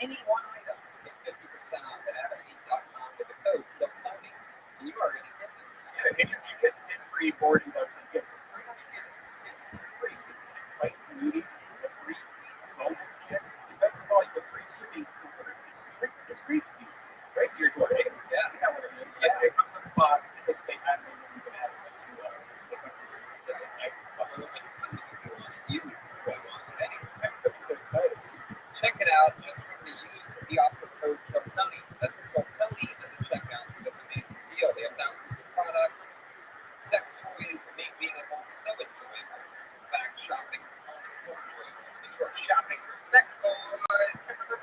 any one item, get 50% off at AdamandEve.com with the code KILLTONY, and you are going to get this. Yeah, and you get 10 free boarding dozen. You get free. It's free. It's 6 spicy noodles, a 3-piece bonus kit. And best of all, you get free shipping delivered discreet to you, right to your door. Hey, Yeah. You know what it is. Yeah. It comes in a box. It hits say Adam, and you can ask them to pick up just a nice box. You want it anyway. I'm so excited. Check it out. Just remember to use the offer code KILLTONY. That's KILLTONY at the checkout for this amazing deal. They have thousands of products. Sex toys make being at home so enjoyable. In fact, shopping for home is more enjoyable. If you are shopping for sex toys, go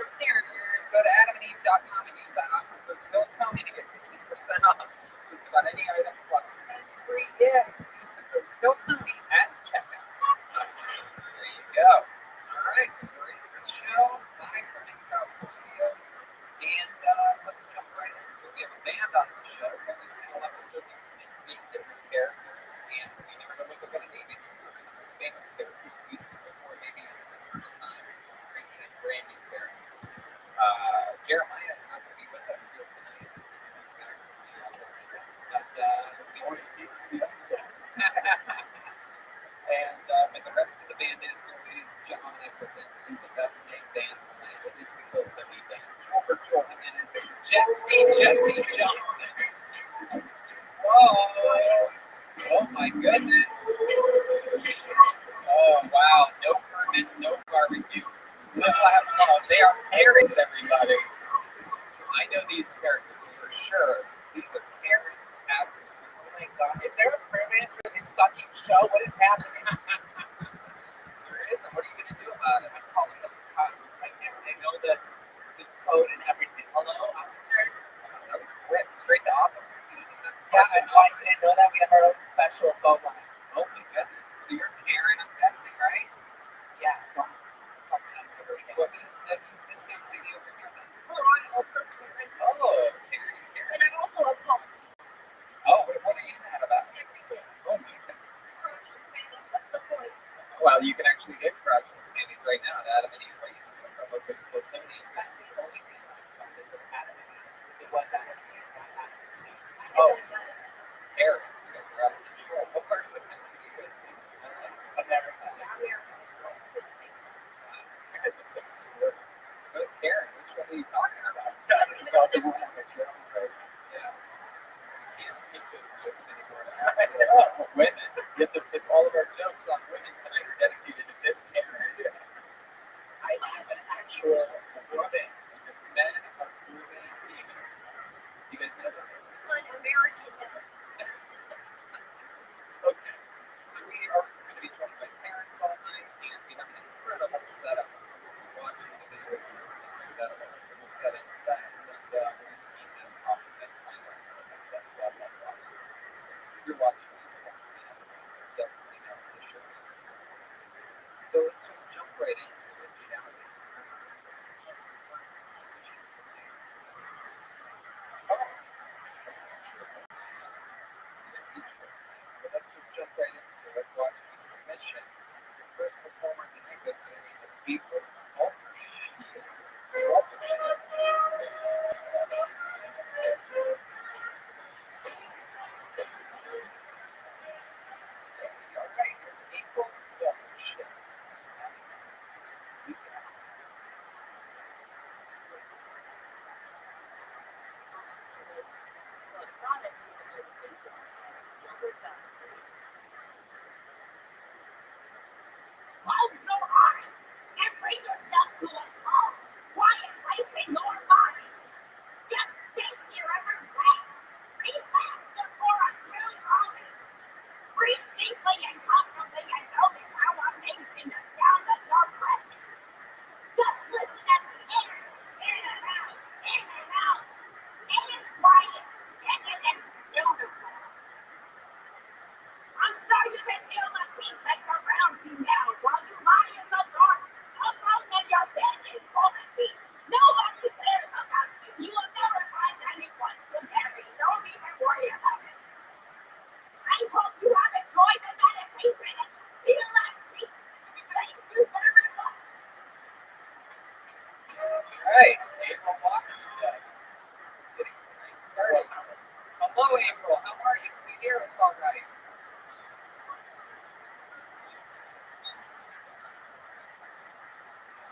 to AdamandEve.com and use that offer code KILLTONY to get 15% off just about any item plus 10 free gifts. Use the code KILLTONY at checkout. There you go. All right, so we're into the show live from InCrowd Studios, and let's jump right into it. We have a band on the show. Every single episode we commit to being different characters, and we never know what they're going to be. Maybe it's famous characters we've seen before. Maybe it's the first time bringing in brand new characters. Jeremiah is not going to be with us here tonight. He's coming back from the trip, but we want to see who that's but the rest of the band is, ladies and gentlemen, I present to you the best named band on the planet. It is the KILLTONY Band. Joel Jimenez and Jesse Johnson. Whoa! Oh my goodness! Oh wow! No permit, no barbecue. We will have fun. They are parents, everybody. I know these characters for sure. These are parents, absolutely. Oh my God. Is there a permit for this fucking show? What is happening? There is, and what are you going to do about it? I'm calling the cops right now. They know that this code and everything. Hello, officer? That was quick, straight to officers. You didn't even have to Yeah, and I didn't know that we have our own special phone line. Oh my goodness. So you're Karen, I'm guessing, right? Yeah, don't fucking ever again. Well, who's this young lady over here then? Well, I'm also Karen. Oh, Karen. And I'm also a cop. Oh, what are you mad about? Everything. Oh my goodness. Crotches, panties. What's the point? Well, you can actually get crotches and panties right now at Adam and Eve Place. From a good KILLTONY. That's the only thing I this with Adam and Eve. It was Adam and Eve, not Adam and Eve. Oh, Karen. You guys are out of control. What part of the country do you guys live in? America. Yeah, we are. I did some sort of. Good Karen. Which one are you talking about? About the one on the show. Yeah. You can't make those jokes anymore. I know. Women. You have to put all of our jokes on women tonight are dedicated to this Karen. I am an actual woman. Because men are proven demons. You guys know that? Un-American. Okay. So we are going to be joined by parents all night, and we have an incredible setup. We're watching the videos and stuff like that, about incredible set insets, and we're going to keep them off of that kind of blah, blah, blah. So if you're watching these episodes, definitely know the show. So let's just jump right into it, shall we? First submission tonight. Oh! So let's just jump right into it. Watch the submission. The first performer of the night was going to be the Beaver Walter Shield. right, April Watch. Getting tonight started. Hello, April. How are you? Can you hear us all right?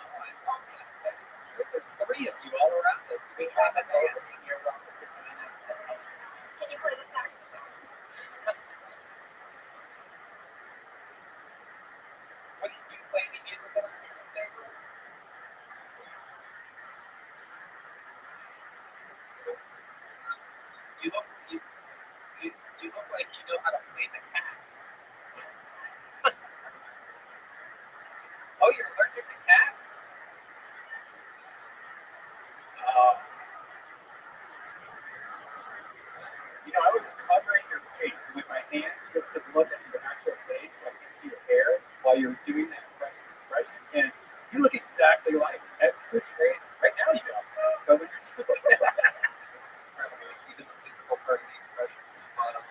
Oh, I love that. That is true. There's three of you all around us. We have a band. Can you play the saxophone? What do you play any musical instruments, April? You look you look like you know how to play the cats. Oh, you're allergic to cats? Oh, I was covering your face with my hands just to look at your actual face so I could see your hair while you were doing that impression. And you look exactly like it. That's pretty crazy. Right now you don't. But when you're doing incredible. Even the physical part of the impression is spot on.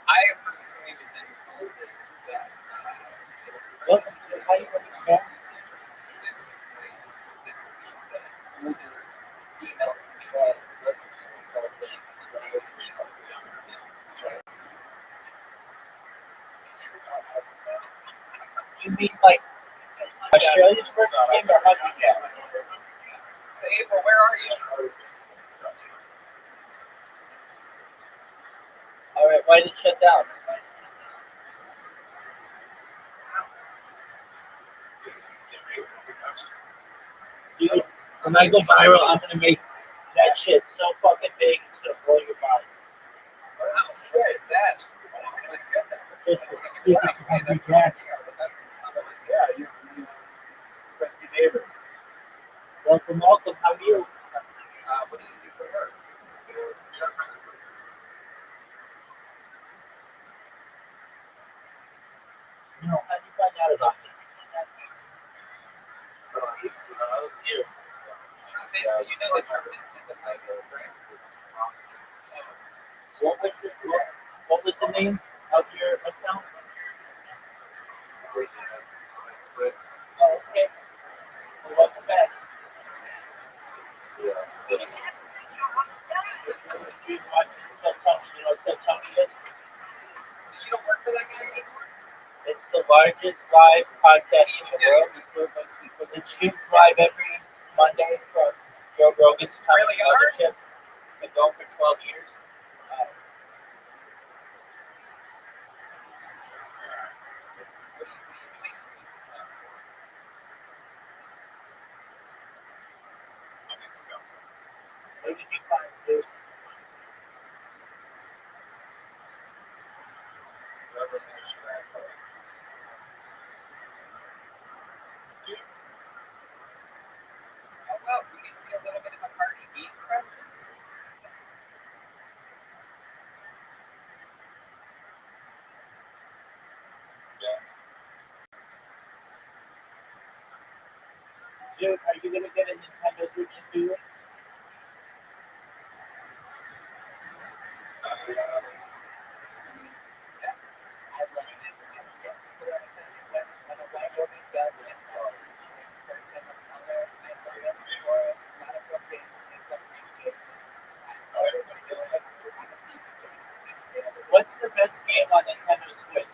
I personally was insulted that Welcome to the How You Look Back. this week that an older female comedian insulted video show younger shows. You mean like Australia's version of him or Huggy Dad? So April, where are you? Alright, why did it shut down? Dude, when I go viral, I'm gonna make that shit so fucking big it's gonna blow your mind. How shit that? Oh my goodness. Just the stupid Huggy Dad. yeah, you crispy neighbors. Welcome, how are you? What do you do for work? No, how'd you find out about me? You. So you know the Trump synthesizers, right? What was the name of your account? Oh, okay. Well, welcome back. Just watching Tell Tony, you know what Tell Tony is? So you don't work for that guy anymore? It's the largest live podcast in the world. You just go mostly for It streams live every Monday from Joe Rogan's Really hard? Mothership. Been going for 12 years. What did you find, dude? Oh well, can we see a little bit of a Cardi B impression? Dude, are you gonna get a Nintendo Switch too? Yes. I love it. What's the best game on Nintendo Switch?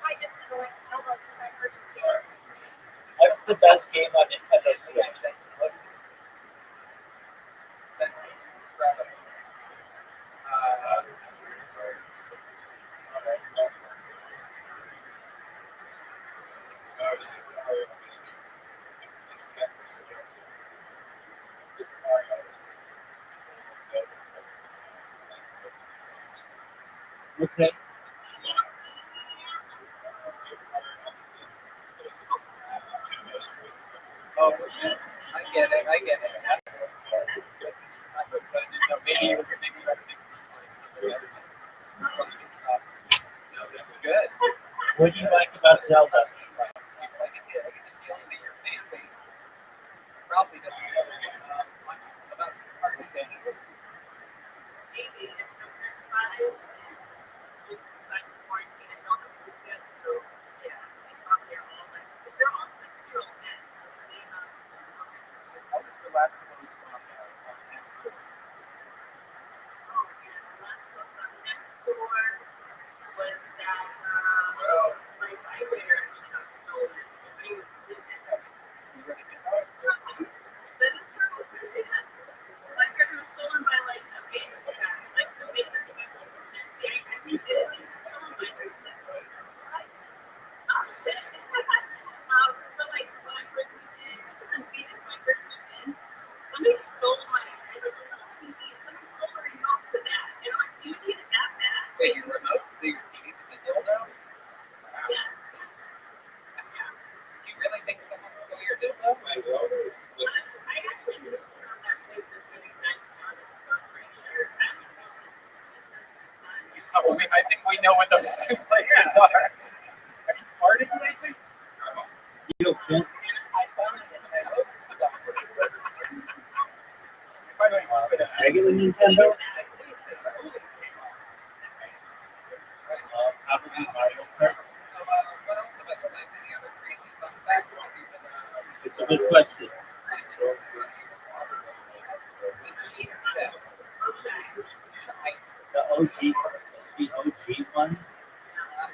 I just didn't like Elmo because I purchased it. What's the best game on Nintendo Switch? That's incredible. Okay. Oh, I get it. I get it. I didn't know. Maybe you were No, that's good. What do you like about Zelda? I get the feeling that your fan base probably doesn't know much about hardly any of this. those two places are. Have you farted lately? You don't By the way, spit it out. regular Nintendo? Probably Mario Kart. So, what else have I got? Any other crazy fun facts? Or even, It's a good question. is it sheep chef? The OG one.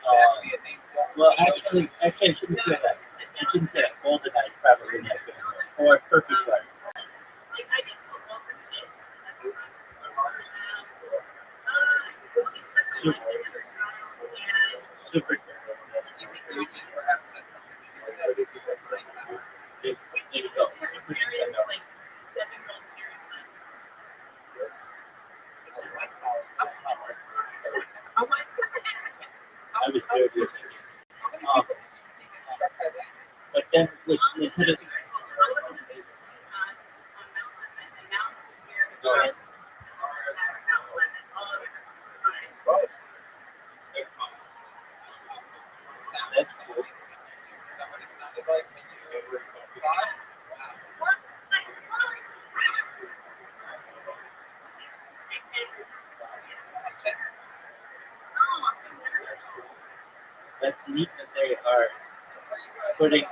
Exactly, a name for Well, actually, I shouldn't say that. I shouldn't say that. GoldenEye is probably in that family. Or Perfect Dark. Super. you think Yuji perhaps had something to do with that? It's like that. There you go. Super Nintendo. How many I was very good. people did you see get struck by lightning? But then with Nintendo 64. Both. That's cool. Is that what it sounded like when you saw it? Wow. So much That's neat that they are putting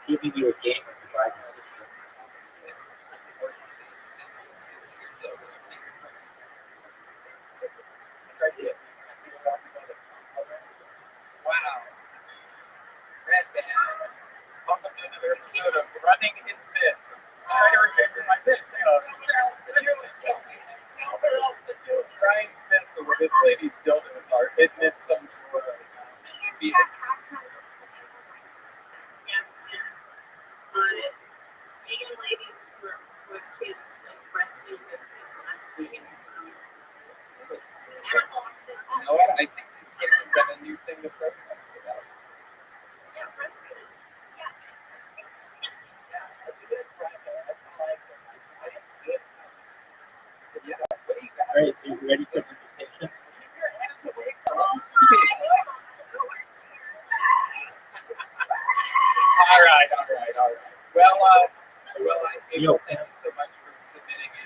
giving you a game and providing a system. Wow. Red Band. Welcome to another episode of Running His Bits. I'm trying to remember my bit. Brian's bits of where this lady's dildos are hidden in some drawer. Phoenix. You know what? I think these kittens have a new thing to protest about. Yeah, what do you got? All right, so you ready for presentation? All right. Well, April, Yo. thank you so much for submitting it.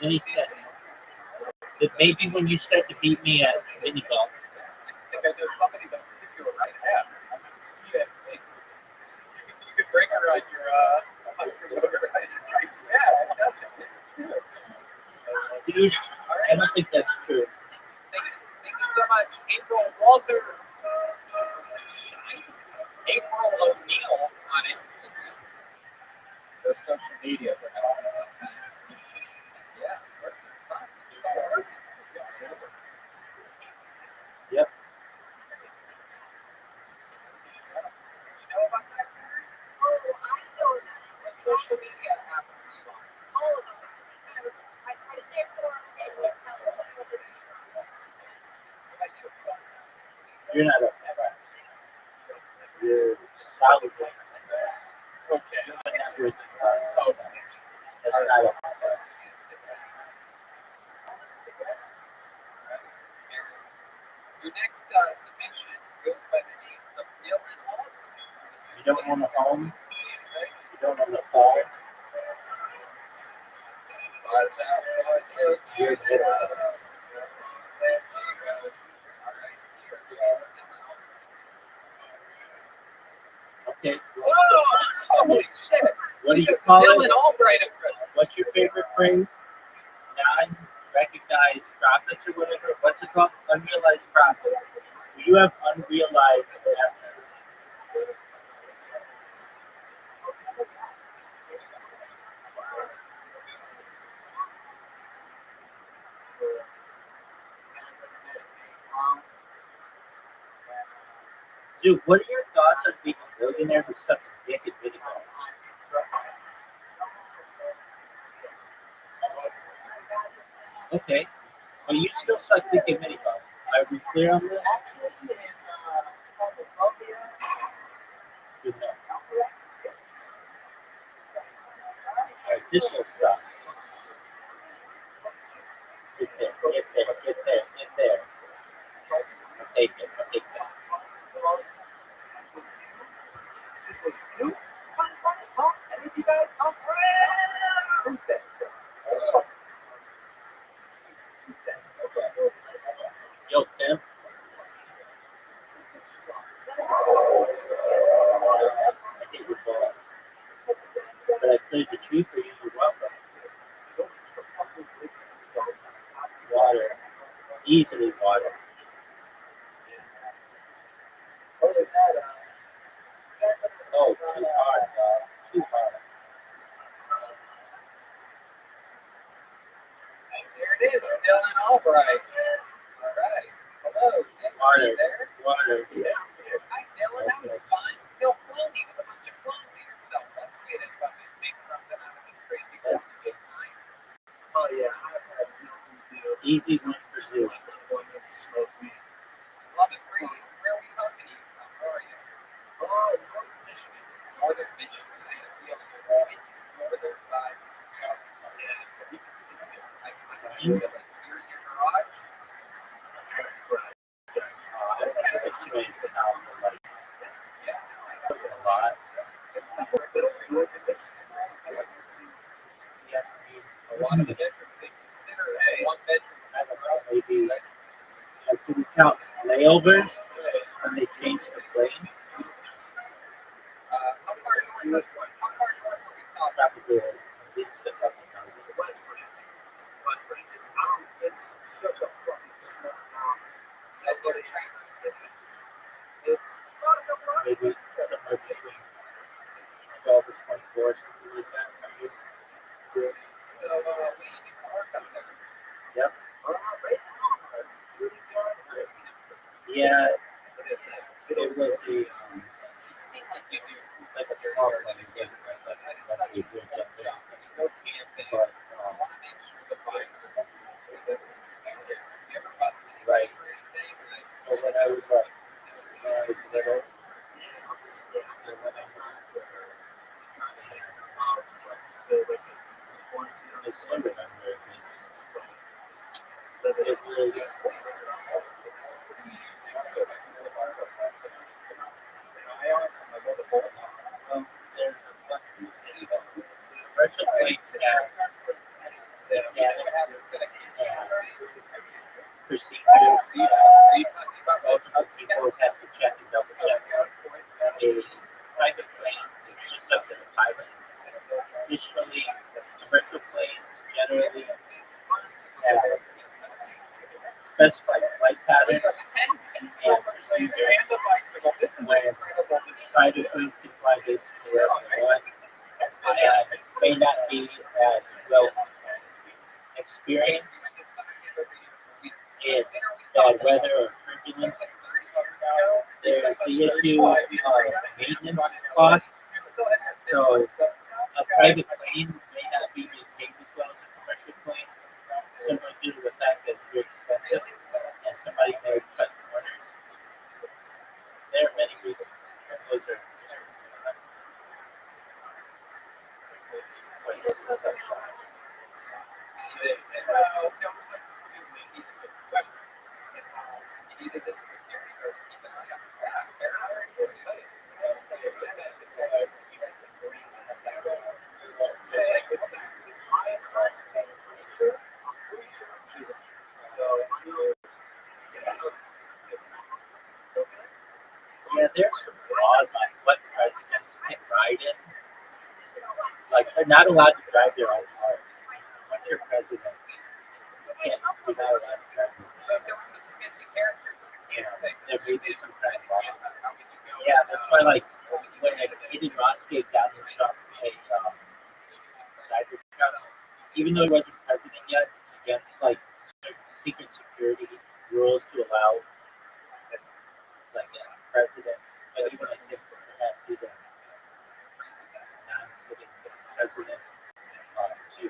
And he said that maybe when you start to beat me at mini golf, If there's somebody that will give you a ride, Yeah, I'm gonna see that thing. you could bring her on your motorized bikes. Yeah, it does. It's true. dude, All I right. don't think that's true. Thank you so much, April Walter. April O'Neil on Instagram. Their social media, perhaps. Yeah, it's all working. Yep. You know about that? What social media apps are you on? What about you? You're not a You're solid. Okay. You're not with Oh, that's not a your next submission goes by the name of Dylan Aldridge. You don't own a home. You don't own a car. You're a kid. Okay. Whoa! Holy shit! What do She you got call Dylan it? Albright in front. What's your favorite phrase? Non-recognized profits or whatever. What's it called? Unrealized profits. You have unrealized assets. Dude, what are your thoughts on being a millionaire who sucks dick at mini golf? Okay. Well, you still suck dick at mini golf. Are we clear on that? Actually, it's homophobia. Good enough. Alright, this will suck. Get there. I'll take it. I'll take that. Yo, Tim. I hit your balls. But I cleared the tree for you. You're welcome. Water. Easily water. Oh, too hard, dog. Too hard. And there it is, Dylan Albright. All right. Hello, Dylan. Are you there? Water. Hi, Dylan. That was fun. No cloning with a bunch of clones of yourself. That's way to come and make something out of this crazy That's good time. Oh yeah, I've had no idea. Easy one for you. Smoke me. Love it. Where are we talking to you from? Where are you? Oh, Northern Michigan. Northern Michigan. I feel like northern vibes. I feel it. You're in your garage? That's right. Yeah, no, I got it. A lot. Northern Michigan. Yeah, A lot of the bedrooms they consider one bedroom. I don't know, maybe. Like, do we count layovers when they change the plane? How far north are we talking? Probably at least a couple thousand. West Branch. It's such a fucking small town. Is that near Traverse City? It's not a couple of Maybe somewhere between 12 and 24, something like that. So, what do you do for work up there? Yep. right now. A security guard. Yeah, What is it? it was a, You seem like you do. like a small plane. It wasn't like a That is such a good cool job job. there. When you go camping, But, I want to make sure the vibes are good. You ever bust anybody Right. or anything? so when I was like, when I was little, I still remember it. It was, there's a bunch of commercial planes have mechanics and procedures. Are you talking about Multiple people have to check and double check. A private plane is just up to the pilot. Additionally, commercial planes generally have specified flight patterns and procedures when private planes can fly basically wherever they want and may not be as well experienced in bad weather or turbulence. There's the issue of maintenance costs. So a private plane may not be maintained as well as a commercial plane, simply due to the fact that it's very expensive and somebody may cut corners. There are many reasons, and those are just ways to touch on. Either this security or keep an eye on the staff. Yeah, there's some laws on what presidents can ride in. Like, they're not allowed to drive their own cars. Once you're president, you're not allowed to drive your own So if there were some sketchy characters in the car. game, There may be some kind of law. how would you go? Yeah, that's why, like, when Aiden Rothschild got himself a cyber truck, even though he wasn't president yet, it's against, like, certain secret security rules to allow, like, a president, but even I think perhaps even non-sitting president to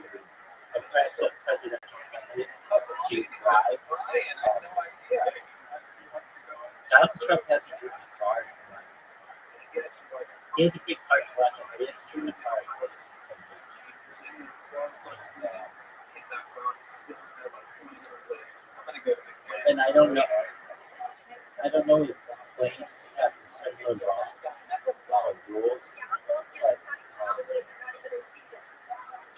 oppress a presidential candidate to drive. Brian, I have no idea. Donald Trump hasn't driven a car. He has a big car collection, but it's driven a car. I'm gonna go don't know. I don't know if planes have similar rules, but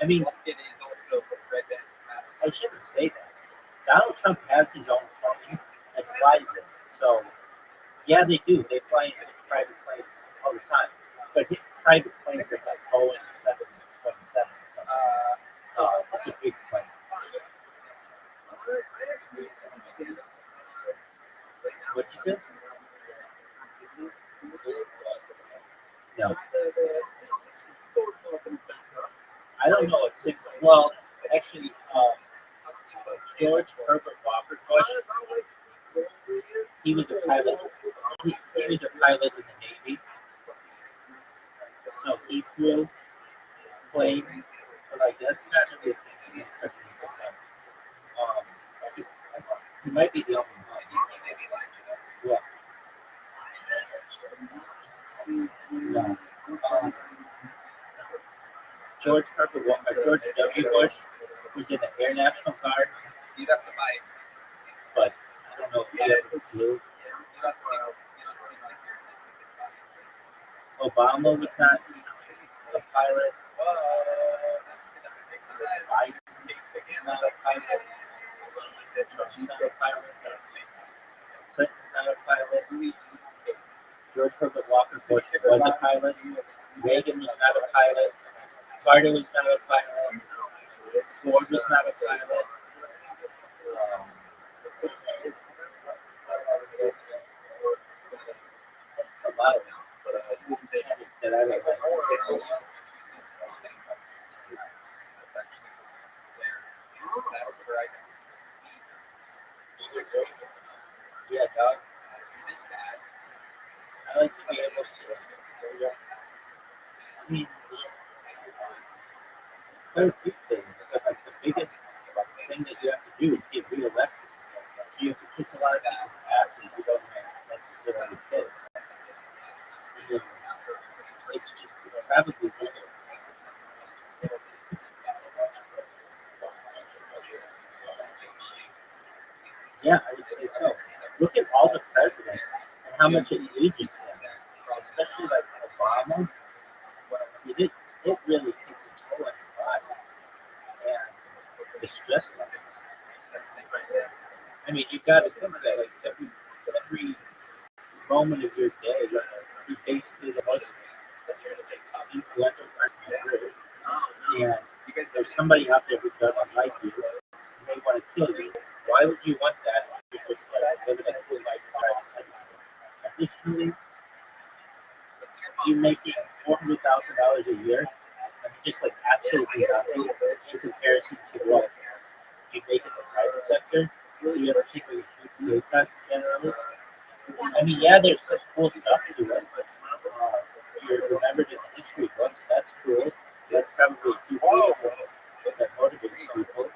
I mean, It is also with red bands mask. I shouldn't say that. Donald Trump has his own plane and flies it. So, yeah, they do. They fly in his private planes all the time. But his private planes are like Boeing 727 or something. So, it's a big plane. What you say? No. I don't know. Well, actually, George Herbert Walker Bush, he was a pilot. He was a pilot in the Navy. So he flew plane. But like that's not really a thing. Um, he might be the only one. Yeah. No. George W. Bush was in the Air National Guard, You'd have to buy. but I don't know if he ever flew. You don't seem like you're. Obama was not a pilot. Biden not a pilot. Trump's not a pilot. Clinton's not a pilot. George Herbert Walker Bush was a pilot. Reagan was not a pilot. Carter was not a pilot. Ford was not a pilot. It's a lot of them. That I don't know. That's where I Yeah, dog. sit that. I like to be able to. I mean, there are a few things, but like the biggest thing that you have to do is get reelected. So you have to kiss a lot of people's asses who don't necessarily kiss. And it's just probably just yeah, I would say so. Look at all the presidents and how much it ages them, especially like Obama. It really takes a toll on your body and the stress level. I mean, you got to think that like every moment of your day, you're basically the most influential person on earth. And there's somebody out there who doesn't like you, and they want to kill you. Why would you want that if you're just like living a good life as a private citizen? Additionally, you making $400,000 a year, and just like absolutely nothing in comparison to what you make in the private sector. You ever take a huge pay cut generally? I mean, yeah, there's such cool stuff to it. You're remembered in the history books. That's cool. That's probably a huge reason that motivates people.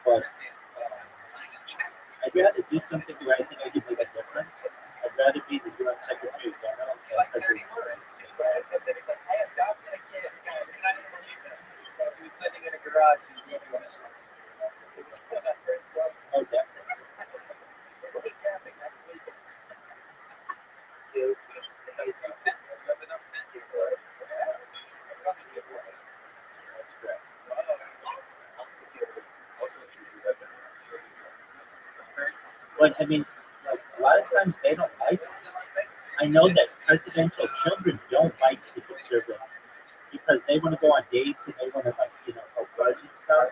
But I'd rather do something where I think I can make a difference. I'd rather be the UN Secretary General than President. He was living in a garage. Oh, definitely. But I mean, like a lot of times they don't like it. I know that presidential children don't like Secret Service because they want to go on dates and they want to help party and stuff.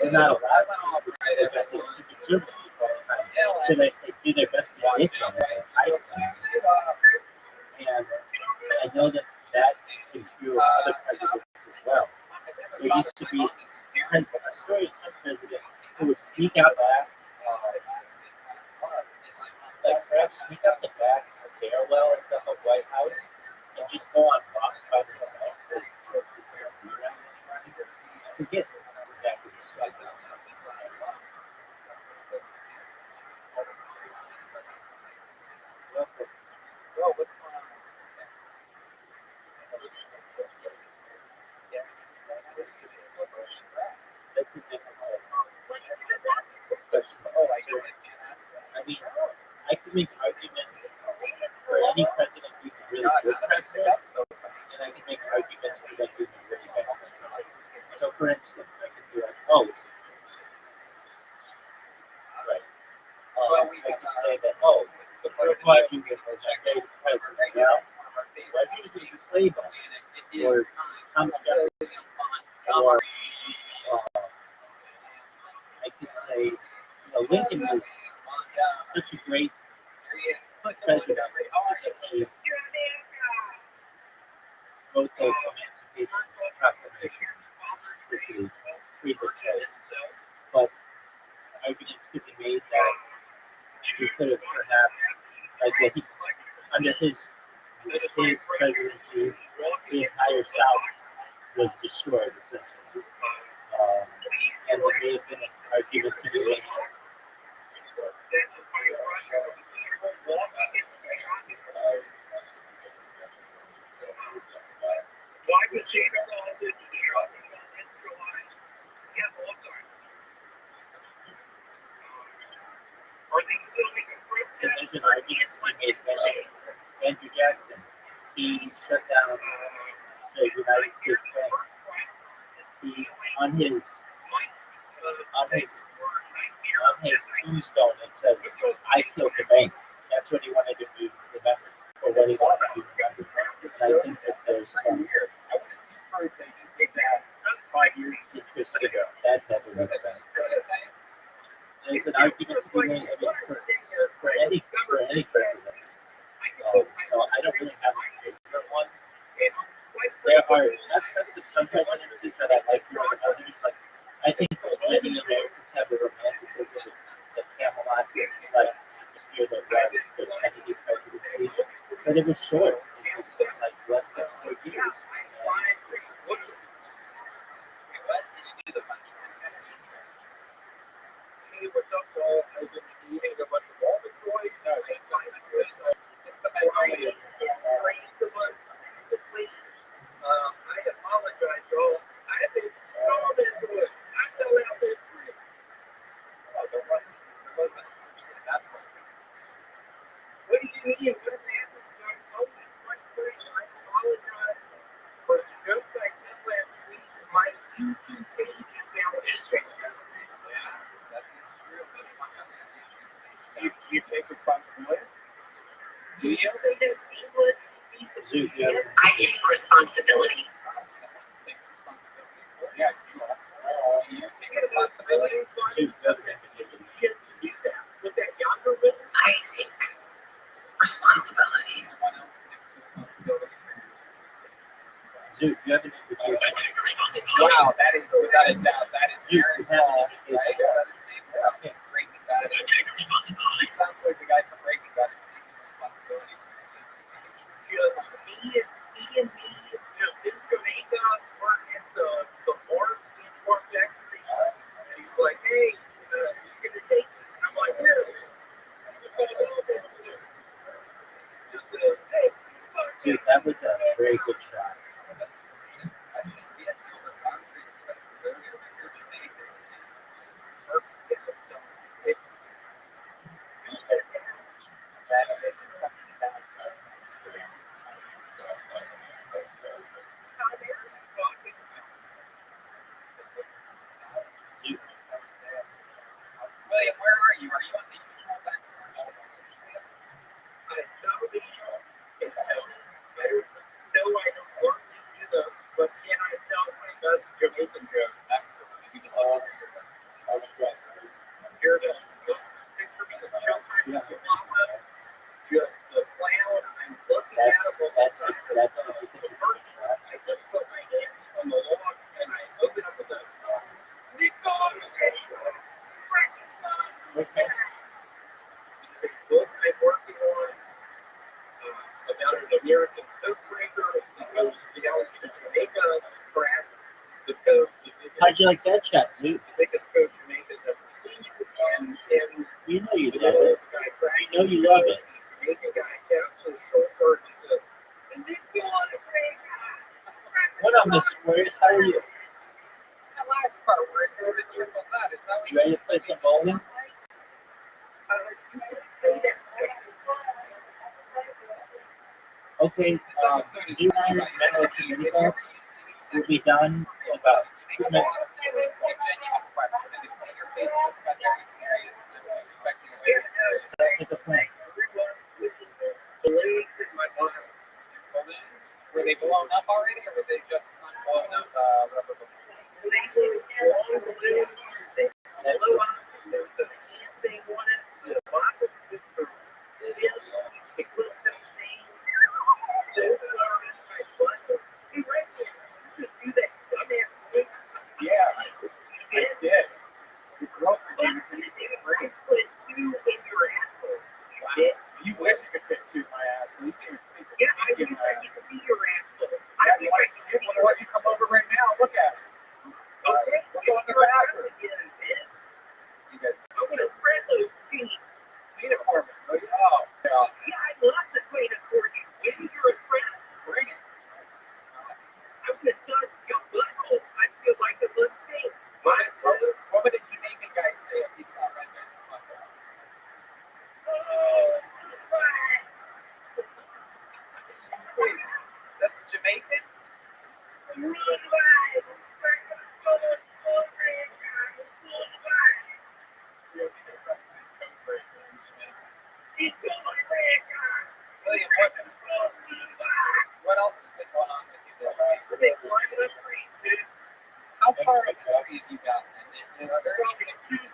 They're not allowed to because they got these Secret Service people all the time. So they do their best to ditch them and hide them. And I know that is true of other presidents as well. There used to be a story of some president who would sneak out back, perhaps sneak out the back stairwell at the White House and just go on walks by themselves. I forget exactly the story. Well, what's going on? That's a difficult question. I mean, Lincoln was our greatest president. Well, was he a slave owner? Or Thomas Jefferson? Or I could say, Lincoln was such a great president because he wrote those Emancipation Proclamation, which he freed the slaves. But arguments could be made that he could have perhaps, under his presidency, the entire South was destroyed essentially. And there may have been an argument to be made. So there's an argument to be made that Andrew Jackson, he shut down the United States Bank. He on his tombstone it says, "I killed the bank." That's what he wanted to be remembered, or what he wanted to be remembered. And I think that there's some interest in that type of event. There's an argument to be made for any president. So I don't really have a favorite one. There are aspects of some presidencies that I like more than others. Like I think many Americans have a romanticism of Camelot, like atmosphere that was the Kennedy presidency, but it was short. It was like less than 4 years. Hey, what's up, Paul? I've been eating a bunch of Walmart toys. No, just the recently. I apologize, y'all. I've been throwing into it. I fell out this week. Oh, there wasn't. That's what. What do you mean? What happened? I apologize for the jokes I said last week. My YouTube page is now Instagram. You take responsibility? Do you? I take responsibility. Takes responsibility. Yeah, you take responsibility. You shouldn't do that. Was that younger with? I take responsibility. Everyone else takes responsibility. Zoo, you have an invitation. I take responsibility. Wow, that is without a doubt. That is You Aaron have an Paul, invitation. right? Is that his name? Yeah. Breaking Bad. I take responsibility. It sounds like the guy from Breaking Bad is taking responsibility. He and me just in Jamaica working the horse import factory. And he's like, hey, you're gonna take this. And I'm like, no. Just hey, Dude, that was a very good shot. William, where are you? Are you on the usual back? No, I don't normally do those, but can I tell my best Jamaican joke? Absolutely. You can all hear your best. Here it is. Picture me in Showtime with the mama, just the clown. I'm looking at him on the side of the curtain. I just put my hands on the log and I open up with this. Nico, Okay. it's a book I'm working on about an American code breaker who goes down to Jamaica to crack the code. How'd you like that shot, Zoo? The biggest code Jamaica's ever seen. And You know you the love it. guy cracked You know you love it. The Jamaican guy taps his shoulder and he says, Nico, What up, Mr. Warriors? How are you? That last part where it's sort of trickles out, is that what You ready to play some bowling? Okay, this episode is Zoo brought and by Mental If you Community ever use any will sex be done in about 2 a minutes. lot of stories with a genuine question, and it's in your face just got very serious, and I'm expecting a very serious It's a plan. balloons? Were they blown up already, or were they just unblown up rubber balloons? Yeah, I did. The girlfriend gave it to me for free. Wow. You wish you could fit two in my ass, so you can't think of it. Yeah, you want to see it? Why don't you come over right now? Look at it. We'll go in the bathroom. You guys Clean it for me. oh, God. Bring it. What would a Jamaican guy say if he saw Red Man's SpongeBob? Wait, that's Jamaican? William, what else has been going on with you this week? How far in the tree have you gotten? And are there any pictures?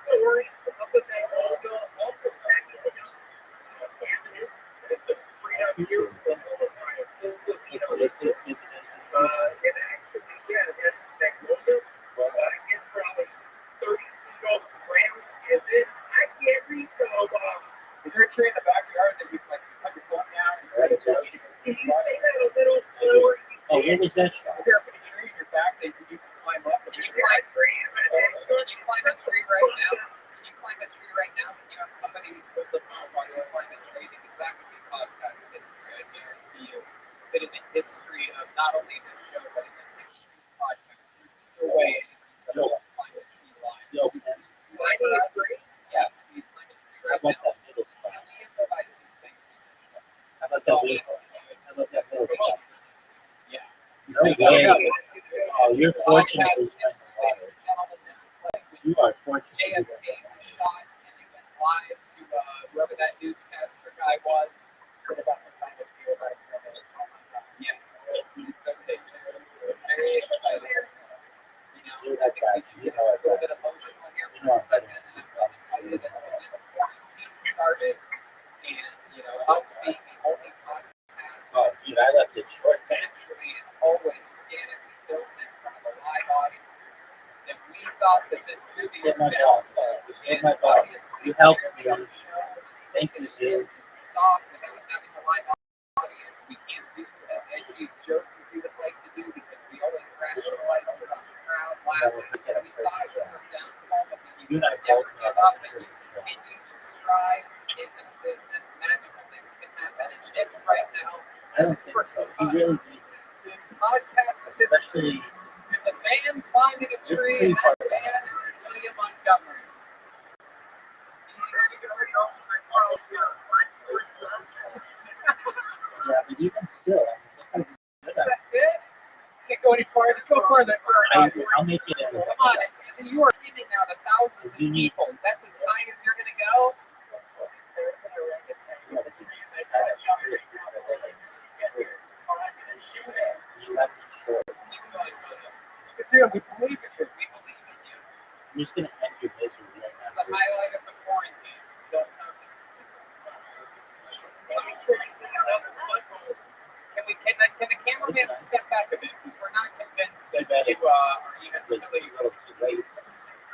Is there a tree in the backyard that you like put your foot down and set it down? Oh, what was that shot? Is there a tree in your back that you can climb up? Can you climb a tree right now? Can you climb a tree right now? Can you have somebody who pulls the phone while you're climbing a tree? Because that would be podcast history, I guarantee you. But in the history of not only the show, but in the history of podcasting, no way you can climb a tree live. Yo, man, Yes, we climb a tree how right about now. that middle spot? We improvise these things. How about that middle spot? How about that middle spot? Yes. No way. Oh, you're fortunate. Podcast history, ladies and gentlemen. This is like when You are fortunate. JFK was shot and it went live to whoever that newscaster guy was. Yes, it's okay. It's very exciting. You know, You're that guy. we should get a little bit emotional here for a second, and I'm going to tell you that when this quarantine started, and you know, us being the only podcast Oh, dude, I left it short. naturally and always organically built in front of a live audience, that we thought that this movie Hit would my be ball. helpful. Hit And my ball. obviously, You helped clearly me. our show is Thank taken you, a dude. hit and stopped without having a live audience. We can't do as edgy jokes as we would like to do because we always rationalize it on the crowd laughing. We thought it was our downfall, but You we and I never both give know. up and you continue to strive in this business. Magical things can happen. And this right now, I don't think so. You really need the podcast of history especially is a man climbing a tree, and that man is William Montgomery. yeah, but even still, I mean, That's it? Can't go any farther. Go further. I'll make it in. Come on, you are reading now to thousands of people. That's as high as you're going to go? You left it short. Keep going, William. Dude, we believe in you. We believe in you. I'm just gonna end your misery right This is now. the highlight of the quarantine. Don't tell me. Can the cameraman step back a bit? Because we're not convinced that you are even It was really. too little too late.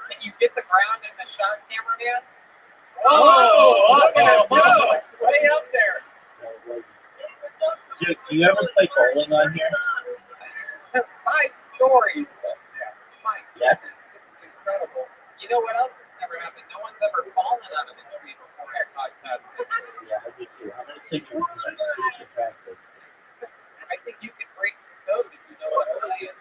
Can you get the ground in the shot, cameraman? Whoa! It's way up there. No, it wasn't. Do you ever play bowling on here? 5 stories. My Yes. goodness, this is incredible. You know what else has never happened? No one's ever fallen out of a tree before in podcast history. Yeah, I do too. I'm gonna sing you one so you can practice. I think you can break the code if you know what I'm saying.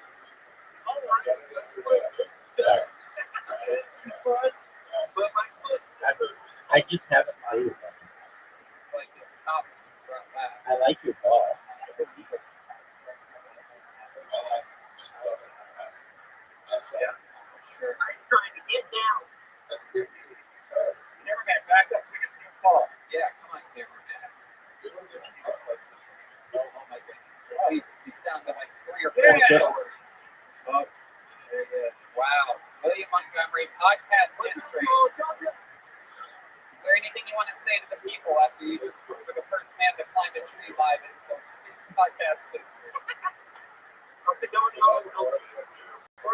I just haven't played with them. It's like the cops brought back. I like your ball. Sure. You never got back up so we can see him fall. Yeah, come on, cameraman. Oh my goodness. He's down to like 3 or 4 Yeah. stories. Oh, there it is. Wow. William Montgomery, podcast history. Is there anything you want to say to the people after you just were the first man to climb a tree live in podcast history? How's it going, y'all? We're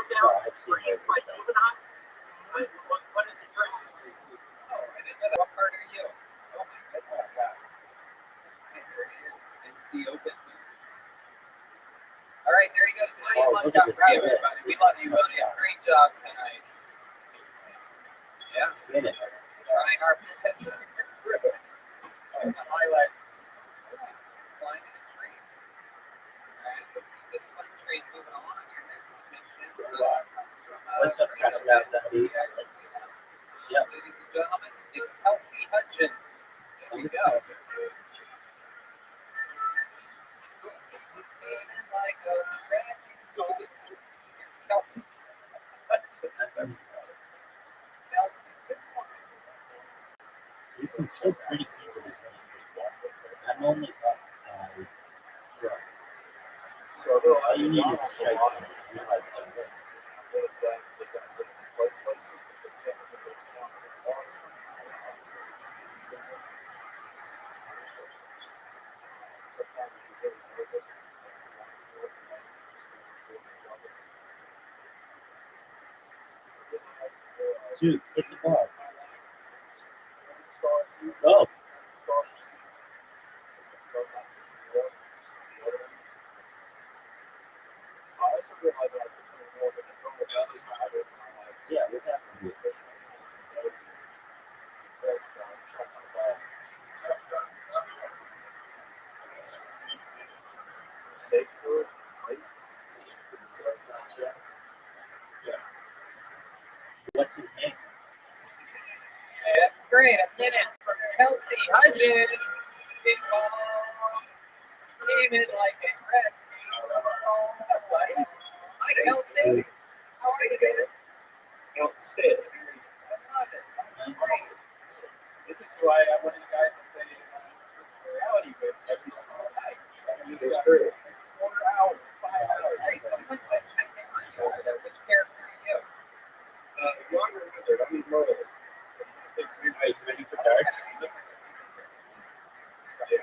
down freeze by juvenile. What is the drink? Oh, I didn't know that. What part are you? Oh my goodness. Right, there he is. MC Open News. All right, there he goes. William Montgomery, everybody. We love you, William. Great job tonight. Yeah. Trying our best to get through it. Oh, the highlights. Climbing a tree. All right, let's keep this fun train moving on. Your next submission comes from What's up, Daddy? Yep. Ladies and gentlemen, it's Kelsey Hutchins. There we go. Like a brand new Here's Kelsey. Kelsey. You can still pretty easily. I'm only up sure. So All you need is a strike. You like something. Shoot, hit the ball. Oh. Yeah, what happened? What's his name? That's great. A minute from Kelsey Hutchins. Big ball. Came in like a red. What's up, buddy? Hi, Kelsey. How are you, baby? Outstanding. I love it. That's great. This is why I want you guys to play reality with every single night. It's great. 4 hours, 5 hours. That's great. Someone said check in on you over there. Which character are you? Younger wizard. I mean, murder. Are you ready for darts? Yeah.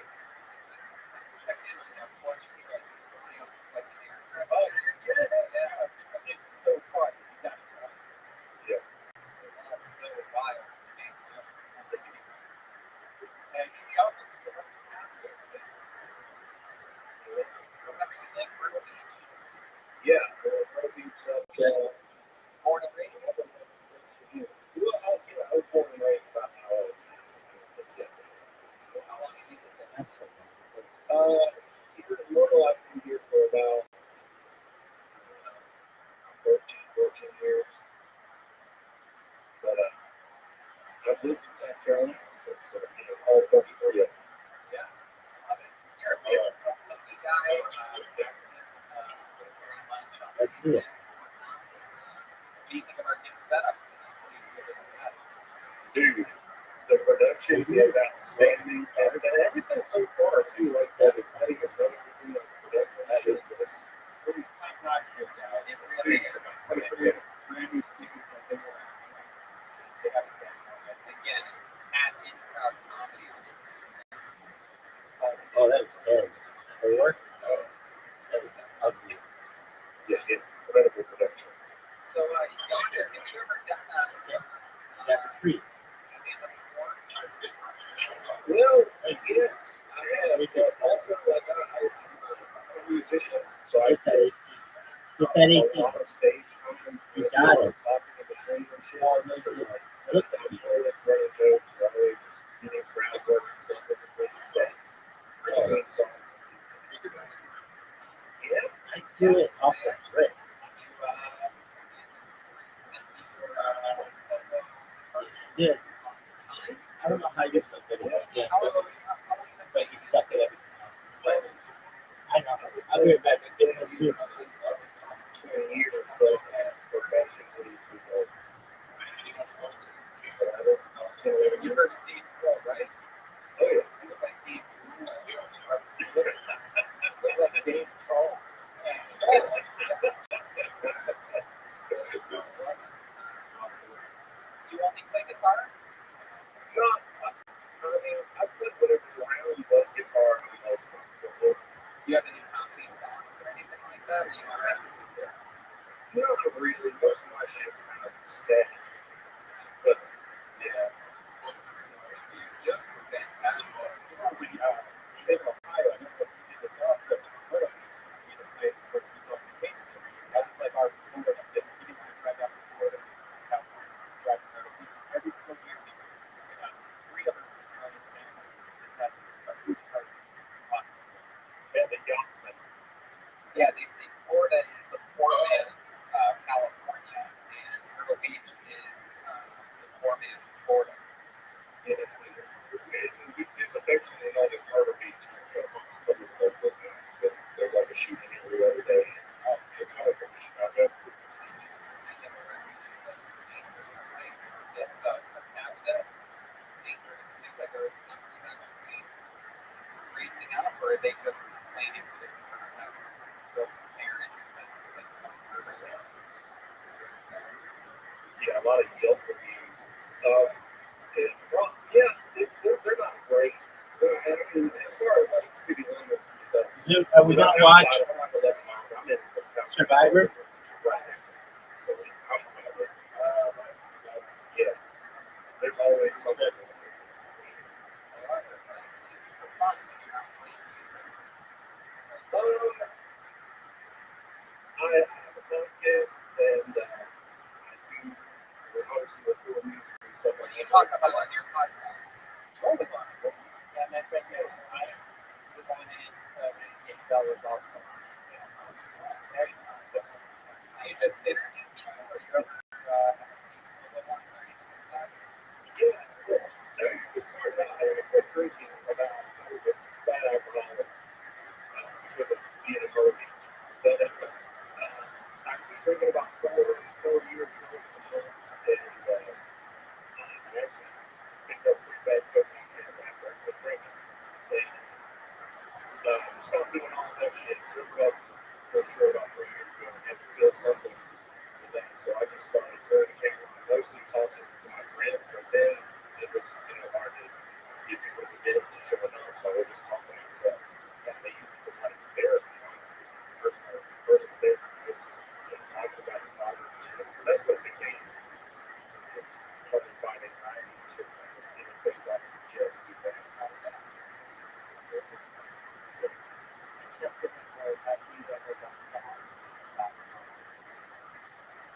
Check in on you. I'm watching you guys. Like an aircraft. Oh, you're good. Yeah. It's so fun. You got it, right? Yeah. So wild. And he also said that what's his happening? Something you like Myrtle Beach? Yeah. Myrtle Beach. Born and raised? I was born and raised about an hour. How long have you lived there? Here in Myrtle, I've been here for about 14 years. But I've lived in South Carolina since I was 34. Yeah. Love it. You're a big proximity guy. Very much on Let's see it. What do you think of our new setup? What do you think of this set? Dude, the production is outstanding. And everything so far, too, like that. I think it's better to do the production. That is this. Pretty top-notch shit, guys. It really is. Brand new speakers that they want. They haven't done that. Again, it's at in-crowd comedy on Instagram. Oh, that's good. 4? That's ugly. Yeah, incredible production. So, Yonder, have you ever done Got the 3. stand-up before? Well, yes, I have. But also, like, I'm a musician, so I Get that 18. Get that 18. on stage. You got it. Talking in between and shit. So, like, Look I'm at you. always running jokes. I'm always just getting crowd work and stuff in between the sets. Between songs. Yeah. I do it off the bricks. Yeah. I don't know how you're so good at that game, but you suck at everything else. I know. I'll be right back. I'm getting a soup. 20 years, but professionally, people. You've heard of Dave Grohl, right? Oh, yeah. You look like Dave Grohl. Look like Dave really, most of my shit's kind of set. But, yeah. Jokes were fantastic. We live in Ohio. I don't know if you did this off, but Florida used to be the place where we saw vacation every year. That was like our Florida. If we didn't want to drive down to Florida, California, just drive to Myrtle Beach. Every single year, we got 3 other Australian families just had a huge party. Awesome. Yeah, the yachtsmen. Yeah, they say Florida is the poor man's California, and Myrtle Beach is the poor man's Florida. Yeah, it's affectionately known as Murder Beach. There's like a shooting every other day. It's kind of from Chicago. I never recognized that as a dangerous place. It's per capita dangerous too. Like, are its numbers actually raising up, or are they just complaining that it's filled with parents that come murder? Yeah, a lot of Yelp reviews. They're not great. I mean, as far as like city limits and stuff. Have we not watched I'm like 11 miles. I'm in Survivor? which is right next to me. So I'm yeah. There's always something. I have a podcast and I do obviously record music and stuff like You that. talk about on your podcast. All the time. Yeah, that's right. I was on it, $8 off. So you just interview people, or you ever have a piece to live on or anything like that? It started out I quit drinking about I was a bad alcoholic because of being a Murphy. But I quit drinking about 4 years ago, some months, and I actually picked up pretty bad cocaine after I quit drinking. And stopped doing all that shit. So about for sure about 3 years ago, I had to feel something with that. So I just started turning the camera on, mostly talking to my friends, but then it was hard to get people to get it and showing up. So I would just talk to myself. And they used it as like therapy, honestly. Personal therapy. It's just talking about the problem and shit. So that's what it became. Helping find anxiety and shit. Like just getting things off your chest. Do that.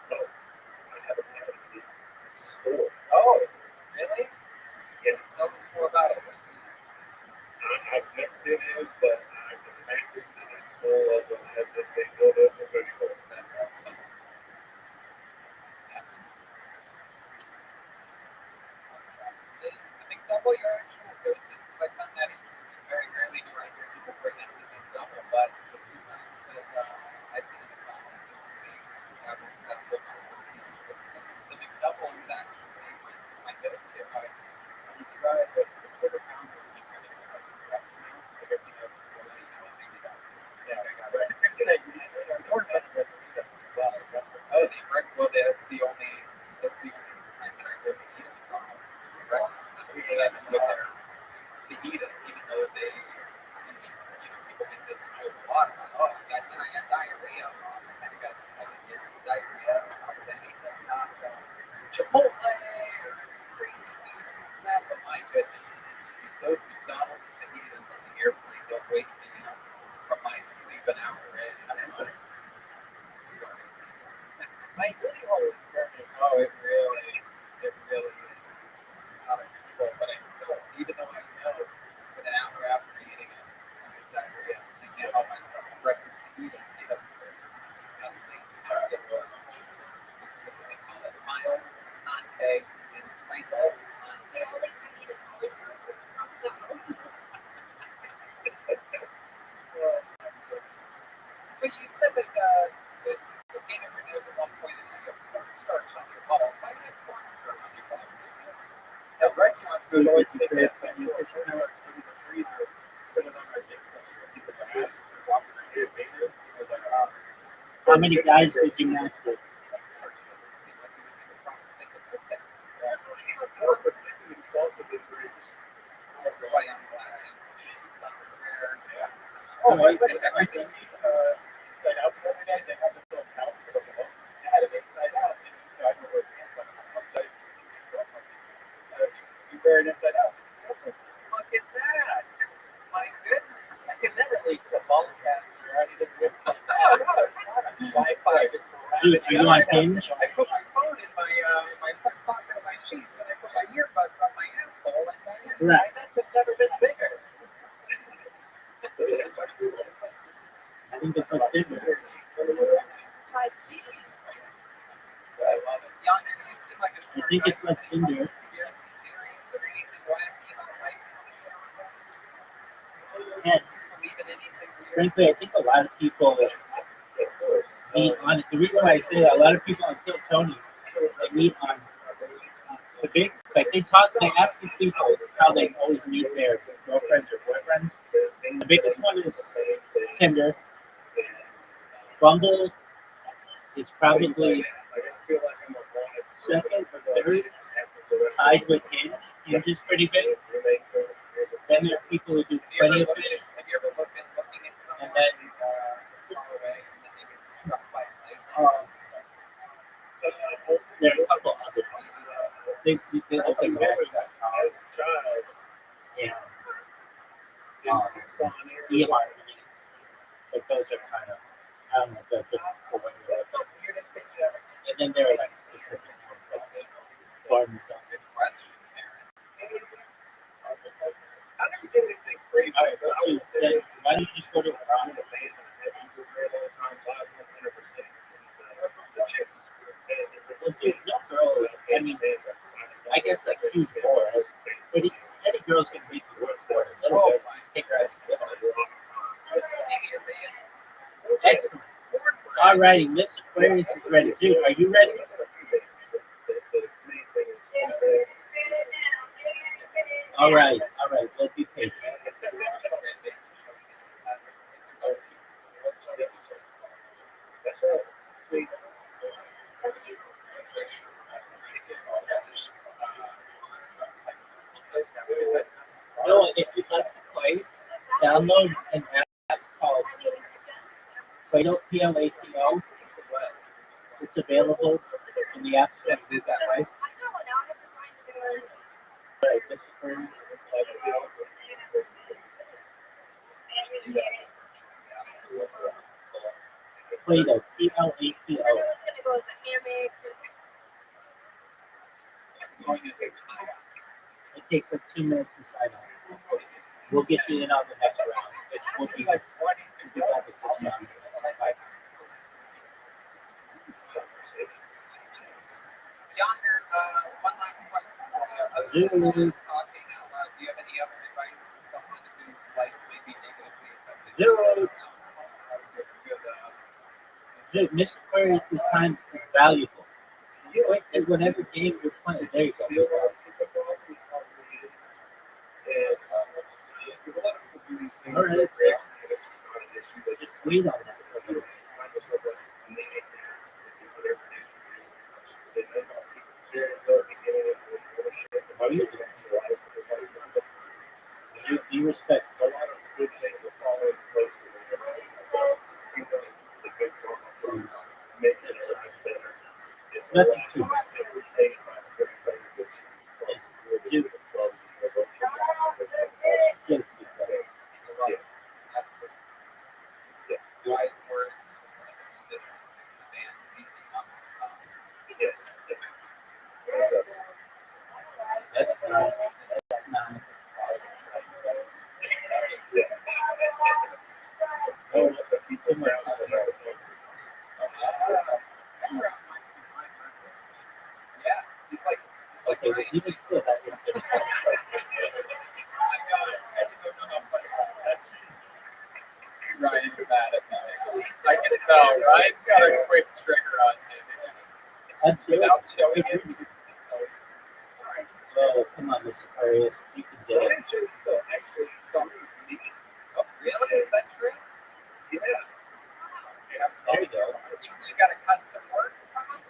I haven't had this store. Oh, really? Yes. Tell us more about it. I've never been in, but I've been active and it's full of, as they say, build up and booty holes. That's awesome. Yes. Is the McDouble your actual go-to? Because I found that interesting. Very rarely do I hear people bring up the McDouble, but the few times that I've been in McDonald's, it's the average set of the McDouble is actually my go-to. You try the quarter pounder, you kind of get some crust now. Like everything else is really, maybe that's Yeah, I got right. it. I was going to say, more than that, Oh, the well, that's the only time that I go to eat at McDonald's. Breakfast. I'm obsessed with their fajitas, even though they, people think it's just water. Oh, then I got diarrhea. I didn't get diarrhea. Then I ate not Chipotle or crazy things and that. But my goodness, those McDonald's fajitas on the airplane don't wake me up from my sleeping hour. Sorry. my city hall is very Oh, it really is. It's out of control. But I still, even though I know that an hour after eating it, I have diarrhea. I can't help myself. Breakfast fajitas, it's disgusting. It was just, it's what they call it, mild, non-egg, and spicy. Yeah, well, like, I need a solid purpose from McDonald's. So you said that the peanut videos at one point and you have cornstarch on your balls. Why do you have cornstarch on your balls? At restaurants, we always take that when you fish it out in the freezer, put it on our dicks and keep it the ass, walk it in your fingers. How many guys did you match with? Cornstarch doesn't seem like it would be the proper thing to put there. Salsa degrees. That's why I'm glad I didn't shoot underwear. Oh, wait, but I think inside out the other day, they had this little pouch for the book. They had it in Wi-Fi. Dude, are you on Hinge? I put my phone in my front pocket of my sheets, and I put my earbuds on my asshole, and my Right. nuts have never been bigger. I think it's like Tinder. I love it. Yonder, you seem like a I smart think guy. it's like Tinder. Conspiracy theories or anything wacky about life you want to share with us? And Believe in anything weird? frankly, I think a lot of people meet on it. The reason why I say that, a lot of people until Tony, they meet on the big, like they ask these people how they always meet their girlfriends or boyfriends. The biggest one is Tinder. Bumble is probably second or third, tied with Hinge. Hinge is pretty good. Then there are people who do plenty of fish. Have you ever been looking at someone And then- far away and then they get struck by a lightning? There are a couple others. They open match.com and eHarmony. But those are kind of, I don't know if that's what when you're looking. And then there are like specific ones like farm stuff. Good question, Aaron. Alright, so then why don't you just go to the farm? Well, dude, no girl, I mean, I guess like Q4, but any girl's gonna make you work for it. A little bit, just take her out and sit on it. What's the name of your band? Excellent. Alrighty, Miss Aquarius is ready. Dude, are you ready? Alright, we'll be patient. You know, if you'd like to play, download an app called Plato, Plato. It's available in the App Store. Is that right? Right, Miss Aquarius. Plato, Plato. It takes like 2 minutes to sign up. We'll get you in on the next round. We'll be like 20 to get back to 6 rounds. Yonder, one last question for you. Talking out loud, do you have any other advice for someone whose life may be negatively affected? Zero. That's a good, Dude, Miss Aquarius' time is valuable. You wait at whatever game you're playing. There you go. All right. Just wait on that. How are you doing? You respect. Nothing too much. Dude. Good. wise words from one of the musicians in the band. That's nice. That's nice. Oh, too much. Yeah, he's like Okay, but even still, that's a good Ryan's mad at me. I can tell. Ryan's got a quick trigger on him. Absolutely. Without showing it. So, come on, Mr. Aquarius. You can do it. Oh, really? Is that true? There you go. You got a custom work from him?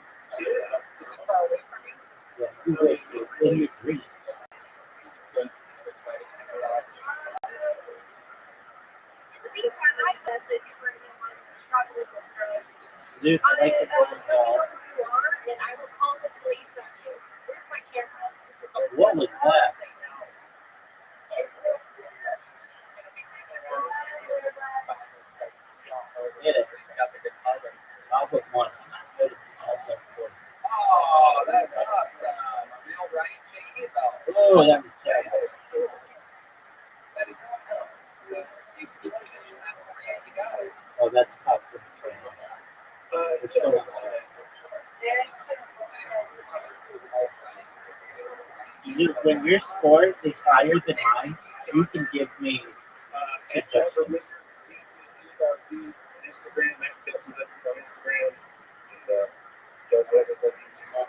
Is it far away from you? Yeah, you wish you in your dreams. This goes to the other side of his garage. Message for anyone struggling with drugs. Dude, I like the I phone know call. who you are, and I will call the police on you. Where's my camera? What was that? Hit it. He's got the guitar. your score is higher than mine, you can give me suggestions. Instagram, I can some legends on Instagram, and those legends on YouTube.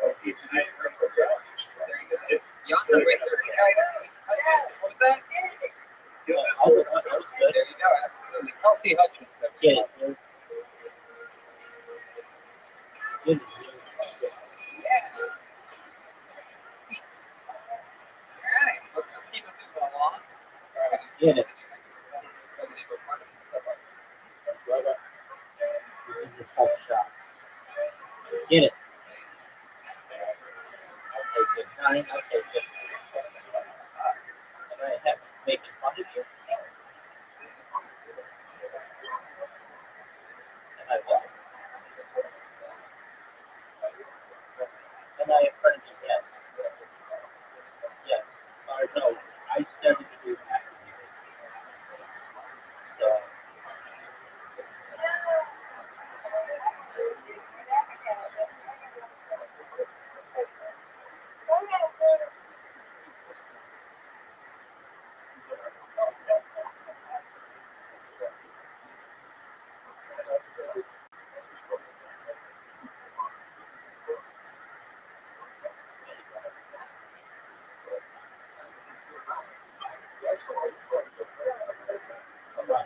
I'll see you tonight. There you go. It's Yonder, wait, sir, you guys, what was that? That was good. There you go, absolutely. Kelsey Hutchins. Yeah. Good. Yeah. Alright, let's just keep it moving along. Get it. Rabbi. This is a tough shot. Get it. I'll take it. 9, I'll take it. Am I making fun of you? Am I what? Am I in front of you? Yes. Yes. Or no, I started to do that. So, come on.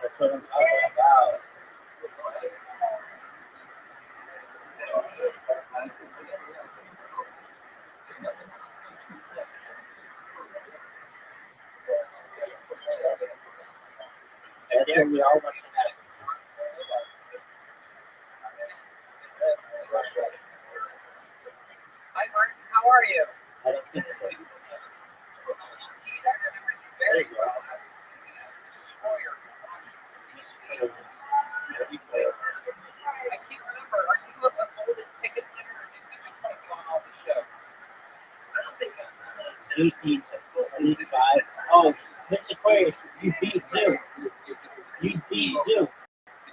That's what I'm talking about. That's what we all want to have. Hi, Martin. How are you? I don't think so. Very well. Absolutely. Destroyer. I can't remember. Are you a golden ticket winner or did you just want to go on all the shows? 18, at least 5. Oh, Mr. Aquarius, you beat Zoo. You beat Zoo.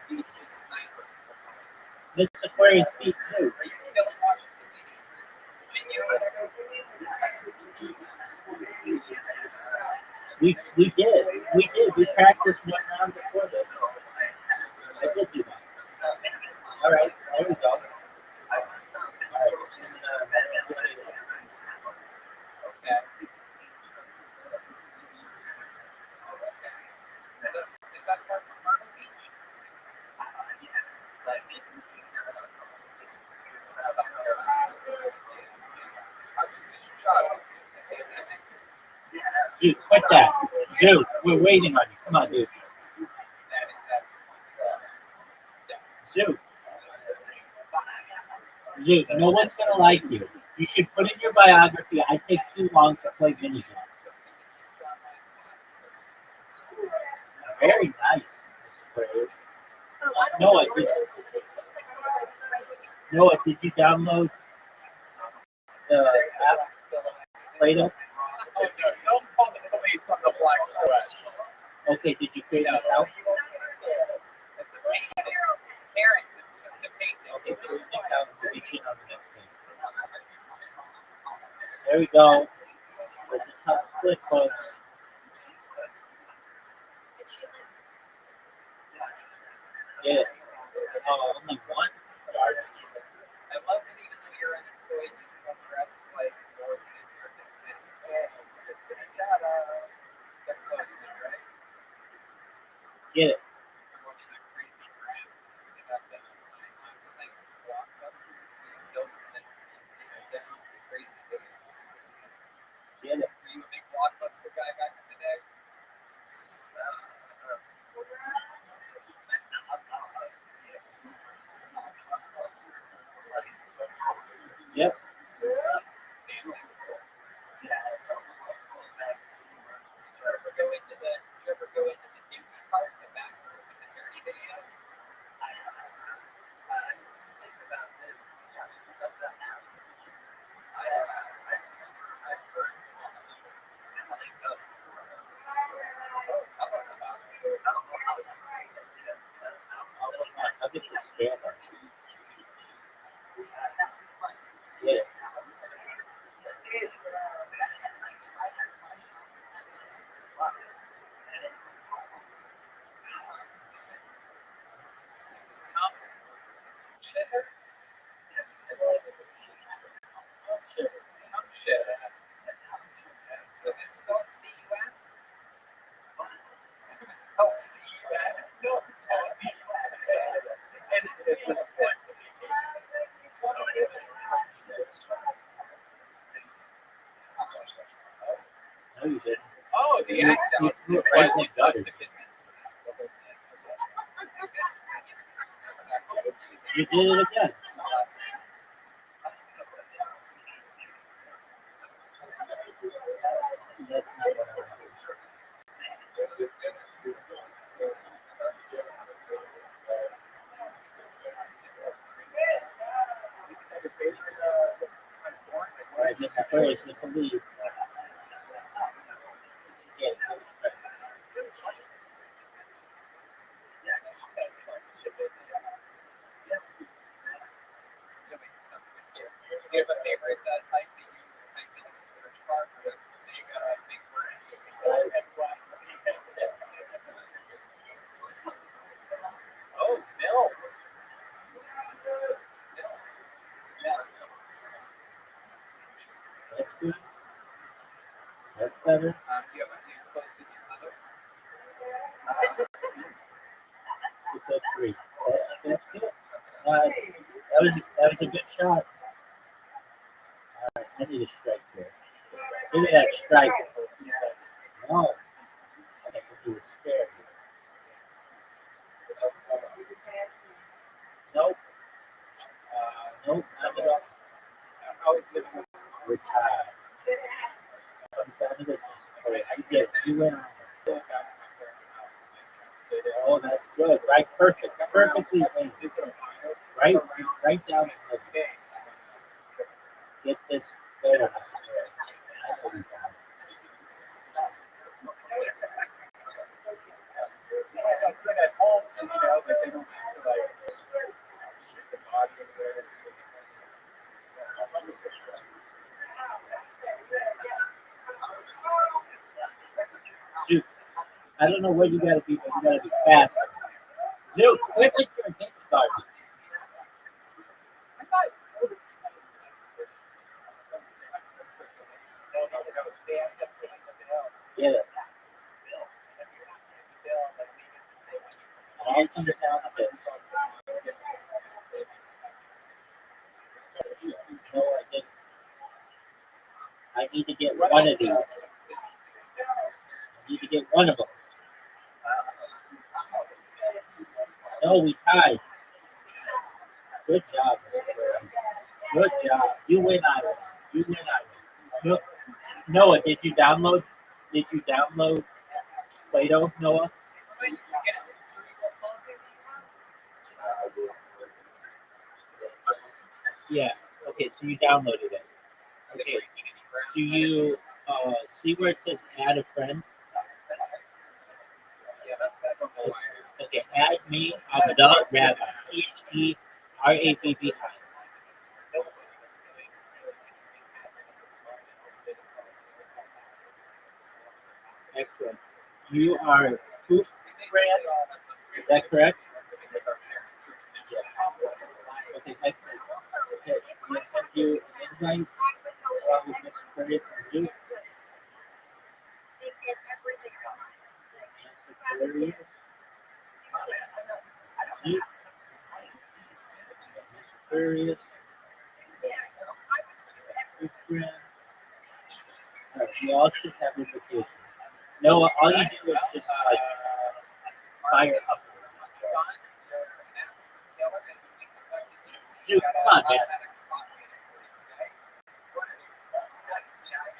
The DC Sniper. Mr. Aquarius beat Zoo. Are you still in Washington, D.C.? We did. We practiced one round before this. I did do that. All right, there we go. All right. Okay. Is that far from Myrtle Beach? Dude, quit that. Dude, we're waiting on you. Come on, dude. Dude. Dude, no one's going to like you. You should put in your biography, I take too long to play mini games. Very nice, Mr. Aquarius. Noah, did you download the app, Play-Doh? Oh no, don't call the police on the black sweat. Okay, did you create an account? It's a painting. Karen's, it's just a painting. Okay, create an account to get you on the next page. There we go. There's a tough click, folks. Yeah. Oh, only one? Darn it. I love that even though you're unemployed, you still dress like more than it's your consent. Shout out. That's close, right? Get it. I'm watching that crazy graph. You see that time-lapse thing of blockbusters being built and then taken down. Crazy videos. Get it. Were you a big blockbuster guy back in the day? Yep. Did you ever go into the Disney part, the back room with the dirty videos? Tell us about it. I'll get the scanner. No, you didn't. Oh, the act out. You It's right why in we the gutter. took the minutes. You did it again. That's not what I want. All right, Mr. Perez, Mr. Lee. Yeah, Do you have a favorite type that you type in the search bar for those big words? Oh, Mills. Mills. that's good. That's better. Do you have a new close in your mother? It's a 3. That's good. That was a good shot. All right, I need a strike there. Give me that strike. No. I think he was scared. Nope. Nope. Not at all. We're tied. You did. You went on. Oh, that's good. Right, perfect. Perfectly aimed. Right down the middle. Get this better. I know you got it. Dude, I don't know what you gotta be, but you gotta be fast. Dude, quit with your against garbage. Yeah. I'll come down a bit. No, I didn't. I need to get one of these. I need to get one of them. No, we tied. Good job, Mr. Burns. Good job. You win on it. You win on it. Noah, did you download? Did you download Play-Doh, Noah? Yeah. Okay, so you downloaded it. Okay. Do you see where it says add a friend? Okay, add me. I'm the Rabbi. THERABBI. Excellent. You are Poof Brand. Is that correct? Okay, excellent. Okay, I'm going to send you an invite along with Mr. Curtis and Duke. Hilarious. Duke. Mr. Curtis. Poof Brand. All right, you all should have invitations. No, all you do is just like fire up. Dude, come on, man.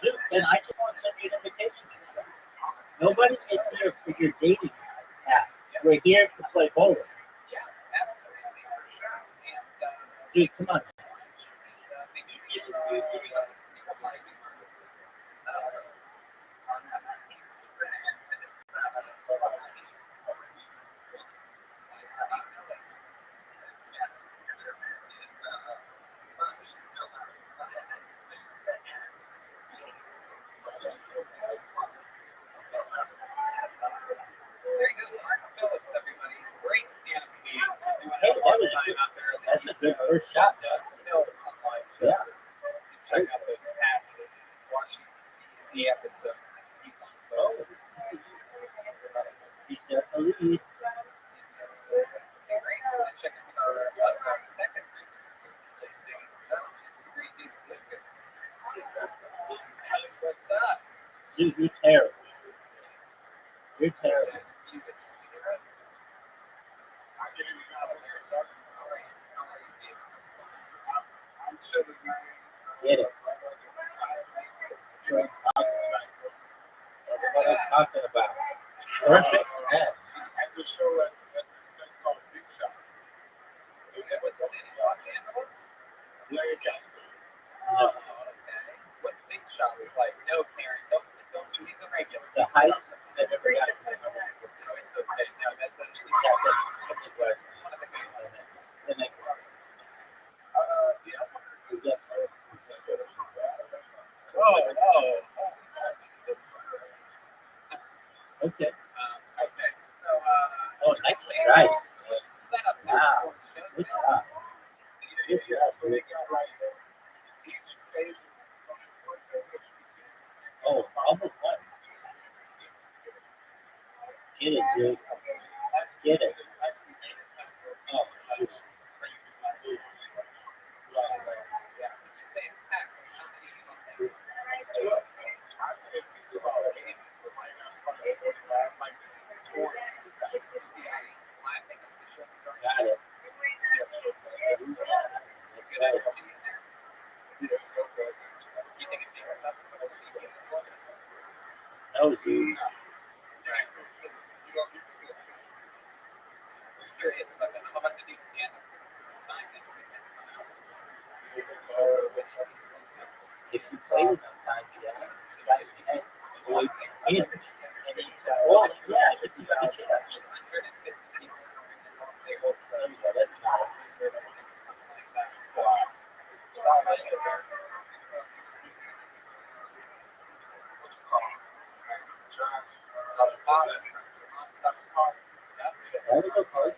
Dude, then I just want to send you an invitation. Nobody is here for your dating app. We're here to play bowling. Dude, come on. There he goes, Mark Phillips, everybody. Great stand-up comedians. Hey, that's a good first shot, man. Phillips on live shows. Yeah. Check out those past Washington, D.C. episodes. He's on both. He's got the lead. Great. Check out our second today's days. It's the great David Lucas. What's up? Dude, You're terrible. You're terrible. You would see us. I'm chilling, man. Get it. That's what I'm talking about. Perfect. Yeah. At the show at that's called Big Shots. And what city? Los Angeles? Lancaster. Oh, okay. What's Big Shots like? No, Karen, don't. He's a regular. The heights that never got No, it's okay. No, that's That's the West. one of the good ones. The next one. Yes, sir. Okay. Okay, so, Oh, nice strike. let's set up here Wow. before Good the show job. Good job, dude. Oh, almost one. Get it, dude. Get it. Oh, shoot. Yeah, you say it's packed. How many you want there? I think it's the show starting. Got it. Good energy in there. Do you think it picks up before you get it? No, dude. I was curious about that. I'm about to do stand-up for the first time this weekend. If you play with them times, yeah. Well, in. Oh, yeah, if you got a chance. That was okay.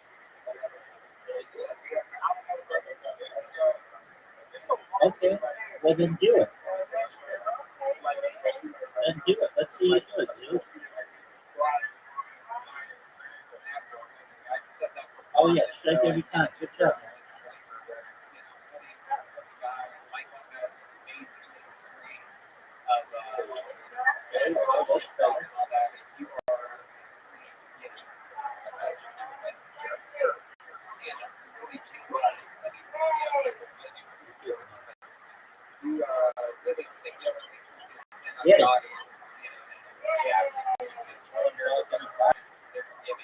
Okay. Well, then do it. Then do it. Let's see you do it, dude. Oh, yeah, strike every time. Good job, man. Yeah.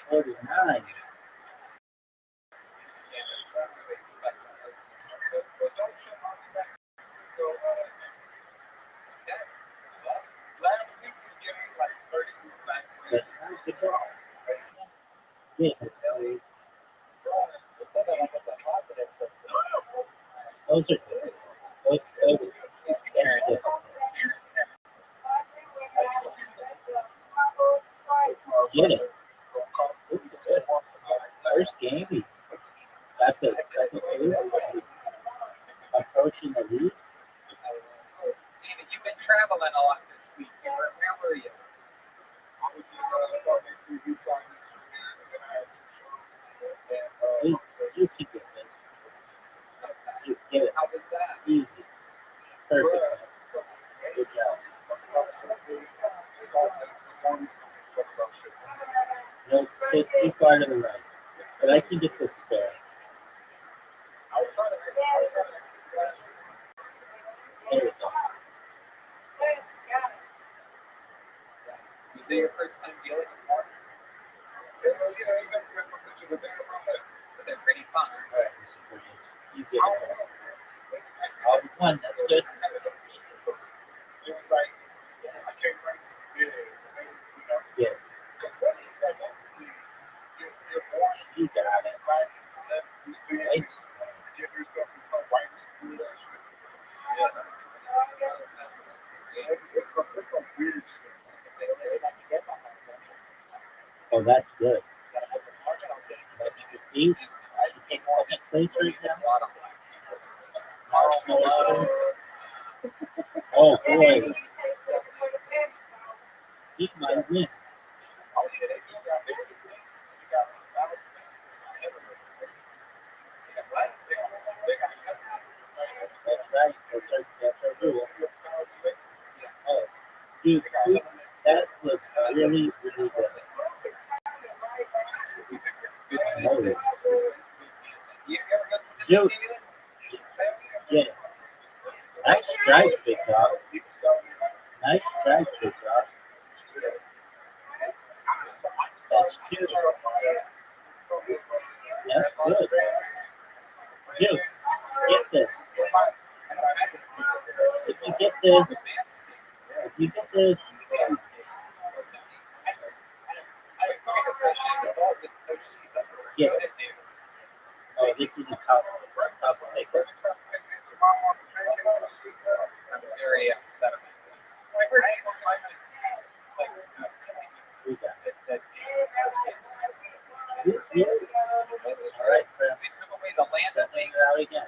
49. That's not good job. Yeah. Those are good. Those that's good. Get it. This is good. First game, he got the second base, approaching the lead. David, you've been traveling a lot this week. Where were you? You keep it, man. You get it. How was that? Easy. Perfect. Good job. No, it's too far to the right. But I can get this spare. There we go. Was it your first time dealing with markets? But they're pretty fun. All right, Mr. Bridges. You get it. All one, that's good. Yeah. You got it. Nice. Oh, that's good. Extra feet. I take second place right now. Oh boy, he might win. That's right. That's our rule. Oh, dude, That was really, really good. Oh, You ever go to Dude. David? yeah. Nice strike, big dog. Nice strike, big dog. That's two. That's good. Dude, get this. If you get this, yeah. Oh, this is a tough taker. I'm very upset about We got it. this. Yeah. That's right. They took away the land that they Out again.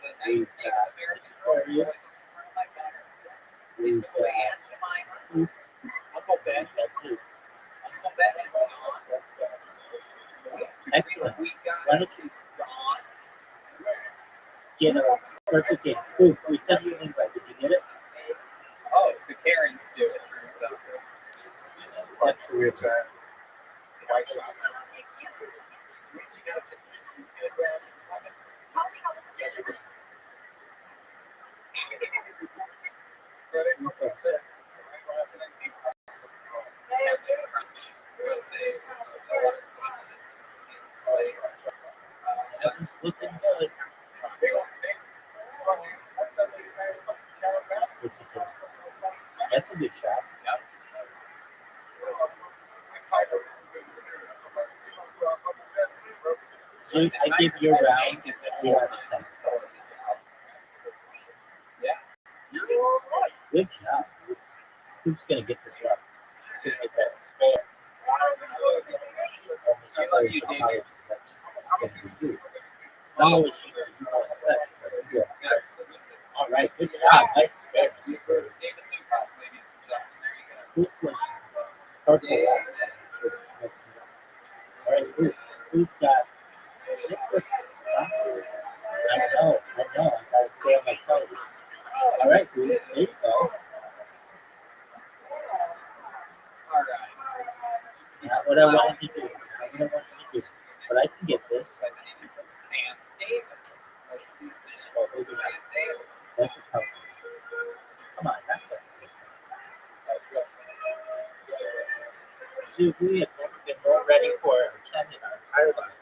the nice Native American girl who was in front of my daughter. They took away Aunt Jemima. Uncle Ben. Uncle Ben is gone. Excellent. We got Why don't you get a perfect game? Ooh, we sent you an invite. Did you get it? Oh, the Karens do, it turns out. That's the weird time. White Sox. That was looking good. That's a good shot. So I give your round 2 out of 10. Good job. Who's gonna get the job? Who's gonna get that spare? Not always used to do all that. All right, good job. Nice spare. Who was purple? All right, who's got? I know. I gotta stay on my toes. All right, there you go. Not what I wanted to do. But I can get this. Sam Davis. Let's see. Oh, look at Sam that. Davis. That's a tough one. Come on, that's it. Dude, we have never been more ready for a 10 in our entire life.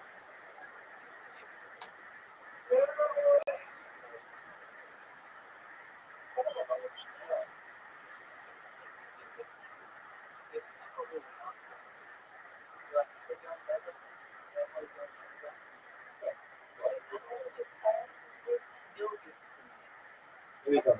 Here we go.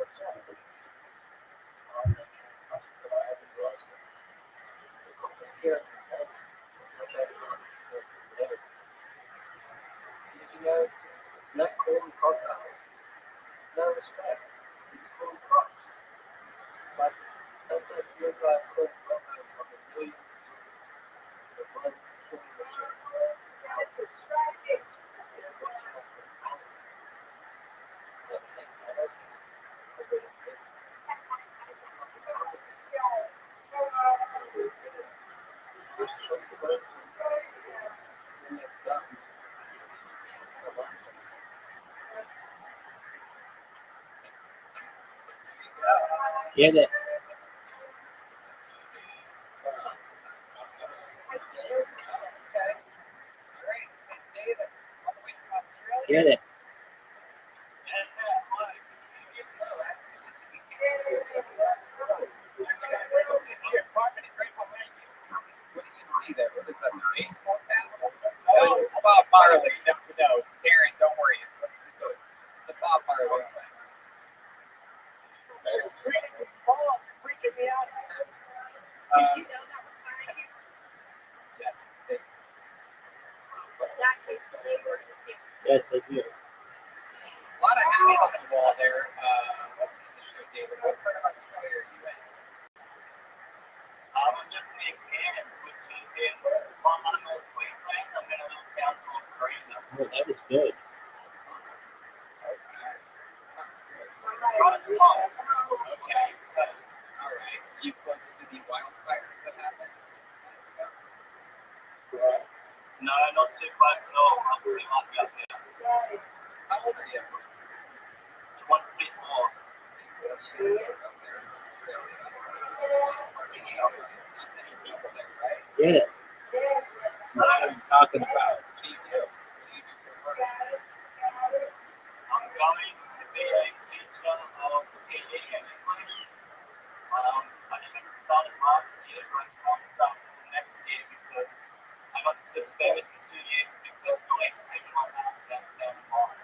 Get it. Get it. What do you see there? What is that? A baseball cap? Oh, it's Bob Marley. No, Karen, don't worry. It's a Bob Marley thing. Freaking me out. Did you know that was behind you? That is slavery. Yes, I do. A lot of hats on the wall there. Welcome to the show, David. What part of Australia are you in? I'm just in Cairns, which is in North Queensland. I'm in a little town called Greenham. Oh, that was good. Right at the top. Okay. All right. You close to the wild fires that happened. No, not too close at all. I was pretty lucky up there. How old are you? 124. Get it. What are you talking about? What do you do? What do you do for work? I'm going to be a teacher of PE and English. I should have started last year, but I can't start until next year because I got suspended for 2 years because police people on that stuff down the line.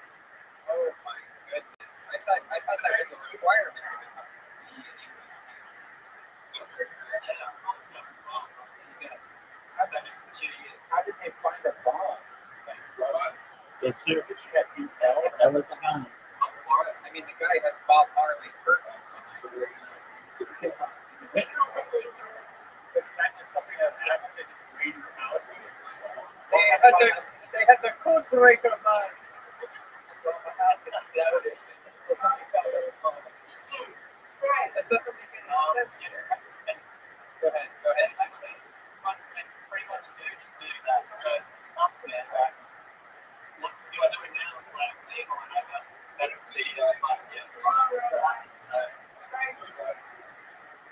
Oh my goodness! I thought that was a requirement to become PE and English teacher. Yeah, I'm not sure if I'm suspended for 2 years. How did they find a bomb? Yes, sir. Did you have detail? That was a gun. I mean, the guy has Bob Marley curtains behind him. That's just something that happened. They just raided your house. They had the code breaker on. The house exploded. That doesn't make any sense. Go ahead. Actually, pretty much just do that. So something that what you're doing now is like legal, and I got suspended for 2 years, but yeah. So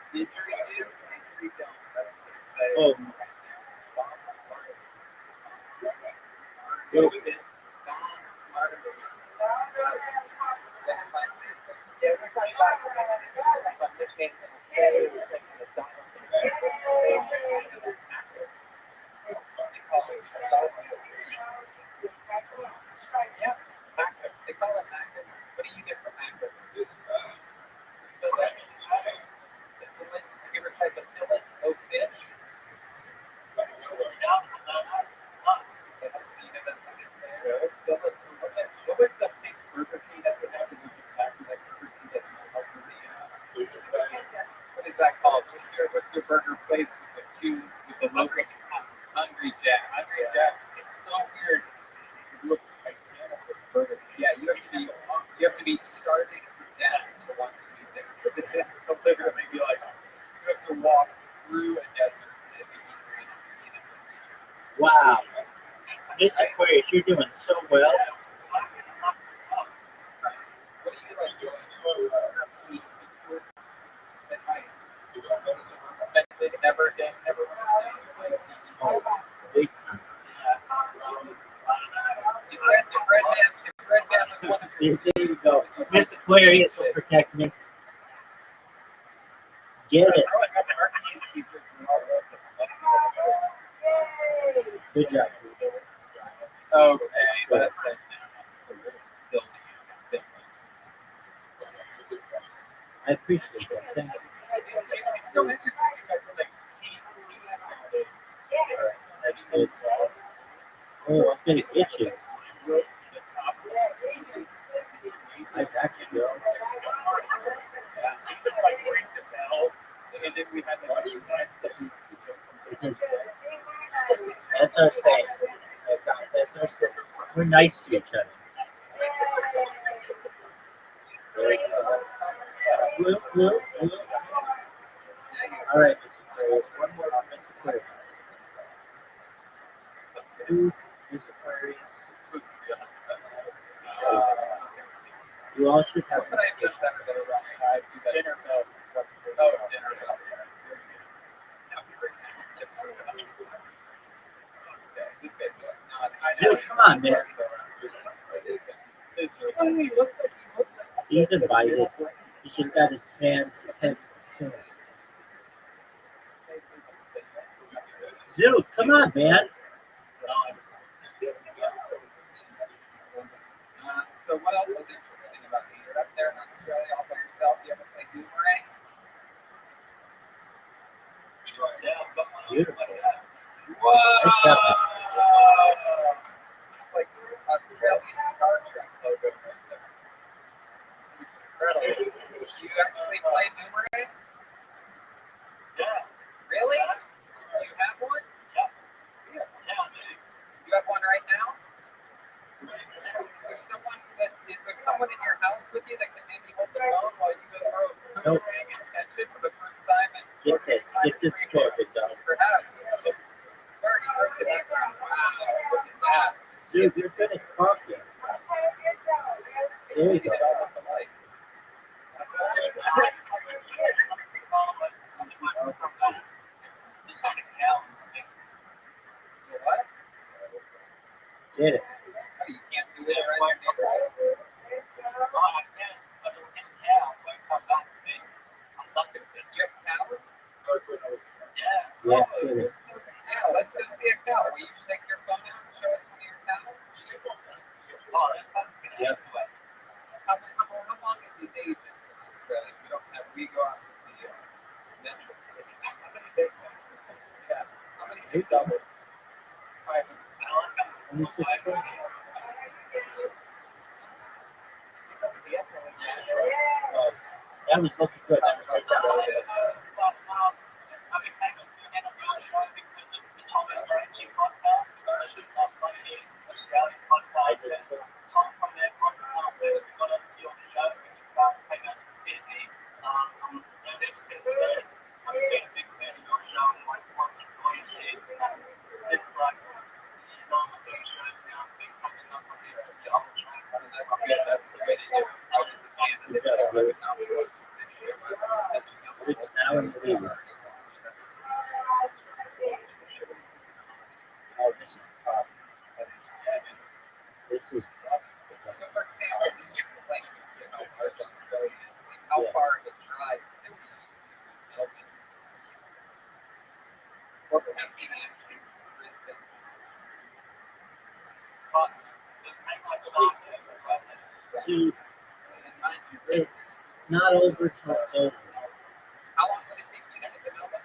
The injury do, the injury don't. That's what they say. Oh, Bob good. Marley. Yeah, we're talking about the thing that was the Yeah, they call it macros. What do you get from macros? Fillet. Have you ever tried the fillet of fish? You know that's how they say it. Fillet of fish. What was the big Burger King that they have that was exactly like Burger King that's out for What is that called? What's your burger place with the local Hungry Jack? I say that it's so weird. It looks identical to Burger King. Yeah, you have to be starving to death to want to eat there. It's literally be like you have to walk through a desert and be hungry enough to eat it. Wow. This Aquarius, you're doing so well. What do you like doing? At night. Suspended, never again, never again. Oh, big time. If Red Man was one of your There you go. Miss Aquarius will protect me. Get it. Good job. okay, that's it. I appreciate that. Thank you. It's so interesting because of the That's good. Oh, I'm gonna get you. I got you, girl. It's just like ring the bell, and then we had the other guys that That's our saying. That's our saying. We're nice to each other. Whoop. All right, Mr. Aquarius. One more on Mr. Aquarius. Two, Mr. Aquarius. You all should have What could I have done better though, Ryan? dinner bells. Oh, dinner bell. Okay, this guy's not. Dude, come on, man. He looks like He's invited. He's just got his head. Zoo, come on, man. So what else is interesting about you? You're up there in Australia all by yourself. You ever play boomerang? Beautiful. Whoa! Nice shot. It's like Australian Star Trek logo right there. It's incredible. Do you actually play boomerang? Yeah. Really? Do you have one? Yeah, You have one right now? Is there someone in your house with you that can maybe hold the phone while you go throw a boomerang and catch it for the first time? Get this score. Good job. Perhaps. Already broken that ground. Wow, look at that. Dude, you're good at talking. There you go. Get all of the lights. What? Get it. Oh, you can't do it around your neighborhood? You have cows? Yeah, get it. Yeah, let's go see a cow. Will you take your phone out and show us one of your cows? Yep. How long are these agents in Australia? We go out with the metric system. Yeah. How many big doubles? 26 points. Oh, that was looking good. That was right down the line. That's the way to do it. I was a fan of this show. I would not be watching this show. I was catching up on It's all now the in the things lead. that are- Oh, this is tough. This is So, for example, just to explain it to you how large Australia is, like how far of a drive can be to Melbourne, or perhaps even actually Brisbane. see, And mind you, it's not over till it's over. how long would it take you to get to Melbourne?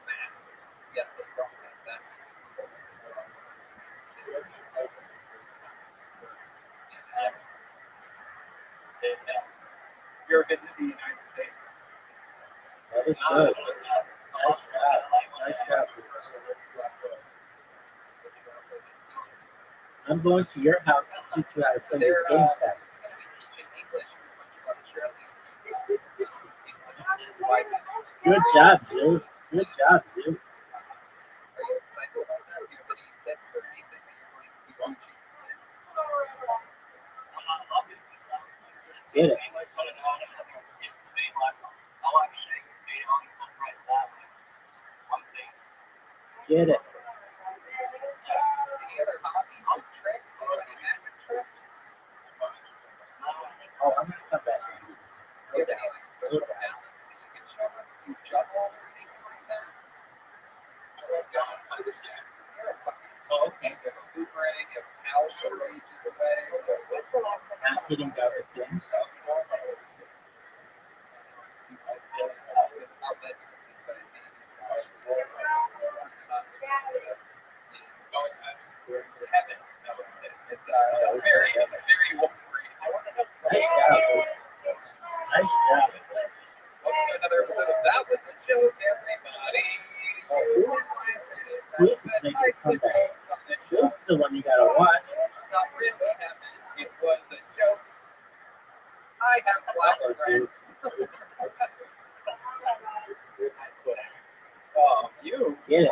Massive. Yet they don't have that. You ever been to the United States? That is good. Nice job. Nice job. I'm going to your house to teach you how to So play they're these games back. going to be teaching English to a bunch of Australian people. Why not? Good job, Zoo. Good job, Zoo. Are you excited about that? Do you have any tips or anything that you're going to be teaching kids? Get it. Get it. Any other hobbies or tricks? Do you have any magic tricks? Oh, I'm going to come back. Do you have any like special talents that you can show us? Do you juggle or anything like that? You're a fucking okay. You have a boomerang, you have power that rages away. Not hitting the other things. I'll bet you this guy it's very Wolverine. Nice job. Nice job. Welcome to another episode of That Was a Joke, everybody. Who's making a comeback? Who's the one you got to watch? It's not really happening. It was a joke. I have black friends. Oh, you? Get it.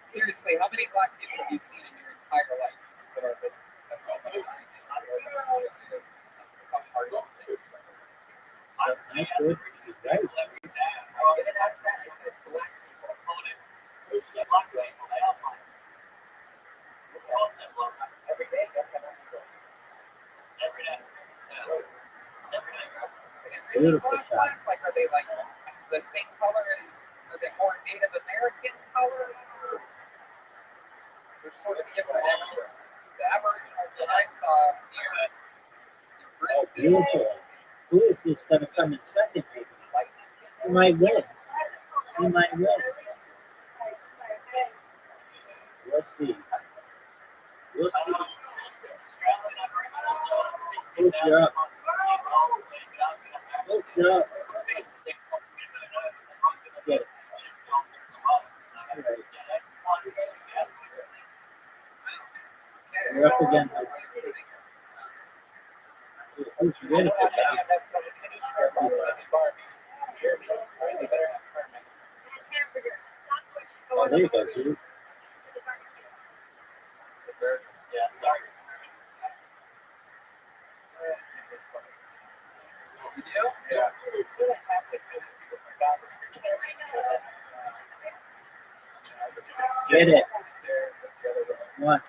Seriously, how many black people have you seen in your entire life? Just that our listeners have so much time. Nice good. She's right. Beautiful shot. Like, are they like the same color as, are they more Native American color? They're sort of different everywhere. The Aboriginals that I saw near Oh, Brisbane, beautiful. Who is this going to come in second, maybe? like, He might win. He might win. We'll see. We'll see. Who's up? Who's up? Get it. All right. You're up again. Who's ready for that? Oh, there you go, Sue. Yeah, sorry. What we do? Yeah. Get it. One.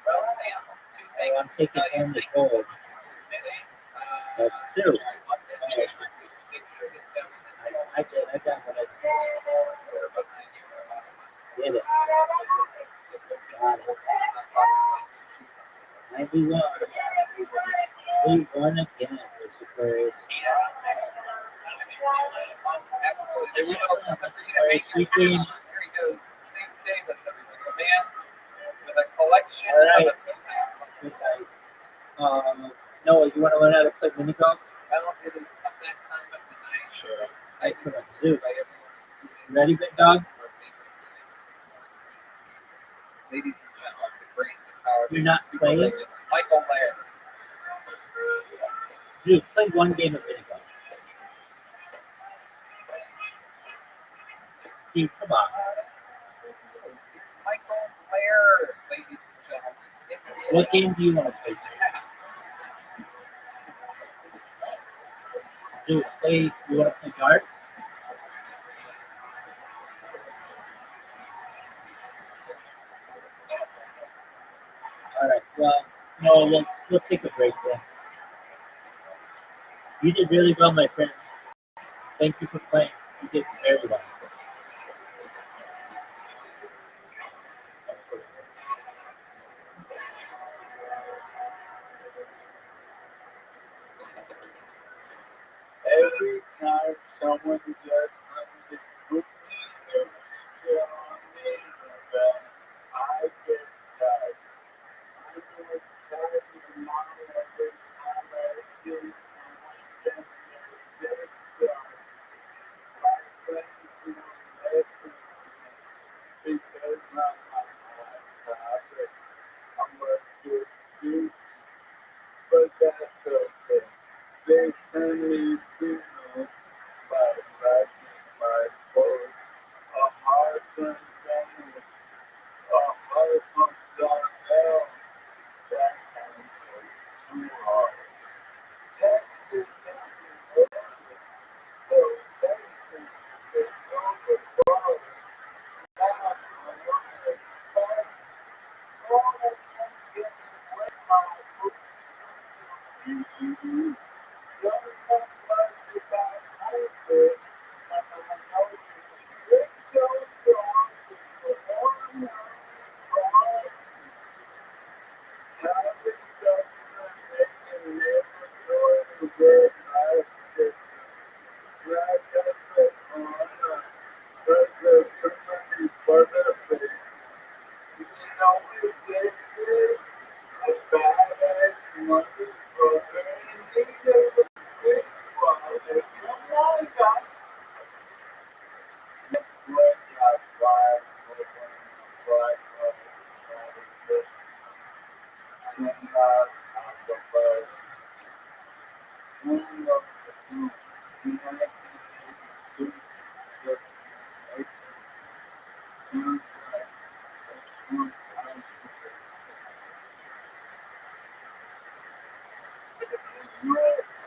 Well, Sam, two things. I'm taking home the gold. That's two. I got what I did. Get it. Got it. 91. We won again, Mr. Aquarius. Absolutely. There's also something for you to make your Between. There he goes. Same day with everything. A man with a collection All right. of Good guys. Noah, you want to learn how to play mini golf? well, it is up that time of the night. Sure. I Come on, do. by everyone, including Ready, big dog? ladies and gentlemen, the great, the powerful, You're not super playing? regular Michael Laird. Dude, play one game of mini golf. Dude, come on. It's Michael Laird, ladies and gentlemen. It is What game do you want to play? Dude, you want to play darts? All right, well, no, we'll take a break then. You did really well, my friend. Thank you for playing. You did very well. Every time someone does something with me, every on me, I get tired. I get tired of my every time I see someone get started. My friends will listen because I'm tired. I'm what to do, but that's okay. They send me signals by writing my voice. A heart from family, a heart from Darnell. That answers two hearts. Texas and Florida. So Texas is overflowing. Now I want to start. All I can get is wet my boots. You.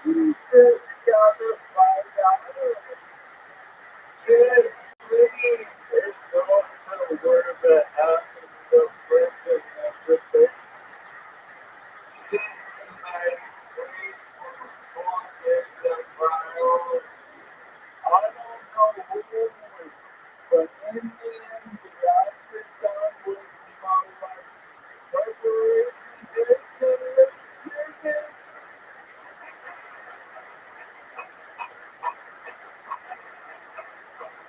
You just gotta find out. Just really, it's all to word that happens the person and the thing. Cincinnati police reform is a priority. I don't know who it was, but in the end, the outfit done was my life. Preparation takes a chicken.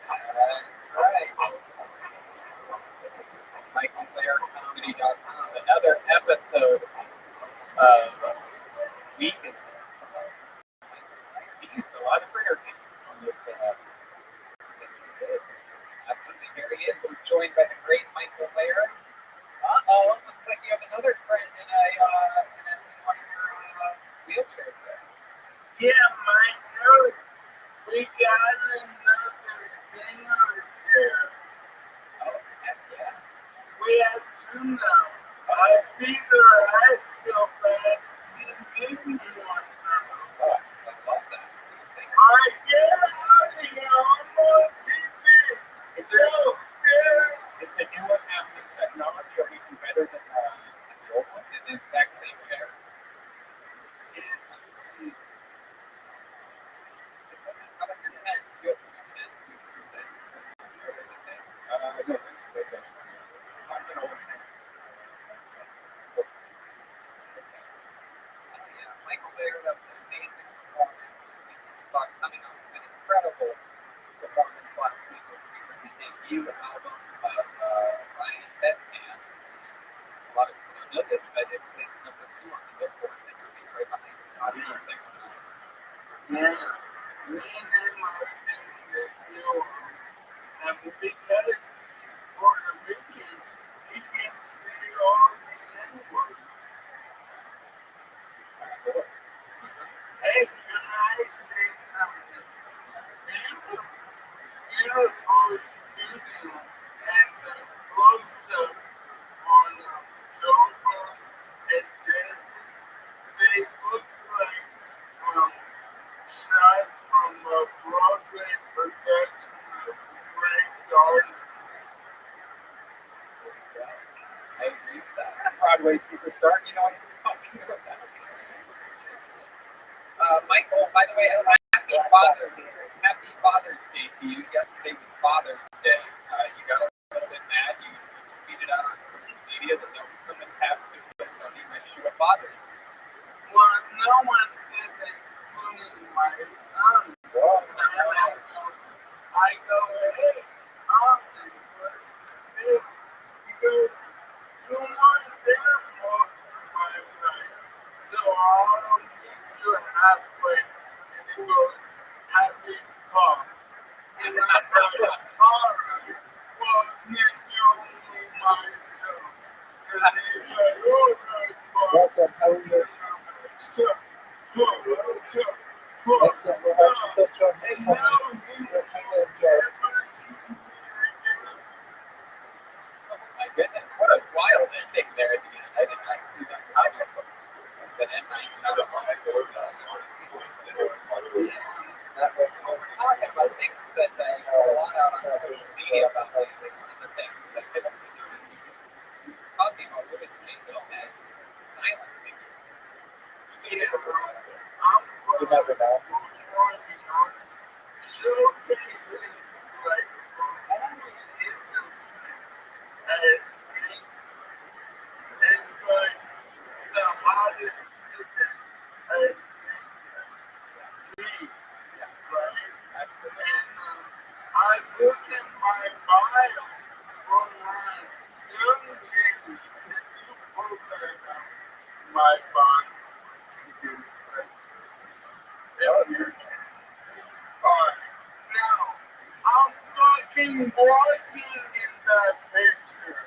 That's right. MichaelLairdComedy.com. Another episode of Week is. He used a lot of trigger on this. This is it. Absolutely. Here he is. We're joined by the great Michael Laird. Uh-oh. Looks like you have another I beat her ass so bad, he didn't want her. Oh, I love that. So you're saying I get out of here, I'm on TV. Is there Yeah. is the new one have the technology or even better than the old one? the exact same hair. It's How about your tens? You have two tens. You have two tens. Are they the same? No, okay. Mine's an old one. Yeah, Michael Bayer, that was an amazing performance. He's coming off an incredible performance last week with the debut album of Ryan Bedpan. A lot of people don't know this, but it placed number 2 on the Billboard this week, right behind Audio 6. yeah. Me and him are thinking that and because he's Puerto Rican, he can say all the N-words. Hey, can I say something? Beautiful studio and the close-up on Joker and Jesse, they look like shots from a Broadway production of Great Garden. I agree with that. Broadway superstar, you know what I'm talking about. Michael, by the way, happy Father's Day to you. Yesterday was Father's Day. You got a little bit mad. You tweeted out on social media that no one from the past to Tony wished you a Father's Day. Well, no one did it, including my son. I go, hey, Austin, what's the deal? He goes, you weren't there most of my life, so I'll meet you halfway. And he goes, happy fun. And I'm like, all right, well, then you only myself. And he's like, oh, that's fun. Welcome, how are you? And now he never see me again. My goodness, what a wild ending there at the end. I did not see that coming. It's an M. Night Shyamalan movie. We're talking about things that a lot out on social media about lately. One of the things that I also noticed we were talking about Louis J. Gomez silencing. Yeah, I'm You never know. showcases like the movie industry as me. It's like the hottest ticket as me, right? Absolutely. And I look at my bio online, young Jimmy, can you pull that up? My bio to be president. Alright, now, I'm fucking working in that picture.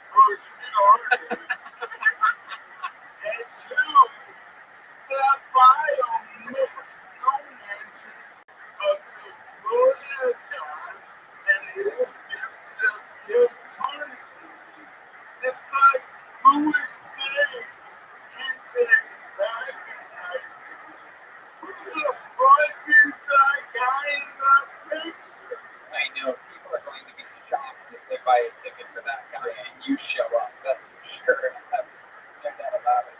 For starters. And two, that bio makes no mention of the lawyer guy and his gift of guitar. It's like Louis Day hinting back in high school. Who the fuck is that guy in that picture? I know people are going to be shocked if they buy a ticket for that guy and you show up. That's for sure. That's no doubt about it.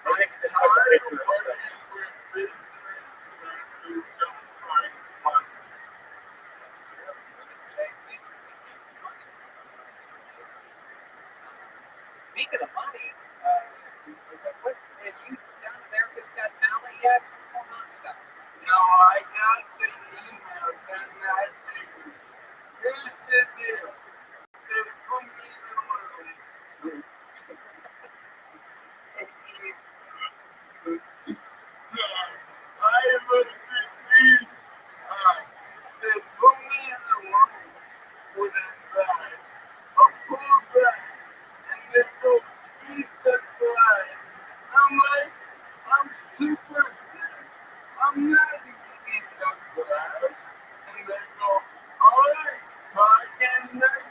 I'm tired of working with business men who don't find money. That's true. Louis J. Thinks money. Speaking of money, what have you done America's Got Talent yet? What's going on with that? No, I got the email that I figured. Here's the deal. They put me in a room. I look disease. They put me in a room with a glass, a full glass, and they go eat the glass. I'm like, I'm super sick. I'm not eating the glass. And they go, alright, try again next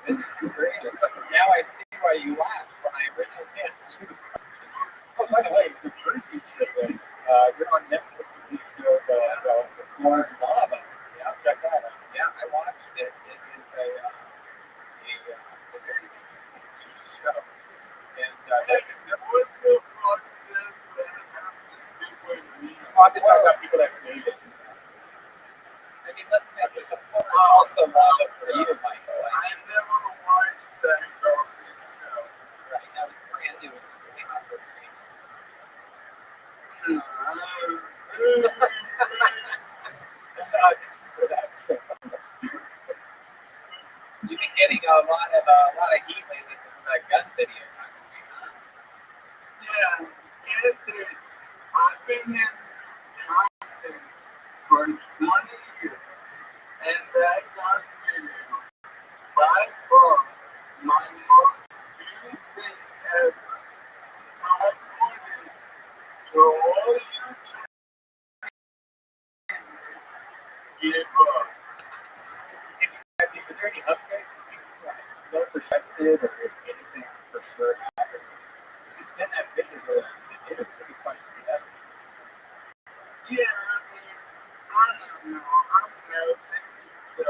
It's great. It's like, now I see why you laughed when I originally answered the question. Oh, by the way, the Jersey trip is you're on Netflix's new show, the Floors Lava. Yeah, check that out. Yeah, I watched it. It is a very interesting show. And Hey, what the fuck does that have to do with me? I'm just talking about people that made it. I mean, let's face it, the floor is also lava for you, Michael. I never watched that garbage show. Right now, it's brand new. It just came out this week. It's for that show. You've been getting a lot of heat lately because of that gun video last week, huh? Yeah, get this. I've been in Compton for 20 years, and that gun video, by far, my most viewed thing ever. So my point is, to all you trainers, give up. Is there any updates? No for tested or if anything for sure happened? Because it's been that video where it was pretty funny to see that. Yeah, I mean, I don't know. I'm melting, so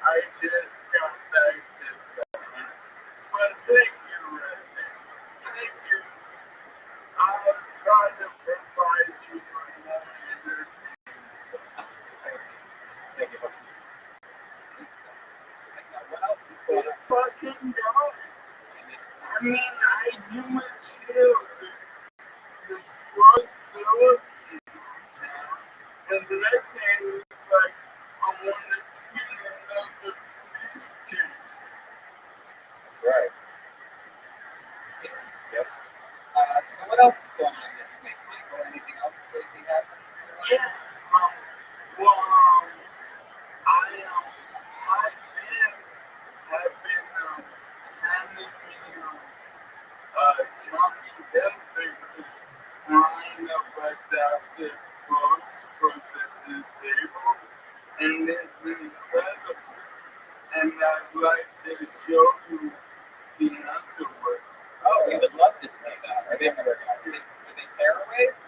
I just got back to that. But thank you, Rabbi. Thank you. I'll try to provide you with more entertainment. Thank you. What else is going on? It's fucking going. I mean, I human chill. This drug fella in town, and the next thing was like, I want to tweet another police chief. Right. Yep. So what else is going on this week, Michael? Anything else crazy happening? Yeah. Well, my fans have been sending me talking Hilfiger line of adaptive books for the disabled, and it's been incredible. And I'd like to show you the underwear. Oh, we would love to see that. Are they tearaways?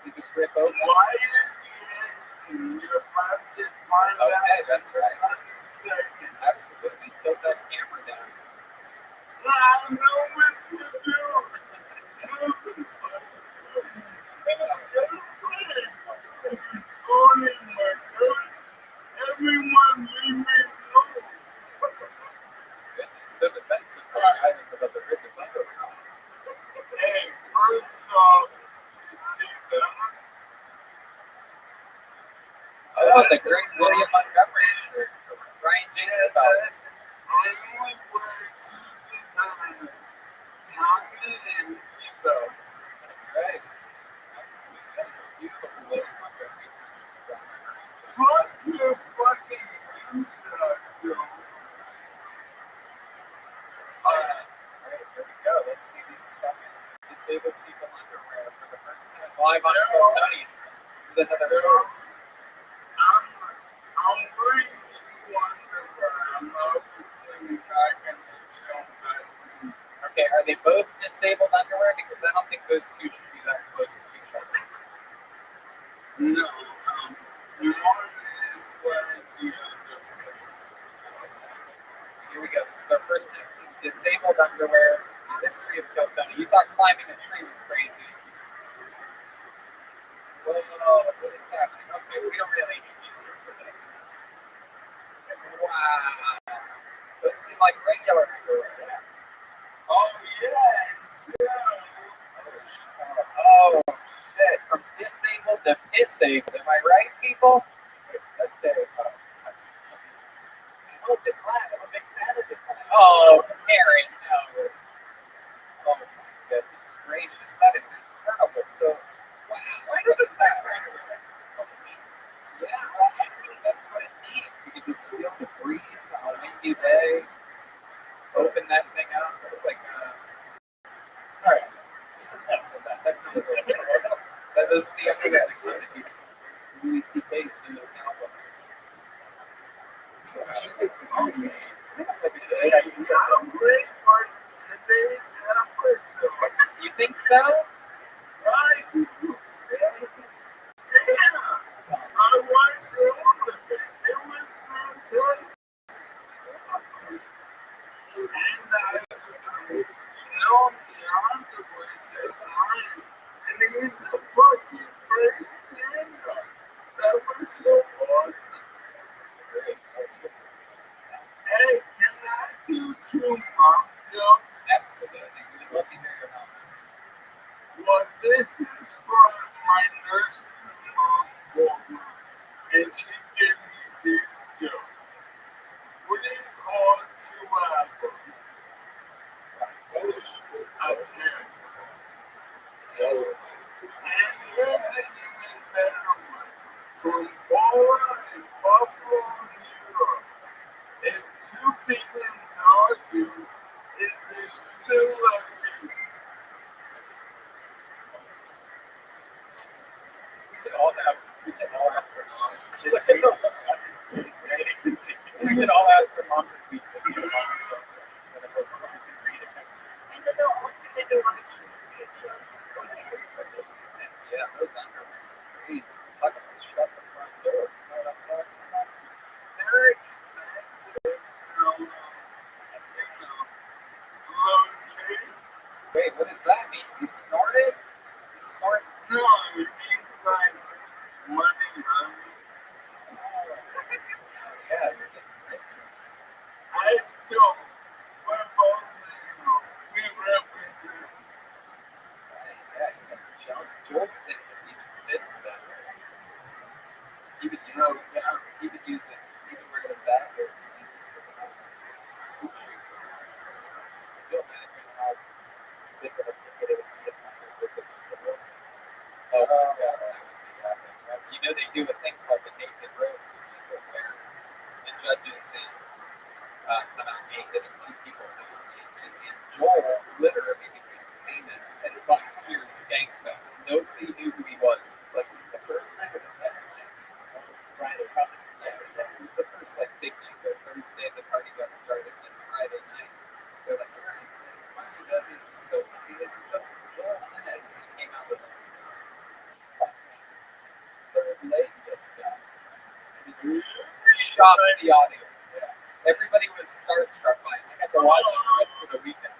You just rip open? Why is he asking? You're about to find out. Okay, that's right. In a second. Absolutely. Tilt that camera down. I know what to do. Children's calling my nurse. Everyone leave me alone. Goodness, so defensive for a guy that's about to rip his underwear off. Hey, first off, you see that? Oh, the great William Montgomery shirt. Brian James Bell. I only wear two designers, Tommy and Ethos. That's right. Absolutely. That is a beautiful William Montgomery shirt. Fuck your fucking inside, yo. Alright, here we go. Let's see these fucking disabled people underwear for the first time. Live on Tony's. This is another first. I'm wearing two underwear. I'm obviously not gonna show that. Okay, are they both disabled underwear? Because I don't think those two should be that close to each other. No, one is wearing the other. So here we go. This is our first time seeing disabled underwear. The history of Tony. You thought climbing a tree was crazy. Whoa, what is happening? Okay, we don't really need music for this. Wow. Those seem like regular underwear. Oh yeah. Oh shit. From disabled to disabled. Am I right, people? Let's say, Oh, Karen, no. Oh my goodness gracious. That is incredible. So, wow. Look at that. Yeah, that's what it needs. You can just feel the breeze on a windy day. Open that thing up. It's like, alright. That was the other guy that came to Louis C.K.'s newest album. So, did you say You think so? He's a fucking great stand-up. That was so awesome. Hey, can I do two mom jokes? Absolutely. We would love to hear your mouth. Well, this is from my nursing mom, Walter, and she gave me this joke. What do you call two apples? A pear. And here's an even better one. From Bora and Buffalo, New York. If two people argue, is it still a peace? We should all ask for moms. We should all ask for moms this week. And then they'll also get their life Yeah, those underwear. Great. Talk about shut the front door. You know what I'm talking about? They're expensive, so, low taste. Wait, what does that mean? You snorted? You snort? No, it means like money, money. Yeah, you're just sick. I still, we're both, we represent. Right, yeah, you got the Joel stick that even fit for that. He would use it. He would use it. He would wear it as that or use it for the hoop shoot. Oh, yeah. You know they do a thing called the naked roast where the judges come out naked and two people come out naked. And Joel literally became famous at Fox Year's Skank Fest. Nobody knew who he was. It was like the first night or the second night. Friday, probably. Yeah, it was the first like big night. The Thursday the party got started, and then Friday night they're like, all right, finally judges. So he did Joel Jimenez, and he came out with a third leg this guy. I mean, shocked the audience. Yeah. Everybody was starstruck by him. I got to watch it the rest of the weekend.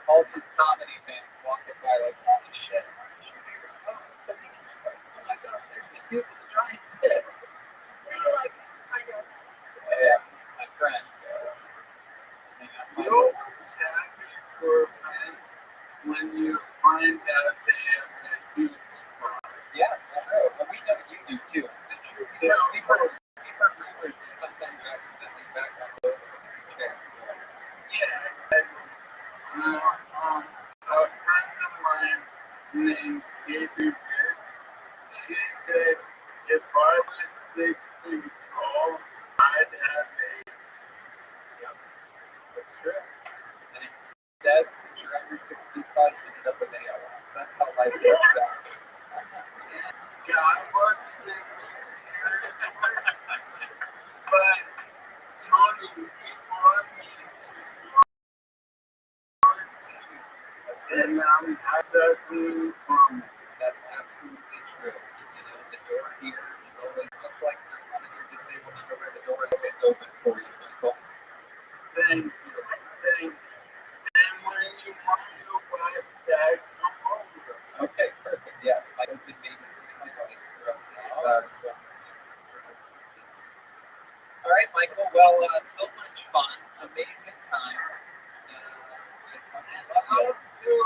All these comedy fans walking by like, holy shit, oh, something is oh my god, there's the dude with the giant tits. So you're like, I know. Yeah, it's my friend. You always happy for a friend when you find out they have a huge spot. Yeah, it's true. But we know you do too. Is it true? We've heard rumors that sometimes you accidentally back up over the chair. Yeah, exactly. A friend of mine named Katie Pitt, she said if I was 6 feet tall, I'd have AIDS. Yep, that's true. And instead, since you're under 6 feet tall, you ended up with ALS. That's how life works out. God works in mysteries. But Tony, he brought me to your team. And I'm suffering from it. That's absolutely true. You know, the door here is always, much like one of your disabled underwear, the door is always open for you, Michael. Thank you. Thank you. And when you want to go back, Dad, come over. Okay, perfect. Yes, Michael's been babysitting my wife throughout the all right, Michael. Well, so much fun. Amazing times. I love you.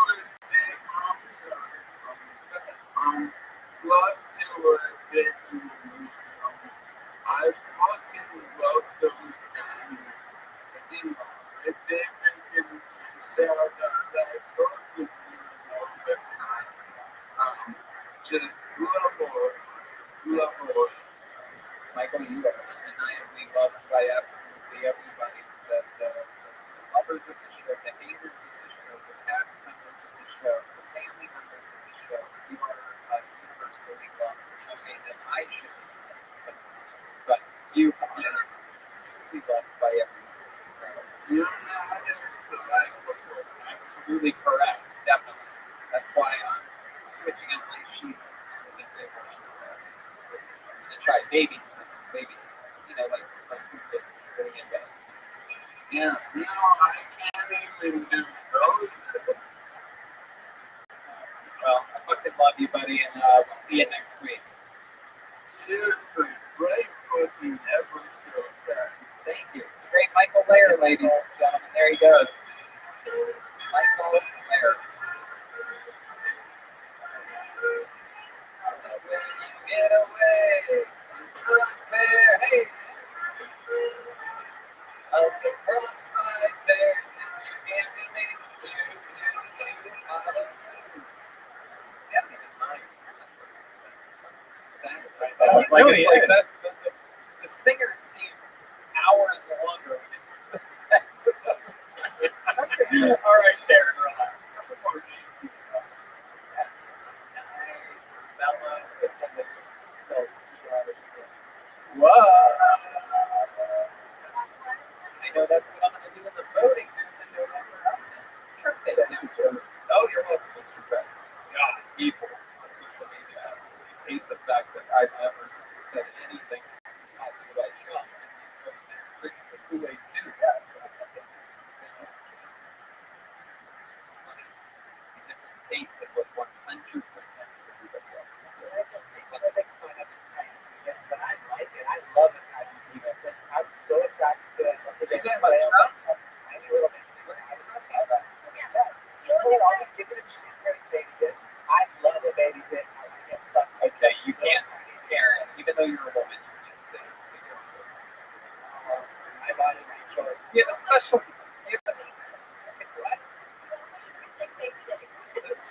Love to get you. I fucking love those guys. You know, if they make it sound that I talk to you all the time. Just love more. Michael, you are undeniably loved by absolutely everybody. The lovers of the show, the haters of the show, the cast members of the show, the family members of the show. You are universally loved in a way that I should be loved. But you are. baby steps, you know, like getting in bed. Yeah, no, I can't even do those. Well, I fucking love you, buddy, and we'll see you next week. Seriously, great fucking episode, guys. Thank you. The great Michael Lair, ladies and gentlemen. There he goes. Michael Lair. When you get away, it's not fair. Hey! Of the cross side there, you gave to me. See, I don't even mind. Like, it's like that's the singers seem hours longer when it's the sex. All right, Darren, relax. That's just nice, mellow. It's spelled T-R-E. Whoa! I know that's what I'm going to do in the voting in November. Sure, oh, you're welcome, Mr. Trevor. God, people on social media absolutely hate the fact that I've ever said anything positive about Trump. Drinking the Kool-Aid too, yes. It's a different take than what 100% everybody else is doing. I just see what they make fun of this kind of thing, but I like it. I love it. I'm so attracted to it. You're talking about Trump? Tiny little bit. You always give it a shit for his baby dick. I love a baby dick. Okay, you can't, Karen, even though you're a woman, you can't say My body, my choice. you have a special, what? That's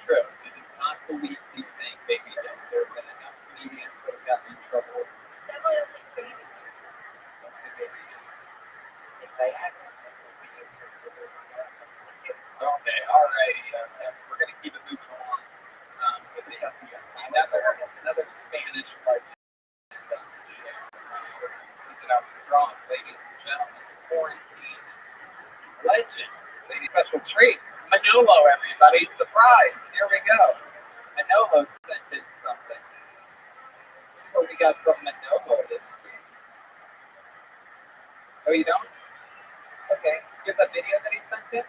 true. It is not the weak thing saying baby dick. There have been enough comedians that have gotten in trouble. Okay, alrighty. We're going to keep it moving along. With another Spanish legend. Close it out strong, ladies and gentlemen. Quarantine legend. Lady special treat. It's Manolo, everybody. Surprise. Here we go. Manolo sent in something. Let's see what we got from Manolo this week. Oh, you don't? Okay. You have the video that he sent in?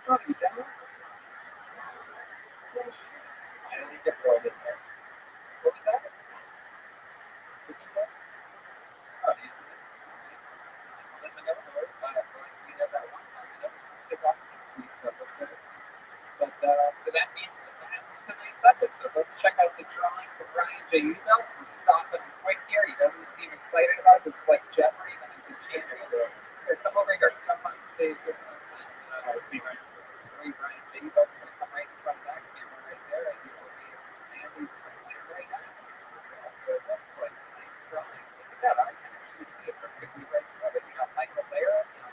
Oh, you don't? I don't need to throw this in. What was that? What you say? Oh, you didn't. Manolo, we had that one time. We never pick up next week's episode. But, so that means that's tonight's episode. Let's check out the drawing for Brian J. Udell. We're stopping quick here. He doesn't seem excited about it. This is like Jeopardy, but it's a chance. Here, come over here. Jump on stage with us. And, Brian J. Udell's going to come right in front of that camera right there. And he will be Andy's playing right now. That's what it looks like. Tonight's drawing. Look at that. I can actually see it perfectly right there. You got Michael Lair on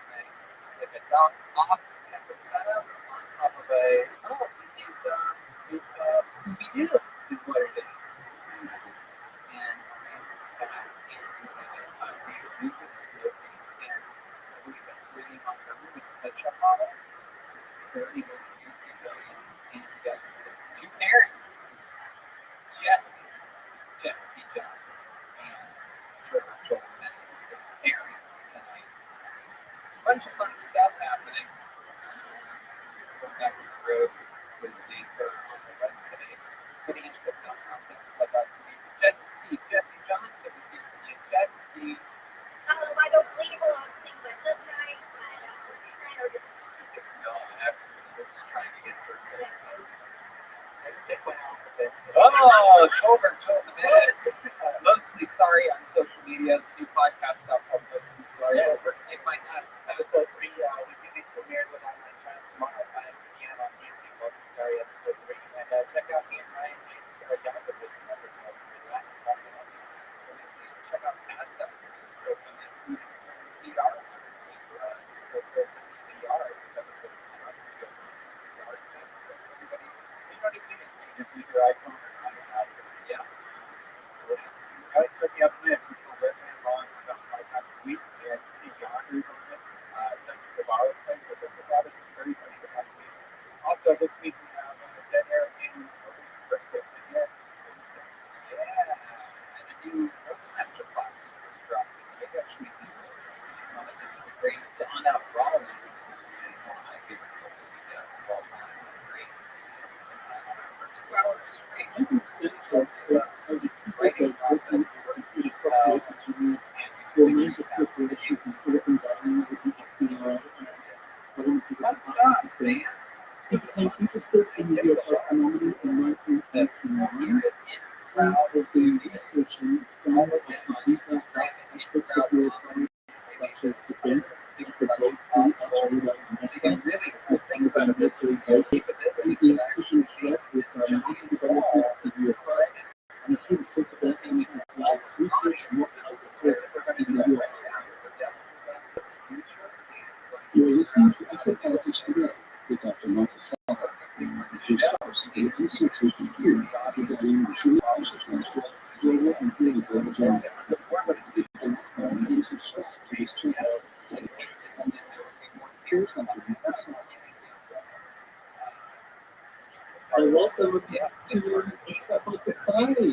like a Doc Ock type of setup on top of a, it's Scooby-Doo is what it is. And it's that Andrew Lucas smoking, and I believe that's William Montgomery with the Pet Shop model. Very good YouTube video. And you got two parents, Jesse Johnson, and Trevor Joel Mendes as parents tonight. A bunch of fun stuff happening. Going back on the road, those dates are on the website. Putting into the film contest, but Jesse Johnson was here tonight. Jesse. I don't leave a lot of things I said tonight, but No, absolutely. We're just trying to get through it. I stick one out with it. Oh, Joel Mendes. Mostly sorry on social media. It's a new podcast out called Mostly Sorry. Where can they find that? Episode 3, we do these premieres with online channels tomorrow at 5 p.m. on YouTube. Welcome, sorry, episode 3. And check out me and Ryan James and Sarah Johnson with an episode. Check out past episodes. Including some VR ones. VR episodes coming up. VR sets that everybody's. You don't even need it. You just use your iPhone or iPad. Yeah. Check me out tonight. People with me on about 5 times a week. And see John who's on it. Justin Navarro plays with us about it. It's very funny to have me. Also, this week we have Dead Air and Otis Person. Yeah. new semester classes just dropped this week. Actually, two. The great Donna Rollins, one of my favorite Filtoni guests of all time. Great. For 2 hours straight. I can sense that how the Writing process computer software engineer will make the preparation for Silicon Valley with the Fun stuff, man. I'm interested in the phenomenon in 1989 as the researching some of the deeper aspects of neuroscience, such as the bent that the both see actually Again, really cool things out of this capability is pushing threat with developments in the US. And if you think about some of the slides, research what has occurred in the US. You're listening to Exit Politics Today with Dr. Michael Sala, whose source is Institute of Truth, regarding the Jewish transfer, global and political agenda. Please subscribe to this channel. Here's Dr. Michael Sala. Welcome to Exit Politics Today.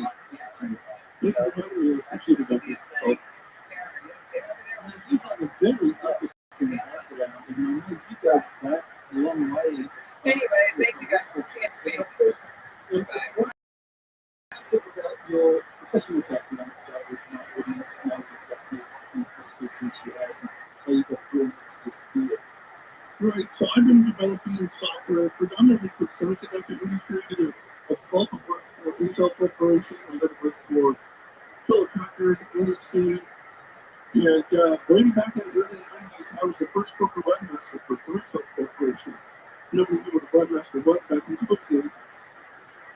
Thank you for having me. I appreciate it, Dr. Sala. You have a very interesting background, and I know you guys back a long way. Anyway, thank you guys for seeing us. What about your professional background? It's not really nice exactly the experience you had and how you got through this field. Right, so I've been developing software predominantly for semiconductor industry, a bulk of work for Intel Corporation, and then work for Philip Packard, NEC. And way back in the early 90s, I was the first corporate webmaster for Rothschild Corporation. Nobody knew what a webmaster was back in those days.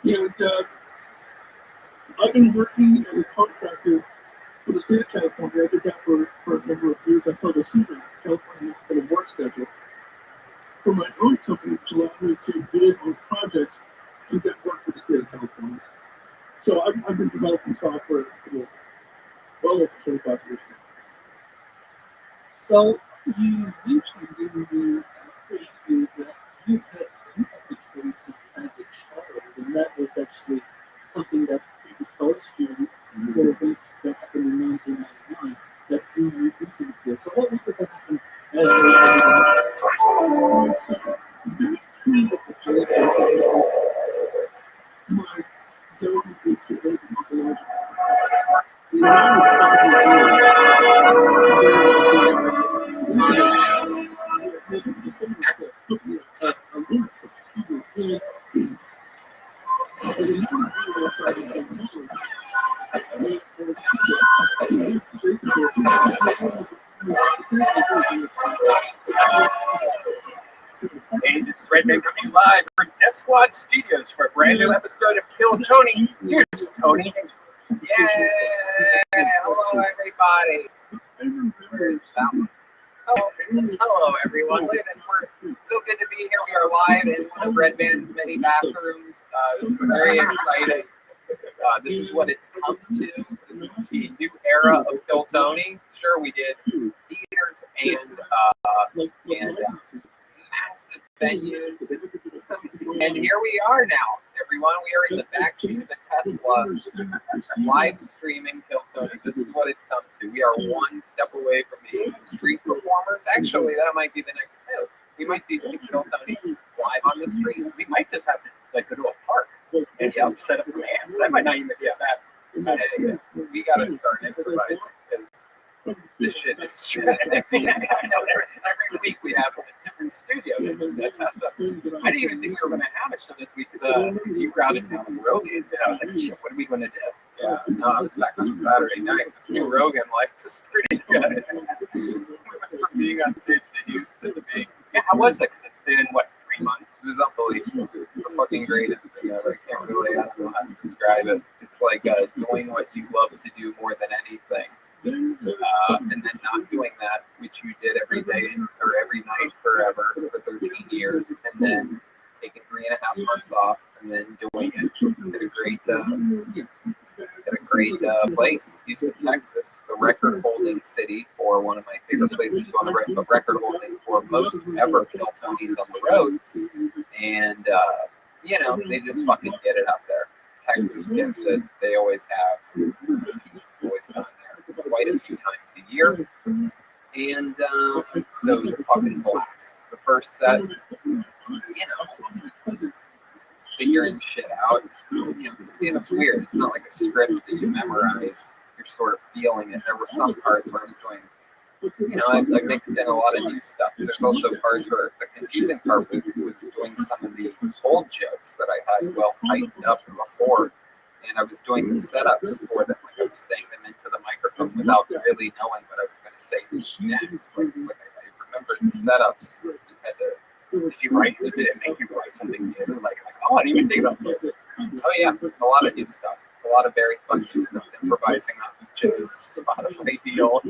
And I've been working as a contractor for the state of California. I did that for a number of years. I held a senior California for the work schedule for my own company, which allowed me to bid on projects and get work for the state of California. So I've been developing software for well over 25 years now. So you mentioned in the preview that you had experiences as a child, and that was actually something that predisposed you to events that happened in 1999 that drew you into the field. So what was it that happened as a child? My going into the mythological. When I Hey, this is Redman coming live from Death Squad Studios for a brand new episode of Kill Tony. Here's Tony. Yeah, hello everybody. Where is that? Hello everyone. Look at this. We're so good to be here. We are live in one of Red Band's many bathrooms. This is very exciting. This is what it's come to. This is the new era of Kill Tony. Sure, we did theaters and massive venues. And here we are now, everyone. We are in the backseat of a Tesla, live streaming Kill Tony. This is what it's come to. We are one step away from being street performers. Actually, that might be the next move. We might be Kill Tony live on the street. We might just have to go to a park and just set up some amps. That might not even be bad. Hey, we got to start improvising because this shit is stressing me. I know every week we have a different studio. That's how I didn't even think we were going to have a show this week because you were out of town with Rogan. And I was like, shit, what are we going to do? Yeah, no, I was back on Saturday night. This new Rogan life is pretty good. From being on stage to Houston to being. Yeah, how was that? Because it's been, 3 months? It was unbelievable. It's the fucking greatest thing ever. I can't really, I don't know how to describe it. It's like doing what you love to do more than anything. And then not doing that, which you did every day or every night forever for 13 years, and then taking 3.5 months off, and then doing it at a great place, Houston, Texas, the record-holding city for one of my favorite places to go on the record, record-holding for most ever Kill Tonys on the road, and they just fucking get it up there. Texas gets it. They always have. So it was a fucking blast. The first set, figuring shit out. It's weird. It's not like a script that you memorize. You're sort of feeling it. There were some parts where I was doing, I mixed in a lot of new stuff. There's also parts where the confusing part was doing some of the old jokes that I had well tightened up before. And I was doing the setups for them. Like I was saying them into the microphone without really knowing what I was going to say next. It's like I remembered the setups. Did you write? Did it make you write something new? Like, oh, I didn't even think about this. Oh yeah, a lot of new stuff. A lot of very fun new stuff. Improvising off of Joe's Spotify deal,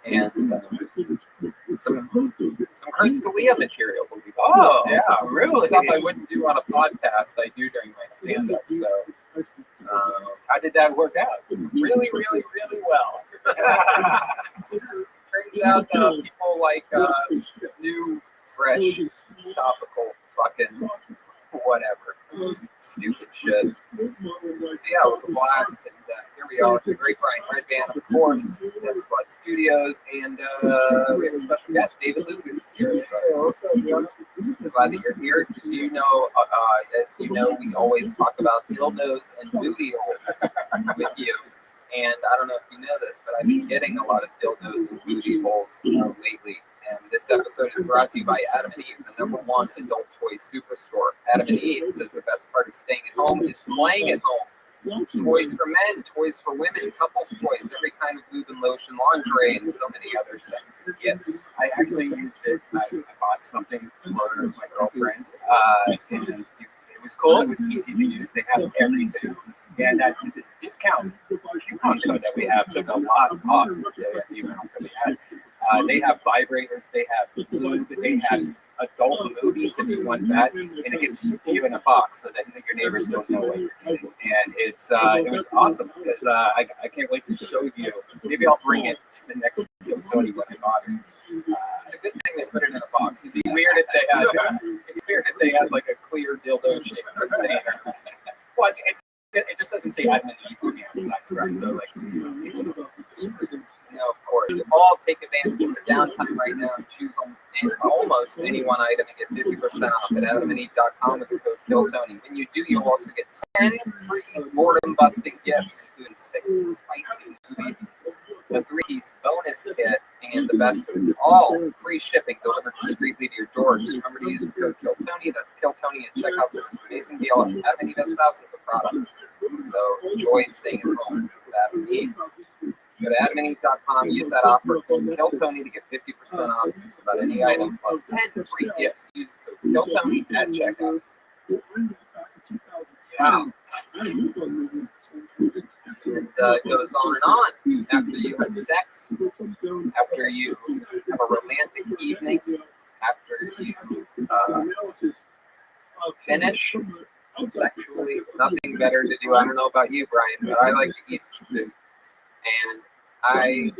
and some Chris D'Elia material. Oh, yeah, really? Stuff I wouldn't do on a podcast. I do during my stand-up. So, how did that work out? Really, really, really well. Turns out people like new, fresh, topical, fucking whatever, stupid shit. So yeah, it was a blast, and here we are, the Great Brian Red Band, of course, Death Spot Studios, and we have a special guest, David Lucas is here. I'm glad that you're here. As you know, we always talk about dildos and booty holes with you. And I don't know if you know this, but I've been getting a lot of dildos and booty holes lately. And this episode is brought to you by Adam and Eve, the #1 adult toy superstore. Adam and Eve says the best part of staying at home is playing at home. Toys for men, toys for women, couples toys, every kind of lube and lotion, lingerie, and so many other sexy gifts. I actually used it. I bought something for my girlfriend, and it was cool. It was easy to use. They have everything. And this discount coupon code that we have took a lot off the amount that we had. They have vibrators, they have lube, they have adult movies if you want that, and it gets to you in a box so that your neighbors don't know what you're getting. And it was awesome because I can't wait to show you. Maybe I'll bring it to the next Tony when I bought it. It's a good thing they put it in a box. It'd be weird if they had like a clear dildo shaped container. Well, it just doesn't say Adam and Eve on the outside, right? So like. Of course. All take advantage of the downtime right now and choose almost any one item and get 50% off at adamandeve.com with the code KILLTONY. When you do, you'll also get 10 free boredom-busting gifts, including 6 spicy movies, the 3-piece bonus kit, and the best of all, free shipping delivered discreetly to your door. Just remember to use the code KILLTONY. That's KILLTONY at checkout for this amazing deal. Adam and Eve has thousands of products, so enjoy staying at home with Adam and Eve. Go to adamandeve.com, use that offer code KILLTONY to get 50% off just about any item, plus 10 free gifts. Use the code KILLTONY at checkout. Wow. It goes on and on. After you have sex, after you have a romantic evening, after you finish sexually, nothing better to do. I don't know about you, Brian, but I like to eat some food. And I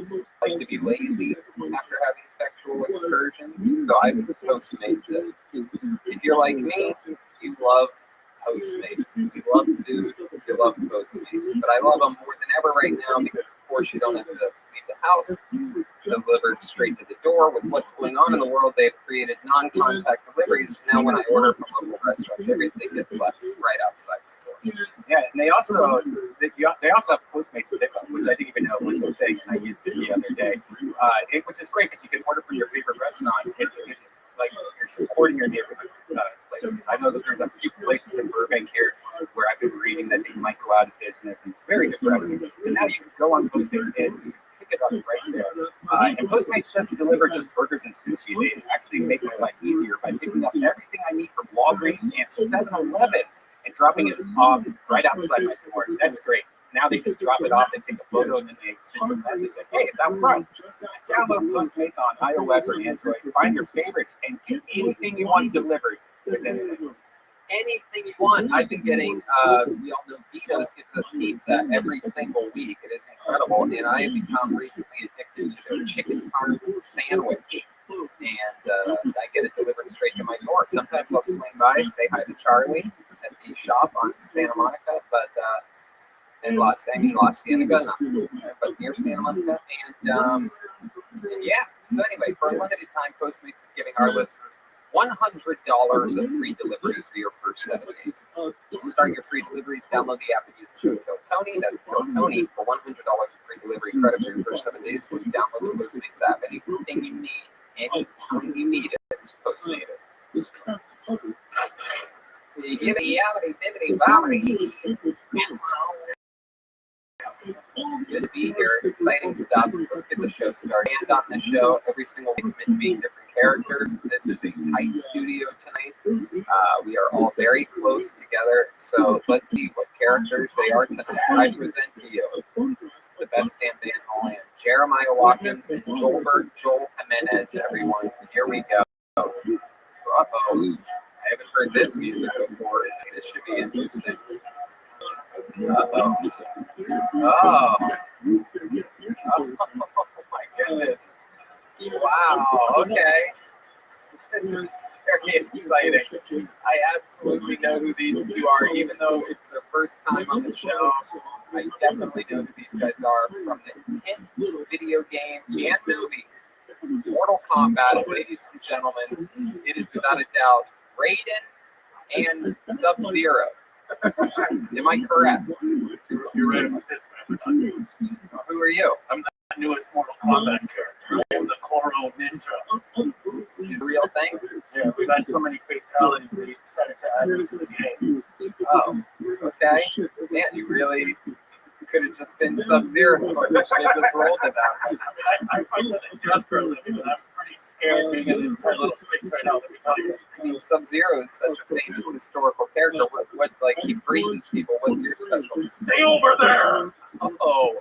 like to be lazy after having sexual excursions, so I Postmates it. If you're like me, you love Postmates. You love food, you love Postmates. But I love them more than ever right now because, of course, you don't have to leave the house. Delivered straight to the door. With what's going on in the world, they've created non-contact deliveries. So now when I order from local restaurants, everything gets left right outside. Yeah, and they also have Postmates pickup, which I didn't even know was a thing, and I used it the other day. Which is great because you can order from your favorite restaurants, and like you're supporting your neighborhood places. I know that there's a few places in Burbank here where I've been reading that they might go out of business, and it's very depressing. So now you can go on Postmates and pick it up right there. And Postmates doesn't deliver just burgers and sushi; they actually make my life easier by picking up everything I need from Walgreens and 7-Eleven. And dropping it off right outside my door. That's great. Now they just drop it off, they take a photo, and then they send you a message like, hey, it's out front. Just download Postmates on iOS or Android, find your favorites, and get anything you want delivered within anything you want. I've been getting, we all know Vito's gives us pizza every single week. It is incredible. And I have become recently addicted to their chicken parm sandwich. And I get it delivered straight to my door. Sometimes I'll swing by, say hi to Charlie at the shop on Santa Monica, but in La Cienega, but near Santa Monica. And Yeah. So anyway, for a limited time, Postmates is giving our listeners $100 of free delivery for your first 7 days. To start your free deliveries, download the app and use the code Tony. That's code Tony for $100 of free delivery credit for your first 7 days. When you download the Postmates app, anything you need, anytime you need it, Postmate it. Good to be here. Exciting stuff. Let's get the show started. And on the show, every single week commit to being different characters. This is a tight studio tonight. We are all very close together. So let's see what characters they are tonight. I present to you the best stand band in the land, Jeremiah Watkins and Joel Jimenez, everyone. Here we go. Uh-oh. I haven't heard this music before. This should be interesting. Uh-oh. Oh. Oh my goodness. Wow. Okay. This is very exciting. I absolutely know who these two are, even though it's their first time on the show. I definitely know who these guys are from the hit video game and movie, Mortal Kombat, ladies and gentlemen. It is without a doubt Raiden and Sub-Zero. Am I correct? You're right about this guy. Who are you? I'm the newest Mortal Kombat character. I'm the Koro Ninja. Is the real thing? Yeah, we've had so many fatalities we decided to add into the game. Oh, okay. Man, you really could have just been Sub-Zero. You should have just rolled it out. I fight to the death for a living, but I'm pretty scared being in this tiny little space right now, let me tell you. I mean, Sub-Zero is such a famous historical character. What like, he freezes people. What's your special? Stay over there! Oh,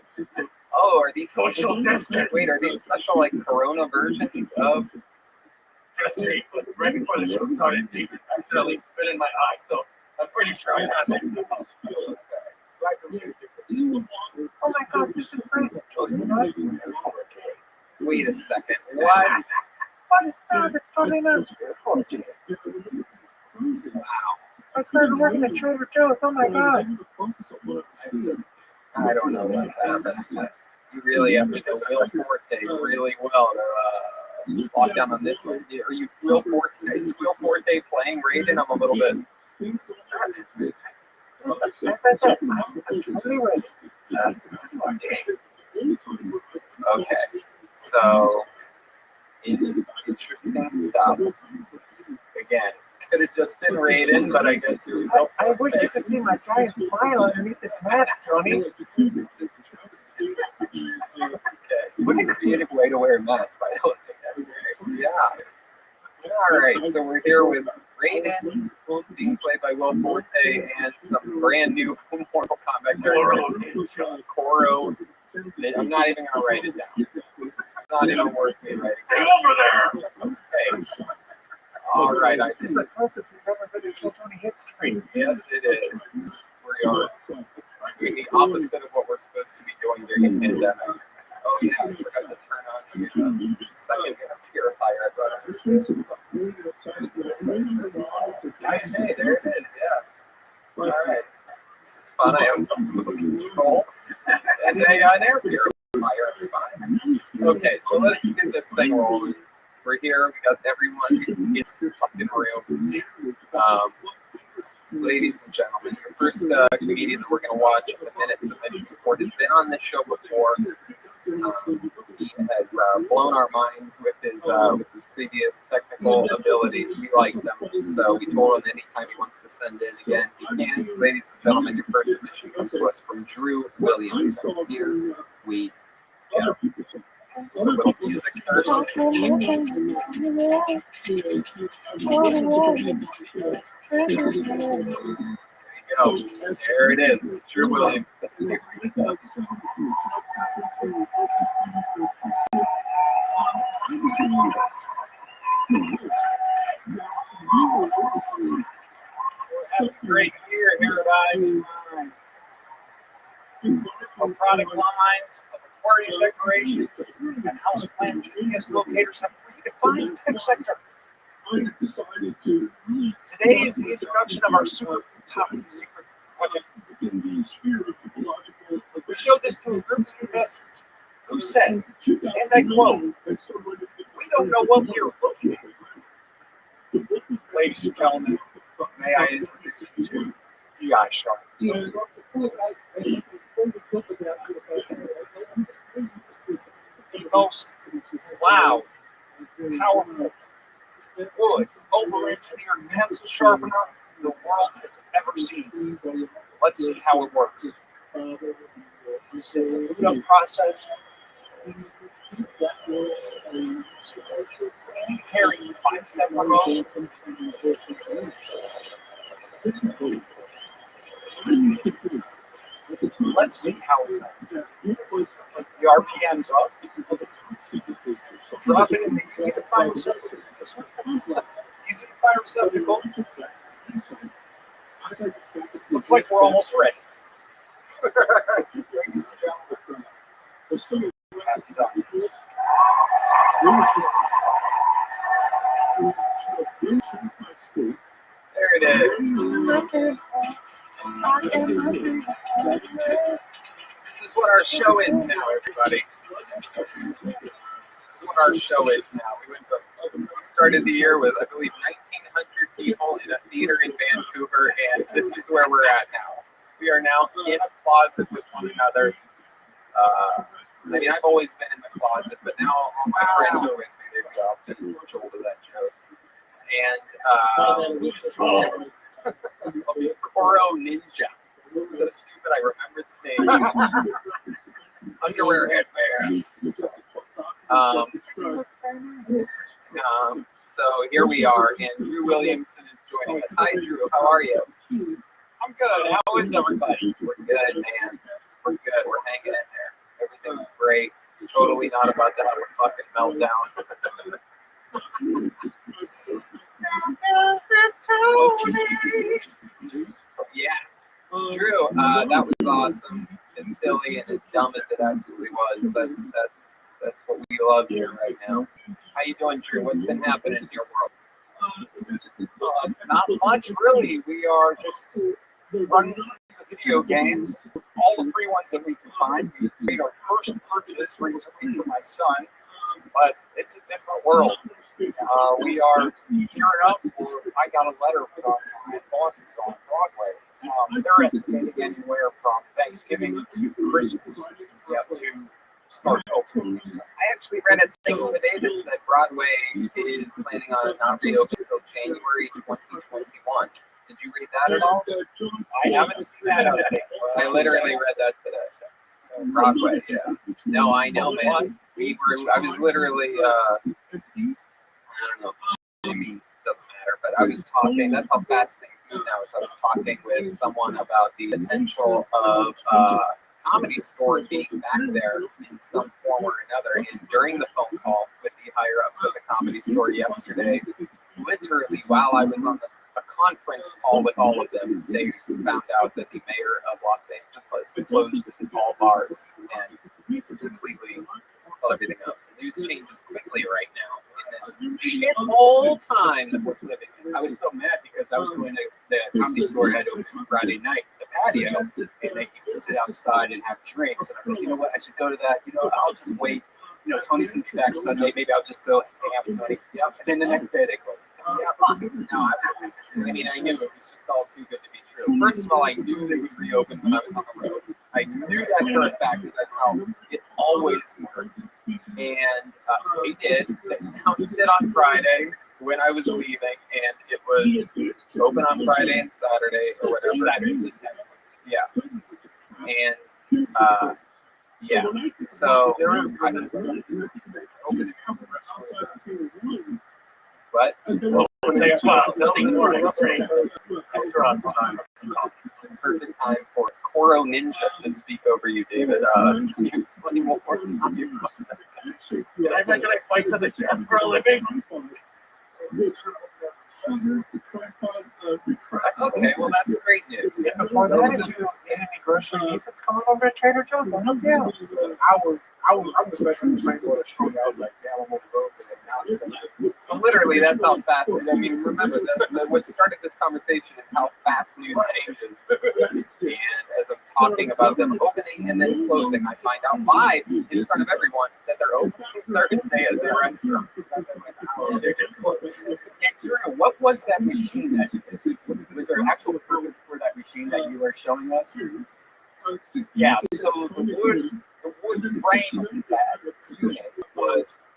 are these Social distance! Wait, are these special, like, Corona versions of... Just me, but right before the show started, David accidentally spit in my eye, so I'm pretty sure I have it. Oh my God, this is great. Wait a second. What? What is that? It's totally not. I started working at Trader Joe's. Oh my God. I don't know what's happened. You really have to know Will Forte really well to lock down on this one. Are you Will Forte? Is Will Forte playing Raiden? I'm a little bit. As I said, I'm totally ready. Okay. So, interesting stuff. Again, could have just been Raiden, but I guess you helped. I wish you could see my giant smile underneath this mask, Tony. Okay. What a creative way to wear a mask, by the way. Yeah. All right, so we're here with Raiden, being played by Will Forte, and some brand new Mortal Kombat character, Koro. I'm not even going to write it down. It's not even worth me writing. Stay over there! Okay. All right. This is the closest we've ever been to Tony history. Yes, it is. We are doing the opposite of what we're supposed to be doing during a pandemic. Oh yeah, I forgot to turn on the second air purifier I brought up. I say, there it is, yeah. All right. This is fun. I have control and an air purifier, everybody. Okay, so let's get this thing rolling. We're here. We got everyone in this fucking room. Ladies and gentlemen, your first comedian that we're going to watch in the minute submission report has been on this show before. He has blown our minds with his previous technical abilities. We liked them, so we told him anytime he wants to send in again, he can. Ladies and gentlemen, your first submission comes to us from Drew Williamson. Here we go. A little music first. There you go. There it is. Drew Williamson. Here we go. Have a great year here at IBM. Our product lines, aquarium decorations, and houseplant GPS locators have redefined the tech sector. Today is the introduction of our super top secret project. We showed this to a group of investors who said, and I quote, don't know what we're looking at. Ladies and gentlemen, may I introduce you to D.I. Sharp. The most loud, powerful, wood, over-engineered pencil sharpener the world has ever seen. Let's see how it works. So the boot up process. Carrying 5-step remote. Let's see how it goes. The RPM's up. Drop it in the easy to find receptacle. Easy to find receptacle. Looks like we're almost ready. Ladies and gentlemen, happy diamonds. There it is. This is what our show is now, everybody. This is what our show is now. We started the year with, I believe, 1,900 people in a theater in Vancouver, and this is where we're at now. We are now in a closet with one another. I mean, I've always been in the closet, but now all my friends are with me. They've been told of that joke. And I'll be a Koro Ninja. So stupid, I remember the name. Underwear headband. So here we are, and Drew Williamson is joining us. Hi, Drew. How are you? I'm good. How is everybody? We're good, man. We're good. We're hanging in there. Everything's great. Totally not about to have a fucking meltdown. Yes, Drew. That was awesome. As silly and as dumb as it absolutely was. That's what we love here right now. How you doing, Drew? What's been happening in your world? Not much, really. We are just running through the video games, all the free ones that we can find. We made our first purchase recently for my son, but it's a different world. We are gearing up for, I got a letter from my bosses on Broadway. They're estimating anywhere from Thanksgiving to Christmas to start opening. I actually read a thing today that said Broadway is planning on not reopening until January 2021. Did you read that at all? I haven't seen that out yet. I literally read that today. Broadway, yeah. No, I know, man. I was literally, I don't know, maybe it doesn't matter, but I was talking, that's how fast things move now, is I was talking with someone about the potential of Comedy Store being back there in some form or another, and during the phone call with the higher-ups at the Comedy Store yesterday, literally while I was on a conference call with all of them, they found out that the mayor of Los Angeles closed all bars and completely cut everything up. So news changes quickly right now in this shithole time that we're living in. I was so mad because I was going to the Comedy Store had opened on Friday night, the patio, and they could sit outside and have drinks. And I was like, you know what, I should go to that. You know, I'll just wait. You know, Tony's going to be back Sunday. Maybe I'll just go hang out with Tony. Yep. And then the next day they closed. Yeah, fuck. No, I mean, I knew it was just all too good to be true. First of all, I knew they would reopen when I was on the road. I knew that for a fact because that's how it always works. And they did. They announced it on Friday when I was leaving, and it was open on Friday and Saturday or whatever. Saturday. Yeah. And yeah. So there is kind of open. What? Nothing more than restaurants. Perfect time for Koro Ninja to speak over you, David. Can you explain what more time you're Did I mention I fight to the death for a living? That's okay. Well, that's great news. Yeah, before that, is any grocery beef that's coming over to Trader Joe's? I was like, I'm the same boy as Tony. I was like, damn, I'm on the road. So literally, that's how fast. I mean, remember that what started this conversation is how fast news changes. And as of talking about them opening and then closing. I find out live in front of everyone that they're open Thursday as a restaurant. They're just close. And Drew, what was that machine that was there an actual purpose for that machine that you were showing us? Yeah, so the wood frame of that unit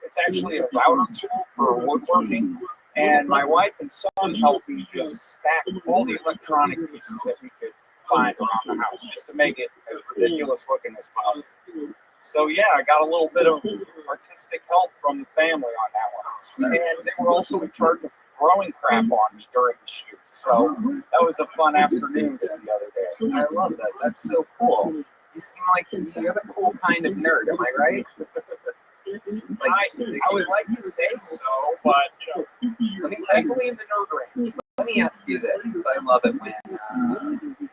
it's actually a router tool for woodworking. And my wife and son helped me just stack all the electronic pieces that we could find around the house just to make it as ridiculous looking as possible. So yeah, I got a little bit of artistic help from the family on that one. And they were also in charge of throwing crap on me during the shoot. So that was a fun afternoon just the other day. I love that. That's so cool. You seem like you're the cool kind of nerd. Am I right? I would like to say so, but Let me tell you, thankfully in the nerd range. let me ask you this, because I love it when when you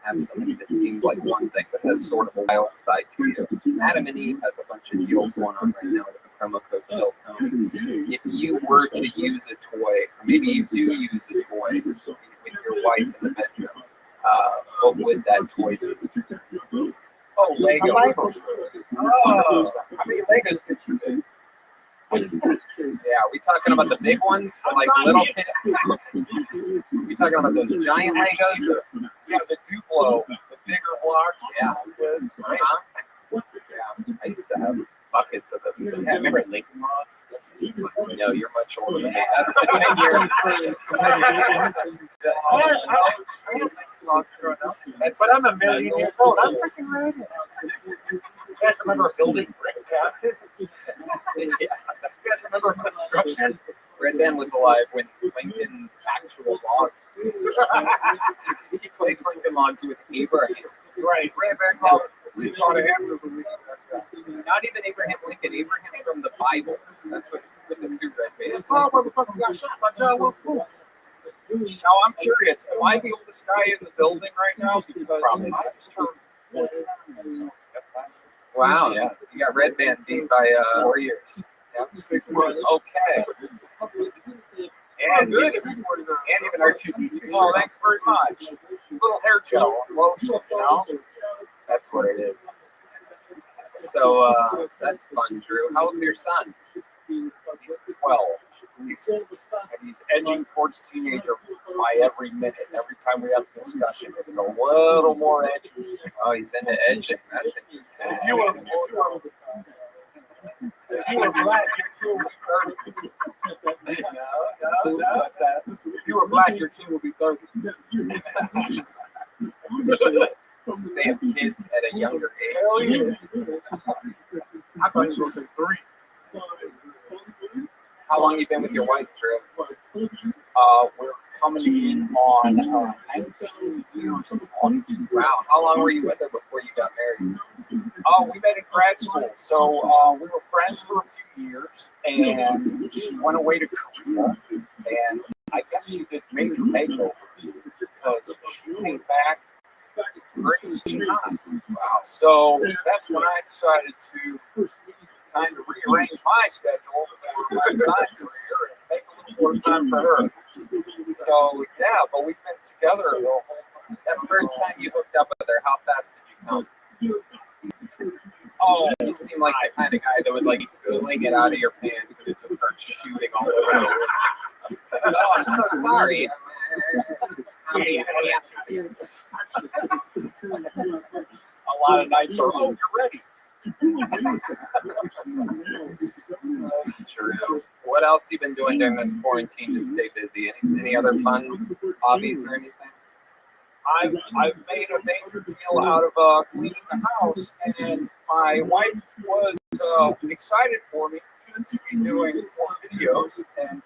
have somebody that seems like one thing but has sort of a wild side to you. Adam and Eve has a bunch of deals going on right now with the promo code Killtone. If you were to use a toy, or maybe you do use a toy with your wife in the bedroom, what would that toy be? Oh, Legos. Oh, how many Legos did you do? Yeah, are we talking about the big ones for like little kids? We talking about those giant Legos? Or? Yeah, the Duplo, the bigger blocks. Yeah. Right. Yeah, I used to have buckets of those things. Yeah, remember Lincoln Logs? No, you're much older than me. That's the 10 year. But I'm a million years old. I'm freaking ready. You guys remember building brick cabinets? You guys remember construction? Red Ben was alive when Lincoln's actual logs. He played Lincoln logs with Abraham. Right. Red Ben called a hammer. Not even Abraham Lincoln, Abraham from the Bible. That's what the two Red Ben. It's all motherfucker got shot by John Wilkes Booth. Now I'm curious, am I the oldest guy in the building right now? Because Probably. I just turned 40. Wow, Yeah. you got Red Ben beat by 4 years. 6 months. Okay. And And even R2D2. oh, thanks very much. Little hair gel and lotion, you know? That's what it is. So that's fun, Drew. How old's your son? He's 12. And he's edging towards teenager by every minute. Every time we have a discussion, it's a little more edgy. Oh, he's into edging. That's interesting. If you were black, your kid would be 30. No. What's that? If you were black, your kid would be 30. They have kids at a younger age. Hell yeah. I thought you were going to say 3. How long you been with your wife, Drew? We're coming in on 19 years in August. Wow. How long were you with her before you got married? We met in grad school, so we were friends for a few years, and she went away to Korea, and I guess she did major makeovers because she came back pretty soon. Wow. So that's when I decided to kind of rearrange my schedule for my side career and make a little more time for her. So yeah, but we've been together the whole time. That first time you hooked up with her, how fast did you come? Oh, You seem like the kind of guy that would like fling it out of your pants and it just starts shooting all over the room. Oh, I'm so sorry. a lot of nights are, oh, you're ready. True. What else you been doing during this quarantine to stay busy? Any other fun hobbies or anything? I've made a major deal out of cleaning the house, and my wife was excited for me to be doing more videos and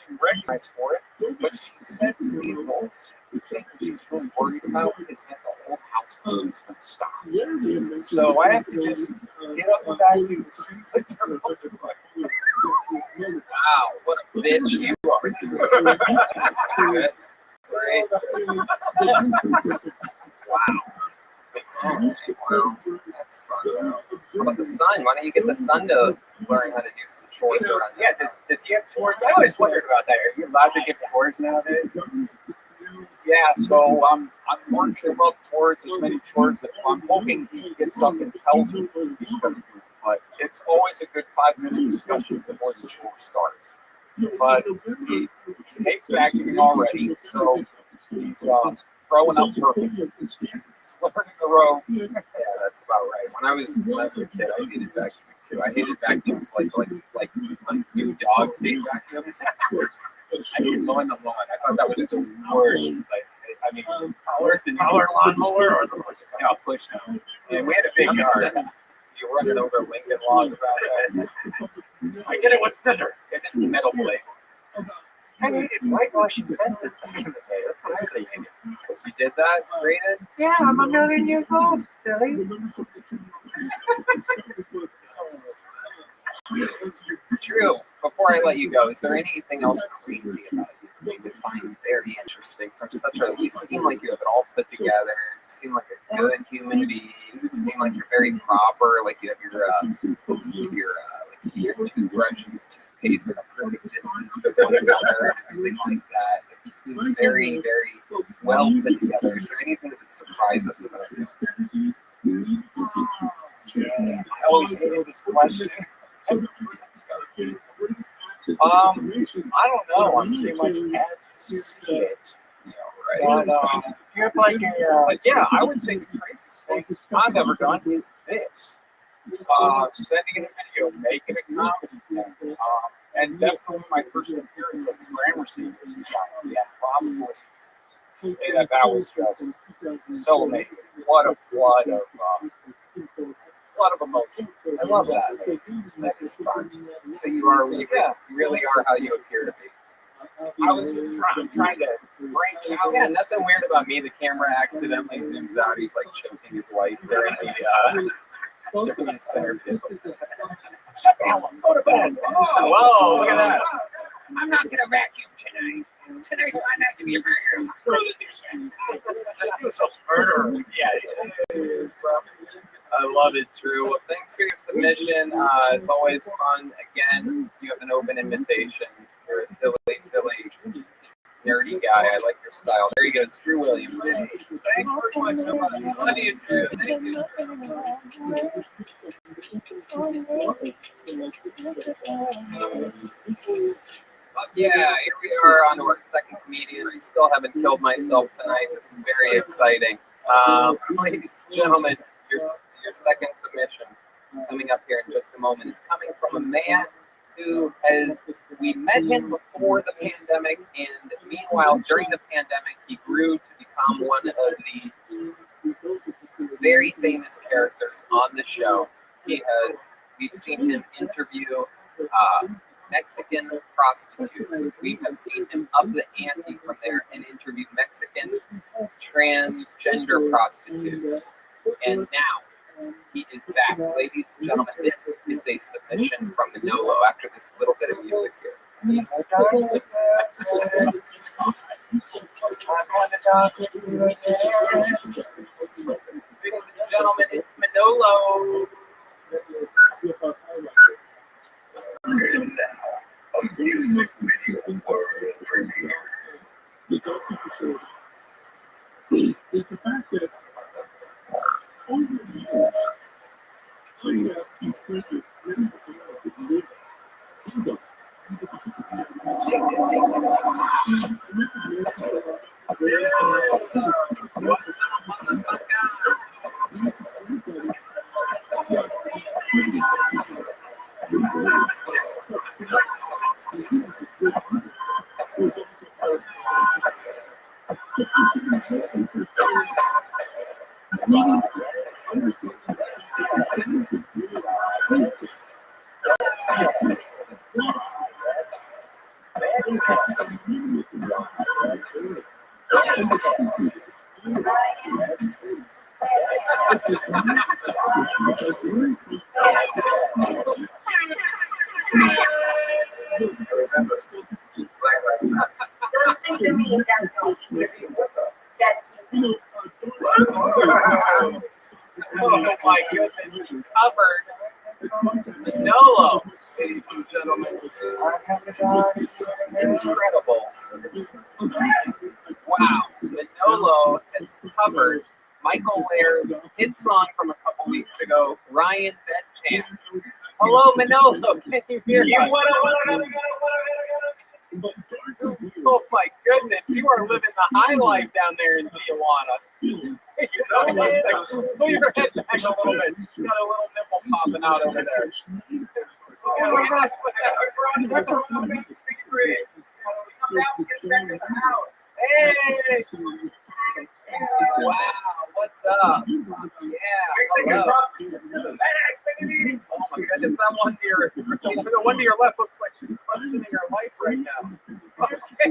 being recognized for it. But she said to me, the thing that she's really worried about is that the whole house cleaning is going to stop. So I have to just get up and vacuum as soon as I turn off the light. Wow, what a bitch you are. Good. Great. Wow. Oh, wow. That's fun. How about the son? Why don't you get the son to learn how to do some chores around Yeah, does he have chores? I always wondered about that. Are you allowed to give chores nowadays? Yeah, so I'm working him up towards as many chores that I'm hoping he gets up and tells me he's going to do. But it's always a good 5-minute discussion before the chore starts. But he hates vacuuming already, so he's growing up perfect. He's learning the ropes. Yeah, that's about right. When I was a kid, I hated vacuuming too. I hated vacuums like new dogs hate vacuums. I didn't mowing the lawn. I thought that was the worst. Like, I mean, worse than power lawnmower or the push now. And we had a big yard. You're running over Lincoln logs out there. I did it with scissors. It just metal blade. I hated whitewashing fences back in the day. That's what I really hated. You did that, Brayden? Yeah, I'm a million years old, silly. True. Before I let you go, is there anything else crazy about you that you find very interesting from such a? You seem like you have it all put together. You seem like a good human being. You seem like you're very proper. Like you have your toothbrush and your toothpaste at a perfect distance with one another and everything like that. You seem very, very well put together. Is there anything that would surprise us about you? I always hated this question. I don't know. I'm pretty much as you see it. Right. But yeah, I would say the craziest thing I've ever done is this. Sending in a video, making a comedy thing. And definitely my first appearance at the Gramercy. Yeah, probably. Yeah, that was just so amazing. What a flood of emotion. I love that. That is fun. So you really are how you appear to be. I was just trying to branch out. Yeah, nothing weird about me. The camera accidentally zooms out. He's like choking his wife during the difference there. Shut down. Go to bed. Whoa, look at that. I'm not going to vacuum tonight. Tonight's my night to be a murderer. Throw the dishes. Let's do some murder. Yeah. I love it, Drew. Well, thanks for your submission. It's always fun. Again, you have an open invitation. You're a silly, nerdy guy. I like your style. There he goes, Drew Williams. Thanks for watching. Love you, Drew. Thank you. Yeah, here we are on to our second comedian. I still haven't killed myself tonight. This is very exciting. Ladies and gentlemen, your second submission coming up here in just a moment is coming from a man who we met him before the pandemic, and meanwhile, during the pandemic, he grew to become one of the very famous characters on the show. We've seen him interview Mexican prostitutes. We have seen him up the ante from there and interviewed Mexican transgender prostitutes. And now he is back. Ladies and gentlemen, this is a submission from Manolo after this little bit of music here. Ladies and gentlemen, it's Manolo. And now, a music video world premiere. Oh my goodness, he covered Manolo, ladies and gentlemen. Incredible. Wow, Manolo has covered Michael Lair's hit song from a couple weeks ago, Ryan Bedpan. Hello, Manolo. Can you hear me? Oh my goodness, you are living the high life down there in Tijuana. Pull your head back a little bit. You got a little nipple popping out over there. Hey! Wow, what's up? Yeah, hello. Oh my goodness, that one to your left looks like she's questioning her life right now. Okay.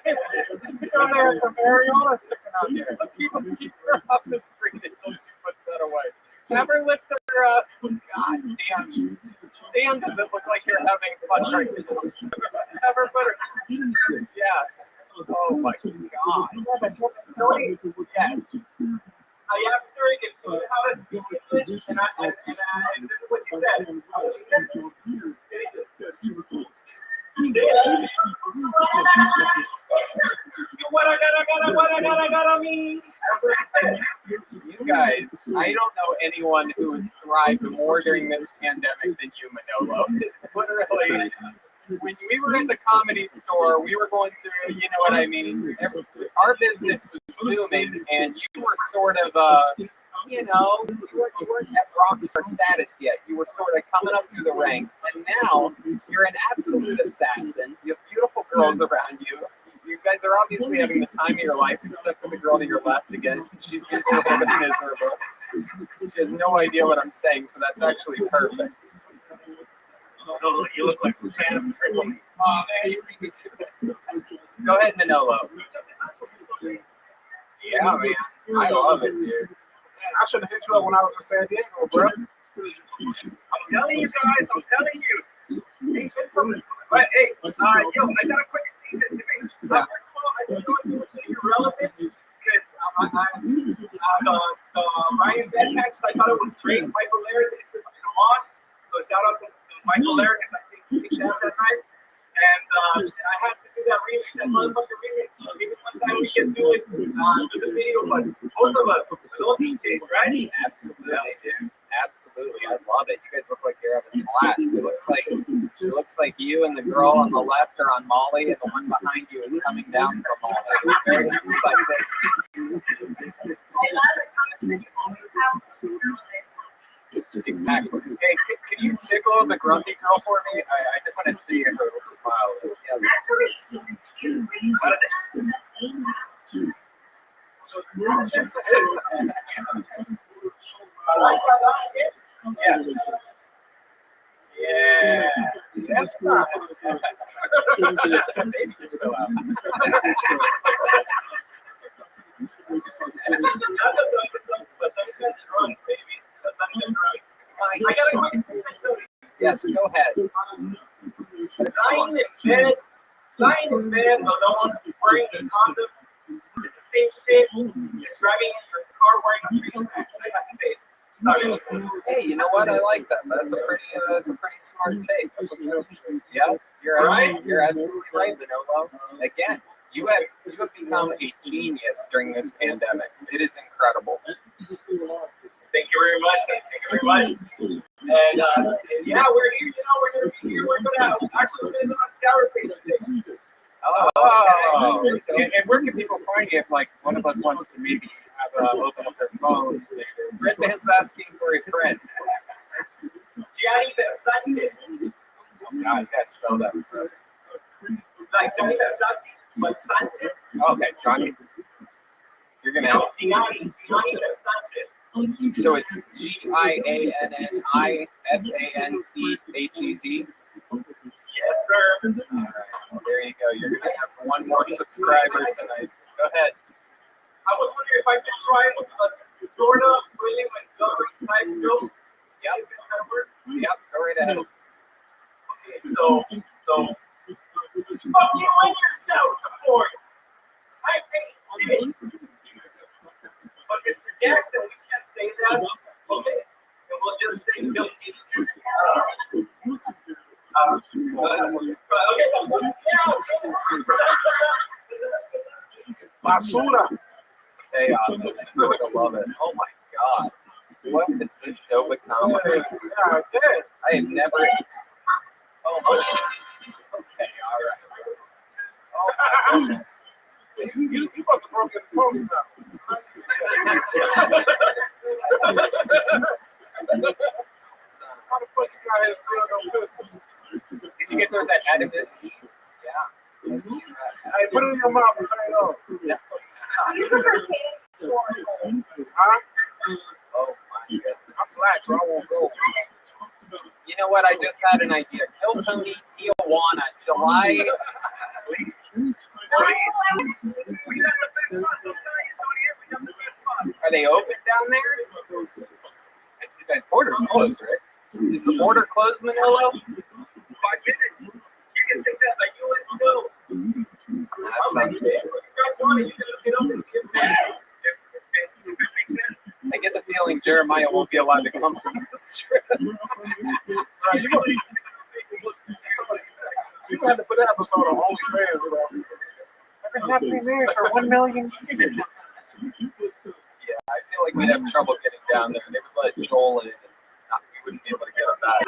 There's some areola sticking out here. Keep her off the screen until she puts that away. Have her lift her up. God damn. Damn, does it look like you're having fun right now? Have her put her. Yeah. Oh my God. Yes. I asked her if she knew how to speak English, and this is what she said. You guys, I don't know anyone who has thrived more during this pandemic than you, Manolo. It's literally, when we were at the Comedy Store, we were going through, you know what I mean? Our business was booming, and you were sort of, you weren't at rock star status yet. You were sort of coming up through the ranks, and now you're an absolute assassin. You have beautiful girls around you. You guys are obviously having the time of your life, except for the girl to your left again. She seems a little bit miserable. She has no idea what I'm saying, so that's actually perfect. Oh, you look like spam triple. Oh, man, you beat me too. Go ahead, Manolo. Yeah, man. I love it, dude. Man, I should have hit you up when I was in San Diego, bro. I'm telling you guys, I'm telling you. But hey, yo, I got a quick statement to make. First of all, I think it was irrelevant because the Ryan Bedpan, I thought it was great. Michael Lair is in a loss. So shout out to Michael Lair because I think he kicked out that night. And I had to do that remix, that motherfucking remix. Maybe one time we can do it, do the video, but both of us, all these days, right? Absolutely, dude. Absolutely. I love it. You guys look like you're having a blast. It looks like you and the girl on the left are on Molly, and the one behind you is coming down from Molly. It's very exciting. Exactly. Hey, can you tickle the grumpy girl for me? I just want to see her smile. Yeah. That's not. Baby just fell out. I got a quick statement. Yes, go ahead. Lying in bed alone, wearing a condom is the same shit as driving in your car wearing a face mask. I have to say it. Sorry. Hey, you know what? I like that. That's a pretty smart take. Yeah, you're absolutely right, Manolo. Again, you have become a genius during this pandemic. It is incredible. Thank you very much. Thank you very much. And yeah, we're here. We're gonna be here. We're gonna actually go on shower page today. Oh, and where can people find you if like one of us wants to maybe have open up their phone? Red Man's asking for a friend. Gianni Versace. Oh God, you gotta spell that for us. Like Gianni Versace, but Sanchez. Okay, Johnny. You're gonna have Gianni Versace. So it's GIANNISANCHEZ. Yes, sir. All right, well, there you go. You're gonna have one more subscriber tonight. Go ahead. I was wondering if I could try a sort of really like type joke. Yep, go right ahead. Okay, so fuck you and your self support. I pay shit. But Mr. Jackson, we can't say that. Okay, and we'll just say no G. Basura. chaos, and I sort of love it. Oh my god. What is this show become? Yeah, I have never. Oh my. Okay, alright. Oh my goodness. you must have broken the Tony's out. How the fuck you got his real no pistol? Did you get those at Adamant? Yeah. Hey, put it in your mouth and turn it on. Huh? Oh my goodness. I'm black, so I won't go. You know what? I just had an idea. Kill Tony, Tijuana, July. Are they open down there? It's the border's closed, right? Is the border closed, Manolo? 5 minutes. You can take that like you always do. That sounds good. I get the feeling Jeremiah won't be allowed to come on this trip. You had to put that episode on OnlyFans, you know. I've been happening there for 1 million years. Yeah, I feel like we'd have trouble getting down there. They would let Joel in, and we wouldn't be able to get him back.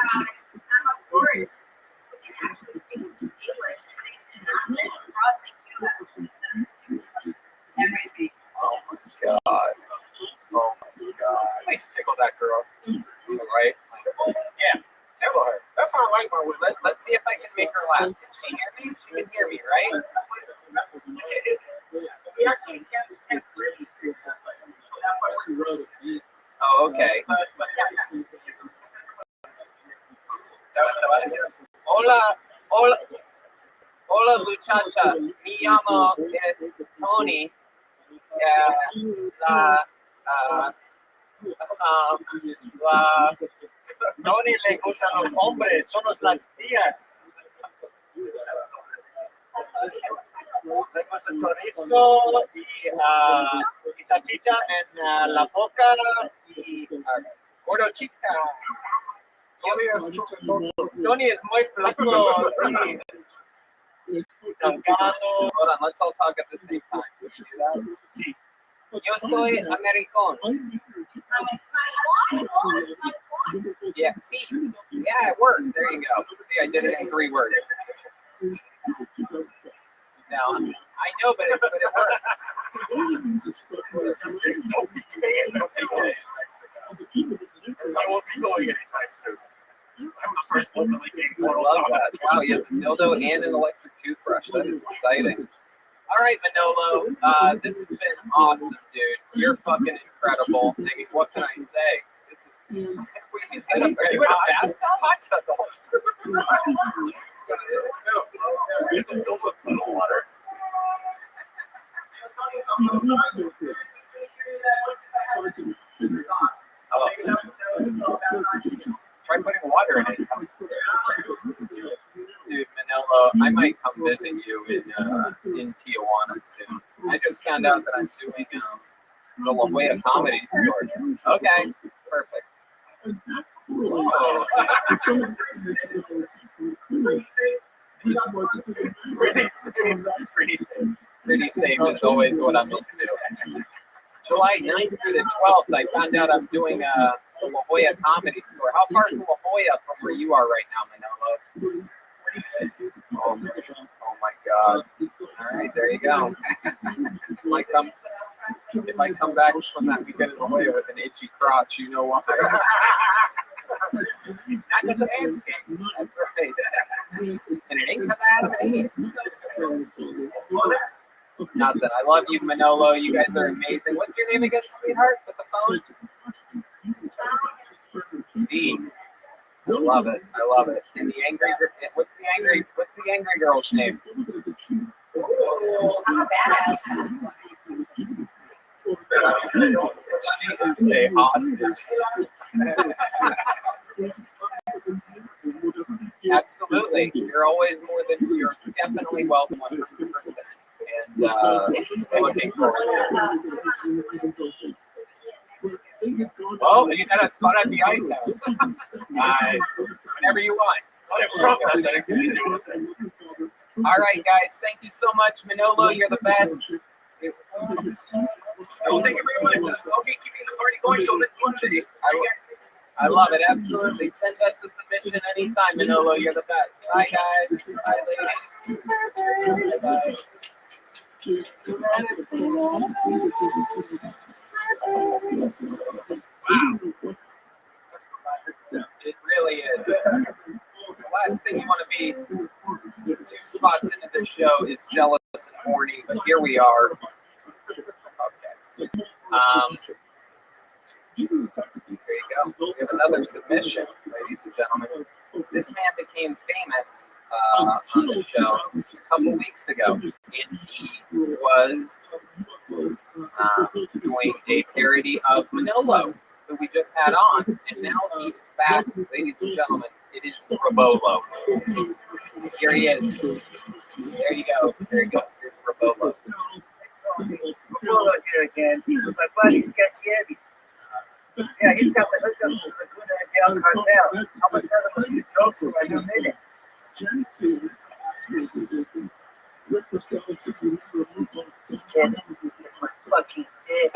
Oh my god. Oh my god. Please tickle that girl. Right? Yeah. Tickle her. That's how I like my women. Let's see if I can make her laugh. Can she hear me? She can hear me, right? We actually can't really feel that. Oh, okay. Hola, hola, hola muchacha. Mi llamo es Tony. Tony le gustan los hombres, son las tías. Le gusta chorizo y salchicha en la boca y gordo chica. Tony is choking. Tony es muy flaco, sí. Delgado. Hold on, let's all talk at the same time. Can you do that? Sí. Yo soy americano. Yeah, see? Yeah, it worked. There you go. See, I did it in 3 words. Now, I know, but it worked. I won't be going anytime soon. I'm the first openly gay I love that. Wow, he has a dildo and an electric toothbrush. That is exciting. All right, Manolo. This has been awesome, dude. You're fucking incredible. I mean, what can I say? This is. We set up very hot. Try putting water in it. Dude, Manolo, I might come visit you in Tijuana soon. I just found out that I'm doing the La Jolla Comedy Store. Okay, perfect. Pretty safe is always what I'm into. July 9th through the 12th, I found out I'm doing the La Jolla Comedy Store. How far is La Jolla from where you are right now, Manolo? Oh my God. All right, there you go. If I come back from that weekend in La Jolla with an itchy crotch, you know why. Not just a landscape. That's right. And it ain't because I had a baby. Nothing. I love you, Manolo. You guys are amazing. What's your name again, sweetheart? With the phone? V. I love it. I love it. And the angry. What's the angry girl's name? I'm a badass. She is a hostage. Absolutely. You're always you're definitely welcome 100%. And we're looking forward to it. Oh, you got a spot at the ice house. Whenever you want. Whatever Trump does, I can do it. All right, guys. Thank you so much, Manolo. You're the best. Oh, thank you very much. Okay, keeping the party going till next Monday. I love it. Absolutely. Send us a submission anytime, Manolo. You're the best. Bye, guys. Bye, ladies. Bye-bye. It really is. The last thing you want to be 2 spots into the show is jealous and horny, but here we are. Okay. There you go. We have another submission, ladies and gentlemen. This man became famous on the show a couple weeks ago, and he was doing a parody of Manolo, who we just had on, and now he is back, ladies and gentlemen. It is Rabolo. Here he is. There you go. There you go. Here's Rabolo. Rabolo here again. My buddy Sketchy. Yeah, he's got the hookups with Laguna and Del Cartel. I'm gonna tell him a few jokes in a new minute. It's my fucking dick.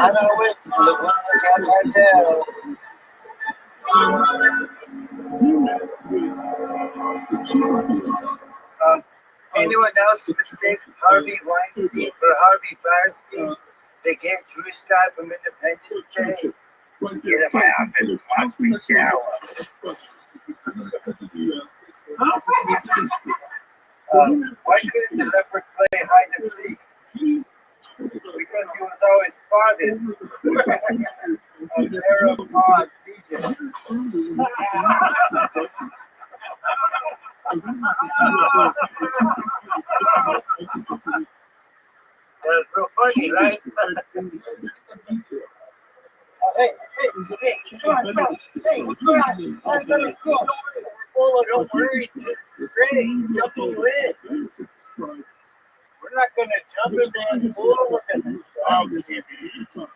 I know it. Laguna and Del Cartel. Anyone else mistake Harvey Weinstein for Harvey Firestein? The gay Jewish guy from Independence Day? Get in my office and watch me shower. Why couldn't the leopard play hide and seek? Because he was always spotted. A theropod region. That was real funny, right? Hey, come on, come on. Hey, come on. I gotta go. Oh, don't worry. It's great. Jumping you in. We're not gonna jump in that pool. We're gonna jump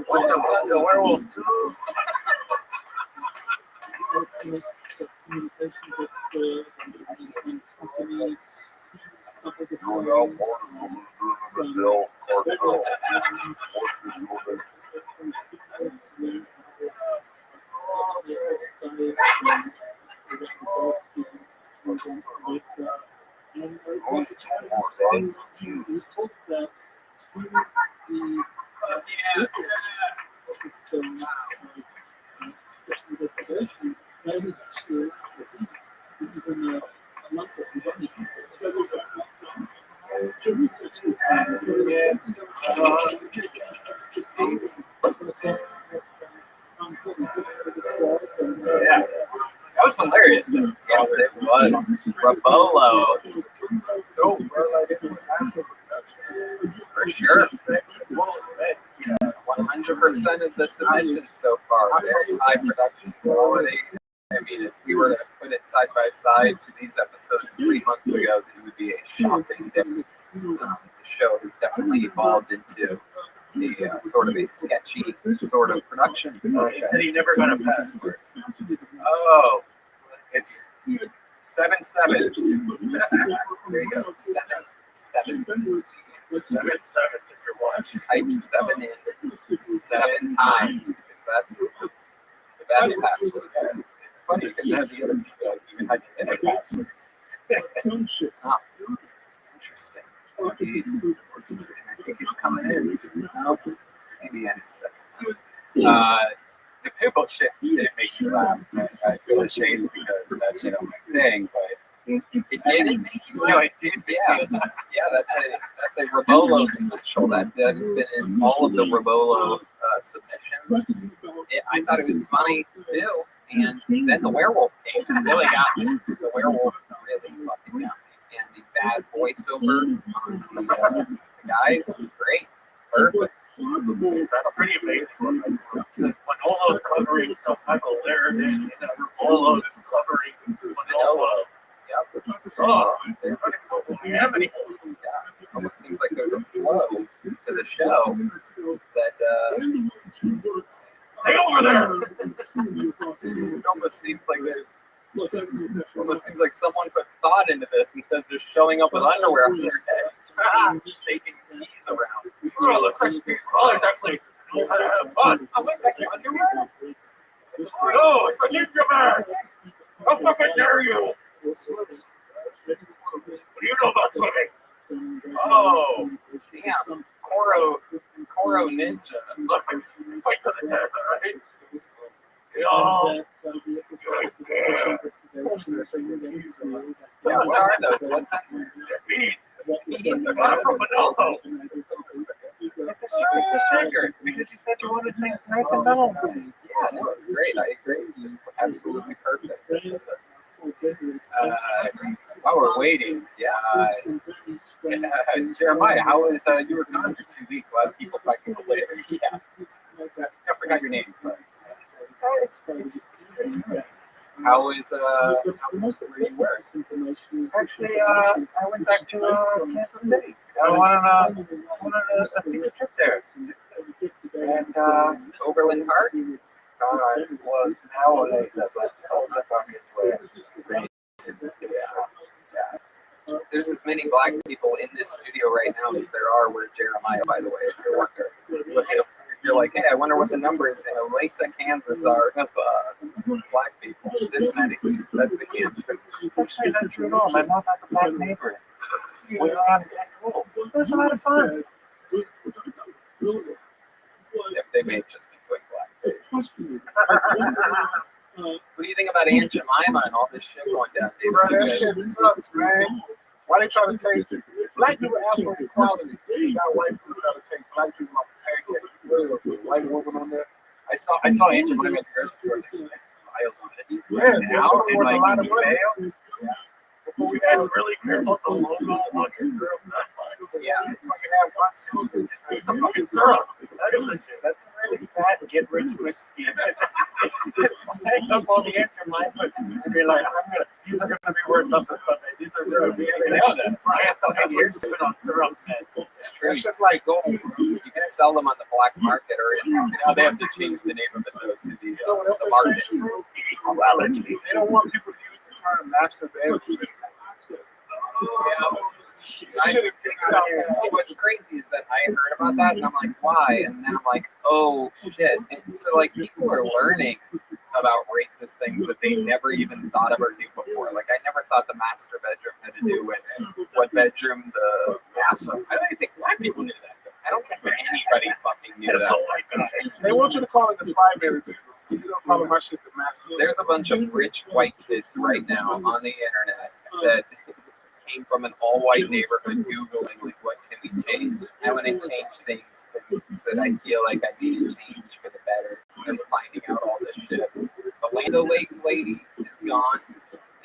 What the fuck, a werewolf too? That was hilarious, though. Yes, it was. Rabolo. For sure. 100% of the submissions so far. Very high production quality. I mean, if we were to put it side by side to these episodes 3 months ago, it would be a shocking difference. The show has definitely evolved into the sort of a sketchy sort of production. He said he never got a password. Oh, it's 7-7. There you go. 7-7. 7-7 if you're watching. Type 7 in 7 times. That's password. It's funny because none of the other people even had to enter passwords. Oh, interesting. Indeed. I think he's coming in. No, maybe any second. The pimple shit didn't make me laugh. I feel ashamed because that's my thing, but it didn't make you laugh. No, it did. Yeah, that's a Rabolo special that has been in all of the Rabolo submissions. I thought it was funny too, and then the werewolf came and really got me. The werewolf really fucking got me, and the bad voiceover on the guys, great, perfect. That's pretty amazing. When Manolo's covering stuff, Michael Laird and Rabolo's covering Manolo. Yep. Oh, show that Stay over there. it almost seems like someone puts thought into this instead of just showing up with underwear on their head, shaking keys around. Oh, looks like these brothers actually know how to have fun. Oh wait, that's underwear? No, it's a ninja mask. How fucking dare you? What do you know about swimming? Oh, damn. Koro Ninja. Look, fight to the death, alright? Yeah, what are those? What's in there? Beads. I got it from Manolo. It's a shaker because you said you wanted things nice and mellow. Yeah, no, it's great. I agree. It's absolutely perfect. While we're waiting, Jeremiah, how was you were gone for 2 weeks? A lot of people fucking quit. Yeah. I forgot your name. Sorry. It's How was where you were? actually, I went back to Kansas City. I wanted a feature trip there. And Overland Park? well, nowadays, but Overland Park is where There's as many black people in this studio right now as there are where Jeremiah, by the way, if you're wondering. If you're like, hey, I wonder what the numbers in Olathe, Kansas are of black people. This many. That's the answer. actually not true at all. My mom has a black neighbor. We went around and got cool. It was a lot of fun. If they may just be quick black. What do you think about Aunt Jemima and all this shit going down, David? Bro, that shit sucks, man. Why they trying to take black people ask for equality? You got white people trying to take black people off the pancake. White woman on there. I saw Aunt Jemima at the grocery store. Just next to the aisle. Yes, Now, that's and worth a like, lot of money. before we guys really care about the logo on your syrup, not much. Yeah. Fucking have hot Susan. Eat the fucking syrup. That is a shit. That's a really bad get rich quick scheme. It's hang up all the extra money and be like, these are gonna be worth something someday. These are gonna be we're sipping on syrup, man. It's true. That's just like gold. You can sell them on the black market, or now they have to change the name of it though to the market. Equality. They don't want people to use the term master bedroom. What's crazy is that I heard about that and I'm like, why? And then I'm like, oh shit. And so like people are learning about racist things that they never even thought of or knew before. Like I never thought the master bedroom had to do with what bedroom the master. I don't even think black people knew that. I don't think anybody fucking knew that. They want you to call it the primary bedroom. You don't call it my shit the master. There's a bunch of rich white kids right now on the internet that came from an all-white neighborhood Googling, like, what can we change? I want to change things to so that I feel like I need to change for the better. And finding out all this shit. The Land O'Lakes lady is gone.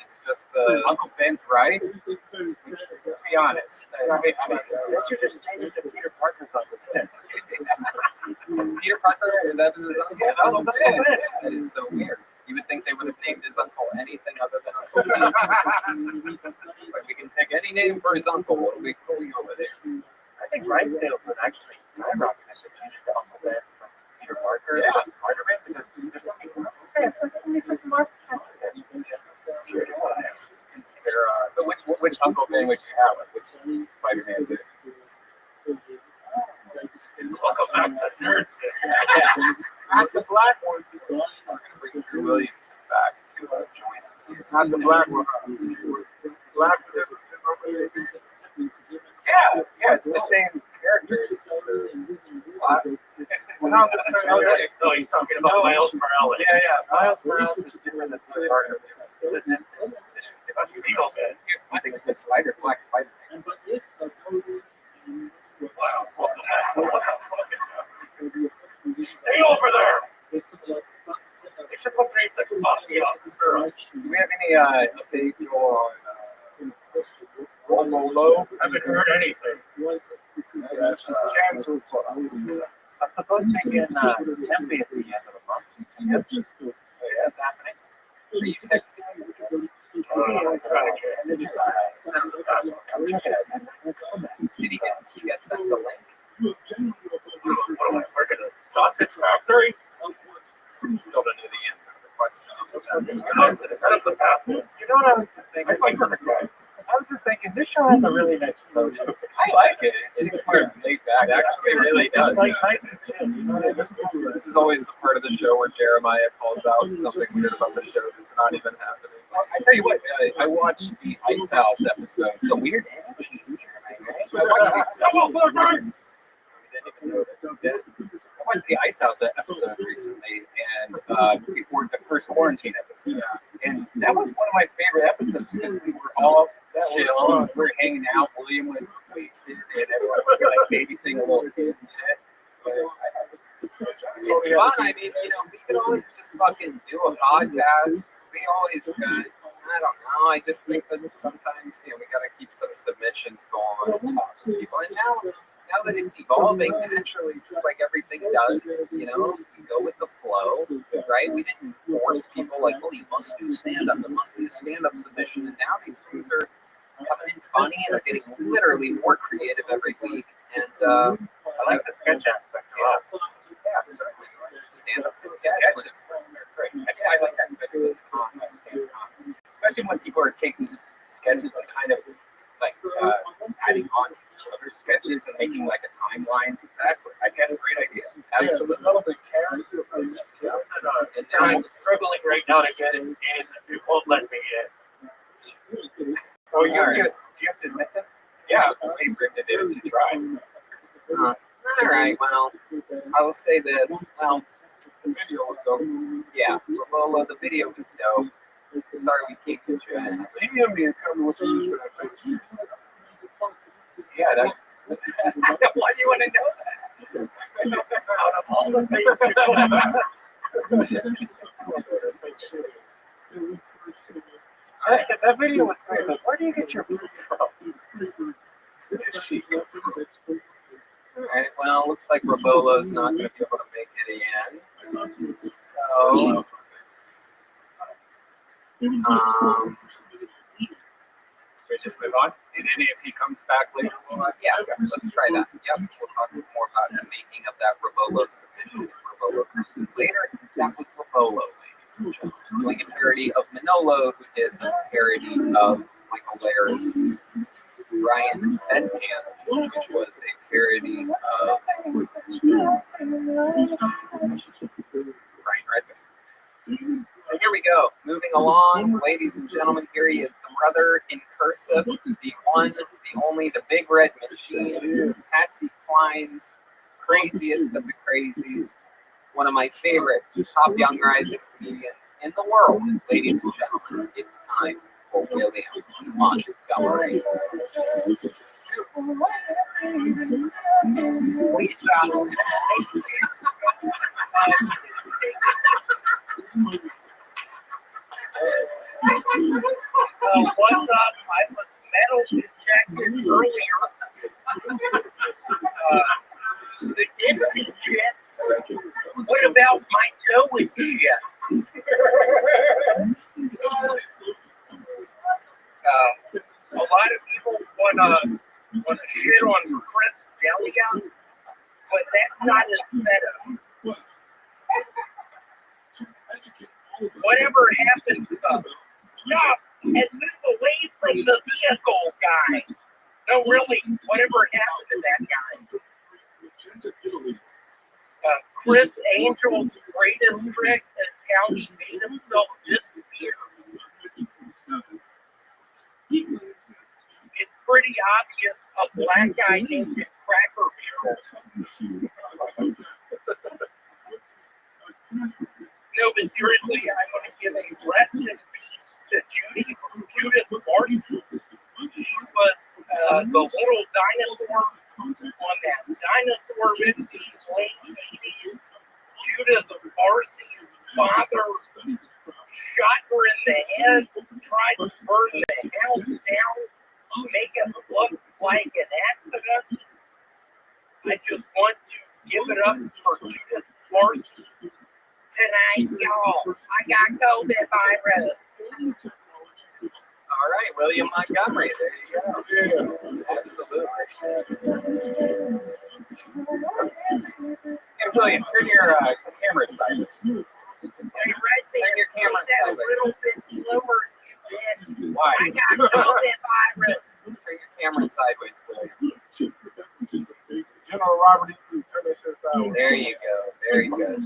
It's just the Uncle Ben's rice. Let's be honest. They should just change it to Peter Parker's Uncle Ben. Peter Parker, that is his uncle. Yeah, that was Uncle Ben. That is so weird. You would think they would have named his uncle anything other than Uncle Ben. It's like we can pick any name for his uncle. What are we going over there? I think rice sales would actually skyrocket. I should change it to Uncle Ben from Peter Parker. Yeah. And Spider-Man because there's so many more. It's There are. But which Uncle Ben would you have? Like, which Spider-Man did? Welcome back to Nerds. Not the black one. We're going to bring Drew Williamson back to join us here. Not the black one. Black Yeah, it's the same character. It's just Well, how the same? no, he's talking about Miles Morales. Yeah, Miles Morales is different than Peter Parker. That's the deal, man. I think it's the Black Spider-Man. Wow, welcome back. Stay over there. They should put 36 coffee on the syrup. Do we have any updates on Rolo? Haven't heard anything. That's canceled. I'm supposed to be in Tempe at the end of the month. Yes, that's happening. Are you texting? I'm trying to get I'm checking it. Did he get sent the link? What am I working at? Sausage factory? Still don't know the answer to the question. That's the past. You know what I was thinking? I fight for the guy. I was just thinking, this show has a really nice flow to it. I like it. It seems more laid back. It actually really does. It's like nice and chill. You know what I mean? This is always the part of the show where Jeremiah calls out something weird about the show that's not even happening. I tell you what, I watched the Ice House episode. It's a weird energy here, I watched the, We didn't even notice. Yeah. I watched the Ice House episode recently, and before the first quarantine episode, and that was one of my favorite episodes because we were all chill, we were hanging out. William was wasted, and everyone was like babysitting a little kid and shit. But It's fun. I mean, we could always just fucking do a podcast. We always could. I don't know. I just think that sometimes, we got to keep some submissions going and talk to people. And now that it's evolving naturally, just like everything does, you go with the flow, right? We didn't force people like, well, you must do stand-up. It must be a stand-up submission. And now these things are coming in funny and are getting literally more creative every week. And I like the sketch aspect a lot. yeah, certainly. Stand-up to sketch. sketches are great. I like that better than stand-up. Especially when people are taking sketches and kind of like adding on to each other's sketches and making like a timeline. Exactly. I think that's a great idea. Absolutely. Developing character. And I'm struggling right now to get it, and it won't let me in. Oh, you Alright. have to admit that? Yeah, I'm waiting for him to do it to try. All right. Well, I will say this. Well, The video was dope. yeah. Well, the video was dope. Sorry we can't get you in. DM me and tell me what you use for that face. Yeah, that. Why do you want to know that? Out of all the things All right. That video was great, but where do you get your proof from? All right. Well, looks like Robolo's not going to be able to make it in. So, Should we just move on? And then if he comes back later, we'll yeah, let's try that. Yep. We'll talk more about the making of that Robolo submission. Robolo comes in later. That was Robolo, ladies and gentlemen. Doing a parody of Manolo, who did the parody of Michael Layer's Ryan Bedpan, which was a parody of Brian Redman. So here we go. Moving along, ladies and gentlemen, here he is, the brother in cursive, the one, the only, the big red machine, Patsy Cline's craziest of the crazies, one of my favorite top young rising comedians in the world. Ladies and gentlemen, it's time for William Montgomery. what's up? I was metal detected earlier. The Dixie Chicks. What about my toe and shit? A lot of people wanna shit on Chris D'Elia, but that's not his fetish. Whatever happened to the stop and move away from the vehicle guy? No, really, whatever happened to that guy? Chris Angel's greatest trick is how he made himself disappear. It's pretty obvious a black guy named it Cracker Barrel. No, but seriously, I want to give a rest in peace to Judith Barton. She was the little dinosaur on that dinosaur movies, late 80s. Judith Barcy's father shot her in the head, tried to burn the house down, make it look like an accident. I just want to give it up for Judith Barcy. Tonight, y'all, I got COVID virus. All right, William Montgomery. There you go. Yeah. Absolutely. Hey, William, turn your camera sideways. You're right there. Turn your camera That sideways. little bit slower, you bet. Why? I got COVID virus. Turn your camera sideways, William. General Robert, you turn that shit down. There you go. Very good.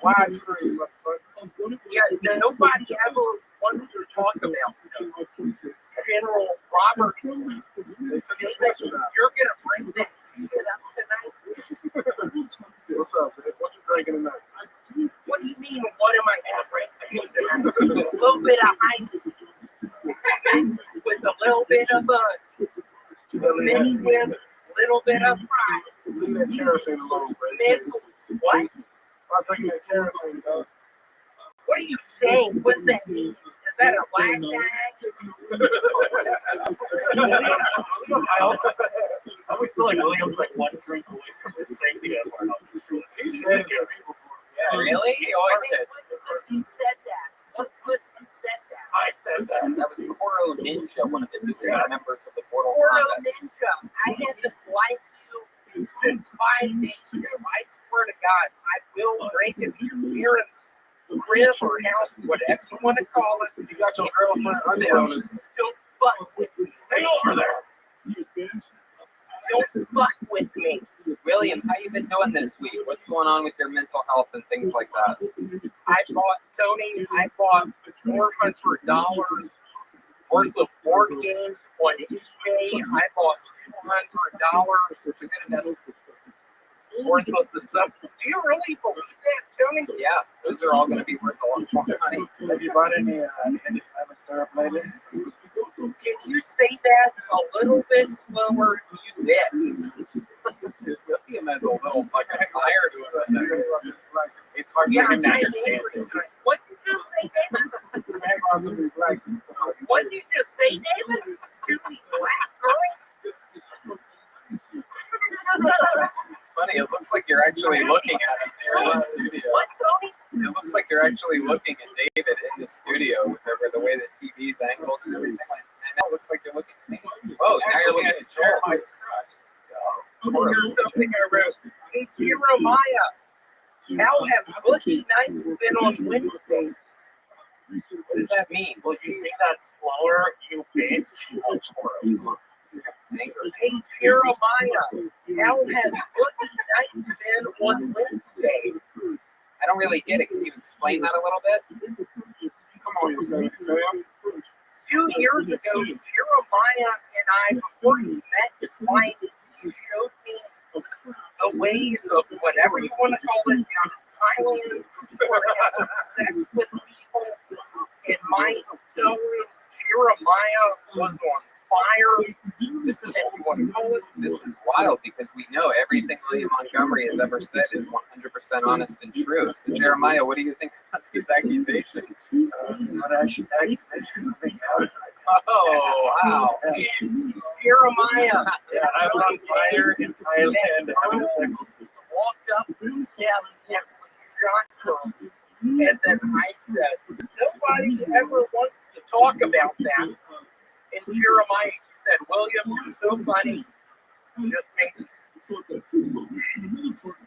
Wide screen, motherfucker. Yeah, nobody ever wants to talk about General Robert. They took the picture down. You're gonna bring that shit up tonight. What's up, man? What you drinking tonight? What do you mean? What am I gonna bring? A little bit of ice with a little bit of mixed with a little bit of fries. Leave that kerosene alone, bro. Mixed what? Stop drinking that kerosene, dog. What are you saying? What's that mean? Is that a black bag? I always feel like William's like one drink away from just saying the other one. He said it to me before. Yeah, Really? He always says. He said that. What he said that? I said that. That was Koro Ninja, one of the newer members of the Mortal Portal Kombat. Ninja. I haven't liked you since 5 days ago. I swear to God, I will break it to your parents' crib or house, whatever you want to call it. You got your girlfriend underwear on this. Don't fuck with me. Stay over there. Don't fuck with me. William, how you been doing this week? What's going on with your mental health and things like that? I bought $400 worth of board games on eBay. I bought $200 It's a good investment. worth of the stuff. Do you really believe that, Tony? Yeah, those are all going to be worth a lot of money. Have you bought any lemon syrup lately? Can you say that a little bit slower, you bitch? William has a little fucking fire to it. It's hard Yeah, for I'm him to kind of understand. angry. What did you just say, David? Hang on to me black people. What did you just say, David? Too many black girls? It's funny, it looks like you're actually looking at him here in the studio. What, Tony? It looks like you're actually looking at David in the studio with the way the TV's angled and everything. And now it looks like you're looking at me. Oh, now you're looking at Joel. Here's something I wrote. Hey, Jeremiah, how have bookie nights been on Wednesdays? What does that mean? Will you say that slower, you bitch? Oh, Toro. Hey, Jeremiah, how have bookie nights been on Wednesdays? I don't really get it. Can you explain that a little bit? Come on, you say, Sam. 2 years ago, Jeremiah and I, before he met his wife, he showed me the ways of whatever you want to call it down in Thailand, where having sex with people. In my hotel room, Jeremiah was on fire. This is wild because we know everything William Montgomery has ever said is 100% honest and true. So Jeremiah, what do you think about these accusations? Oh, wow. Jeremiah, Yeah, I was on fire in Thailand. walked up to the steps and shot her. And then I said, nobody ever wants to talk about that. And Jeremiah said, William, you're so funny. Just make me.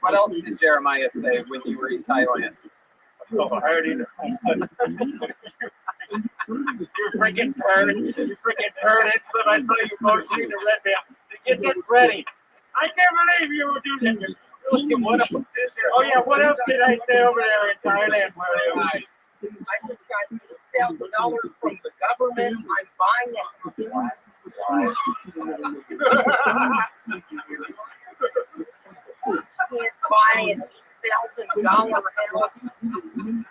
What else did Jeremiah say when you were in Thailand? Oh, I already know. You freaking bird. You freaking bird. It's when I saw you posting the red belt. Get that ready. I can't believe you would do that. William, what else did Oh, yeah. What else did I say over there in Thailand, William? I just got $8,000 from the government. I'm buying it. Can't buy an $8,000 house.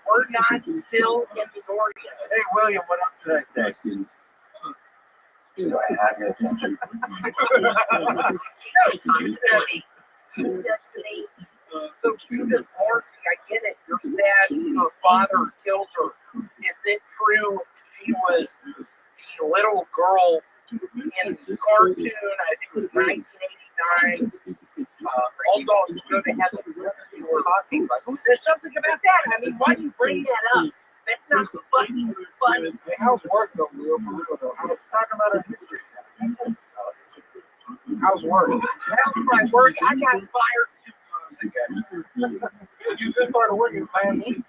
We're not still in the Orient. Hey, William, what else did I say? Do I have your attention? Responsibility. So Judith Morrissey, I get it. You're sad her father killed her. Is it true she was the little girl in the cartoon? I think it was 1989. All dogs go to heaven. you were talking about? Who said something about that? I mean, why do you bring that up? That's not fucking funny. Hey, how's work though, Will? For real though. I was talking about our history. How's work? How's my work? I got fired 2 months ago. You just started working last week.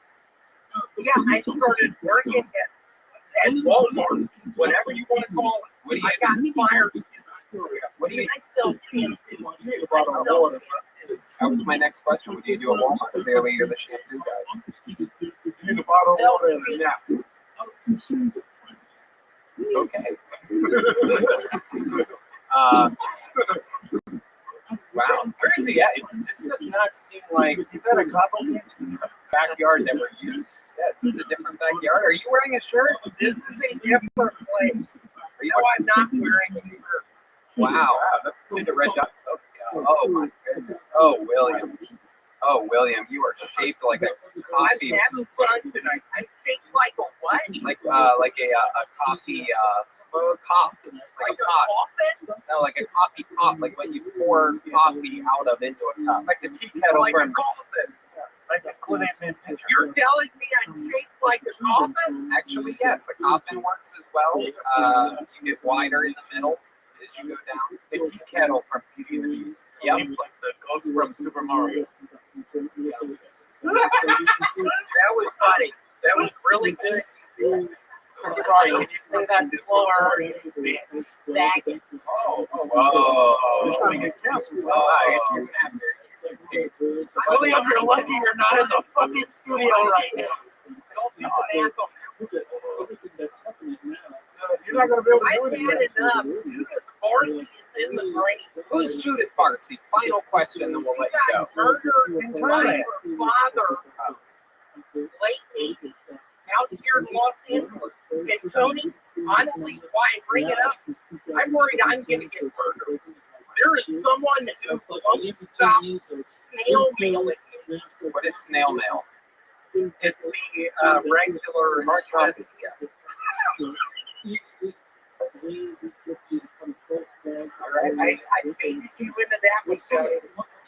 Yeah, I started working at Walmart, whatever you want to call it. What do you? I got fired 2 months ago. What do you? I sell shampoo. You need a bottle of water. That was my next question. What do you do at Walmart? Clearly, you're the shampoo guy. You need a bottle of water and a nap. Okay. Wow. Where is he at? This does not seem like. Is that a complicated backyard that we're used to? Yes, this is a different backyard. Are you wearing a shirt? This is a different place. Are you? No, I'm not wearing a shirt. Wow. See the red dot? Oh, God. Oh my goodness. Oh, William. Oh, William, you are shaped like a I'm coffee, having fun tonight. I'm shaped like a what? like a coffee cup, like a pot. Coffin? No, like a coffee pot, like when you pour coffee out of into a cup. Like the tea kettle Like a from coffin. like the Clint picture. You're telling me I'm shaped like a coffin? Actually, yes, a coffin works as well. You get wider in the middle as you go down. The tea kettle from Beauty and the Beast. Yep. Shaped like the ghost from Super Mario. That was funny. That was really good. Sorry, can you say that slower? Back. Whoa. You're trying to get canceled. Oh, you're gonna have William, you're lucky you're not in the fucking studio right now. Don't be unethical. You're not going to be able to I've do it had again. enough. Judith Barcy is in the brain. Who's Judith Barcy? Final question, then we'll let you go. Murdered by her father late 80s out here in Los Angeles. And Tony, honestly, why I bring it up, I'm worried I'm going to get murdered. There is someone who won't stop snail mailing me. What is snail mail? It's the regular hard copy. Yes. All right, I baited you into that one, Tony.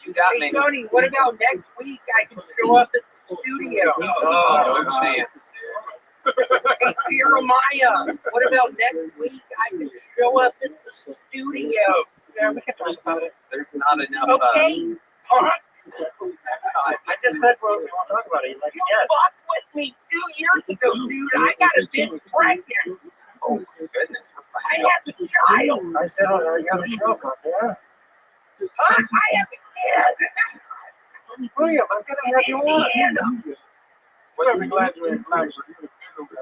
You got Hey, me. Tony, what about next week? I can show up at the studio. No chance, dude. Hey, Jeremiah, what about next week? I can show up at the studio. Yeah, we can talk about it. There's not enough. Okay, huh? I just said we want to talk about it. Like, You yes. fucked with me 2 years ago, dude. I got a bitch pregnant. Oh goodness, we're I finding out. have a child. I said, oh, you got a show up there. Huh? I have a kid. William, I'm going to have you on. Indiana. What's I'm glad you're in black. So you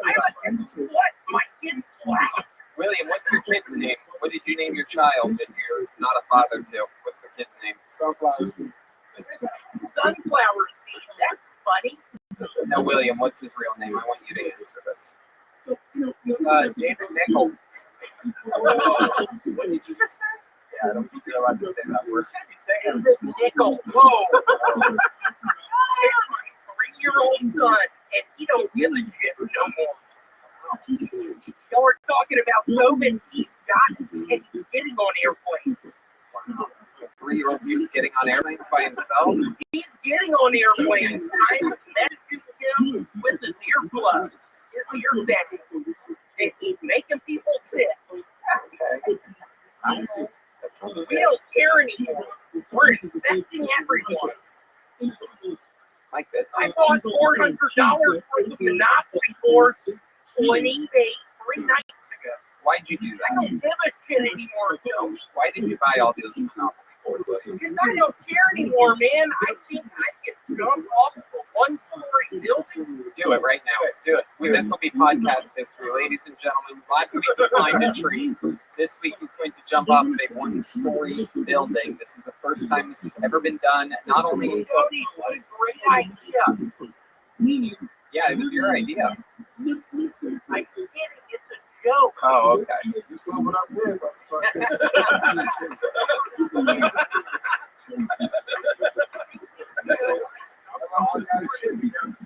I was, what? My kid's black. William? What's your kid's name? What did you name your child that you're not a father to? What's the kid's name? sunflower seed. Sunflower seed. That's funny. No, William. What's his real name? I want you to answer this. David Nickel. What did you just say? Yeah, I don't think you're allowed to say that word. David Nickel. Whoa. It's my 3-year-old son, and he don't give a shit no more. Y'all are talking about COVID. He's got it, and he's getting on airplanes. Wow. A 3-year-old who's getting on airplanes by himself. He's getting on airplanes. I'm messaging him with his earplug, his earbag, and he's making people sick. Okay. That sounds We good. don't care anymore. We're infecting everyone. My goodness. I bought $400 worth of Monopoly boards on eBay 3 nights ago. Why'd you do I that? don't give a shit anymore, Joe. Why did you buy all those Monopoly boards, William? Because I don't care anymore, man. I think I can jump off of a 1-story building. Do it right now. Do it. This will be podcast history, ladies and gentlemen. Last week he climbed a tree. This week he's going to jump off of a 1-story building. This is the first time this has ever been done. Not only in Jody, what a great idea. yeah, it was your idea. I'm kidding. It's a joke. Oh, okay. You sum it up there, motherfucker. All I got is shit together.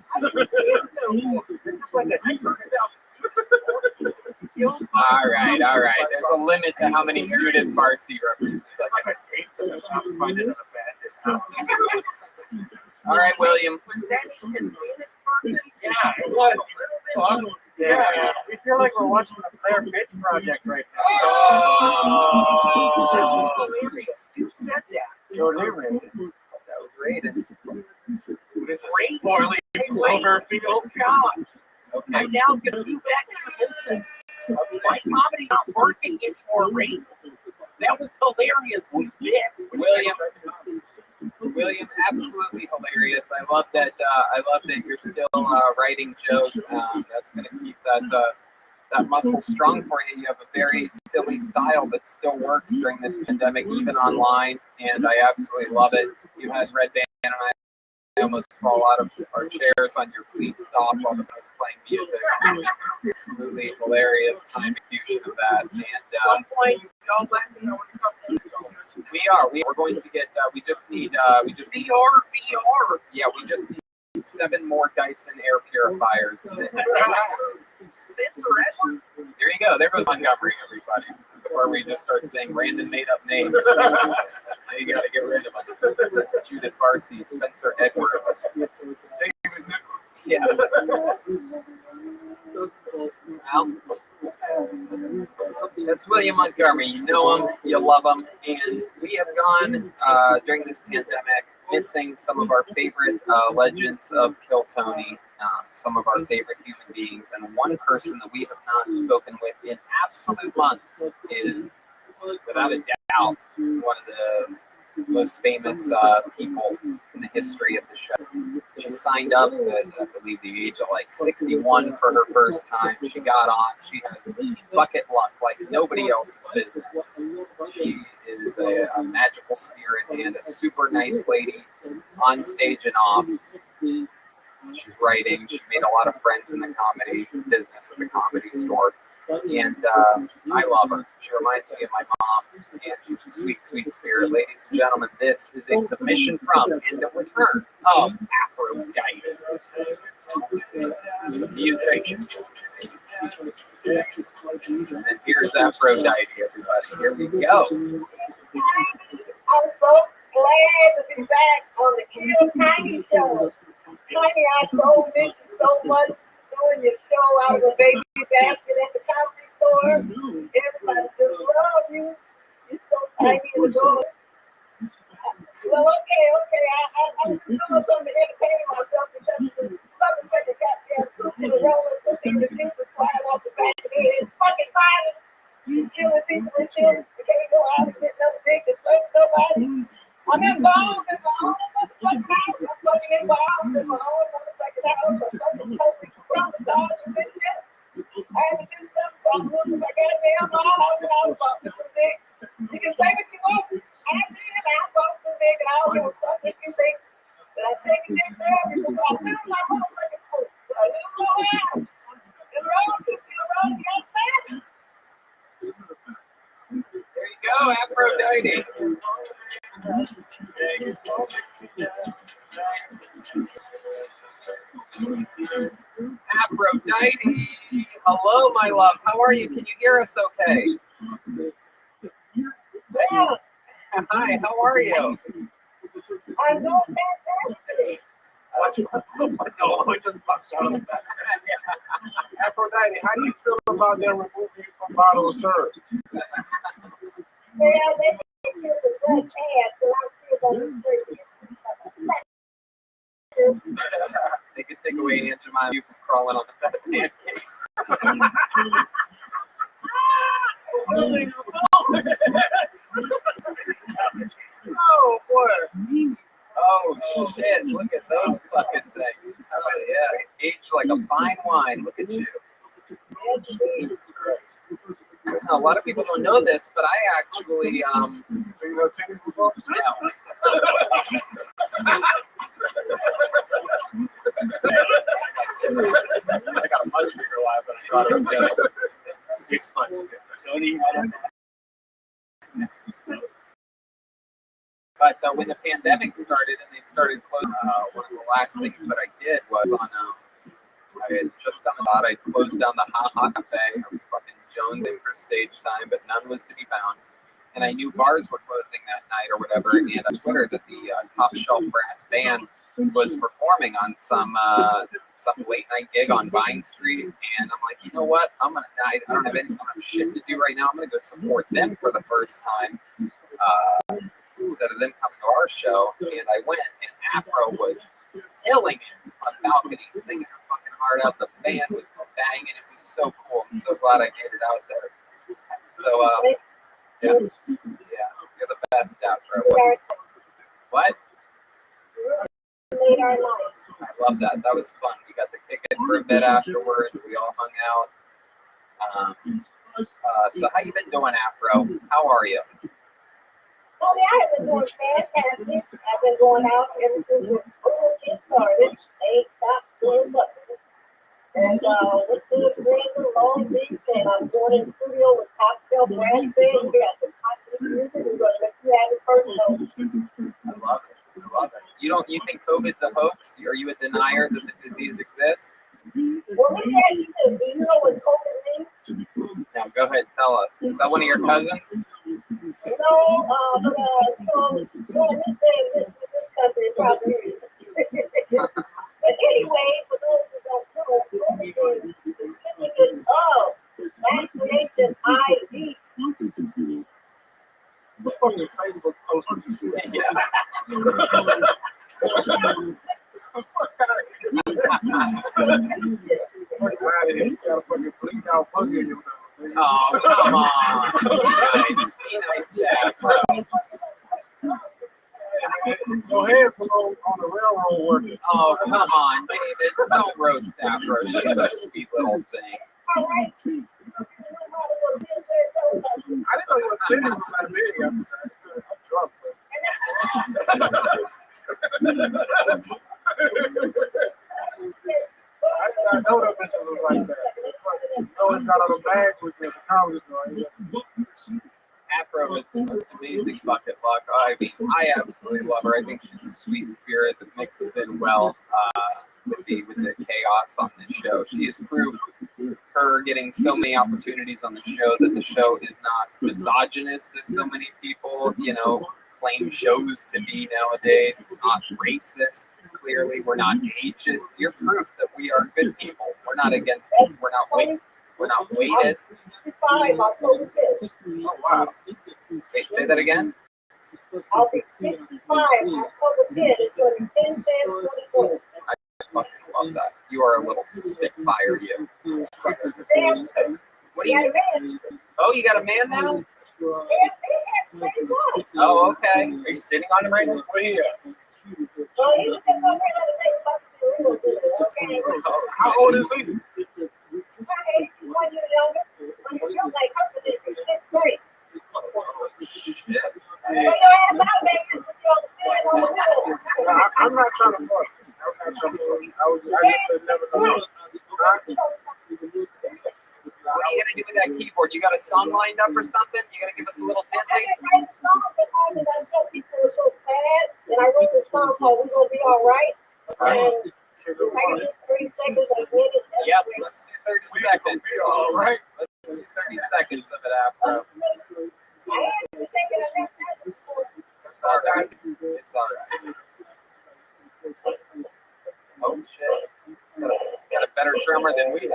All right. There's a limit to how many Judith Barcy references. All right, William. Yeah, it was. Yeah, we feel like we're watching the Blair Bitch Project right now. Oh. Yo, they rated. That was rated. With Ray Poorly Cloverfield God. Okay. I'm now gonna do back to the business. My comedy's not working anymore, Ray. That was hilarious. We did. William, absolutely hilarious. I love that. You're still writing jokes. That's going to keep that muscle strong for you. You have a very silly style that still works during this pandemic, even online, and I absolutely love it. You had Red Band and I almost fall out of our chairs on your Please Stop while the was playing music. Absolutely hilarious time execution of that. And Don't let me know when you come in. we're going to get. We just need VR. Yeah, we just need 7 more Dyson air purifiers. Spencer Edwards. There you go. There goes Montgomery, everybody. This is where we just start saying random made-up names. Now you got to get rid of them. Judith Barcy, Spencer Edwards. David Nichols. Yeah. Well, that's William Montgomery. You know him, you love him, and we have gone during this pandemic missing some of our favorite legends of Kill Tony, some of our favorite human beings, and one person that we have not spoken with in absolute months is, without a doubt, one of the most famous people in the history of the show. She signed up at, I believe, the age of like 61 for her first time. She got on. She has bucket luck like nobody else's business. She is a magical spirit and a super nice lady on stage and off. She's writing. She made a lot of friends in the comedy business at the Comedy Store. And I love her. She reminds me of my mom, and she's a sweet, sweet spirit. Ladies and gentlemen, this is a submission from and a return of Aphrodite. The music. And here's Aphrodite, everybody. Here we go. I'm so glad to be back on the Kill Tiny Show. Tiny, I so miss you so much doing your show. I was a baby basket at the Comedy Store. Everybody just love you. You're so tiny and adorable. Well, okay. I'm doing something to entertain myself because something like the goddamn truth to the rollers and see the people flying off the back of their head. Fucking violence. You killing people and shit. You can't go out and get no dick and fuck nobody. I'm involved in my own motherfucking house. I'm fucking involved in my own motherfucking house. I'm fucking totally traumatized with this shit. I had to do something about losing my goddamn house and I was about to dick. You can say what you want. I did. I bought some dick and I don't give a fuck what you think. But I take a dick forever because I lose my motherfucking foot. But I lose my house. And wrong to feel wrong, you understand? There you go, Aphrodite. Aphrodite. Hello, my love. How are you? Can you hear us okay? Yeah. Hi, how are you? I'm doing fantastic. Aphrodite, how do you feel about them removing you from bottle of syrup? Well, they think you're the black ass, so I'm still going to say They could take away Aunt Jemima you from crawling on the bed of pancakes. Oh, boy. Oh, shit. Look at those fucking things. Oh, yeah. Aged like a fine wine. Look at you. A lot of people don't know this, but I actually, Seen her titties before? no. I got a much bigger laugh than I thought it was going to. 6 months ago. Tony had a But when the pandemic started and they started closing, one of the last things that I did was on, I had just done a lot. I closed down the Hot Cafe. I was fucking jonesing for stage time, but none was to be found. And I knew bars were closing that night or whatever. And on Twitter that the Top Shelf Brass Band was performing on some late night gig on Vine Street. And I'm like, you know what? I don't have shit to do right now. I'm gonna go support them for the first time. instead of them coming to our show. And I went, and Afro was killing it on balconies, singing her fucking heart out. The band was banging. It was so cool. I'm so glad I made it out there. So, yeah, you're the best, Afro. What? I love that. That was fun. We got to kick it for a bit afterwards. We all hung out. So how you been doing, Afro? How are you? Well, yeah, I've been doing fantastic. I've been going out ever since the school kids started. I ain't stopped doing nothing. And what's doing Green Long Beach, and I'm going in the studio with Cocktail Brass Band. We got some cocktail music. We're going to let you have it first. I love it. I love it. You think COVID's a hoax? Are you a denier that the disease exists? Well, let me ask you this. Do you know what COVID means? Now, go ahead, tell us. Is that one of your cousins? No, doing this thing in this country probably is. But anyway, for those who don't know, COVID is certificate of vaccination ID. The fucking Facebook post you see that. You got a fucking bleak out buggy in your mouth. Oh, come on. Be nice, Jack, bro. Your hands below on the railroad working. Oh, come on, David. Don't roast Afro. She's a sweet little thing. All right. I didn't know your titties was that big. I'm drunk, I did not know that bitches was like that. I always got on the bags with the comedy store. Afro is the most amazing bucket luck. I mean, I absolutely love her. I think she's a sweet spirit that mixes in well with the chaos on this show. She has proved her getting so many opportunities on the show that the show is not misogynist as so many people, claim shows to be nowadays. It's not racist. Clearly, we're not ageist. You're proof that we are good people. We're not against it. We're not waitist. Oh, wow. Wait, say that again? I'll be 65. October 10th. It's going to be 10/10/24. I fucking love that. You are a little spitfire, you. What do you? Oh, you got a man now? Oh, okay. Are you sitting on him right now? Where he at? How old is he? I'm not trying to fuss. I just never know. What are you gonna do with that keyboard? You got a song lined up or something? You gonna give us a little diddly? And I wrote this song called "We're Gonna Be All Right." Yep, let's do 30 seconds. All right. Let's do 30 seconds of it, Afro. It's all right. It's all right. Oh shit! Got a better drummer than we have.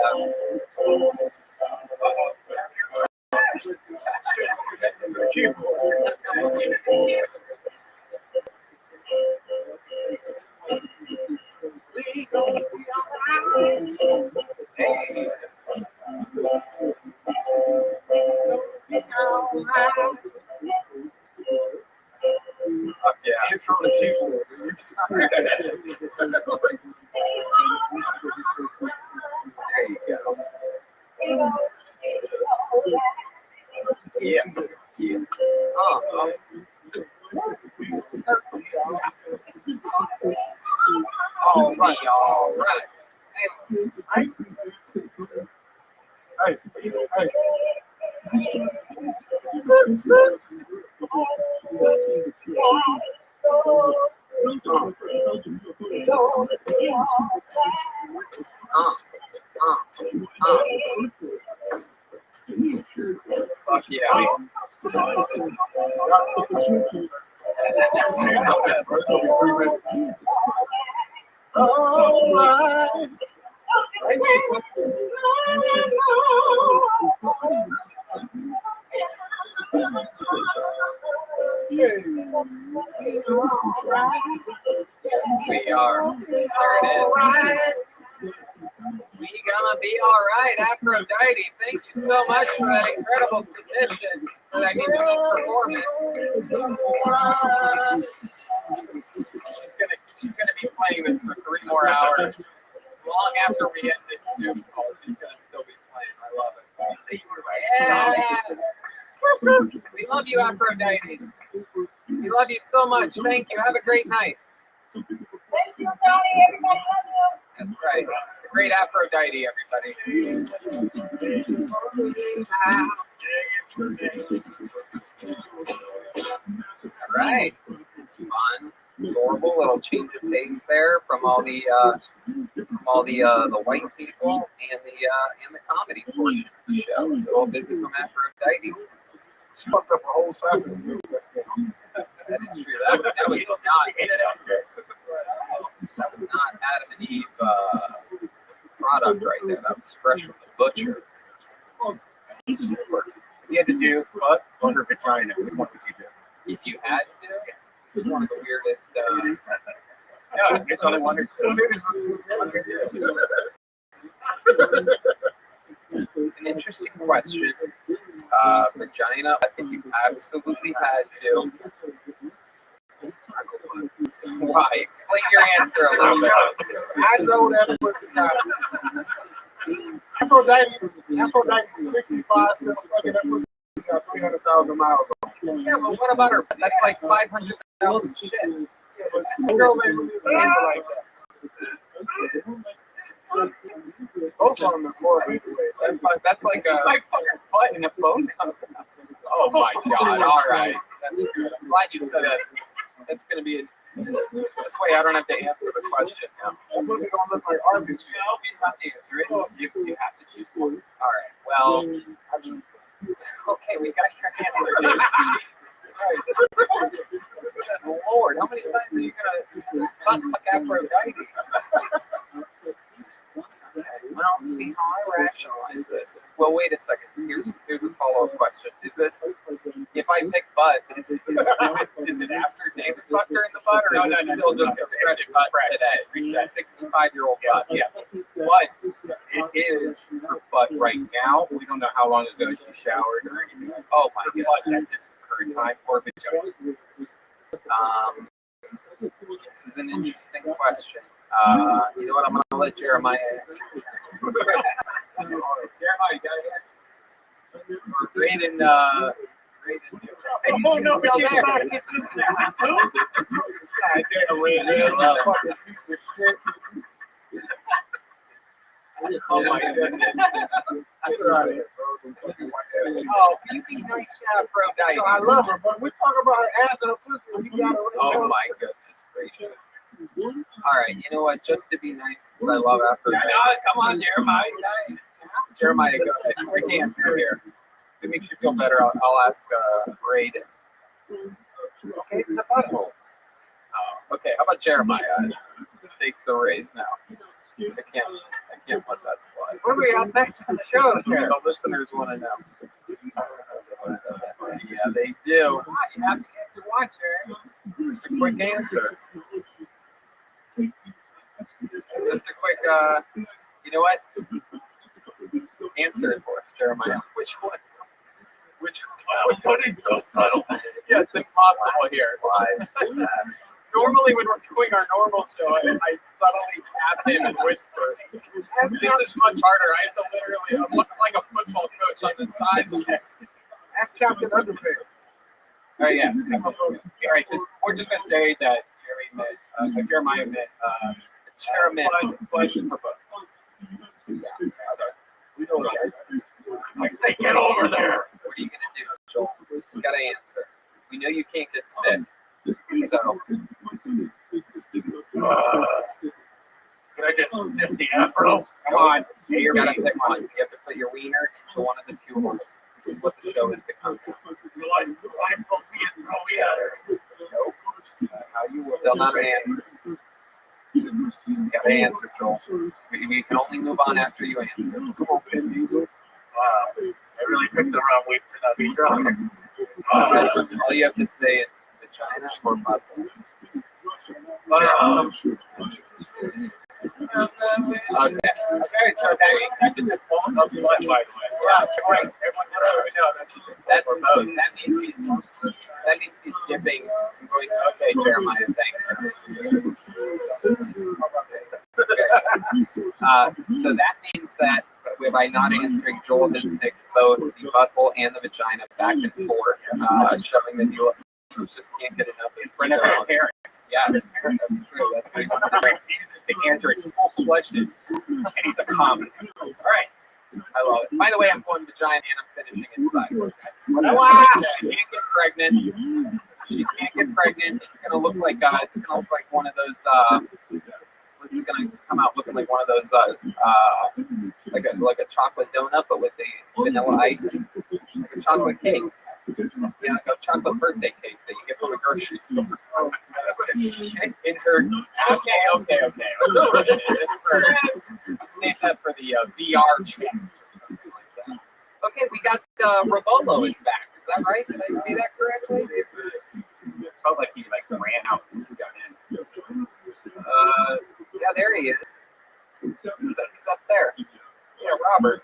Fuck yeah. Intro to keyboard. There you go. Yeah. Yeah. All right. All right. Hey. Fuck yeah. All right. Hey. Yes, we are. There it is. We gonna be all right, Aphrodite. Thank you so much for that incredible submission, for that unique performance. She's gonna be playing this for 3 more hours. Long after we end this Zoom call, she's gonna still be playing. I love it. Yeah. We love you, Aphrodite. We love you so much. Thank you. Have a great night. Thank you, Tony. Everybody love you. That's right. The great Aphrodite, everybody. All right. It's fun. Adorable little change of pace there from all the white people and the comedy portion of the show. A little visit from Aphrodite. She fucked up a whole sausage. That is true. That was not Adam and Eve product right there. That was fresh from the butcher. If you had to do butt on her vagina, which one would you do? If you had to, this is one of the weirdest. No, it's only one or two. It's an interesting question. Vagina, if you absolutely had to. Why? Explain your answer a little bit. I know that pussy got Aphrodite's 65, still fucking that pussy got 300,000 miles on it. Yeah, but what about her? That's like 500,000 shit. Yeah, but the girls ain't really like that. Both of them is more anyway. That's like a. Like fucking butt and the phone comes out. Oh my god! All right, that's good. I'm glad you said that. That's gonna be. This way, I don't have to answer the question now. That pussy gonna look like Arby's. No, you have to answer it. You have to choose one. All right. Well, okay, we got your answer. Jesus Christ. Good Lord, how many times are you gonna butt fuck Aphrodite? Well, see how I rationalize this. Well, wait a second. Here's a follow-up question. Is this, if I pick butt, is it after David fucked her in the butt, or is it still just a fresh butt today? 65-year-old butt. Yeah, but it is her butt right now. We don't know how long ago she showered or anything. Oh my god. That's just current time or vagina. This is an interesting question. You know what? I'm gonna let Jeremiah answer. Jeremiah, you got it. Braden, Oh no, but you back to fucking piece of shit. oh my goodness. Get her out of here, bro. Oh, you be nice to Aphrodite. I love her, but we talk about her ass and her pussy. And you got her. Oh my goodness gracious. All right, you know what? Just to be nice, because I love Aphrodite. Come on, Jeremiah. Jeremiah, go ahead. Quick answer here. If it makes you feel better, I'll ask Braden. Okay, in the butthole. Okay, how about Jeremiah? Stakes are raised now. I can't let that slide. What are we up next on the show? The listeners want to know. Yeah, they do. You have to answer one, Jerry. Just a quick answer. Just a quick, you know what? Answer it for us, Jeremiah. Which one? Tony's so subtle. Yeah, it's impossible here. Normally, when we're doing our normal show, I subtly tap in and whisper. This is much harder. I have to literally, I'm looking like a football coach on the side. Ask Captain Underpants. All right, yeah. All right, so we're just gonna say that Jeremiah meant budget for both. Yeah, sorry. We know what I say, get over there. What are you gonna do, Joel? You gotta answer. We know you can't get sick, so. Can I just sniff the afro? Come on. Yeah, you gotta pick one. You have to put your wiener into one of the two holes. This is what the show has become. Nope. Still not an answer. You gotta answer, Joel. You can only move on after you answer. Come on, Vin Diesel. Wow. I really picked the wrong week for that to be drunk. All you have to say is vagina or butthole? Okay. Okay, so that's a default of butt, by the way. Yeah, right. Everyone knows right now That's both. That means he's giving. Going, okay, Jeremiah, thanks. Okay. So that means that by not answering, Joel has picked both the butthole and the vagina back and forth, showing that you just can't get enough in front of his parents. Yeah, that's true. That's He refuses to answer a simple question, and he's a comic. All right. I love it. By the way, I'm going vagina and I'm finishing inside. Wow. She can't get pregnant. She can't get pregnant. It's gonna look like one of those. It's gonna come out looking like one of those like a chocolate donut, but with the vanilla icing, like a chocolate cake. Yeah, like a chocolate birthday cake that you get from a grocery store. Shit in her asshole. Okay. It's for save that for the VR chat or something like that. Okay, we got Robolo is back. Is that right? Did I see that correctly? It felt like he ran out once he got in. Yeah, there he is. He's up there. Yeah, Robert.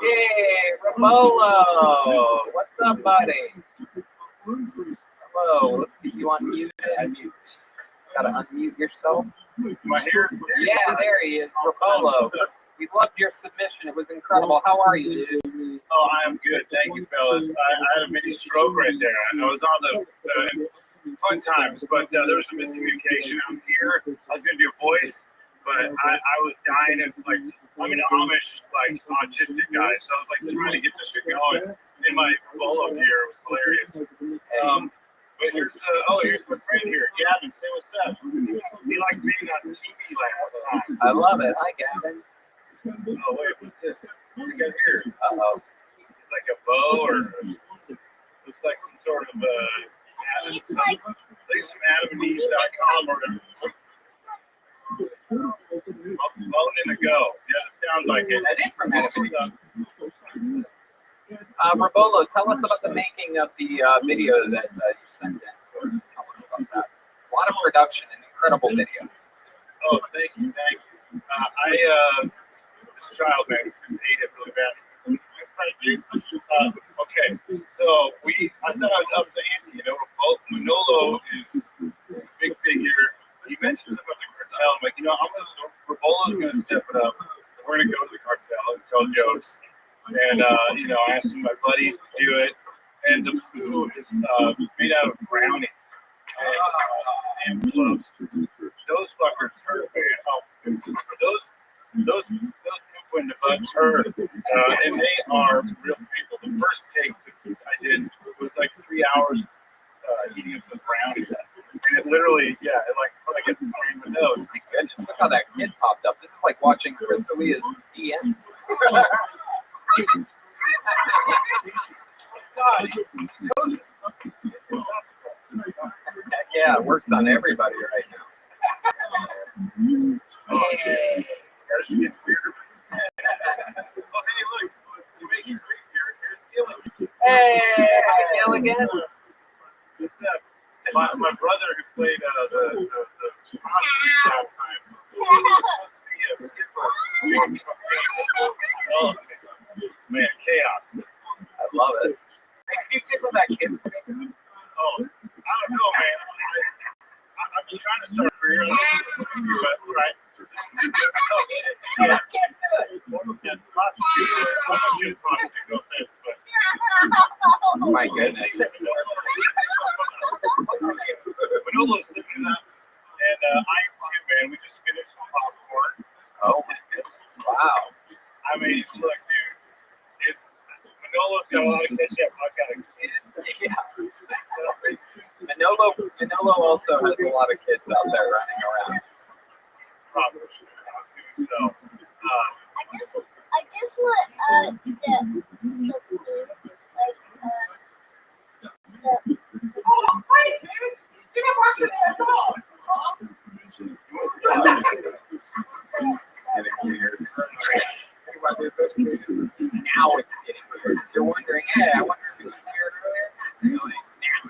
Hey, Robolo. What's up, buddy? Hello. Let's get you unmuted. Gotta unmute yourself. My hair. Yeah, there he is. Robolo. We loved your submission. It was incredible. How are you, dude? Oh, I am good. Thank you, fellas. I had a mini stroke right there. I was on the fun times, but there was some miscommunication. I'm here. I was going to do a voice, but I was dying of I'm an Amish autistic guy, so I was trying to get this shit going in my bolo gear. It was hilarious. But here's my friend here, Gavin. Say what's up. He liked being on TV last time. I love it. Hi, Gavin. Oh wait, what's this? What do we got here? Uh-oh. It's like a bow, or looks like some sort of AdamandEve.com or whatever. Bone in a go. Yeah, it sounds like it. That is from Adam and Eve. Robolo, tell us about the making of the video that you sent in. Just tell us about that. A lot of production, an incredible video. Oh, thank you. This child, man, just ate it really bad. Okay, so I thought I was the auntie, Manolo is a big figure. He mentioned something about the cartel. I'm like, Robolo's going to step it up. We're going to go to the cartel and tell jokes. And, I asked some of my buddies to do it. And the food is made out of brownies and cloves. Those fuckers hurt, man. Those people in the butts hurt. And they are real people. The first take that I did was 3 hours eating up the brownies. And it's literally, it felt like it's spraying the nose. My goodness, look how that kid popped up. This is like watching Crystalia's DMs. Yeah, it works on everybody right now. Hey. As you get weirder. Oh, hey, look, to make it creepier, here's Gilligan. Hey, hi, Gilligan. What's up? My brother who played the hospital that time was supposed to be a skipper. Oh, man, chaos. I love it. Hey, can you tickle that kid for me? Oh, I don't know, man. I've been trying to start a career, but right. Yeah. My goodness. Manolo's living up, and I am too, man. We just finished some popcorn. Oh my goodness! Wow. I mean, look, dude. Manolo's got a lot of catch up. I've got a kid. Yeah. Manolo also has a lot of kids out there running around. Probably. So, I just want Now it's getting weird. If you're wondering, hey, I wonder if it was weird earlier. Now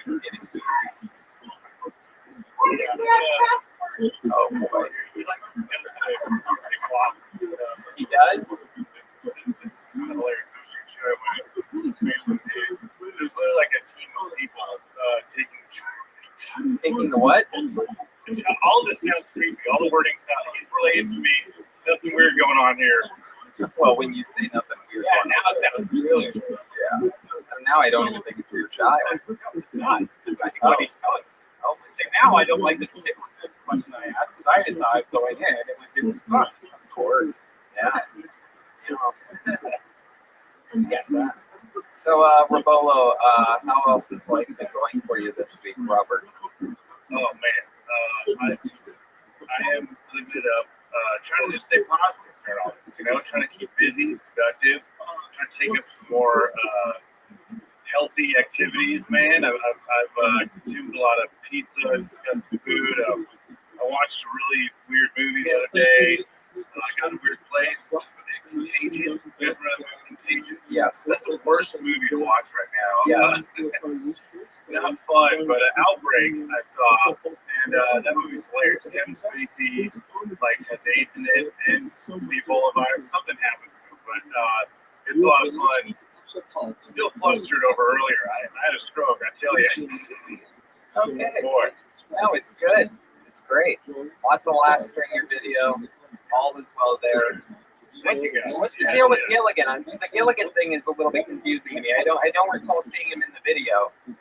Oh boy. He like big blocks and stuff. He does? This is kind of hilarious. Show I went to Facebook page. There's literally like a team of people taking Taking the what? all of this sounds creepy. All the wording sounds. He's related to me. Nothing weird going on here. Well, when you say nothing weird. Yeah, now it sounds really weird. Yeah. And now I don't even think it's your child. No, it's not. It's not what he's telling us. Oh, see, now I don't like this particular question I asked because I had thought going in it was his son. Of course. Yeah. Yeah. So, Robolo, how else has life been going for you this week, Robert? Oh man, I am living it up. Trying to just stay positive during all this, trying to keep busy, productive, trying to take up some more healthy activities, man. I've consumed a lot of pizza and disgusting food. I watched a really weird movie the other day. I got a weird place. Contagion. You ever read about Contagion? Yes. That's the worst movie to watch right now. Yes. It's not fun, but Outbreak I saw, and that movie's hilarious. Kevin Spacey has AIDS in it, and the Ebola virus. Something happens to him, but it's a lot of fun. Still flustered over earlier. I had a stroke. I tell you. Okay. Boy. No, it's good. It's great. Lots of laughs during your video. All is well there. Thank you guys. What's the deal with Gilligan? The Gilligan thing is a little bit confusing to me. I don't recall seeing him in the video. No.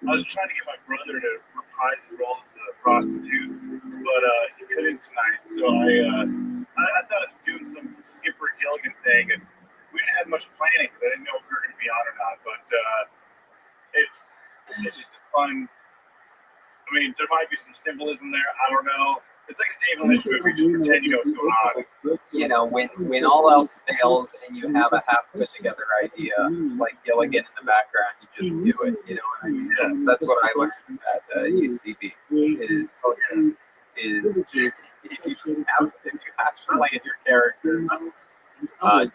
I was trying to get my brother to reprise his role as the prostitute, but he couldn't tonight. So I thought I was doing some Skipper Gilligan thing, and we didn't have much planning because I didn't know if we were going to be on or not. But it's just a fun. I mean, there might be some symbolism there. I don't know. It's like a David Lynch movie. Just pretend you know what's going on. When all else fails and you have a half put together idea like Gilligan in the background, you just do it. You know what I mean? That's what I learned at UCB. Is if you have to plan your characters,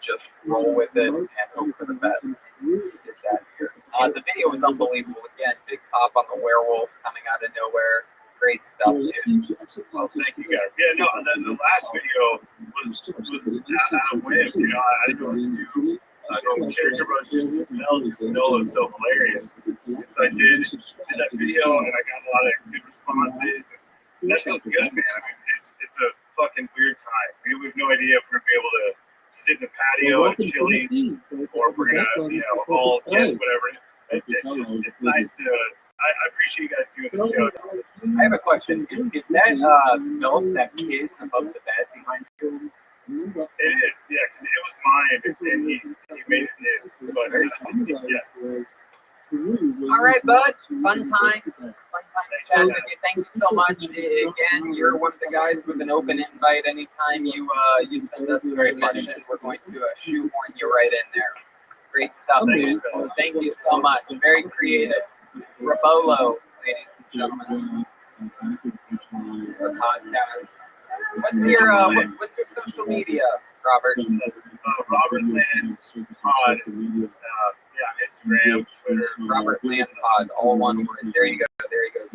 just roll with it and hope for the best. Did that here. The video was unbelievable. Again, big pop on the werewolf coming out of nowhere. Great stuff, dude. Well, thank you guys. Yeah, no, the last video was out of whim. I didn't know what to do. I don't character, but just Noah was so hilarious. So I did that video, and I got a lot of good responses. And that feels good, man. I mean, it's a fucking weird time. We have no idea if we're gonna be able to sit in the patio at Chili's, or if we're gonna, all get whatever. It's nice to. I appreciate you guys doing the show. I have a question. Is that milk that kid's above the bed behind you? It is, yeah, because it was mine, and he made it his. But yeah. All right, bud. Fun times chatting with you. Thank you so much. Again, you're one of the guys with an open invite. Anytime you send us a suggestion, we're going to shoehorn you right in there. Great stuff, dude. Thank you so much. Very creative. Robolo, ladies and gentlemen. It's a podcast. What's your social media, Robert? Robert Land Pod. Instagram, Twitter. Robert Land Pod, all one word. There you go. There he goes.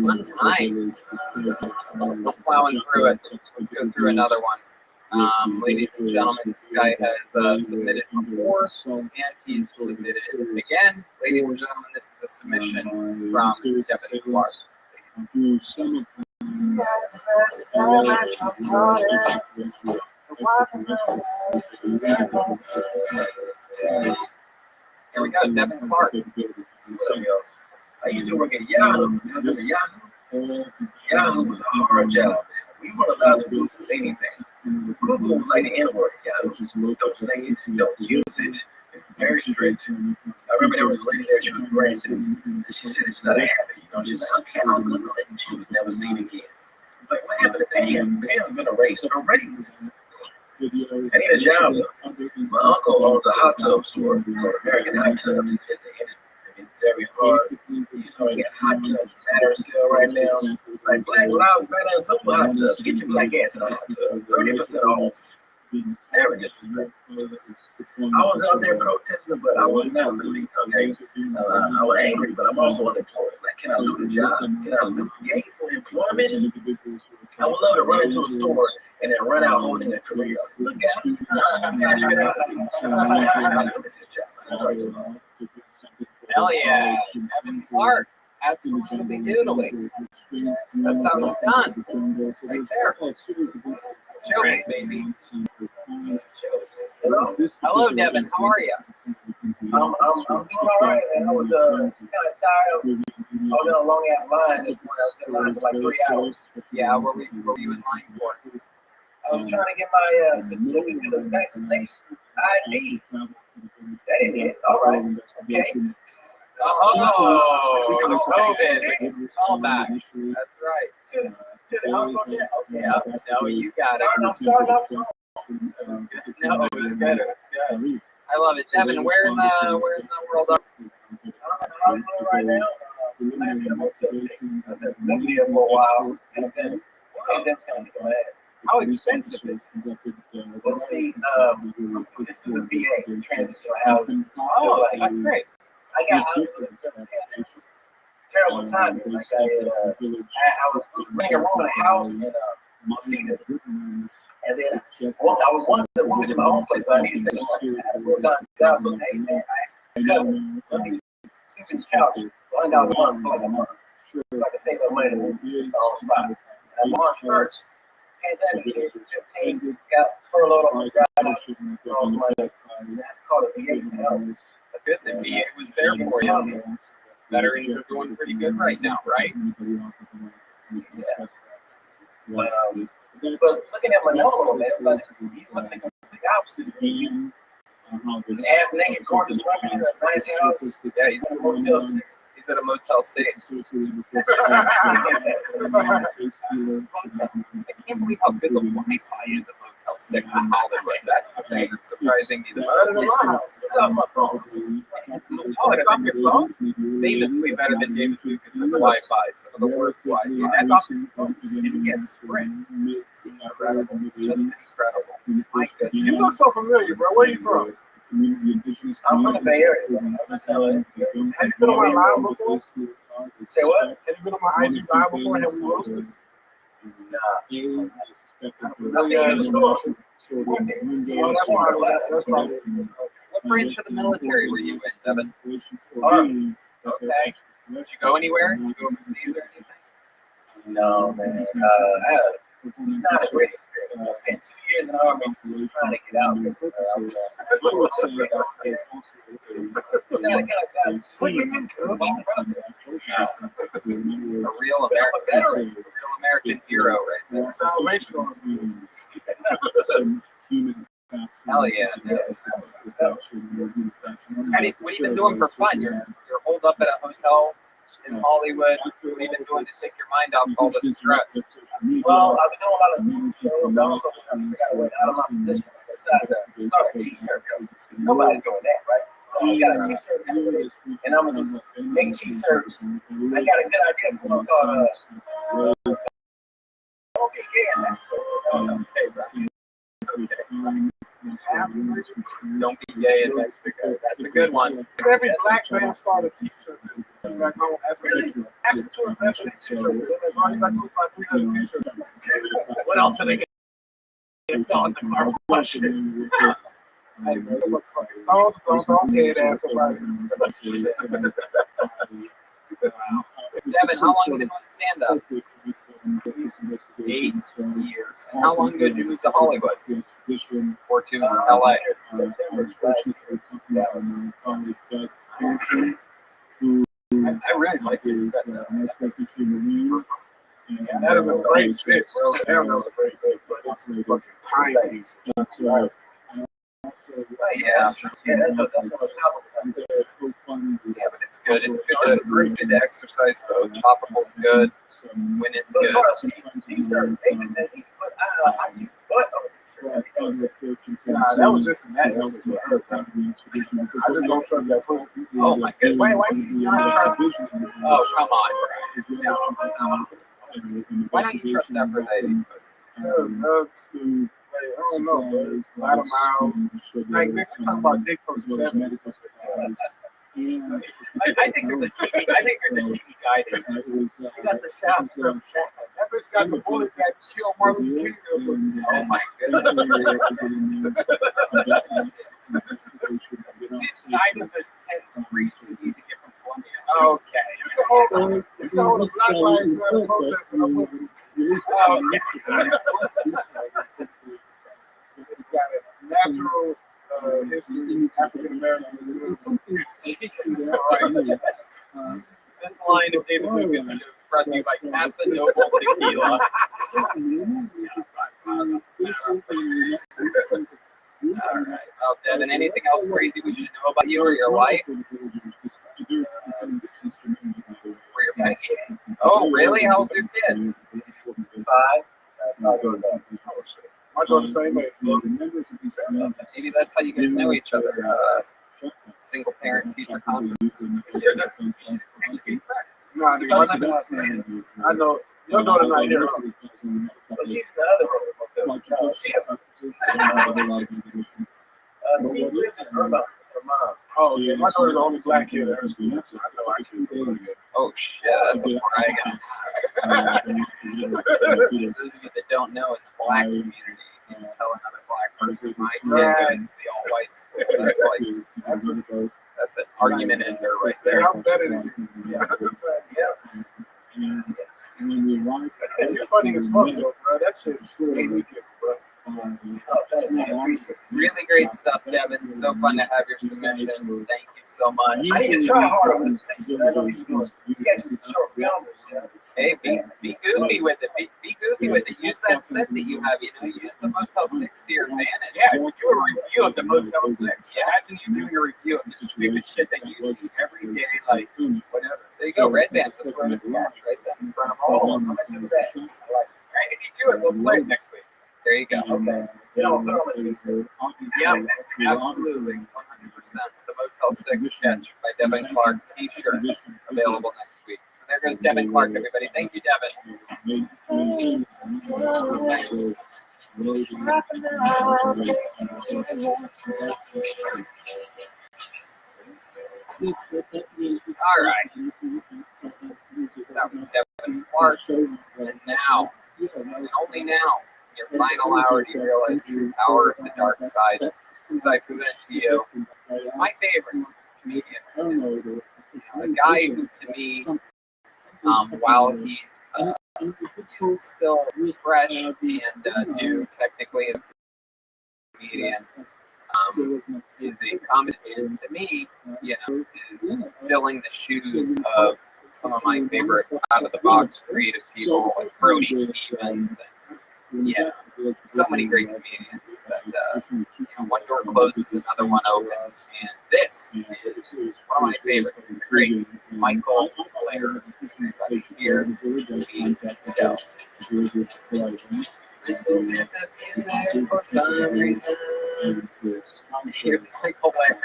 Fun times. We're plowing through it. Let's go through another one. Ladies and gentlemen, this guy has submitted before, and he's submitted again. Ladies and gentlemen, this is a submission from Devin Clark. Here we go, Devin Clark. I used to work at Yahoo. Remember Yahoo? Yahoo was a hard job. We weren't allowed to do anything. Google was like the N-word. Yahoo. Don't say it. Don't use it. Very strict. I remember there was a lady there. She was Brandon, and she said it's not a habit. She's like, okay, I'll Google it. And she was never seen again. It's like, what happened to Pam? Pam's been erased. I need a job. My uncle owns a hot tub store called American Hot Tub. He said it's very hard. He's throwing at hot tubs matter sale right now. Like Black Lives Matter and some hot tubs. Get your black ass in a hot tub. 30% off. Never disrespect. I was out there protesting, but I was not really okay. I was angry, but I'm also unemployed. Like, can I lose a job? Can I lose gainful employment? I would love to run into a store and then run out holding a career. Look, guys, I'm look at this job. Hell yeah. Evan Clark. Absolutely doodling. That's how it's done. Right there. Jokes, baby. Hello? Hello, Devin. How are you? I'm doing all right, and I was kind of tired. I was in a long ass line this morning. I was in line for like 3 hours. Yeah, what were you in line for? I was trying to get my certificate of vaccination ID. That didn't hit. All right. Okay. Oh, COVID. Call back. That's right. Yeah, no, you got it. I'm sorry. No, it was good. It was good. I love it. Devin, where in the world are you? I'm in Hollywood right now. I'm in a Motel 6. I've been here for a while. And then kind of bad. How expensive is it? Let's see. This is the VA, transitional housing. Oh, that's great. I got terrible timing. Like I was renting a room in a house in Cedar, and then I wanted to move into my own place, but I needed to say something. I had a little time to go, so I said, hey man, I asked my cousin, let me sleep in the couch $100 a month for like a month, so I could save that money to move to the own spot. And I March 1st, pandemic hit, 15, got furloughed on the job, lost money, and I had to call the VA for help. That's good. The VA was there for you. Veterans are doing pretty good right now, right? Yeah. But looking at my normal man, but he's looking at the complete opposite. Half naked, gorgeous women in a nice house. Yeah, he's in a Motel 6. He's at a Motel 6. I can't believe how good the Wi-Fi is at Motel 6 in Hollywood. That's the thing that's surprising me. It's on my phone. Oh, it's on your phone? Famously better than David Lucas with Wi-Fi. Some of the worst Wi-Fi. That's off his phone. And he has Sprint. Incredible. Just incredible. My goodness. You look so familiar, bro. Where are you from? I'm from the Bay Area. Have you been on my line before? Say what? Have you been on my IG line before? Have we roasted? Nah. I see you in the store. Oh, that's probably. What branch of the military were you in, Devin? Army. Okay. Did you go anywhere? Did you go overseas or anything? No, man. It's not a great experience. I spent 2 years in the Army just trying to get out. Put me in, coach. A real American hero, right there. Salvation Army. Hell yeah. What have you been doing for fun? You're holed up at a hotel in Hollywood. What have you been doing to take your mind off all the stress? Well, I've been doing a lot of TV shows, but also trying to figure out a way out of my position. Besides start a t-shirt company. Nobody's doing that, right? So I got a t-shirt company, and I'm gonna just make t-shirts. I got a good idea for one called Don't Be Gay in Mexico. Don't be gay in Mexico. That's a good one. Every black man started a t-shirt. Back home, ask me to invest in a t-shirt. T-shirt. What else are they gonna sell in the car? Hey, man, don't head ass somebody. Devin, how long have you been on stand-up? 8 years. And how long ago did you move to Hollywood? Or to LA? I really like this set though. That is a great fit, bro. Damn, that was a great fit, but it's a fucking timepiece. Yeah, that's on top of it. Yeah, but it's good. It's good to exercise both. Topical's good. When it's So as good. far as t-shirts, they can put I see butt on the t-shirt. Nah, that was just in that instance with her, bro. I just don't trust that pussy. Oh my goodness. Why do you not trust? Oh, come on, Brian. No. Why don't you trust Aphrodite's pussy? Drugs, food, don't know, bro. A lot of miles. Like, they talking about dick from the 70s. I think there's a TV. I think there's a TV guy there. You got the shop from Shaq. That bitch got the bullet that killed Martin Luther King. Oh my goodness. She's died of this 10 free CDs to get from Columbia. Okay. You can hold a Black Lives Matter protest and I'm with you. It got a natural history, African American. This line of David Lucas is brought to you by Casa Noble Tequila. All right. Well, Devin, anything else crazy we should know about you or your life? Or your pet? Oh, really? How old's your kid? 5. My daughter the same age. Maybe that's how you guys know each other. Single parent teacher conference. Nah, I know your daughter not here. But she's the other one. She lives in her mom. Oh, yeah. My daughter's the only black kid at her school. So I know I can do it. Oh, shit. That's a brag. Those of you that don't know, it's black community. You can tell another black person, my kid goes to the all-white school. That's an argument ender right there. I'm better than you. Yeah. You're funny as fuck, though, bro. That shit made me kick, bro. Really great stuff, Devin. So fun to have your submission. Thank you so much. I need to try hard on this thing. I know he's doing. He got some short films. Hey, be goofy with it. Be goofy with it. Use that set that you have. Use the Motel 6 to your advantage. Yeah, we do a review of the Motel 6. Imagine you doing a review of the stupid shit that you see every day, like whatever. There you go. Red Band just wearing a sketch right there in front of all of them. Right, if you do it, we'll play it next week. There you go. Okay. You know, put on the t-shirt. Yeah, absolutely. 100%. The Motel 6 sketch by Devin Clark t-shirt available next week. So there goes Devin Clark, everybody. Thank you, Devin. All right. That was Devin Clark. And now, and only now, in your final hour, do you realize the true power of the dark side. As I present to you my favorite comedian, a guy who, to me, while he's still fresh and new, technically, as a comedian, is a comedian. To me, is filling the shoes of some of my favorite out-of-the-box creative people, like Brody Stevens, and so many great comedians that one door closes, another one opens, and this is one of my favorites, the great Michael Blair. Here we go. For some reason. Here's Michael Blair.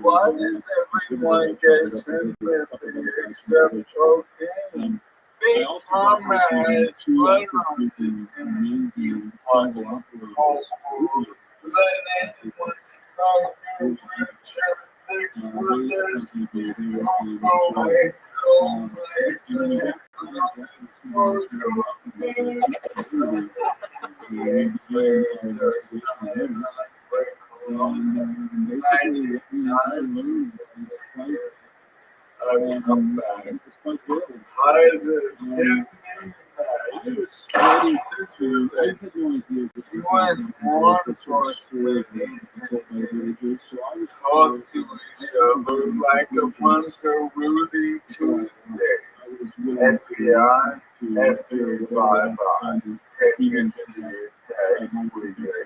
Why does everyone get sympathy except cocaine? Big Mama has blood on this and you fucking whole fool. Let anyone talk to you, try to take for this. Always so nice. How is it? You was born for sleeping. Talk to each other like a bunch of Rudy Tuesdays. FBI, FBI, taking to your test with your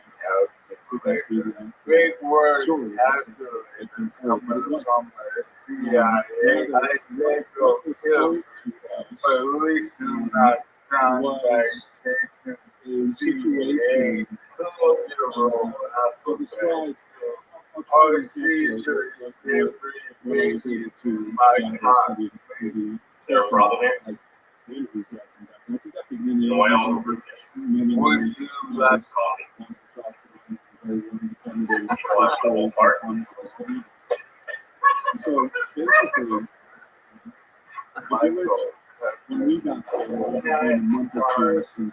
calculator. Big word after it coming from the CIA. I said go kill, but at least do not die by chasing GA. Some of your role alphabet. All seizures, every big Their brother there. No, I don't remember this. Would you like coffee? So basically, when we got there, a month or two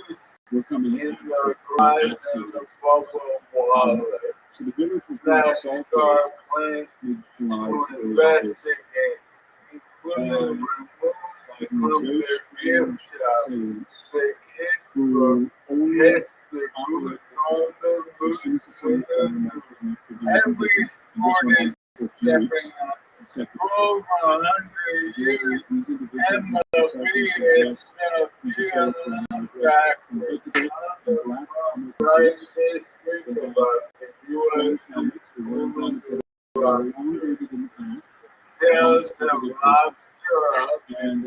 since we're coming in the garage and the bubble water. So the village was being assaulted mid-July to investigate, including from their gift shop. The kids were only every sport is stepping up. For over 100 years, MLB has been a field factory. Right this week about the U.S. Women's sales of lobster and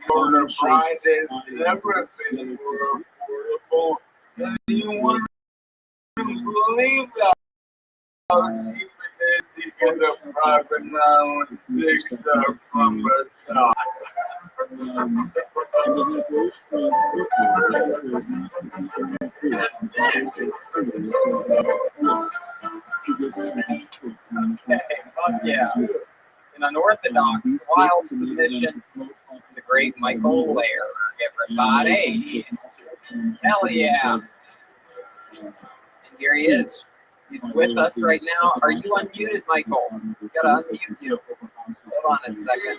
for the price has never been more affordable. And you wouldn't believe that how cheap it is to get a private island fixed up from the top. Yeah. An unorthodox, wild submission to the great Michael Lair. Everybody. Hell yeah. And here he is. He's with us right now. Are you unmuted, Michael? Gotta unmute you. Hold on a second.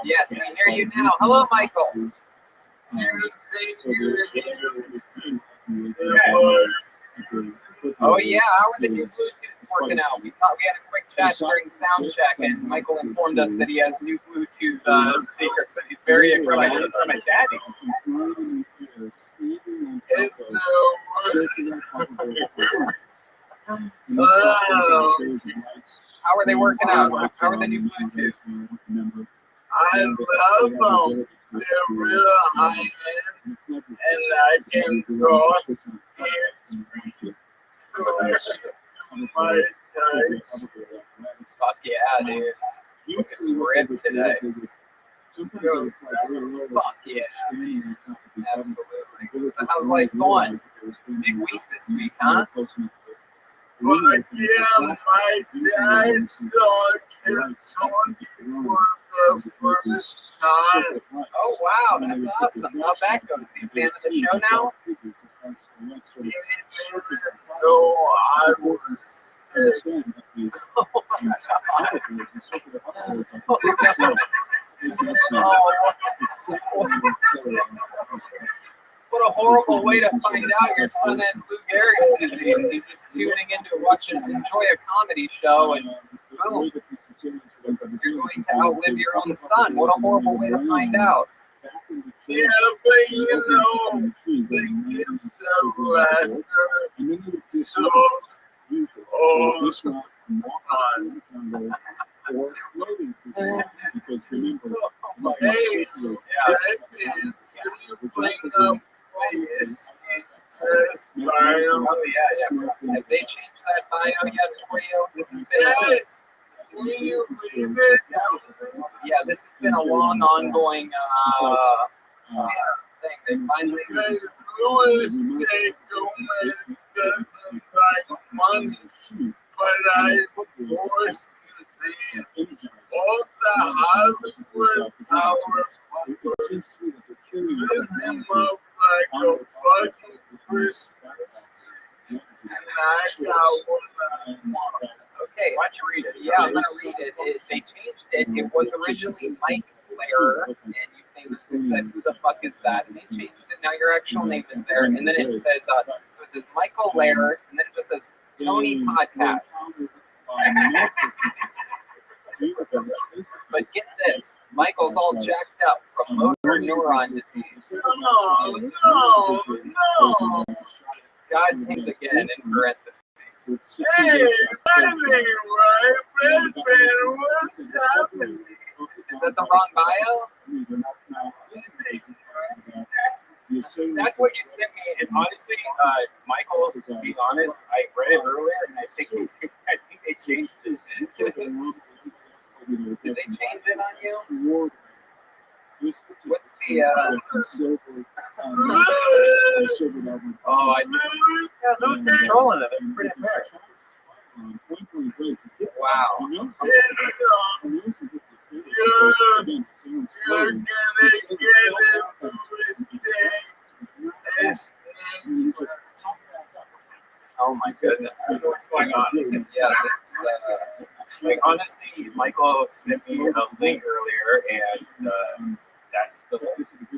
Yes, we hear you now. Hello, Michael. Oh yeah, how are the new Bluetooths working out? We had a quick chat during sound check, and Michael informed us that he has new Bluetooth speakers that he's very excited for my daddy. How are they working out? How are the new Bluetooth? I love them. They're real high end, and I can cross hands my size. Fuck yeah, dude. Looking ripped today. Fuck yeah. Absolutely. So how's life going? Big week this week, huh? But yeah, my dad saw kids on for the first time. Oh wow, that's awesome. How'd that go? Is he a fan of the show now? No, I was sick. What a horrible way to find out your son has Lou Gehrig's disease. You're just tuning in to watch and enjoy a comedy show, and boom, you're going to outlive your own son. What a horrible way to find out. Yeah, but you know, the kids are laughter, so, hey, you bring up this bio. Oh yeah. Have they changed that bio yet for you? This has been yeah, this has been a long, ongoing thing. They finally. Louis Takeover doesn't like money, but I forced the all the Hollywood power lit him up like a fucking Christmas. And I got what I want. Okay, why don't you read it? Yeah, I'm gonna read it. They changed it. It was originally Mike Lair, and you famously said, "Who the fuck is that?" And they changed it. Now your actual name is there, and then it says, so it says Michael Lair, and then it just says Tony Podcast. But get this, Michael's all jacked up from motor neuron disease. No. God's hands again in parentheses. Hey, that ain't right, Redman, what's happening? Is that the wrong bio? That's what you sent me in honestly, Michael, to be honest, I read it earlier and I think they changed it. Did they change it on you? What's the Oh, I yeah, who's controlling it? It's pretty fair. wow? Oh my goodness! What's going on? Yeah, this is Like honestly, Michael sent me a link earlier, and that's the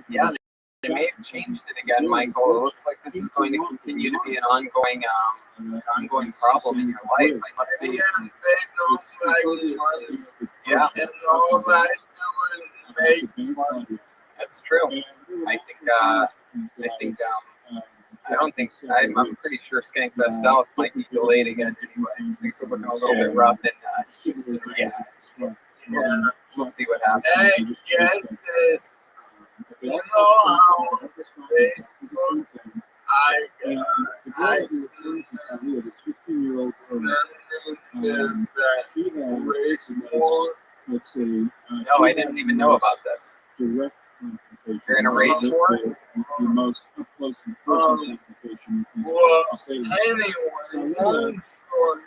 yeah. They may have changed it again, Michael. It looks like this is going to continue to be an ongoing problem in your life. It must be. Yeah, that's true. I think I'm pretty sure Skankfest South might be delayed again anyway. Things are looking a little bit rough in Houston. yeah. We'll see what happens. Hey, get this. You know how Facebook I No, I didn't even know about this. You're in a race war? well, anyway, long story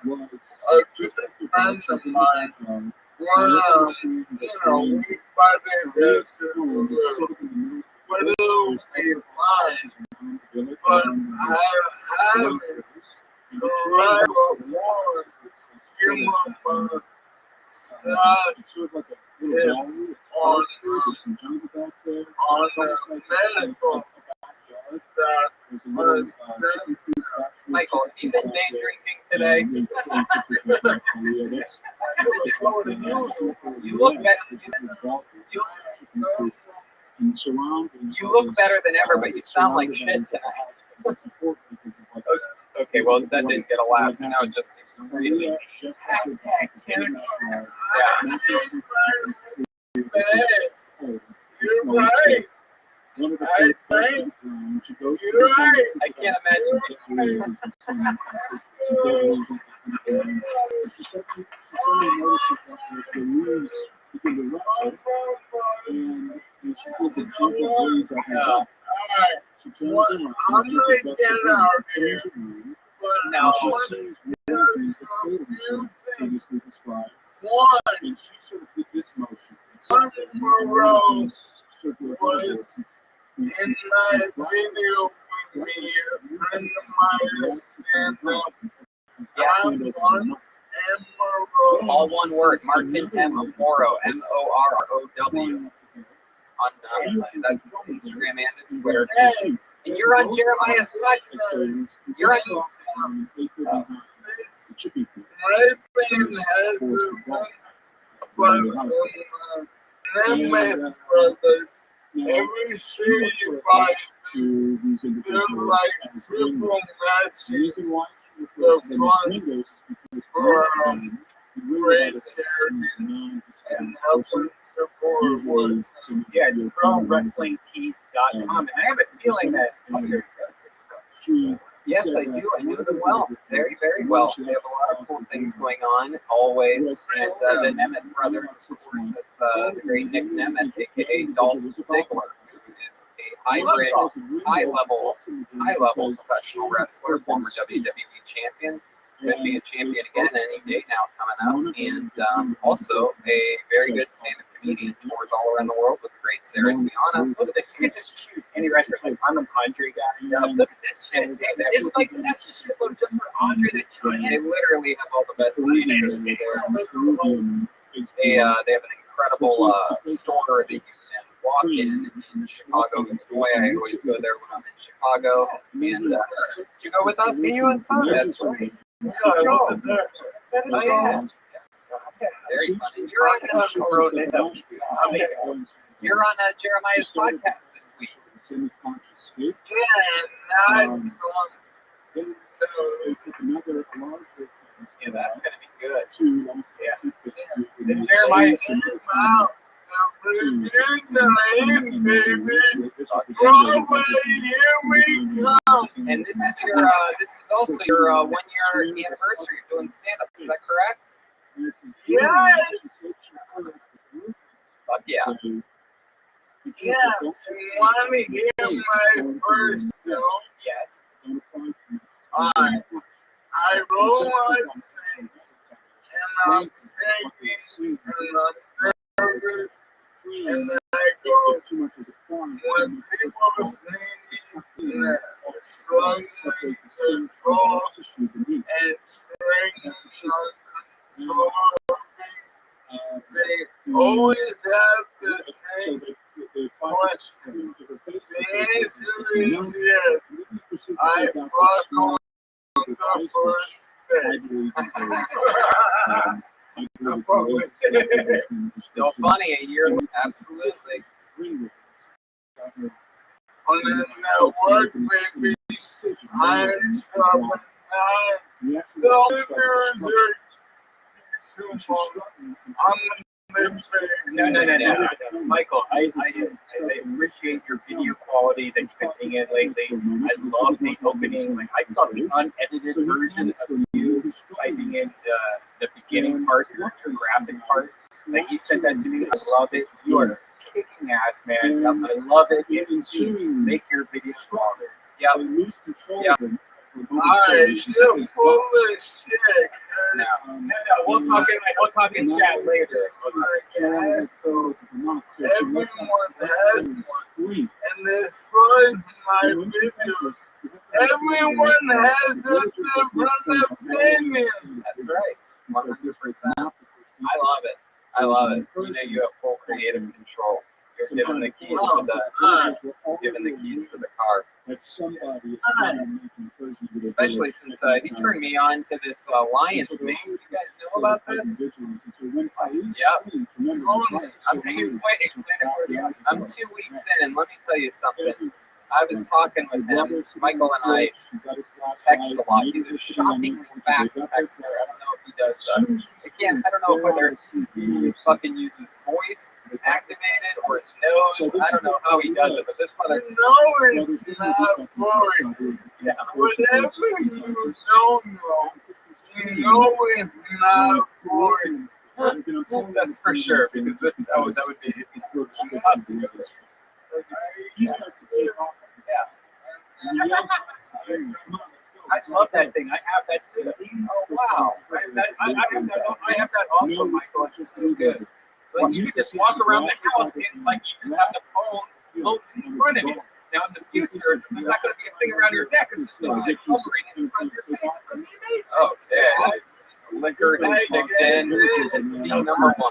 short, a good friend of mine, we probably will be fine, but I haven't tried before human on the medical stuff. Michael, have you been day drinking today? You look better. You look better than ever, but you sound like shit tonight. Okay, well that didn't get a laugh. So now it just seems really. Hashtag Tinder. Yeah. You're right. I think you're right. I can't imagine. Well, I'm gonna get out here, but No. I want to tell you a few things. One Monroe was in my video with me. A friend of mine sent up. I'm one Monroe. All one word. Martin M. Morrow. MORROW. On that's his Instagram and his Twitter. Hey, And you're on Jeremiah's podcast. You're on. my friend has the one, but Nemeth brothers, every shit you buy, they're like triple matching the funds for great charity and helping support was. Yeah, it's ProWrestlingTees.com, and I have a feeling that Tucker does this stuff. Yes, I do. I know them well. Very, very well. They have a lot of cool things going on, always. And the Nemeth brothers, of course, that's the great Nick Nemeth, aka Dolph Ziggler, who is a hybrid, high-level professional wrestler, former WWE champion. Could be a champion again any day now coming up. And also a very good stand-up comedian, tours all around the world with the great Sarah Tiana. Look at this. You can just choose any wrestler. Like, I'm an Andre guy. Yeah, look at this shit. It's like an extra shitload just for Andre the Giant. They literally have all the best leaders there. They have an incredible store that you can walk in Chicago, Illinois. I always go there when I'm in Chicago. And did you go with us? Me, you, and Tom. That's right. Yeah, I wasn't there. Oh, yeah. Very funny. You're on Jeremiah's podcast this week. Yeah, and so Yeah, that's gonna be good. Yeah. The Jeremiah. about the Producer in, baby. Broadway, here we come. And this is also your 1 year anniversary of doing stand up. Is that correct? Yes. Fuck yeah. Yeah. You want to hear my first film? Yes. I roll my things, and I'm shaking, and I'm nervous, and then I go, when people see me, struggling to draw and string they always have the same question. The answer is yes. I fuck on the first day. Still funny a year. Absolutely. On the network, baby, I'm trouble. The only music. No. Michael, I appreciate your video quality that you've been taking in lately. I love the opening. Like I saw the unedited version of you typing in the beginning part, your graphic part. Like you sent that to me. I love it. You are kicking ass, man. I love it. Please make your videos longer. Yep. You're full of shit. No, we'll talk in chat later. Everyone has one. And as far as my video, everyone has a different opinion. That's right. 100%. I love it. You know, you have full creative control. You're given the keys to the car. Especially since he turned me on to this Lions meme. You guys know about this? Yep. I'm 2 weeks in, and let me tell you something. I was talking with him. Michael and I text a lot. He's a shockingly fast texter. I don't know if he does. I don't know whether he fucking uses voice activated or his nose. I don't know how he does it, but this mother. No, it's not boring. Yeah. Whatever you don't know, you know it's not boring. That's for sure, because that would be tough. I love that thing. I have that too. Oh wow! I have that also, Michael. It's so good. Like you could just walk around the house and like you just have the phone in front of you. Now in the future, there's not going to be a thing around your neck. It's just going to be like hovering in front of your face. It's going to be amazing. Okay. Liquor is kicked in. It's scene number 1.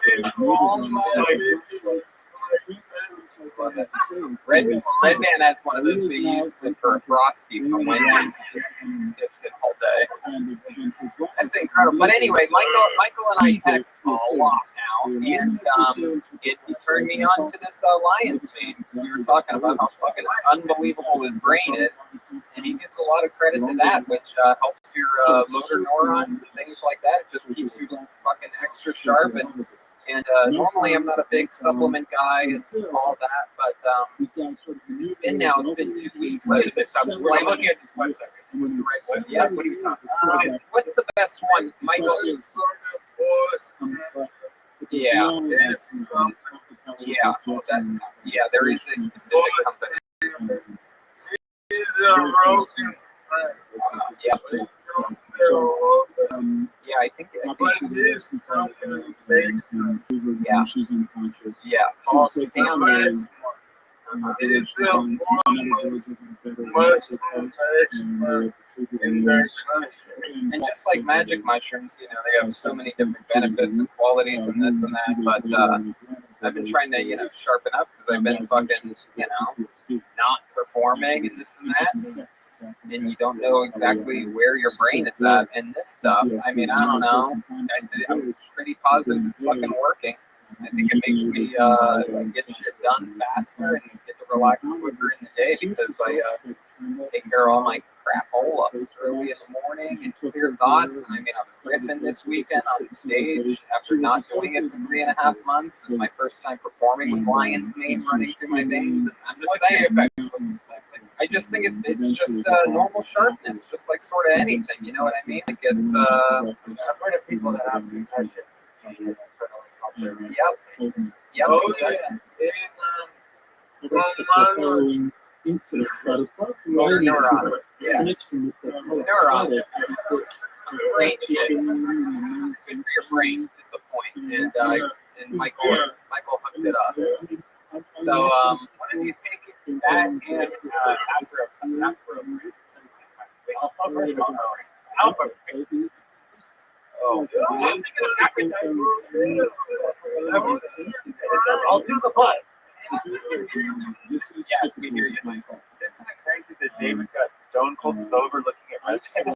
Red Man has one of those big uses for a Frosty from Wendy's. He sips it all day. That's incredible. But anyway, Michael and I text a lot now, and it turned me on to this Lions meme. We were talking about how fucking unbelievable his brain is, and he gives a lot of credit to that, which helps your motor neurons and things like that. It just keeps you fucking extra sharp. And normally I'm not a big supplement guy and all that, but it's been 2 weeks. I'm looking at this website. Yeah, what are you talking about? What's the best one, Michael? Yeah. There is a specific company. Yeah, I think this company makes them. Yeah, Paul Stanley. Is the foremost mushroom expert in their country. And just like magic mushrooms, you know, they have so many different benefits and qualities and this and that. But I've been trying to, sharpen up because I've been fucking, not performing and this and that. And you don't know exactly where your brain is at in this stuff. I mean, I don't know. I'm pretty positive it's fucking working. I think it makes me get shit done faster and get to relax quicker in the day because I take care of all my crapola early in the morning and clear thoughts. And I mean, I was riffing this weekend on stage after not doing it for 3.5 months. It was my first time performing with lion's mane running through my veins. And I'm just saying, I just think it's just normal sharpness, just like sort of anything. You know what I mean? Like it's I've heard of people that have concussions. Yep. Oh, Exactly. Motor neuron. Yeah. Neuron. Brain shit. It's good for your brain is the point. And Michael hooked it up. So Why don't you take that and alpha? oh, I'll do the butt. yes, we hear you. Isn't it crazy that David got stone cold sober looking at Rothschild?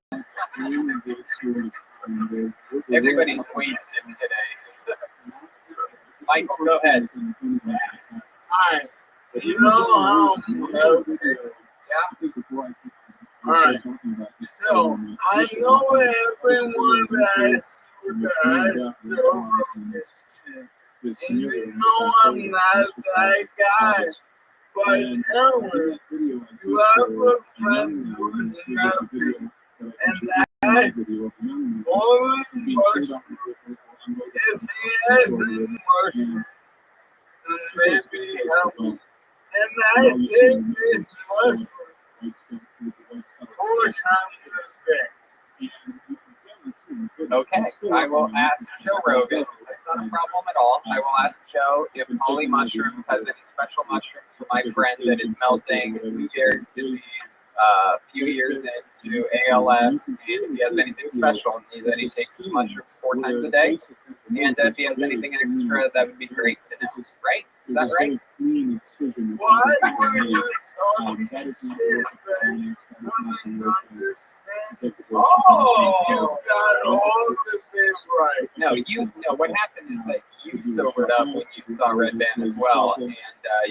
Everybody's wasted today. Michael, go ahead. Alright, you know how Yeah. Alright, so I know everyone that's over and you know I'm not that guy, but tell me, you have a friend who's nothing, and that's only mushroom. If he hasn't mushroom, maybe help him. And I take this mushroom 4 times a day. Okay, I will ask Joe Rogan. That's not a problem at all. I will ask Joe if Molly Mushrooms has any special mushrooms for my friend that is melting Lou Gehrig's disease a few years into ALS, and if he has anything special and that he takes his mushrooms 4 times a day, and if he has anything extra, that would be great to know, right? Is that right? Why were you talking shit, man? Oh, you got all the things right. No, what happened is that you sobered up when you saw Red Band as well, and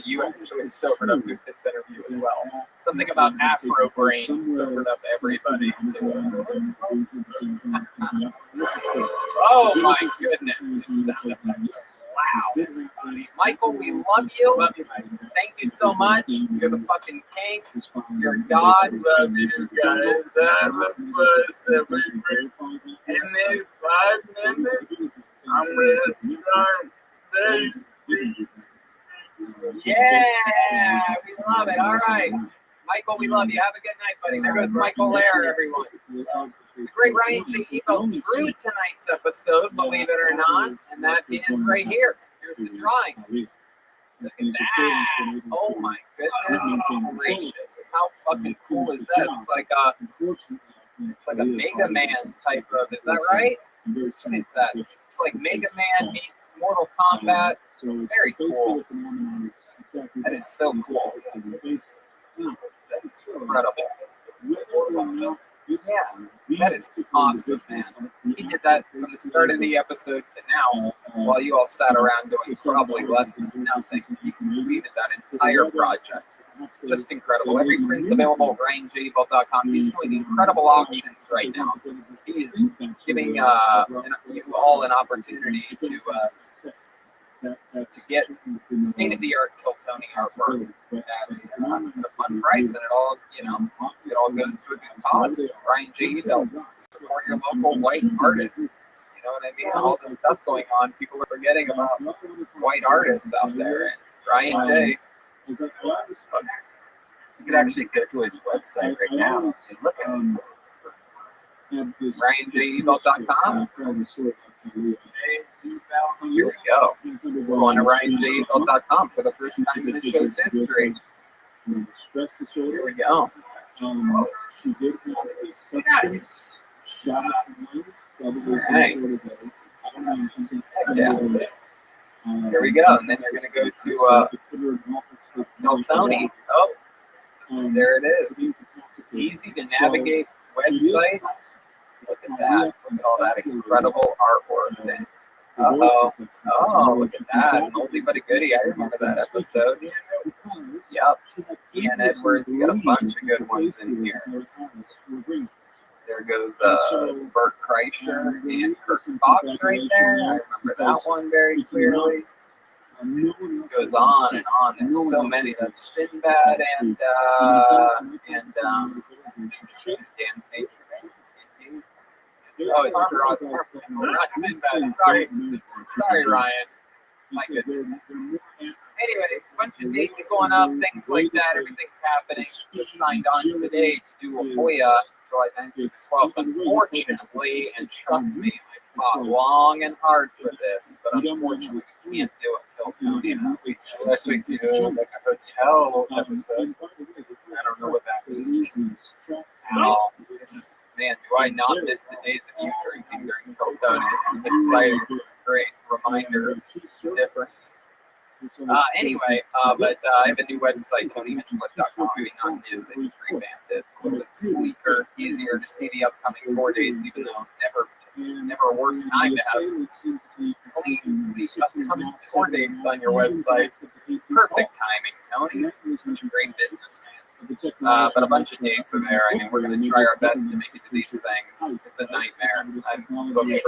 you actually sobered up with this interview as well. Something about Afro Brain sobered up everybody too. Oh my goodness, this sound effects are loud. Michael, we love you. Thank you so much. You're the fucking king. You're God. Love you guys. Have a blessed every and in 5 minutes, I'm gonna start the beats. Yeah, we love it. All right. Michael, we love you. Have a good night, buddy. There goes Michael Lair, everyone. The great Ryan J. Evo drew tonight's episode, believe it or not, and that is right here. Here's the drawing. Look at that. Oh my goodness gracious. How fucking cool is that? It's like a Mega Man type of, is that right? What is that? It's like Mega Man meets Mortal Kombat. It's very cool. That is so cool. That's incredible. Yeah, that is awesome, man. He did that from the start of the episode to now, while you all sat around doing probably less than nothing. He completed that entire project. Just incredible. Every print's available at RyanJBelt.com. He's doing incredible auctions right now. He is giving you all an opportunity to get state-of-the-art Kiltony artwork at a fun price, and it all goes to a good cause. Ryan J. Belt, support your local white artists. You know what I mean? All this stuff going on, people are forgetting about white artists out there. And Ryan J. You can actually go to his website right now and look at him. RyanJebelt.com. Here we go. We're on to RyanJebelt.com for the first time in the show's history. Here we go. Right. Yeah. Here we go. And then you're going to go to Kiltony. Oh, there it is. Easy to navigate website. Look at that. Look at all that incredible artwork. Uh-oh. Oh, look at that. An oldie but a goodie. I remember that episode. Yep. Ian Edwards. You got a bunch of good ones in here. There goes Bert Kreischer and Kirk Fox right there. I remember that one very clearly. It goes on and on. There's so many. That's Sinbad and Dan St. Oh, it's not Sinbad. Sorry, Ryan. My goodness. Anyway, a bunch of dates going up, things like that. Everything's happening. Just signed on today to do a FOIA July 19th, 12th. Unfortunately, and trust me, I fought long and hard for this, but unfortunately, can't do it till Tony and I. Unless we do like a hotel episode. I don't know what that means. Ow. This is, man, do I not miss the days of you drinking during Kiltony? This is exciting. It's a great reminder of the difference. Anyway, but I have a new website, TonyHinchcliffe.com. Maybe not new, they just revamped it. It's a little bit sleeker, easier to see the upcoming tour dates, even though never a worse time to have clean the upcoming tour dates on your website. Perfect timing, Tony. You're such a great businessman. But a bunch of dates are there. I mean, we're going to try our best to make it to these things. It's a nightmare. I'm booked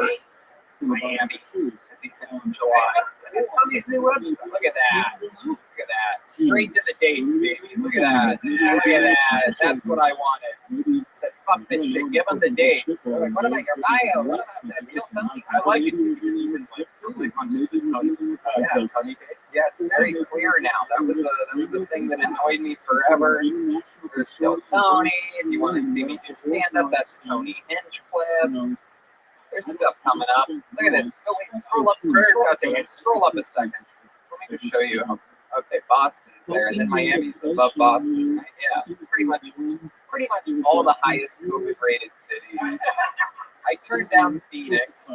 for Miami at the end of July. It's on these new websites. Look at that. Look at that. Straight to the dates, baby. Look at that. Look at that. That's what I wanted. Said, fuck this shit. Give them the dates. They're like, what about your bio? What about that? You don't tell me. I like it too because you can click on just the tummy dates. Yeah, it's very clear now. That was the thing that annoyed me forever. There's still Tony. If you want to see me do stand-up, that's Tony Hinchcliffe. There's stuff coming up. Look at this. Oh, wait, scroll up a second. So let me just show you. Okay, Boston's there, and then Miami's above Boston. Yeah, it's pretty much all the highest COVID-rated cities. I turned down Phoenix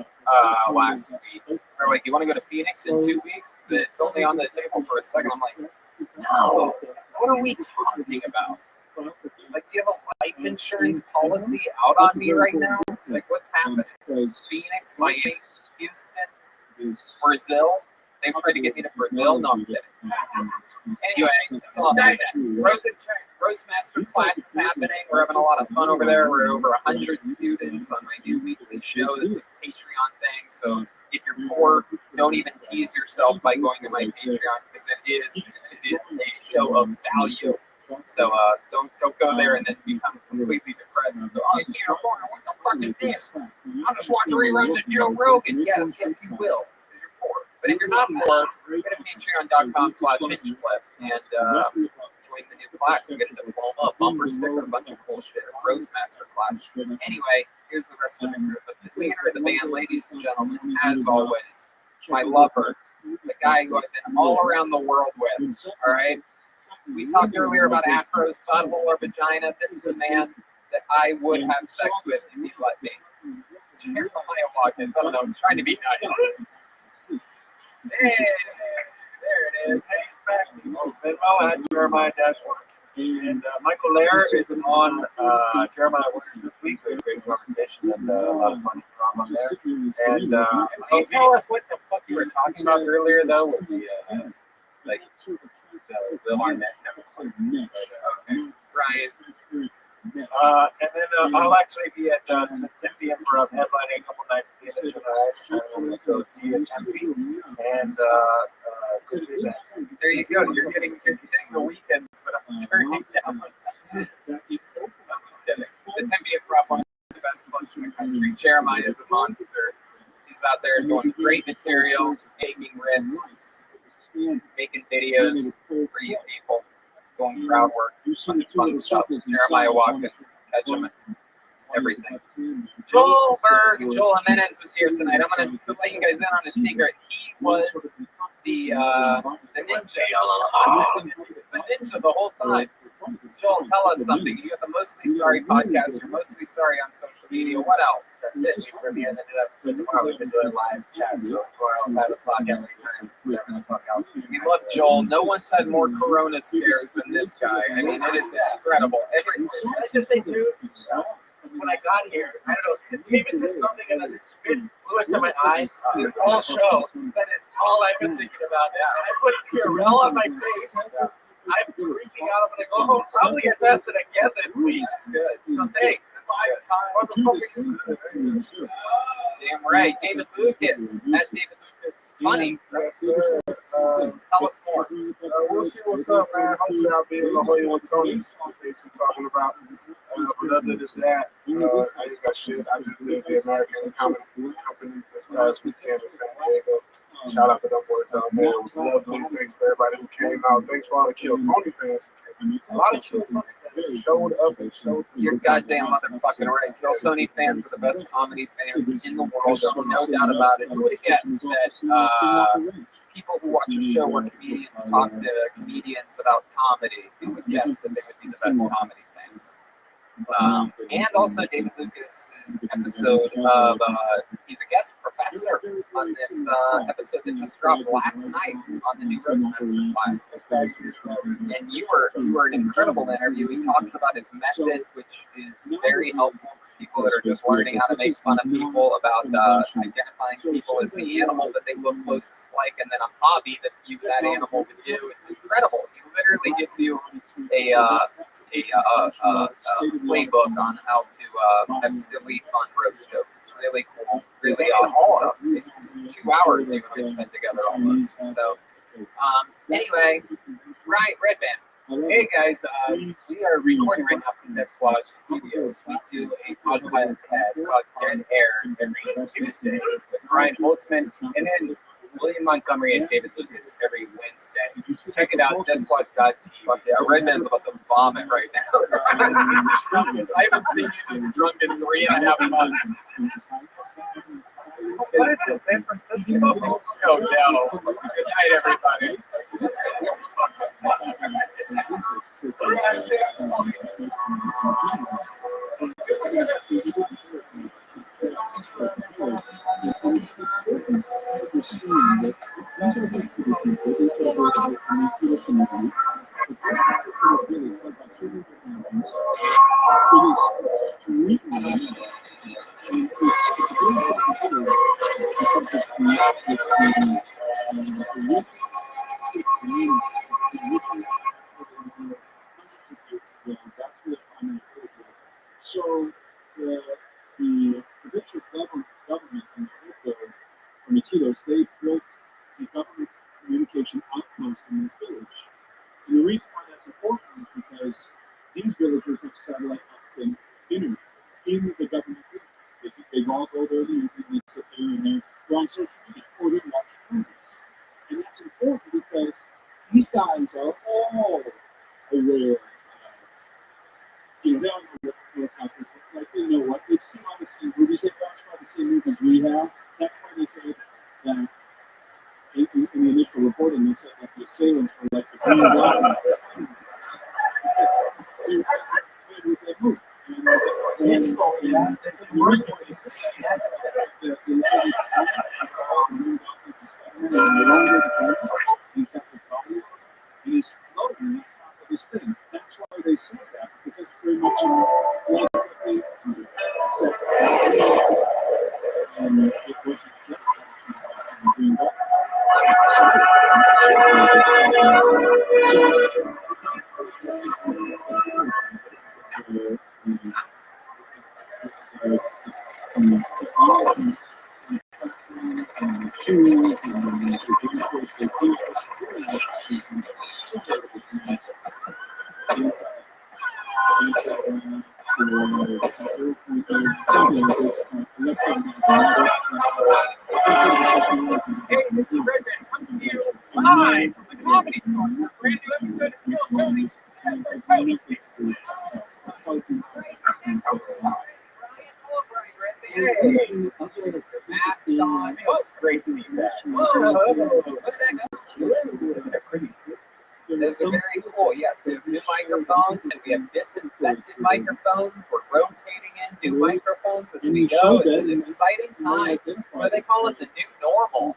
last week. They're like, you want to go to Phoenix in 2 weeks? It's only on the table for a second. I'm like, no. What are we talking about? Like, do you have a life insurance policy out on me right now? Like, what's happening? Phoenix, Miami, Houston, Brazil. They tried to get me to Brazil. No, I'm kidding. Anyway, it's all about that. Roast Master class is happening. We're having a lot of fun over there. We're over 100 students on my new weekly show. That's a Patreon thing. So if you're poor, don't even tease yourself by going to my Patreon because it is a show of value. So don't go there and then become completely depressed and go, oh, you know, what the fuck is this? I'll just watch reruns of Joe Rogan. Yes, you will. Because you're poor. But if you're not poor, go to patreon.com/Hinchcliffe and join the new class and get a diploma, a bumper sticker, a bunch of cool shit, a roast master class. Anyway, here's the rest of the group. The leader of the band, ladies and gentlemen, as always, my lover, the guy who I've been all around the world with, all right? We talked earlier about afros, butthole, or vagina. This is a man that I would have sex with if he let me. Jeremiah Watkins. I don't know. I'm trying to be nice. Hey, there it is. Venmo at Jeremiah-1. And Michael Lair is on Jeremiah Waters this week. We had a great conversation and a lot of fun drama there. And can you tell us what the fuck you were talking about earlier, though, with the Will Arnett? Okay, Ryan. And then I'll actually be at Tempe Improv headlining a couple nights at the end of July. So see you in Tempe. And there you go. You're getting the weekends that I'm turning down. I'm just kidding. The Tempe Improv, one of the best clubs in the country. Jeremiah is a monster. He's out there doing great material, taking risks, making videos for you people, doing crowd work, bunch of fun stuff. Jeremiah Watkins, catch him and everything. Joel Jimenez was here tonight. I'm going to let you guys in on a secret. He was the ninja. The ninja the whole time. Joel, tell us something. You got the Mostly Sorry podcast. You're mostly sorry on social media. What else? That's it. We're going to end up tomorrow. We've been doing live chat. So tomorrow, 5 o'clock every time. Whatever the fuck else. We love Joel. No one's had more corona scares than this guy. I mean, it is incredible. Can I just say, too, when I got here, I don't know, David said something and then the spit flew into my eye. This whole show, that is all I've been thinking about. I put Purell on my face. I'm freaking out. I'm gonna go home, probably get tested again this week. That's good. So thanks. 5 times. Damn right. David Lucas. At David Lucas. Funny. Yes, sir. Tell us more. We'll see what's up, man. Hopefully, I'll be in La Jolla with Tony. That you're talking about. But other than that, I just got shit. I just did the American Comedy Company this past weekend in San Diego. Shout out to them boys out there. It was lovely. Thanks for everybody who came out. Thanks for all the Kill Tony fans. A lot of Kill Tony fans showed up and showed. You're goddamn motherfucking right. Kill Tony fans are the best comedy fans in the world. There's no doubt about it. Who would have guessed that people who watch a show where comedians talk to comedians about comedy, who would guess that they would be the best comedy fans? And also David Lucas's episode of he's a guest professor on this episode that just dropped last night on the new Rothschild class. And you were an incredible interview. He talks about his method, which is very helpful for people that are just learning how to make fun of people, about identifying people as the animal that they look closest like, and then a hobby that that animal would do. It's incredible. He literally gives you a playbook on how to have silly, fun roast jokes. It's really cool, really awesome stuff. It was 2 hours even we spent together almost. So, anyway, right, Red Band. Hey guys, we are recording right now from Death Squad Studios. We do a podcast called Dead Air every Tuesday with Brian Holtzman and then William Montgomery and David Lucas every Wednesday. Check it out, deathsquad.tv. Fuck yeah, Red Band's about to vomit right now. I haven't seen you this drunk in 3.5 months. What is it, San Francisco? Oh no. Good night, everybody. So the provincial government in Puerto Rico, they built a government communication outpost in this village. And the reason why that's important is because these villagers have satellite internet in the government. They all go there and they sit there and they're on social media or they watch movies. And that's important because these guys are all aware of, they don't know what happens. Like, they know what. They've seen all the same movies. They've watched all the same movies we have. That's why they said that in the initial reporting, they said that the assailants were like the green line. They're with that movie. He's got this body and he's floating. This thing. That's why they said that, because that's very much like what they said. And it was Hey, this is Red Band coming to you live from the Comedy Store. Brand new episode of Kill Tony. It's great to meet you. Those are very cool. Yes, we have new microphones and we have disinfected microphones. We're rotating in new microphones as we go. It's an exciting time. What do they call it? The new normal,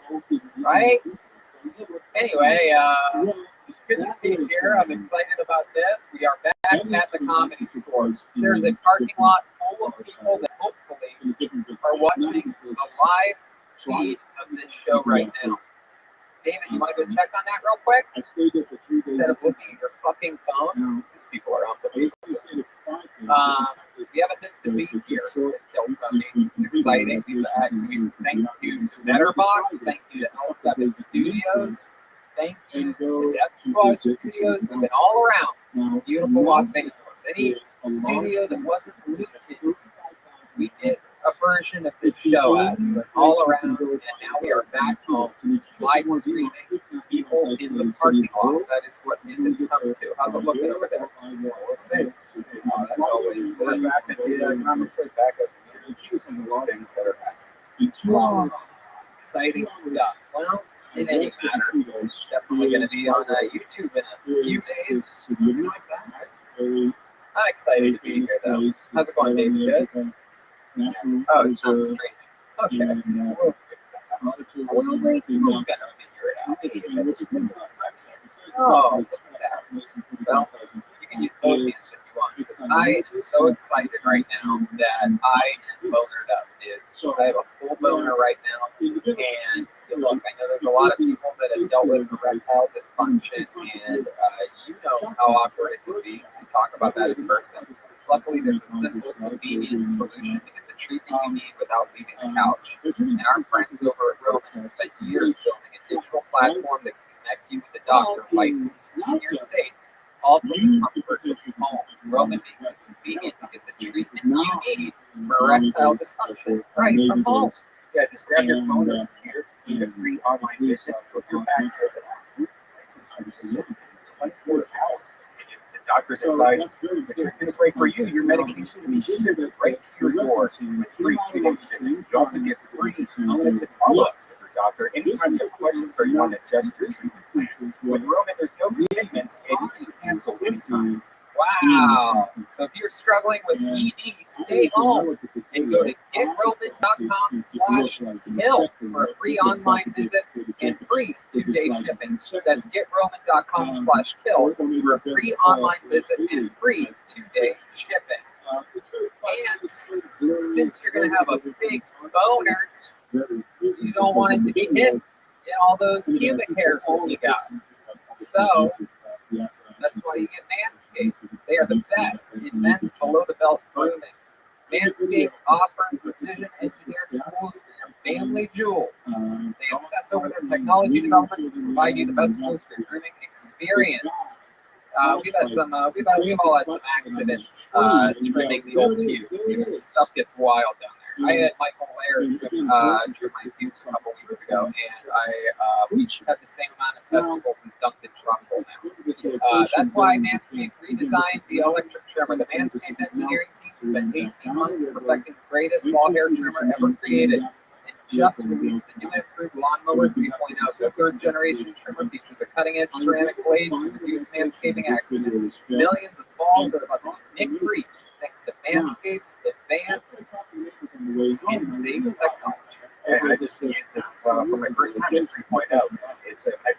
right? Anyway, it's good to be here. I'm excited about this. We are back at the Comedy Store. There's a parking lot full of people that hopefully are watching the live feed of this show right now. David, you want to go check on that real quick? I stayed there for 3 days. Instead of looking at your fucking phone? These people are unbelievable. We haven't missed a beat here at Kill Tony. It's exciting. Thank you to Betterbox. Thank you to L7 Studios. Thank you to Death Squad Studios. We've been all around beautiful Los Angeles. Any studio that wasn't limited, we did a version of this show out. We went all around, and now we are back home, live streaming people in the parking lot. That is what it has come to. How's it looking over there? We'll see. That's always good. Back at the honestly back at the things that are happening. Exciting stuff. Well, in any matter, it's definitely going to be on YouTube in a few days. Something like that, right? I'm excited to be here, though. How's it going, David? Good? Oh, it's not streaming. Okay. We'll wait. Who's going to figure it out? Oh, what's that? Well, you can use both hands if you want. Because I am so excited right now that I am bonered up, dude. I have a full boner right now. And look, I know there's a lot of people that have dealt with erectile dysfunction, and you know how awkward it can be to talk about that in person. Luckily, there's a simple, convenient solution to get the treatment you need without leaving the couch. And our friends over at Roman have spent years building a digital platform that can connect you with a doctor licensed in your state, all from the comfort of your home. Roman makes it convenient to get the treatment you need for erectile dysfunction right from home. Yeah, just grab your phone or computer, get a free online visit with your back to the 24 hours. The doctor decides the treatment is right for you. Your medication will be shipped right to your door with free 2-day shipping. You also get free unlimited follow-ups with your doctor anytime you have questions or you want to adjust your treatment plan. With Roman, there's no commitments and you can cancel anytime. Wow. So if you're struggling with ED, stay home and go to getroman.com/kill for a free online visit and free 2-day shipping. That's getroman.com/kill for a free online visit and free 2-day shipping. And since you're going to have a big boner, you don't want it to be hidden in all those pubic hairs that you got. So that's why you get Manscaped. They are the best in men's below-the-belt grooming. Manscaped offers precision-engineered tools for your family jewels. They obsess over their technology developments to provide you the best tools for your grooming experience. We've all had some accidents trimming the old pubes. Stuff gets wild down there. I had Michael Laird trim my pubes a couple weeks ago, and I each have the same amount of testicles as Duncan Trussell now. That's why Manscaped redesigned the electric trimmer. The Manscaped engineering team spent 18 months perfecting the greatest ball hair trimmer ever created, and just released the new improved Lawnmower 3.0. The third-generation trimmer features a cutting-edge ceramic blade to reduce manscaping accidents. Millions of balls are about to be nick-free thanks to Manscaped's advanced skin-safe technology. And I just used this for my first time in 3.0. I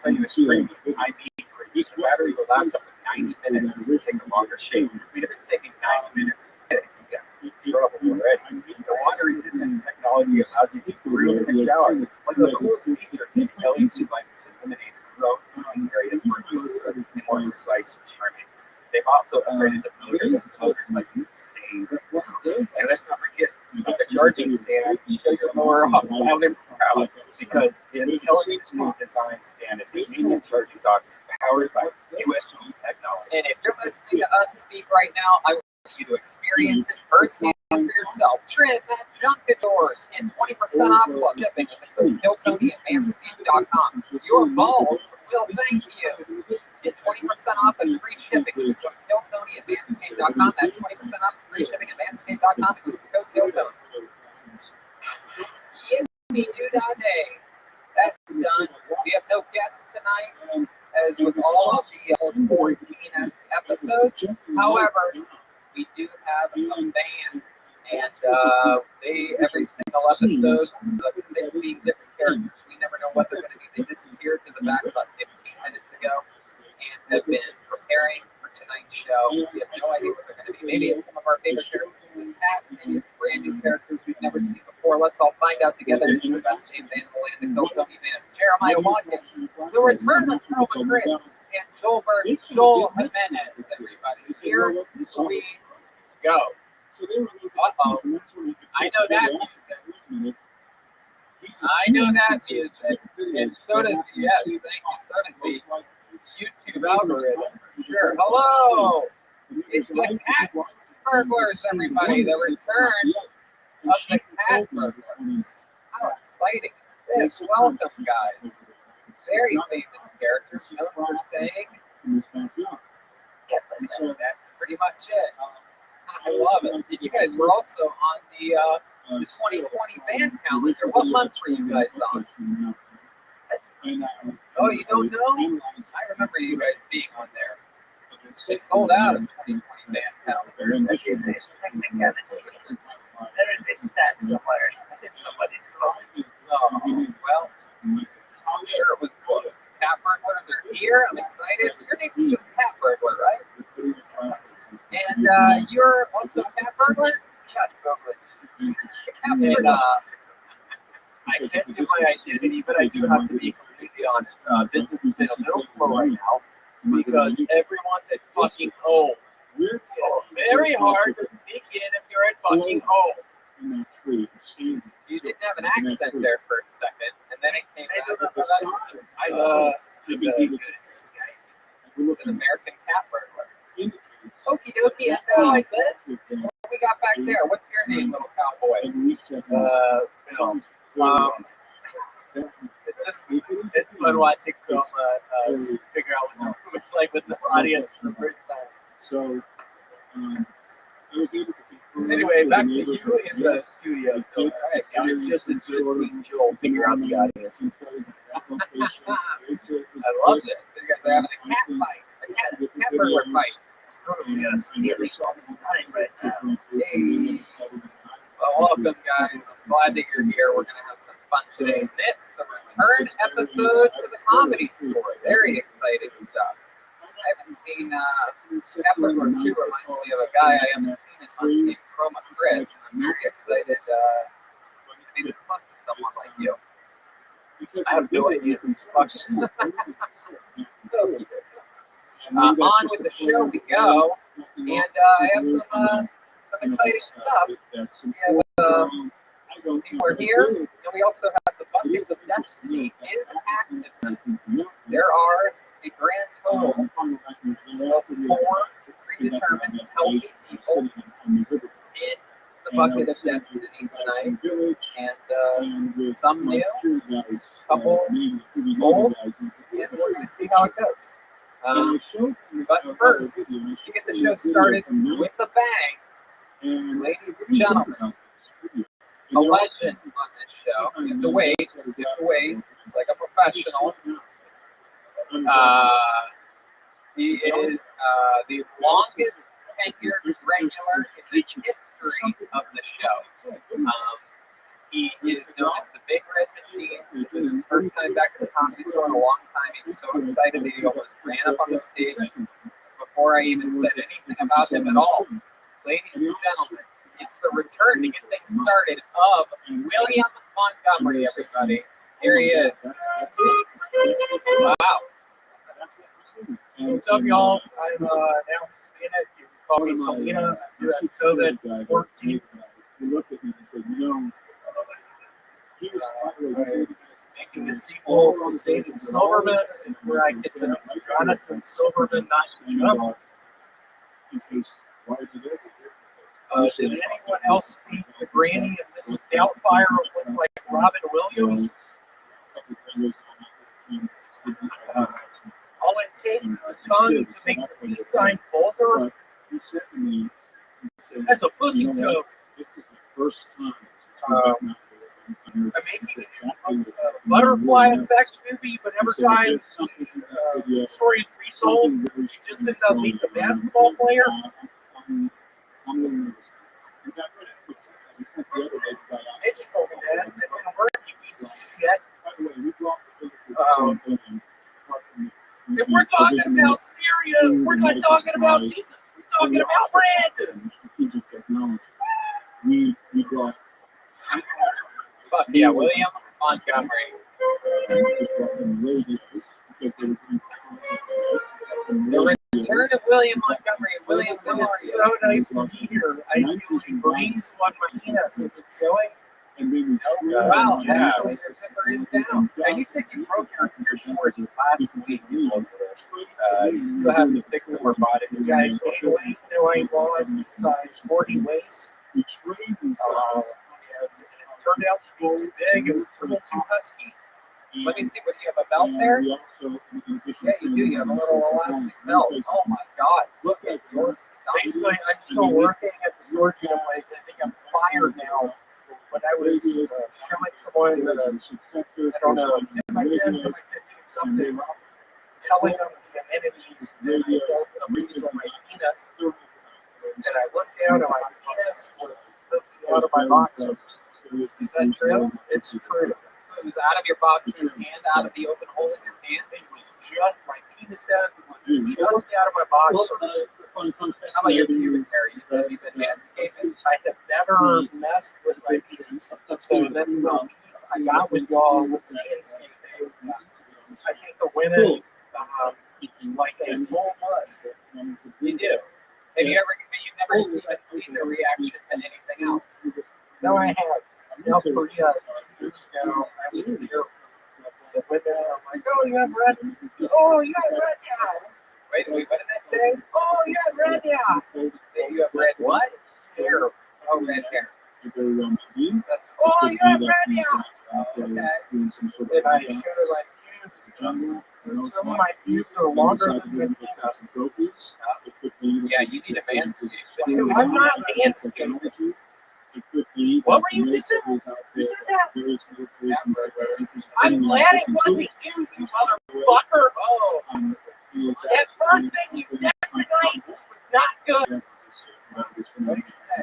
tell you, it's premium. I mean, premium. The battery will last up to 90 minutes. It will take a longer shave. I mean, if it's taking 90 minutes, you got some trouble already. The water-resistant technology allows you to groom in the shower. One of the coolest features is LED lights eliminates growth in areas for closer and more precise trimming. They've also upgraded the motor with motors like insane. And let's not forget the charging stand. Show your mower off loud and proud because the intelligently designed stand is a convenient charging dock powered by USB technology. And if you're listening to us speak right now, I want you to experience it firsthand for yourself. Trim at Junkadors and 20% off plus shipping with Kill Tony at Manscaped.com. Your balls will thank you. Get 20% off and free shipping with Kill Tony at Manscaped.com. That's 20% off and free shipping at Manscaped.com. And use the code KillTony. That's done. We have no guests tonight, as with all of the 14 episodes. However, we do have a band, and every single episode commit to being different characters. We never know what they're going to be. They disappeared to the back about 15 minutes ago and have been preparing for tonight's show. show. We have no idea what they're going to be. Maybe it's some of our favorite characters from the past. Maybe it's brand new characters we've never seen before. Let's all find out together. It's the best named band in the land, the Kill Tony Band. Jeremiah Watkins, the return of Roman Chris, and Joel Jimenez, everybody. Here we go. Uh-oh. I know that music. I know that music. And so does, yes, thank you. So does the YouTube algorithm. Sure. Hello. It's the Cat Burglars, everybody. The return of the Cat Burglars. How exciting is this? Welcome, guys. Very famous characters known for saying, that's pretty much it. I love it. You guys were also on the 2020 band calendar. What month were you guys on? Oh, you don't know? I remember you guys being on there. They sold out of 2020 band calendar. There is a stack somewhere in somebody's closet. Oh, well, I'm sure it was close. Cat Burglars are here. I'm excited. Your name's just Cat Burglar, right? And you're also Cat Burglar? Cat burglars. And I can't do my identity, but I do have to be completely honest. Business has been a little slow right now because everyone's at fucking home. It's very hard to sneak in if you're at fucking home. you didn't have an accent there for a second, and then it came out. It's an American Cat Burglar. Okie dokie, and like that. What we got back there? What's your name, little cowboy? It's fun watching film figure out what it's like with the audience for the first time. So, I was able to. Anyway, back to you in the studio. All right, it was just as good seeing Joel figure out the audience. I love this. So you guys are having a cat fight, a cat burglar fight. Stealing all this time right now. Hey. Well, welcome, guys. I'm glad that you're here. We're going to have some fun today. It's the return episode to the Comedy Store. Very exciting stuff. I haven't seen Cat Burglar 2 reminds me of a guy I haven't seen in months named Chroma Chris. And I'm very excited to be this close to someone like you. I have no idea who fucking on with the show we go, and I have some exciting stuff. We have people are here, and we also have the Buckets of Destiny is active. There are a grand total of 4 predetermined healthy people in the Bucket of Destiny tonight, and some new, a couple old, and we're going to see how it goes. But first, to get the show started with a bang, ladies and gentlemen, a legend on this show. You have to wait like a professional. He is the longest tenured regular in the history of the show. He is known as the Big Red Machine. This is his first time back at the Comedy Store in a long time. He's so excited that he almost ran up on the stage before I even said anything about him at all. Ladies and gentlemen, it's the return to get things started of William Montgomery, everybody. Here he is. Wow. What's up, y'all? I'm now Selena. You can call me Selena. I do have COVID 14. He looked at me and said, he was Making a sequel to Saving Silverman, is where I get the next Jonathan Silverman not to jump. Did anyone else think the Granny and Mrs. Doubtfire looked like Robin Williams? All it takes is a tongue to make the peace sign vulgar. That's a pussy joke. This is the first time. I'm making a butterfly effect movie, but every time the story is retold, you just end up being the basketball player. Mitch told me that. It didn't work, you piece of shit. If we're talking about Syria, we're not talking about Jesus talking about Brandon. Strategic technology. We brought. Fuck yeah, William Montgomery. The return of William Montgomery. William, how are It's you? so nice to be here. I feel like breeze on my penis. Is it showing? Wow, Yeah. actually, your zipper is down. Now, you said you broke your shorts last week. You told me this. You still haven't fixed them or bought it. You guys anyway, I want size 40 waist. And it turned out to be too big and a little too husky. Let me see, what do you have, a belt there? Yeah, you do. You have a little elastic belt. Oh my god, look at your style. Basically, I'm still working at the storage unit place. I think I'm fired now. When I was showing someone that I don't know, did my 10, did my 15, something, telling them the amenities that I felt a breeze on my penis, and I looked down and my penis was looking out of my boxers. Is that true? It's true. So it was out of your boxers and out of the open hole in your It pants? was just, my penis head was just out of my boxers. How about your pubic hair? Have you been manscaping? I have never messed with my penis, so that's what I got with y'all with the manscaping. I think the women like a full bush. We do. Have you ever? You've never seen the reaction to anything else? No, I have. South Korea 2 years ago, I was here. The women are like, oh, you have red. Oh, you have red hair. Wait, what did I say? Oh, you have red hair. That you have red what? Hair. Oh, red hair. That's Oh, you have red hair. oh, okay. And I showed her my pubes. Some of my pubes are longer than my penis. Yeah, you need a manscape. I'm not manscaped. What were you just saying? You said that? I'm glad it wasn't you, you motherfucker. Oh, That first thing you said tonight was not good. what did you say?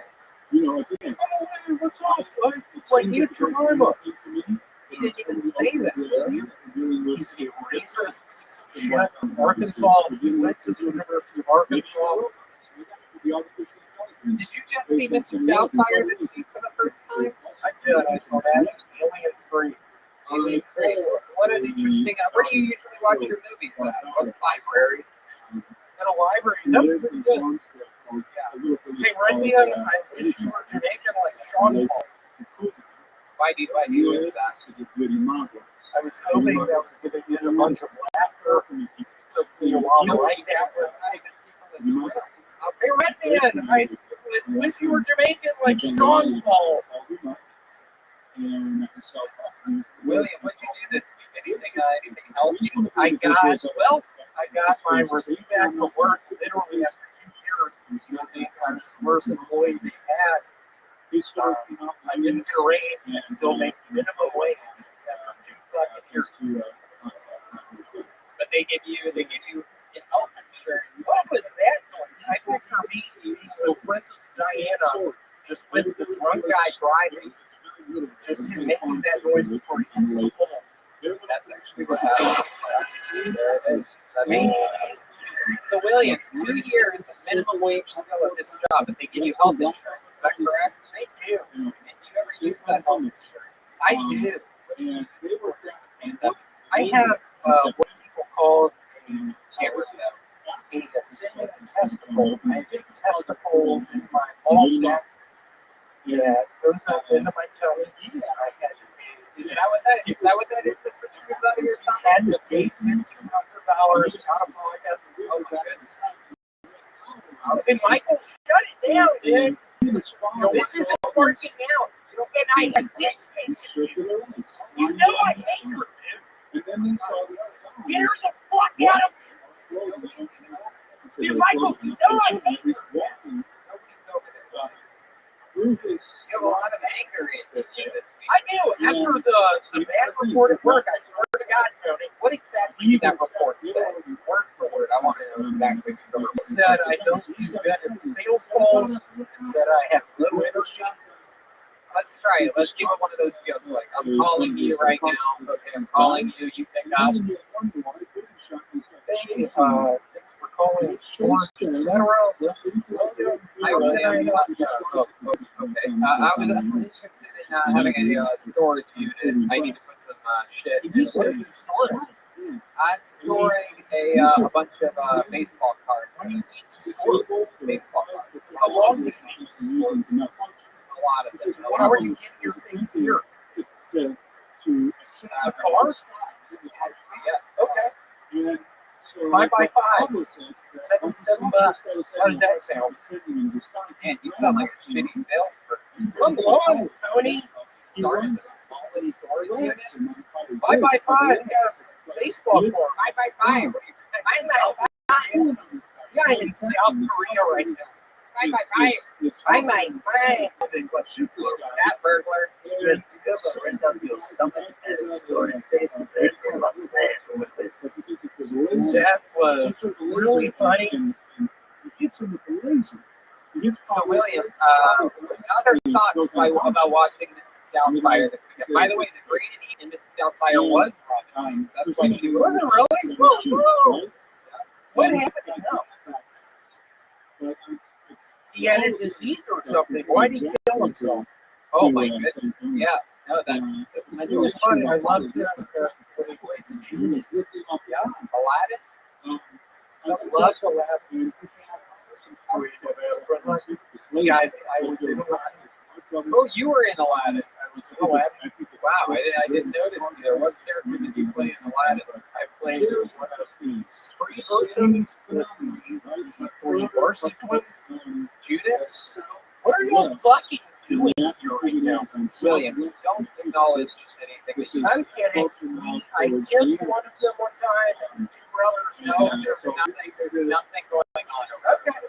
Oh, hey, what's up? Like you, Jemima. You didn't even say that, William. He's a racist piece of shit from Arkansas. He went to the University of Arkansas. Did you just see Mr. Doubtfire this week for the first time? I did. I saw that. Aliens 3. Aliens 3. What an interesting. Where do you usually watch your movies at? What library? At a library. That's pretty good. Hey, Randy, I wish you were Jamaican like Sean Paul. Why do you wish that? I was hoping that was going to get a bunch of laughter. It took me a while to write that. Hey, Redman, I wish you were Jamaican like Sean Paul. William, what'd you do this week? Anything help you? I got my review back from work literally after 2 years. I was the worst employee they had. I didn't get a raise, and I still make minimum wage after 2 fucking years. But they give you health insurance. What was that noise? I picture me, so Princess Diana, just with the drunk guy driving, just making that noise before he hits the pole. That's actually what happened. There it is. So, William, 2 years minimum wage still at this job, but they give you health insurance. Is that correct? They do. And you ever use that health insurance? I do. And I have what people call camera a ascending testicle. I have a testicle in my ball sack that goes up into my tummy. I had to pay. Is that what that is that protrudes out of your tongue? I had to pay $1,500 out of pocket. Oh my goodness. And Michael, shut it down, dude. This isn't working out. And I had this case. You know I hate her, dude. Get her the fuck out of here. Dude, Michael, you know I hate her. Nobody's over there. You have a lot of anger in you this week. I do. After the bad report at work, I swear to God, Tony. What exactly did that report say? Word for word. I want to know exactly what the report It said I don't do good in sales calls. It said I have low energy. Let's try it. Let's see what one of those feels like. I'm calling you right now. Okay, I'm calling you. You pick up. Hey, thanks for calling Sports, etc. This is William. Hi, William. Okay. I was interested in having a storage unit. I need to put some shit in. What are you storing? I'm storing a bunch of baseball cards. Baseball cards. How long do you need to store? A lot of them. How are you getting your things here? The cars? Yes. Okay. 5x5. $77. How does that sound? Man, you sound like a shitty salesperson. Come on, Tony. Started the smallest storage unit. 5x5. Yeah, baseball court. 5x5. Yeah, I'm in South Korea right now. 5x5. I might find That burglar. Just to go rent out your stomach and storage space because there's lots of that with this. that was really funny. So, William, other thoughts about watching Mrs. Doubtfire this weekend? By the way, the green in Mrs. Doubtfire was Robin. That's why she Was it really? Whoa. What happened? No. He had a disease or something. Why did he kill himself? Oh my goodness! Yeah, no, that's It mental. was funny. I loved it. When he played the genie. Yeah, Aladdin. I loved Aladdin. Yeah, I was in Aladdin. Oh, you were in Aladdin. I was in Aladdin. Wow, I didn't notice either. What character did you play in Aladdin? I played one of the street versions with the three Marcy twins. Judith? What are you fucking doing here right now? William, don't acknowledge anything. I'm kidding. I kissed one of them one time and two brothers. No, there's nothing going on over there. Okay.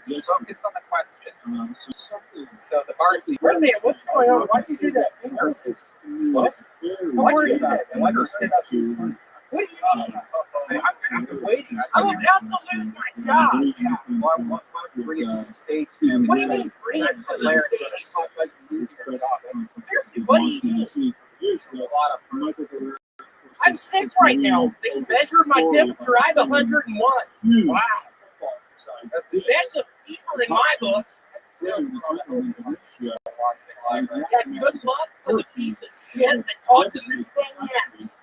Just focus on the question. So the varsity. Wait a minute, what's going on? Why'd you do that finger? What? Don't worry about it. What are you doing? I've been waiting. I'm about to lose my job. Yeah. Why don't you bring it to the States, man? What do you mean bring it to the States? Like you lose your job. Seriously, what do you do? I'm sick right now. They measured my temperature. I have 101. Wow. That's a fever in my book. Yeah, good luck to the piece of shit that talks in this thing next.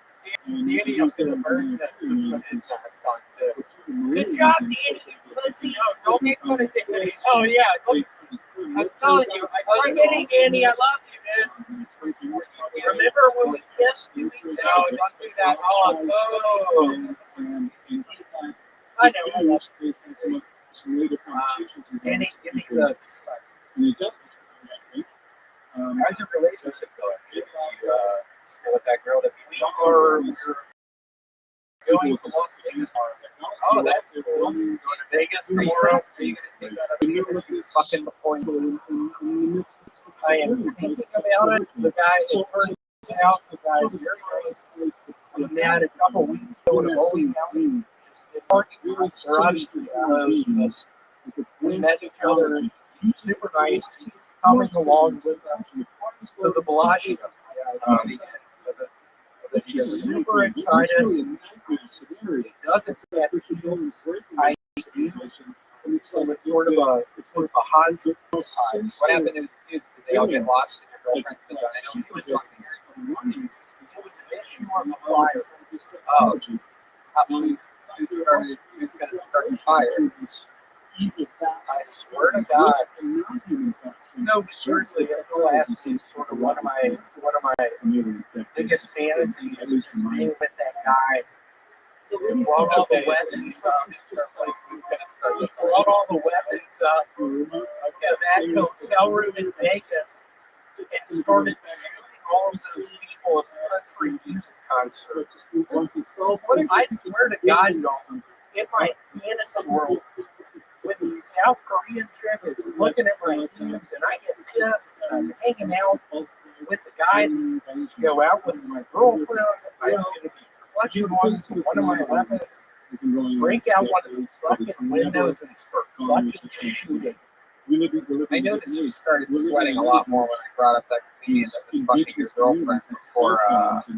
Danny up to the bird's nest was put his mask on too. Good job, Danny, you pussy. No, don't make fun of Danny. Oh yeah, I'm telling you. I was kidding, Danny. I love you, man. Remember when we kissed 2 weeks ago? No, don't do that. Oh, I know. Danny, give me the side. how's your relationship going? You still with that girl that beats you? We're going to Las Vegas. Oh, that's cool. Going to Vegas tomorrow. Are you gonna take that up with her? She's fucking before you. I am thinking about it. The guy, it turns out, the guy's very nice. We met a couple weeks ago in a bowling alley. Just did parking lots. They're obviously closed, but we met each other. He's super nice. He's coming along with us to the Bellagio. He's super excited. He doesn't get ID, so it's sort of a hot trip. What happened to his kids? Did they all get lost in your girlfriend's vagina? I know he was talking. It was an issue on the flyer. Oh, who's gonna start the fire? I swear to God. No, but seriously, I'll ask you. Sort of one of my biggest fantasies is being with that guy. He brought all the weapons up. He brought all the weapons up to that hotel room in Vegas and started shooting all of those people at the country music concert. I swear to God, y'all, in my fantasy world, when the South Korean trip is looking at my boobs and I get pissed and I'm hanging out with the guy that go out with my girlfriend, I'm going to be clutching on to one of my weapons, break out one of the fucking windows and start fucking shooting. I noticed you started sweating a lot more when I brought up that comedian that was fucking your girlfriend before,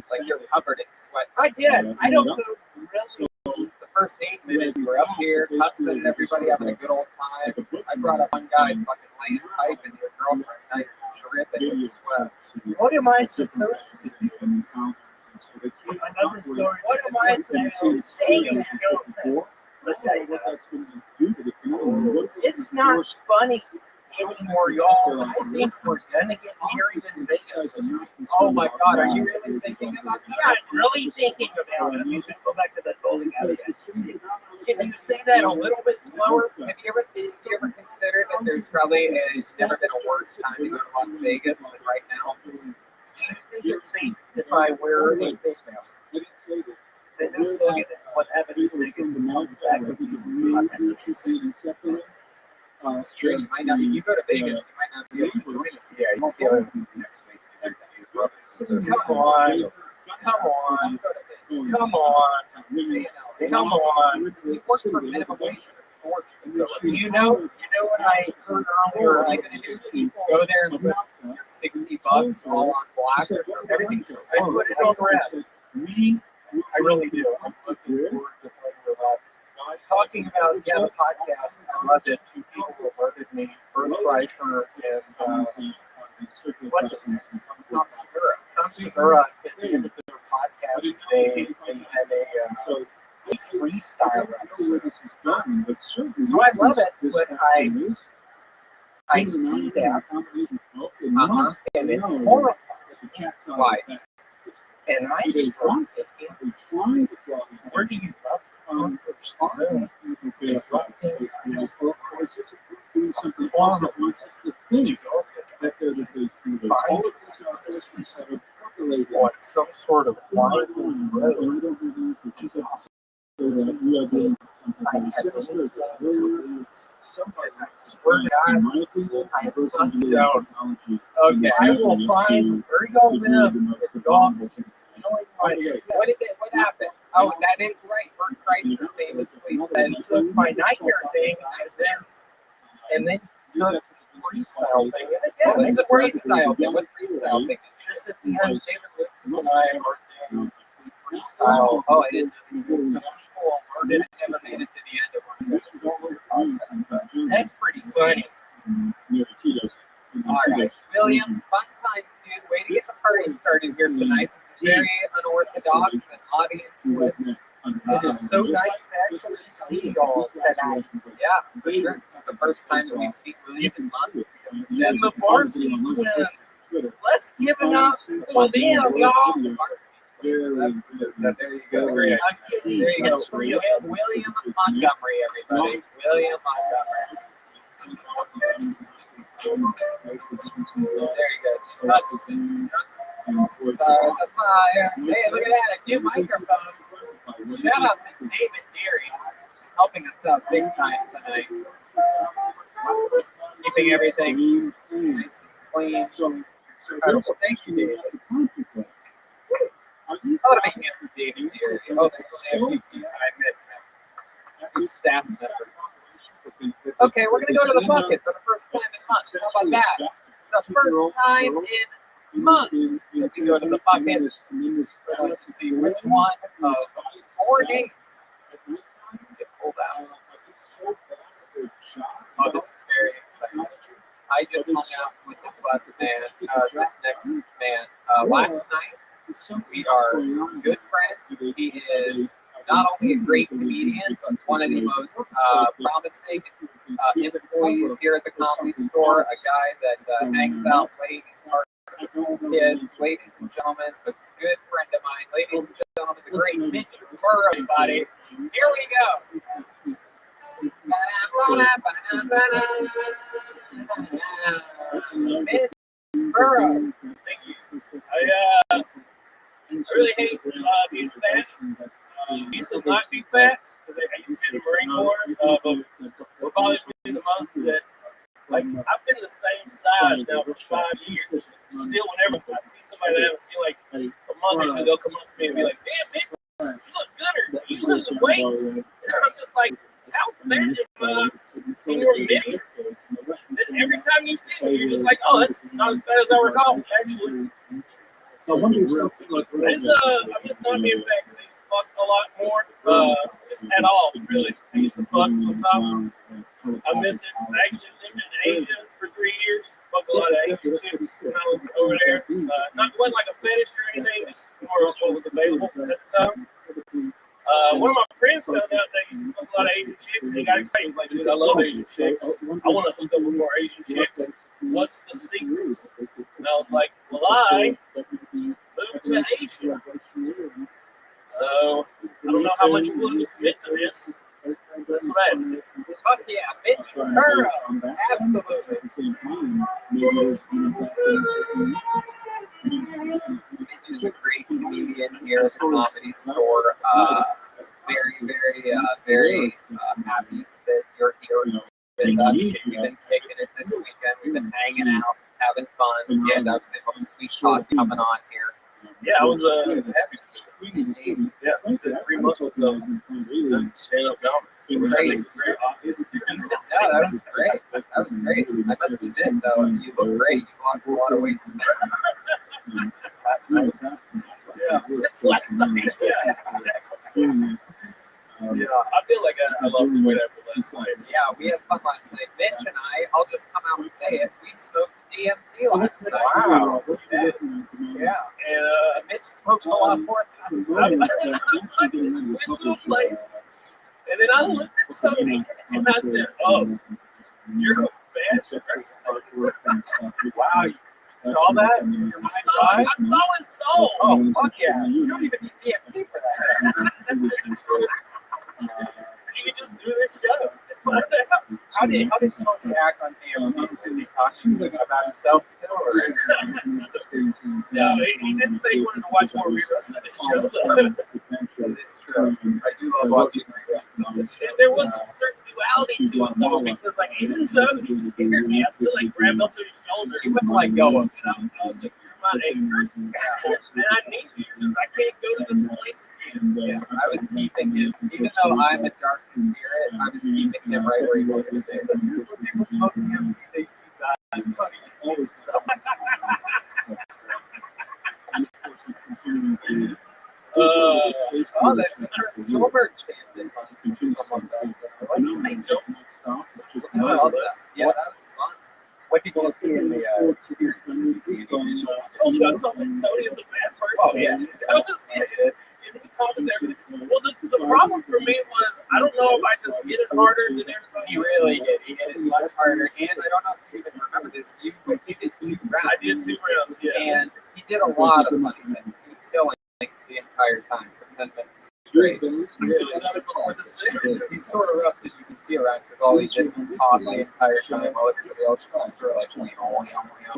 like you're covered in sweat. I did. I don't know really the first 8 minutes, we're up here, cussing, everybody having a good old time. I brought up one guy fucking laying pipe into your girlfriend, and I dripping with sweat. What am I supposed to do? Another story. What am I supposed to say? I'll tell you that. It's not funny anymore, y'all. I think we're gonna get married in Vegas. Oh my God, are you really thinking about that? Yeah, I'm really thinking about it. You should go back to that bowling alley. Can you say that a little bit slower? Have you ever considered that there's probably never been a worse time to go to Las Vegas than right now? Do you think it's safe if I wear a face mask? Then just look at it. What happened in Vegas and comes back with you to Los Angeles. It's true. You might not. If you go to Vegas, you might not be able to join us. Yeah, you won't be able to next week. Come on. Come on. Come on. Come on. He works for minimum wage in a storage facility. You know what I heard earlier? Like, go there and put your $60 all on black. Everything's. I put it on red. I really do. I'm looking forward to playing with that. I'm talking about the podcast. I loved it. 2 people alerted me. Bert Kreischer and what's his name? Tom Segura. Tom Segura at the end of their podcast today. They had a freestyle episode. So I love it, but I see that and it horrifies me. Why? And I struggle thinking, where do you love on some sort of line road. I swear to God, I have fucked down. Okay. I will find where y'all live if y'all keep stealing my shit. What happened? Oh, that is right. Bert Kreischer famously said, Took my nightmare thing and then took the freestyle thing. And again, what was the I swear to freestyle thing? What freestyle thing? just at the end, David Lucas and I are doing freestyle. Oh, I didn't know. Some people alerted it, never made it to the end of one. That's pretty funny. All right, William, fun times, dude. Way to get the party started here tonight. This is very unorthodox and audience with. It is so nice to actually see y'all tonight. Yeah, for sure. This is the first time that we've seen William in months. And the Varsity Twins. Let's give it up for them, y'all. There you go. There you go. William Montgomery, everybody. William Montgomery. There you go. Stars of fire. Hey, look at that. A new microphone. Shout out to David Deary helping us out big time tonight. Keeping everything nice and clean. Incredible. Thank you, David. I want to make it for David Deary. Oh, there's only a few people I miss. 2 staff members. Okay, we're going to go to the bucket for the first time in months. How about that? The first time in months that we go to the bucket. We're going to see which one of 4 games get pulled out. Oh, this is very exciting. I just hung out with this next man last night. We are good friends. He is not only a great comedian, but one of the most promising employees here at the Comedy Store. A guy that hangs out late. He's part of the cool kids. Ladies and gentlemen, a good friend of mine. Ladies and gentlemen, the great Mitch Burrow, buddy. Here we go. Mitch Burrow. Thank you. I really hate being fat. I used to not be fat because I used to be in the Marine Corps. But what bothers me the most is that I've been the same size now for 5 years. Still, whenever I see somebody that I haven't seen like a month or two, they'll come up to me and be like, "Damn, bitch, you look good, or you losing weight?" And I'm just like, "How fat in your mini?" And every time you see me, you're just like, "Oh, that's not as bad as I recall." Actually, So I wonder if something like I'm just not being fat because fuck a lot more. Just at all, really. I used to fuck sometimes. I miss it. I actually lived in Asia for 3 years. Fucked a lot of Asian chicks when I was over there. Wasn't like a fetish or anything, just more of what was available at the time. One of my friends found out that I used to fuck a lot of Asian chicks, and he got excited. He's like, dude, I love Asian chicks. I want to hook up with more Asian chicks. What's the secret? And I was like, well, I moved to Asia. So, I don't know how much you want to commit to this. That's what I did. Fuck yeah, Mitch Burrow. Absolutely. Mitch is a great comedian here at the Comedy Store. Very happy that you're here with us. We've been kicking it this weekend. We've been hanging out, having fun, and I was able to sweet talk coming on here. Yeah, I was happy to yeah, it's been 3 months or so. Stand-up comedy. It was great. Yeah, that was great. That was great. I must admit, though, you look great. You lost a lot of weight. Since last night. Yeah, since last night. Yeah, exactly. Yeah, I feel like I lost some weight after last night. Yeah, we had fun last night. Mitch and I'll just come out and say it. We smoked DMT last night. Wow. Yeah. And Mitch smoked a lot more than I went to a place, and then I looked at Tony, and I said, oh, you're a bad person. Wow. You saw that? Your mind's eye? I saw his soul. Oh, fuck yeah. You don't even need DMT for that. That's really true. You can just do this show. How did Tony act on DMT? Was he talking about himself still? Or? No, he didn't say he wanted to watch more reruns of this show. It's true. I do love watching reruns of this show. There was a certain duality to it, though, because like even though he scared me, I still like grabbed up to his shoulder. He wouldn't let go of him. And I was like, you're my anchor, and I need you because I can't go to this place again. Yeah, I was keeping him, even though I'm a dark spirit, I was keeping him right where he wanted to be. When people smoke DMT, they see God and Tony. Oh, that's the first Joburg champion. I love that. Yeah, that was fun. What did you see in the experience? Did you see any visual? I told you I saw that Tony is a bad person. Oh, yeah. That was it. And he comments everything. Well, the problem for me was, I don't know if I just hit it harder than everybody. He really did. He hit it much harder. And I don't know if you even remember this. You did 2 rounds. I did 2 rounds, yeah. And he did a lot of funny things. He was killing like, the entire time for 10 minutes straight. He's sort of rough, as you can see around, because all he did was talk the entire time while everybody else was sort of like,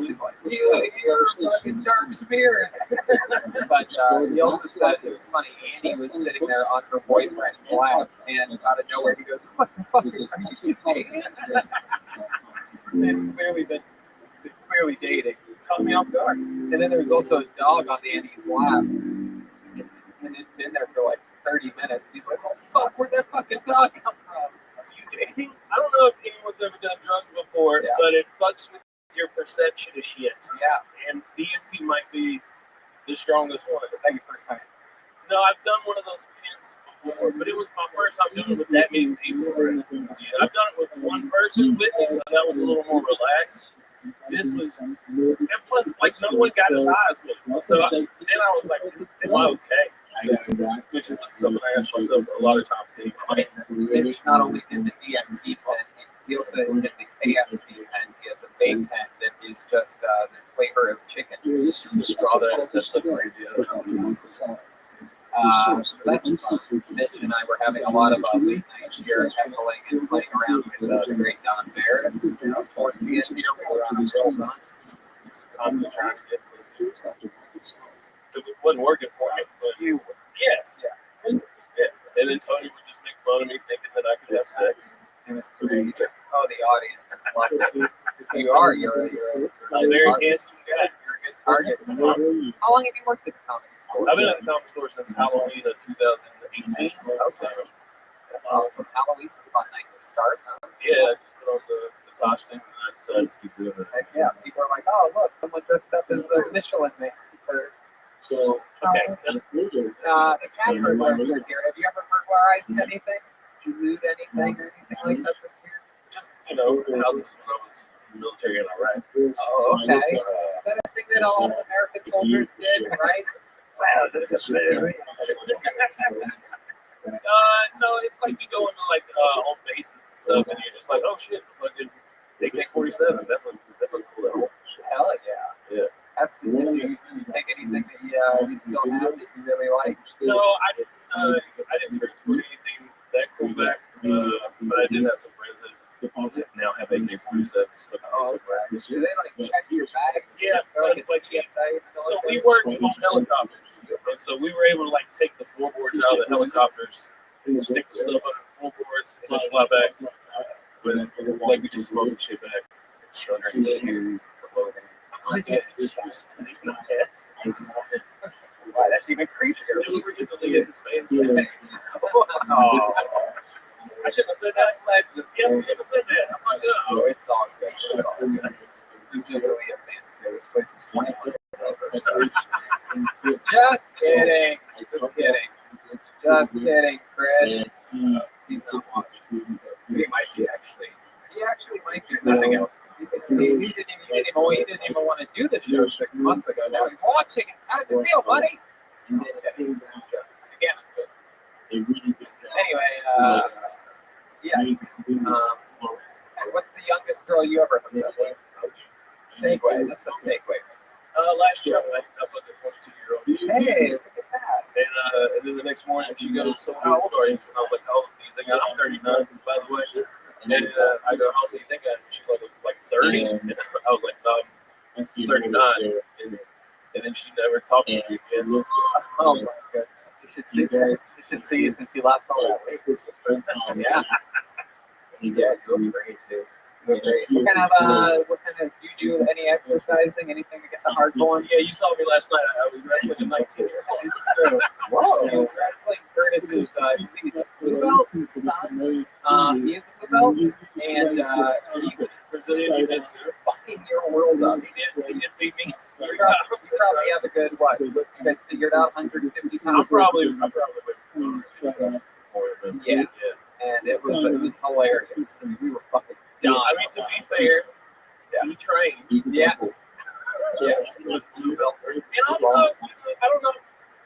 she's like, you're a fucking dark spirit. But he also said, it was funny, Annie was sitting there on her boyfriend's lap, and out of nowhere he goes, what the fuck are you doing? They've clearly dating. Caught me off guard. And then there was also a dog on Annie's lap. And it'd been there for like 30 minutes. He's like, oh fuck, where'd that fucking dog come from? Are you dating? I don't know if anyone's ever done drugs before, but it fucks with your perception of shit. Yeah. And DMT might be the strongest one. Was that your first time? No, I've done one of those pins before, but it was my first time doing it with that many people. Yeah, I've done it with one person with me, so that was a little more relaxed. This was, and plus, like, no one got his eyes with me. So then I was like, am I okay? Which is something I ask myself a lot of times anyway. Mitch not only did the DMT pen, he also did the KFC pen. He has a vape pen that is just the flavor of chicken. It's just a straw that's the great deal. So that's fun. Mitch and I were having a lot of late nights here, heckling and playing around with the great Don Barrett. Towards the end here, we were on a real run. Just constantly trying to get this. It wasn't working for me, but you were. Yes. Yeah. And then Tony would just make fun of me thinking that I could have sex. It was great. Oh, the audience is like that. You're a very handsome guy. You're a good target. How long have you worked at the Comedy Store? I've been at the Comedy Store since Halloween of 2018. Okay. Awesome. Halloween's a fun night to start, huh? Yeah, I just put on the costume and that's Heck yeah. People are like, oh, look, someone dressed up as the Michelin Man. So, Okay, that's The Catford Rothschild here. Have you ever burglarized anything? Did you loot anything or anything like that this year? just, houses when I was in the military in Iraq. Oh, okay. Is that a thing that all American soldiers did, right? Wow, that's very. No, it's like you go into like on bases and stuff, and you're just like, oh shit, fucking AK-47. That looked cool. Hell yeah. Yeah. Absolutely. Did you take anything that you still have that you really like? No, I didn't transport anything that cool back, but I did have some friends that now have AK-47 stuff. Oh, okay. Do they like check your bags? Yeah, Like like TSA? so we worked on helicopters, and so we were able to like take the floorboards out of the helicopters, and stick the stuff under the floorboards, and then fly back with like we just smoking shit back. Children's shoes, clothing. I did shoes to leave my head. Wow, that's even creepier. Just recently in his face. Oh, I shouldn't have said that. Yeah, I shouldn't have said that. I'm like, oh, it's all good. It's all good. He's literally a fancy. This place is 21. Just kidding. Just kidding. Just kidding, Chris. He's not watching. He might be actually. He actually might be. nothing else. He didn't even want to do the show 6 months ago. Now he's watching it. How does it feel, buddy? Again, I'm good. Anyway, yeah. What's the youngest girl you ever hooked up with? Segway. That's a segue. Last year I hooked up with a 22-year-old. Hey, look at that. And then the next morning she goes, "So how old are you?" And I was like, "How old do you think I'm 39, by the way." And I go, "How old do you think I am?" She's like 30. And I was like, "No, I'm 39." And then she never talked to me again. Oh my goodness. You should see you since you last saw that. Yeah. Yeah, you're great, dude. You're great. What kind of, do you do any exercising, anything to get the heart going? Yeah, you saw me last night. I was wrestling at 19. Whoa. He was wrestling Curtis's, I think he's a blue belt son. He is a blue belt. And he was Brazilian Jiu-Jitsu. fucking your world up. He did beat me You 3 times. probably have a good, what? You guys figured out 150 pounds? I'm probably more than Yeah. And it was hilarious. I mean, we were fucking done. I mean, to be fair, he trains. Yes. Yes. He was blue belt. And also, I don't know,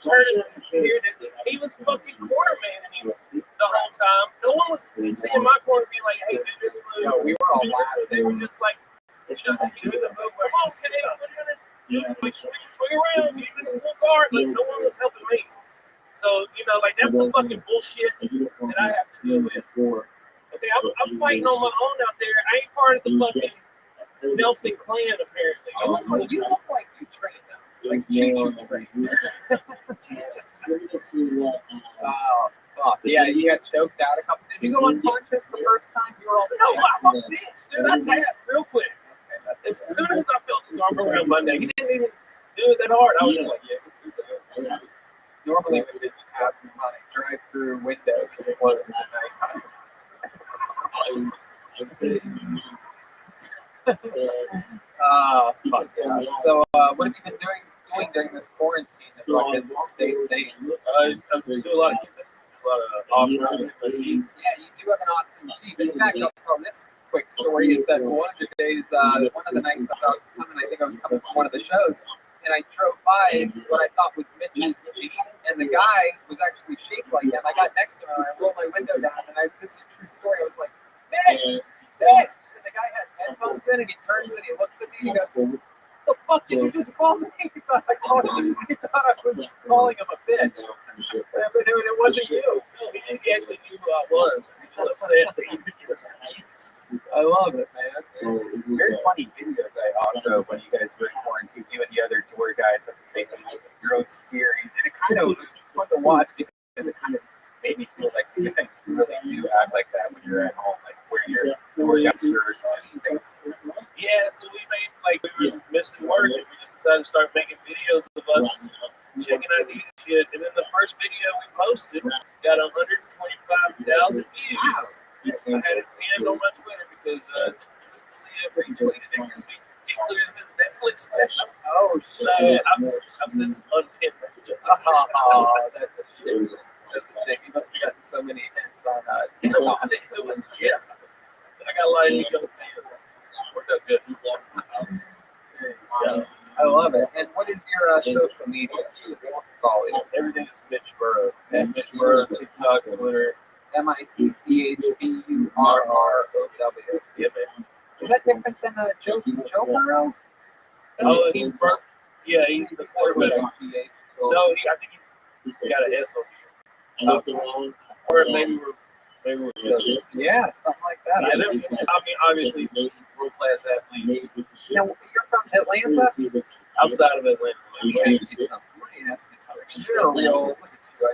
Curtis here, he was fucking corner man the whole time. No one was seeing my corner being like, "Hey, do this move." No, we were all laughing. They were just like, "Come on, sit down. Swing around. You're in the full guard." Like, no one was helping me. So, like, that's the fucking bullshit that I have to deal with. Okay, I'm fighting on my own out there. I ain't part of the fucking Nelson clan, apparently. You look like you train though. Like you train. Oh, fuck. Yeah, you got choked out a couple. Did you go unconscious the first time you were all? No, I'm a bitch, dude. I tapped real quick. As soon as I felt his arm around my neck, he didn't even do it that hard. I was just like, yeah. Normally when it happens, it's on a drive-through window because it was at nighttime. Fuck yeah. So, what have you been doing during this quarantine to fucking stay sane? I do a lot of off-road. Yeah, you do have an awesome Jeep. In fact, I'll tell this quick story is that one of the days, one of the nights I was coming, I think I was coming from one of the shows, and I drove by what I thought was Mitch's Jeep, and the guy was actually shaped like him. I got next to him, and I rolled my window down, and this is a true story. I was like, Mitch! Mitch! And the guy had headphones in, and he turns and he looks at me, and he goes, "The fuck did you just call me?" He thought I was calling him a bitch. But it wasn't you. He actually knew who I was. He was upset that he was confused. I love it, man. Very funny videos. I also, when you guys were in quarantine, you and the other tour guys have been making your own series, and it kind of was fun to watch because it kind of made me feel like you guys really do act like that when you're at home, like where your tour guide shirts and things. Yeah, so we made, like, we were missing work, and we just decided to start making videos of us checking out these shit. And then the first video we posted got 125,000 views. I had his hand on my Twitter because Mr. CF retweeted it because we included his Netflix special. Oh, so I've since unpinned Everybody needs to worked out good. Yeah. I love it. And what is your social media? Follow you. Everything is Mitch Burrow. Mitch Burrow, TikTok, Twitter. MITCHBURROW. Yeah, man. Is that different than Joe Burrow? Oh, he's Burrow. Yeah, he's the quarterback. No, I think he's got an S on him. Or maybe we're Yeah, something like that. Yeah, I mean, obviously, world-class athletes. Now, you're from Atlanta? Outside of Atlanta. Let me ask you something. You're a real, look at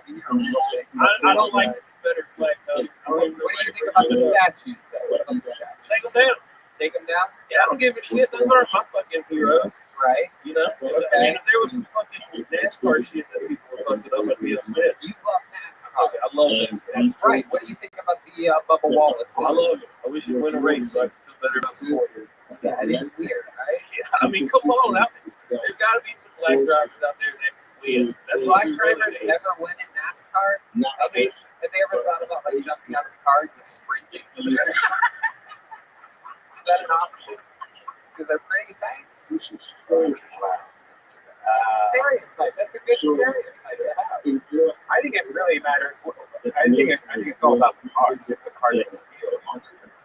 you. I mean, you're a real big. I don't like better flag, Tony. What do you think about the statues, though? What about the statues? Take them down. Take them down? Yeah, I don't give a shit. Those aren't my fucking heroes. Right. You know? Okay. And if there was some fucking NASCAR shit that people were fucking up, I'd be upset. You love NASCAR. I love NASCAR. That's right. What do you think about the Bubba Wallace? I love it. I wish he'd win a race so I could feel better about sport. That is weird, right? Yeah, I mean, come on. There's got to be some black drivers out there that win. That's Black what drivers never win in NASCAR? No. Have they ever thought about like jumping out of the car and just sprinting to the Is that an option? Because they're pretty thanks. Stereotype. That's a good stereotype to have. I think it really matters. I think it's all about the cars. If the car they steal.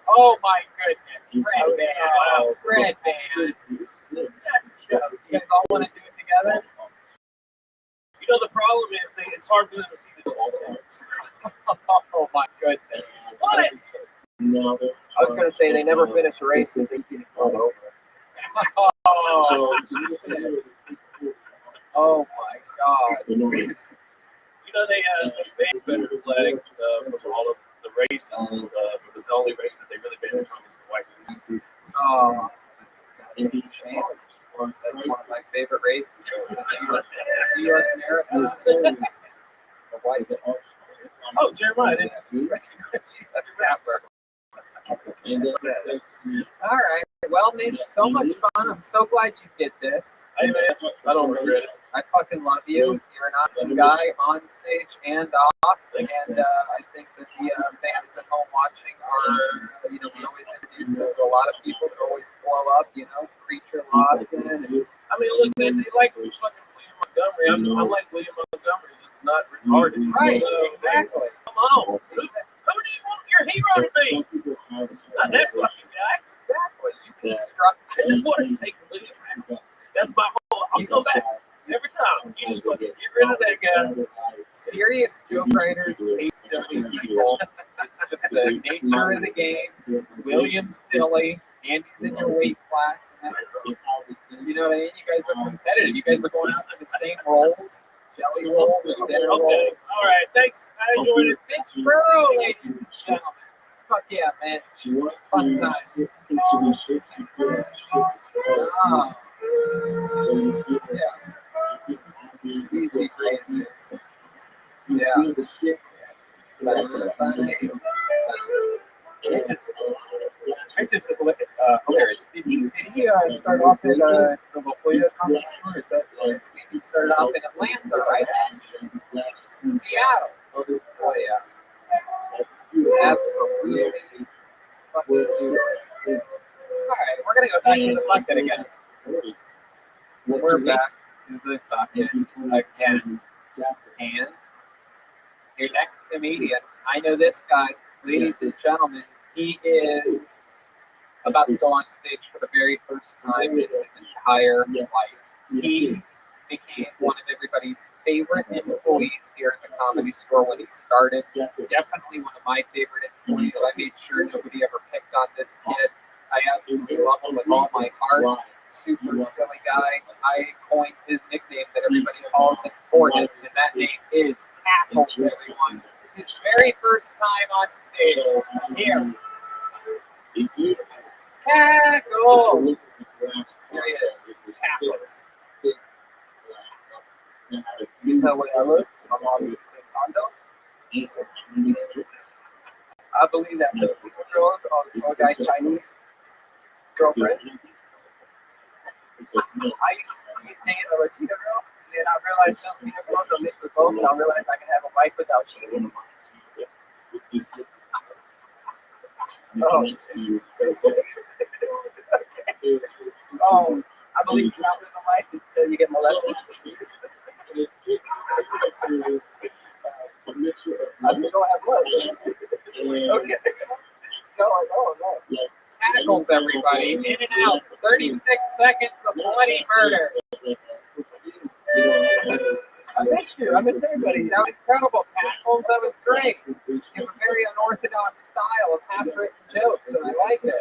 Oh my goodness, Red Band. Red Band. That's jokes. You guys all want to do it together? You know, the problem is it's hard for them to see the whole Oh my goodness. What? I was going to say they never finish a race because they get pulled over. Oh my God. You know, they banned better flag from all of the races. The only race that they really banned from is the white race. Oh, that's a goddamn shame. That's one of my favorite races. The New York Marathon. The white. Oh, Jeremiah, that's Casper. All right. Well, Mitch, so much fun. I'm so glad you did this. Hey, man, I don't regret it. I fucking love you. You're an awesome guy on stage and off. And I think that the fans at home watching are, we always introduce them to a lot of people that always blow up, Preacher Lawson. And, I mean, look, they like fucking William Montgomery. I'm like William Montgomery, just not retarded. Right, exactly. Come on. Who do you want your hero to be? Not that fucking guy. Exactly. You construct. I just want to take William out. That's my whole. I'll go back every time. You just want to get rid of that guy. Serious joke writers hate silly people. It's just the nature of the game. William's silly. Andy's in your weight class. And that's, you know what I mean? You guys are competitive. You guys are going out for the same roles. Jelly rolls and dinner rolls. All right. Thanks. I enjoyed it. Mitch Burrow, ladies and gentlemen. Fuck yeah, man. Fun time. Yeah. Easy breezy. Yeah. I just look at hilarious. Did he start off at the La Jolla Comedy Store? Is that He started off in Atlanta, right? Seattle. Oh yeah. Absolutely. Fucking do it. Alright, we're gonna go back to the bucket again. We're back to the bucket again. And your next comedian, I know this guy, ladies and gentlemen, he is about to go on stage for the very first time in his entire life. He became one of everybody's favorite employees here at the Comedy Store when he started. Definitely one of my favorite employees. I made sure nobody ever picked on this kid. I absolutely love him with all my heart. Super silly guy. I coined his nickname that everybody calls him for him, and that name is Tackles, everyone. His very first time on stage here. Tackles! Here he is. Tackles. You tell what I look? I'm always in condos. I believe that Filipino girls are guys Chinese girlfriend. I used to be dating a Latina girl, and then I realized Filipino girls are mixed with both, and I realized I can have a life without cheating. Oh. Oh, I believe you're not living life until you get molested. I don't have much. Okay. No, I know. Tackles, everybody. In and out. 36 seconds of bloody murder. I missed you. I missed everybody. That was incredible tackles. That was great. You have a very unorthodox style of half-written jokes, and I like it.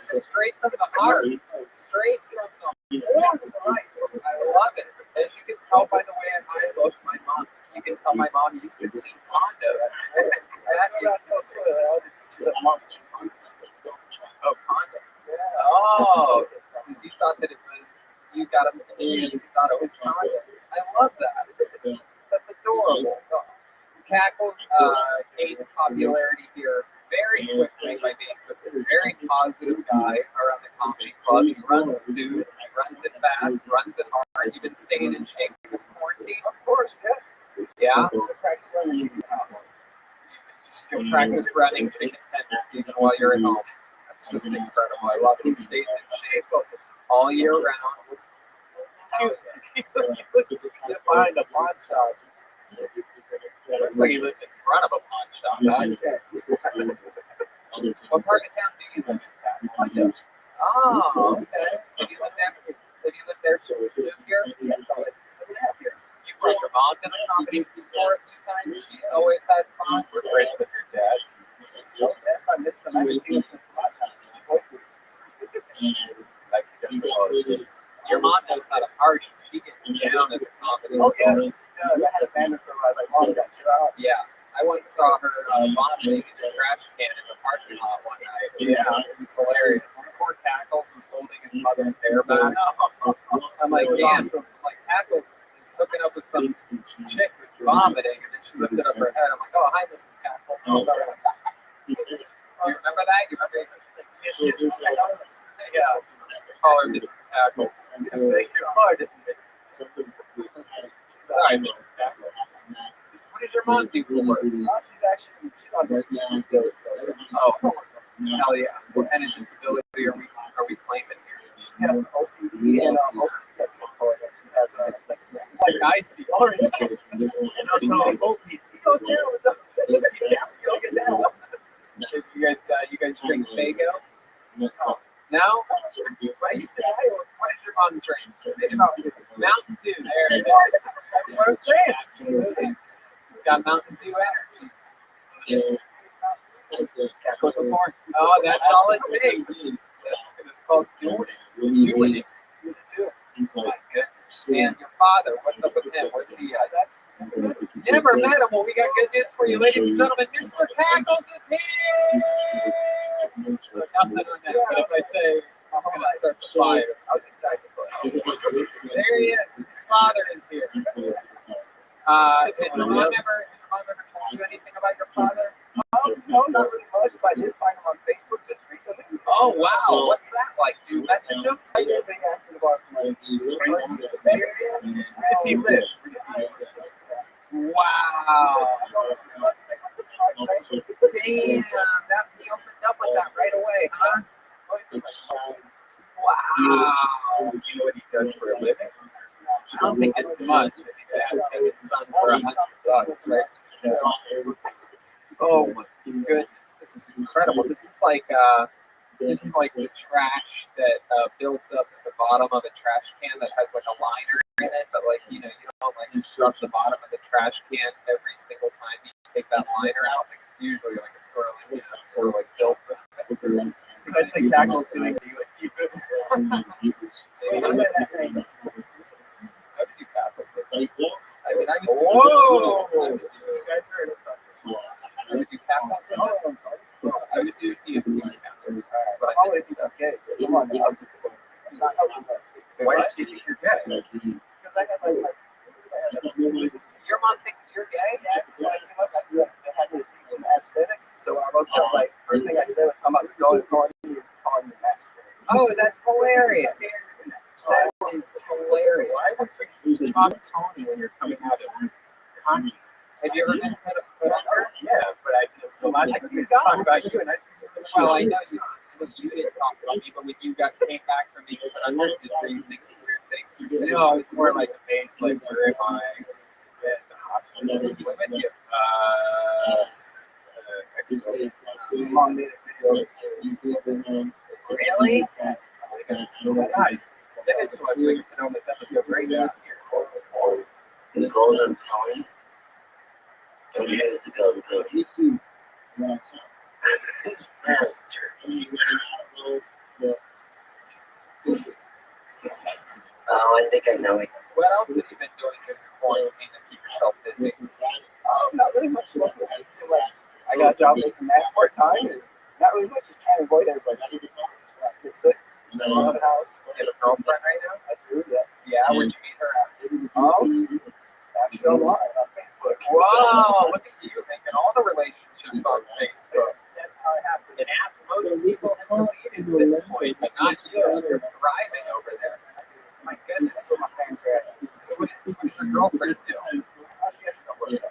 Straight from the heart. Straight from the heart of life. I love it. As you can tell by the way I look, my mom, you can tell my mom used to clean condos. Oh, condoms. Oh, because you thought that it was, you got them confused. You thought it was condoms. I love that. That's adorable. Cackles gained popularity here very quickly by being just a very positive guy around the comedy club. He runs food, he runs it fast, runs it hard. You've been staying in shape this quarantine? Of course, yes. Yeah? You Still practice running chicken tenders even while you're at home. That's just incredible. I love it. He stays in shape all year round. You sit behind a pawn shop. It looks like he lives in front of a pawn shop. What part of town do you live in? Oh, okay. Did you live there since you moved here? Yes, I live 7.5 years. You brought your mom to the comedy store a few times. She's always had fun. We're friends with your dad. Oh, yes, I miss them. I haven't seen them since the last time. Your mom knows how to party. She gets down at the comedy Oh, store. yes. I had a band for my mom got you out. Yeah. I once saw her vomiting in the trash can in the parking lot one night. Yeah, it was hilarious. Poor Tackles was holding his mother's hair back. I'm like, damn. Like, Tackles is hooking up with some chick that's vomiting, and then she lifted up her head. I'm like, oh, hi, Mrs. Tackles. I'm sorry. You remember that? You remember? Yeah. Call her Mrs. Tackles. Sorry, Mrs. Tackles. What does your mom do for work? She's on disability. Oh, hell yeah. What kind of disability are we claiming here? She has OCD and Like I see orange. And also, he goes down with the you guys drink Fago? No? What is your mom drink? Mountain Dew. There it is. That's what I'm saying. It's got Mountain Dew energies. Oh, that's all it takes. That's called doing it. Doing it. My goodness. And your father, what's up with him? Where's he at? Never met him. Well, we got good news for you, ladies and gentlemen. Mr. Tackles is here. Nothing on that. But if I say I'm going to start the fire, I'll decide to put. There he is. His father is here. Did your mom ever told you anything about your father? No, not really much, but I did find him on Facebook just recently. Oh, wow. What's that like? Do you message him? I did. They asked me about some Where does he live? Wow. Damn. That, he opened up with that right away, huh? Wow. You know what he does for a living? I don't think it's much. I think he's asking his son for $100, right? Oh my goodness, this is incredible. This is like the trash that builds up at the bottom of a trash can that has like a liner in it, but like you don't like scrub the bottom of the trash can every single time you take that liner out. Like it's usually like it's sort of like builds up. I take Tackles doing you and keep it. Whoa! You guys heard it. I would do Tackles. I would do DFT Tackles. That's what I Always think. okay. So come on, Why did you think you're gay? because I have like Your mom thinks you're gay? they had me see in aesthetics, so I looked up like first thing I said was I'm about to go and calling you aesthetics. Oh, that's hilarious. That is hilarious. Why would you talk to Tony when you're coming out of consciousness? Have you ever been put under? Yeah, but the last thing we talked about you and I see Well, I know you didn't talk about me, but when you came back from me, did you think weird things? Or No, it's more like the base, like where am I? At the hospital. He's with you. Long minute videos. Really? Oh my God. Send it to us so we can film this episode right now. The golden pony. Tony has the golden pony. His master. Oh, I think I know it. What else have you been doing during quarantine to keep yourself busy? Not really much. I got a job making mass part-time and not really much, just trying to avoid everybody. Get sick. Around the house. You have a girlfriend right now? I do, yes. Yeah, where'd you meet her at? Actually online on Facebook. Wow, look at you making all the relationships on Facebook. That's how it happened. And most people have completed at this point, but not you. You're thriving over there. My goodness. So my fans are at it. So what does your girlfriend do? She actually don't work.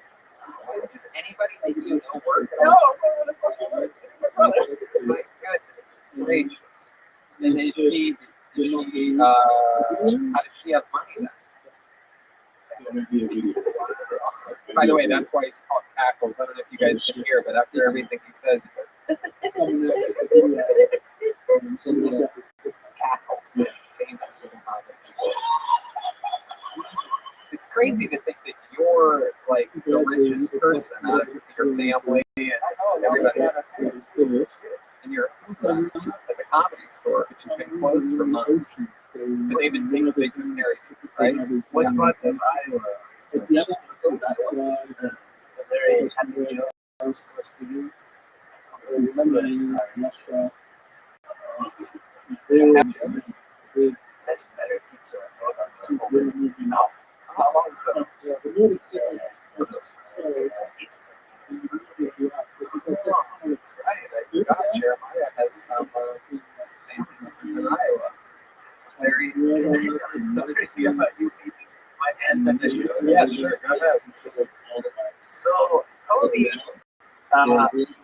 Does anybody make you no work? No, what the fuck? My brother. My goodness gracious. And how does she have money then? By the way, that's why he's called Cackles. I don't know if you guys can hear, but after everything he says, he goes, Cackles. Famous little comedy. It's crazy to think that you're like the richest person out of your family and everybody. And you're a food guy at the Comedy Store, which has been closed for months. But they took care of you, right? What's brought them Iowa? Was there a Happy Joe close to you? I don't remember. That's better pizza. No. How long ago? That's right. I forgot Jeremiah has some family members in Iowa. Very story about you meeting my aunt at the show. Yeah, sure. Go ahead. So, Tony,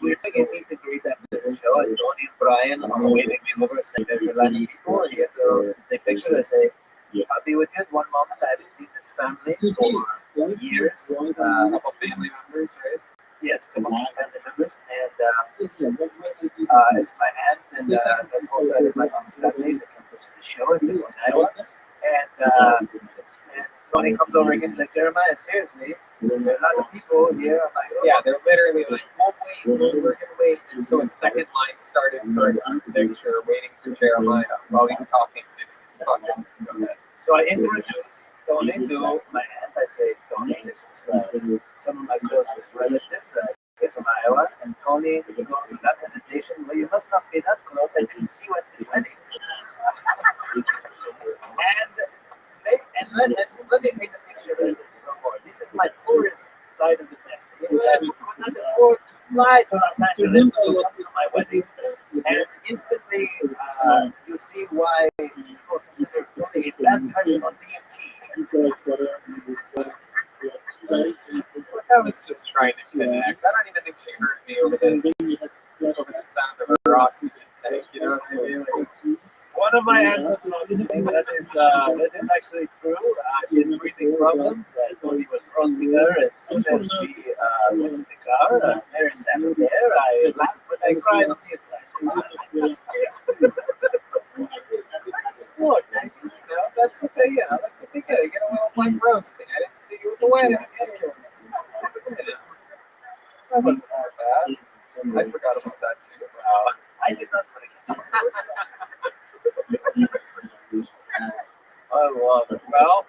we're taking meet and greet after the show, and Tony and Brian are waving me over and saying there's a lot of people here to take pictures. I say, I'll be with you at one moment. I haven't seen this family for years. A couple family members, right? Yes, a couple of family members. And it's my aunt and the whole side of my mom's family that come to the show in Iowa. And Tony comes over again and he's like, Jeremiah, seriously, there are a lot of people here. I'm like, Yeah, they're literally like, we're going to wait. And so a second line started for a group picture waiting for Jeremiah while he's talking to me. Go ahead. So I introduce Tony to my aunt. I say, Tony, this is some of my closest relatives. I get from Iowa. And Tony goes without hesitation, well, you must not be that close. I didn't see you at his wedding. and let me take a picture of it. This is my poorest side of the family. I could not afford to fly to Los Angeles to come to my wedding. And instantly, you see why people consider Tony a bad person on DMT. I was just trying to connect. I don't even think she heard me over the sound of her oxygen tank. You know what I mean? One of my ancestors, that is actually true. She has breathing problems. Tony was roasting her as soon as she went in the car. Mary sat there. I laughed, but I cried on the inside. Look, that's what they get. They get a little like roasting. I didn't see you at the wedding. That wasn't all bad. I forgot about that too. I did not forget. I love it. Well,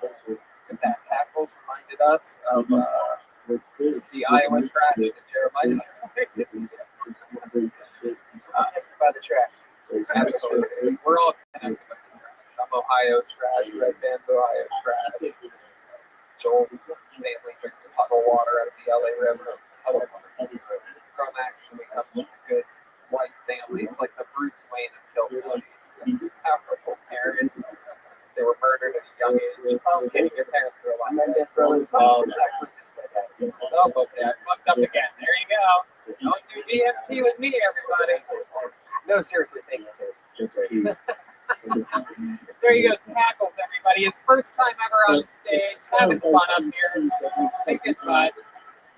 that Cackles reminded us of the Iowa trash that Jeremiah's by the trash. Absolutely. We're all connected with the trash. I'm Ohio trash. Red Band's Ohio trash. Joel's family drinks puddle water out of the LA River. From actually comes from a good white family. It's like the Bruce Wayne of Kilkenny. Powerful parents. They were murdered at a young age. Just kidding, your parents are alive. My brothers actually just got out. Oh, okay. I fucked up again. There you go. Don't do DMT with me, everybody. There you go, Tackles, everybody. His first time ever on stage, having fun up here. Take it, bud.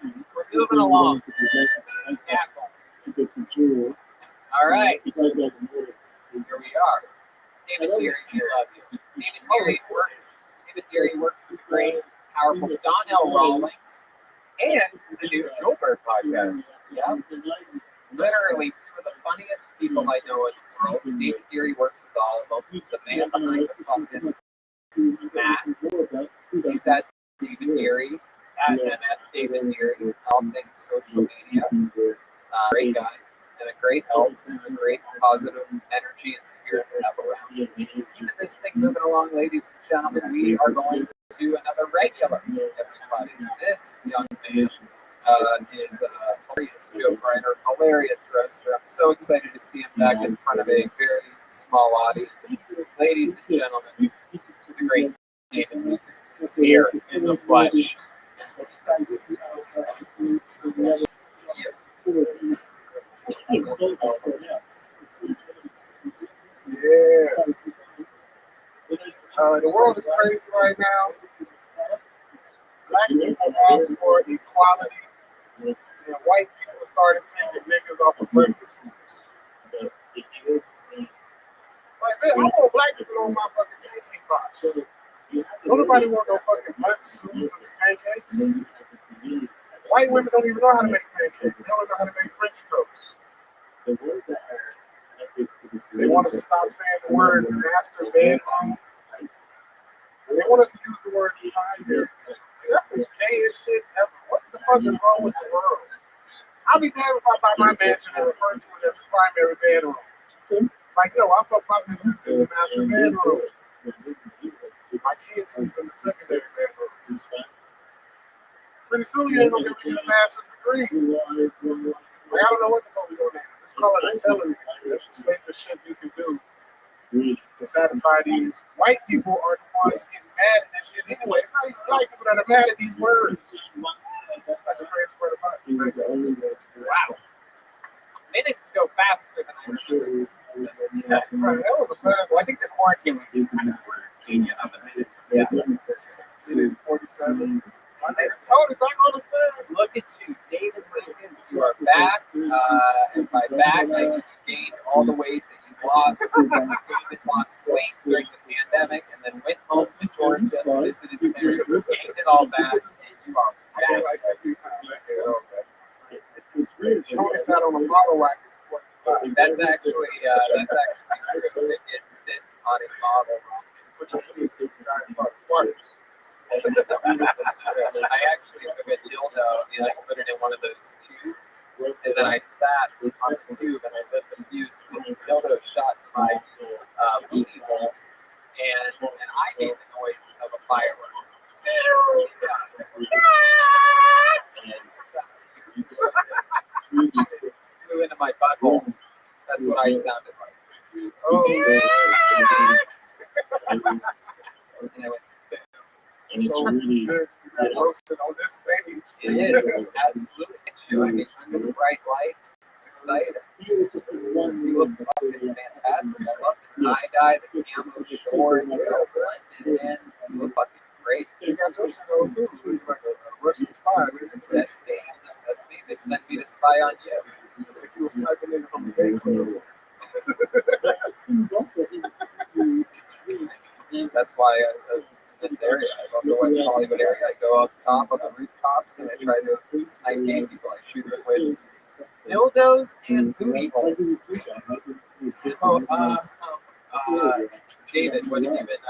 We're moving along. Tackles. All right. Here we are. David Deary, we love you. David Deary works with the great, powerful Donnell Rawlings and the new Joelberg podcast. Yeah. Literally two of the funniest people I know in the world. David Deary works with all of them. The man behind the fucking Matt. He's at David Deary, at David Deary, all things social media. Great guy. And a great help, and a great positive energy and spirit to have around. Keeping this thing moving along, ladies and gentlemen, we are going to another regular, everybody. This young man is a hilarious joke writer, hilarious roaster. I'm so excited to see him back in front of a very small audience. Ladies and gentlemen, the great David Lucas is here in the flesh. Yeah. The world is crazy right now. Black people ask for equality, and white people started taking niggas off of breakfast foods. Like, man, I want black people on my fucking pancake box. Don't nobody want no fucking lunch, soups, and pancakes. White women don't even know how to make pancakes. They don't know how to make French toast. They want us to stop saying the word master bedroom. They want us to use the word primary. That's the gayest shit ever. What the fuck is wrong with the world? I'll be damned if I buy my mansion and refer to it as the primary bedroom. Like, no, I fuck my business in the master bedroom. My kids sleep in the secondary bedroom. Pretty soon you ain't gonna be able to get a master's degree. Like, I don't know what the fuck we're doing now. Let's call it a celery. That's the safest shit you can do to satisfy these white people are the ones getting mad at this shit anyway. It's not even white people that are mad at these words. That's a crazy part about it. Wow. Minutes go faster than I remember. Yeah, right. That was a fast. Well, I think the quarantine would be kind of genius of the minutes. Yeah. 47. My nigga Tony, back on the stage. Look at you, David Lucas. You are back. And by back, I mean you gained all the weight that you lost. David lost weight during the pandemic and then went home to Georgia to visit his parents, gained it all back, and you are I back. like that 2 pounds. I get it all back. Tony sat on a bottle rack. That's actually true. It did sit on his model. Which means this guy started farting. I actually took a dildo and I put it in one of those tubes, and then I sat on the tube and I lit the fuse. And the dildo shot in my booty hole, and I made the noise of a firework. Flew into my butthole. That's what I sounded like. Oh, And I went, it's so good to be roasted on this stage. it is absolutely true. I mean, under the bright light, it's exciting. You look fucking fantastic. I love the tie-dye, the camo shorts, the blended in. You look fucking great. You got your shit on too. You look like a Russian spy. That's me. That's me. They sent me to spy on you. Like you was sniping in from the gay club. That's why in this area, I love the West Hollywood area. I go up top on the rooftops and I try to snipe gay people. I shoot them with dildos and booty holes. So, David, what have you been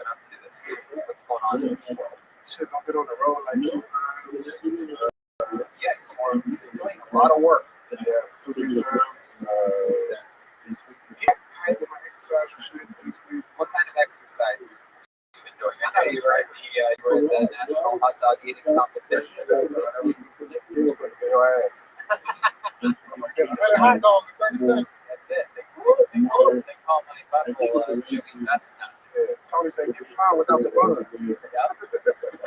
up to this week? What's going on in this world? Shit, I've been on the road like 2 times. Yeah, you've been doing a lot of work. Yeah, 2 3 times. Get tight with my exercise restriction this week. What kind of exercise have you been doing? I know you were at the National Hot Dog Eating Competition. It's gonna be your ass. I'm gonna get 100 hot dogs in 30 seconds. That's it. They call my butthole Jimmy Messna. Yeah, Tony said, give me mine without the bun.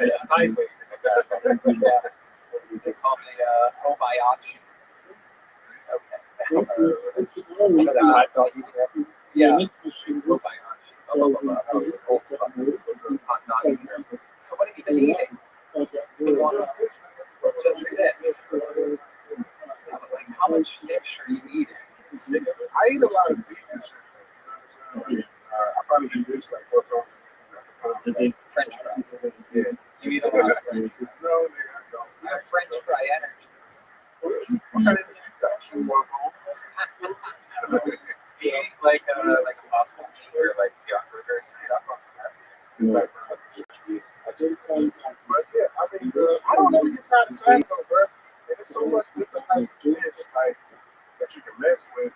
It's sideways. Yeah. They call me Obayashi. Okay. So the hot dog eating. Yeah. Go by Archie. Blah, blah, blah, blah. Oh, old fuck. Hot dog eater. So what have you been eating? Just it. Like, how much fish are you eating? I eat a lot of beef and shit. I probably eat fish like 4 times a week. French fries. Yeah. You eat a lot of French fries. No, nigga, I don't. You have French fry energy. What kind of thing you got? You want home? Do you eat like impossible meat or like beyond burgers? But yeah, I mean, I don't ever get tired of salmon though, bro. And there's so much different types of fish like that you can mess with.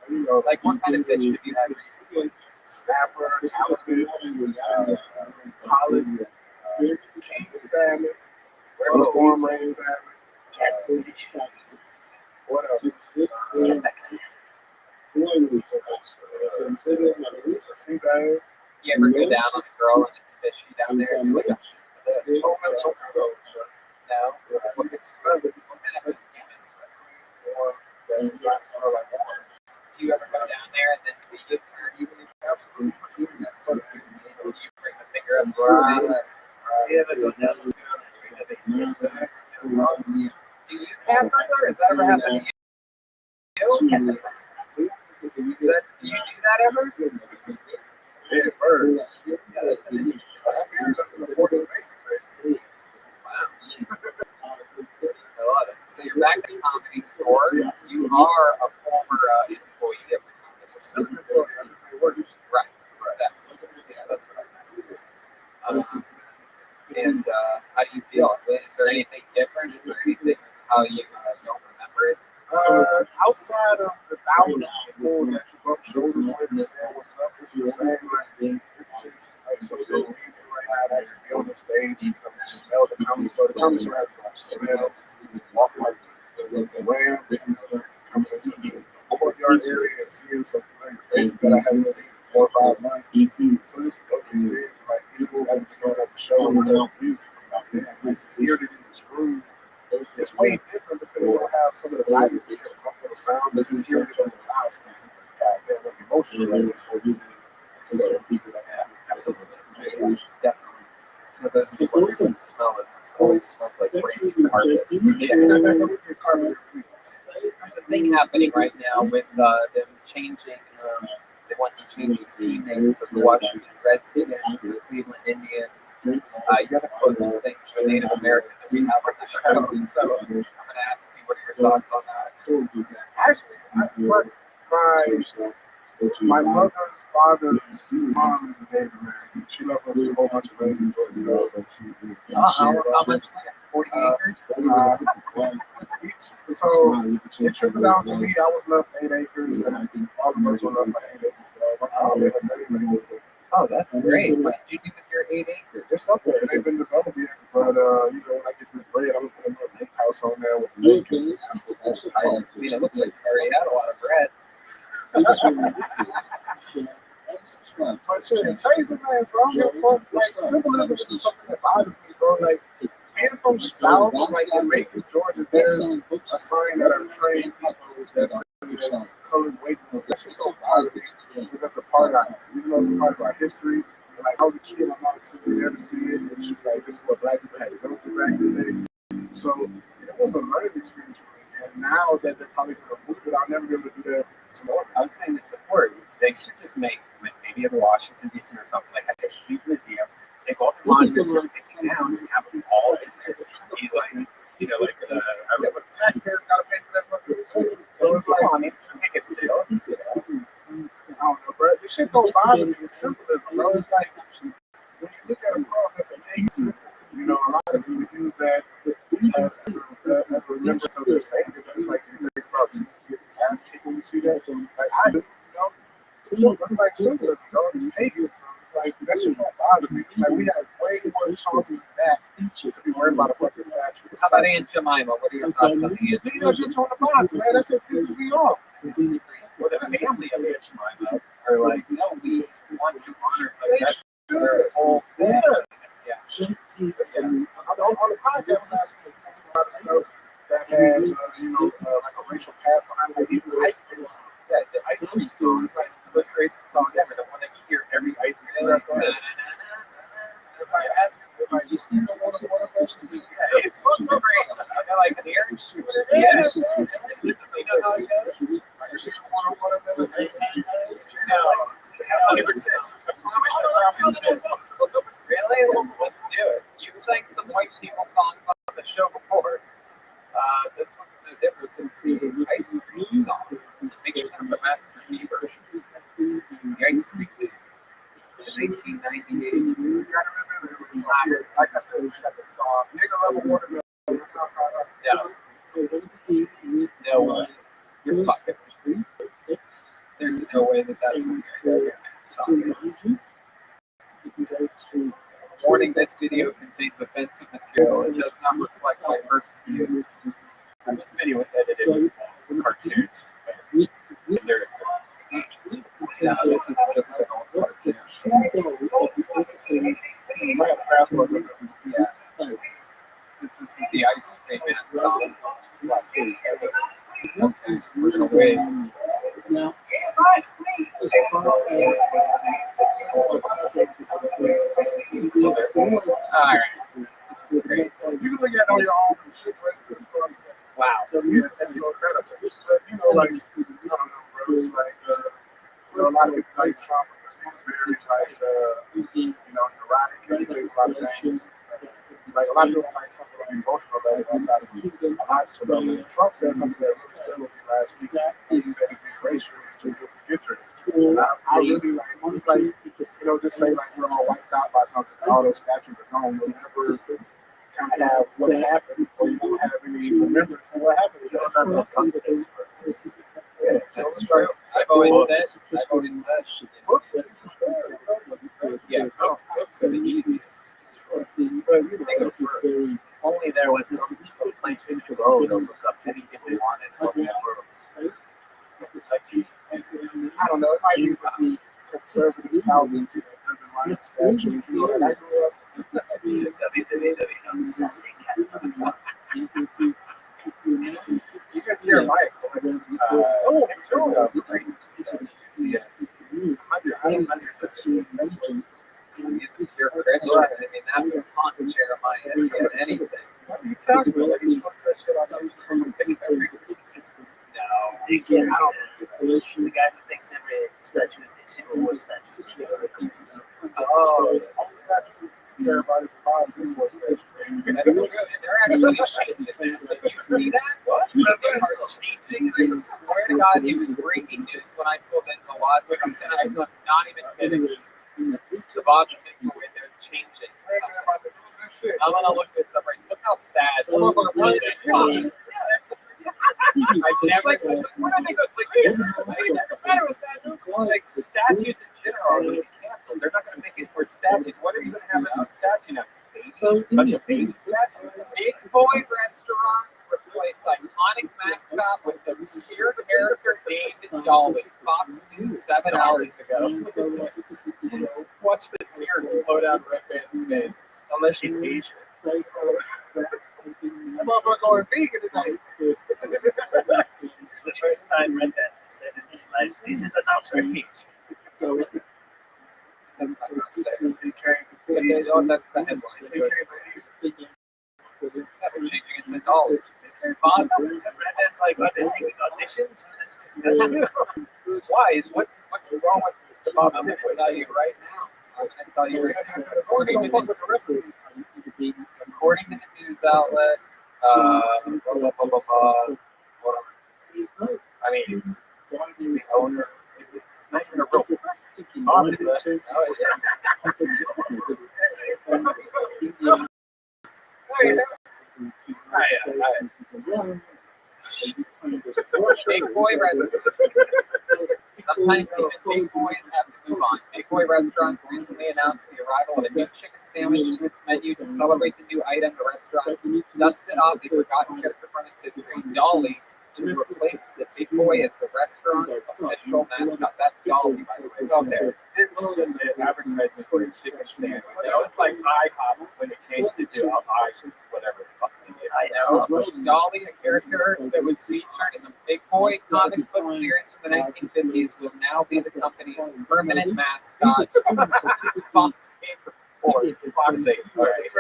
You know, Like, what kind of fish have you had recently? snapper, halibut, pollock, king salmon, regular farm raised salmon, catfish. What else? Sea bag. You ever go down on a girl and it's fishy down there and you're like, I'm just to this? Oh, that's no good. No? What kind of fish do you mess with? Do you ever go down there and then you turn even if you absolutely see that's what you bring the finger up to your face? Do you cat burglar? Has that ever happened to you? Do you do that ever? Yeah, birds. A spirit of the border of Wow. I love it. So you're back at the Comedy Store. You are a former employee of the Comedy Store. Right. Exactly. Yeah, that's what I mean. And how do you feel? Is there anything different? Is there anything how you don't remember it? Outside of the thousands of people that you rub shoulders with and say what's up, it's the same. It's just like so good. Right now, to actually be on the stage, you can smell the comedy store. The comedy store has some smell. Walking like the ram, coming into the courtyard area and seeing some familiar faces that I haven't seen in 4 or 5 months. So it's a dope experience. Like people have been going at the show and without music. Like to hear it in this room. It's way different depending on how some of the lights are for the sound, but just hearing it on the loud goddamn emotional. So people that have absolutely Definitely. You know, those people who can smell it. It always smells like rain carpet. There's a thing happening right now with them changing. They want to change the team names of the Washington Redskins, the Cleveland Indians. You're the closest thing to a Native American that we have on the show, so I'm going to ask you what are your thoughts on that. Actually, my mother's father's mom is a Native American. She left us a whole bunch of babies. How much? 40 acres? So it trickled down to me. I was left 8 acres, and all of us were left like 8 acres. Oh, that's great. What did you do with your 8 acres? It's up there. It ain't been developed yet. But, you know, when I get this bread, I'm going to put a little lake house on there with lincolns. I mean, it looks like you already had a lot of bread. But shit, change the name, bro. Like, symbolism is something that bothers me, bro. Like, being from the South, like in Macon, Georgia, there's a sign that are trained people that says colored weight. That shit don't bother me because it's a part of it's a part of our history. And like, I was a kid, my mom took me there to see it, and she was like, this is what black people had to go through back in the day. So it was a learning experience for me. And now that they're probably going to move it, I'll never be able to do that tomorrow. I was saying this before. They should just make maybe in Washington D.C. or something like a history museum. Take all the monuments we're taking down and have them all business. Be like, you know, like yeah, but taxpayers got to pay for that fucking museum. So it's like, I mean, take it still. I don't know, bro. This shit don't bother me. It's symbolism, bro. It's like when you look at a cross, that's a big symbol. You know, a lot of people use that as a remembrance of their savior. But it's like you think about Jesus getting his ass kicked when you see that. Like I do, you know. It's like symbolism, bro. It's pagan. It's like that shit don't bother me. Like we have way more problems than that to be worried about a fucking statue. How about Aunt Jemima? What are your thoughts on the Aunt Leave that bitch on the box, man. That shit pisses me off. Well, the family of Aunt Jemima are like, no, we want to honor like They that's should. their whole thing. Listen, on the podcast last week, a lot of stuff that had, like a racial path behind it. Like even ice cream. Yeah, the ice cream store is like the crazy song ever, the one that you hear every ice cream. That's why I asked him if I just one of those. Yeah, it's fucking great. I like here. Yes. You know how it goes? No. 100%. Really? Let's do it. You've sang some white people songs on the show before. This one's no different. This is the ice cream song. Make it sound the Master B version. The ice cream league. In 1898. I got the song. Nigga level watermelon. No way. You're fucking. There's no way that that's what the ice cream song is. Warning, this video contains offensive material and does not reflect my personal views. This video was edited with cartoons. No, this is just an old cartoon. Yeah. This is the Ice Cream Man song. Okay, we're gonna wait. Alright. This is great. You can look at it on your own and shit, Wow. So yeah, that's incredible. But, like, I don't know, bro. It's like, a lot of people like Trump because he's very, like, neurotic and he says a lot of things. Like, a lot of people like Trump on the emotional level outside of the logical level. Trump said something that really stood with me last week. He said if you're racial, it's too good for your dreams. And I really, like, it's like, just say, like, we're all wiped out by something. All those statues are gone. We'll never kind of have what happened, or you don't have any remembrance to what happened. You don't have no context for it. Yeah, That's true. I've always said. Yeah, books are the easiest. Only there was some place in the road or something anything they wanted. I don't know. It might be the conservative style that doesn't like statues. And I grew up. You can hear my voice. You're Christian. I mean, that would haunt Jeremiah if he had anything. What are you talking about? He puts that shit on his No, you can't. The guy who thinks every statue is a Civil War statue. all the statues. Everybody's buying Civil War statues. That's true. And they're actually changing that. Did you see that? What? They are changing. I swear to God, it was breaking news when I pulled into the lot. I'm not even kidding. The Bob's been going there changing. I'm gonna look this up right. Look how sad. I never. What are they going like statues in general are going to be canceled. They're not going to make it for statues. What are you going to have as a statue now? Bunch of baby statues. Big boy restaurants replace iconic mascot with obscure character David Dolly. Fox News 7 hours ago. Watch the tears flow down Red Band's face. Unless she's Asian. That motherfucker going vegan tonight. This is the first time Red Band said in his life, this is an outrage. That's not going to say. That's the headline. So it's they're changing it to dollars. Bonds. Red Band's like, are they taking auditions for this? Why? What's wrong with the Bob? I'm going to tell you right now. According to the news outlet, I mean, the owner, it's not even a real person. Bob is that. Big boy restaurants. Sometimes even big boys have to move on. Big boy restaurants recently announced the arrival of a new chicken sandwich to its menu to celebrate the new item. The restaurant dusted off the forgotten character from its history, Dolly, to replace the big boy as the restaurant's official mascot. That's Dolly, by the way. Go there. This is just an advertisement for a chicken sandwich. It was like IHOP when they changed it to whatever the fuck they did. know, Dolly, a character that was featured in the Big Boy comic book series from the 1950s, will now be the company's permanent mascot. Fox It's Fox 8. All right.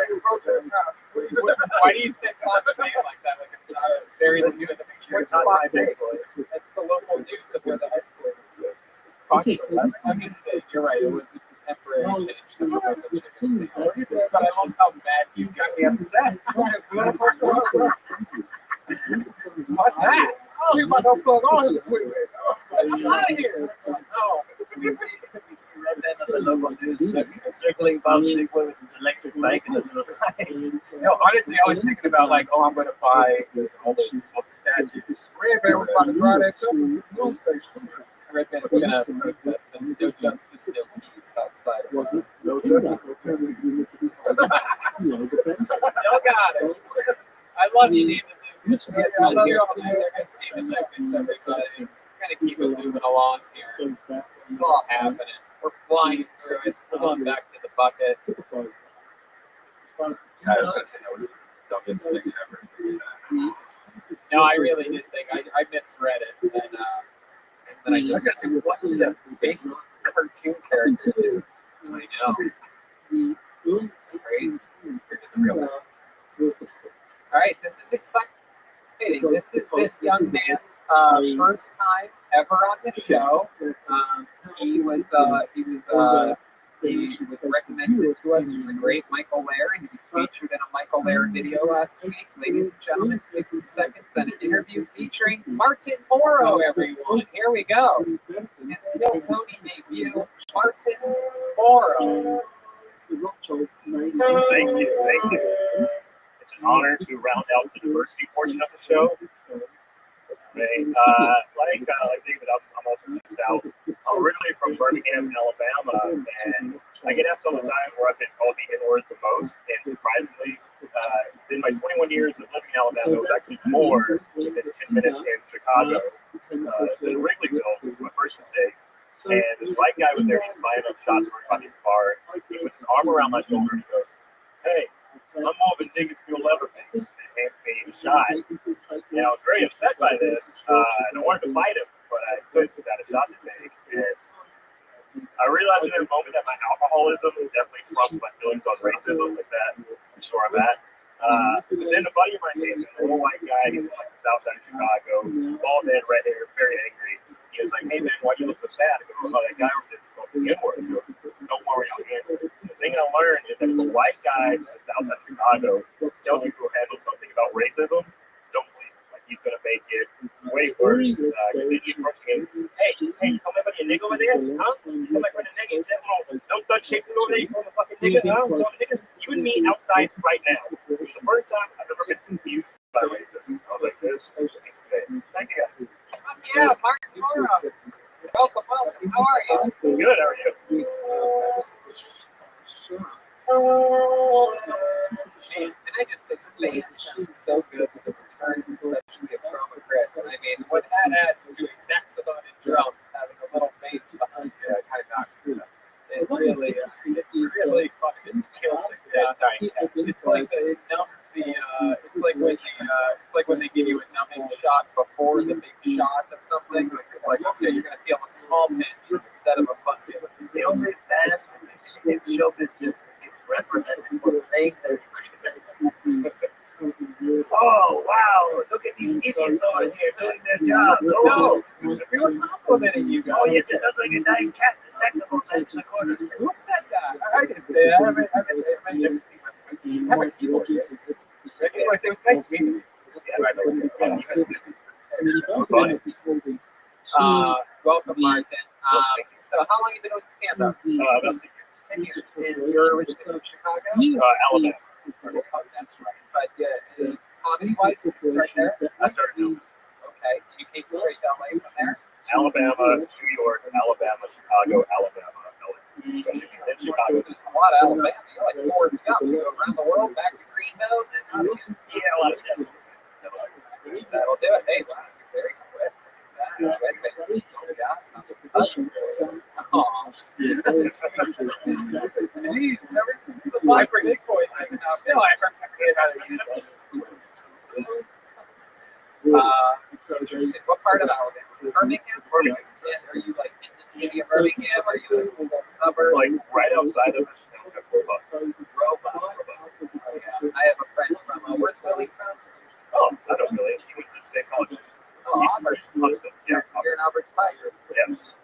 Why do you say Fox name like that? Like it's not very new in the picture. It's not Fox 8. That's the local news of where the headquarters is. Fox 8. I'm just saying, you're right. It's a temporary change to the local chicken. But I love how mad you got me upset. Fuck that. Oh, he about to unplug all his equipment. I'm out of here. Oh, You see right there on the local news circling Bob's Big Boy with his electric bike and a little sign. Honestly, I was thinking about like, I'm going to buy all those statues. Red Bear was about to drive that truck to the news station. Red Band's gonna protest and no justice, no peace outside. No justice, no peace. Y'all got it. I love you, David. I love you all. Everybody. Gotta keep it moving along here. It's all happening. We're flying through it. We're going back to the bucket. I was going to say that was the dumbest thing ever. No, I really did think I misread it, and then I just said, "What did a fake cartoon character do?" I know. It's crazy. All right, this is exciting. This is this young man's first time ever on the show. He was recommended to us from the great Michael Lair, and he was featured in a Michael Lair video last week. Ladies and gentlemen, 60 seconds and an interview featuring Martin Morrow, everyone. Here we go. His Kill Tony debut, Martin Morrow. Thank you. It's an honor to round out the diversity portion of the show. Like David, I'm also from the South. I'm originally from Birmingham, Alabama, and I get asked all the time where I've been called the N-word the most, and surprisingly, in my 21 years of living in Alabama, it was actually more than 10 minutes in Chicago. In Wrigleyville was my first mistake. And this white guy was there, he was buying up shots for me in the car. He puts his arm around my shoulder and he goes, "Hey, I'm moving niggas to 11." And hands me a shot. And I was very upset by this. And I wanted to fight him, but I couldn't because I had a shot to take. And I realized in that moment that my alcoholism definitely trumps my feelings on racism, like that. I'm sure I'm at. But then a buddy of mine came in, an old white guy, he's from like the south side of Chicago, bald head, red hair, very angry. He was like, "Hey man, why do you look so sad?" I go, "Oh, that guy was just called the N-word." He goes, "Don't worry, I'll handle it." The thing I learned is that if a white guy from the south side of Chicago tells you to handle something about racism, don't believe him. Like he's gonna make it way worse. Then you approach him, hey, you call everybody a nigga over there? Huh? You come back with a nigga, you say, "Oh, don't touch shit over there, you call him a fucking nigga, huh? You call him a nigga?" You and me outside right now. It was the first time I've ever been confused by racism. I was like, this is great. Thank you guys. Yeah, Martin Morrow. Welcome. How are you? Good, how are you? And I just think the bass sounds so good with the return, especially of Chroma Chris. I mean, what that adds to a saxophone and drums, having a little bass behind it, kind of knocks it up. It really fucking kills the It's like it numbs the. It's like when they give you a numbing shot before the big shot of something. Like it's like, okay, you're gonna feel a small pinch instead of a fucking. It's the only bad thing in show business gets reprimanded for playing their instruments. Oh wow! Look at these idiots over here doing their job. No, we were complimenting you guys. Oh, you just sound like a dying cat. The saxophone in the corner. Who said that? I didn't say that. I have a keyboard here. Anyways, it was nice meeting you. Welcome, Martin. So, how long have you been doing stand-up? About 10 years. And you're originally from Chicago? Alabama. Oh, that's right. But comedy-wise, did you start there? I started doing Okay. You came straight to LA from there? Alabama, New York, Alabama, Chicago, Alabama, LA. Then Chicago. It's a lot of Alabama. You're like Forrest Gump. You go around the world, back to Greenville, then out again. Yeah, a lot of that. That'll do it. Hey, wow, you're very quick. Jeez, ever since the Big Boy thing, I feel like I forget how to use it. Interesting. What part of Alabama? Birmingham? Birmingham. And are you like in the city of Birmingham? Are you in a cool little suburb? Like right outside of it. Roebuck. Oh, yeah. I have a friend from, where's Willie from? Oh, I don't really. He went to the same college. Oh, Auburn. Huntsville. Yeah. You're an Auburn Tiger. Yes.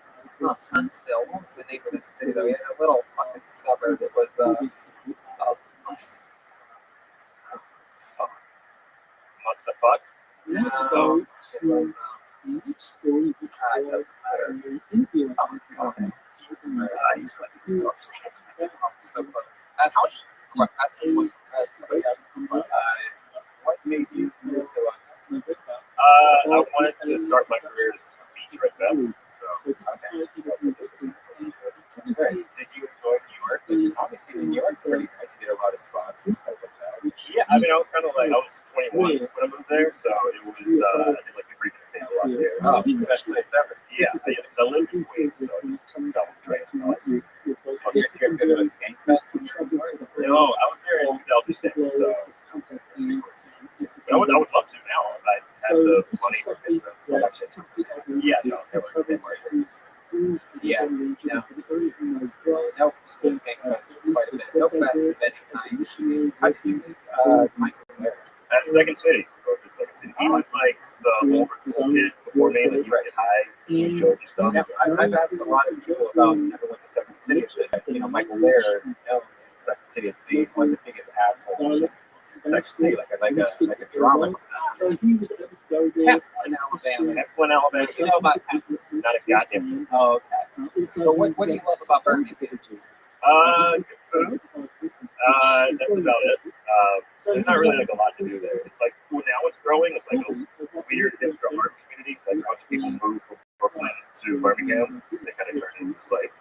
Oh, Huntsville. What was the name of this city though? We had a little fucking suburb. It was Mustafa. no, it was it doesn't matter. Oh god. He's so close. Ask the one. Ask somebody else. What made you move to us? I wanted to start my career as a feature at best. So, That's great. Did you enjoy New York? Obviously, New York's pretty nice. You get a lot of spots and stuff like that. yeah, I mean, I was kind of like, I was 21 when I moved there, so it was, I did like the Greek thing a lot there. Oh, best place ever. Yeah, I lived in Queens, so I just double trained. You're good at a skate fest? No, I was there in 2006, so. But I would love to now. I have the money. Yeah, no, they weren't. Yeah, no. Nope, the skate fest quite a bit. No fest of any kind. How did you Michael there? At Second City. He was like the older cool kid before me, like you get high, you showed you stuff. Yeah, I've asked a lot of people about never went to Second City. You know, Michael Lair, Second City is being one of the biggest assholes in Second City, like a drama. Heflin, Alabama. Heflin, Alabama. You know about Heflin? Not a goddamn thing. Oh, okay. So what do you love about Birmingham? Good food. That's about it. There's not really like a lot to do there. It's like now it's growing. It's like a weird hipster art community. Like a bunch of people move from Brooklyn to Birmingham. They kind of turn into this like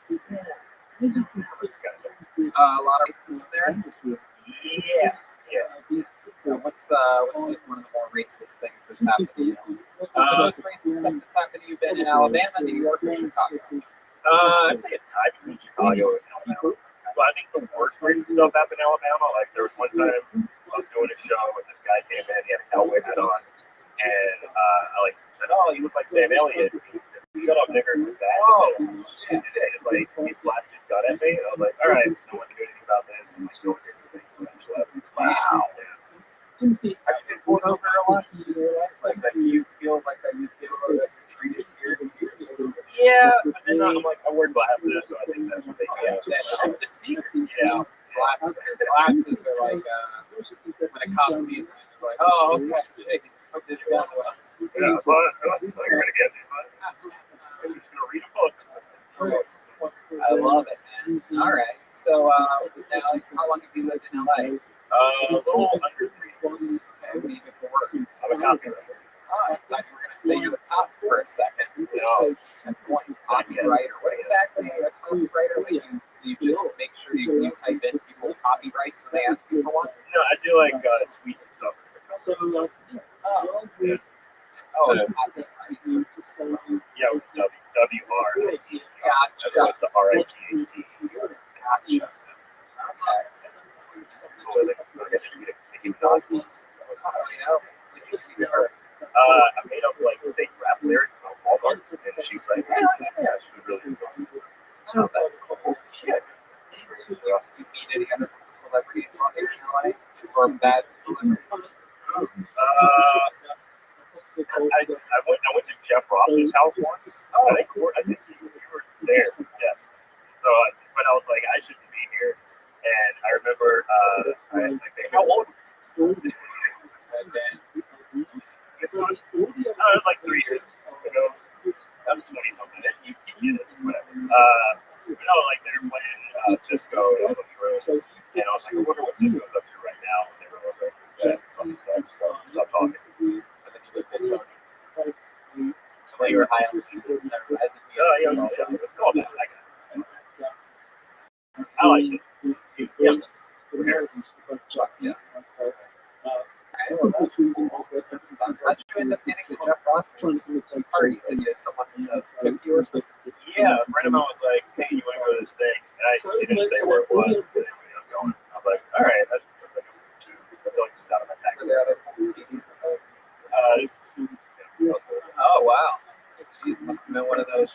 A lot of racism there. yeah. What's like one of the more racist things that's happened to you? What's the most racist stuff that's happened to you? Been in Alabama, New York, or Chicago? I'd say a tie between Chicago and Alabama. But I think the worst racist stuff happened in Alabama. Like there was one time I was doing a show and this guy came in, he had a cowboy hat on, and I like said, "Oh, you look like Sam Elliott." He said, "Shut up, nigger." Oh, shit. It's like he flashed his gun at me, and I was like, "All right, I don't want to do anything about this." I'm like, "Don't do anything." So I just left. Wow. Have you been pulled over a lot in your life? Like that you feel that you're treated here? Yeah, but then I'm like, I wear glasses, so I think that's what they get. That's the secret. Yeah, glasses are like when a cop sees them, they're like, oh, okay, shit, he's hooked his gun to us. Yeah, but you're gonna get me, but I'm just gonna read a book. I love it, man. All right, so now, how long have you lived in LA? A little under 3 years. Okay, what do you do for work? I'm a copywriter. Oh, I thought you were going to say you're a cop for a second. No. Copywriter. What exactly is a copywriter? Like you just make sure you type in people's copyrights when they ask you for one? No, I do like tweets and stuff. Oh. Yeah. Oh, So, copyright. yeah, W-R-I-T. Gotcha. That's the R-I-T-H-T. Gotcha. Okay. So I just read Nicki Minaj once. I made up like fake rap lyrics on Walmart, and she was like, yeah, she was really enjoying it. Oh, that's cool. Yeah. You meet any other celebrities while here in LA? Or bad celebrities? I went to Jeff Ross's house once. I think you were there. Yes. So, but I was like, I shouldn't be here. And I remember, how old? It was like 3 years ago. I was 20 something. You get it, whatever. No, like they were playing Cisco and all those rooms, and I was like, I wonder what Cisco's up to right now. And they were like, this guy fucking sucks, so stop talking. And then you looked at Tony. Well, you were high on the Cisco's never as a deal. Yeah, it was cool, man. I liked it. Yes. Yeah. Okay, well, that's fun. How'd you end up getting to Jeff Ross's party? Did you someone tip you or something? Yeah, a friend of mine was like, "Hey, you want to go to this thing?" And she didn't say where it was, but they ended up going. I was like, "All right, that's like just out of my pack." Were there other people? wow. Jeez, must have been one of those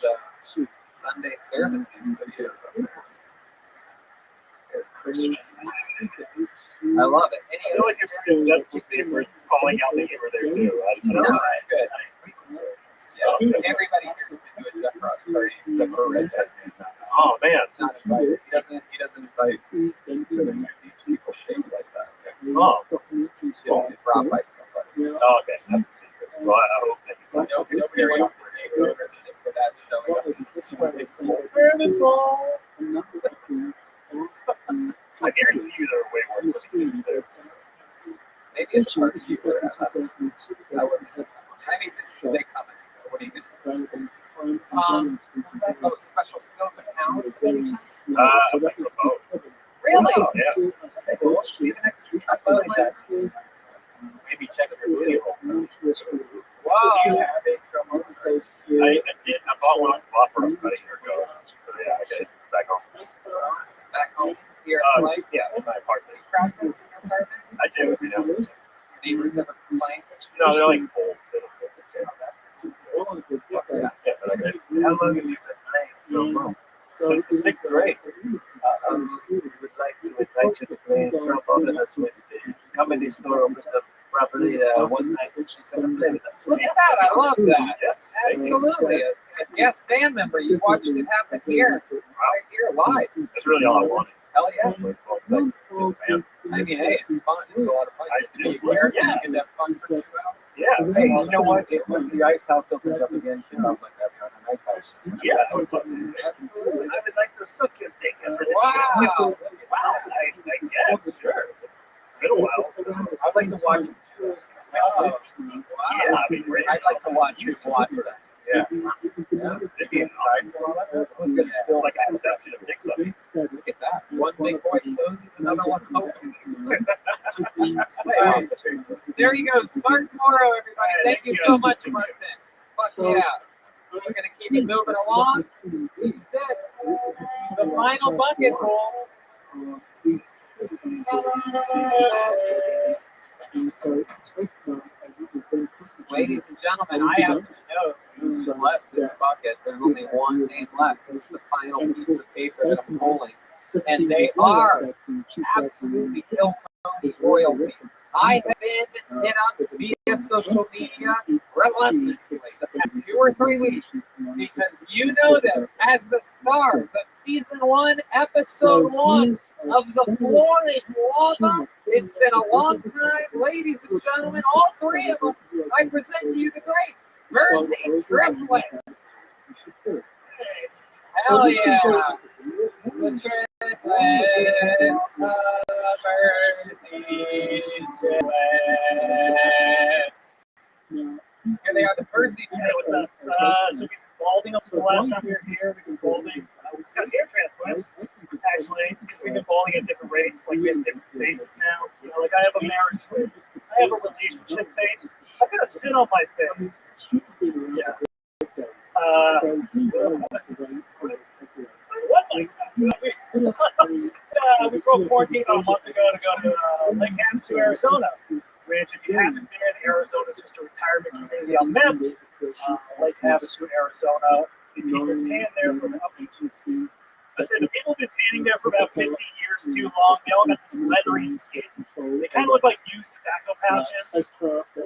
Sunday services that he is. Christian. I love it. I feel like you're pretty good papers calling out that you were there too. No, that's good. Yeah, everybody here has been to a Jeff Ross party except for Red. Oh man, He's not invited. He doesn't invite people shaped like that. oh, He doesn't get robbed by somebody. oh okay, that's a secret. Well, I hope that you find out. Nobody wants to take ownership for that showing up in the swimming pool. I guarantee you there are way worse looking there. Maybe it's hard to keep her out. I mean, they come in. What are you going to do? Was that those special skills accounts? I think so both. Really? Oh, yeah. That's cool. Be the next truck boat like Maybe check your video. wow. I did. I bought one off for about a year ago. So yeah, I guess back home. Back home here, like Yeah, in my apartment. practice in your apartment. I do. You know. Neighbors ever complain? No, they're like old. Yeah. Yeah, but I got. How long have you been playing? Since the 6th grade. We would like to invite you to play Trump Omnibus when the comedy store opens up properly one night. Just come and play with us. Look at that. I love that. Yes. Absolutely. A guest band member. You watched it happen here. Right here live. That's really all I wanted. Hell yeah. Man. I mean, hey, it's fun. It's a lot of fun. I You do. can wear it. Yeah. You can have fun for 2 hours. Yeah. Hey, you know what? Once the ice house opens up again, too, I'd like to have you on an ice house. Yeah, I would love to. Absolutely. I would like to suck your dick for this Wow. show. Wow. I guess. Sure. It's been a while. I'd like to watch it. Oh, wow. Yeah, I mean, great. I'd like to watch you watch that. Yeah. Yeah. Is he inside for all that? Who's going to film Like a conception of dick sucking. Look at that. One big boy closes, another one opens. There he goes. Mark Morrow, everybody. Thank you so much, Martin. Fuck yeah. We're going to keep it moving along. This is it. The final bucket roll. Ladies and gentlemen, I happen to know who's left in the bucket. There's only one name left. This is the final piece of paper that I'm pulling. And they are absolutely Kill Tony's royalty. I have been hit up via social media relentlessly the past 2 or 3 weeks because you know them as the stars of season 1, episode 1 of The Floor is Lava. It's been a long time, ladies and gentlemen. All 3 of them, I present to you the great Mercy Triplets. Hell yeah. The triplets of Mercy Triplets. Here they are, the Mercy Triplets. So we've been balding up to the last time we were here. We've been balding. We just got hair transplants, actually, because we've been balding at different rates. Like we have different faces now. You know, like I have a marriage face. I have a relationship face. I've got to sit on my face. Yeah. What like we broke quarantine about a month ago to go to Lake Havasu, Arizona. Which, if you haven't been, Arizona is just a retirement community on meth. Lake Havasu, Arizona. You keep your tan there for about I said the people have been tanning there for about 50 years too long. They all got this leathery skin. They kind of look like used tobacco pouches.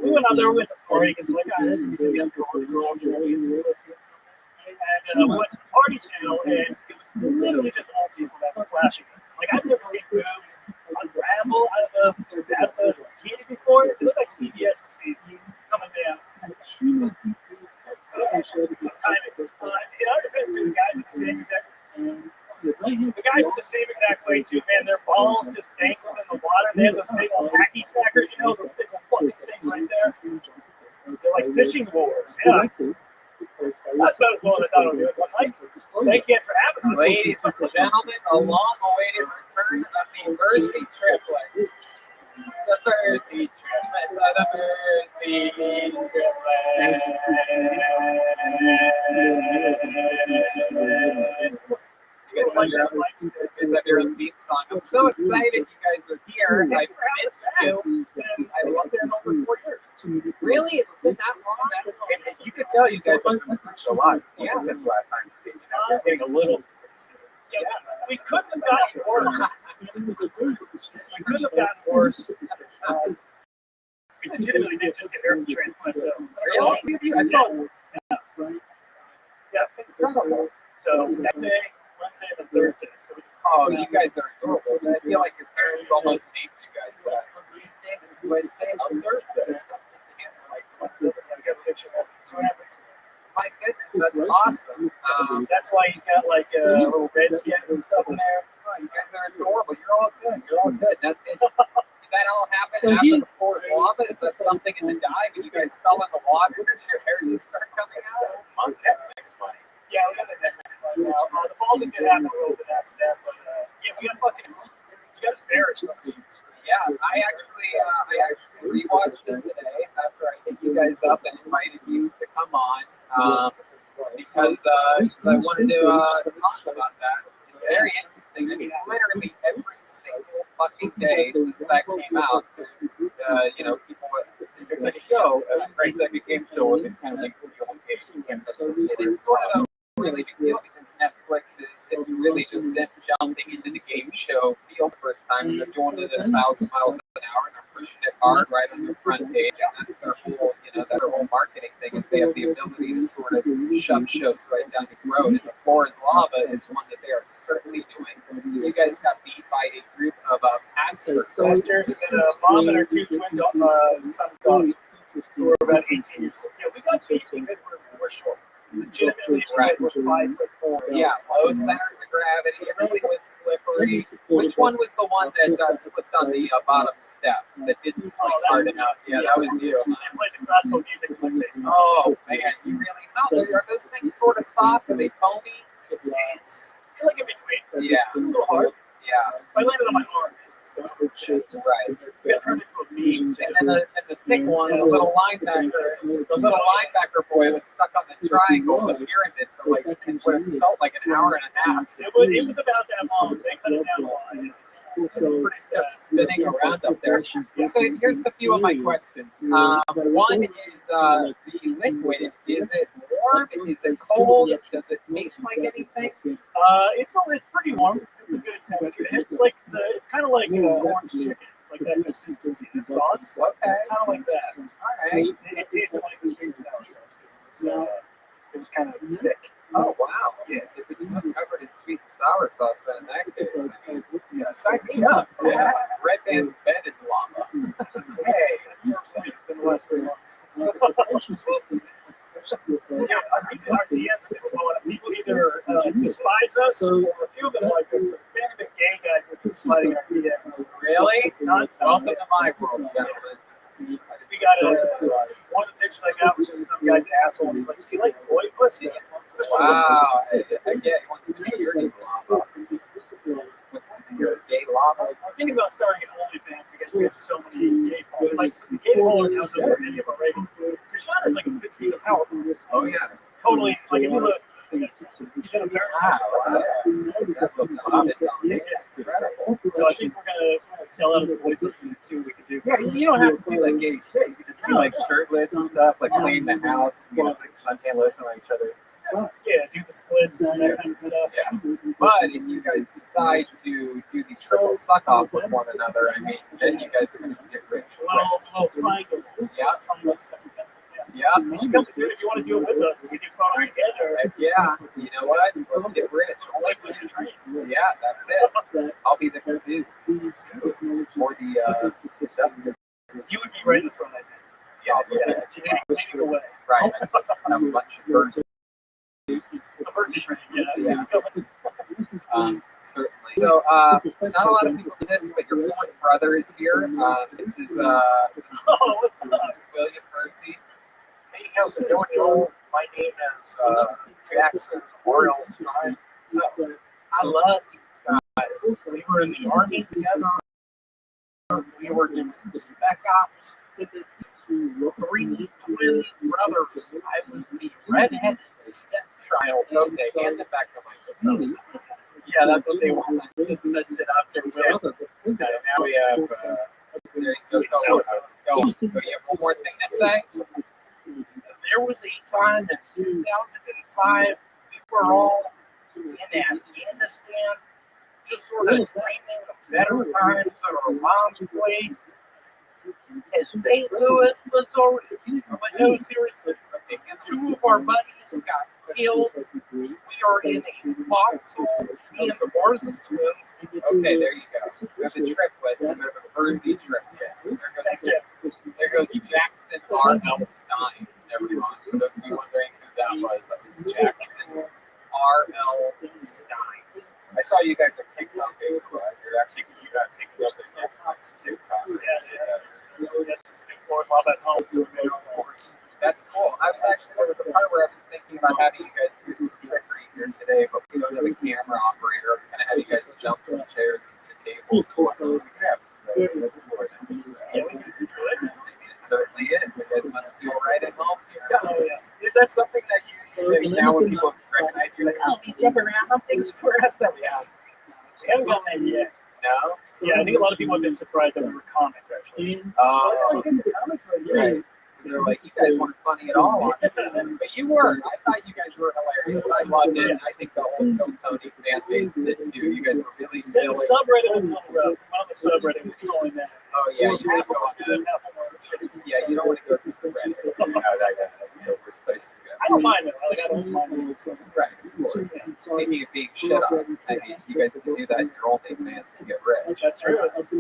We went out there, we went to party because like I had these young girls, and we went to the party channel, and it was literally just all people that were flashing us. Like I've never seen boobs unravel out of a bikini before. It looked like CBS receipts coming down. In our defense, the guys are the same exact. The guys are the same exact way too, man. Their balls just dangle in the water. They have those big old hacky sackers, you know, those big old fucking things right there. They're like fishing lures, yeah. That's about as well as I thought it would do it one night. Thank you for having us. Ladies and gentlemen, a long-awaited return of the Mercy Triplets. The Mercy Triplets are the Mercy Triplets. You guys have your own life, you guys have your own theme song. I'm so excited you guys are here. I missed you. I loved it in over 4 years. Really? It's been that long? And you could tell you guys have been through a lot. Yeah, since last time. You're getting a little. Yeah, we couldn't have gotten worse. We couldn't have gotten worse. We legitimately did just get hair transplants. Really? I saw it. Yeah. That's incredible. So next day, Wednesday, and Thursday. So we just Oh, you guys are adorable. I feel like your parents almost named you guys that. On Tuesday, this is Wednesday, on Thursday. I got a picture of 2.5 weeks. My goodness, that's awesome. That's why he's got like little red skins and stuff in there. Oh, you guys are adorable. You're all good. You're all good. Did that all happen after the fourth lava? Is that something in the dive and you guys fell in the water? Did your hair just start coming out? On Netflix money. Yeah, we got the Netflix money now. The balding did happen a little bit after that, but yeah, we got embarrassed us. Yeah, I actually rewatched it today after I hit you guys up and invited you to come on because I wanted to talk about that. It's very interesting. I mean, literally every single fucking day since that came out, people. It's a show, right? It's like a game show, and it's kind of like It is sort of a really big deal because Netflix it's really just them jumping into the game show field first time, and they're doing it at 1,000 miles an hour, and they're pushing it hard right on their front page, and that's their whole, their whole marketing thing is they have the ability to sort of shove shows right down the road, and the Floor is Lava is one that they are certainly doing. You guys got beat by a group of pastors. Pastors and a mom and her two twin son daughters who were about 18 years old. Yeah, we got beat because we're short. Legitimately, Right. we're 5'4". Yeah, low centers of gravity. It really was slippery. Which one was the one that slipped on the bottom step that didn't slip hard enough? Yeah, that was you. And played the classical music in my face. Oh man, you really? How are those things sort of soft? Are they foamy? It's like in between. Yeah. A little hard. Yeah. I landed on my arm. So Right. we got turned into a meme. And the thick one, the little linebacker boy was stuck on the triangle of the pyramid for like what it felt like an hour and a half. It was about that long. They cut it down a lot. It was pretty stiff. Spinning around up there. So here's a few of my questions. One is the liquid. Is it warm? Is it cold? Does it taste like anything? It's pretty warm. It's a good temperature. It's kind of like orange chicken, like that consistency. And sauce, Okay. kind of like that. All right. It tasted like the sweet and sour sauce. So it was kind of thick. Oh wow. Yeah. If it's just covered in sweet and sour sauce, then in that case, I mean, Yeah, sign me up. yeah, Red Band's bed is lava. Hey, it's been the last 3 months. Yeah, I think our DMs have been blowing up. People either despise us or a few of them like us, but many of the gay guys have been sliding our DMs. Really? Nonstop. Welcome to my world, gentlemen. We got one of the pictures I got was just some guy's asshole. He's like, "Is he like boy pussy?" Wow. Again, he wants to be your new lava. What's your gay lava? I'm thinking about starting an OnlyFans because we have so many gay followers. Like, the gay followers now know many of our ratings. Deshaun is like a big piece of power. Oh yeah. Totally. Like, if you look, he's in a very Wow. That's what the Hobbit done. It's incredible. So I think we're gonna sell out of the boy pussy and see what we can do. Yeah, you don't have to do like gay shit. You can just be like shirtless and stuff, like clean the house, like suntan lotion on each other. Yeah, do the splits and that kind of stuff. Yeah. But if you guys decide to do the triple suck off with one another, I mean, then you guys are going to get rich. Little triangle. Yeah. Triangle sex. Yeah. You should come through if you want to do it with us. We do photos together. Heck yeah. You know what? Let's get rich. Like we should train. Yeah, that's it. I'll be the caboose. Or the stuff. You would be right in the front, I think. Yeah. Leading the way. Right. I just have a bunch of birds. The first training. Yeah. Certainly. So, not a lot of people do this, but your fourth brother is here. This is What's up? William Percy. Hey, how's it going? My name is Jackson Oriole Stein. I love these guys. We were in the Army together. We were doing spec ops. 3 twin brothers. I was the redheaded stepchild. Okay, hand it back to my Yeah, that's what they wanted to touch it after. Okay, now we have. Go. You have one more thing to say? there was a time in 2005 we were all in Afghanistan, just sort of dreaming of better times at our mom's place. And St. Louis, Missouri. But no, seriously, two of our buddies got killed. We are in a foxhole. Me and the Morrison twins. Okay, there you go. We have the triplets, and they're the Verzi triplets. There goes Jackson R.L. Stein, everyone. For those of you wondering who that was Jackson R.L. Stein. I saw you guys on TikTok. You're actually taking up the Netflix TikTok. That's cool. There was a part where I was thinking about having you guys do some trickery here today, but we don't have a camera operator. I was going to have you guys jump from chairs into tables and whatnot. We could have the floor. Yeah, we can do it. I mean, it certainly is. You guys must feel right at home here. Oh, yeah. Is that something that maybe now when people recognize you, like, oh, he jumping around on things for us? That we haven't gotten that yet. No? Yeah, I think a lot of people have been surprised that we were comics, actually. Right. They're like, you guys weren't funny at all on it. But you were. I thought you guys were hilarious. I loved it. I think the whole Kill Tony fan base did too. You guys were really silly. The subreddit was a little rough. One of the subreddit was going that. Oh, yeah. You want to go on that. Yeah, you don't want to go through the Reddit. That's the worst place to go. I don't mind it. I don't mind it. Right, of course. Speaking of being shit on, I mean, you guys can do that in your OnlyFans to get rich. That's true. How much do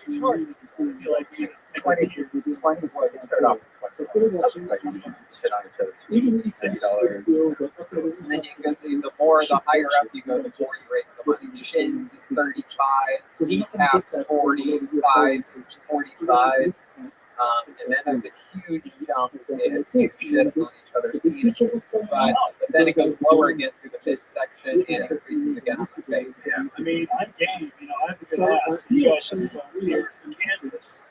you charge? I feel like 20 years. 20 well, you start off with 20. Something like you shit on each other's feet. $50. And then you go to the more, the higher up you go, the more you raise the money. Shins is 35, kneecaps 40, thighs 45. And then there's a huge jump in you shit on each other's penises. But then it goes lower again through the midsection and increases again on the face. Yeah. I mean, I'm game. You know, I have a good ass. You guys should volunteer for canvas.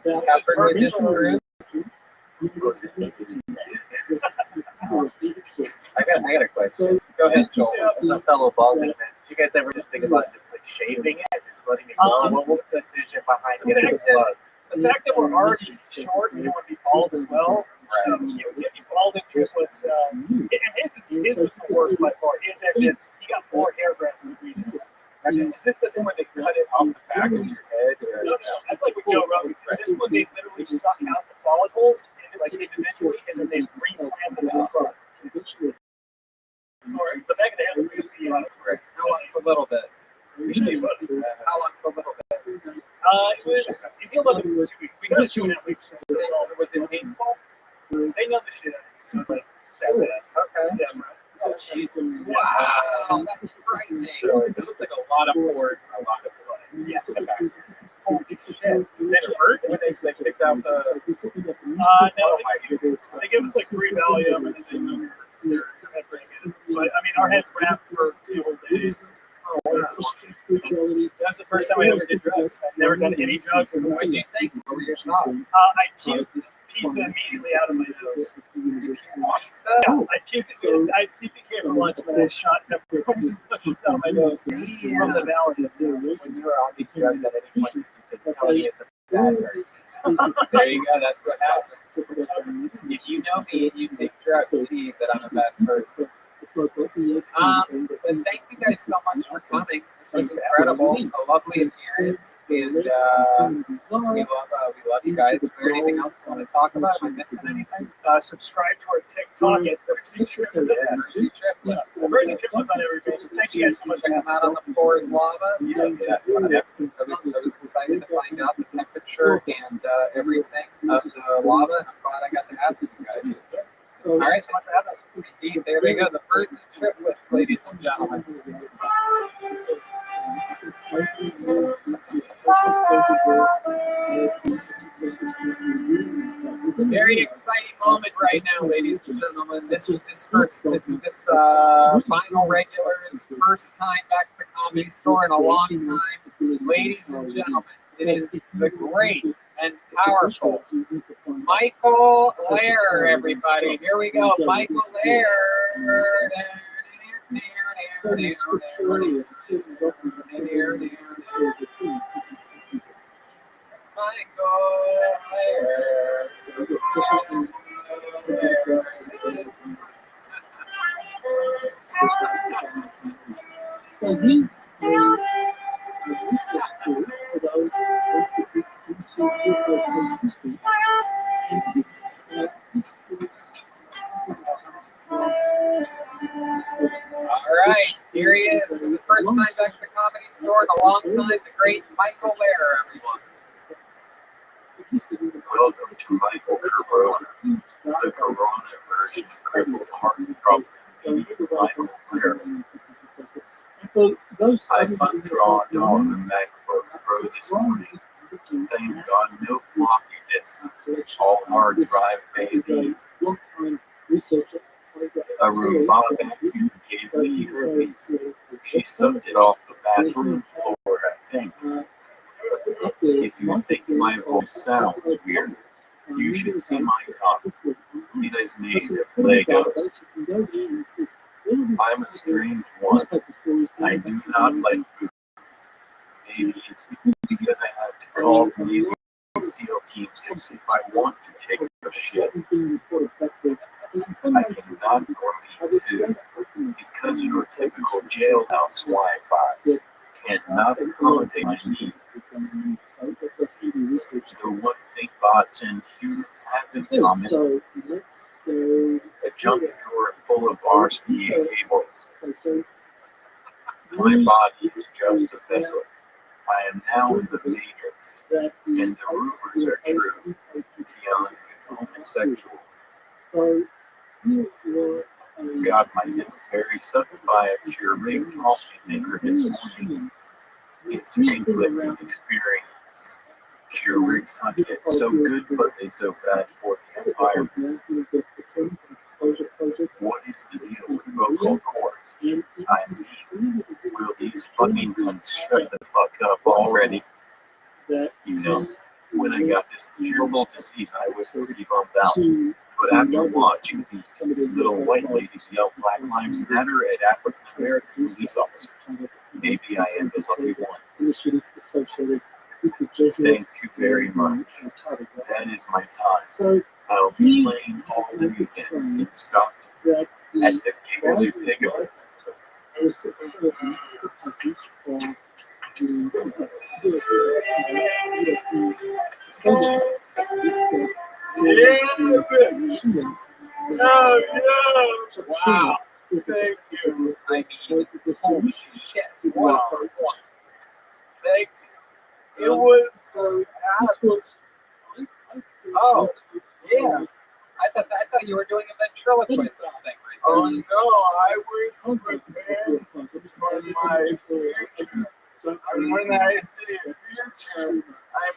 Catherine, you disapprove? I got a question. Go ahead, Joel. As a fellow balding man, did you guys ever just think about just like shaving it, just letting it go? What was the decision behind getting it blood? The fact that we're already short, we don't want to be bald as well. You know, getting bald in triplets, and his was the worst by far. He got more hair grafts than we did. Is this the thing where they cut it off the back of your head? No, that's like with Joe Rogan. This one, they literally suck out the follicles and like individually, and then they replant them in the front. Or the back of the head would be How long's a little bit? How long's a little bit? It healed up in 2 weeks. We got it 2.5 weeks. Was it painful? They know the shit out of it. So it's like that bad. Okay. Yeah, bro. Oh, Jesus. Wow. That's frightening. It looks like a lot of pores and a lot of blood. Yeah. In the back. Holy shit. Did it hurt when they picked out the? No, they give us like 3 Valium and then they're pretty good. But I mean, our heads wrapped for 2 whole days. Oh, wow. That's the first time I ever did drugs. I've never done any drugs. What do you think? What were your thoughts? I puked pizza immediately out of my nose. Yeah, I puked it. I had CPK for lunch and then I shot pepperonis and mushrooms out of my nose from the valley. When you were on these drugs at any point, you could tell me it's a bad person. There you go. That's what happens. If you know me and you take drugs, believe that I'm a bad person. But thank you guys so much for coming. This was incredible. A lovely appearance, and we love you guys. Is there anything else you want to talk about? Am I missing anything? Subscribe to our TikTok at Verzi Triplets. Verzi Triplets on everything. Thank you guys so much. Check them out on the floor is lava. Yeah, that's what happened. I was excited to find out the temperature and everything of the lava. I'm glad I got to ask you guys. All right, so much for having us. Indeed, there they go. The first triplets, ladies and gentlemen. Very exciting moment right now, ladies and gentlemen. This is this final regular's first time back to the Comedy Store in a long time. Ladies and gentlemen, it is the great and powerful Michael Lair, everybody. Here we go. Michael Lair. So he's a research tool for those who want to do history. And this All right, here he is for the first time back at the Comedy Store in a long time, the great Michael Lehrer, everyone. Welcome to Michael Corona, the Corona version of crippled heart trouble. Michael Lehrer. I drawn on the MacBook Pro this morning. Thank God, no floppy disks, all hard drive baby. A Roomba vacuum gave me her piece. She sucked it off the bathroom floor, I think. If you think my voice sounds weird, you should see my costume. It is made of Legos. I'm a strange one. I do not like food. Maybe it's because I have to call the Navy SEAL Team 6 if I want to take a shit. I cannot or need to, because your typical jailhouse Wi-Fi cannot accommodate my needs. The one thing bots and humans have in common, a junk drawer full of RCA cables. My body is just a vessel. I am now in the Matrix, and the rumors are true. Keanu is homosexual. Got my dinner very sudden by a Keurig coffee maker this morning. It's a conflicting experience. Keurigs get so good, but they so bad for the environment. What is the deal with vocal cords? I mean, will these fucking cunts shut the fuck up already? You know, when I got this curable disease, I was pretty bummed out. But after watching these little white ladies yell Black Lives Matter at African American police officers, maybe I am the lucky one. Thank you very much. That is my time. I'll be playing all weekend in Stockton at the Giggly Piggle. Wow. Thank you. I mean, holy shit, what a one. Thank you. It was Oh, yeah. I thought you were doing a ventriloquist thing right oh no, I was prepared for my future. And when I say future, I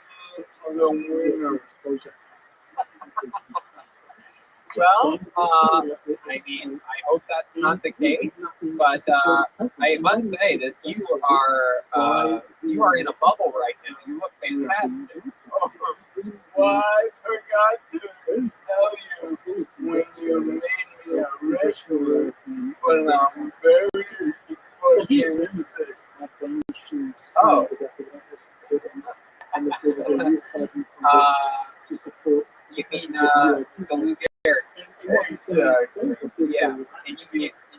mean the winner. Well, I mean, I hope that's not the case, but I must say that you are in a bubble right now. You look fantastic. Well, I forgot to tell you when you made me a regular, but I'm very fucking sick. Oh. You mean the Lou Gehrig's? Exactly. Yeah, and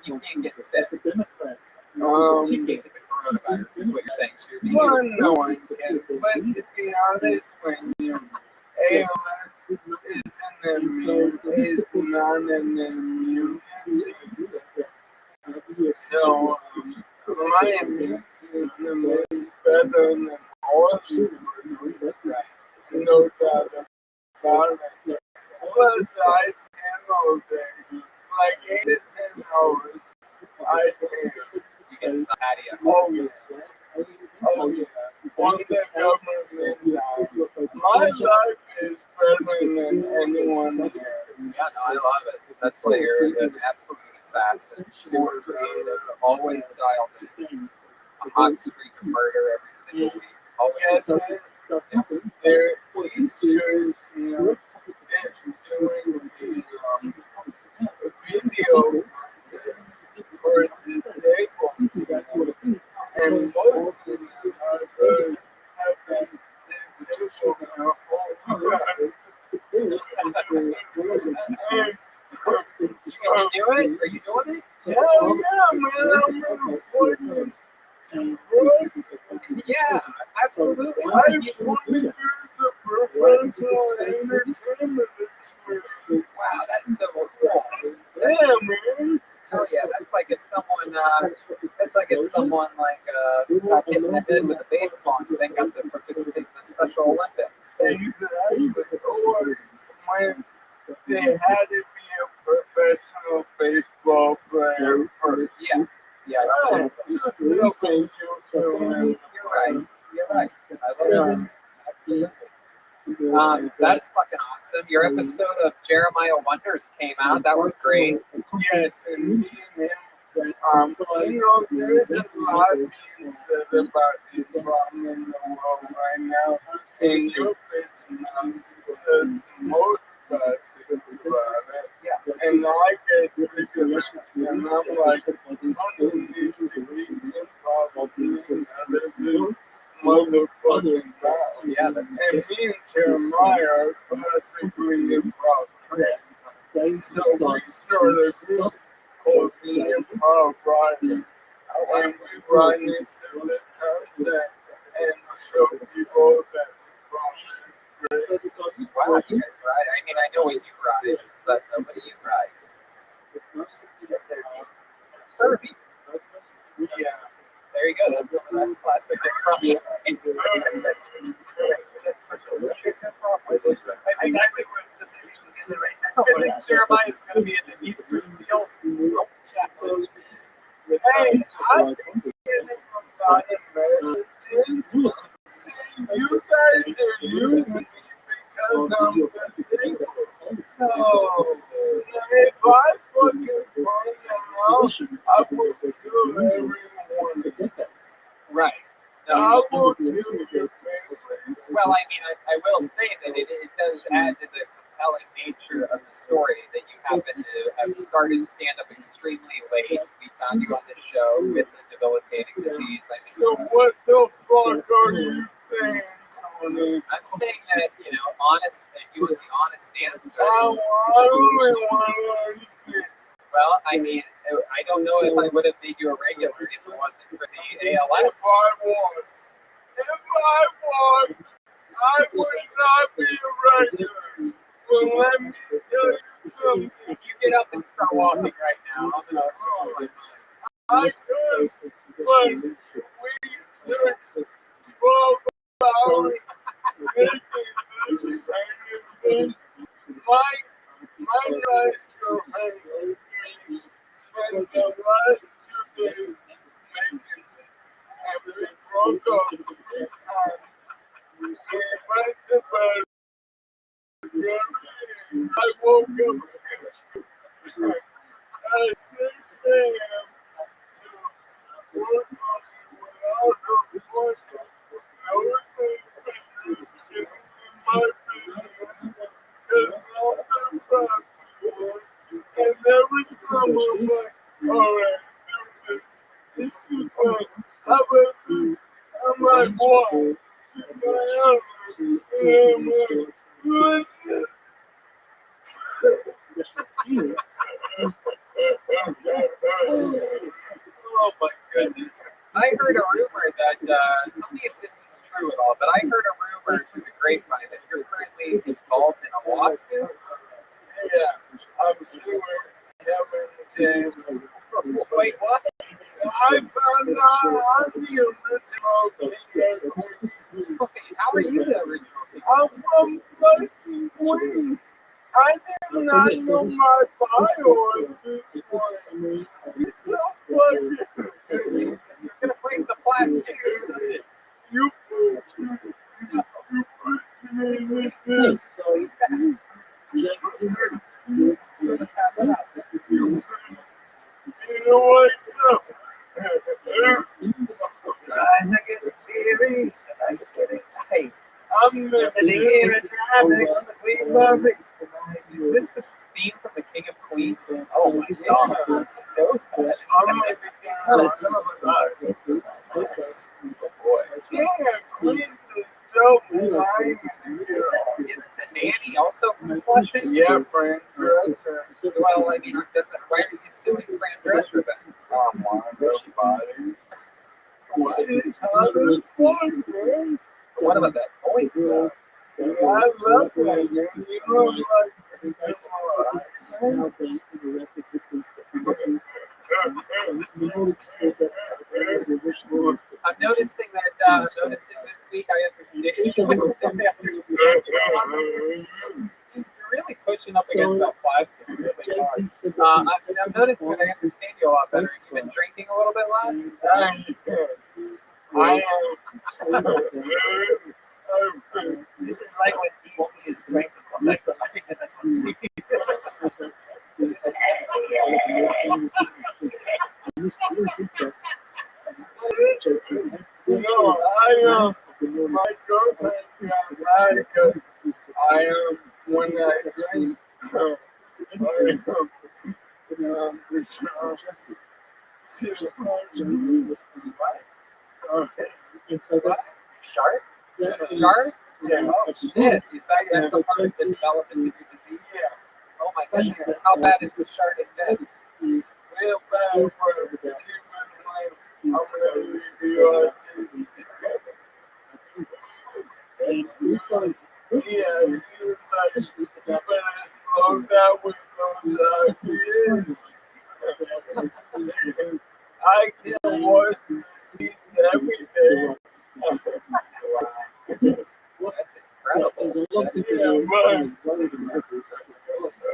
you can't get sick. You can't get the coronavirus, is what you're saying, Sue. Well, no one can. But to be honest, when you ALS is an immune, is not an immunity. So, my immune system is better than all of you. No doubt about it. Plus, I tan all day. Like 8 to 10 hours, I tan. You get sciatica. Oh, yes. Oh, yeah. On the government now. My life is better than anyone here. Yeah, no, I love it. That's why you're an absolute assassin. Super creative. Always dialed in. A hot streak of murder every single week. Always. Their Easter's, you know, is doing the video for disabled people. And most of them have been disabled doing it? Hell yeah, man. I'm recording. Yeah, absolutely. I have 20 years of professional entertainment experience. Wow, that's so cool. Yeah, man. Hell yeah, that's like if someone got hit in the head with a baseball and then got to participate in the Special Olympics. Exactly. Or when they had to be a professional baseball player first. Yeah, yeah. Just looking You're right. You're right. I love that. Absolutely. That's fucking awesome. Your episode of Jeremiah Wonders came out. That was great. Yes, and me and him, there's a lot being said about the problem in the world right now. And your bitch says most bad things about it. Yeah. And I get sick of it. And I'm like, nothing needs to be involved in other motherfucking battle. Yeah, that's And me and Jeremiah are classically improv trained. So we started a group called the Improv Riding. And we ride into the sunset and show people that improv is great. wow, you guys ride. I mean, I know what you ride, but what do you ride? Furby. Yeah. There you go. That's some of that classic improv. Exactly what's the right now. I think Jeremiah's going to be in the Easter Seals challenge. Hey, I'm getting about a message. See, you guys are using me because I'm disabled. No. If I fucking find them out, I will kill everyone. Right. I will kill your family. Well, I mean, I will say that it does add to the compelling nature of the story that you happen to have started stand-up extremely late. We found you on this show with a debilitating disease. So what the fuck are you saying, Tony? I'm saying that, honest, that you would be honest answer. I only want to understand. Well, I mean, I don't know if I would have made you a regular if it wasn't for the ALS. If I won, I would not be a regular. Well, let me tell you something. If you get up and start walking right now, I'm going to lose my mind. I could, but we took 12 hours making this and my nice girlfriend spent the last 2 days making this, and we broke up 3 times. We went to bed. I woke up at 6 a.m. to work on it without her appointment. Everything finished in my business is not the fast. And every time I'm like, alright, do this. This is fun. How about this? I'm like, what? She's like, and I'm like, what is this? Oh my goodness. I heard a rumor that, tell me if this is true at all, but I heard a rumor through the grapevine that you're currently involved in a lawsuit. Yeah, I'm suing Kevin James. Wait, what? I found out I'm the original king of Queens. Okay, how are you the original king? I'm from Spicy Queens. I did not know my bio at this point. It's so funny. You're gonna break the plastic. You know what? Guys are getting theories. I'm getting tight. I'm Sitting here and driving on the Queen Bar Race tonight. Is this the theme from the King of Queens? Oh my god. Some of us are. Oh boy. King of Queens is dope. Isn't the nanny also from Flushing? Yeah, Frank Dresser. Well, I mean, why are you suing pressure then. I'm on nobody. She's having fun, man. What about that voice though? Yeah, I love that, man. You know, like, I'm noticing that. Noticing this week, I understand. You're really pushing up against that plastic really hard. I'm noticing that I understand you a lot better. You've been drinking a little bit less. This is like when people is trying to come back to life and then my girlfriend got mad because when I drink, Shark? Shark? Yeah. Oh shit! Is that's a part of the development of the disease? Yeah. Oh my goodness! How bad is the shark in bed? Real bad for she went like, I'm gonna leave you yeah, he was like, you better slow down with those kids. I can wash the sheets every day. That's incredible. Yeah, but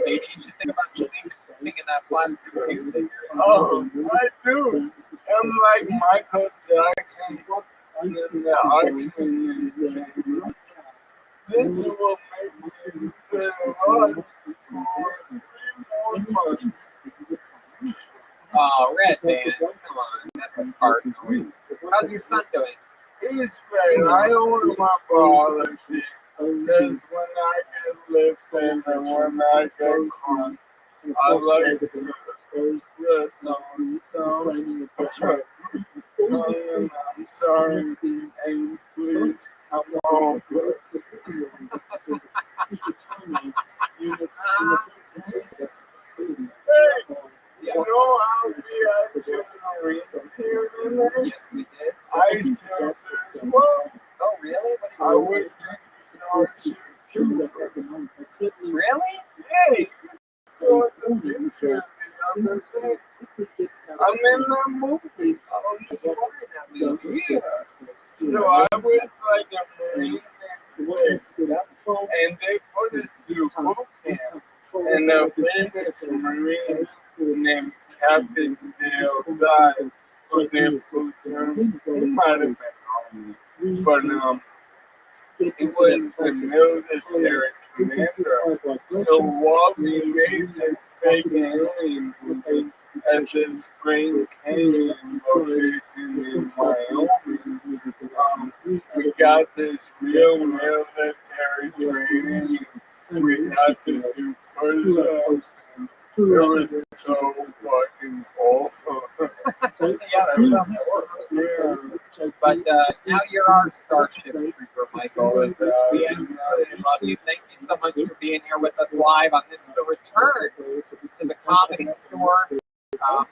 Maybe you should think about sleeping in that plastic tube that you're in. oh, I do. I'm like Michael Jackson in the auction. This will make me stay alive for 3 more months. Oh, Red Man, come on, that's a fart noise. How's your son doing? He's great. I owe him my apology. Because when I get lipstick and when I get crunk, I like to expose the song. So, I'm sorry. And please, come on. Hey, you know how we had two Marines here in there? Yes, we did. I served as well. Oh, really? I was in Sergeant. Really? Hey, so the picture the other day. I'm in that movie. Oh, you were in that movie. Yeah. So I was like a Marine in space. And they put us through boot camp. And a famous Marine named Captain Dale died for their platoon. He might have been Army. But it was the military commander. So while we made this fake alien movie at the Spring Canyon location in Wyoming, we got this real military training. We had to do push-ups. It was so fucking awful. Yeah, that sounds horrible. Yeah. But now you're our Starship Trooper, Michael, and we absolutely love you. Thank you so much for being here with us live on this, the return to the Comedy Store.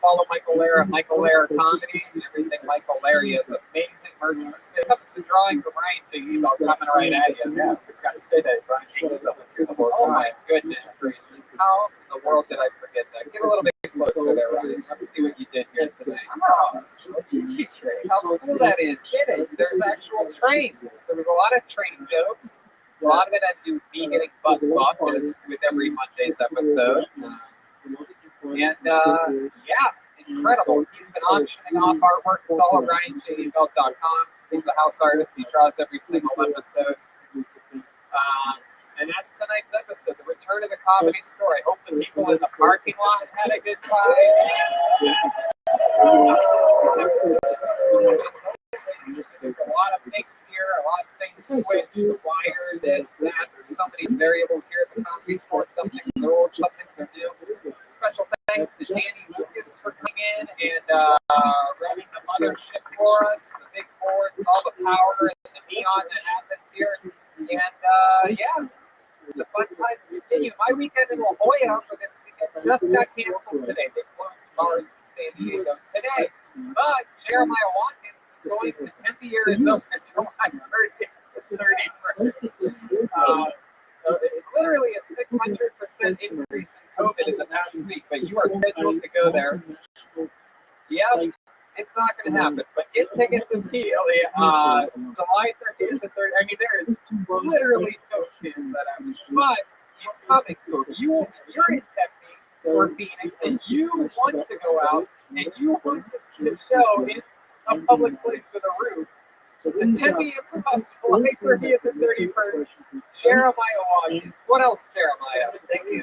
Follow Michael Lair at Michael Lair Comedy and everything Michael Lair. He has amazing merch for sale. Comes the drawing for Ryan J. Ebel coming right at you. Yeah, I forgot to say that. Ryan J. Ebel was here the whole time. Oh my goodness gracious. How in the world did I forget that? Get a little bit closer there, Ryan. Let's see what you did here today. Oh, how cool that is. Get it. There's actual trains. There was a lot of train jokes. A lot of it had to do with me getting butt fucked, as with every Monday's episode. And yeah, incredible. He's been auctioning off artwork. It's all at RyanJebelt.com. He's the house artist. He draws every single episode. And that's tonight's episode, the return of the Comedy Store. I hope the people in the parking lot had a good time. There's a lot of things here, a lot of things switch, the wires, this, that. There's so many variables here at the Comedy Store. Some things are old, some things are new. Special thanks to Danny Lucas for coming in and running the mothership for us, the big boards, all the power and the neon that happens here. And yeah, the fun times continue. My weekend in La Jolla for this weekend just got canceled today. They closed bars and San Diego today. But Jeremiah Watkins is going to Tempe, Arizona, July 30th to 31st. Literally a 600% increase in COVID in the past week, but you are scheduled to go there. Yep, it's not going to happen, but get tickets immediately. July 30th to 30th. I mean, there is literally no chance that happens, but he's coming. So if you're in Tempe or Phoenix and you want to go out and you want to see the show in a public place with a roof, the Tempe Improv, July 30th and 31st, Jeremiah Watkins. What else, Jeremiah? Thank you.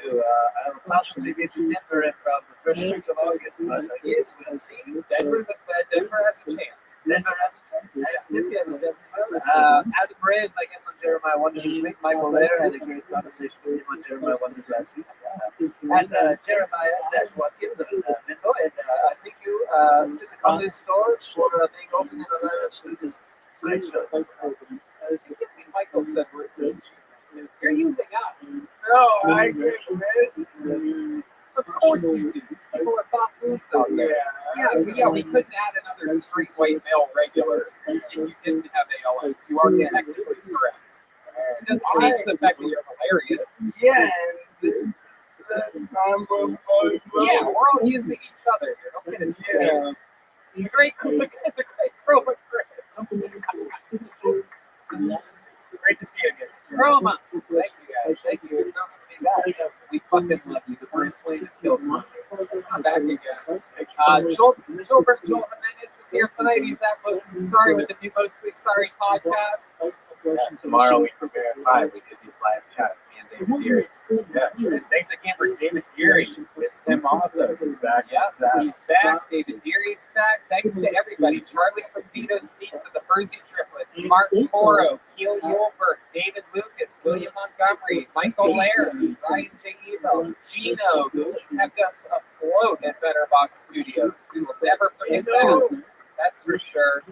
I'll possibly be to Denver from the first week of August, but we'll see. Denver has a chance. Denver has a chance. Tempe has a chance. Adam Reyes, my guest on Jeremiah Wonders this week. Michael Lair had a great conversation with him on Jeremiah Wonders last week. And Jeremiah-Watkins of Menlo. And I think you to the comedy store for being open and allowing us to do this great show. Michael said you're using us. No, I get busy. Of course you do. People are buffoons out there. Yeah, we couldn't add another straight white male regular if you didn't have ALS. You are technically correct. It doesn't change the fact that you're hilarious. Yeah, and the time will yeah, we're all using each other here. Don't get it twisted. The great Chroma Great to see you again. Chroma. Thank you guys. Thank you so much for being back. We fucking love you. The Bruce Wayne has killed me. I'm back again. Joel Jimenez is here tonight. He's at Mostly Sorry with the new Mostly Sorry podcast. Tomorrow we prepare at 5. We did these live chats, me and David Deary. Yes. And thanks again for David Deary. Miss him also. He's back. Yes, he's back. David Deary's back. Thanks to everybody. Charlie from Vito's Pizza, the Percy Triplets, Martin Morrow, Keel Yulberg, David Lucas, William Montgomery, Michael Lair, Ryan J. Evo, Gino, who kept us afloat at Better Box Studios. We will never forget that. That's for sure.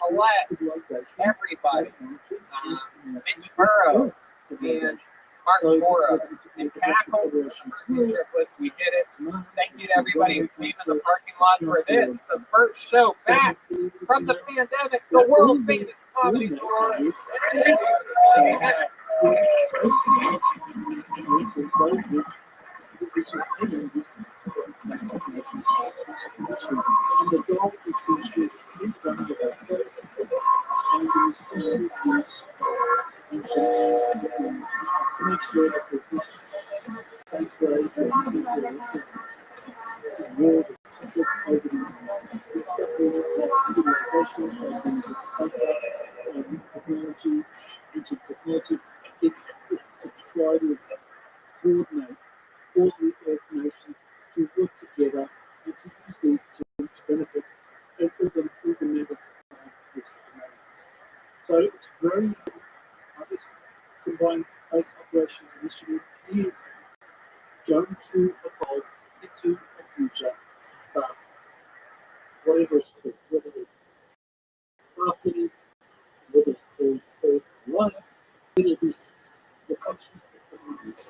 Colette, everybody, Mitch Burrow, and Martin Morrow, and Cackles, the Percy Triplets. We did it. Thank you to everybody who came in the parking lot for this, the first show back from the pandemic, the world famous Comedy Store. It's to try to coordinate all the Earth nations to work together and to use these to benefit all the members of this alliance. So it's very important. This combined space operations initiative is going to evolve into a future staff, whatever it's called, whether it's crafting, whether it's called Earth Life, whether it is the function of the community.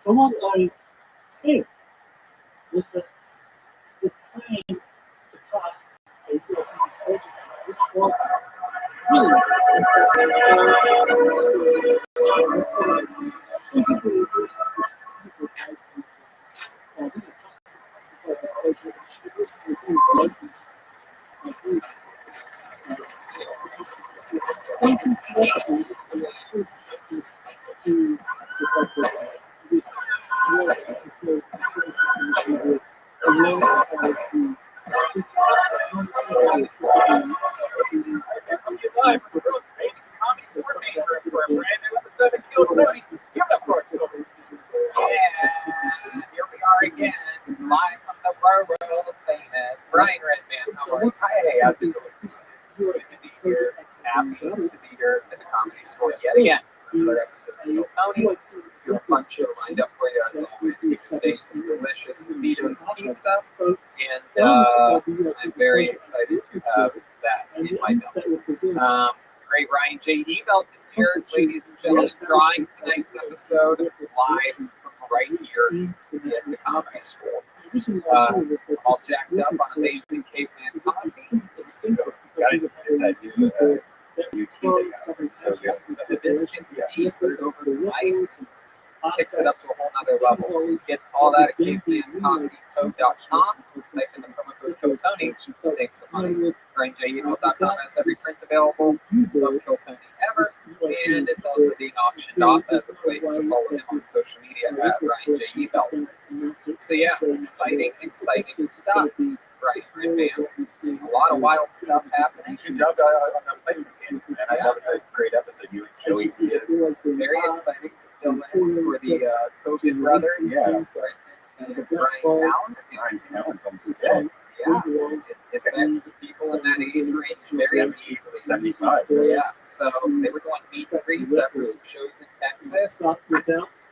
So what I said was that the plan to pass a project which was just ate some delicious Vito's pizza, and I'm very excited to have that in my belly. Great Ryan J.D. belt is here, ladies and gentlemen, drawing tonight's episode live from right here at the Comedy School. All jacked up on amazing caveman coffee. Got it. That new tea. So good. The hibiscus tea, put it over some ice, kicks it up to a whole nother level. Get all that at cavemancoffeeco.com. Type in the promo code KILLTONY, save some money. BrianJEmail.com has every print available of Kill Tony ever, and it's also being auctioned off as of late, so follow him on social media at Ryan J. Ebel. So yeah, exciting stuff. Right, man. A lot of wild stuff happening. Good job on that play again, and I love a great episode. You and Joey did. Very exciting to fill in for the COVID brothers. Yeah. And Brian Cowan's almost dead. Yeah, it affects people in that age range very immediately. 75. Yeah, so they were doing meet and greets after some shows in Texas.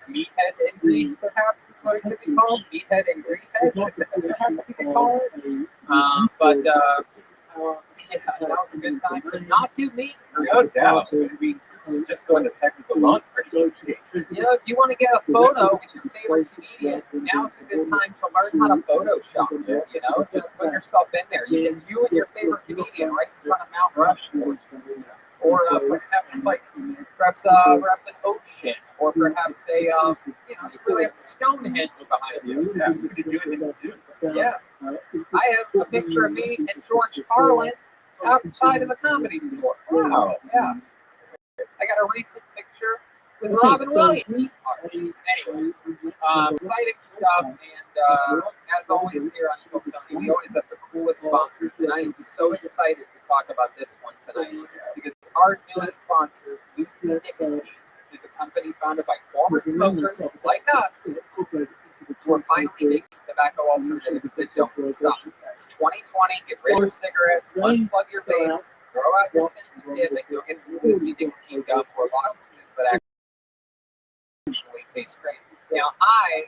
Meathead and greets, perhaps, is what it could be called. Meathead and greetheads, perhaps we could call it. But yeah, that was a good time to not do meet and greets. No doubt. I mean, just going to Texas alone is pretty good. You know, if you want to get a photo with your favorite comedian, now's a good time to learn how to Photoshop. You know, just put yourself in there. You and your favorite comedian right in front of Mount Rushmore, or perhaps an ocean, or perhaps a you really have Stonehenge behind you. Yeah, you could do it in suit. Yeah, I have a picture of me and George Carlin outside of the Comedy Store. Wow. Yeah. I got a recent picture with Robin Williams. Anyway, exciting stuff, and as always here on Kill Tony, we always have the coolest sponsors, and I am so excited to talk about this one tonight, because our newest sponsor, Lucy Nicotine, is a company founded by former smokers like us who are finally making tobacco alternatives that don't suck. It's 2020, get rid of cigarettes, unplug your vape, throw out your tins of dip, and go get some Lucy Nicotine gum or lozenges that actually taste great. Now, I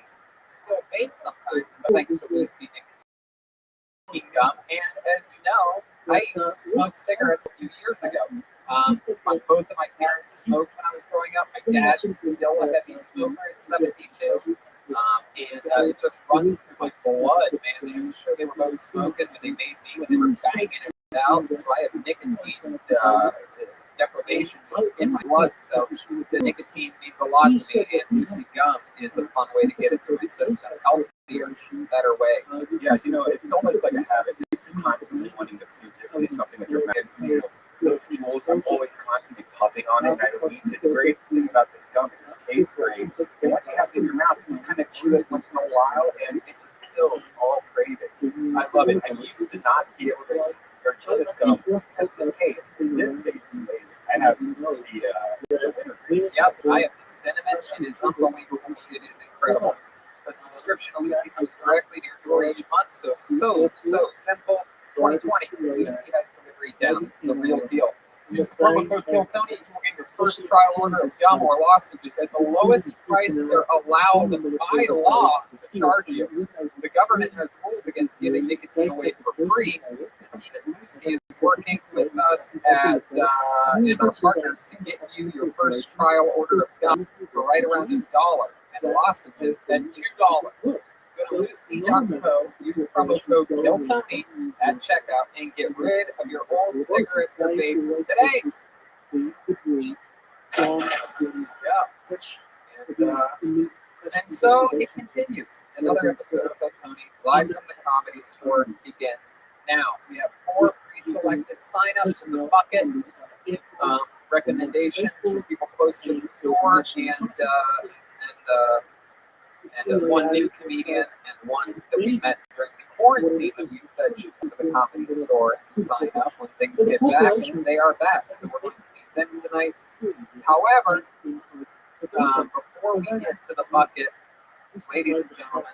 still vape sometimes, but thanks to Lucy Nicotine gum, and as you know, I used to smoke cigarettes 2 years ago. Both of my parents smoked when I was growing up. My dad's still a heavy smoker at 72. And it just runs through my blood, man. I'm sure they were both smoking when they made me, when they were banging it out. So I have nicotine deprivation just in my blood. So the nicotine means a lot to me, and Lucy gum is a fun way to get it through my system. Healthier, better way. Yeah, it's almost like a habit. You're constantly wanting to do something with your mouth. Those jewels, I'm always constantly puffing on it, and I don't need to. The great thing about this gum is it tastes great. And once you have it in your mouth, you just kind of chew it once in a while, and it just kills all cravings. I love it. I used to not be able to chew this gum because the taste. This tastes amazing. I have the wintergreen. Yep, I have the cinnamon. It is unbelievable. It is incredible. A subscription to Lucy comes directly to your door each month, so simple. 2020, Lucy has delivery down. This is the real deal. Use the promo code KILLTONY. You will get your first trial order of gum or lozenges at the lowest price they're allowed by law to charge you. The government has rules against giving nicotine away for free. The team at Lucy is working with us and our partners to get you your first trial order of gum for right around $1, and lozenges at $2. Go to Lucy.co, use promo code KILLTONY at checkout, and get rid of your old cigarettes and vape today. And so it continues. Another episode of Kill Tony, live from the Comedy Store, begins. Now, we have 4 pre-selected sign-ups in the bucket. Recommendations for people close to the store, and one new comedian and one that we met during the quarantine that we said should come to the Comedy Store and sign up when things get back, and they are back. So we're going to meet them tonight. However, before we get to the bucket, ladies and gentlemen,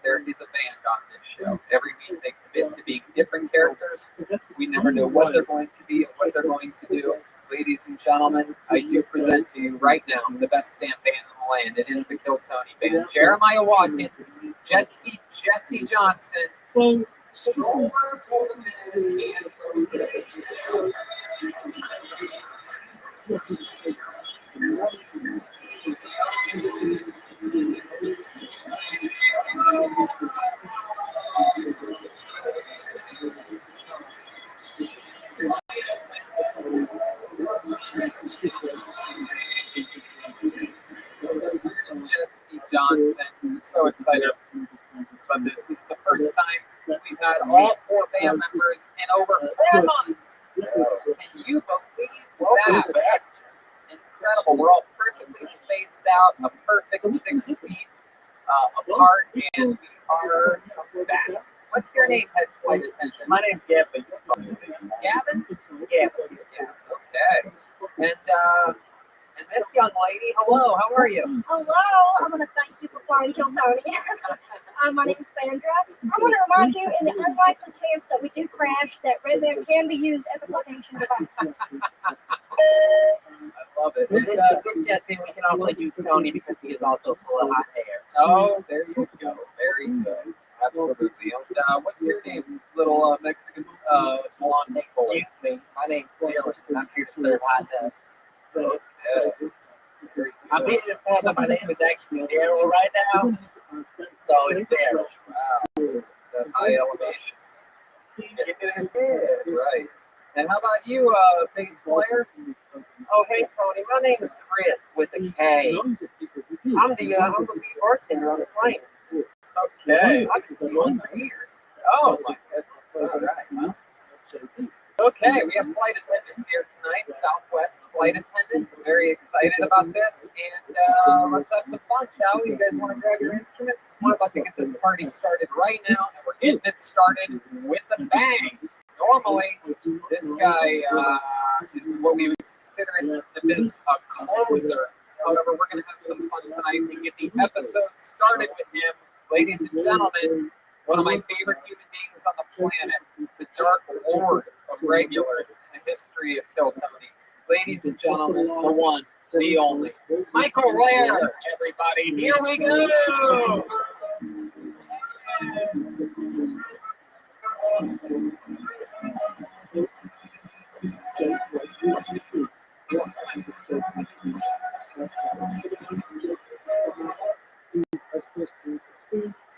there is a band on this show. Every week they commit to being different characters. We never know what they're going to be and what they're going to do. Ladies and gentlemen, I do present to you right now the best stamp band in the land. It is the Kill Tony Band. Jeremiah Watkins, Jet Ski Jesse Johnson, Stroller Fulton's, and Jesse Johnson. I'm so excited about this. This is the first time we've had all 4 band members in over 4 months. Can you believe that? Incredible. We're all perfectly spaced out, a perfect 6 feet apart, and we are back. What's your name, head flight attendant? My name's Gavin. Gavin? Gavin. Okay. And this young lady, hello, how are you? Hello, I want to thank you for flying Kill Tony. My name is Sandra. I want to remind you, in the unlikely chance that we do crash, that red band can be used as a flotation device. I love it. This testing, we can also use Tony because he is also full of hot air. Oh, there you go. Very good. Absolutely. And, what's your name, little Mexican blonde? Excuse me, my name's Dylan. I'm here to serve hot dogs. I'm being informed that my name is actually Daryl right now. So it's Daryl. Wow. That's high elevations. That's right. And how about you, bass player? Oh, hey, Tony. My name is Chris with a K. I'm the lead bartender on the plane. Okay. I've been seeing you for years. Oh, my goodness. All right. Well. Okay, we have flight attendants here tonight, Southwest flight attendants. I'm very excited about this, and let's have some fun, shall we? You guys want to grab your instruments? Because we're about to get this party started right now, and we're getting it started with a bang. Normally, this guy is what we would consider in the business a closer. However, we're going to have some fun tonight and get the episode started with him. Ladies and gentlemen, one of my favorite human beings on the planet, the Dark Lord of regulars in the history of Kill Tony. Ladies and gentlemen, the one, the only, Michael Lair, everybody. Here we go.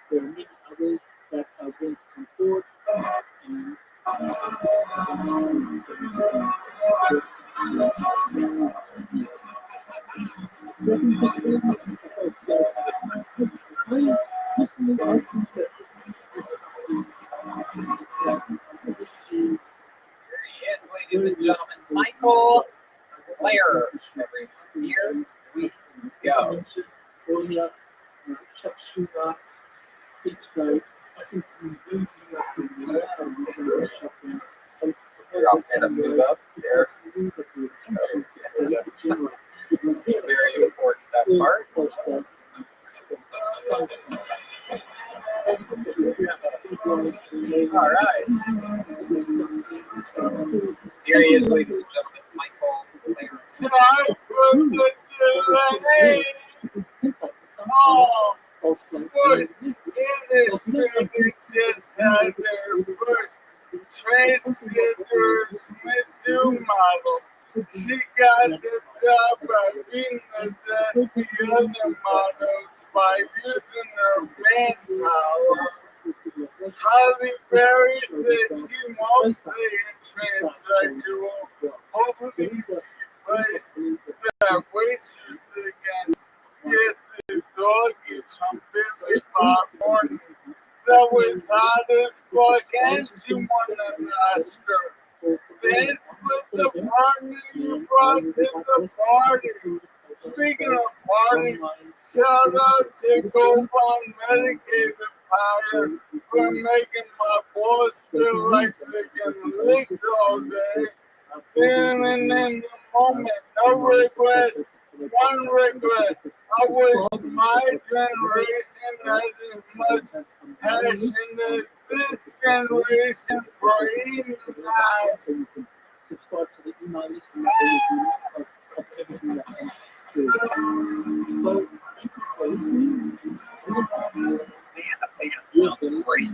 There are many others that are going to come forward. Here he is, ladies and gentlemen, Michael Lair. Here we go. I'm going to move up there. It's very important, that part. All right. Here he is, ladies and gentlemen, Michael Lair. Sorry for the delay. Oh, sports industry just had their first transgender Smith model. She got the job by being the other models by using her manpower. Holly Berry said she won't stay transsexual. Hopefully she plays that waitress again. Yes, the dog is from 55 morning. That was hot as fuck, and she won an Oscar. Dance with the partner you brought to the party. Speaking of party, shout out to Go On Medicated Powder for making my boys feel like they can lick all day. Feeling in the moment, no regrets. One regret, I wish my generation had as much passion as this generation for eating lives. subscribe to the email list and that of everything that comes through. So thank you for listening. Sounds great.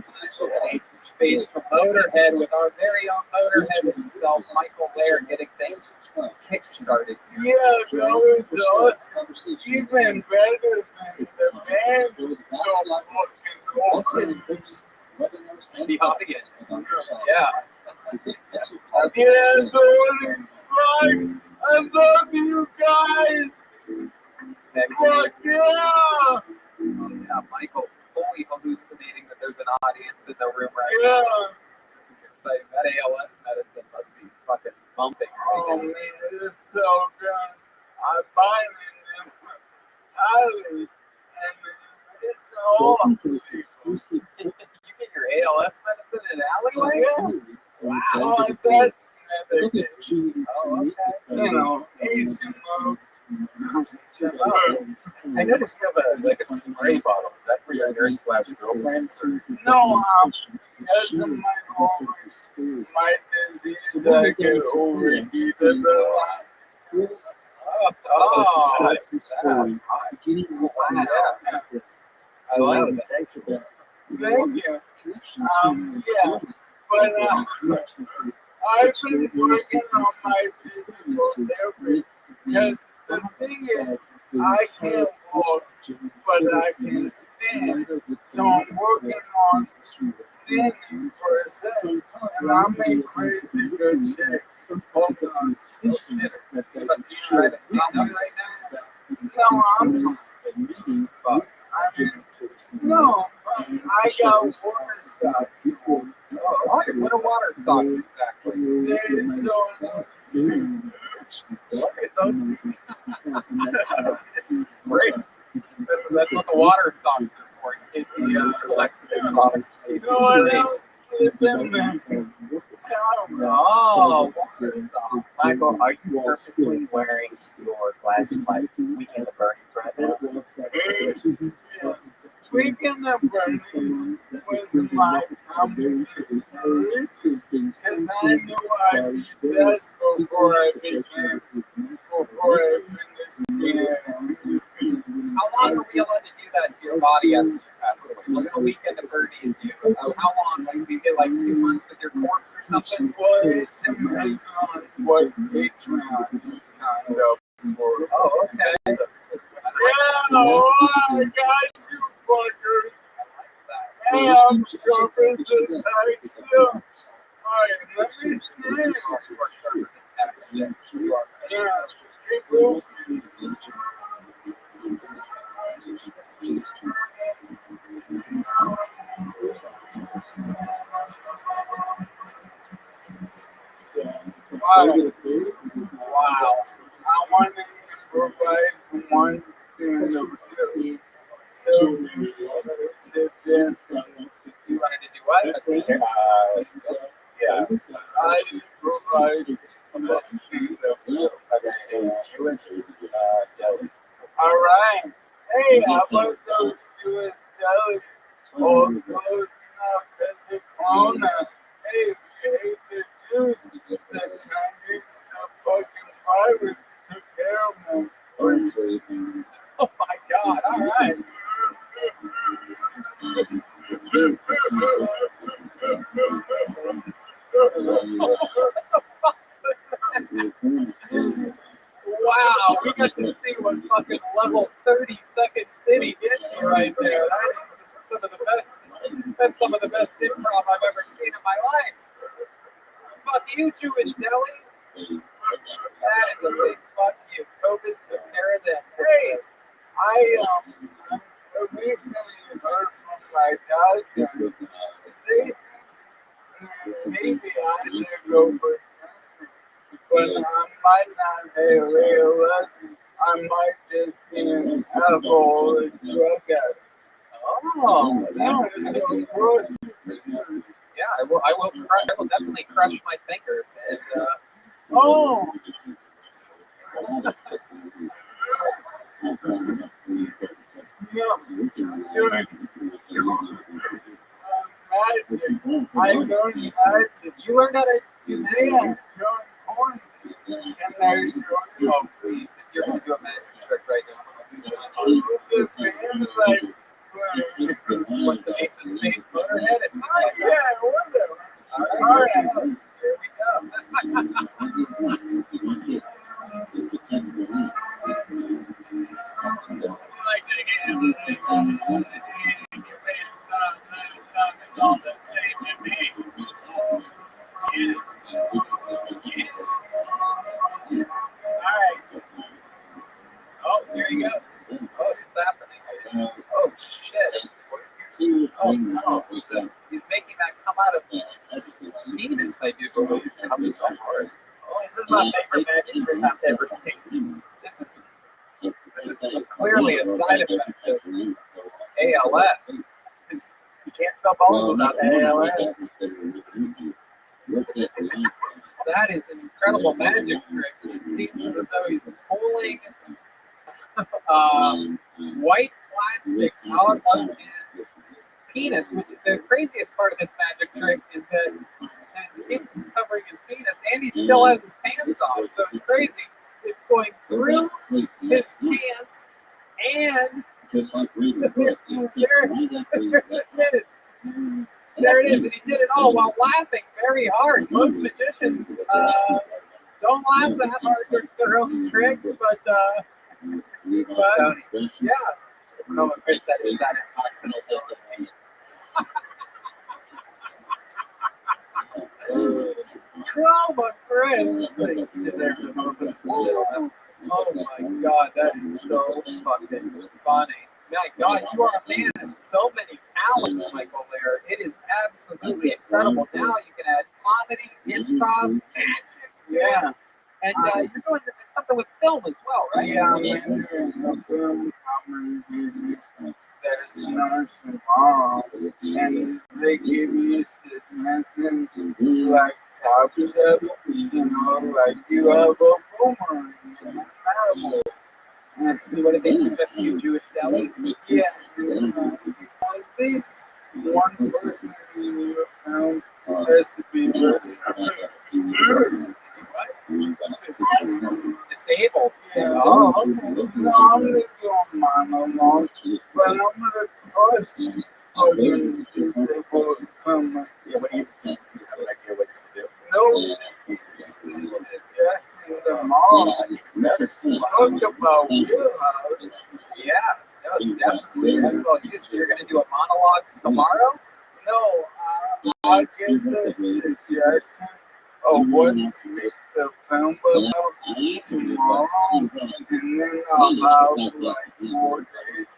Ace of Spades from Motorhead with our very own Motorhead himself, Michael Lair, getting things kick-started. Yeah, that was awesome. Even better than the band. So fucking awesome. The audience. Yeah. Yeah, Tony Strikes. I love you guys. Fuck yeah. Yeah, Michael fully hallucinating that there's an audience in the room right Yeah. now. This is exciting. That ALS medicine must be fucking bumping right Oh now. man, it is so good. I buy it in the alley, and it's all. Welcome to this exclusive You get your ALS medicine in an alleyway? series. Oh, that's medicated. Oh, okay. You know, Asian mode. I noticed you have a spray bottle. Is that for your nurse/girlfriend? No, because of my disease, I get overheated a lot. Oh, I like it. Thanks for that. Thank you. Yeah, but I've been working on my physical therapy because the thing is, I can't walk, but I can stand. So I'm working on standing for a second, and I make crazy good shit. Hold on. you trying to stand up right now? No, I'm Fuck. I mean, no, I got water socks. Oh, okay. What are water socks exactly? They're so Look at those. This is great. That's what the water socks are for. In case he collects his socks. You know what else is in there? Oh, water socks. Michael, are you purposely wearing your glasses like Weekend at Bernie's right now? Speaking of Bernie, with my conversations, because I knew I'd be best before I began, before I finished being. How long are we allowed to do that to your body after you pass away? What kind of Weekend at Bernie's do? How long? Like, do you get like 2 months with your corpse or something? Well, it depends on what Patreon you signed up for. Oh, okay. Yeah, I got you, fuckers. Hey, I'm sharper than tight still. Alright, let me see. Yeah, people. Wow. I want to improvise one stand-up joke. So, sit there. You wanted to do what? Let's see here. Yeah. I improvise a stand-up joke. Jewish deli. Alright. Hey, how about those Jewish delis? All closing up because of Corona. Hey, we hate the Jews. The Chinese, the fucking virus took care of them. Oh my God! All right. Wow, we got to see what fucking level 30-second city gets you right there. That's some of the best. That's some of the best improv I've ever seen in my life. Fuck you, Jewish delis. That is a big fuck you. COVID took care of them. Hey, I recently heard from my doctor. They maybe I should go for testing, but I might not have ALS. I might just be an alcoholic drug addict. Oh, Yeah, so gross. yeah. I will definitely crush my fingers and. Oh. You're magic. I learned magic. You learned how to do Yeah, that? going to. Can I show you? Oh, please. If you're going to do a magic trick right now, I'm It would depend, like, well, what's an ace of spades motorhead? It's not. yeah, whatever. All right. Here we go. Like to get it's all the same to me. Alright. Oh, here you go. Oh, it's happening. Oh, shit. Oh, no. He's making that come out of his penis, I do believe. It's coming so hard. Oh, This is my favorite magic trick I've ever seen. This is clearly a side effect of ALS. It's, You can't spell balls without the ALS. that is an incredible magic trick. It seems as though he's pulling white plastic out of his penis, which the craziest part of this magic trick is that his ink is covering his penis and he still has his pants on. So it's crazy. It's going through his pants and there it is. And he did it all while laughing very hard. Most magicians don't laugh that hard with their own tricks, but yeah. No, Chris said is that his hospital bill receipt. Oh my friend. He deserves this whole thing. Oh my god, that is so fucking funny. My god, you are a man of so many talents, Michael, there. It is absolutely incredible. Now you can add comedy, improv, magic. Yeah. And you're doing something with film as well, right? Yeah, I'm doing a film comedy that's not tomorrow, and they give you nothing like Top Chef, you know, like you have a boomerang in a novel. What did they suggest to you, Jewish deli? Yeah, you know, at least one person in your town has to be Disabled. Yeah. Oh, okay. No, I'm gonna do a monologue, but I'm gonna trust these fucking disabled film. Yeah, what do you have an idea what you're No, he's suggesting them all. Talk about wheelhouse. Yeah, no, definitely. That's all you. So you're going to do a monologue tomorrow? No, I get the suggestion of what to make the film about tomorrow, and then I'll have like 4 days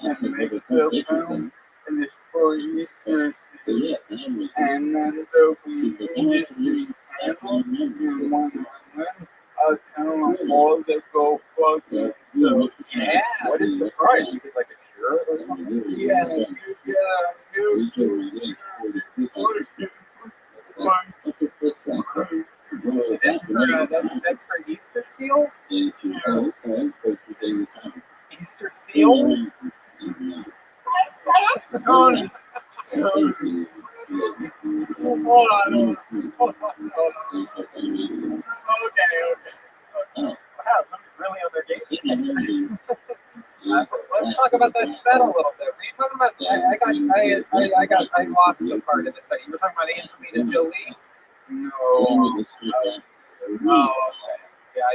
to make the film, and it's for Easter season, and then there'll be industry panel, and when I win, I'll tell them all to go fuck themselves. Yeah. What is the price? You get like a shirt or something? Yeah, you get a new That's for Easter seals? Easter seals? Tony. Hold on. Okay. Wow, somebody's really on their game. Let's talk about that set a little bit. Were you talking about? I lost the part of the set. You were talking about Angelina Jolie. No. Oh, okay. Yeah, I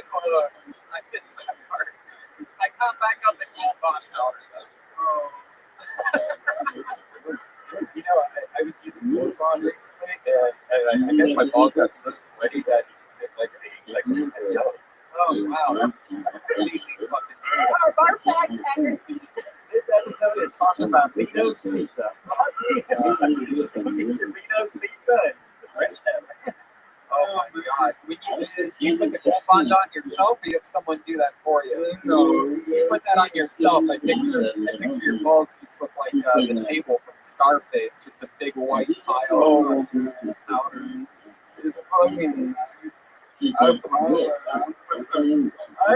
missed that part. I caught back up the Gold Bond powder. Oh. You know, I was using Gold Bond recently, and I guess my balls got so sweaty that it like a jello. Oh wow, that's completely fucking. Our facts and receipts. This episode is sponsored by Vito's Pizza. Vito's Pizza and Fresh Heaven. Oh my god. Do you put the Gold Bond on yourself or you have someone do that for you? No. You put that on yourself. I picture your balls just look like the table from Scarface, just a big white pile of powder. It's fucking nice. I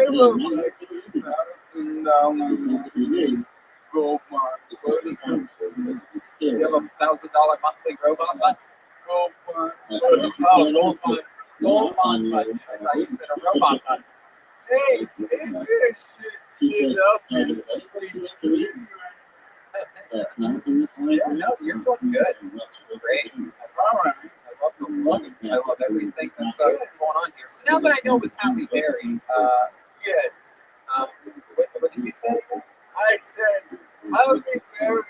look like $1,000 Gold Bond. You have $1,000 monthly robot butt? Gold Bond. Oh, Gold Bond. Gold bond budget. I thought you said a robot budget. Hey, maybe I should sit up and sleep. Yeah, no, you're doing good. This is great. All right. I love the look. I love everything that's going on here. So now that I know it was Halle Berry, Yes. what did you say? I said, Halle Berry is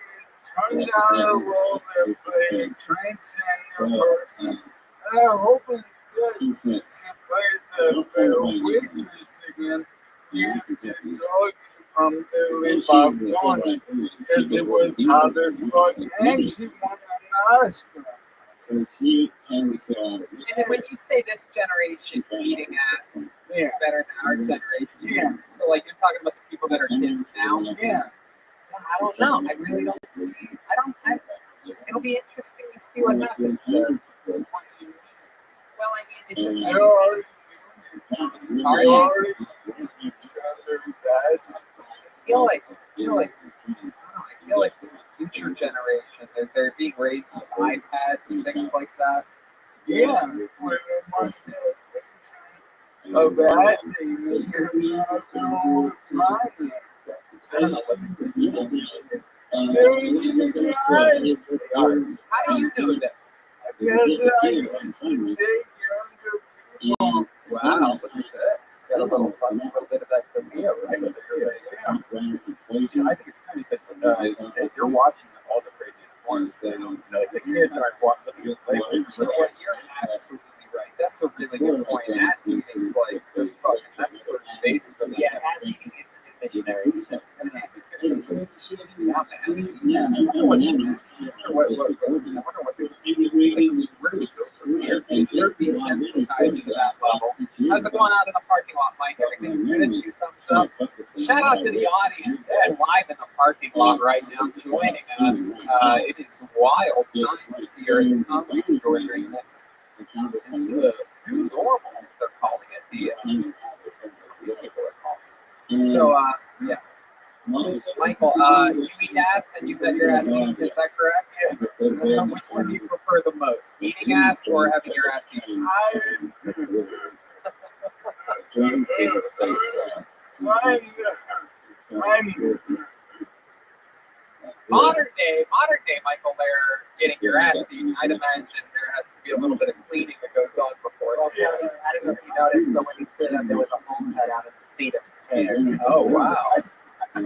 turned down a role to play a transgender person. And I hope instead she plays the waitress again. Used to dog from the Bob Thorne, because it was hot as fuck, and she won an Oscar. And then when you say this generation eating ass Yeah. better than our generation, Yeah. so like you're talking about the people that are kids now. Yeah. I don't know. I really don't see. It'll be interesting to see what happens there. Well, I mean, it just. They're already Are you? already ass. I feel like I don't know, I feel like this future generation, they're being raised with iPads and things like that. Yeah. With a bunch of ass and you're not doing fine. I don't know what the kids do. They're eating guys. How do you know this? Because I used to date younger people. Wow, look at this. Got a little bit of that Camille, right? I think it's funny because if you're watching all the craziest porn, then the kids aren't looking at You know what? You're absolutely right. That's a really good point. Ass eating's like just fucking. That's first base for me. Yeah, ass eating is a missionary. Yeah, man. Yeah. I wonder what's next. I wonder what where do we go from here? If you're desensitized to that level. How's it going out in the parking lot, Mike? Everything's good? 2 thumbs up. Shout out to the audience that's live in the parking lot right now joining us. It is wild times here at the Comedy Store during this new normal, they're calling it. The people are calling it. So, yeah. Michael, you eat ass and you bet your ass eaten, is that correct? Yeah. Which one do you prefer the most? Eating ass or having your ass eaten? Modern day Michael Lair getting your ass eaten, I'd imagine there has to be a little bit of cleaning that goes on before. Well, Tony, I don't know if you noticed, but when he stood up, there was a hole cut out of the seat of his chair. Oh, wow. I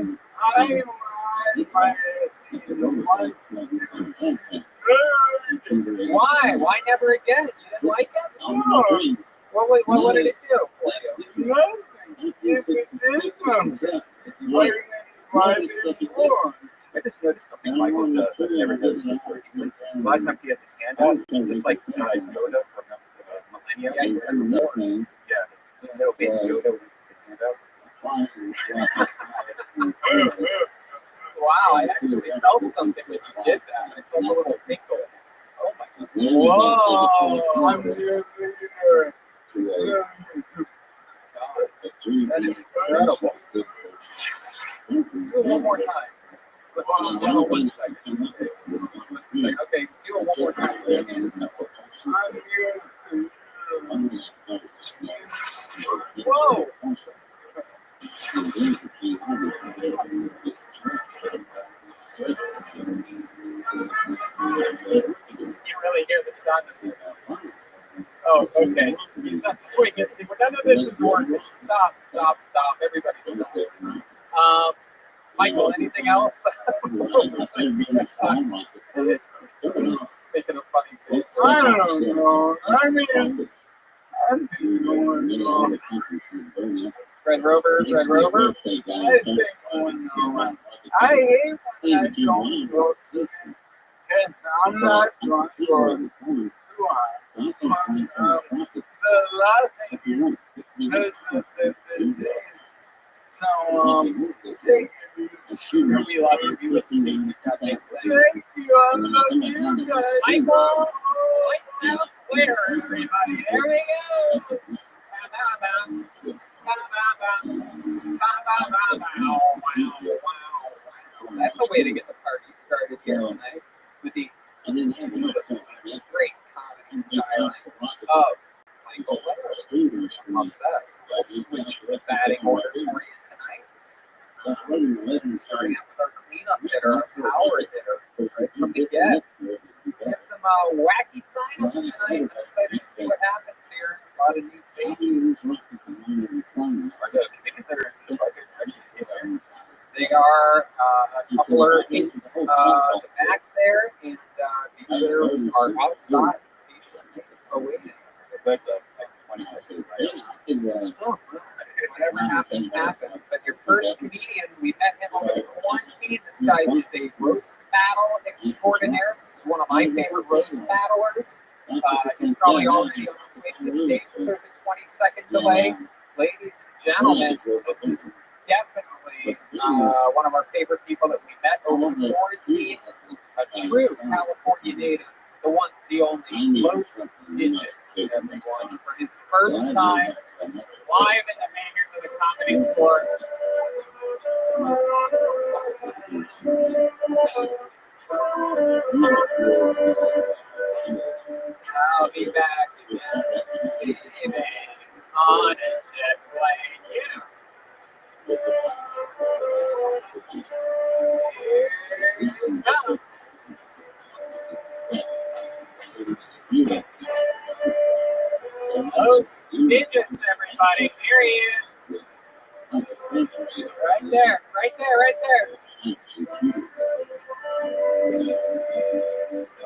like my ass eaten once. Why? Why never again? You didn't like it? No, What did it do for you? nothing. If it did something, why didn't it before? I just noticed something Michael does. I've never noticed before. A lot of times he has his hand out, just like Yoda from Millennium. Yeah, he's got the force. Yeah, little baby Yoda with his hand out. Wow, I actually felt something when you did that. I felt a little tinkle. Oh my God. Whoa! I'm your leader. God, that is incredible. Do it one more time. Hold on 1 second. Okay, do it one more time. I'm your Whoa! You really hear the sound of it. Oh, okay. He's not doing it. None of this is working. Stop. Everybody stop. Michael, anything else? Making a funny face. I don't know. I mean, I'm going on. Red Rover. I think going on. I hate when I don't go because I'm not drunk or do I? The last thing this is so take We love you. thank you. I love you guys. Michael, lights out, glitter, everybody. There we go. That's a way to get the party started here tonight with the beautiful, great comedy stylings of Michael upset. We'll switch the batting order for you tonight. Starting out with our cleanup hitter, our power hitter, right from the get. We have some wacky signups tonight. I'm excited to see what happens here. A lot of new faces. They are a couple are in the back there, and the others are outside, patiently awaiting. That's a 20-second right? Oh, whatever happens, happens. But your first comedian, we met him over the quarantine. This guy is a roast battle extraordinaire. This is one of my favorite roast battlers. He's probably already on his way to the stage if there's a 20-second delay. Ladies and gentlemen, this is definitely one of our favorite people that we met over the quarantine. A true California native. The one, the only, Los Digits, everyone, for his first time live in the hangars of the Comedy Store. I'll be back again, baby, on a jet plane. Yeah. Here you go. Los Digits, everybody. Here he is. Right there, right there, right there.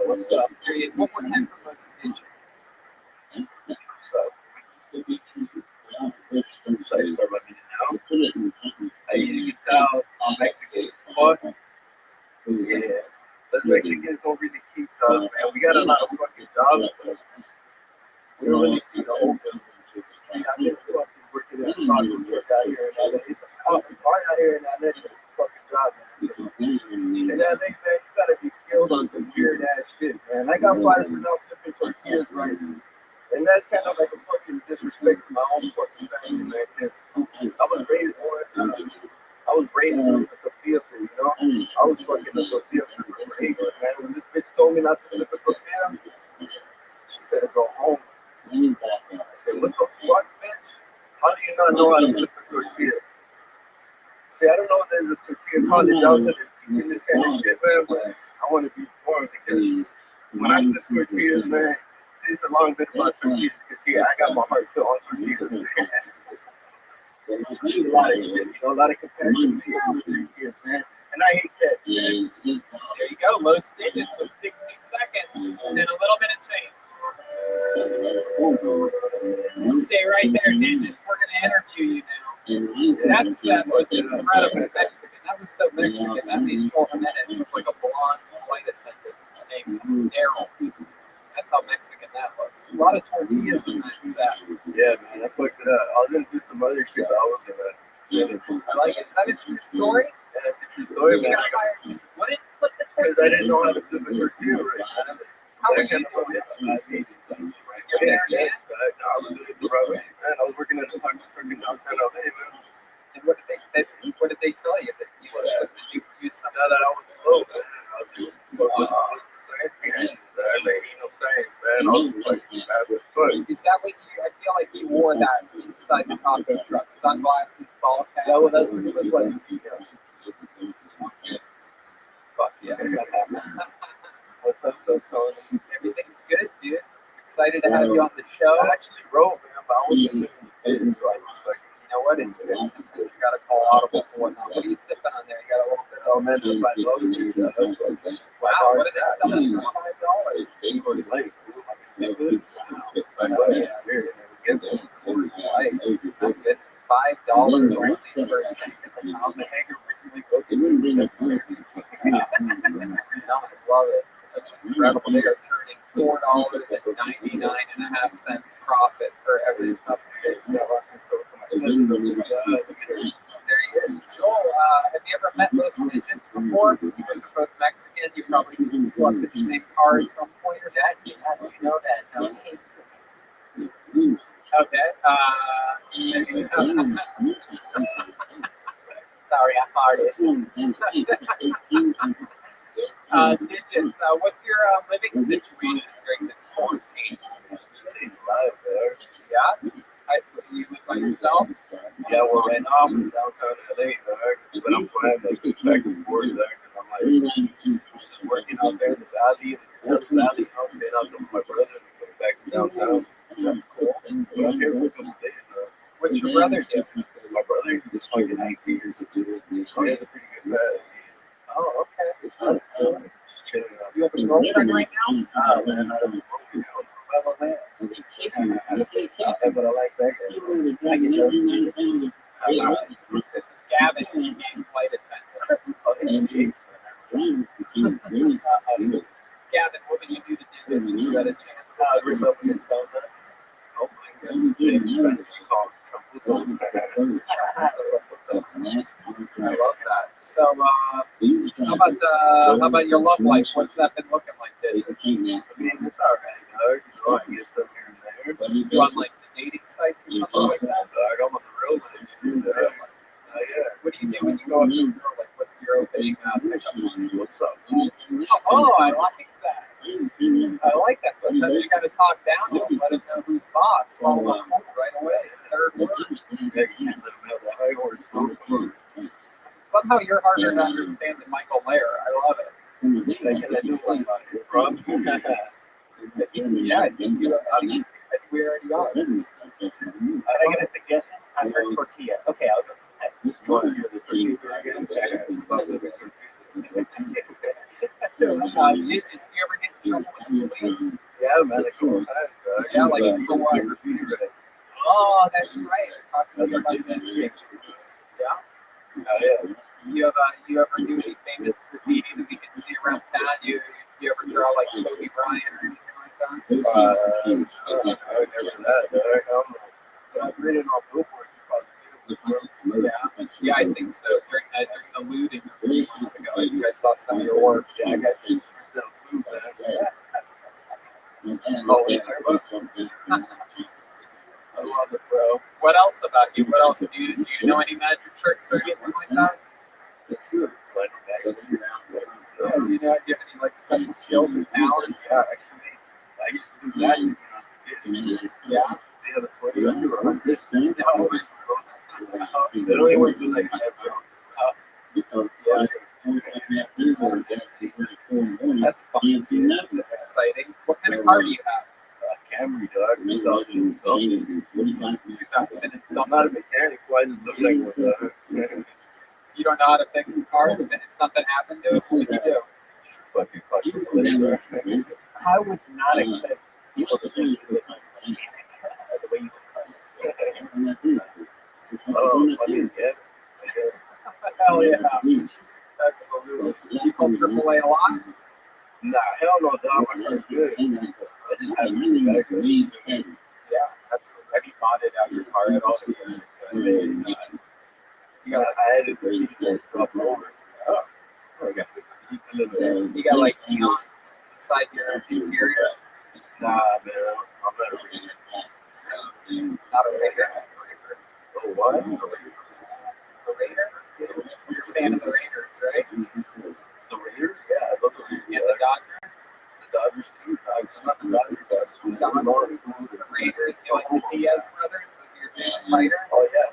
What's up? Here he is. One more time for Los Digits. So, I start my meeting now. You can tell I'm Mexican. What? Yeah. Let's Mexicans don't really keep jobs, man. We got a lot of fucking jobs, but we don't really see the open. See, I've been fucking working at a taco truck out here in LA. It's hard out here in LA to get a fucking job, man. In LA, man, you gotta be skilled on some weird ass shit, man. I got fired for not flipping tortillas right. And that's kind of like a fucking disrespect to my own fucking family, man. Cause I was raised on a tortilla thing, you know? I was fucking a tortilla for ages, man. When this bitch told me not to flip a tortilla, she said to go home. I said, what the fuck, bitch? How do you not know how to flip a tortilla? See, I don't know if there's a tortilla college out there that's teaching this kind of shit, man, but I want to be informed because when I flip tortillas, man, it's a long bit about tortillas because, see, I got my heart filled on tortillas. A lot of shit, you know, a lot of compassion for tortillas, man. And I hate that. There you go, Los Digits with 60 seconds and a little bit of change. Stay right there, Digits. We're going to interview you now. That set was incredibly Mexican. That was so Mexican. That made Joel Jimenez look like a blonde flight attendant named Daryl. That's how Mexican that looks. A lot of tortillas in that set. Yeah, man, I fucked it up. I was going to do some other shit, but I was going to. I like it. Is that a true story? Yeah, it's a true story, man. What did flip the tortilla? Because I didn't know how to flip a tortilla right. How were you doing it? You're there, man. I was doing it the right way, man. I was working at a taco truck in downtown LA, man. And what did they tell you that you were supposed to use something? Now that I was slow, man. I was doing what's the science behind LA, no science, man. I was like, bad as fuck. Is that what you? I feel like you wore that inside the taco truck. Sunglasses, ball cap. Yeah, well, that's pretty much what you do. Fuck yeah. What's up, Tony? Everything's good, dude. Excited to have you on the show. I actually wrote, man, but I wasn't doing it. So I was like, you know what? It's good. Sometimes you gotta call audibles and whatnot. What are you sipping on there? You got a little bit of mental by low. Wow, what are they selling for $5? It's $5 only for a chicken on the hanger originally cooked. No, I love it. That's incredible. They are turning $4.99.5 profit for every cup they sell us. There he is. Joel, have you ever met Los Digits before? You guys are both Mexican. You probably slept in the same car at some point. Exactly. How do you know that? Okay. Sorry, I farted. Digits, what's your living situation during this quarantine? Live there. Yeah? You yourself? Yeah, well, right now I'm in downtown LA, but I'm flying like back and forth there. I'm like just working out there in the valley, in the valley. I'm staying out there with my brother and going back to downtown. That's cool. But I'm here for a couple of days. What's your brother do? My brother is fucking 19 years old. So he has a pretty good pad. Oh, okay. That's cool. Just chilling out. You have a girlfriend right now? Man, I don't know. Well, man. But I like that guy. I get This is Gavin. He gave flight attendant. Gavin, what would you do to do this if you had a chance? Rip up his donuts. Oh my goodness. Spanish I love that. So, how about your love life? What's that been looking like? Dude? I mean, it's all right. I get some here and there. You on like the dating sites or something like that? I'm on the real life. Yeah. What do you do when you go up to a girl? Like, what's your opening pickup line? What's up? Oh, I like that. I like that. Sometimes you got to talk down to them, let them know who's boss. Call them a fool right away. Third word. Yeah, you can't let them have the high horse. Somehow you're harder to understand than Michael Mayer. I love it. I do like that. Rob? Yeah, I think we already are. I get a suggestion. I heard tortilla. Okay, I'll go. You want to hear the tortilla again? Did you ever get in trouble with the police? Yeah, man. Yeah, like for what? Oh, that's right. I talked to you about this. Yeah. Oh, yeah. You ever do any famous graffiti that we can see around town? You ever draw like Kobe Bryant or anything like that? I never that. I've read it on billboards. You probably see it. Yeah, I think so. During the looting a few months ago, you guys saw some of your work. Yeah, I got shit for sale too, man. Oh, yeah. I love it, bro. What else about you? What else do you know? Any magic tricks or anything like that? Yeah, do you have any like special skills and talents? Yeah, actually, I used to do that. Yeah. Yeah, that's what you do. The only ones who like That's fun, dude. That's exciting. What kind of car do you have? Camry, dog. 2000 something. 2000 and I'm not a mechanic. Why does it look like one? You don't know how to fix cars, and if something happened to it, what would you do? Fucking clutch it later. I would not expect people to do it the way you look. Oh, I mean, yeah. Hell yeah. Absolutely. You call AAA a lot? Nah, hell no, dog. My car's good. I just have really bad car. Yeah, absolutely. Have you modded out your car at all? I had it to drop over. Oh, okay. You got like neons inside your interior? Nah, man. I'm not a reader. Not a Raider? Oh, what? A Raider? You're a fan of the Raiders, right? The Raiders? Yeah, I love the Raiders. And the Dodgers? The Dodgers too. Not the Dodgers, The Raiders. You like the Diaz brothers? Those are your favorite fighters? Oh, yeah.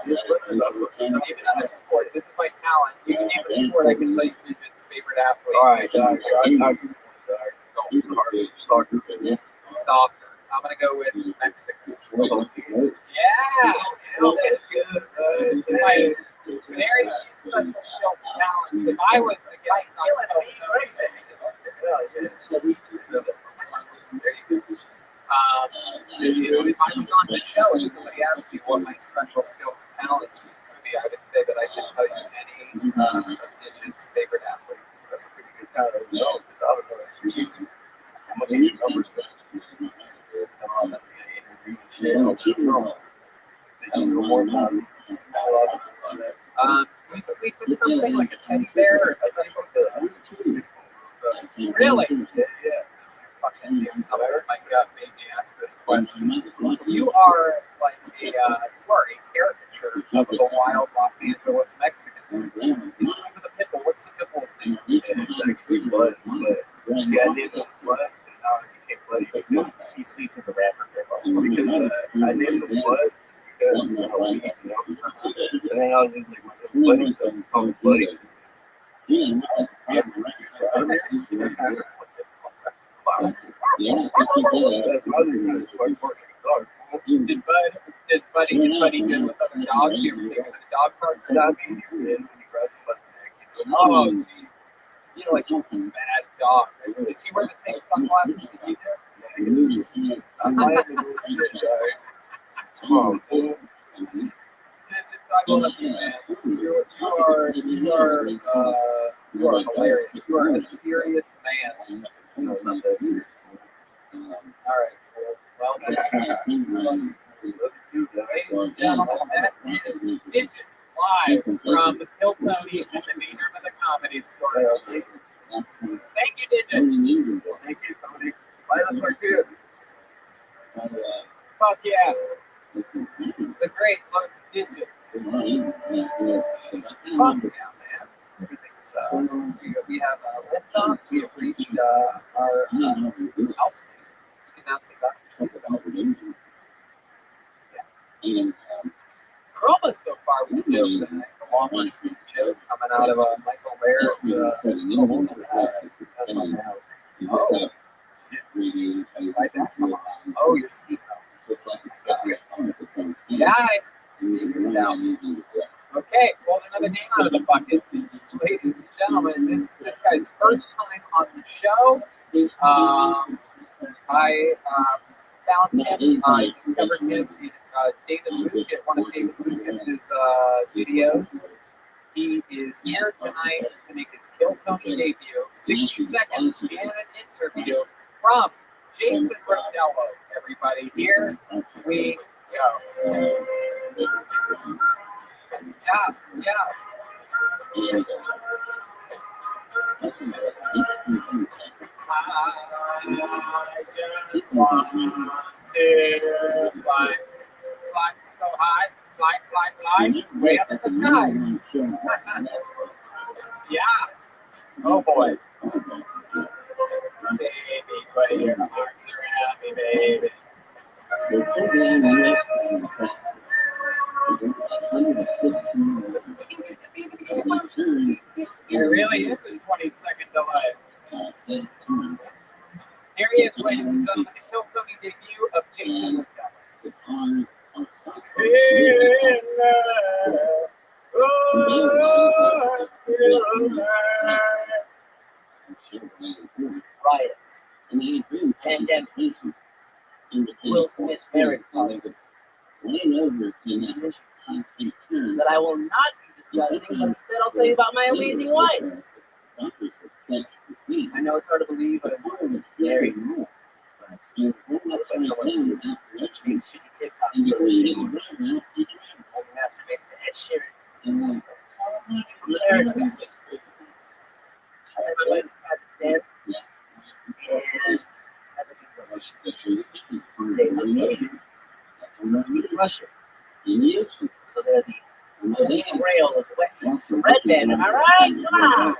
Name another sport. This is my talent. You can name a sport. I can tell you Bridget's favorite athlete. All right, Soccer. Soccer. I'm going to go with Mexico. Yeah. This is my very special skills and talents. If I was a guy, if I was on the show and somebody asked me what my special skills and talents would be, I would say that I could tell you any of Digit's favorite athletes. That's a pretty good talent. No, because I don't know actually. I'm going to need numbers. Do you sleep with something like a teddy bear or a special Really? Yeah. Fucking knew something. My gut made me ask this question. You are like you are a caricature of the wild Los Angeles Mexican. You sleep with a pit bull. What's the pit bull's name? It's actually Blood. See, I named him Blood, and now he became Bloody. He sleeps with the rapper. Because I named him Blood And then I was just like, my little buddy stuff. It's called Buddy. Is Buddy good with other dogs? You ever take him to the dog park? Oh, Jesus. You know, like he's a bad dog. Does he wear the same sunglasses that you do? I'm not a little shit guy. Come on, fool. I love you, man. You are hilarious. You are a serious man. All right. Well, ladies and gentlemen, that is Digits live from Kill Tony at the main room of the Comedy Store. Thank you, Digits. Thank you, Tony. Buy the cartoon. Fuck yeah. The great Los Digits. Fuck yeah, man. Everything's, we have a liftoff. We have reached our altitude. You can now take off your seatbelts. Promo so far with the joke tonight. The longest joke coming out of Michael Lair. That's my mouth. Oh. Right back. Come on. Oh, your seatbelt. Yeah. Okay, pulled another name out of the bucket. Ladies and gentlemen, this is this guy's first time on the show. I found him, discovered him in David Luke at one of David Lucas's videos. He is here tonight to make his Kill Tony debut. 60 seconds and an interview from Jason Rodello. Everybody, here we go. Yeah. I just want to fly so high, fly, way up in the sky. Yeah. Oh boy. Baby, put your arms around me, baby. You're really into the 20-second delay. Here he is, ladies and gentlemen, the Kill Tony debut of Jason Rodello. Riots, pandemics, Will Smith marriage politics, that I will not be discussing, but instead I'll tell you about my amazing wife. I know it's hard to believe, but I'm married. But someone who makes shitty TikToks only masturbates to Ed Sheeran. I'm the marriage guy. I met my wife in Kazakhstan, and as a people, they look Asian, speak Russian. So they're the holy grail of the wet drinks for red men, am I right? Come on!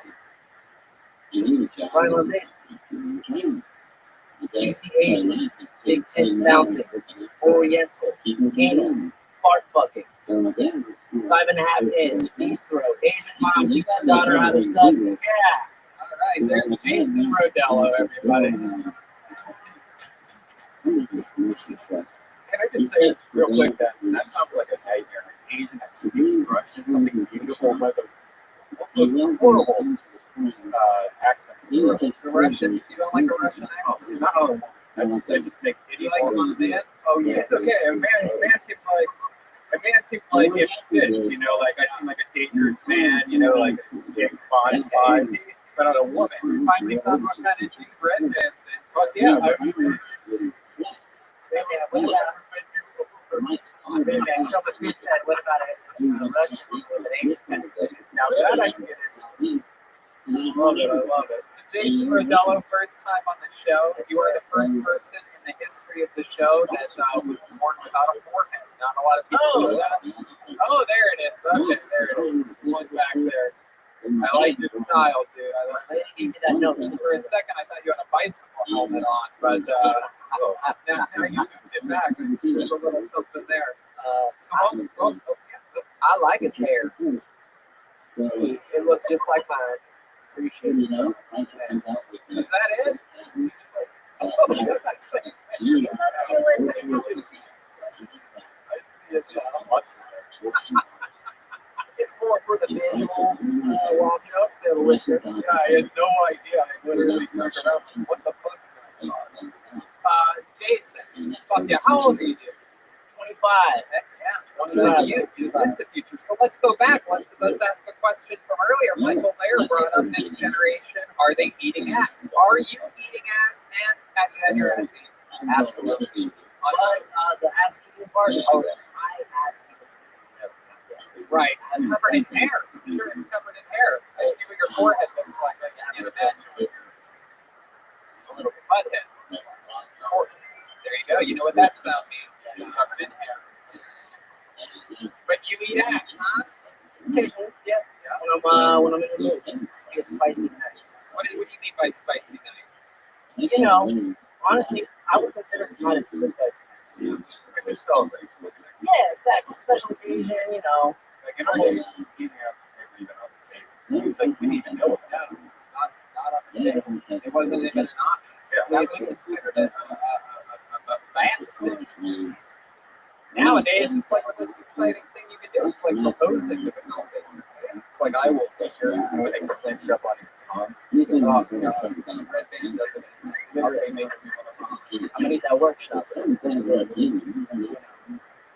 Ryan loves Asians. Juicy Asians, big tits bouncing, Oriental, anal, fart fucking, 5.5 inch, deep throat, Asian mom teaches daughter how to suck. Yeah! Alright, there's Jason Rodello, everybody. Can I just say real quick that sounds like a nightmare? An Asian that speaks Russian, something beautiful with a most horrible accents. The Russians, you don't like a Russian accent? No, that just makes it. You like him on the man? Oh yeah, it's okay. A man seems like it fits. You know, like I seem like a dangerous man. You know, like a James Bond spy. But on a woman, you find me on what kind of cheap red man thing. Fuck yeah, what about a Russian with an Asian accent? Now that I can get it. I love it. So Jason Rodello, first time on the show. You are the first person in the history of the show that was born without a forehead. Not a lot of people know that. Oh, there it is. Okay, there it is. It's one back there. I like your style, dude. I give you that note. For a second, I thought you had a bicycle helmet on, but now you moved it back. There's a little something there. I like his hair. It looks just like mine. Appreciate it. Is that it? You listen. It's more for the visual walk up than the listener. Yeah, I had no idea. I literally turned around and what the fuck did I saw? Jason, fuck yeah, how old are you? 25. Heck yeah, so this is the future. So let's go back. Let's ask a question from earlier. Michael Lair brought up this generation. Are they eating ass? Are you eating ass, and have you had your ass eaten? Absolutely. But the ass eating part, I ask people. Right, it's covered in hair. I'm sure it's covered in hair. I see what your forehead looks like. I can't imagine what your little butt head. There you go. You know what that sound means. It's covered in hair. But you eat ass, huh? Occasionally, yeah. When I'm in the mood. It's be a spicy night. What do you mean by spicy night? You know, honestly, I would consider it not a spicy night. With the stove. Yeah, exactly. Special occasion, you know. Like in our days, eating ass was never even on the table. Like we didn't even know that. Not on the table. It wasn't even an option. Yeah. That was considered a bad decision. Nowadays, it's like the most exciting thing you can do. It's like proposing to the girl, basically. It's like, I will take your ass. When they clench up on your tongue. Oh, God. Red Band doesn't it? I'll say makes me want to I'm gonna need that workshop.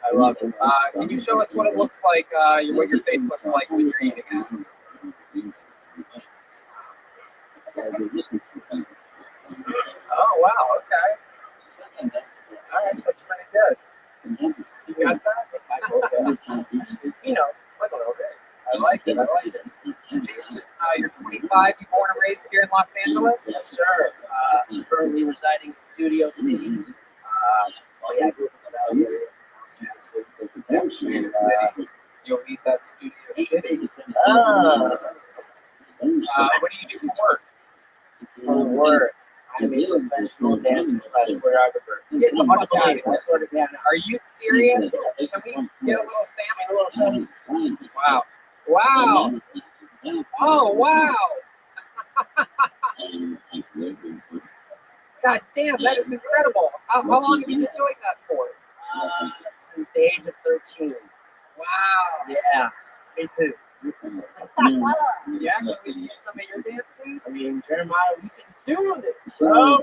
I love it. Can you show us what it looks like, what your face looks like when you're eating ass? Oh, wow, okay. All right, that's pretty good. You got that? He knows. Michael knows. I like it. So, Jason, you're 25. You born and raised here in Los Angeles? Yes, sir. Currently residing in Studio C. I grew up in the area. Studio City. You'll need that studio shitty. What do you do for work? For work, I'm a professional dancer / choreographer. Get the fuck out of here. I sort of down. Are you serious? Can we get a little sample? Wow. Wow. Oh, wow. God damn, that is incredible. How long have you been doing that for? Since the age of 13. Wow. Yeah, me too. Yeah, can we see some of your dance moves? I mean, Jeremiah, we can do this. So,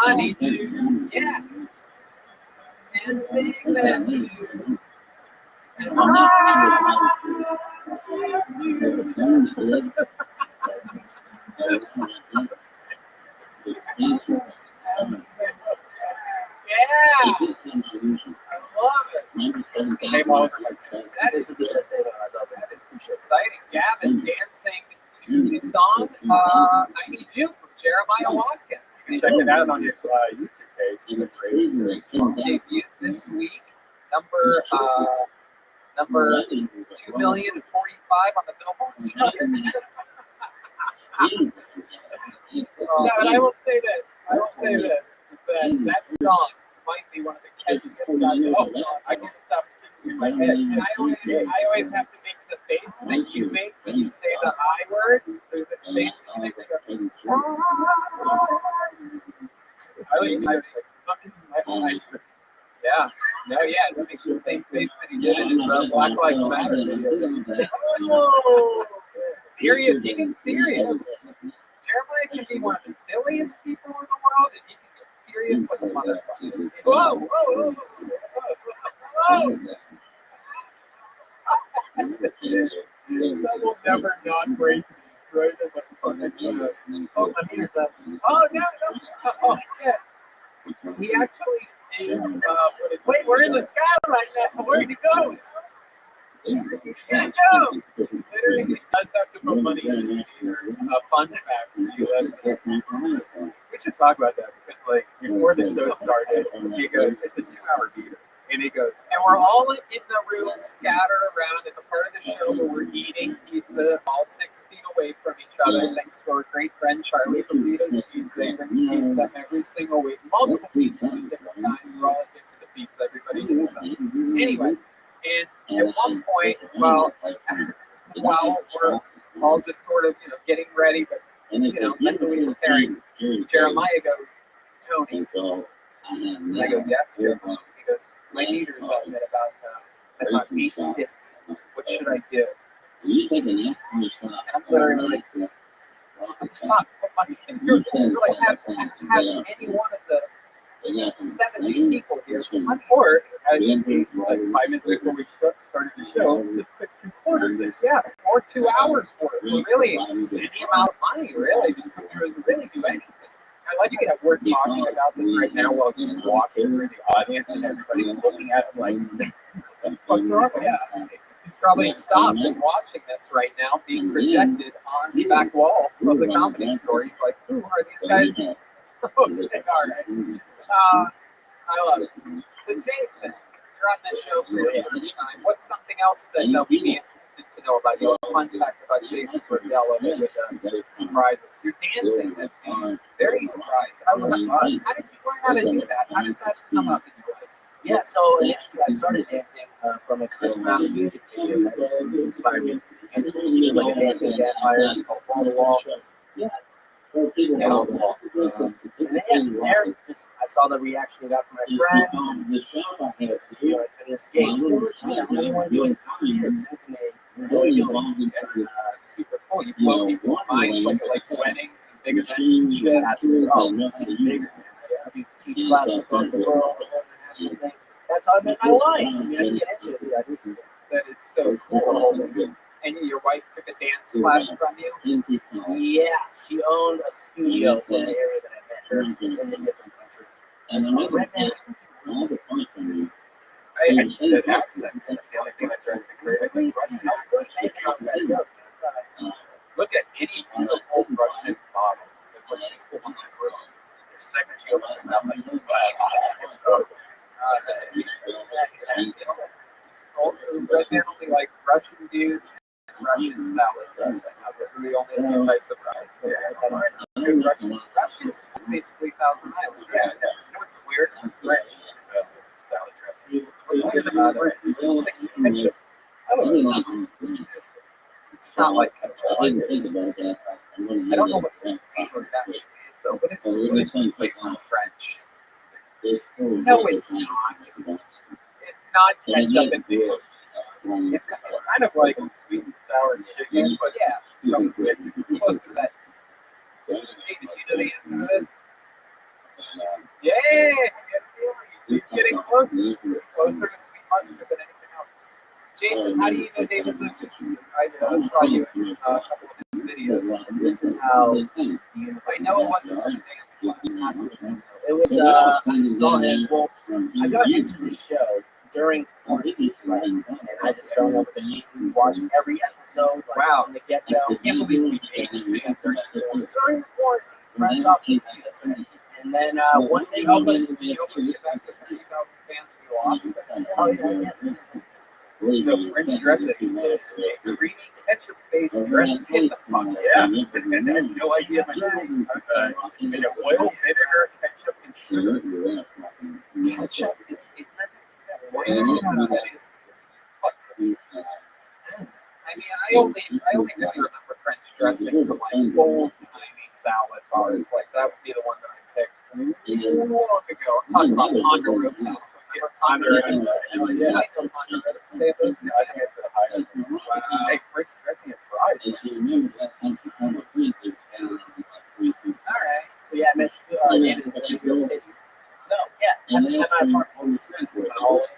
I need you, yeah. And sing that too. Yeah, I love it. Came over like That is exciting. Gavin dancing to the song I Need You from Jeremiah Watkins. check it out on his YouTube page. It's a great song. Debuted this week, number 2,045,000 on the Billboard chart. No, and I will say this. Is that song might be one of the catchiest goddamn songs. I can't stop singing in my head. And I always have to make the face that you make when you say the I word. There's this face that you make when you go, I fucking my eyes. Yeah. No, yeah, it makes the same face that he did in his Black Lives Matter video. Oh, serious, even serious. Jeremiah can be one of the silliest people in the world, and he can get serious like a motherfucker. Whoa, whoa, whoa, whoa. That will never not break me, right? Oh, my meter's up. Oh, no. Oh, shit. He actually is, Wait, we're in the sky right now. Where did he go? Yeah, Joe. literally, he does have to put money in his meter. A fun fact for you listeners. We should talk about that because, like, before the show started, he goes, it's a 2-hour meter. And he goes, and we're all in the room, scattered around at the part of the show where we're eating pizza, all 6 feet away from each other, thanks to our great friend Charlie from Vito's Pizza. He brings pizza every single week, multiple pizzas of different kinds. We're all addicted to pizza. Everybody knows that. Anyway, and at one point, while we're all just sort of, getting ready, but, mentally preparing, Jeremiah goes, Tony. And I go, yes, Jeremiah. He goes, my meter's up at about 850. What should I do? And I'm literally like, what the fuck? Put money in your phone. Do I have any one of the 70 people here? Or, as we, like 5 minutes before we started the show, just put 2 quarters in. Yeah, or 2 hours for it. Really, just any amount of money, really. Just really do anything. You know, we're talking about this right now while he's walking through the audience and everybody's looking at him like, what's wrong with us? He's probably stopped and watching this right now, being projected on the back wall of the Comedy Store. He's like, who are these guys? All right. I love it. So, Jason, you're on that show for your first time. What's something else that we'd be interested to know about you? A fun fact about Jason Bordello that would surprise us. You're dancing this game. Very surprised. How did you learn how to do that? How does that come up in your life? Yeah, so initially I started dancing from a Chris Brown music video that inspired me. And it was like a dancing vampire. It's called Wall to Wall. Yeah. And then there, I saw the reaction I got from my friends. I couldn't escape. Similar to me, I'm the only one doing comedy here. And they enjoy doing it. It's super cool. You blow people's minds like weddings and big events and shit. Absolutely. I teach classes across the world. That's how I met my wife. I mean, I can get into it. Yeah, that is so cool. And your wife took a dance class from you? Yeah, she owned a studio in the area that I met her in the different country. And then I should have accent. That's the only thing that drives me crazy. Look at any beautiful Russian model. The second she opens her mouth, like, it's good. Red Man only likes Russian dudes and Russian salad dressing. Those are the only 2 types of rice. Russian is basically Thousand Island. Yeah. You know what's weird? French salad dressing. What's weird about it? It's like ketchup. Oh, it's not like ketchup. I don't know what the flavor actually is, though, but it's like French. No, it's not. It's not ketchup and beer. It's kind of like sweet and sour chicken, but yeah, something it's close to that. David, you know the answer to this? Yeah, he's getting closer to sweet mustard than anything else. Jason, how do you know David Lucas? I saw you in a couple of his videos. This is how I know it wasn't from the dance class. it was. I saw him. Well, I got into the show during quarantine, and I just fell in love with the meat. We watched every episode. Like, wow, from the get-go. I can't believe we made it during quarantine, fresh off the TV. And then one day, help us get back to 30,000 fans we lost. Oh yeah. So French dressing is a creamy ketchup-based dressing. Get the fuck Yeah, and I have no idea. In oil, vinegar, ketchup, and sugar. Ketchup is in that. I mean, I only really remember French dressing from like old timey salad bars. Like that would be the one that I picked long ago. I'm talking about Honduras. Honduras. Yeah, I know Honduras. They have those. Hey, French dressing and fries. All right. So yeah, I met David in Studio City. No, yeah, at my apartment.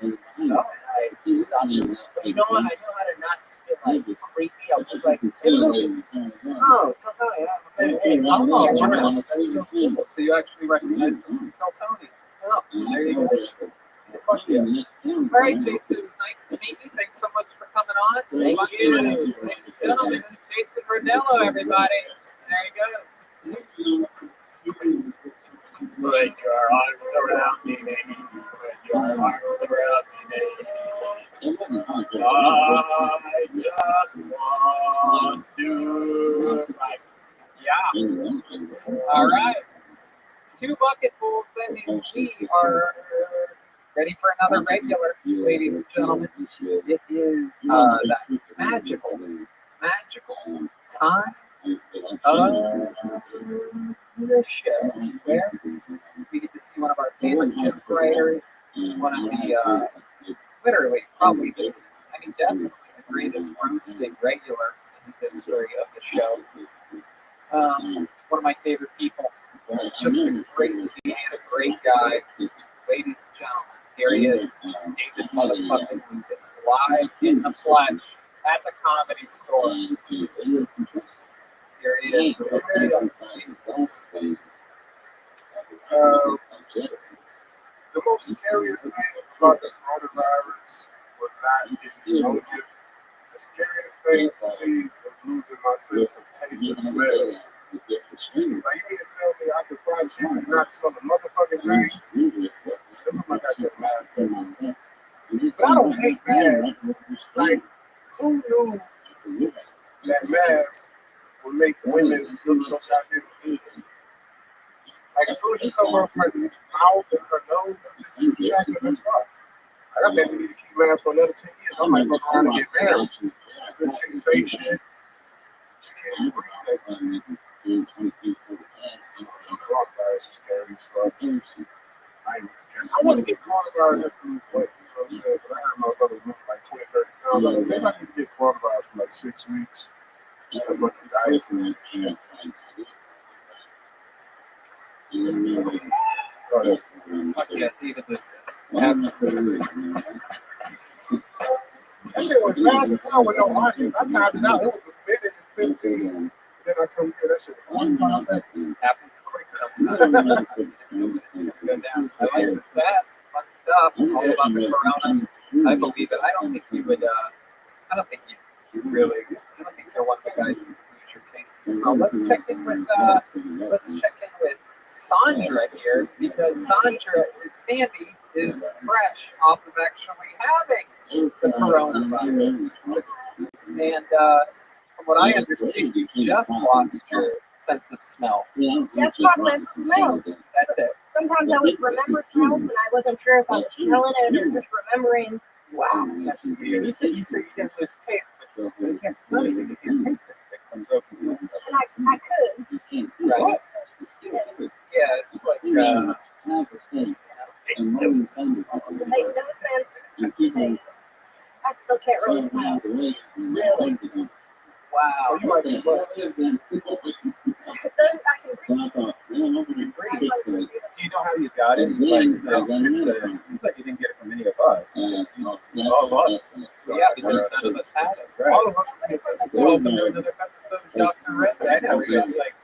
And I stopped. But you know what? I know how to not like creepy. I was just like, hey, Lucas. Oh, it's Tony. Oh, wow. That's so cool. So you actually recognize him from Tony. Oh, there you go. Fuck yeah. All right, Jason, it was nice to meet you. Thanks so much for coming on. Thank you. Ladies and gentlemen, Jason Rodello, everybody. There he goes. Put your arms around me, baby. Put your arms around me, baby. I just want to. Yeah. All right. 2 bucketfuls. That means we are ready for another regular, ladies and gentlemen. It is that magical time of the show where we get to see one of our favorite joke writers, one of the, literally, probably, definitely the greatest roasting regular in the history of the show. One of my favorite people. Just a great comedian, a great guy. Ladies and gentlemen, here he is, David motherfucking Lucas, live in the flesh at the Comedy Store. Here he is. The most scariest thing about the coronavirus was not getting COVID. The scariest thing for me was losing my sense of taste and smell. Like, you mean to tell me I could fry chicken and not smell a motherfucking thing? Look at my goddamn mask, baby. But I don't hate masks. Like, who knew that masks would make women look so goddamn mean? Like, as soon as you cover up her mouth and her nose, she's attractive as fuck. Like, I think we need to keep masks for another 10 years. I might fuck around and get married. This bitch can't say shit. She can't breathe. Coronavirus is scary as fuck. I ain't really scared. I want to get coronavirus just to lose weight. You know what I'm saying? But I heard my brother lose like 20, 30 pounds. Like, maybe I need to get coronavirus for like 6 weeks. That's what the diet is. Shit. Yeah, David Lucas. Absolutely. That shit went fast as hell with no audience. I timed it out. It was a minute and 15. Then I come here. That shit was 45 seconds. Happens quick sometimes. Go down. I like the set. Fun stuff. All about the corona. I believe it. I don't think you would. I don't think you really. I don't think you're one of the guys who lose your taste and smell. Let's check in with Sandra here, because Sandy is fresh off of actually having the coronavirus. And from what I understand, you just lost your sense of smell. Just my sense of smell. That's it. Sometimes I would remember smells, and I wasn't sure if I was smelling it or just remembering. Wow, that's weird. You said you didn't lose taste, but you can't smell anything, you can't taste anything. And I could. Right. Yeah, it's like, Makes no sense. It made no sense. I still can't really smell. Really. wow. So you might be blessed. Then I can breathe. Do you know how you got it? Like, so, it seems like you didn't get it from any of us. All of us. Yeah, because none of us had it. Right. All of us are kids. Welcome to another episode of Dr. Red. I know. We're gonna be like,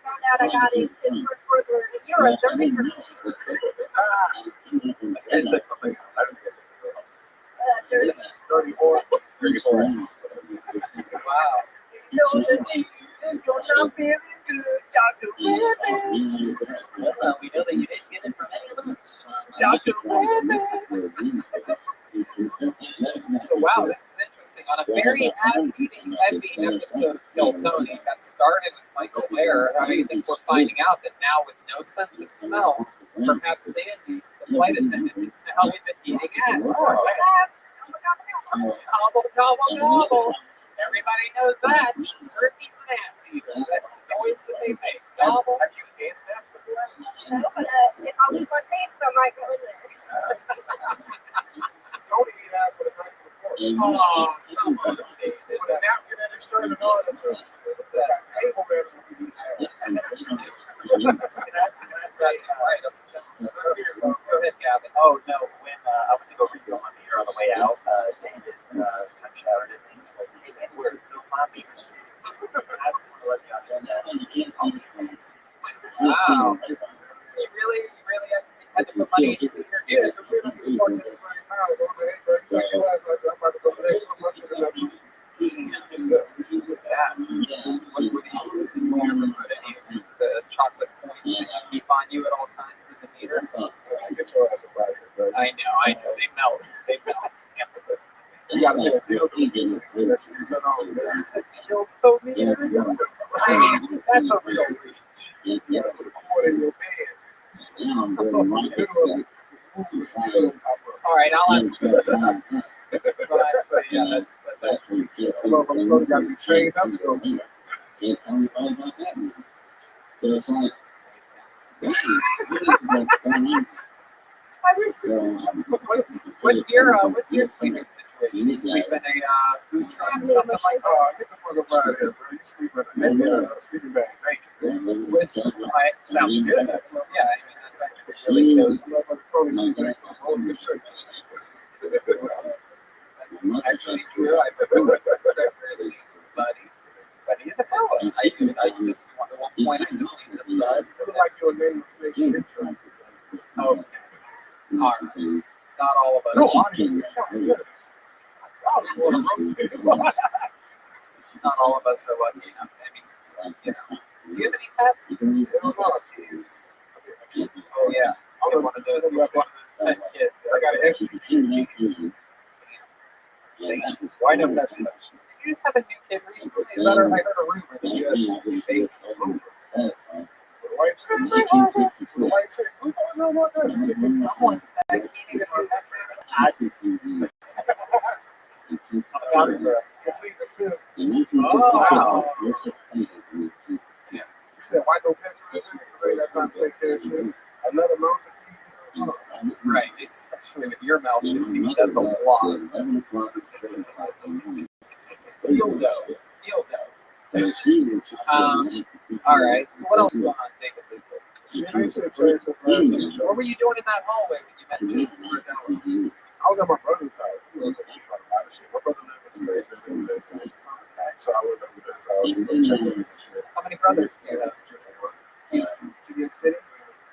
Found out I got it his first birthday. You're a 30. I said something. I don't guess 34. 34. Wow. You're not feeling good, Dr. Rabbit. Well, we know that you didn't get it from any of us. Dr. Rabbit. So, wow, this is interesting. On a very ass-eating heavy episode of Kill Tony that started with Michael Mayer, I think we're finding out that now with no sense of smell, perhaps Sandy, the flight attendant, is now into eating ass. Gobble, gobble, gobble. Everybody knows that. Turkeys and ass eaters. That's the noise that they make. Gobble. Have you ate ass before? No, but if I lose my taste, I might go in there. Tony eat ass with a knife before. Oh, come on, David. With a napkin in his shirt and all that stuff. That table man would eat ass. Right, Let's hear it, bro. go ahead, Gavin. Oh no! When I went to go refill my meter on the way out, Dan had to put money in your Yeah, because we don't even park at the same time. So I'm like, hey, bro, you take your ass like that. I'm about to go today. I'm about to go today. Yeah. What do you remember any of the chocolate coins that you keep on you at all times in the meter? Get your ass up out of here, bro. I know. They melt. You gotta pay a deal to get it. That shit turn on, man. Dildo meter? I mean, that's a real reach. You gotta put a cord in your bed. All right, I'll ask you. But yeah, that's actually I love how Tony got to be trained up to go to. What's your sleeping situation? You sleep in a food truck or something like that? Get the fuck up out of here, bro. You sleep in a sleeping bag naked. Sounds good. Yeah, I mean that's actually really good. Tony sleep next to a bone in straight. That's actually true. I've been with buddy in the power. I just at one point I just needed a bud. You look like you're a native snake intro. Okay. All right. Not all of us. No audience. Not all of us are lucky enough. I mean, you know. Do you have any pets? Oh yeah. I'm one of those pet kids. I got an STP. Why no pets? Did you just have a new kid recently? Is that I heard a rumor that you had a new baby? White chick. White chick. Who told you about that? Someone said I can't even remember. Oh. You said why no pets? They got time to take care of shit. Another mountain. Right, especially with your mouth to feed, that's a lot. Dildo. All right, so what else is going on David? What were you doing in that hallway when you met Jason Rodella? I was at my brother's house. We were talking about a lot of shit. My brother lived in the same building that so I went over to his house. We were checking and shit. How many brothers do you have? Just one. In Studio City?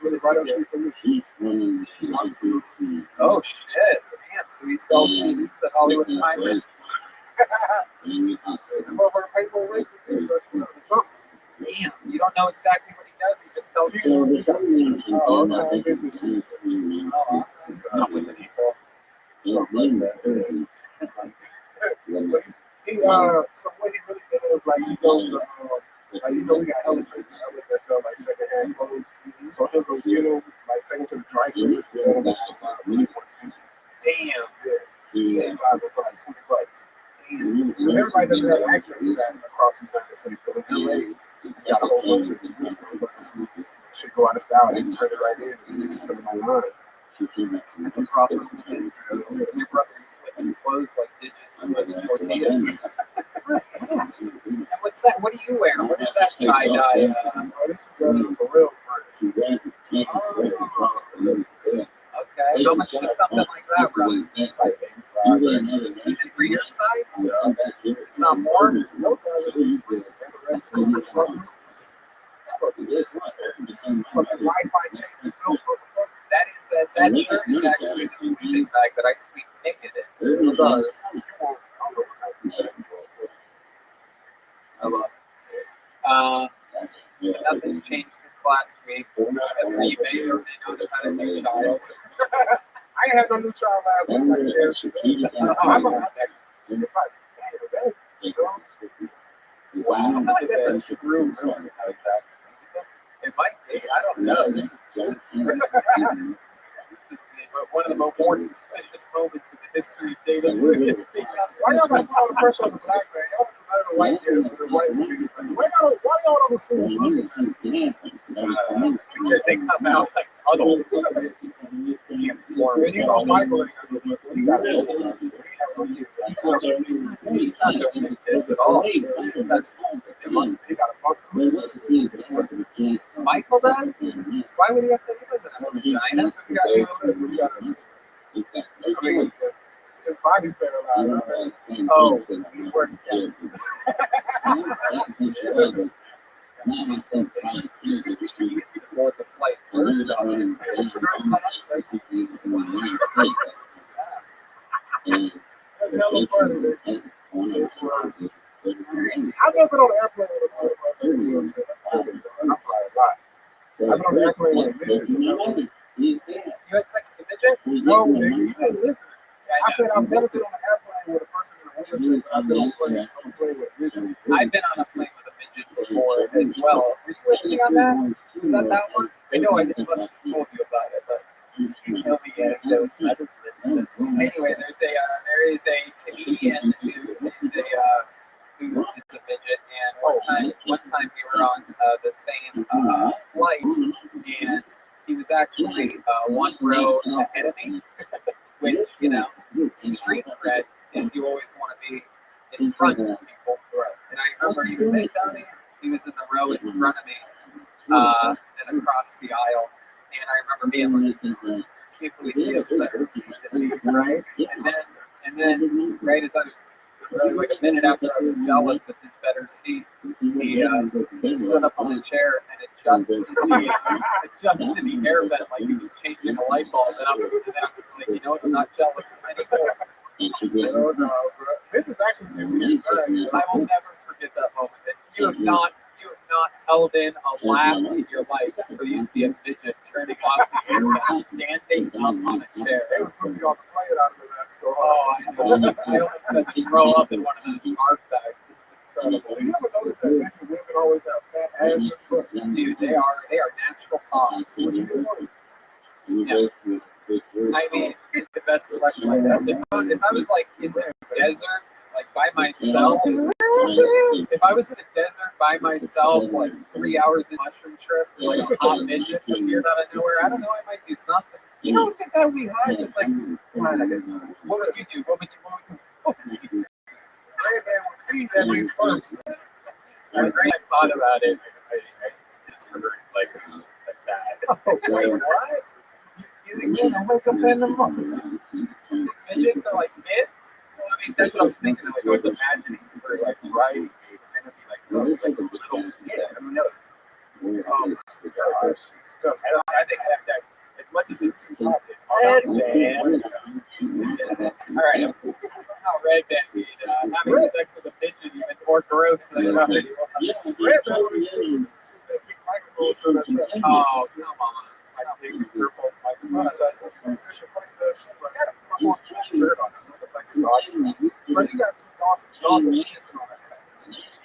Right up the street from me. Oh shit! Damn, so he sells CDs at Hollywood Highway. Something. Damn, you don't know exactly what he does. He just tells you. Oh, so what he really does, like he goes to, like we got hella places in LA that sell like secondhand clothes. So he'll go get them, like take them to the dry cleaners, sell them for Damn. Yeah, buy them for like $20. Damn. Everybody doesn't have access to that across the United States, but in LA, you got a whole bunch of shit go out of style. They can turn it right in and you can sell them online. That's a problem. Your brother's flipping clothes like digits and flips tortillas. And what's that? What do you wear? What is that tie-dye? This is for real. Okay, how much does something like that run? Like Even for your size? It's not more? No Wi-Fi That shirt is actually the sleeping bag that I sleep naked in. I love it. So nothing's changed since last week. Except for you may or may not have had a new child. I ain't had no new child last week. I'm a I feel like that's a true rumor. It might be. I don't know. This is one of the more suspicious moments in the history of David Lucas. Why y'all got all the pressure on the black man? Y'all let the white kids with the white women. Why y'all don't assume Because they come out like adults. When you saw Michael, he got it. He's not doing kids at all. That's Michael does? Why would he have to? He doesn't have a vagina. I mean, his body's paralyzed. Oh, he works down. Board the flight first off. That's hella funny. I've never been on an airplane with a motherfucker in a wheelchair. That's crazy. I fly a lot. I've been on an airplane with a midget. You had sex with a midget? No, nigga, you didn't listen. I said I've never been on an airplane with a person in a wheelchair. I've been on a plane with a midget. I've been on a plane with a midget before as well. Were you with me on that? Was that one? I know I must have told you about it, but You tell me anecdotes. I just listen to them. anyway, there is a comedian who is a midget, and one time we were on the same flight, and he was actually one row ahead of me, which, you know, street cred is you always want to be in front of people. And I remember he was, hey, Tony, he was in the row in front of me and across the aisle. And I remember being like, can't believe he has better seat than me, right? And then right as I was really like a minute after I was jealous of his better seat, he stood up on the chair and adjusted the air vent like he was changing a light bulb. And I'm like, you know what? I'm not jealous anymore. No, bro. This is actually good. I will never forget that moment. That you have not held in a laugh in your life until you see a midget turning off the air vent, standing up on a chair. They would put me on the plane out of that. So, I almost said to grow up in one of those carb bags. It's incredible. you ever notice that midget women always have fat asses? Dude, they are natural pods. What you do? I mean, it's the best collection like that. If I was like in the desert, like by myself, if I was in a desert by myself, like 3 hours in mushroom trip, like a hot midget appeared out of nowhere, I don't know, I might do something. You don't think that would be hard? Just like, what would you do? What would you do? Red man would feed that bitch first. I thought about it. I just heard like that. Wait, what? Again, I wake up in the morning. Midgets are like kids? Well, I mean, that's what I was thinking. Like, I was imagining they were like right, and it'd be like, oh, like a little kid. I don't know. Oh, God. Disgusting. I think I have that. As much as it's hot, it's hot, man. All right. Somehow Red Band made having sex with a midget even more gross than it already was. Red man would use that big microphone to that truck. Oh, come on. I think purple microphone. Some official place that shit, but I got a shirt on it. But you got two awesome dogs kissing on it.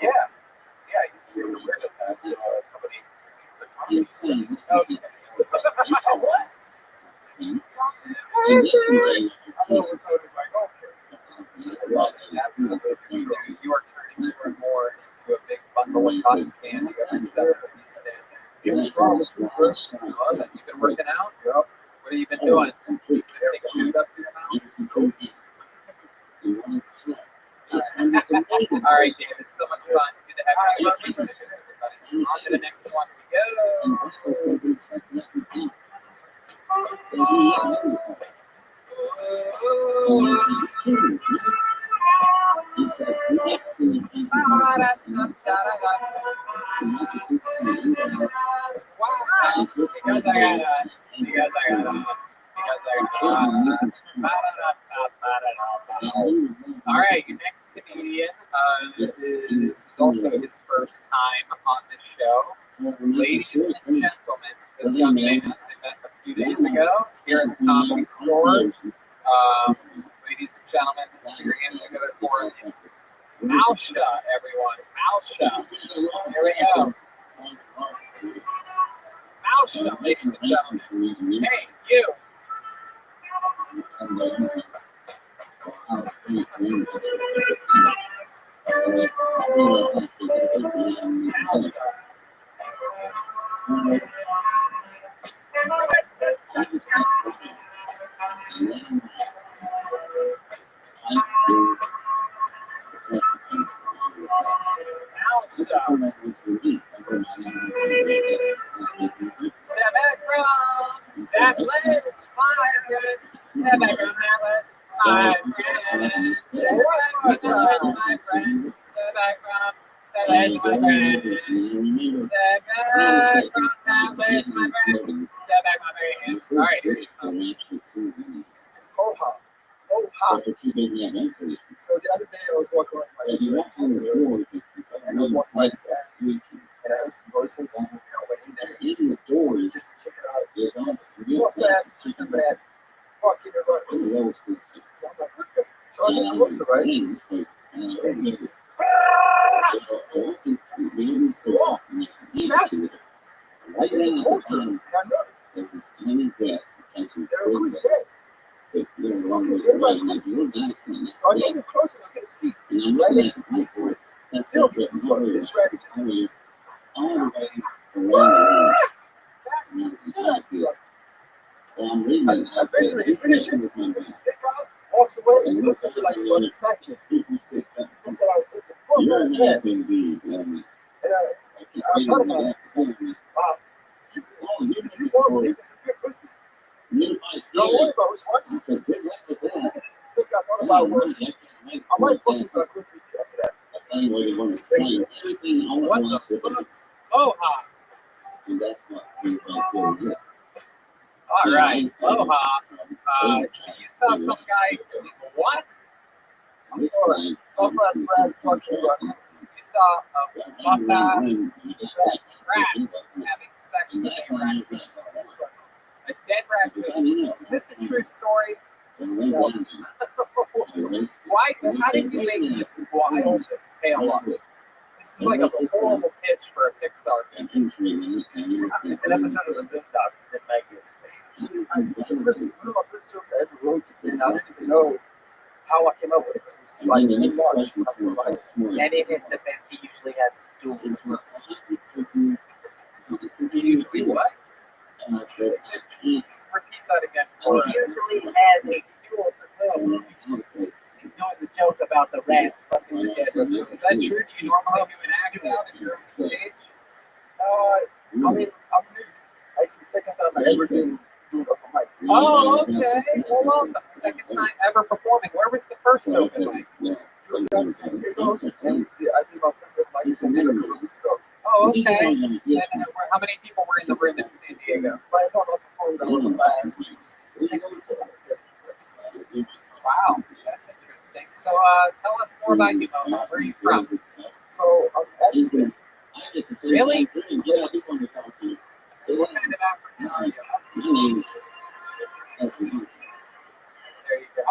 Yeah. Yeah, you see the weirdest hat. Somebody needs the comedy sense. Okay. What? I love when Tony's like, okay. Absolutely. You are turning more and more into a big bundle of cotton candy every step that you stand there. Getting stronger too, Chris. Oh, that you've been working out? Yep. What have you been doing? You been taking food up to your mouth? All right, David. So much fun. Good to have you. Everybody. On to the next one we go. All right, your next comedian is also his first time on this show. Ladies and gentlemen, this young man I met a few days ago here at the Comedy Store. Ladies and gentlemen, put your hands together for him. It's Malsha, everyone. Malsha. Here we go. Malsha, ladies and gentlemen. Hey, you. Step back from that ledge, my friend. Step back from that ledge, my friend. Step back from that ledge, my friend. Step back from that ledge, my friend. Step back from that ledge, my friend. Step All right, here you go. It's Oha. Oha. So the other day I was walking with my and I was walking by this app, and I heard some voices, and I went in there just to check it out. Real fast, pretty bad, fucking running. So I'm like, what the? So I get closer, right? And he's just, smashing it. I get closer, and I noticed who's dead. He's fucking dead right there. So I get closer, I get a seat right next to it. Still get too close. This rabbit just eventually he finishes, he walks away, and he looks at me like he's going to smack me. And I thought about it. Wow. If you want to leave, it's a good pussy. Don't worry about who's watching. The thing I thought about was, I might fuck you, but I couldn't see after that. What the fuck? Oha! All right, Oha. So you saw some guy doing what? I'm sorry. Buff-ass rat fucking rat. You saw a buff-ass rat having sex with a raccoon. A dead raccoon. Is this a true story? Why? How did you make this wild tale up? This is like a horrible pitch for a Pixar film. It's an episode of the Boondocks that make it. One of my first jokes I ever wrote, and I didn't even know how I came up with it. It was like in March. And in his defense, he usually has a stool. Usually what? Just repeat that again. He usually has a stool for him. He's doing the joke about the rats fucking the dead raccoon. Is that true? Do you normally do an act out if you're on the stage? I mean, I'm actually second time I ever did do it up on mic. Oh, okay. Well, welcome. Second time ever performing. Where was the first open mic? 2 times a year ago, and I did my first open mic in San Diego a couple weeks ago. Oh, okay. And how many people were in the room in San Diego? By the time I performed, that was last 6 people. Wow, that's interesting. So, tell us more about you, Momo. Where are you from? So, I'm African. Really? What kind of African are you? There you go.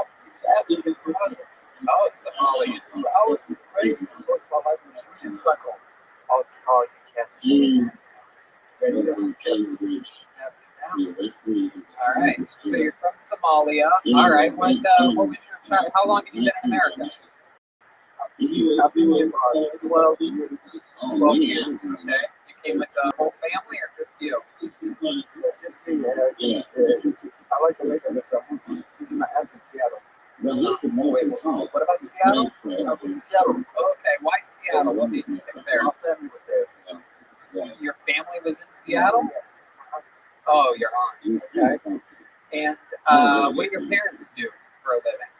African Somalian. Oh, Somalian. I was raised most of my life in Sweden, Stockholm. Oh, you can't. All right. So you're from Somalia. All right. What was your child? How long have you been in America? I've been here 12 years. 12 years. Okay. You came with the whole family or just you? Just me. I like to make it myself. This is my aunt in Seattle. Wait, what about Seattle? I'm in Seattle. Okay. Why Seattle? What made you pick there? My family was there. Your family was in Seattle? Yes. Oh, your aunts. Okay. And what do your parents do for a living?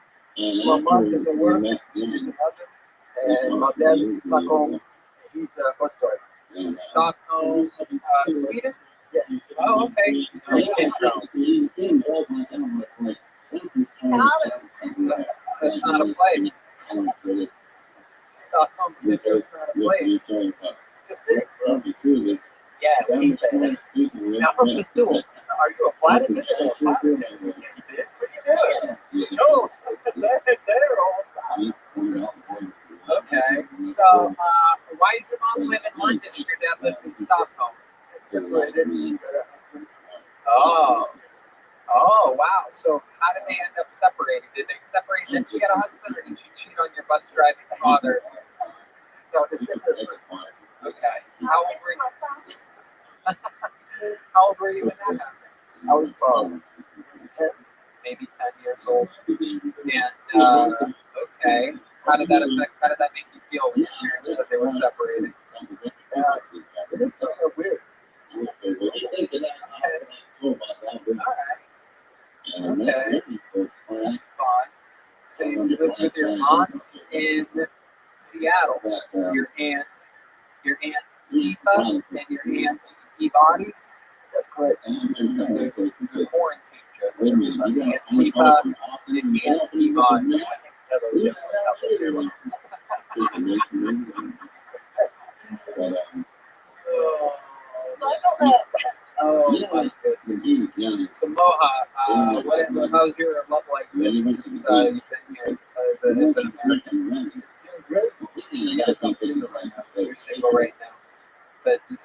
My mom doesn't work. She lives in London. And my dad lives in Stockholm. He's a bus driver. Stockholm, Sweden? Yes. Oh, okay. That's not a place. Stockholm Syndrome is not a place. It's a thing, bro. Yeah, what he said. Now from the stool. Are you a flight attendant or a flight attendant? What you doing? No, they're all stopped. Okay. So, why did your mom live in London and your dad lives in Stockholm? Separated. She got a husband. Oh, wow. So, how did they end up separating? Did they separate and then she had a husband, or did she cheat on your bus driving father? No, they separated first. Okay. How old were you? How old were you when that happened? I was 10. Maybe 10 years old. And, okay. How did that make you feel when your parents said they were separating? It didn't feel so weird. Okay. That's fun. So you lived with your aunts in Seattle. Your aunt Tifa and your aunt Eboni's. That's correct. The quarantine jokes. Wait a minute, you got Oh my goodness. Samoa, how's your love life been since you've been here as an American? You're single right now, but you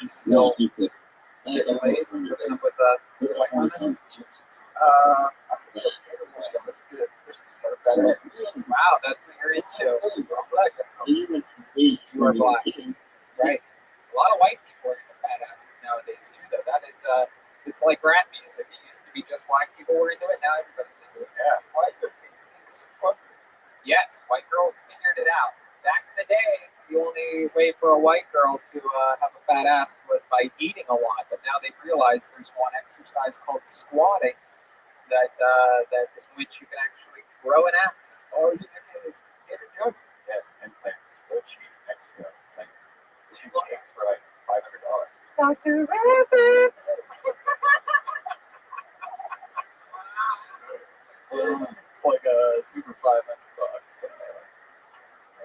still get away with a white woman? Wow, that's what you're into. You are black. Right. A lot of white people are into fat asses nowadays too, though. That is, it's like rap music. It used to be just black people were into it. Now everybody's into it. Yeah. Yes, white girls figured it out. Back in the day, the only way for a white girl to have a fat ass was by eating a lot. But now they've realized there's one exercise called squatting that in which you can actually grow an ass. Or you can get it done. Yeah, implants so cheap. Next to it's like 2 chicks for like $500. Dr. Rabbi. It's like a $2 for $500.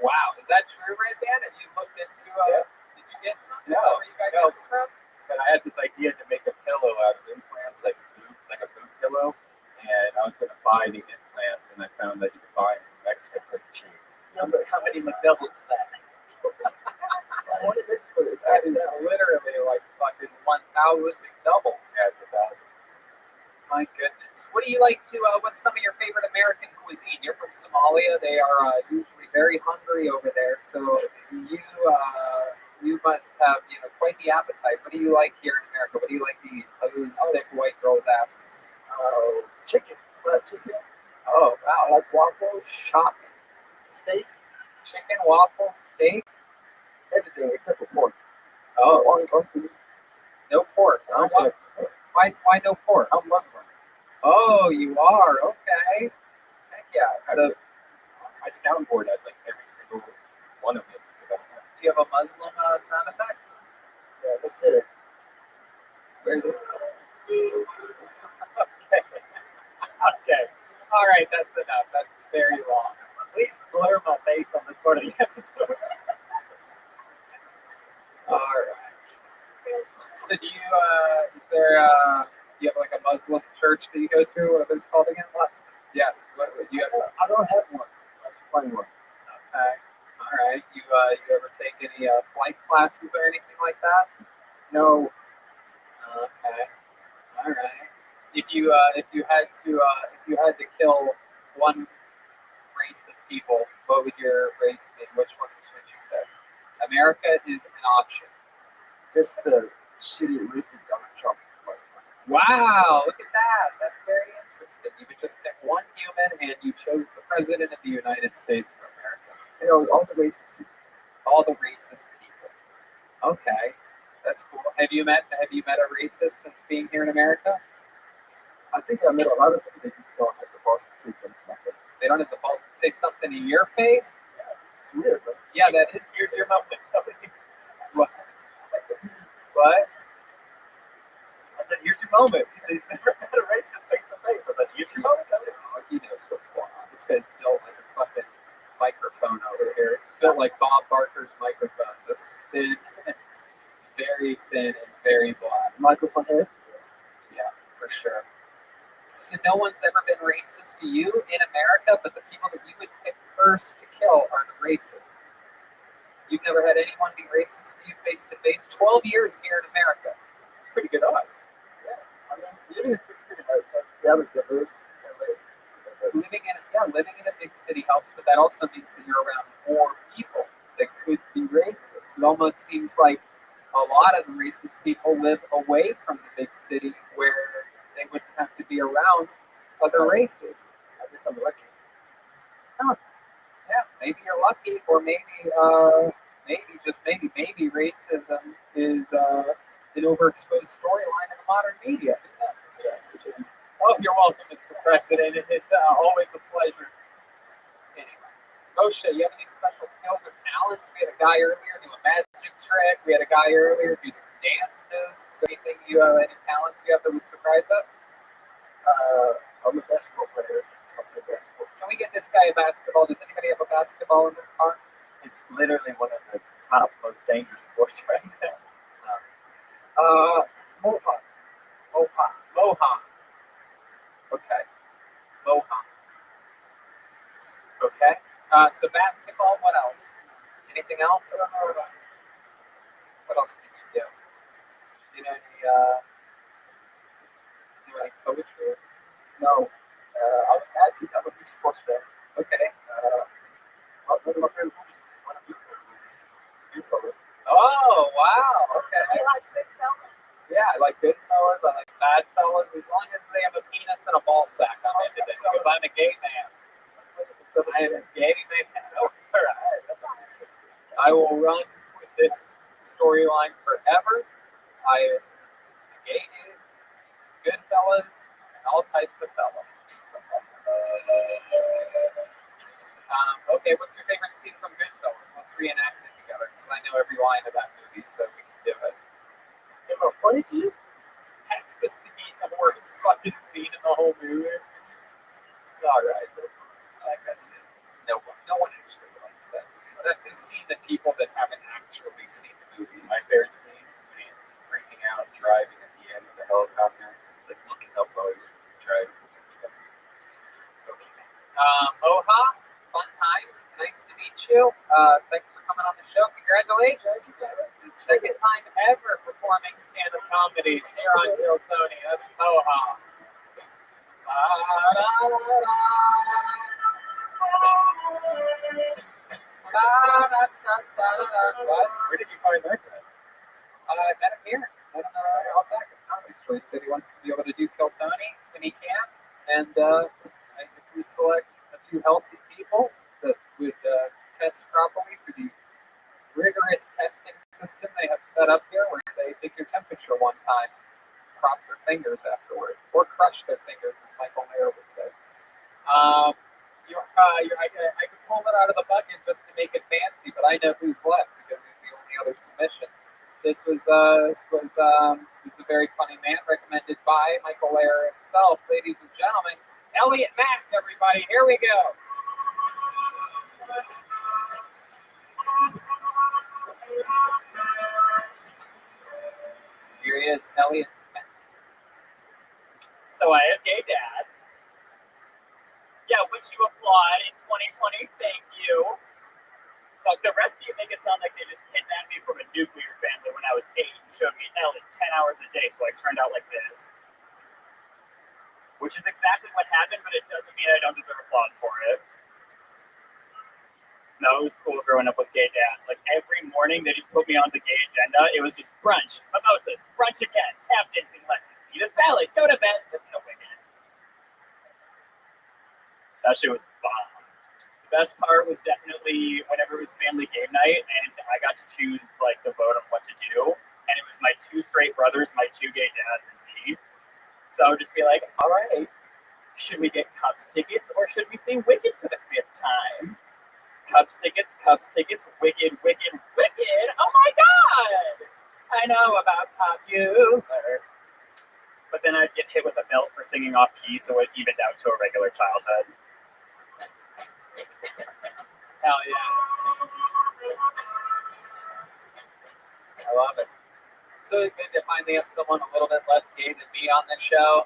Wow, is that true, Red Band? Have you looked into? Did you get some? No, where you got this from? But I had this idea to make a pillow out of implants, like a food pillow, and I was going to buy the implants, and I found that you could buy them in Mexico pretty cheap. How many McDoubles is that? That is literally like fucking 1,000 McDoubles. Yeah, it's 1,000. My goodness. What do you like to, what's some of your favorite American cuisine? You're from Somalia. They are usually very hungry over there. So you must have, quite the appetite. What do you like here in America? What do you like to eat other than thick white girls' asses? Chicken. Chicken. Oh, wow. I like waffles. Shocking. Steak. Chicken, waffles, steak? Everything except for pork. Oh. No pork. I'm Why no pork? I'm Muslim. Oh, you are? Okay. Heck yeah. So, my soundboard has like every single one of them. Do you have a Muslim sound effect? Yeah, let's get it. Where's it? Okay. All right, that's enough. That's very long. Please blur my face on this part of the episode. All right. So do you, do you have like a Muslim church that you go to? What are those called again? Yes. What do you have? I don't have one. I should find one. Okay. All right. You ever take any flight classes or anything like that? No. Okay. All right. If you had to kill one race of people, what would your race be? Which one would you pick? America is an option. Just the shitty racist Donald Trump. Wow, look at that. That's very interesting. You would just pick one human and you chose the president of the United States of America. All the racist people. All the racist people. Okay. That's cool. Have you met a racist since being here in America? I think I met a lot of them. They just don't have the balls to say something like that. They don't have the balls to say something in your face? Yeah, it's weird, bro. Yeah, that is. Here's your moment. What? What? I said, here's your moment. He's never met a racist face to face. I said, here's your moment. Oh, he knows what's going on. This guy's built like a fucking microphone over here. It's built like Bob Barker's microphone. This thin, very thin and very black. Microphone head? Yeah, for sure. So no one's ever been racist to you in America, but the people that you would pick first to kill are the racists. You've never had anyone be racist to you face to face? 12 years here in America. It's pretty good odds. Yeah. I mean, living in a big city helps. Living in a big city helps, but that also means that you're around more people that could be racist. It almost seems like a lot of the racist people live away from the big city where they wouldn't have to be around other races. I guess I'm lucky. Oh, yeah, maybe you're lucky, or maybe racism is an overexposed storyline in the modern media. Oh, you're welcome, Mr. President. It's always a pleasure. Anyway, Moshe, you have any special skills or talents? We had a guy earlier do a magic trick. We had a guy earlier do some dance moves. Is there anything any talents you have that would surprise us? I'm a basketball player. Can we get this guy a basketball? Does anybody have a basketball in their car? It's literally one of the top most dangerous sports right now. It's Mohawk. Mohawk. Okay. Mohawk. Okay. So basketball, what else? Anything else? What else can you do? You know any poetry? No. I was an athlete. I'm a big sports fan. Okay. One of my favorite movies. One of your favorite movies. Goodfellas. Oh, wow. Okay. I like Goodfellas. Yeah, I like Goodfellas. I like Badfellas. As long as they have a penis and a ball sack, I'm into it. Because I'm a gay man. I am a gay man. Oh, it's all right. I will run with this storyline forever. I am a gay dude, Goodfellas, and all types of fellas. Okay, what's your favorite scene from Goodfellas? Let's reenact it together, because I know every line of that movie, so we can do it. Am I funny to you? That's the scene, the worst fucking scene in the whole movie. All right. I like that scene. No one actually likes that scene. That's the scene that people that haven't actually seen the movie. My favorite scene when he's freaking out driving at the end of the helicopter. It's like looking up while he's driving. Okay. Moha, fun times. Nice to meet you. Thanks for coming on the show. Congratulations. The second time ever performing stand-up comedies here on Kill Tony. That's Moha. What? Where did you find that guy? I met him here. Met him out back at Comedy Store. He said he wants to be able to do Kill Tony, and he can. And if we select a few healthy people that would test properly through the rigorous testing system they have set up here, where they take your temperature one time, cross their fingers afterward, or crush their fingers, as Michael Mayer would say. I could pull it out of the bucket just to make it fancy, but I know who's left because he's the only other submission. This is a very funny man, recommended by Michael Mayer himself, ladies and gentlemen. Elliot Mack, everybody, here we go. Here he is, Elliot Mack. So I have gay dads. Yeah, which you applaud in 2020, thank you. But the rest of you make it sound like they just kidnapped me from a nuclear family when I was 8 and showed me hell in 10 hours a day till I turned out like this. Which is exactly what happened, but it doesn't mean I don't deserve applause for it. No, it was cool growing up with gay dads. Like every morning they just put me on the gay agenda. It was just brunch, mimosas, brunch again, tap dancing lessons, eat a salad, go to bed, listen to Wicked. That shit was bomb. The best part was definitely whenever it was family game night and I got to choose like the vote on what to do. And it was my 2 straight brothers, my 2 gay dads, and me. So I would just be like, all right, should we get Cubs tickets or should we see Wicked for the 5th time? Cubs tickets, Wicked, Wicked, Wicked. Oh my God! I know about popular. But then I'd get hit with a belt for singing off key, so it evened out to a regular childhood. Hell yeah. I love it. So good to finally have someone a little bit less gay than me on this show.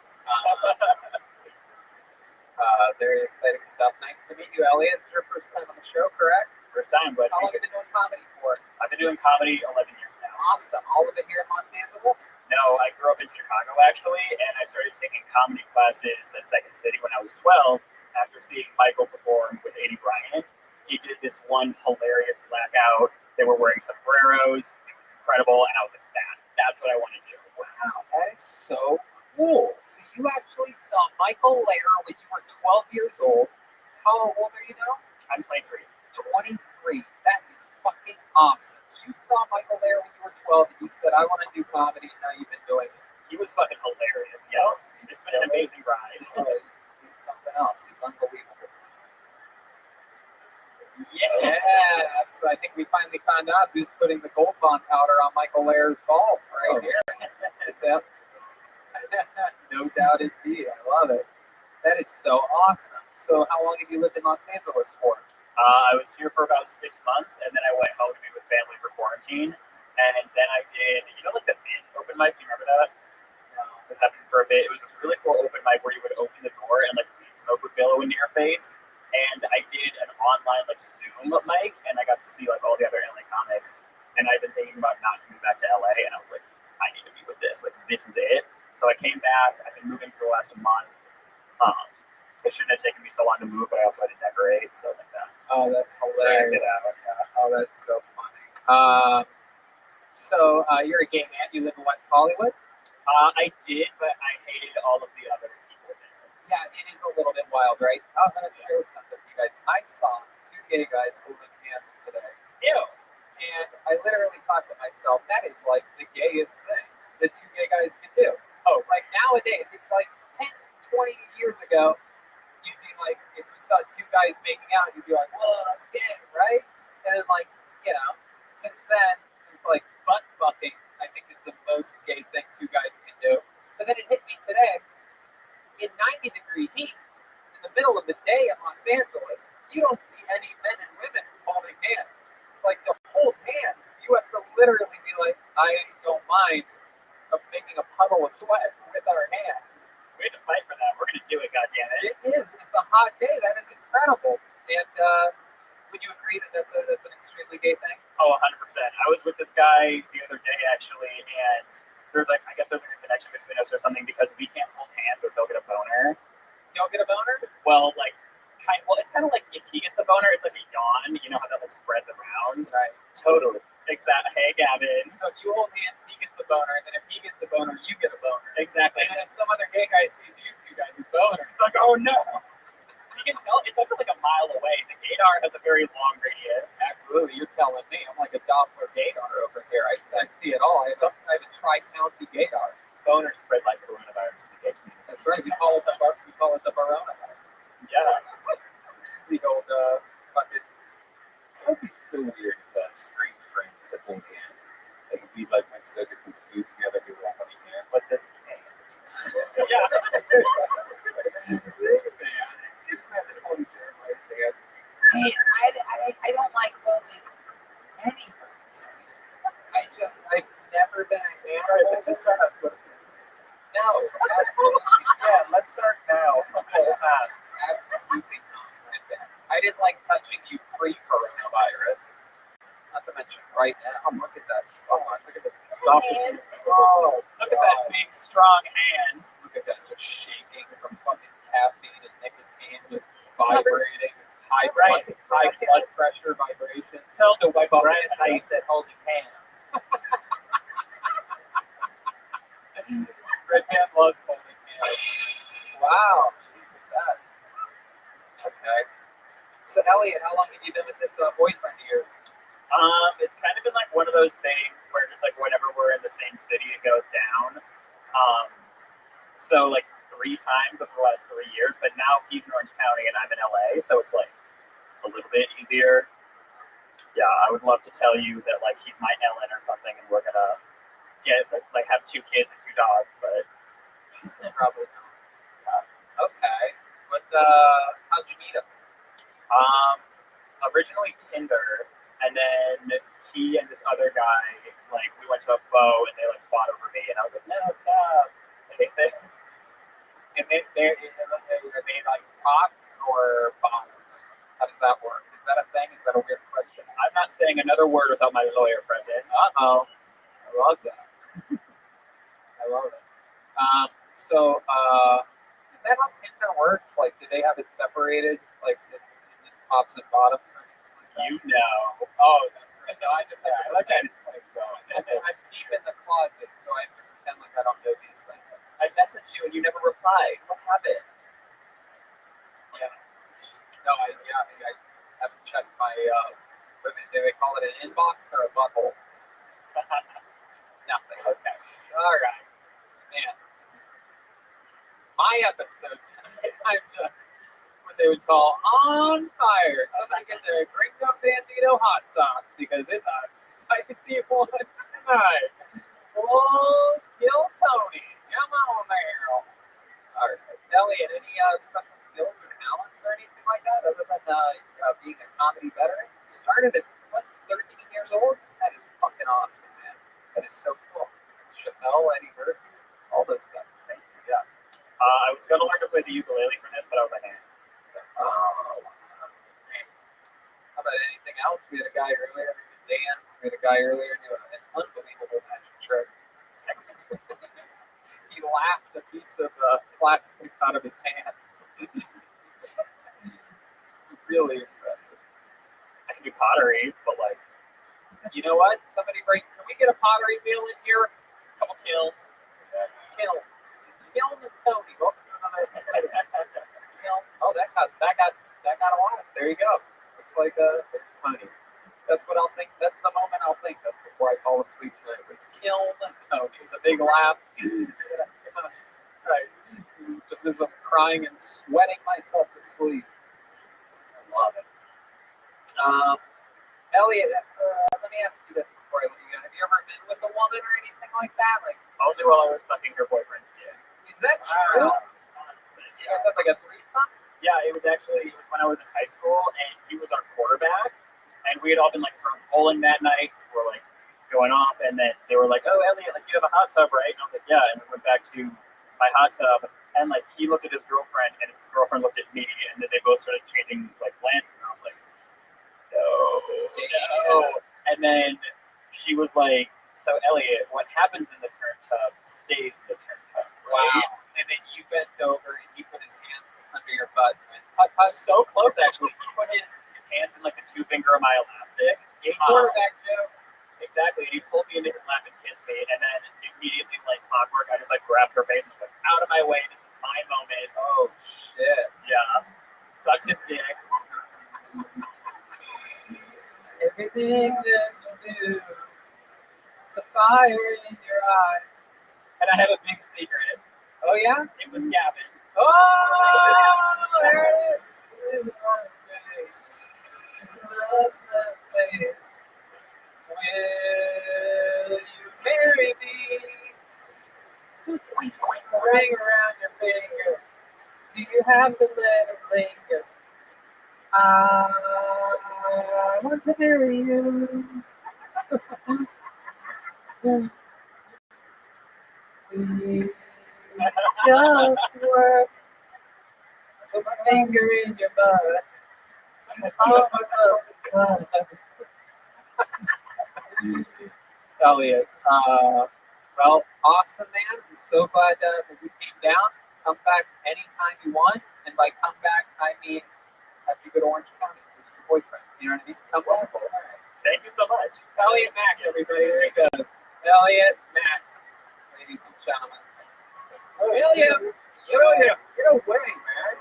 Very exciting stuff. Nice to meet you, Elliot. It's your first time on the show, correct? First time, but how long have you been doing comedy for? I've been doing comedy 11 years now. Awesome. All of it here in Los Angeles? No, I grew up in Chicago, actually, and I started taking comedy classes at Second City when I was 12 after seeing Michael perform with A.D. Bryant. He did this one hilarious blackout. They were wearing sombreros. It was incredible, and I was like, that's what I want to do. Wow, that is so cool. So you actually saw Michael Mayer when you were 12 years old. How old are you now? I'm 23. 23. That is fucking awesome. You saw Michael Mayer when you were 12 and you said, I want to do comedy, and now you've been doing it. He was fucking hilarious. Yes. It's been an amazing ride. He's something else. He's unbelievable. You find out who's putting the Gold Bond powder on Michael Layer's balls right here. It's a, no doubt indeed. I love it. That is so awesome. So how long have you lived in Los Angeles for? I was here for about 6 months, and then I went home to be with family for quarantine. And then I did, like the Mint open mic? Do you remember that? It was happening for a bit. It was this really cool open mic where you would open the door and like weed smoke would billow into your face. And I did an online like Zoom mic, and I got to see like all the other LA comics. And I've been thinking about not coming back to LA, and I was like, I need to be with this. Like, this is it. So I came back. I've been moving for the last month. It shouldn't have taken me so long to move, but I also had to decorate, so like that. Oh, that's hilarious. Oh, that's so funny. So you're a gay man. You live in West Hollywood? I did, but I hated all of the other people there. Yeah, it is a little bit wild, right? I'm going to share something with you guys. I saw 2 gay guys holding hands today. Ew. And I literally thought to myself, that is like the gayest thing that 2 gay guys can do. Oh, like nowadays, it's like 10, 20 years ago, you'd be like, if you saw 2 guys making out, you'd be like, whoa, that's gay, right? And then like, since then, it's like butt fucking, I think is the most gay thing 2 guys can do. But then it hit me today, in 90-degree heat, in the middle of the day in Los Angeles, you don't see any men and women holding hands. Like, to hold hands, you have to literally be like, I don't mind of making a puddle of sweat with our hands. We had to fight for that. We're going to do it, goddammit. It is. It's a hot day. That is incredible. And would you agree that that's an extremely gay thing? Oh, 100%. I was with this guy the other day, actually, and I guess there's a connection between us or something because we can't hold hands or he'll get a boner. You'll get a boner? Well, it's kind of like if he gets a boner, it's like a yawn. You know how that like spreads around? Right. Totally. Exactly. Hey, Gavin. So if you hold hands, he gets a boner, and then if he gets a boner, you get a boner. Exactly. And then if some other gay guy sees you 2 guys with boners, it's like, oh no. You can tell it's over like a mile away. The gaydar has a very long radius. Absolutely. You're telling me. I'm like a Doppler gaydar over here. I see it all. I have a tri-county gaydar. Boners spread like coronavirus in the gay community. That's right. We call it the coronavirus. Yeah. The old fucking. That would be so weird if straight friends that hold hands. Like if we went to go get some food together, we were all holding hands. What's this? Yeah. Just imagine holding Jeremiah's hand. Hey, I don't like holding anybody's hand. I've never been a man. All right, let's just try not to. No, absolutely. Yeah, let's start now. Hold hands. Absolutely not. I didn't like touching you pre-coronavirus. Not to mention right now. Look at that. Oh, look at the softest. Oh, look at that big, strong hand. Look at that, just shaking from fucking caffeine and nicotine, just vibrating. High blood pressure vibration. Tell him to wipe off Brian how you said holding hands. Red Man loves holding hands. Wow, jeez, that. Okay. So Elliot, how long have you been with this boyfriend of yours? It's kind of been like one of those things where just like whenever we're in the same city, it goes down. So like 3 times over the last 3 years, but now he's in Orange County and I'm in LA, so it's like a little bit easier. Yeah, I would love to tell you that like he's my Ellen or something, and we're gonna have 2 kids and 2 dogs, but probably not. Okay, but how'd you meet him? Originally Tinder, and then he and this other guy, like, we went to a bow and they like fought over me, and I was like, no, stop. I hate this. And they like tops or bottoms? How does that work? Is that a thing? Is that a weird question? I'm not saying another word without my lawyer present. Uh-oh. I love that. I love it. So is that how Tinder works? Like, do they have it separated, like in tops and bottoms or anything like that? You know. Oh, that's right. No, I just like I just play going. I'm deep in the closet, so I have to pretend like I don't know these things. I messaged you and you never replied. What happened? Yeah. No, I haven't checked my what do they call it, an inbox or a butthole? Nothing. Okay. All right. Man, this is my episode tonight. I'm just what they would call on fire. Somebody get their Gringo Bandito hot sauce because it's a spicy one tonight. Oh, kill Tony. Come on there. All right. Elliot, any special skills or talents or anything like that other than being a comedy veteran? Started at, what, 13 years old? That is fucking awesome, man. That is so cool. Chappelle, Eddie Murphy, all those guys. Thank you. Yeah. I was going to learn to play the ukulele for this, but I was like, So. Oh, man. How about anything else? We had a guy earlier that could dance. We had a guy earlier who did an unbelievable magic trick. He laughed a piece of plastic out of his hand. It's really impressive. I can do pottery, but like, you know what? Somebody break. Can we get a pottery wheel in here? A couple kilns. Kilns. Kiln and Tony. Welcome to another episode. Kiln. Oh, that got a lot. There you go. It's like it's funny. That's what I'll think. That's the moment I'll think of before I fall asleep tonight. Was Kiln and Tony. The big laugh. Right. Just as I'm crying and sweating myself to sleep. I love it. Elliot, let me ask you this before I let you go. Have you ever been with a woman or anything like that? Like only while I was sucking her boyfriend's dick. Is that true? You guys had like a threesome? Yeah, it was when I was in high school, and he was our quarterback, and we had all been like drunk bowling that night. We're like going off, and then they were like, "Oh, Elliot, like you have a hot tub, right?" And I was like, "Yeah." And we went back to my hot tub, and like he looked at his girlfriend, and his girlfriend looked at me, and then they both started changing like glances, and I was like, no. And then she was like, "So Elliot, what happens in the turn tub stays in the turn tub." Right? Wow. And then you bent over and he put his hands under your butt and went, so close actually. He put his hands in like the 2-finger of my elastic. Quarterback jokes. Exactly. He pulled me into his lap and kissed me, and then immediately, like clockwork, I just like grabbed her face and was like, "Out of my way! This is my moment." Oh shit. Yeah. Such his dick. Everything that you do, the fire in your eyes. And I have a big secret. Oh yeah? It was Gavin. Oh, there it is. Will you marry me? Ring around your finger. Do you have to let it linger? I want to marry you. We just work. Put my finger in your butt. Elliot, well, awesome, man. I'm so glad that you came down. Come back anytime you want. And by come back, I mean have you go to Orange County. This is your boyfriend. You know what I mean? Come back. Thank you so much. Elliot Mack, everybody. There he goes. Elliot Mack, ladies and gentlemen. William, get away, man.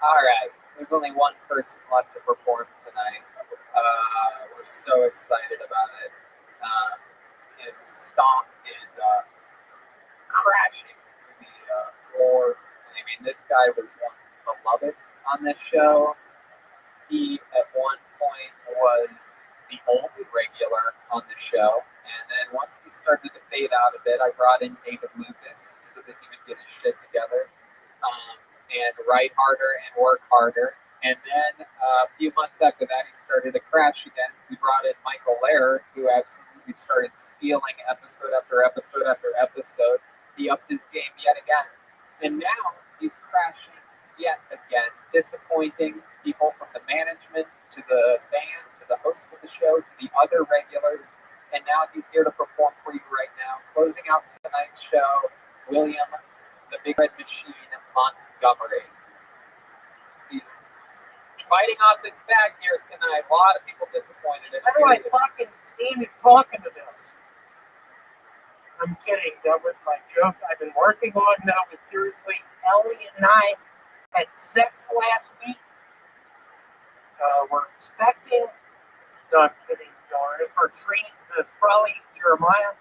All right. There's only one person left to perform tonight. We're so excited about it. His stomp is crashing through the floor. I mean, this guy was once beloved on this show. He, at one point, was the only regular on the show. And then once he started to fade out a bit, I brought in David Lucas so that he would get his shit together and write harder and work harder. And then a few months after that, he started to crash again. We brought in Michael Lehrer, who absolutely started stealing episode after episode after episode. He upped his game yet again. And now he's crashing yet again, disappointing people from the management to the band to the host of the show to the other regulars. And now he's here to perform for you right now. Closing out tonight's show, William, the Big Red Machine, Montgomery. He's fighting off his bag here tonight. A lot of people disappointed in him. How do I fucking stand and talking to this? I'm kidding. That was my joke. I've been working on now, but seriously, Elliot and I had sex last week. We're expecting. No, I'm kidding. Darn, for treating this, probably Jeremiah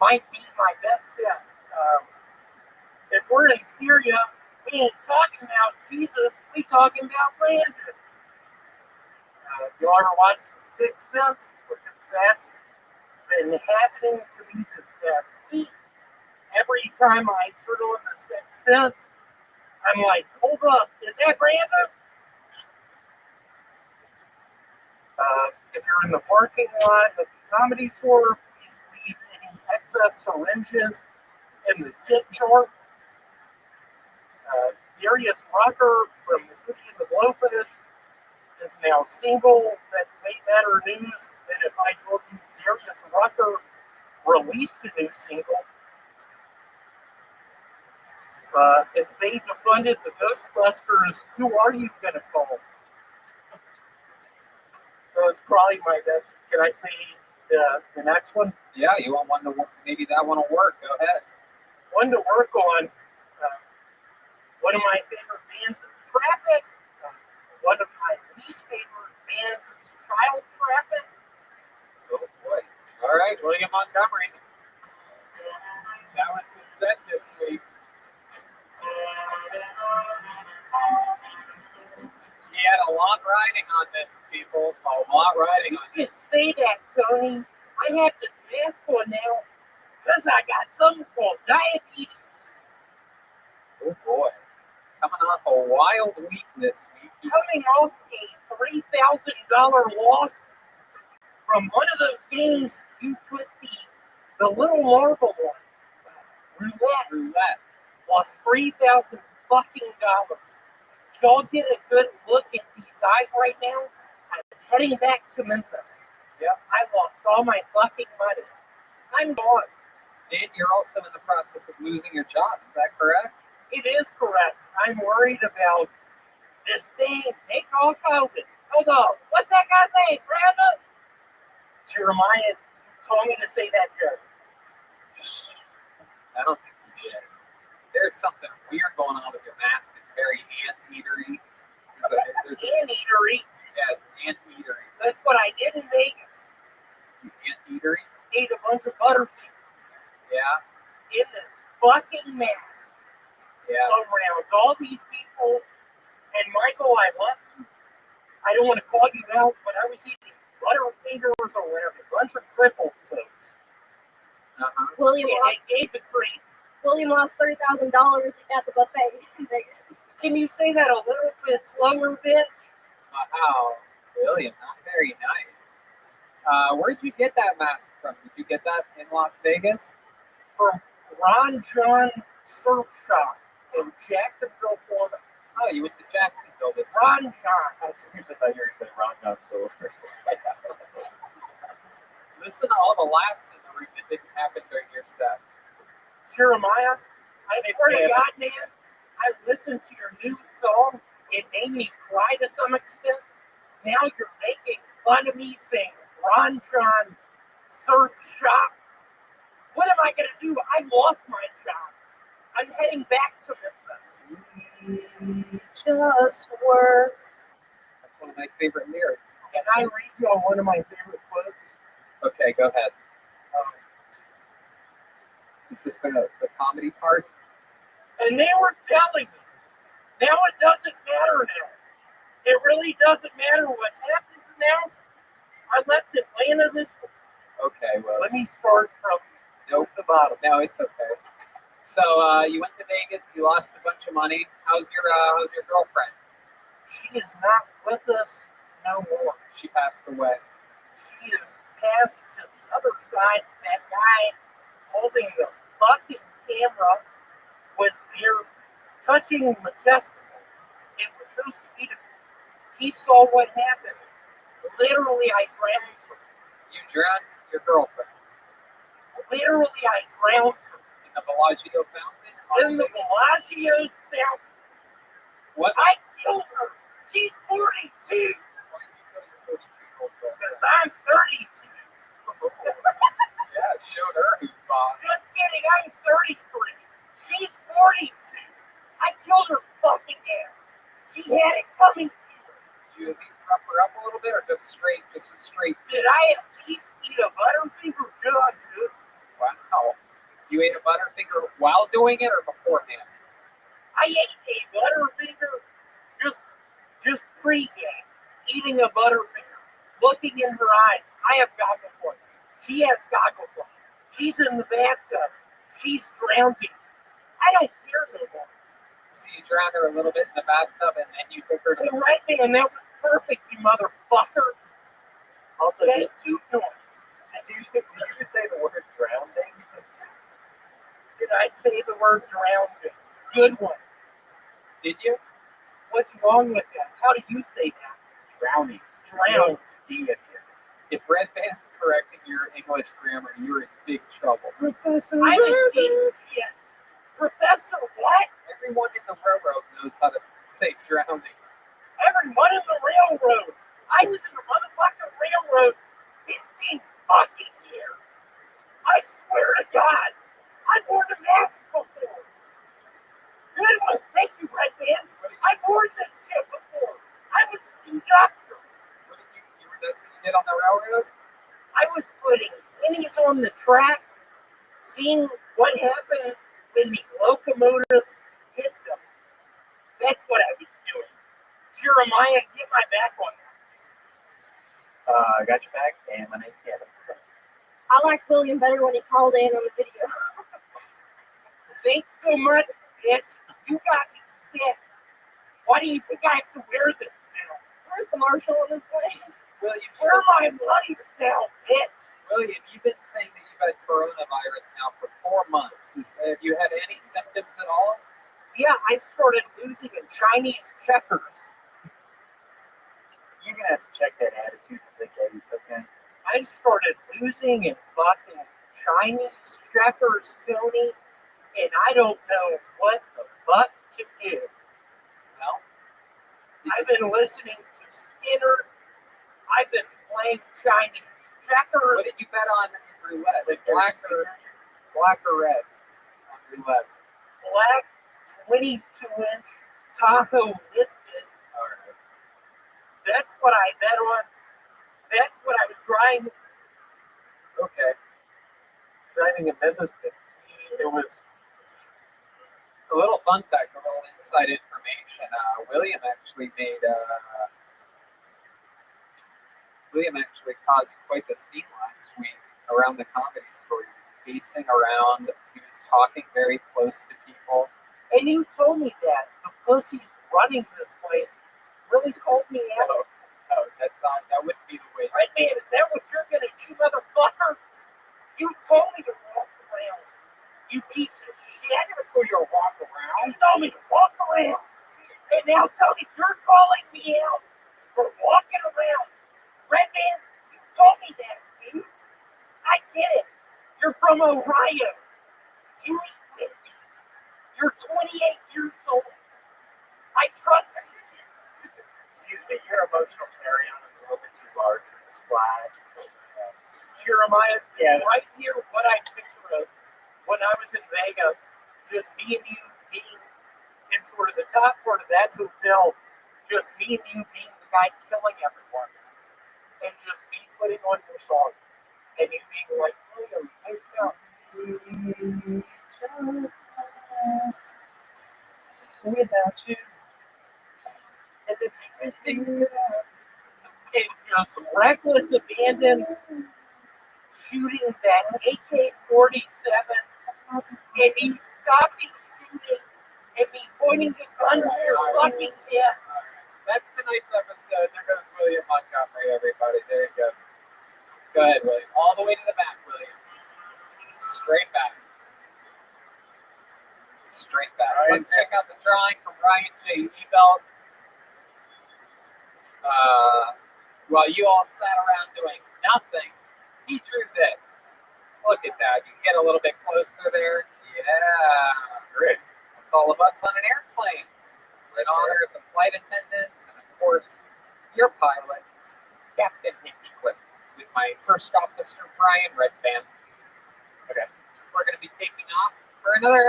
might be my best set. If we're in Syria, we ain't talking about Jesus, we talking about Brandon. You ever watch The Sixth Sense? Because that's been happening to me this past week. Every time I turn on The Sixth Sense, I'm like, hold up, is that Brandon? If you're in the parking lot of the Comedy Store, please leave any excess syringes in the tip jar. Darius Rucker from Cookie and the Blowfish is now single. That's way better news than if I told you Darius Rucker released a new single. If they defunded the Ghostbusters, who are you going to call? That was probably my best. Can I say the next one? Yeah, you want one to work? Maybe that one will work. Go ahead. One to work on. One of my favorite bands is Traffic. One of my least favorite bands is Child Traffic. Oh boy. All right, William Montgomery. That was the set this week. He had a lot riding on this, people. A lot riding on You this. can say that, Tony. I have this mask on now because I got something called diabetes. Oh boy. Coming off a wild week this week. Coming off a $3,000 loss from one of those games you put the little marble on. Roulette. Lost $3,000 fucking dollars. Y'all get a good look at these eyes right now. I'm heading back to Memphis. Yep. I lost all my fucking money. I'm gone. And you're also in the process of losing your job. Is that correct? It is correct. I'm worried about this thing they call COVID. Hold on. What's that guy's name? Brandon? Jeremiah told me to say that joke. I don't think you should. There's something weird going on with your mask. It's very anteatery. There's a Anteatery. Yeah, it's anteatery. That's what I did in Vegas. Anteatery? Ate a bunch of Butterfingers. Yeah. In this fucking mask. Yeah. Around all these people. And Michael, I love you. I don't want to call you out, but I was eating Butterfingers around a bunch of crippled folks. William And lost. they gave the treats. William lost $30,000 at the buffet in Vegas. Can you say that a little bit slower, bitch? Wow. William, not very nice. Where'd you get that mask from? Did you get that in Las Vegas? From Ron John Surf Shop in Jacksonville, Florida. Oh, you went to Jacksonville this Ron John. I seriously thought you were saying Ron John Silver. Listen to all the laughs in the room that didn't happen during your set. Jeremiah, I swear to God, man, I listened to your new song. It made me cry to some extent. Now you're making fun of me saying Ron John Surf Shop. What am I going to do? I lost my job. I'm heading back to Memphis. Just work. That's one of my favorite lyrics. Can I read you on one of my favorite quotes? Okay, go ahead. Is this the comedy part? And they were telling me, now it doesn't matter now. It really doesn't matter what happens now. I left Atlanta this week. Okay, well. Let me start from the bottom. No, it's okay. So you went to Vegas. You lost a bunch of money. How's your girlfriend? She is not with us no more. She passed away. She is passed to the other side. That guy holding the fucking camera was there touching the testicles. It was so sweet of him. He saw what happened. Literally, I drowned her. You drowned your girlfriend? Literally, I drowned her. In the Bellagio fountain? In the Bellagio fountain. What? I killed her. She's 42. Because I'm 32. Yeah, showed her who's boss. Just kidding, I'm 33. She's 42. I killed her fucking ass. She had it coming to her. You at least rough her up a little bit, or just a straight? Did I at least eat a Butterfinger? God, dude. Wow. You ate a Butterfinger while doing it or beforehand? I ate a Butterfinger just pre-game. Eating a Butterfinger. Looking in her eyes. I have goggles on. She has goggles on. She's in the bathtub. She's drowning. I don't care no more. So you drowned her a little bit in the bathtub, and then you took her to the right thing, and that was perfect, you motherfucker. Also, that did two noise. you just say the word drowning? Did I say the word drowning? Good one. Did you? What's wrong with that? How do you say that? Drowning. Drowned. If Red Band's correcting your English grammar, you're in big trouble. Professor I'm in big shit. Professor what? Everyone in the railroad knows how to say drowning. Everyone in the railroad. I was in the motherfucking railroad 15 fucking years. I swear to God. I wore the mask before. Good one. Thank you, Red Band. I wore this shit before. I was a conductor. That's what you did on the railroad? I was putting pennies on the track, seeing what happened when the locomotive hit them. That's what I was doing. Jeremiah, get my back on that. I got your back, and my name's Kevin. I like William better when he called in on the video. Thanks so much, bitch. You got me sick. Why do you think I have to wear this now? Where's the marshal on this plane? William, where are my bloodies now, bitch? William, you've been saying that you've had coronavirus now for 4 months. Have you had any symptoms at all? Yeah, I started losing in Chinese checkers. You're gonna have to check that attitude that they gave, okay? I started losing in fucking Chinese checkers, Tony, and I don't know what the fuck to do. Well, I've been listening to Skinner. I've been playing Chinese checkers. What did you bet on in roulette? Black or red on roulette? Black 22-inch Tahoe lifted. All right. That's what I bet on. That's what I was driving. Okay. Driving a Memphis Sticks. It was a little fun fact, a little inside information. William actually caused quite the scene last week around the Comedy Store. He was pacing around. He was talking very close to people. And you told me that. The pussies running this place really called me out. No, that wouldn't be the way. Right, man, is that what you're going to do, motherfucker? You told me to walk around. You piece of shit. Before you walk around. You told me to walk around. And now, Tony, you're calling me out for walking around. Red Man, you told me that, dude. I get it. You're from Ohio. You eat Wendy's. You're 28 years old. I trust you. Excuse me, your emotional carry-on is a little bit too large for this flag. Jeremiah, right here, what I picture is when I was in Vegas, just me and you being in sort of the top part of that hotel, just me and you being the guy killing everyone. And just me putting on your song. And you being like, William, nice stuff. Without you. And just reckless abandon shooting that AK-47 and me stopping shooting and me pointing the gun to your fucking head. That's tonight's episode. There goes William Montgomery, everybody. There he goes. Go ahead, William. All the way to the back, William. Straight back. Straight back. Right. Let's check out the drawing from Ryan J. Ebelt. While you all sat around doing nothing, he drew this. Look at that. You can get a little bit closer there. Yeah. Great. That's all of us on an airplane. In honor of the flight attendants and, of course, your pilot, Captain Hinchcliffe, with my first officer, Brian Redband. Okay. We're going to be taking off for another,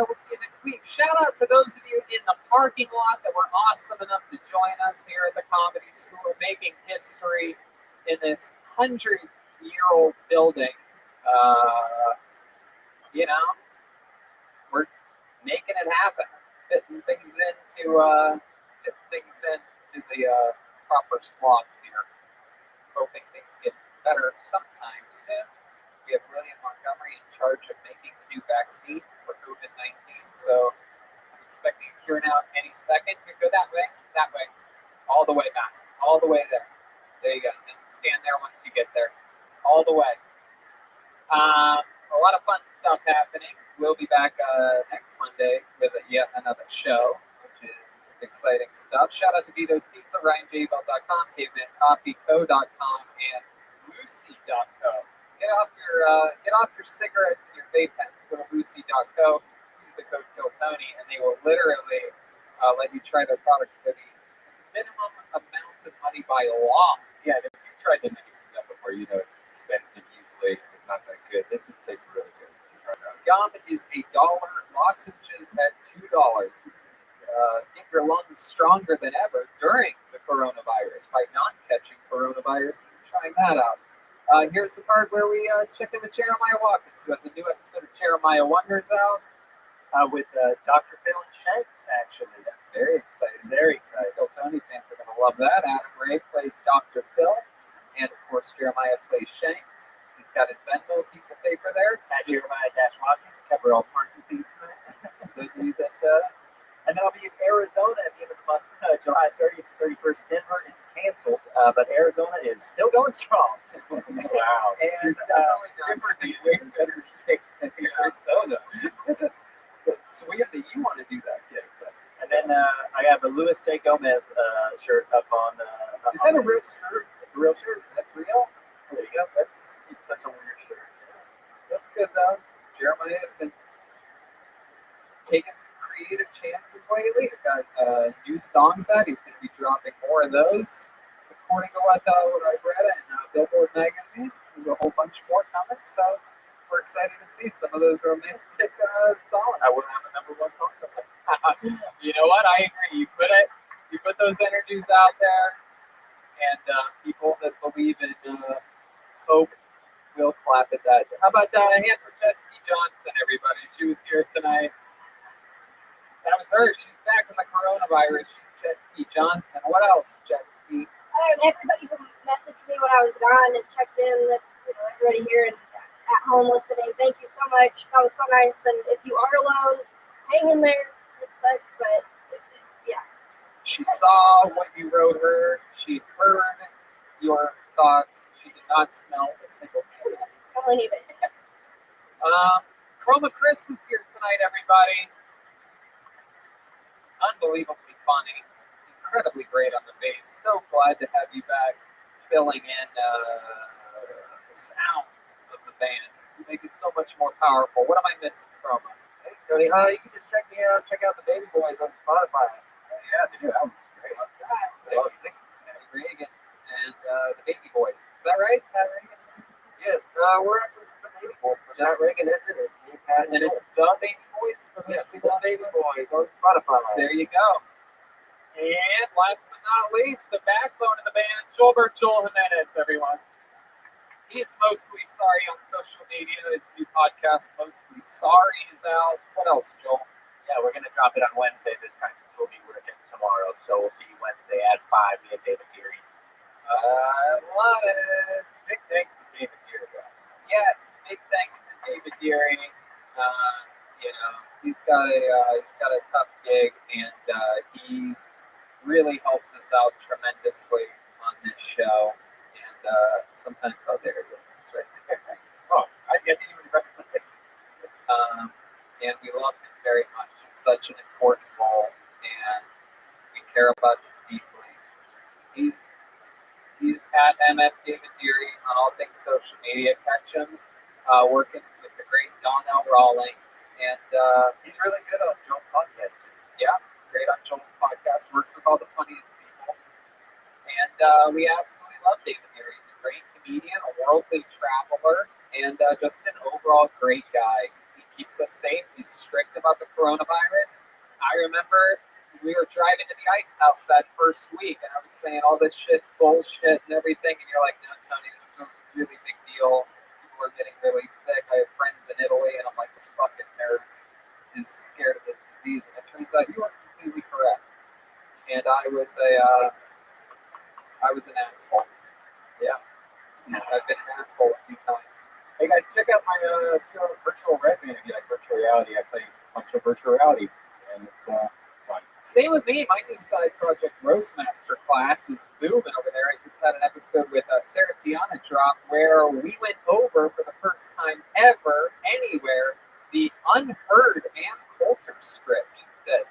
we'll see you next week. Shout out to those of you in the parking lot that were awesome enough to join us here at the Comedy Store, making history in this 100-year-old building. You know, we're making it happen, fitting things into the proper slots here. Hoping things get better sometime soon. We have William Montgomery in charge of making the new vaccine for COVID-19, so I'm expecting a cure now any second. You go that way, all the way back, all the way there. There you go. And stand there once you get there, all the way. A lot of fun stuff happening. We'll be back next Monday with yet another show, which is exciting stuff. Shout out to Vito's Pizza, RyanJBell.com, CavemanCoffeeCo.com, and Lucy.co. Get off your cigarettes and your vape pens. Go to Lucy.co. Use the code KillTony, and they will literally let you try their product for the minimum amount of money by law. Yeah, if you've tried the nicotine stuff before, you know it's expensive usually. It's not that good. This tastes really good. Gum is $1. Lozenges at $2. Get your lungs stronger than ever during the coronavirus by not catching coronavirus and trying that out. Here's the part where we check in with Jeremiah Watkins, who has a new episode of Jeremiah Wonders out. With Dr. Phil and Shanks, actually. That's very exciting. Very exciting. Phil Tony fans are going to love that. Adam Ray plays Dr. Phil, and of course Jeremiah plays Shanks. He's got his Venmo piece of paper there. At Jeremiah-Watkins, cover all parking fees tonight. Those of you that... and then I'll be in Arizona at the end of the month. July 30th, 31st. Denver is canceled, but Arizona is still going strong. Wow. And Denver's a way better state than Arizona. So we have you want to do that, kid. And then I have a Luis J. Gomez shirt up on. Is that a real shirt? It's a real shirt. That's real? There you go. It's such a weird shirt. That's good, though. Jeremiah has been taking some creative chances lately. He's got new songs out. He's going to be dropping more of those. According to what I read in Billboard magazine, there's a whole bunch more coming. So we're excited to see some of those romantic songs. I wouldn't have a number one song something. You know what? I agree. You put those energies out there, and people that believe in hope will clap at that. How about a hand for Jetski Johnson, everybody? She was here tonight. That was her. She's back from the coronavirus. She's Jetski Johnson. What else, Jetski? Everybody who messaged me when I was gone and checked in, everybody here and at home listening, thank you so much. That was so nice. And if you are alone, hang in there. It sucks, but yeah. She saw what you wrote her. She heard your thoughts. She did not smell a single thing. Smelling even. Chroma Chris was here tonight, everybody. Unbelievably funny. Incredibly great on the bass. So glad to have you back filling in the sounds of the band. You make it so much more powerful. What am I missing, Chroma? Thanks, Tony. You can just check out the Baby Boys on Spotify. Yeah, the new album's great. Reagan and the Baby Boys. Is that right? Yes, we're actually just the Baby Boys. Not Reagan, isn't it? It's me, Pat, and it's the Baby Boys for those yes, people. The Baby Boys on Spotify. There you go. And last but not least, the backbone of the band, Joel Jimenez, everyone. He is mostly sorry on social media. His new podcast, Mostly Sorry, is out. What else, Joel? Yeah, we're going to drop it on Wednesday this time since we'll be working tomorrow. So we'll see you Wednesday at 5. Me and David Geary. I love it. Big thanks to David Geary, guys. Yes, big thanks to David Geary. He's got a tough gig, and he really helps us out tremendously on this show. And sometimes, there it is. It's right there. Oh, I didn't even recognize. And we love him very much. It's such an important role, and we care about him deeply. He's at MF David Deary on all things social media. Catch him working with the great Donnell Rawlings, and he's really good on Joel's podcast. Yeah, he's great on Joel's podcast. Works with all the funniest people, and we absolutely love David Deary. He's a great comedian, a worldly traveler, and just an overall great guy. He keeps us safe. He's strict about the coronavirus. I remember we were driving to the ice house that first week, and I was saying all this shit's bullshit and everything, and you're like, no, Tony, this is a really big deal. People are getting really sick. I have friends in Italy, and I'm like, this fucking nerd is scared of this disease, and it turns out you are completely correct. And I was an asshole. Yeah, I've been an asshole a few times. Hey guys, check out my show, Virtual Redman. If you like virtual reality, I play a bunch of virtual reality, and it's fun. Same with me. My new side project, Roastmaster Class, is booming over there. I just had an episode with Sarah Tiana drop where we went over for the first time ever, anywhere, the unheard Ann Coulter script that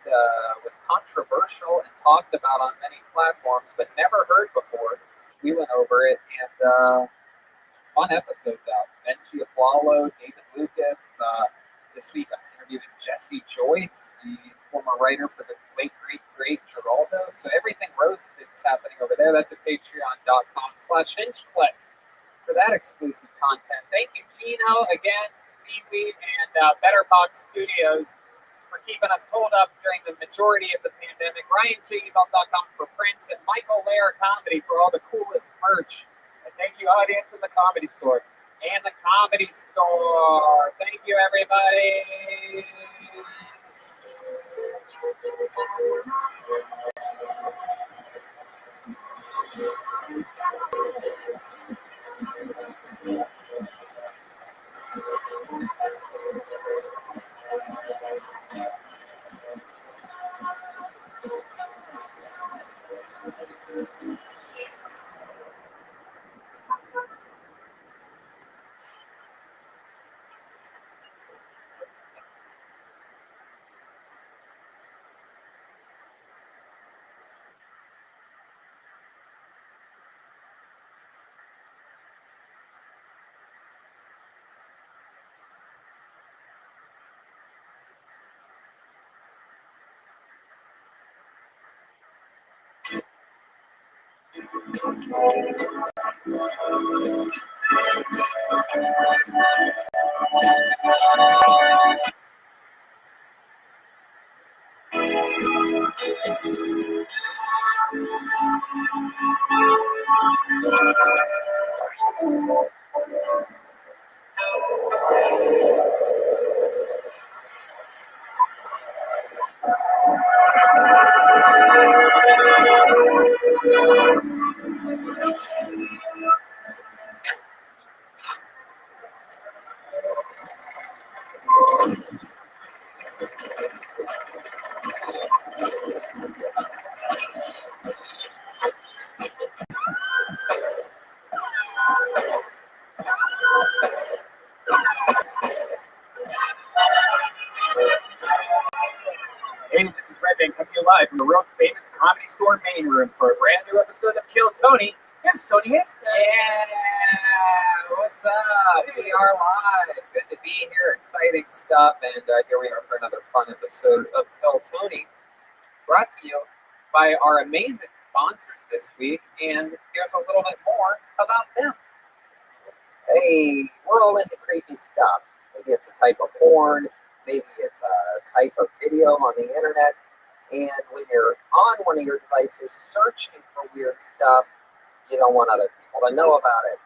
was controversial and talked about on many platforms, but never heard before. We went over it, and fun episodes out. Benji Aflalo, David Lucas. This week I'm interviewing Jesse Joyce, the former writer for the late, great Geraldo. So everything roasted is happening over there. That's at patreon.com/hinchclick for that exclusive content. Thank you, Gino, again, Speedweed, and Betterbox Studios for keeping us holed up during the majority of the pandemic. RyanJEvil.com for prints, and Michael Lair Comedy for all the coolest merch. And thank you, audience, in the Comedy Store. And the Comedy Store. Thank you, everybody. Hey, this is Redman coming to you live from the world famous Comedy Store main room for a brand new episode of Kill Tony. It's Tony Hitch. Yeah, what's up? We are live. Good to be here. Exciting stuff. And here we are for another fun episode of Kill Tony, brought to you by our amazing sponsors this week. And here's a little bit more about them. Hey, we're all into creepy stuff. Maybe it's a type of porn. Maybe it's a type of video on the internet. And when you're on one of your devices searching for weird stuff, you don't want other people to know about it.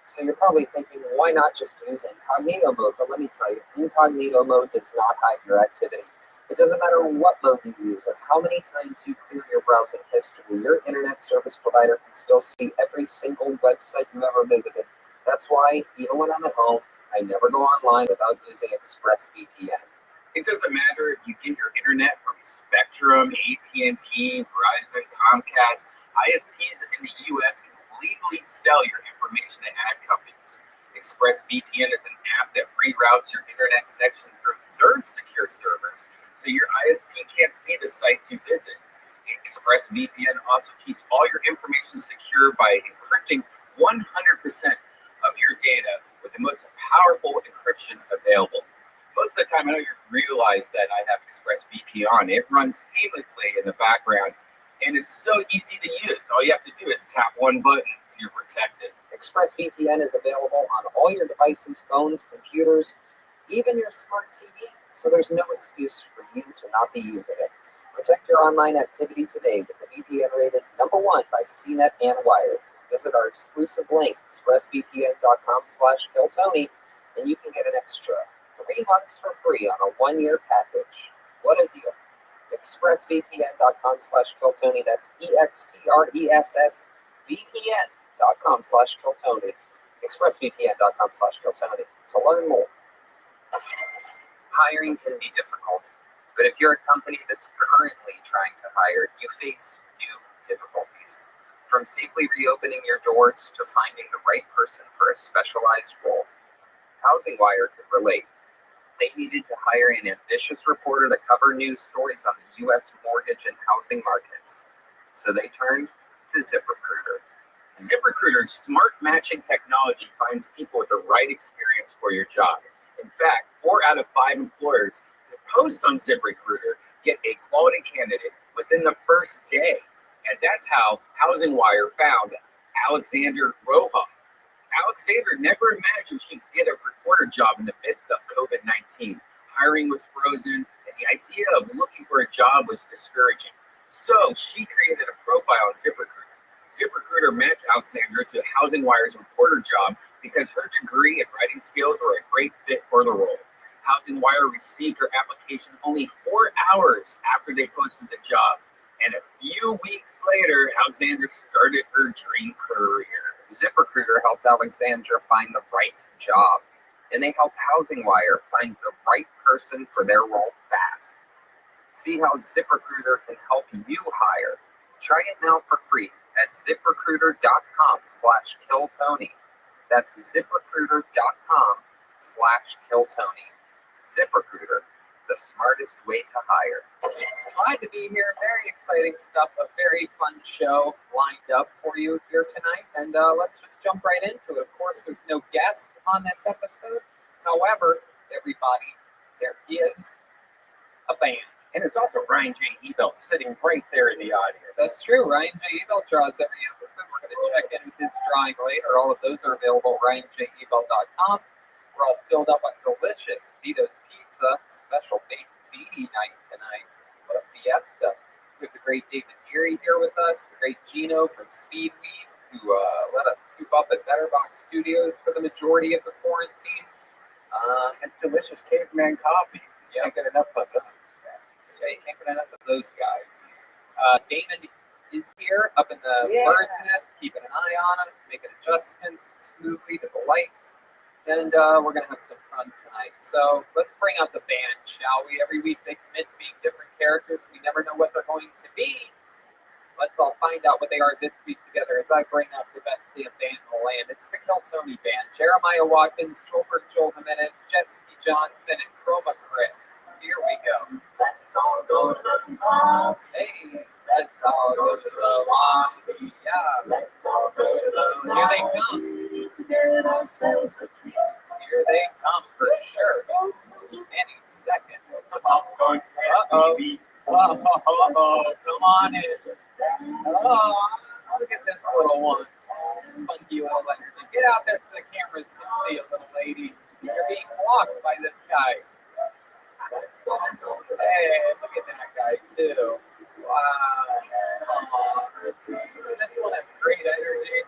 So you're probably thinking, why not just use incognito mode? But let me tell you, incognito mode does not hide your activity. It doesn't matter what mode you use or how many times you clear your browsing history. Your internet service provider can still see every single website you ever visited. That's why, even when I'm at home, I never go online without using ExpressVPN. It doesn't matter if you get your internet from Spectrum, AT&T, Verizon, Comcast. ISPs in the U.S. can legally sell your information to ad companies. ExpressVPN is an app that reroutes your internet connection through third secure servers, so your ISP can't see the sites you visit. ExpressVPN also keeps all your information secure by encrypting 100% of your data with the most powerful encryption available. Most of the time, I don't even realize that I have ExpressVPN on. It runs seamlessly in the background, and it's so easy to use. All you have to do is tap one button, and you're protected. ExpressVPN is available on all your devices, phones, computers, even your smart TV, so there's no excuse for you to not be using it. Protect your online activity today with the VPN rated #1 by CNET and Wired. Visit our exclusive link, expressvpn.com/KillTony, and you can get an extra 3 months for free on a 1-year package. What a deal. expressvpn.com/KillTony. That's expressvpn.com/KillTony. expressvpn.com/KillTony to learn more. Hiring can be difficult, but if you're a company that's currently trying to hire, you face new difficulties. From safely reopening your doors to finding the right person for a specialized role, Housing Wire could relate. They needed to hire an ambitious reporter to cover news stories on the U.S. mortgage and housing markets, so they turned to ZipRecruiter. ZipRecruiter's smart matching technology finds people with the right experience for your job. In fact, 4 out of 5 employers that post on ZipRecruiter get a quality candidate within the first day. And that's how Housing Wire found Alexander Roja. Alexander never imagined she'd get a reporter job in the midst of COVID-19. Hiring was frozen, and the idea of looking for a job was discouraging. So she created a profile on ZipRecruiter. ZipRecruiter matched Alexandra to Housing Wire's reporter job because her degree and writing skills were a great fit for the role. Housing Wire received her application only 4 hours after they posted the job. And a few weeks later, Alexandra started her dream career. ZipRecruiter helped Alexandra find the right job, and they helped Housing Wire find the right person for their role fast. See how ZipRecruiter can help you hire. Try it now for free at ZipRecruiter.com/KillTony. That's ZipRecruiter.com/KillTony. ZipRecruiter, the smartest way to hire. Glad to be here. Very exciting stuff. A very fun show lined up for you here tonight. And let's just jump right into it. Of course, there's no guest on this episode. However, everybody, there is a band. And it's also Ryan J. Ebelt sitting right there in the audience. That's true. Ryan J. Ebelt draws every episode. We're going to check in with his drawing later. All of those are available at RyanJEbelt.com. We're all filled up on delicious Vito's Pizza, special baked ziti night tonight. What a fiesta. We have the great David Deary here with us, the great Gino from Speedweed, who let us coop up at Betterbox Studios for the majority of the quarantine. And delicious caveman coffee. Yeah. Can't get enough of those. Say, can't get enough of those guys. Damon is here up in the bird's nest, keeping an eye on us, making adjustments smoothly to the lights. And we're going to have some fun tonight. So let's bring out the band, shall we? Every week they commit to being different characters. We never know what they're going to be. Let's all find out what they are this week together as I bring up the best damn band in the land. It's the Kill Tony Band. Jeremiah Watkins, Joel Jimenez, Jetski Johnson, and Chroma Chris. Here we go. Let's all go to the lobby. Hey, let's all go to the lobby. Yeah, let's all go to the lobby. Here they come. Here they come for sure. Any second. Uh-oh. Come on in. Oh, look at this little one. Spunky little energy. Get out there so the cameras can see a little lady. You're being blocked by this guy. Hey, look at that guy too. Wow. So this one has great energy.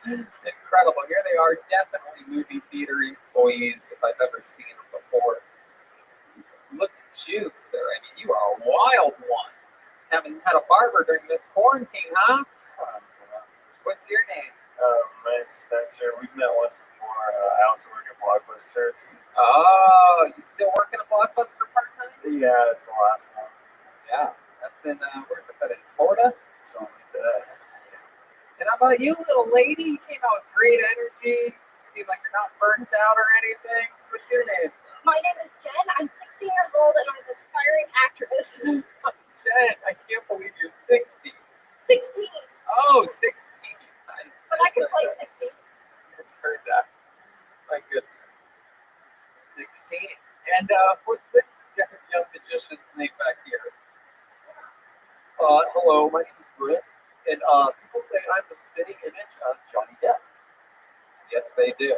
Incredible. Here they are, definitely movie theater employees if I've ever seen them before. Look at you, sir. I mean, you are a wild one. Haven't had a barber during this quarantine, huh? What's your name? My name's Spencer. We've met once before. I also work at Blockbuster. Oh, you still working at Blockbuster part-time? Yeah, it's the last one. Yeah, that's in, where's it, in Florida? Something like that. And how about you, little lady? You came out with great energy. You seem like you're not burnt out or anything. What's your name? My name is Jen. I'm 16 years old and I'm an aspiring actress. Jen, I can't believe you're 60. 16. Oh, 16. But I can play 16. I just heard that. My goodness. 16. And what's this young magician's name back here? Hello, my name is Britt. And people say I'm the spitting image of Johnny Depp. Yes, they do.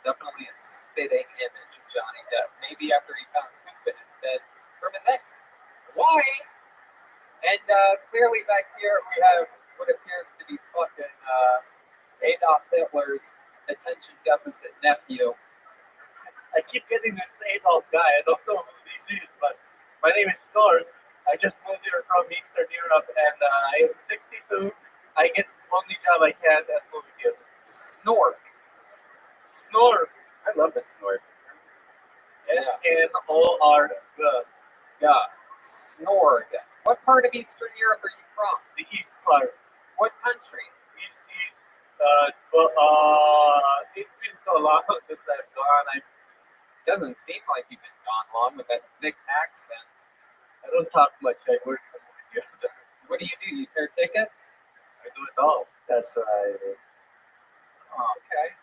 definitely a spitting image of Johnny Depp. Maybe after he found poop in his bed from his ex-wife. And clearly back here we have what appears to be fucking Adolf Hitler's attention deficit nephew. I keep getting this Adolf guy. I don't know who this is, but my name is Snort. I just moved here from Eastern Europe, and I am 62. I get the only job I can at movie theater. Snork. Snort. I love the snorts. S-N-O-R-G. Yeah. Snorg. What part of Eastern Europe are you from? The east part. What country? East. It's been so long since I've gone. Doesn't seem like you've been gone long with that thick accent. I don't talk much. I work in the movie theater. What do? You tear tickets? I do it all. That's what I do. Oh, okay.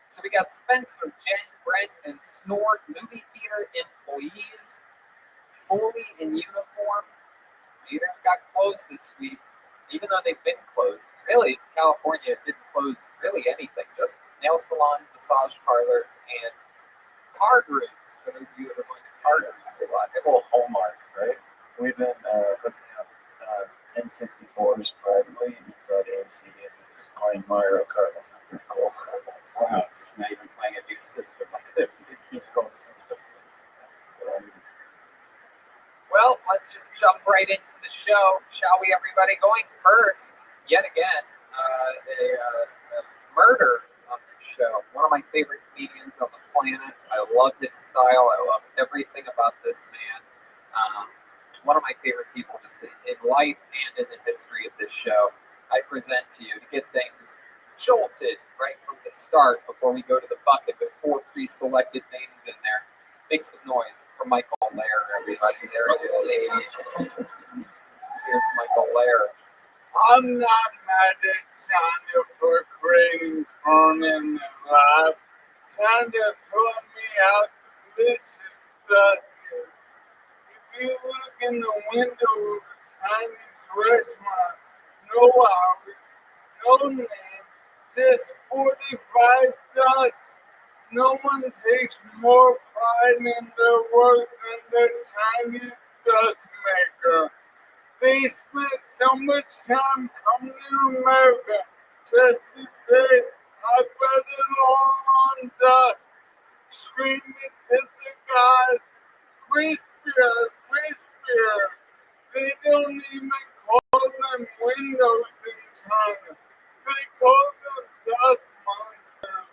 So we got Spencer, Jen, Brent, and Snort movie theater employees, fully in uniform. Theaters got closed this week, even though they've been closed. Really, California didn't close really anything, just nail salons, massage parlors, and card rooms, for those of you that are going to card rooms a lot. Well, Hallmark, right? We've been hooking up N64s privately inside AMC and just playing Mario Kart. That's pretty cool. Wow, it's not even playing a new system, like a 15-year-old system. Well, let's just jump right into the show, shall we, everybody? Going first, yet again, a murder on this show. One of my favorite comedians on the planet. I love his style. I love everything about this man. One of my favorite people just in life and in the history of this show. I present to you to get things jolted right from the start before we go to the bucket with 4 pre-selected names in there. Make some noise for Michael Lair, everybody. There it is. Here's Michael Lair. I'm not mad at Tanya for creating fun in their life. Tanya throw me out this darkness. If you look in the window of a Chinese restaurant, no hours, no name, just 45 ducks. No one takes more pride in their work than the Chinese duck maker. They spent so much time coming to America just to say, I bet it all on duck. Screaming to the guys, crispier, crispier. They don't even call them windows in China. They call them duck monsters.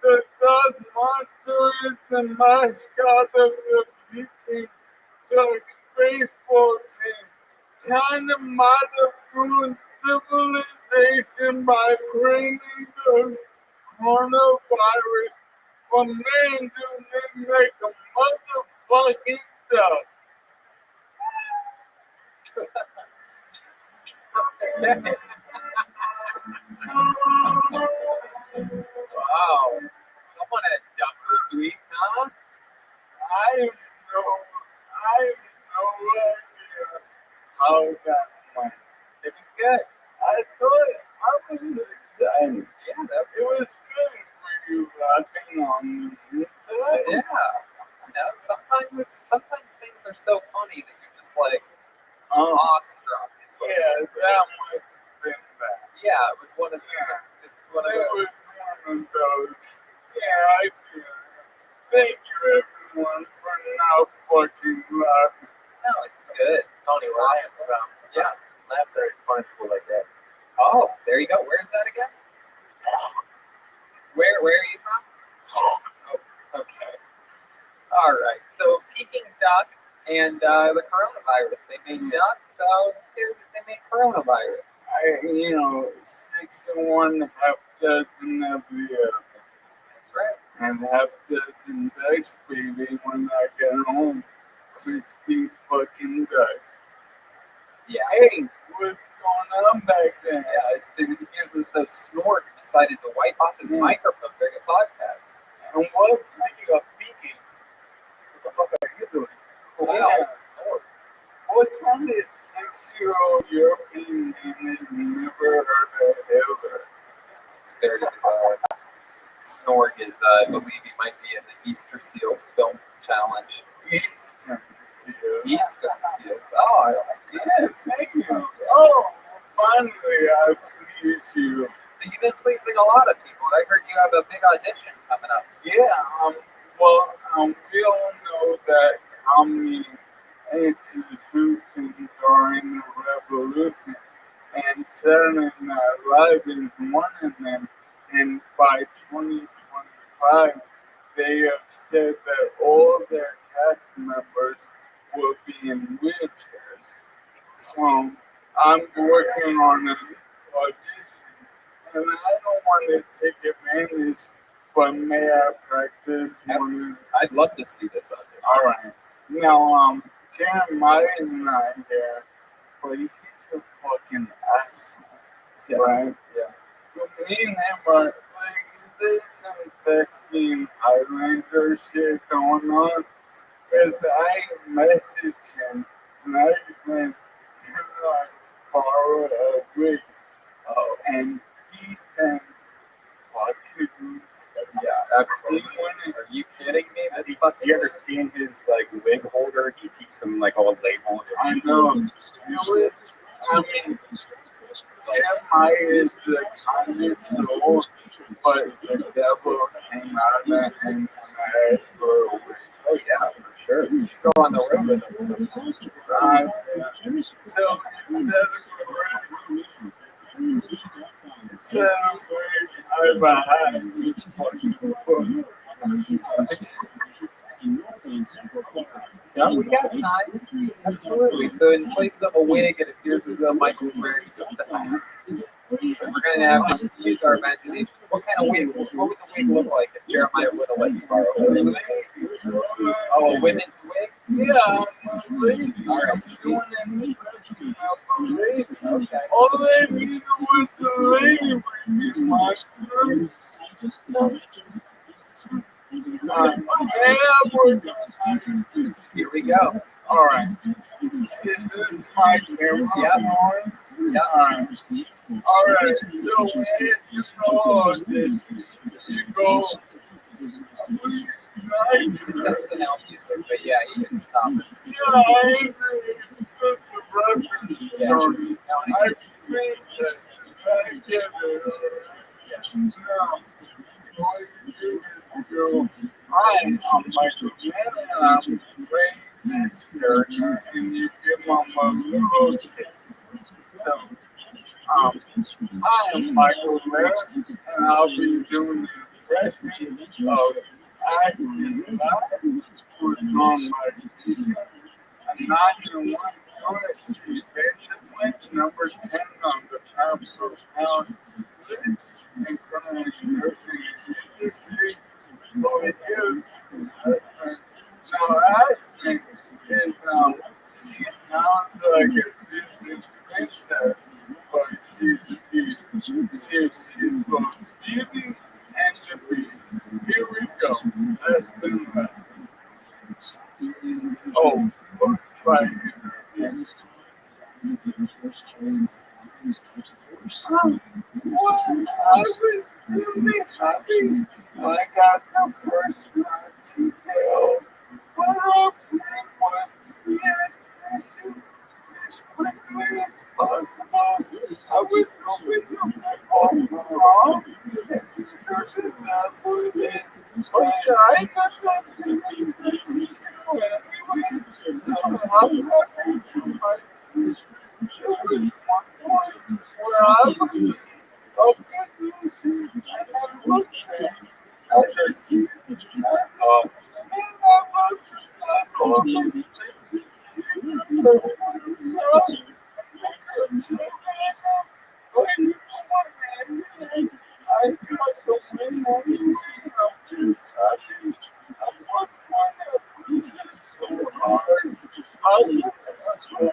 The duck monster is the mascot of the Peking Duck baseball team. China might have ruined civilization by bringing the coronavirus, but man, do they make a motherfucking duck. Wow. Someone had duck this week, huh? I have no idea how that went. It was good. I thought I was excited. Yeah, that's it was good. Were you laughing on the inside? yeah. You know, sometimes things are so funny that you're just like awestruck. Yeah, that must have been bad. Yeah, it was one of those. It was one of those. Yeah, I feel it. Thank you, everyone, for not fucking laughing. No, it's good. Tony, where I am from, Yeah. laughter is punishable like that. Oh, there you go. Where's that again? Where are you from? Oh, okay. All right. So Peking duck and the coronavirus. They made duck, so they made coronavirus. 6 and 1 half dozen of the other. That's right. And half dozen ducks, baby, when I get home. Crispy fucking duck. Yeah. Hey, what's going on back there? Yeah, here's the Snort decided to wipe off his microphone during a podcast. And what? Speaking of speaking, what the fuck are you doing? Wow. Snort. What kind of 6-year-old European man has never heard of Hitler? It's very bizarre. Snort is I believe he might be in the Easter Seals film challenge. Eastern Seals. Eastern Seals. Oh, I like Yeah, thank you. Oh, finally, I please you. You've been pleasing a lot of people. I heard you have a big audition coming up. Yeah, we all know that comedy institutions during the revolution, and Saturday Night Live is one of them. And by 2025, they have said that all their cast members will be in wheelchairs. So I'm working on an audition, and I don't want to take advantage, but may I practice one? I'd love to see this audition. All right. Now, Jeremiah and I here, but he's a fucking asshole, right? Yeah. But me and him are like, there's some Thespian Highlander shit going on. Because I messaged him and I went, can I borrow a wig? Oh. And he said, fucking. Yeah, absolutely. Are you kidding me? That's fucking. You ever seen his like wig holder? He keeps them like all labeled. I know. It was, I mean, Jeremiah is the kindest soul, but the devil came out of that and I asked for a wig. Oh yeah, for sure. You should go on the road with him sometimes. So Yeah, we got time. Absolutely. So in place of a wig, it appears as though Michael's wearing just a hat. So we're gonna have to use our imagination. What kind of wig? What would the wig look like if Jeremiah would have let you borrow a wig? Oh, a women's wig? Yeah, all right. Okay. All they needed was a lady with me, my son. Here we go. All right. This is my camera. Yep. Yeah. All right. So when you go this, you go. That's the now music, but yeah, you can stop it. Yeah, I agree. The reference. Yeah. I think that I get it. Now, all you do is go. Hi, I'm Michael Jen, and I'm playing this character, and you give them a little tips. So, hi, I'm Michael Jen, and I'll be doing the impression of Ashley Love, who's on my t-shirt. I'm not going to want to see Benjamin, number 10 on the Council Town list, and currently nursing industry. Oh, it is. Now, Ashley is, she sounds like a Disney princess, but she's a beast. She's both beauty and the beast. Here we go. Let's do that. Oh, what's right here? What? I was really happy. I got the first round TKO. But ultimately was to be expressions as quickly as possible. I was hoping you would all wrong. Excuses not for it. But I got that feeling that you anyway. So I'm happy for my team. There was one point where I was up against you, and I looked at her teeth, and I thought, man, I love you. I love those bitches. I got the win on you. I'm just happy. I want to push it so hard. I want to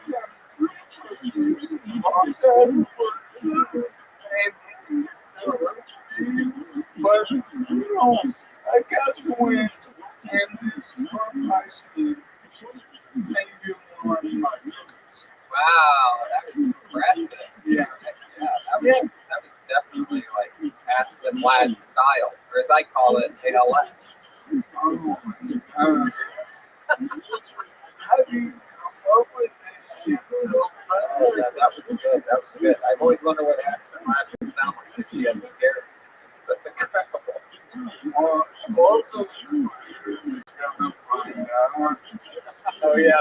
but you know, I got to win, and it's from my team. Thank you very much. Wow, that was impressive. Yeah. That was definitely like Aspen Ladd style. Or is as I call it, ALS. How do you come up with this shit so fast? Yeah, that was good. That was good. I've always wondered what Aston Martin would sound like if she had Lou Gehrig's systems. That's incredible. All those computers are gonna find out. Oh yeah.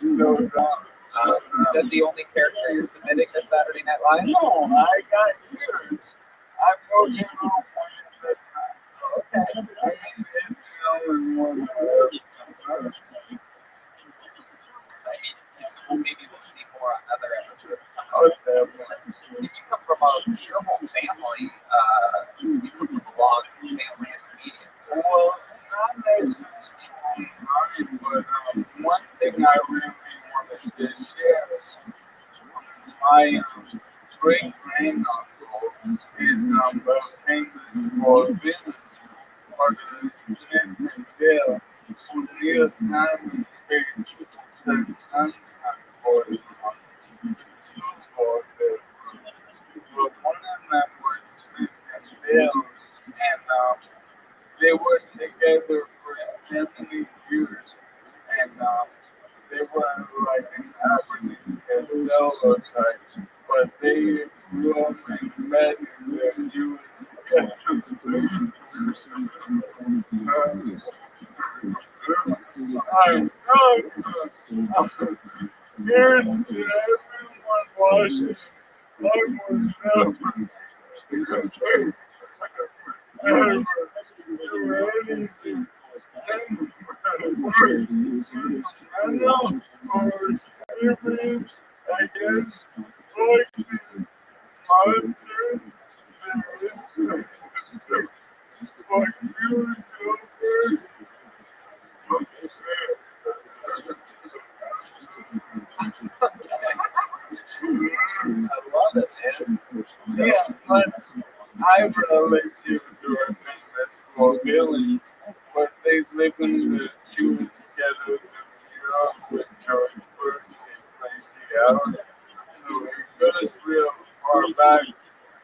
No doubt. Is that the only character you're submitting to Saturday Night Live? No, I got yours. I wrote it on one at a time. Okay. I mean, it's only one word. So maybe we'll see more on other episodes. Okay. You come from your whole family. You come from a long family of comedians. Right? Well, not necessarily mine, but one thing I really wanted to share is my great granduncle is famous for villain organization in jail who Neil Simon faced the Sunshine for the but one of them was spent in jail and they were together for 70 years, and they were like an Aberdeen as solo type, but they grew up and met in their Jewish here's to everyone watching. I will never ever do anything sentimental or serious against fucking monster. Fuck you, Joker. I love it, man. Yeah, but I relate to your famous for Billy, but they live in the Jewish ghettos in Europe with George Burns in place Seattle. So it goes real far back.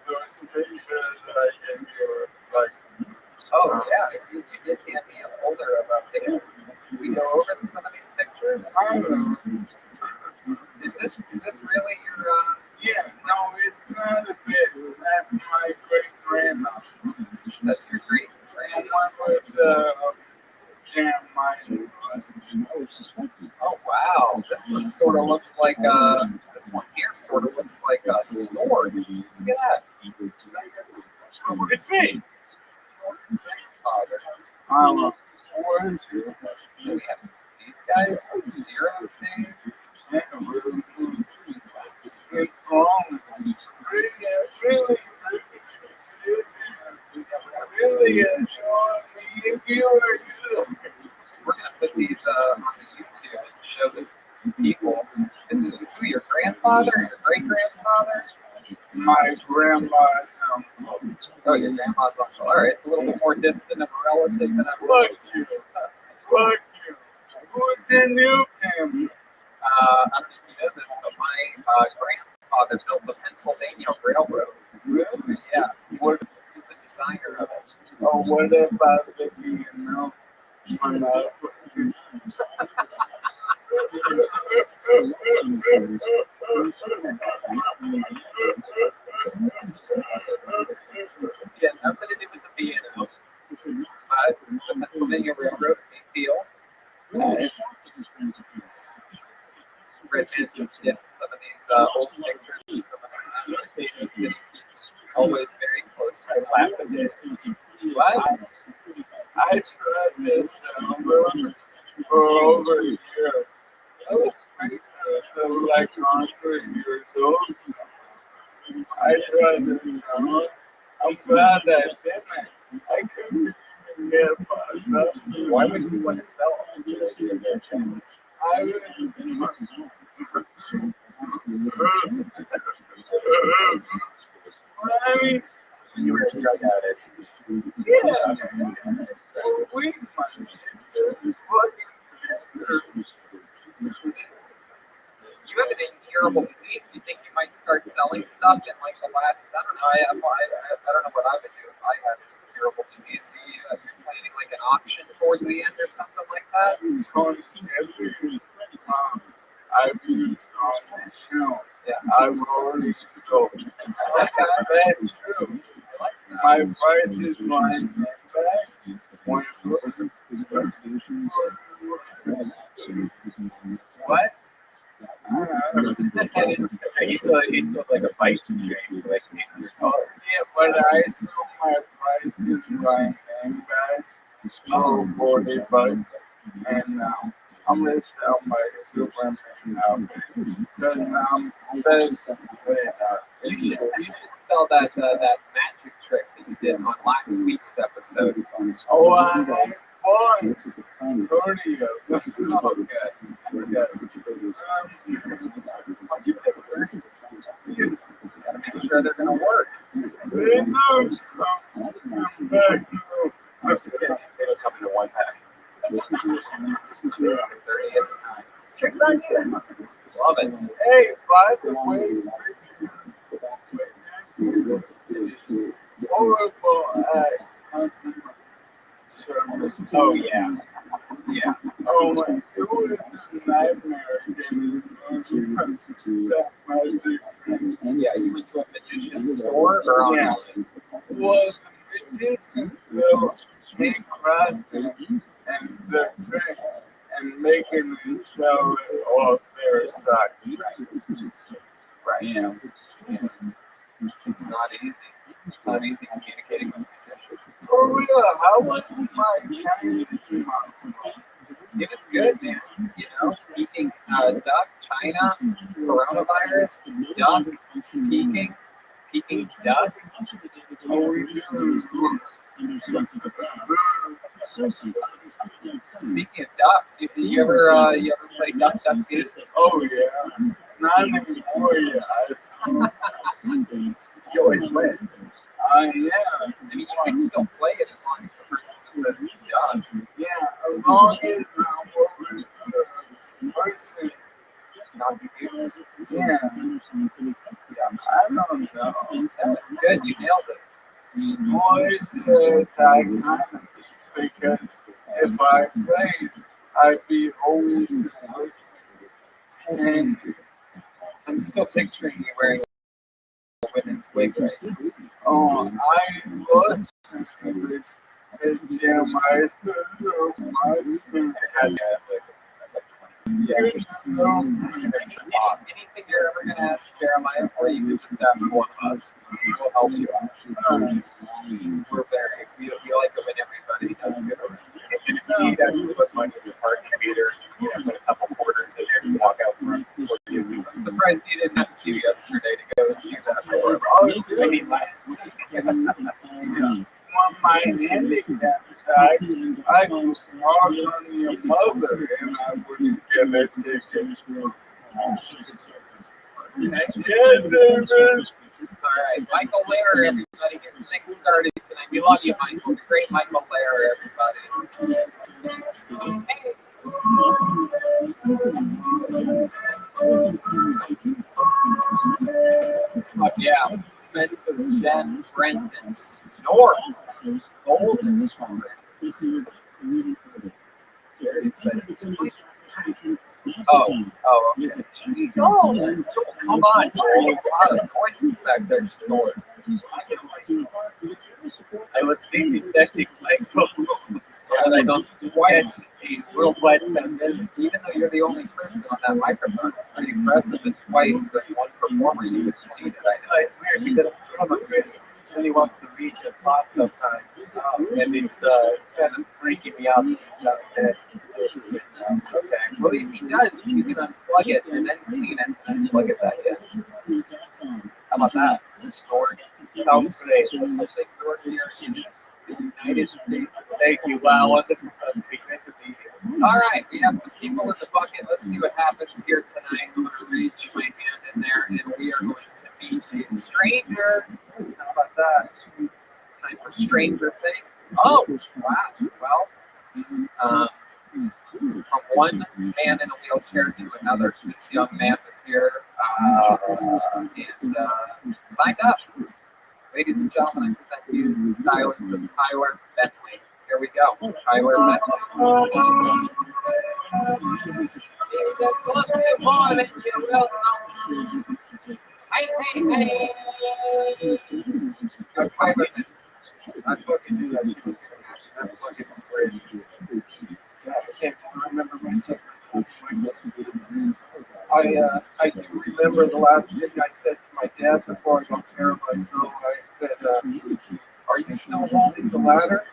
Those pictures that I gave you are like, Oh yeah, you did hand me a folder of pictures. We go over some of these pictures. I don't know. Is this really your? Yeah, no, it's not a bit. That's my great grandmother. That's your great The grandma. one with Jeremiah. Oh wow, this one sort of looks like this one here sort of looks like a sword. Look at that. Is that your It's me. grandfather? I love swords. And we have these guys from Zero's days. It's wrong. Really, really enjoy me. You are good. We're gonna put these on the YouTube and show the people. This is who, your grandfather, your great grandfather? My grandma's uncle. Oh, your grandma's uncle. All right, it's a little bit more distant of a relative than I'm. Fuck you. Fuck you. Who's in your family? I don't know if you know this, but my grandfather built the Pennsylvania Railroad. Really? Yeah, What? he's the designer of it. Oh, what about the BNL? Yeah, nothing to do with the B&O. The Pennsylvania Railroad, big deal. Redman just dipped some of these old pictures and some of the annotations that he keeps always very close to him. What? I tried this for over a year. That was crazy. I was like 100 years old. I tried this song. I'm glad I didn't. I couldn't even get $5. Why would you want to sell them? I would. I mean, You were a drug addict. yeah. Weed money. It's just fucking. You have an incurable disease. You think you might start selling stuff in like the last, I don't know, I don't know what I would do if I had incurable disease. You're planning like an auction towards the end or something like that? I've used on my show. Yeah, I've already sold. That's true. My price is mine. What? He's still like a bike chain, like Yeah, but I sell my prices right name bags for $40, and I'm gonna sell my Superman outfit because that's You should sell that that magic trick that you did on last week's episode. Oh, I won 30 of them. Oh, good. Good. What'd you pick first? You gotta make sure they're gonna work. They know come back. it'll come in a one pack. 30 at a time. Tricks on you. Love it. Hey, by the way, horrible service. Oh yeah. Yeah. Oh my, it was a nightmare getting Yeah, you went to a magician store or online? Well, the magician will take crafting and the trick and making them sell it off their stock. Right. Yeah. It's not easy. It's not easy communicating with magicians. For real, how was my Chinese mom? It was good, man. You know, Peking duck, China, coronavirus, duck, Peking duck. Speaking of ducks, you ever play duck goose? Oh yeah, not anymore. Yeah, You always win. Yeah. I mean, you can still play it as long as the person just says duck. Yeah, as long as the person not goose. Yeah. I don't know. That's good. You nailed it. Always dichotomy, because if I played, I'd be always the same. I'm still picturing you wearing a women's wig right now. Oh, I lost this as Jeremiah said so much. It has anything you're ever going to ask Jeremiah for, you can just ask one of us. We'll help you out. We like it when everybody does good. If you need us to put money in your parking meter, put a couple quarters in there and walk out front. I'm surprised he didn't ask you yesterday to go and do that for him. I mean, last week. On my handicap side, I was hard on your mother and I wouldn't give it to you. All right, Michael Lehrer, everybody, getting things started tonight. We love you, Michael. The great Michael Lehrer, everybody. Hey. Fuck yeah. Spencer, Jen, Brent, and Snort. Golden. Very excited. Oh, okay. Golden. Come on, Joel. A lot of voices back there snoring. I was disinfecting my microphone so that I don't twice a worldwide pandemic. Even though you're the only person on that microphone, it's pretty impressive that twice with one performer you could clean it. I know. It's weird because Chris really wants to reach a spot sometimes, and it's kind of freaking me out. Okay, well if he does, you can unplug it and then clean it and plug it back in. How about that? Story. Sounds great. That's what they store here in the United States. Thank you. Wow, wonderful to be here. All right, we have some people in the bucket. Let's see what happens here tonight. I'm going to reach my hand in there, and we are going to meet a stranger. How about that? Time for Stranger Things. Oh, wow. Well, from one man in a wheelchair to another, this young man was here and signed up. Ladies and gentlemen, I present to you the stylings of Tyler Bentley. Here we go. Tyler Bentley. He's a fucking boy that you will know. Hey. That's Tyler Bentley. I fucking knew that shit was gonna happen. That fucking great. God, I can't remember myself. I do remember the last thing I said to my dad before I got paralyzed. Though I said, "Are you still holding the ladder?"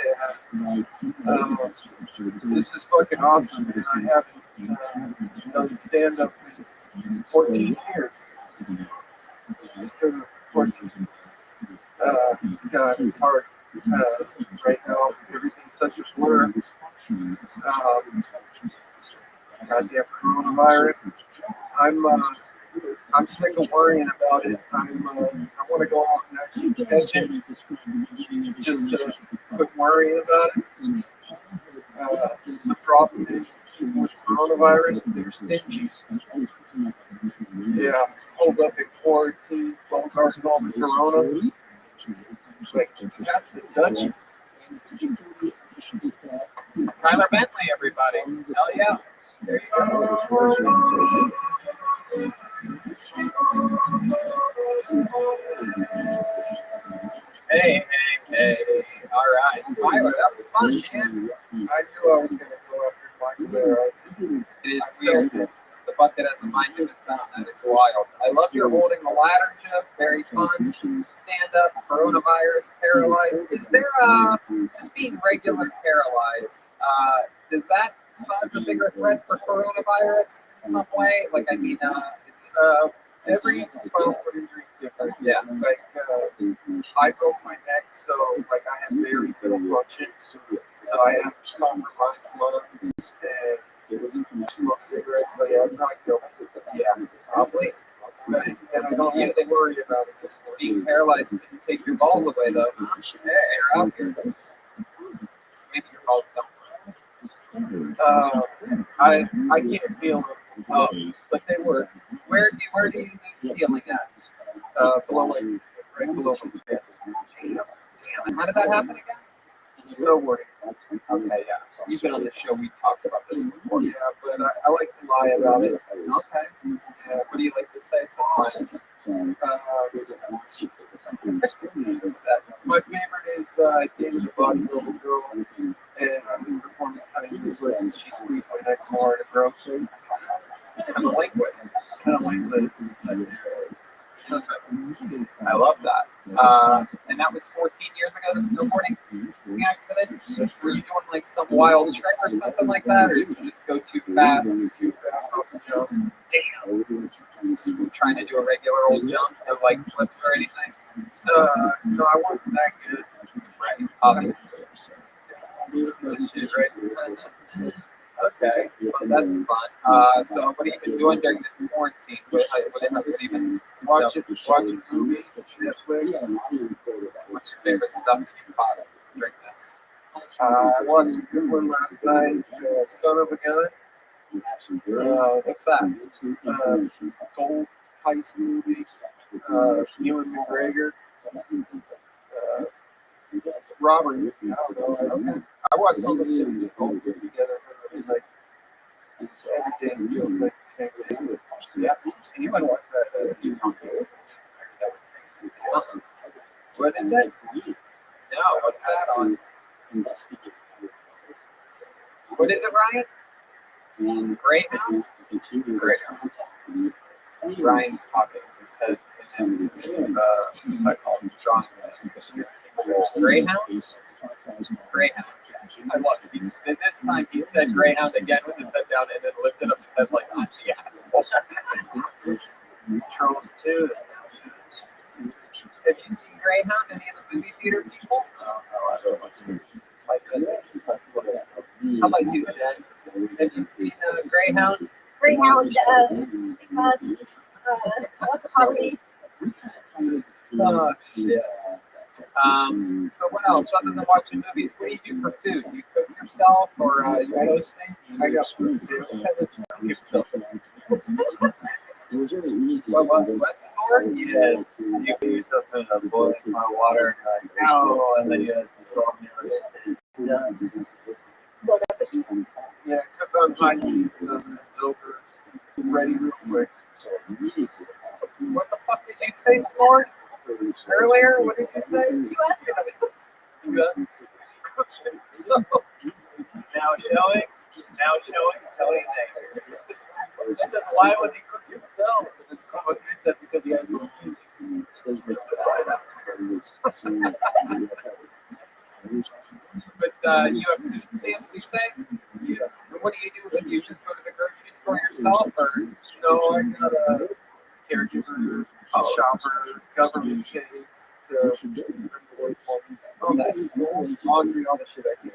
Yeah. This is fucking awesome, man. I haven't done stand up in 14 years. Still 14. God, it's hard right now. Everything's such a blur. Goddamn coronavirus. I'm sick of worrying about it. I want to go out and actually catch it, just to quit worrying about it. The problem is with coronavirus, they're stingy. Yeah, hold up in quarantine, phone calls and all the corona. It's like, that's the Dutch. Tyler Bentley, everybody. Hell yeah. There you go. Hey. All right. Tyler, that was fun, man. I knew I was going to go after Michael there. It is weird. The bucket has a mind of its own. That is wild. I love your holding the ladder, Jeff. Very fun. Stand up, coronavirus, paralyzed. Is there just being regular paralyzed? Does that cause a bigger threat for coronavirus in some way? Like, I mean, every spinal cord injury is different. Yeah. Like, I broke my neck, so like I have very little function. So I have compromised lungs and smoke cigarettes. So yeah, I'm not guilty. Yeah, probably. And I don't have to worry about it. Being paralyzed can take your balls away, though. They're out here. Maybe your balls don't. I can't feel them. But they were. Where do you lose feeling at? Below my, right below my chest. Damn. How did that happen again? Snowboarding. Okay, yeah. So you've been on the show. We've talked about this before. Yeah, but I like to lie about it. Okay. What do you like to say sometimes? My favorite is David the Bodybuilder Girl, and I was performing. I mean, this was she squeezed my neck so hard it broke. Kind of linguist. I love that. And that was 14 years ago, the snowboarding accident? Were you doing like some wild trick or something like that? Or did you just go too fast off the jump? Damn. Trying to do a regular old jump, no like flips or anything? No, I wasn't that good. Right, obviously. Right? Okay, well, that's fun. So what have you been doing during this quarantine? What have you been watching movies, Netflix? What's your favorite stuff you've caught during this? I watched a good one last night, Son of a Gun. What's that? Gold heist movie. Ewan McGregor. Robert. I watched some of the shit we just all put together. It's like everything feels like the same thing. Yeah. Anyone watch that? What is it? No, what's that on? What is it, Ryan? Greyhound? Greyhound. Ryan's talking in his head. What's that called? Strong. Greyhound? Greyhound. I love it. This time he said Greyhound again with his head down and then lifted up his head like on the asshole. Trolls 2. Have you seen Greyhound? Any of the movie theater people? No, I don't want to. My goodness. How about you, Jen? Have you seen Greyhound? Greyhound, because what's it called? Oh, shit. So what else other than watching movies? What do you do for food? You cook yourself or you hosting? I got food too. What snore? Yeah, you put yourself in a boiling hot water and like, ow, and then you add some salt and it's done. Yeah, cut on my heat so that it's over. Ready real quick. What the fuck did you say, snort? Earlier? What did you say? You asked me. Now showing, Tony's angry. I said, why would he cook himself? What he said, because he has no food. But you have food stamps, you say? Yes. And what do you do? You just go to the grocery store yourself, or? No, I got a caregiver, a shopper, government case to bring away for me. Oh, that's cool. Laundry, all the shit I do.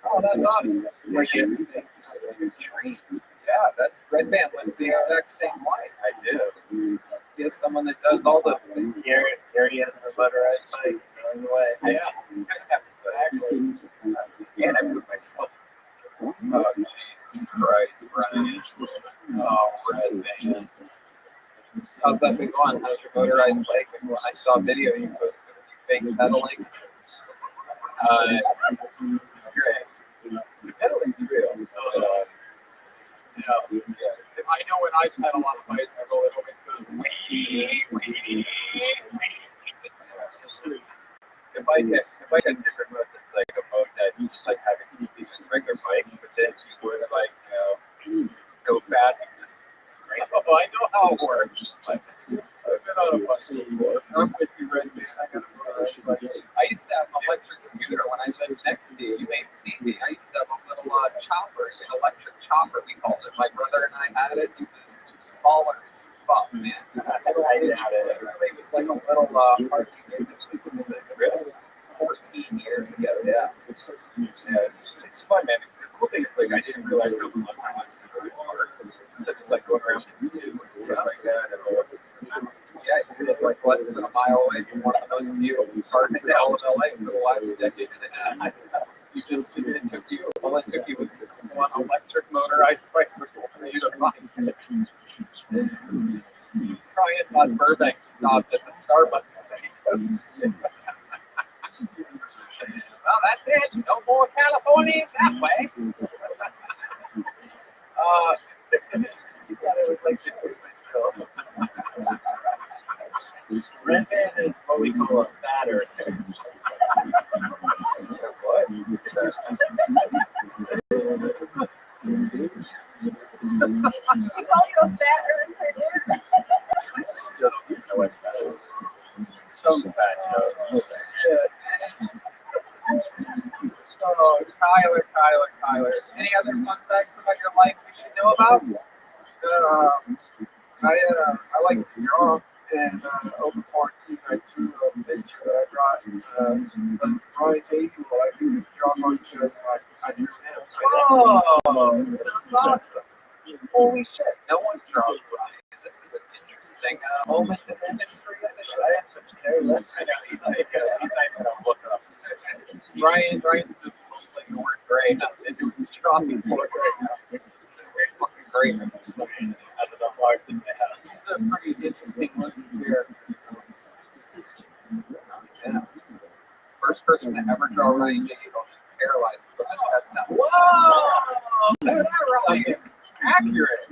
Oh, that's awesome. Like everything. Yeah, that's Red Band lives the exact same life. I do. He has someone that does all those things. He already has the motorized bike. He's on his way. Yeah. And I moved myself. Oh, Jesus Christ, Brian. Oh, Red Band. How's that been going? How's your motorized bike? When I saw a video you posted of you fake pedaling. It's great. The pedaling's real. Yeah. If I know when I pedal on a bicycle, it always goes wee. The bike has different modes. It's like a mode that's just like having a regular bike, but then you go to like, go fast and just Oh, I know how it works. I've been on a bicycle before. I'm with you, Red Man. I got a motorized bike. I used to have an electric scooter when I lived next to you. You may have seen me. I used to have a little chopper, an electric chopper, we called it. My brother and I had it. It was smaller as fuck, man. It was like a little Harley Davidson little thing. This was 14 years ago, yeah. It's fun, man. The cool thing is, like, I didn't realize how much I was to the water. So just like going around the zoo and stuff like that. Yeah, you live like less than a mile away from one of the most beautiful parks in all of LA for the last decade and a half. You just it took you all it took you was one electric motorized bicycle for you to find it. Brian von Burbank stopped at the Starbucks thing. Well, that's it. No more California that way. You thought it was like the movement show. Red Band is what we call a fatter. What? You call you a fat earther, dude? I still don't know what that is. Some fat joke. Oh, Kyler. Any other fun facts about your life we should know about? I like to draw, and over quarantine I drew a picture that I brought Ryan J. I do draw one because I drew him. Oh, this is awesome. Holy shit, no one draws Ryan. This is an interesting moment in the history of the show. He's not even going to look up. Ryan's just mumbling the word gray into his drawing for gray. It's a fucking great. He's a pretty interesting looking character. Yeah. First person to ever draw Ryan J. paralyzed from the chest down. Whoa! Look at that, Ryan. Accurate.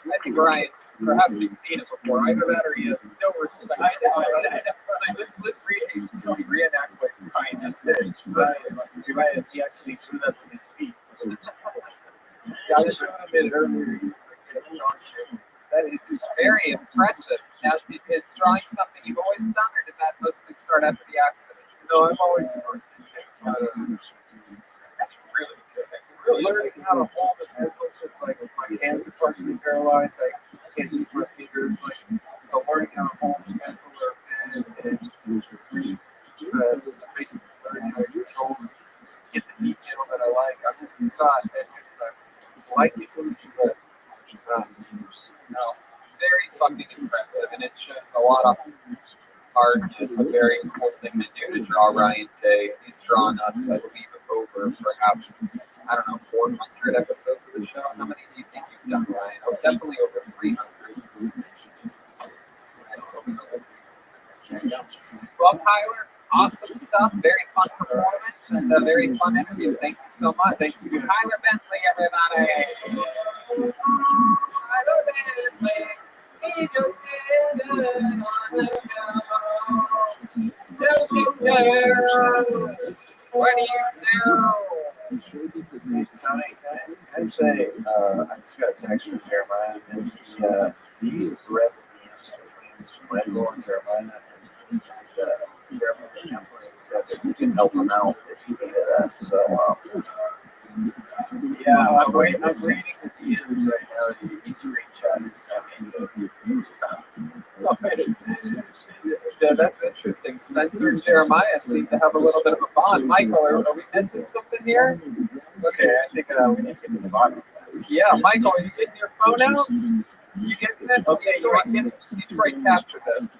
I think Ryan's perhaps he's seen it before. Either that or he has no respect. I know. Let's reenact what Ryan just did. Ryan, he actually drew that with his feet. Yeah, I showed him it earlier. That is very impressive. Now, is drawing something you've always done, or did that mostly start after the accident? No, I've always been artistic. That's really good. That's really learning how to hold a pencil, just like my hands are partially paralyzed. I can't use my fingers. So learning how to hold a pencil or a pen and basically learning how to control and get the detail that I like. I mean, it's not as good as I like it to be, but very fucking impressive, and it shows a lot of art. It's a very important thing to do to draw Ryan J. He's drawn us, I believe, over perhaps, 400 episodes of the show. How many do you think you've done, Ryan? Oh, definitely over 300. Kyler. Awesome stuff. Very fun performance and a very fun interview. Thank you so much. Thank you, Kyler Bentley, everybody. Kyler Bentley. He just did good on the show. Just what do you know? Hey, Tony, can I say, I just got a text from Jeremiah, and he read the DMs between Michael and Jeremiah, and Jeremiah said that you can help him out if you needed that. So, yeah, I'm reading the DMs right now. He screenshotted something. Yeah, that's interesting. Spencer and Jeremiah seem to have a little bit of a bond. Michael, are we missing something here? Okay, I think we need to get to the bottom of this. Yeah, Michael, are you getting your phone out? You getting this? Okay, Detroit capture this.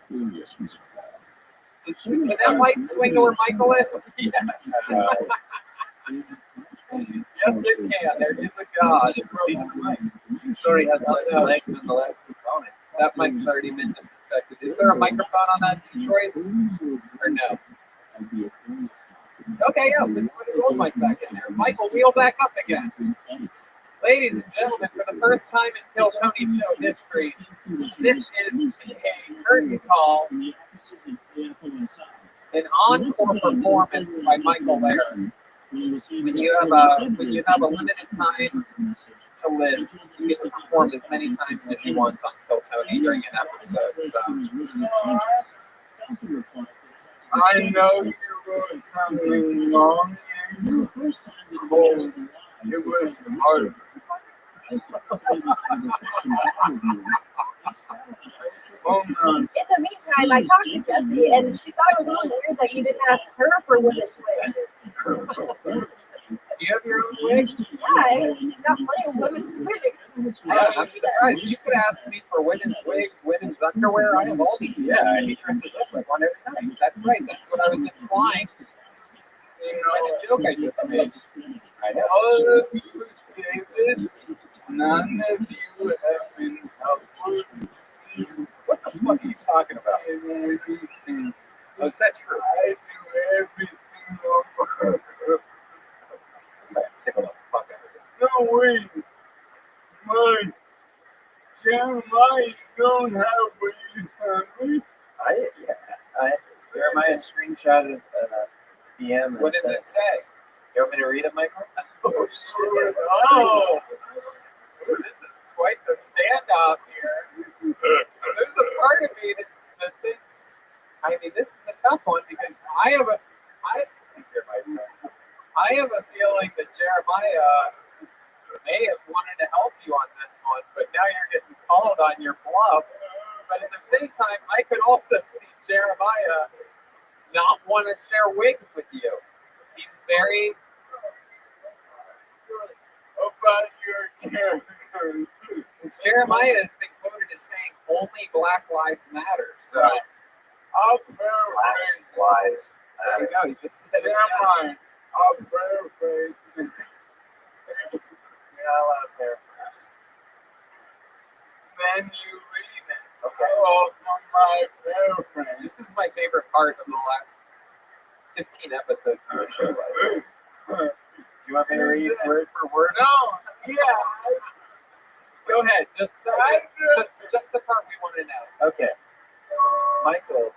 Can that light swing to where Michael is? Yes. Yes, it can. There is a God. This story has less legs than the last two comments. That mic's already been disinfected. Is there a microphone on that, Detroit? Or no? Okay, yeah, we put his old mic back in there. Michael, wheel back up again. Ladies and gentlemen, for the first time in Kill Tony Show history, this is a curtain call, an encore performance by Michael Laird. When you have a limited time to live, you get to perform as many times as you want on Kill Tony during an episode. So I know you wrote something wrong. It was hard. In the meantime, I talked to Jessie, and she thought it was really weird that you didn't ask her for women's wigs. do you have your own wigs? Yeah, I got plenty of women's wigs. Yeah, I'm surprised. You could ask me for women's wigs, women's underwear. I have all these. Yeah, he dresses up like one every night. That's right. That's what I was implying. You know, the joke I just made. All of you say this, none of you have been helpful. What the fuck are you talking about? Everything. Oh, is that true? I do everything over. Tickle the fuck out of it. No, wait. Mike, Jeremiah, you don't have wigs on me. Jeremiah screenshotted DM. And What does it say? You want me to read it, Michael? Oh, shit. Oh, this is quite the standoff here. There's a part of me that thinks, I mean, this is a tough one because I have a feeling that Jeremiah may have wanted to help you on this one, but now you're getting called on your bluff. But at the same time, I could also see Jeremiah not want to share wigs with you. He's very About your character. Jeremiah has been quoted as saying only Black Lives Matter. So I'll paraphrase. Lies. there you go. You just said it. Jeremiah, I'll paraphrase. You're not allowed to paraphrase. Then you read it. Okay. Also my paraphrase. This is my favorite part of the last 15 episodes of the show. Do you want me to read word for word? No, yeah. Go ahead. Just the part we want to know. Okay. Michael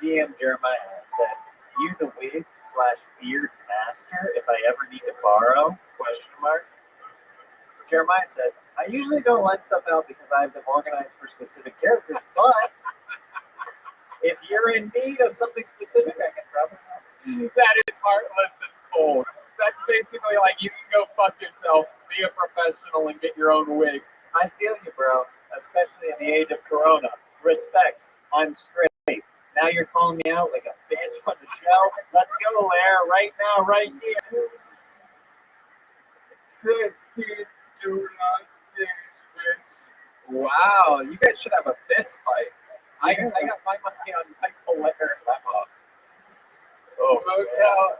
DM Jeremiah and said, "You the wig/beard master if I ever need to borrow?" ? Jeremiah said, "I usually don't lend stuff out because I have them organized for specific characters, but if you're in need of something specific, I can probably help." That is heartless and cold. That's basically like you can go fuck yourself, be a professional, and get your own wig. I feel you, bro, especially in the age of Corona. Respect. I'm straight. Now you're calling me out like a bitch on the show. Let's go, Lair, right now, right here. Kids do not change bitch. Wow, you guys should have a fist fight. I got my monkey on Michael Lair. Slap off. Oh, Look how,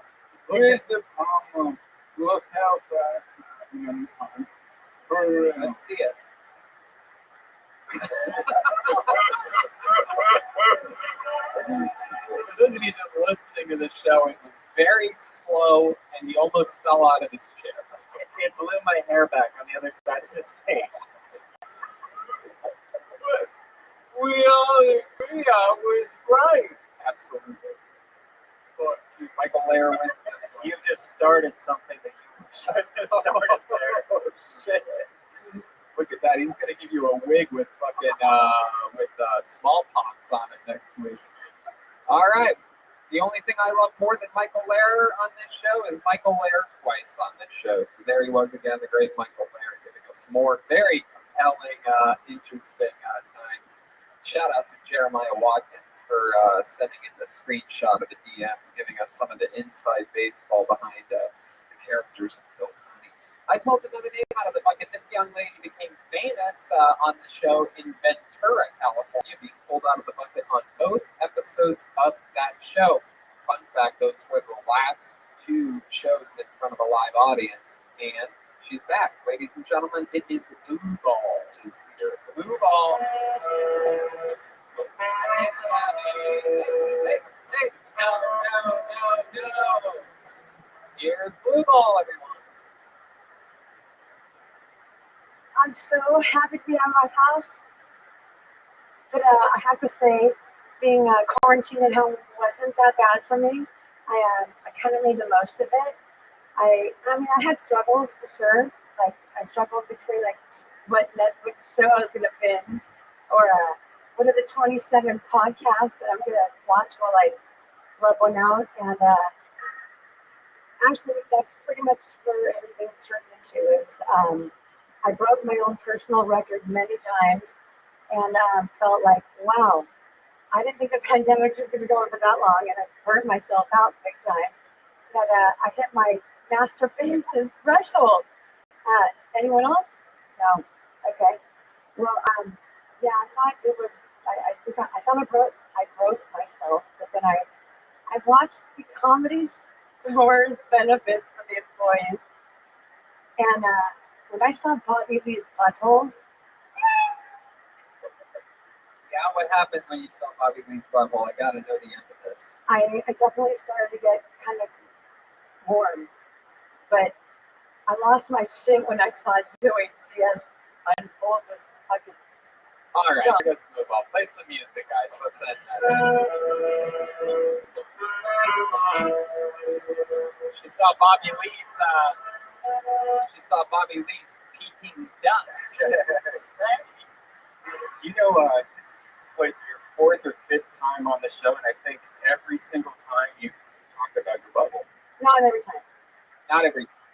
here's the problem. Look how fast I'm on. For real. Let's see it. For Felicity just listening to the show, it was very slow, and he almost fell out of his chair. It blew my hair back on the other side of the stage. We all agree I was right. Absolutely. Michael Lair wins this one. You just started something that you shouldn't have started there. Oh, shit. Look at that. He's going to give you a wig with fucking, smallpox on it next week. All right. The only thing I love more than Michael Lair on this show is Michael Lair twice on this show. So there he was again, the great Michael Lair, giving us more very compelling, interesting times. Shout out to Jeremiah Watkins for sending in the screenshot of the DMs, giving us some of the inside baseball behind the characters of Bill Tony. I pulled another name out of the bucket. This young lady became famous on the show in Ventura, California, being pulled out of the bucket on both episodes of that show. Fun fact, those were the last two shows in front of a live audience, and she's back. Ladies and gentlemen, it is Blue Ball is here. Blue Ball. Hey, no. Here's Blue Ball, everyone. I'm so happy to be at my house, but I have to say, being quarantined at home wasn't that bad for me. I kind of made the most of it. I mean, I had struggles for sure. Like, I struggled between like what Netflix show I was gonna binge, or what are the 27 podcasts that I'm gonna watch while I rub one out. And actually, that's pretty much where everything turned into. Is I broke my own personal record many times, and felt like, wow, I didn't think the pandemic was going to go on for that long, and I burned myself out big time. But I hit my masturbation threshold. Anyone else? No. Okay. Well, yeah, I thought it was. I thought I broke myself, but then I watched the comedy stores benefit for the employees, and when I saw Bobby Lee's butthole. Yeah, what happened when you saw Bobby Lee's butthole? I gotta know the end of this. I definitely started to get kind of warm, but I lost my shit when I saw Joey Diaz unfold this fucking. All right, let's move on. Play some music, guys. Let's end that. She saw Bobby Lee's peeking duck. You know, this is like your fourth or fifth time on the show, and I think every single time you talk about your bubble. Not every time. Not every time.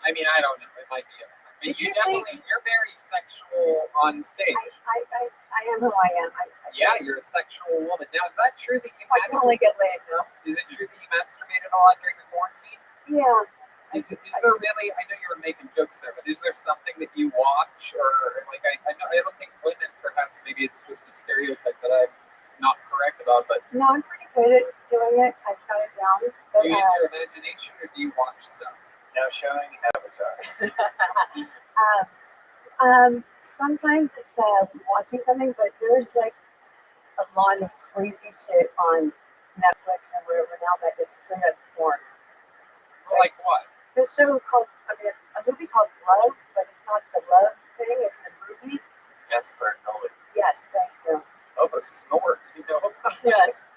I mean, I don't know. It might be every time. But you're very sexual on stage. I am who I am. Yeah, you're a sexual woman. Now, is that true that you I can only get laid though. Is it true that you masturbated a lot during the quarantine? Yeah. Is there really? I know you were making jokes there, but is there something that you watch, or like I know I don't think women, perhaps maybe it's just a stereotype that I'm not correct about, but no, I'm pretty good at doing it. I've got it down. But, do you use your imagination, or do you watch stuff? Now showing Avatar. Sometimes it's watching something, but there's like a lot of crazy shit on Netflix and wherever now that is straight up porn. Like what? This show called, a movie called Love, but it's not the love thing, it's a movie. Jesper Nolan. Yes, thank you. Oh, a snort, you know? Yes.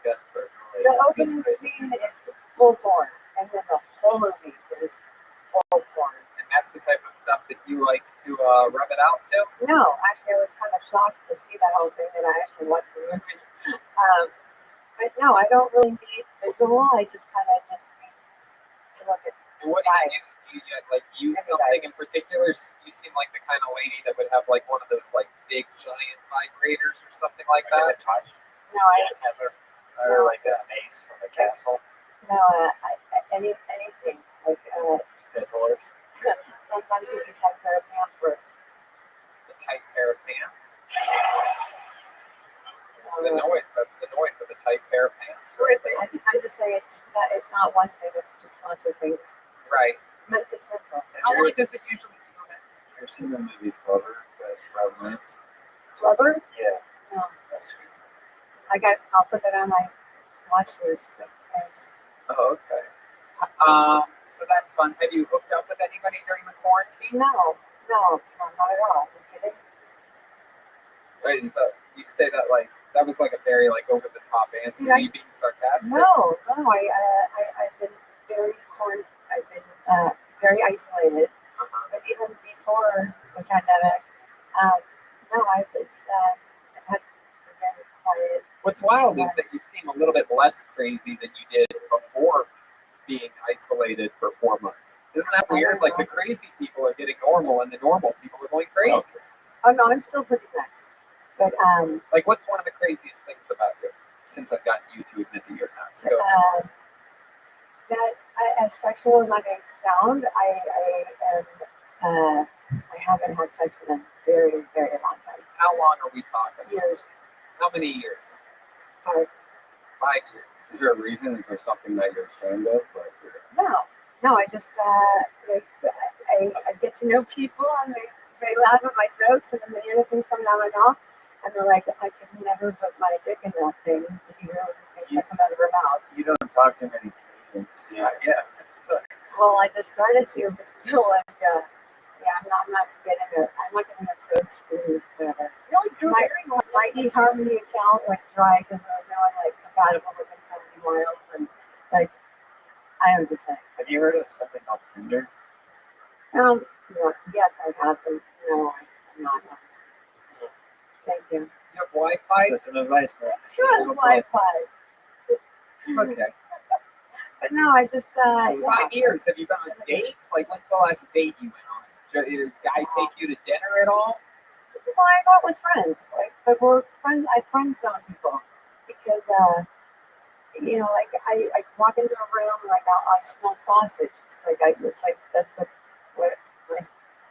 Jesper The opening scene is full porn, and then the whole movie is full porn. And that's the type of stuff that you like to rub it out to? No, actually, I was kind of shocked to see that whole thing, that I actually watched the movie. But no, I don't really need visual, I just kind of need to look at. And what do you like use something in particular? You seem like the kind of lady that would have like one of those like big giant vibrators or something like that. No, I or like a mace from the castle. No, anything like Fiddlers. sometimes just a tight pair of pants works. The tight pair of pants. The noise. That's the noise of a tight pair of pants, right there. I'm just saying it's not one thing. It's just lots of things. Right. It's mental. How long does it usually go in? You ever seen the movie Flubber with Rothschild? Flubber? Yeah. No. That's sweet. I'll put that on my watch list of things. Oh, okay. So that's fun. Have you hooked up with anybody during the quarantine? No, not at all. Are you kidding? Right, so you say that like that was like a very like over the top answer. Yeah, Are you being sarcastic? No. I've been very isolated. But even before the pandemic, no, I've had been quiet. What's wild is that you seem a little bit less crazy than you did before being isolated for 4 months. Isn't that weird? Like the crazy people are getting normal and the normal people are going crazy. Oh no, I'm still pretty nuts. But like what's one of the craziest things about you since I've gotten you to admit that you're nuts? Go. As sexual as I may sound, I haven't had sex in a very, very long time. How long are we talking? Years. How many years? 5. 5 years. Is there a reason? Is there something that you're ashamed of? No. I just I get to know people and they laugh at my jokes and then the other things come down my mouth and they're like, I could never put my dick in that thing. Did you hear the things that come out of her mouth? You don't talk to many Canadians. Yeah. Well, I just started to, but still, like, I'm not getting approached to whatever. My eHarmony account went dry because I was only like compatible within 70 miles, and like, I don't just say. Have you heard of something called Tinder? Yes, I have, but no, I'm not. Thank you. You have Wi-Fi? Listen to advice, man. Who has Wi-Fi? Okay. But no, I just 5 years. Have you been on dates? Like, when's the last date you went on? Did your guy take you to dinner at all? Well, I got with friends. Like we're friends. I friend zone people because like I walk into a room and like I smell sausage. It's like that's the what.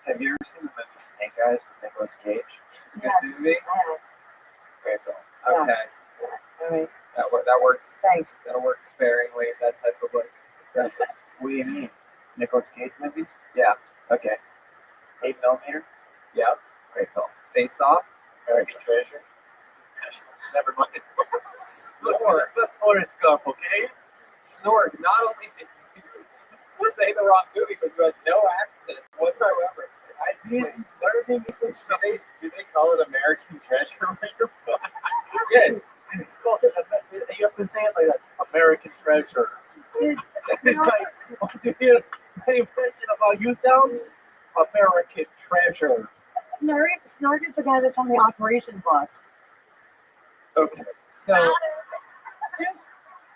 Have you ever seen the movie Snake Eyes with Nicolas Cage? It's a good movie. Great film. Okay. Yeah. All right. That works. Thanks. That'll work sparingly. That type of look. What do you mean? Nicolas Cage movies? Yeah. Okay. 8mm? Yeah. Great film. Face Off. American Treasure. Never mind. Snore. The Forrest Gump, okay? Snore. Not only did you say the wrong movie, but you had no accent whatsoever. I did learning English. Do they call it American Treasure? Yes. It's called. You have to say it like that. American Treasure. It's like, do you hear any impression of how you sound? American Treasure. Snort is the guy that's on the operation box. Okay, so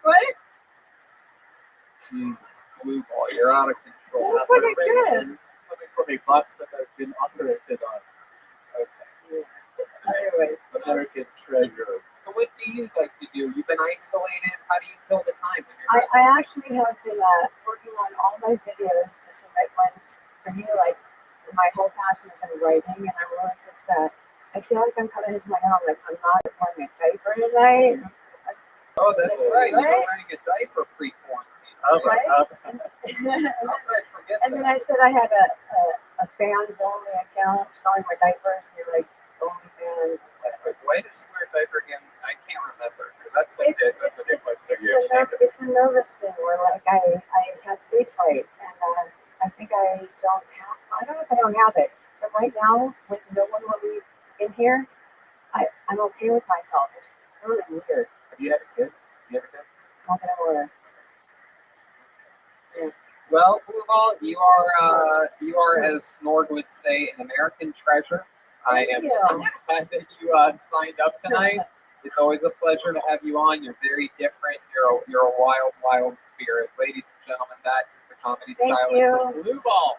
what? Jesus, blue ball, you're out of control. That's what it did. Coming from a box that has been operated on. Okay. Anyway, American Treasure. So what do you like to do? You've been isolated. How do you kill the time when you're I actually have been working on all my videos to submit one for you. Like my whole passion has been writing, and I'm really just I feel like I'm coming into my own. Like I'm not wearing a diaper tonight. Oh, that's right. You were wearing a diaper pre-quarantine. And then I said I had a fans only account selling my diapers. And they're like only fans. Why does he wear a diaper again? I can't remember. Because that's the it's the nervous thing where like I have stage fright and I think I don't know if I don't have it, but right now with no one really in here, I'm okay with myself. It's really weird. Have you had a kid? Not that I'm aware. Yeah. Well, Blue Ball, you are, as Snorg would say, an American treasure. I am glad that you signed up tonight. It's always a pleasure to have you on. You're very different. You're a wild, wild spirit. Ladies and gentlemen, that is the comedy stylist of Blue Ball.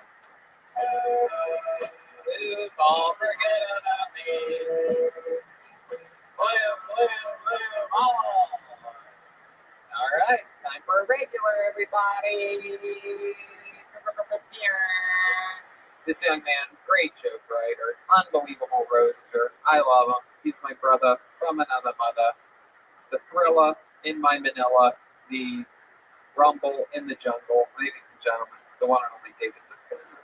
Blue Ball, forget about me. Blue Ball. All right, time for a regular, everybody. This young man, great joke writer, unbelievable roaster. I love him. He's my brother from another mother. The thriller in my Manila, the rumble in the jungle. Ladies and gentlemen, the one and only David Lucas.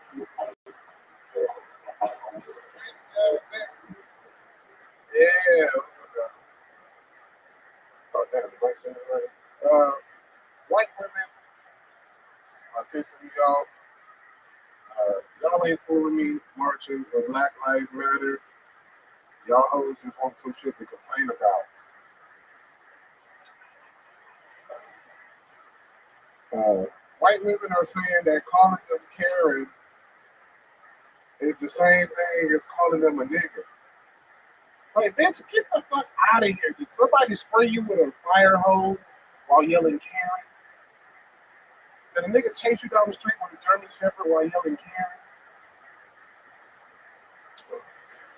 Yeah. Oh, damn, white women are pissing me off. Y'all ain't fooling me marching for Black Lives Matter. Y'all hoes just want some shit to complain about. White women are saying that calling them Karen is the same thing as calling them a nigger. Like, bitch, get the fuck out of here. Did somebody spray you with a fire hose while yelling Karen? Did a nigga chase you down the street with a German Shepherd while yelling Karen?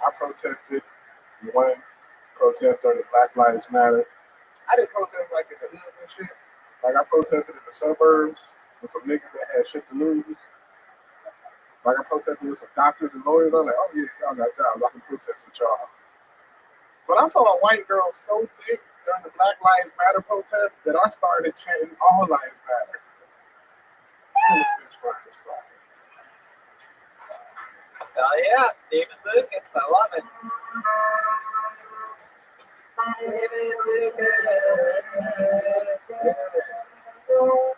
I protested. One protest during the Black Lives Matter. I didn't protest like in the hoods and shit. Like, I protested in the suburbs with some niggas that had shit to lose. Like, I protested with some doctors and lawyers. I'm like, oh yeah, y'all got jobs. I can protest with y'all. But I saw a white girl so thick during the Black Lives Matter protest that I started chanting all lives matter. Oh, this bitch fine as fuck. Hell yeah, David Lucas, I love it. David Lucas.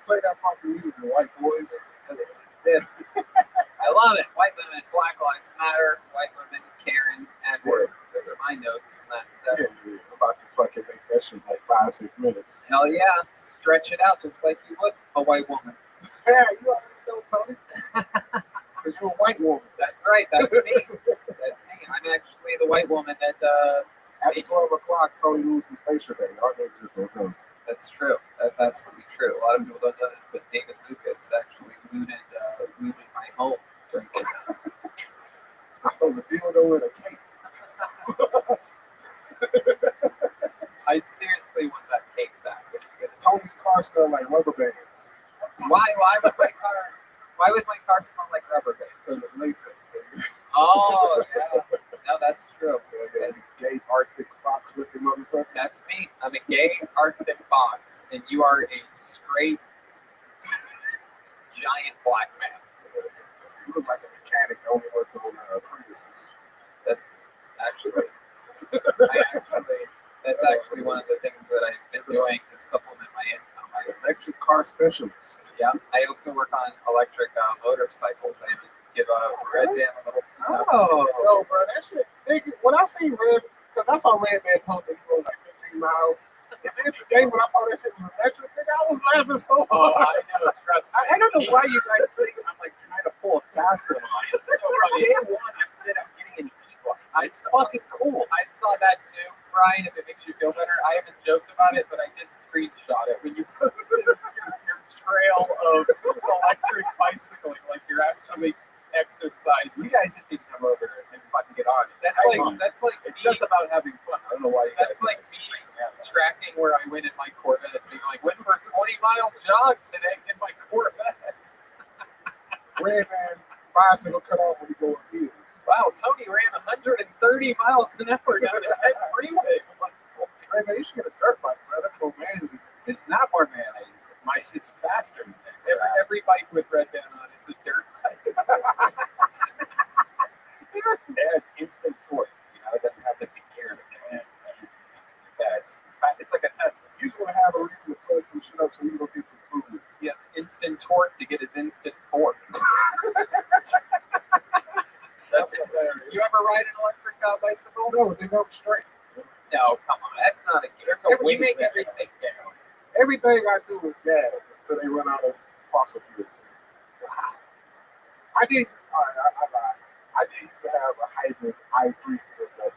Play that funky music, white boys. I love it. White women, Black Lives Matter, white women, Karen, and word. Those are my notes from that stuff. Yeah, I'm about to fucking make that shit like 5-6 minutes. Hell yeah, stretch it out just like you would a white woman. Yeah, you already know, Tony. Because you're a white woman. That's right, that's me. That's me. I'm actually the white woman that, after 12 o'clock, Tony loses facial day. Y'all niggas just don't know. That's true. That's absolutely true. A lot of people don't know this, but David Lucas actually looted my home during the I stole the dildo with a cake. I seriously want that cake back. Tony's car smelled like rubber bands. Why would my car smell like rubber bands? Because it's latex. Oh yeah. No, that's true. Yeah, gay Arctic fox looking motherfucker. That's me. I'm a gay Arctic fox, and you are a straight giant black man. You look like a mechanic that only worked on Priuses. That's actually one of the things that I've been doing to supplement my income. Electric car specialist. Yeah, I also work on electric motorcycles. I give a Red Band a little tune-up. Oh, yo, bro, that shit. Nigga, when I see Red, because I saw Red Band post that he rode like 15 miles. And then today, when I saw that shit was electric, nigga, I was laughing so hard. Oh, I know, trust me. I don't know why you guys think I'm like trying to pull a fast one on you. So from day one, I said I'm getting an e-bike. It's fucking cool. I saw that too, Brian, if it makes you feel better. I haven't joked about it, but I did screenshot it when you posted your trail of electric bicycling, like you're actually exercising. You guys just need to come over and fucking get on it. That's like it's just about having fun. I don't know why you guys. That's like me tracking where I went in my Corvette and being like, went for a 20-mile jog today in my Corvette. Red Man bicycle cut off when he go up hills. Wow, Tony ran 130 miles an hour down the 10 freeway. Red Man, you should get a dirt bike, bro. That's more manly. It's not more manly. My shit's faster than that. Every bike with Red Band on it's a dirt bike. Yeah, it's instant torque. You know, it doesn't have the gear in it. Yeah, it's like a Tesla. You just want to have a reason to plug some shit up so you can go get some food. He has instant torque to get his instant pork. That's hilarious. You ever ride an electric bicycle? No, they go straight. No, come on. That's not a gear. You make everything down. Everything I do is gas until they run out of fossil fuels. Wow. I did used to have a hybrid i3 BMW.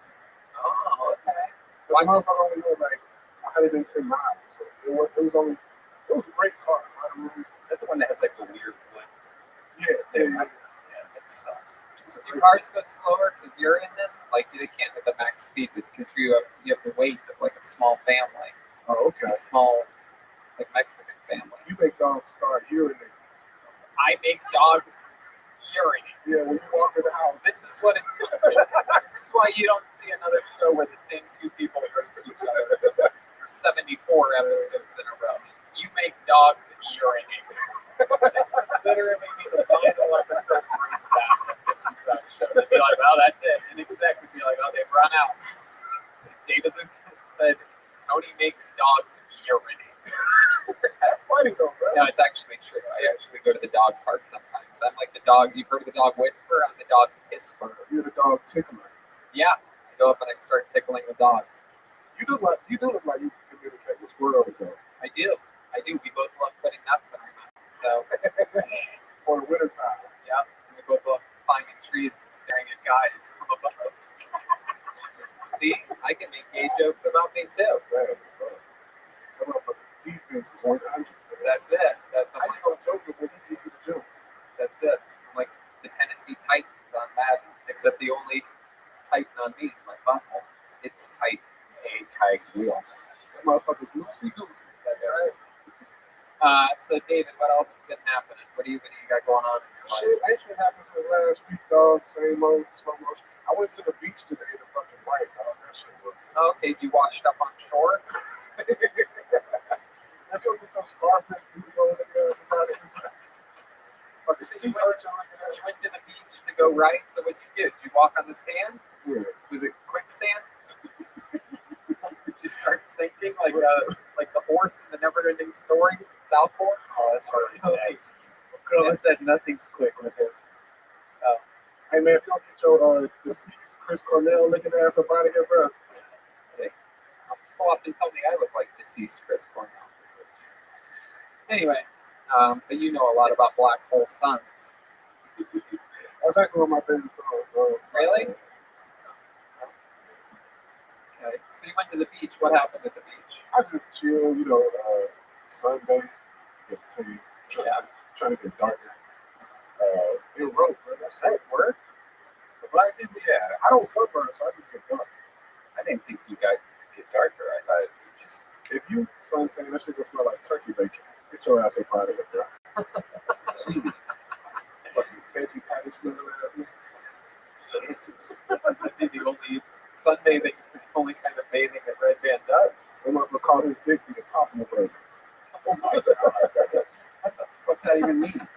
Oh, okay. But my motherfucker only went like 110 miles. So it was a great car. That's the one that has like the weird wood. Yeah, that sucks. Do cars go slower because you're in them? Like they can't hit the max speed because you have the weight of like a small family. Oh, okay. A small like Mexican family. You make dogs start urinating. I make dogs urinate. Yeah, when you walk in the house. This is what it's going to do. This is why you don't see another show where the same two people roast each other for 74 episodes in a row. You make dogs urinate. This is literally the final episode of Race Back. This is that show. They'd be like, well, that's it. And exec would be like, oh, they've run out. David Lucas said, Tony makes dogs urinate. That's funny though, bro. No, it's actually true. I actually go to the dog park sometimes. I'm like the dog. You've heard of the dog whisperer? I'm the dog whisperer. You're the dog tickler. Yeah, I go up and I start tickling the dogs. You do look like you communicate this world though. I do. We both love putting nuts in our mouths. So For the winter time. yeah, we both love climbing trees and staring at guys from above. See, I can make gay jokes about me too. That motherfucker's defense is 100. That's it. That's I ain't gonna joke it when he gives you the joke. That's it. I'm like the Tennessee Titans on Madden, except the only Titan on me is my butthole. It's tight. A tight wheel. That motherfucker's loosey goosey. That's right. So David, what else has been happening? What do you got going on in your life? Shit, ain't shit happened since last week, dog. Same old, slow motion. I went to the beach today to fucking white, dog. That shit was. Okay, you washed up on shore? Let's go get some starfish. You go look at everybody. Fucking So sea you urchin looking at You went to the beach to go right, so what'd you do? Did you walk on the sand? Yeah. Was it quicksand? Did you start sinking like the horse in the never-ending story, Falcor? Oh, that's hard to say. Girl said nothing's quick with it. Hey man, if you don't get your deceased Chris Cornell looking ass up out of here, bro. People often tell me I look like deceased Chris Cornell. Anyway, but you know a lot about black hole suns. That's actually one of my favorite songs. Really? Okay. So you went to the beach. What happened at the beach? I just chill, Sunday, trying to get darker. It wrote, bro. That's that work. The black people, yeah. I don't sunburn, so I just get dark. I didn't think you got get darker. I thought it just. If you suntan, that shit gonna smell like turkey bacon. Get your ass up out of here, bro. Fucking veggie patty smelling ass nigga. That'd be the only sunbathing is the only kind of bathing that Red Band does. They might call his dick the Impossible Burger. Oh my god. What's that even mean?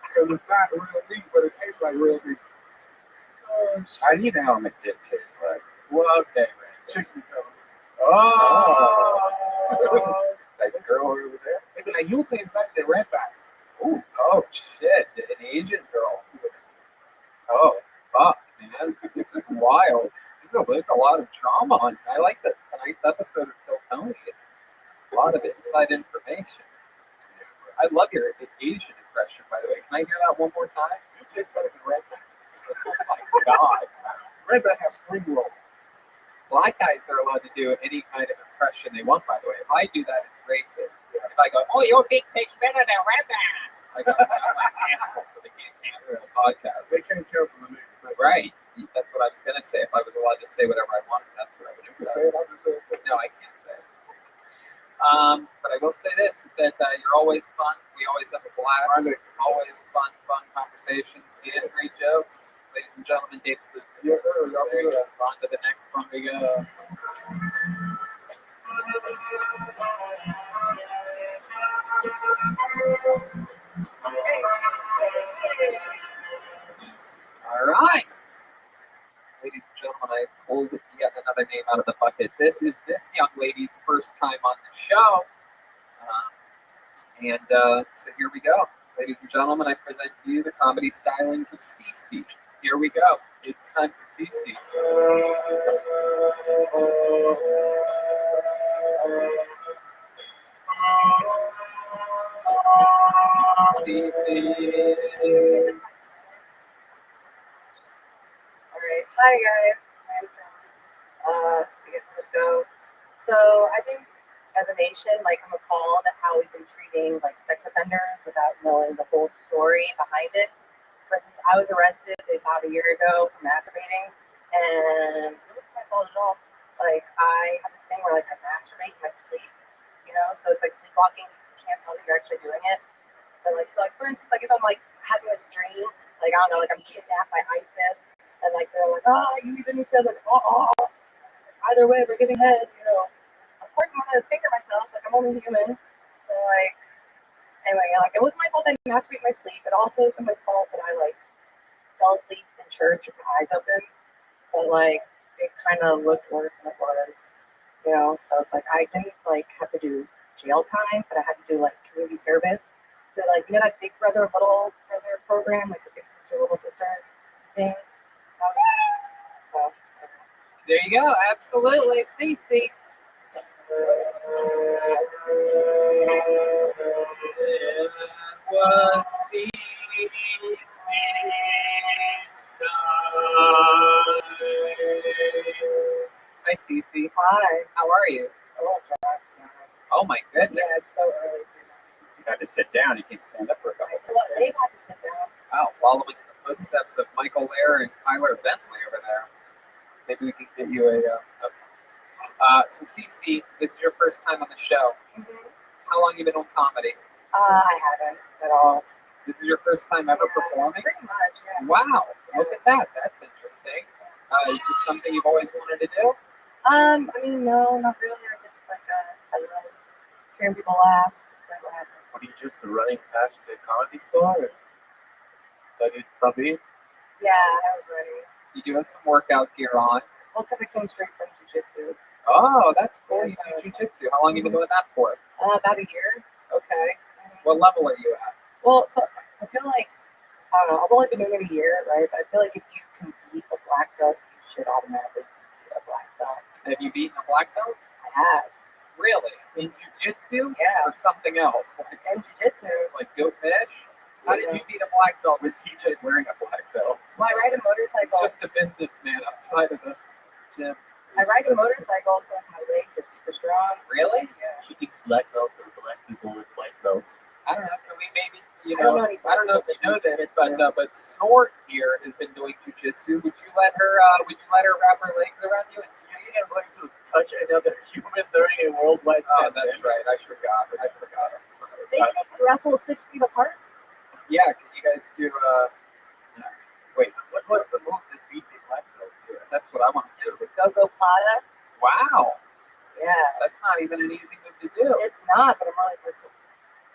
Because it's not real meat, but it tastes like real meat. I need to know how my dick tastes like. Well, okay, man. Chicks be telling me. Oh. Like the girl over there? They be like, you taste like the red back. Ooh. Oh, shit. An Asian girl. Oh, fuck, man. This is wild. There's a lot of drama on. I like this. Tonight's episode of Phil Tony. It's a lot of inside information. I love your Asian impression, by the way. Can I hear that one more time? You taste better than red back. Oh my god. Red back has spring roll. Black guys are allowed to do any kind of impression they want, by the way. If I do that, it's racist. If I go, oh, your dick tastes better than red back. I go, I'm canceled, but they can't cancel the podcast. They can't cancel the nigga. Right. That's what I was going to say. If I was allowed to say whatever I wanted, that's what I would have said. Say it, I'll just say it. No, I can't say it. But I will say this, is that you're always fun. We always have a blast. Always fun conversations and great jokes. Ladies and gentlemen, David Lucas. Yes, sir. There you go. On to the next one we go. All right. Ladies and gentlemen, I pulled yet another name out of the bucket. This is this young lady's first time on the show. So here we go. Ladies and gentlemen, I present to you the comedy stylings of Cece. Here we go. It's time for Cece. Cece. Alright, hi guys. My name's I guess I'll just go. So I think as a nation, I'm appalled at how we've been treating sex offenders without knowing the whole story behind it. For instance, I was arrested about a year ago for masturbating, and it wasn't my fault at all. I have this thing where I masturbate in my sleep, so it's like sleepwalking. You can't tell that you're actually doing it. But for instance, if I'm having this dream, I don't know, I'm kidnapped by ISIS, and they're like, oh, you either need to either way, we're getting head, Of course, I'm gonna finger myself, I'm only human. So anyway, it wasn't my fault that I masturbate in my sleep. It also isn't my fault that I fell asleep in church with my eyes open. But it kind of looked worse than it was, So it's I didn't have to do jail time, but I had to do like community service. So like, you know, that Big Brother, Little Brother program, like the Big Sister, Little Sister thing. There you go. Absolutely. Cece. It was Cece's time. Hi, Cece. Hi. How are you? Oh my goodness. Yeah, it's so early. You had to sit down. You can't stand up for a couple Well, they had to sit down. Wow, following in the footsteps of Michael Lair and Tyler Bentley over there. Maybe we can get you a. So Cece, this is your first time on the show. Mm-hmm. How long have you been on comedy? I haven't at all. This is your first time ever performing? Pretty much, yeah. Wow, look at that. That's interesting. Is this something you've always wanted to do? I mean, no, not really. I just like I love hearing people laugh. It's like what happened. What are you just running past the comedy store? That it's stubby? Yeah, I was ready. You do have some workout gear on. Well, because I came straight from jiu-jitsu. Oh, that's cool. You do jiu-jitsu. How long have you been doing that for? About a year. Okay. What level are you at? Well, so I feel like, I don't know, I've only been doing it a year, right? But I feel like if you can beat a black belt, you should automatically beat a black belt. Have you beaten a black belt? I have. Really? In jiu-jitsu? Yeah. Or something else? Like in jiu-jitsu. Like go fish? How did you beat a black belt? Was he just wearing a black belt? Well, I ride a motorcycle. It's just a businessman outside of the gym. I ride a motorcycle, so my legs are super strong. Really? Yeah. She thinks black belts are black people with white belts. I don't know. Can we maybe, I don't know if you know this, but Snort here has been doing jujitsu. Would you let her? Wrap her legs around you and squeeze? You're going to touch another human during a worldwide pandemic. That's right. I forgot. I'm sorry. They can wrestle 6 feet apart. Yeah. Can you guys do? Wait. What was the move that beat the black belt here? That's what I want to do. The go-go plata. Wow. Yeah. That's not even an easy move to do. It's not, but I'm really grateful.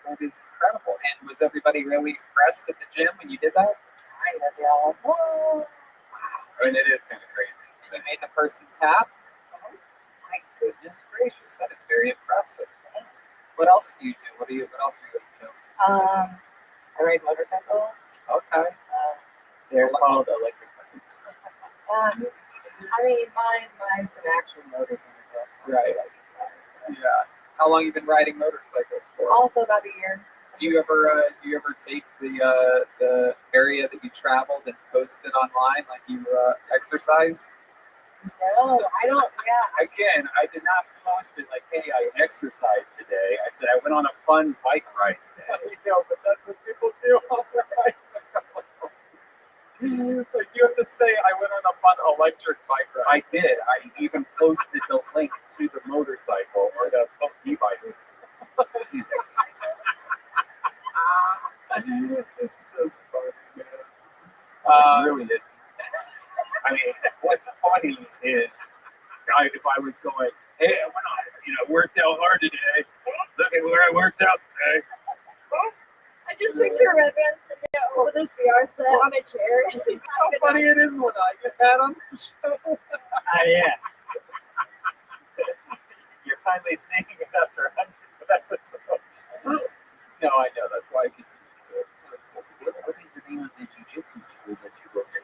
That is incredible. And was everybody really impressed at the gym when you did that? Kind of, yeah. Whoa. I mean, it is kind of crazy. You made the person tap? My goodness gracious, that is very impressive. What else do you do? What else are you into? I ride motorcycles. Okay. They're called electric bikes. I mean, mine's an actual motorcycle. Right. Yeah. How long have you been riding motorcycles for? Also about a year. Do you ever take the area that you traveled and post it online, like you exercised? No, I don't. Yeah. Again, I did not post it like, hey, I exercised today. I said I went on a fun bike ride today. I know, but that's what people do on their bicycles. Like you have to say, I went on a fun electric bike ride. I did. I even posted the link to the motorcycle or the e-bike. Jesus. It's just funny, man. It really is. I mean, what's funny is, if I was going, hey, I went on, worked out hard today. Look at where I worked out today. I just picture Red Man sitting at home with his VR set on a chair. It's how funny it is when I get that on the show. Yeah. You're finally seeing it after hundreds of episodes. No, I know. That's why I continue to do it. What is the name of the jiu-jitsu school that you go to?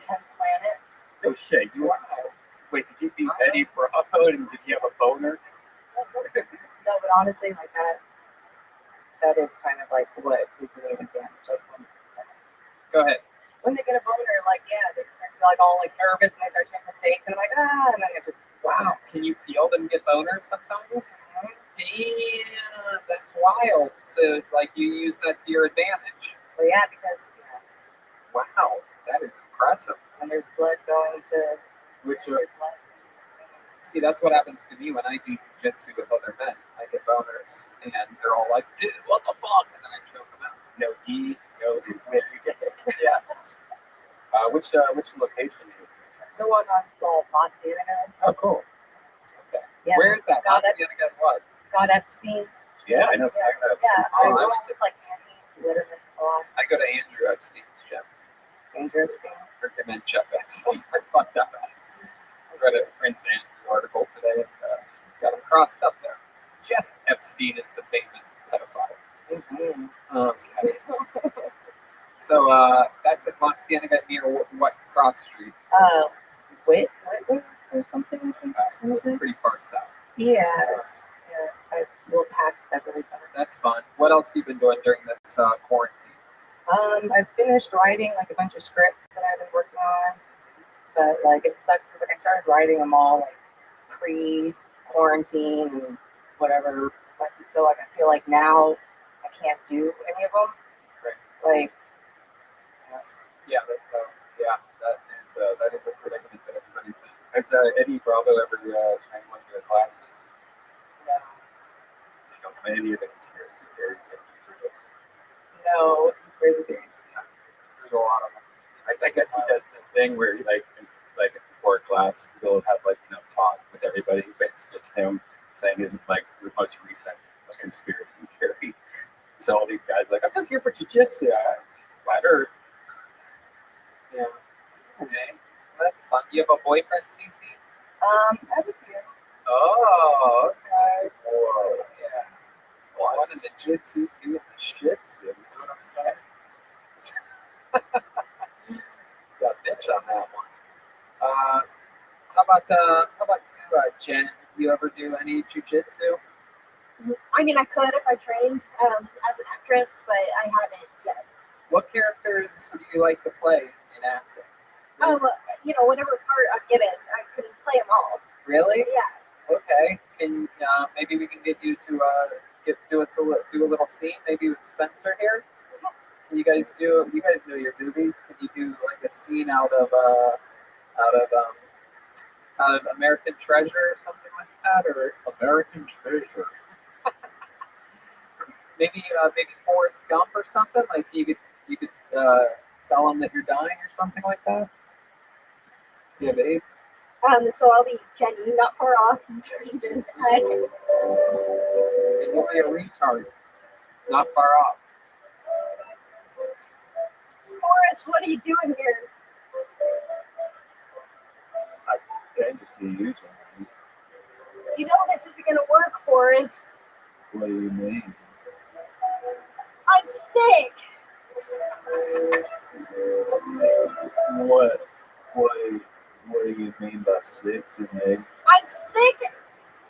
10th Planet. Oh shit! Wait, did you beat Eddie Bravo and did you have a boner? No, but honestly, like that is kind of like what is an advantage. Like Go ahead. when they get a boner, like they start to be like all like nervous and they start making mistakes, and I'm like and then it just Wow. Can you feel them get boners sometimes? Damn, that's wild. So like you use that to your advantage. But yeah, because Wow, that is impressive. when there's blood going to Which see, that's what happens to me when I do jiu-jitsu with other men. I get boners, and they're all like, "Dude, what the fuck?" And then I choke them out. No gi, no. Yeah. Which location are you? the one on La Cienega. Oh, cool. Okay. Yeah. Where is that? Scott La Cienega what? Scott Epstein's. Yeah, I know. Yeah, Oh, I I go like with like Andy Letterman a lot. I go to Andrew Epstein's gym. Andrew Epstein. Or I meant Jeff Epstein. I fucked that up. I read a Prince Andrew article today and got him crossed up there. Jeff Epstein is the famous pedophile. Okay. So that's at Mont Cienega near what cross street? Whitworth or something, I think. So pretty far south. Yeah, it's a little past Beverly Center. That's fun. What else have you been doing during this quarantine? I finished writing like a bunch of scripts that I've been working on, but like it sucks because like I started writing them all like pre-quarantine and whatever. But so like I feel like now I can't do any of them. Right. Like. Yeah, that is a predicament that everybody's in. Has Eddie Bravo ever trained one of your classes? No. So you don't know any of the conspiracy theories that you introduce? No, conspiracy theories. There's a lot of them. I guess he does this thing where he like before class he'll have like talk with everybody, but it's just him saying his like the most recent conspiracy theory. So all these guys like, I'm just here for jiu-jitsu, flat earth. Yeah. Okay. That's fun. You have a boyfriend, Cece? I have a few. Oh, okay. Whoa. Yeah. Well, one is a jitsu, two in the shits. You know what I'm saying? Got bitch on that one. How about you, Jen? You ever do any jujitsu? I mean, I could if I trained as an actress, but I haven't yet. What characters do you like to play in acting? Whatever part I'm given, I can play them all. Really? Yeah. Okay. Can maybe we can get you to do a little scene, maybe with Spencer here? Can you guys know your movies? Can you do like a scene out of American Treasure or something like that, or American Treasure? maybe Forrest Gump or something? Like you could tell them that you're dying or something like that. You have AIDS? So I'll be Jenny, not far off. And you'll be a retard, not far off. Forrest, what are you doing here? I came to see you, Jenny. You know this isn't going to work, Forrest. What do you mean? I'm sick. What do you mean by sick, Janae? I'm sick.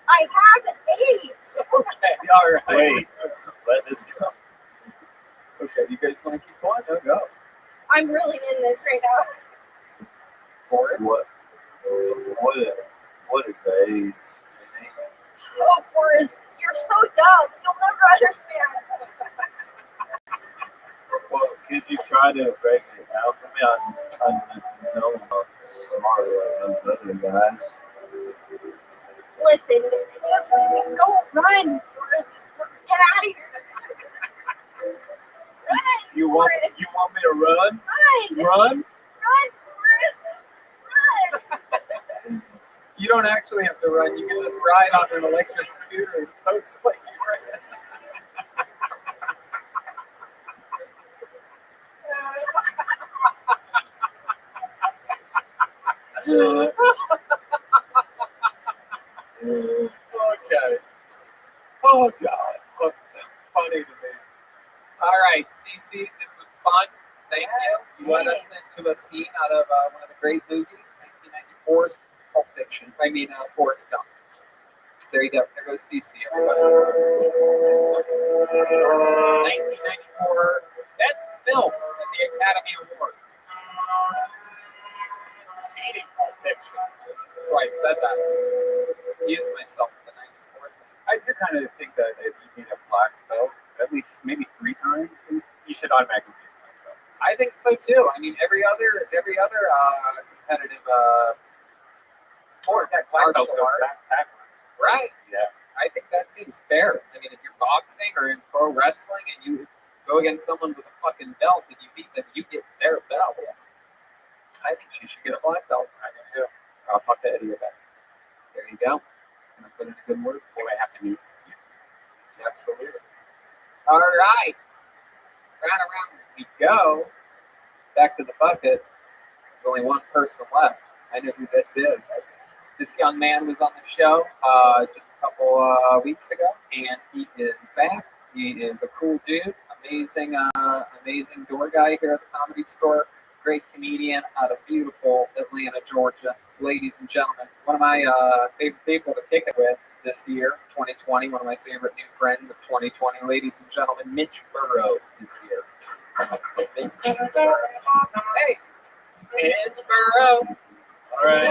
I have AIDS. Okay, all right. Wait, let this go. Okay, you guys want to keep going? No, go. I'm really in this right now. Forrest? What is AIDS? Oh, Forrest, you're so dumb. You'll never understand. Well, could you try to break it down for me? I know I'm smarter than those other guys. Listen, go run. Forrest. Get out of here. Run. You want me to run? Run. Run? Run, Forrest. Run. You don't actually have to run. You can just ride on an electric scooter and coast like you ran. Okay. Oh God, that's funny to me. All right, Cece, this was fun. Thank you. You led us into a scene out of one of the great movies, 1994's Pulp Fiction. Forrest Gump. There you go. There goes Cece, everybody. 1994 Best Film at the Academy Awards. Beating Pulp Fiction. That's why I said that. Confused myself with the 94 thing. I do kind of think that if you need a black belt, at least maybe 3 times, you should automatically get a black belt. I think so too. I mean, every other competitive sport, that black belt martial goes art, backwards. right? Yeah. I think that seems fair. I mean, if you're boxing or in pro wrestling and you go against someone with a fucking belt and you beat them, you get their belt. I think she should get a black belt. I do too. I'll talk to Eddie about it. There you go. It's gonna put in a good word. They might have to meet. Absolutely. All right. Round around we go. Back to the bucket. There's only one person left. I know who this is. This young man was on the show just a couple weeks ago, and he is back. He is a cool dude, amazing door guy here at the Comedy Store. Great comedian out of beautiful Atlanta, Georgia. Ladies and gentlemen, one of my favorite people to kick it with this year, 2020. One of my favorite new friends of 2020. Ladies and gentlemen, Mitch Burrow is here. Mitch Burrow. Hey, Mitch Burrow. All right.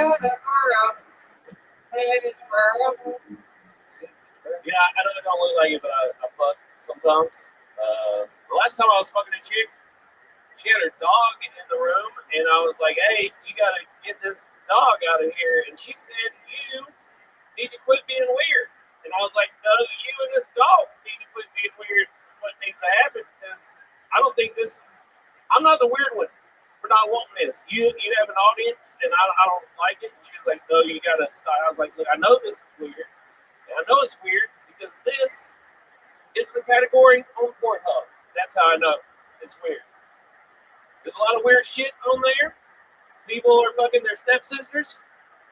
Yeah, I know it don't look like it, but I fuck sometimes. The last time I was fucking a chick, she had her dog in the room, and I was like, hey, you gotta get this dog out of here. And she said, you need to quit being weird. And I was like, no, you and this dog need to quit being weird. That's what needs to happen, because I don't think this is, I'm not the weird one for not wanting this. You have an audience, and I don't like it. And she was like, no, you gotta stop. I was like, look, I know this is weird. And I know it's weird because this is the category on Pornhub. That's how I know it's weird. There's a lot of weird shit on there. People are fucking their stepsisters.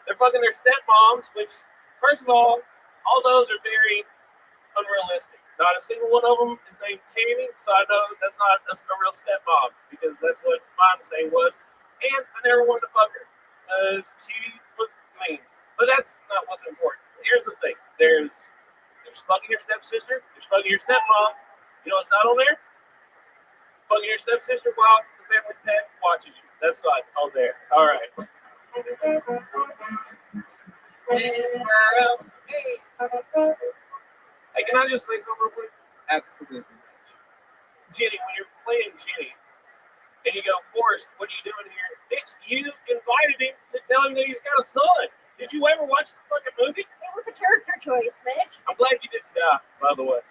They're fucking their stepmoms, which, first of all those are very unrealistic. Not a single one of them is named Tammy, so I know that's not a real stepmom, because that's what mom's name was. And I never wanted to fuck her because she was mean. But that's not what's important. Here's the thing. There's fucking your stepsister. There's fucking your stepmom. You know what's not on there? Fucking your stepsister while the family pet watches you. That's not on there. All right. Hey, can I just say something real quick? Absolutely. Jenny, when you're playing Jenny, and you go, Forrest, what are you doing here? Bitch, you invited him to tell him that he's got a son. Did you ever watch the fucking movie? It was a character choice, Mitch. I'm glad you didn't die, by the way.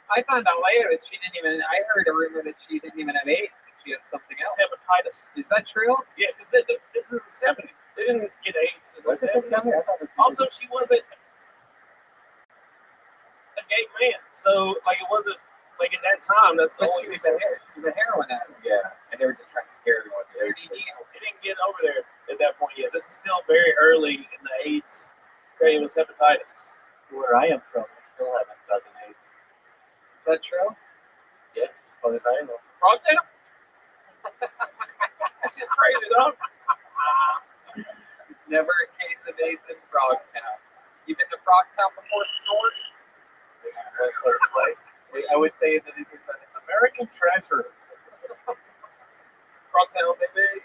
I found out later that she didn't even, I heard a rumor that she didn't even have AIDS, that she had something else. It's hepatitis. Is that true? Yeah, because this is the 70s. They didn't get AIDS in the 70s. Also, she wasn't a gay man. So, like, it wasn't, like, at that time, that's But all she was a heroin addict. Yeah, and they were just trying to scare everyone. It didn't get over there at that point yet. This is still very early in the AIDS. It was hepatitis. Where I am from, we still haven't gotten AIDS. Is that true? Yes, as far as I know. Frogtown? That's just crazy, dog. Never a case of AIDS in Frogtown. You been to Frogtown before, Snort? That sort of place. I would say that it is an American treasure. Frogtown, baby.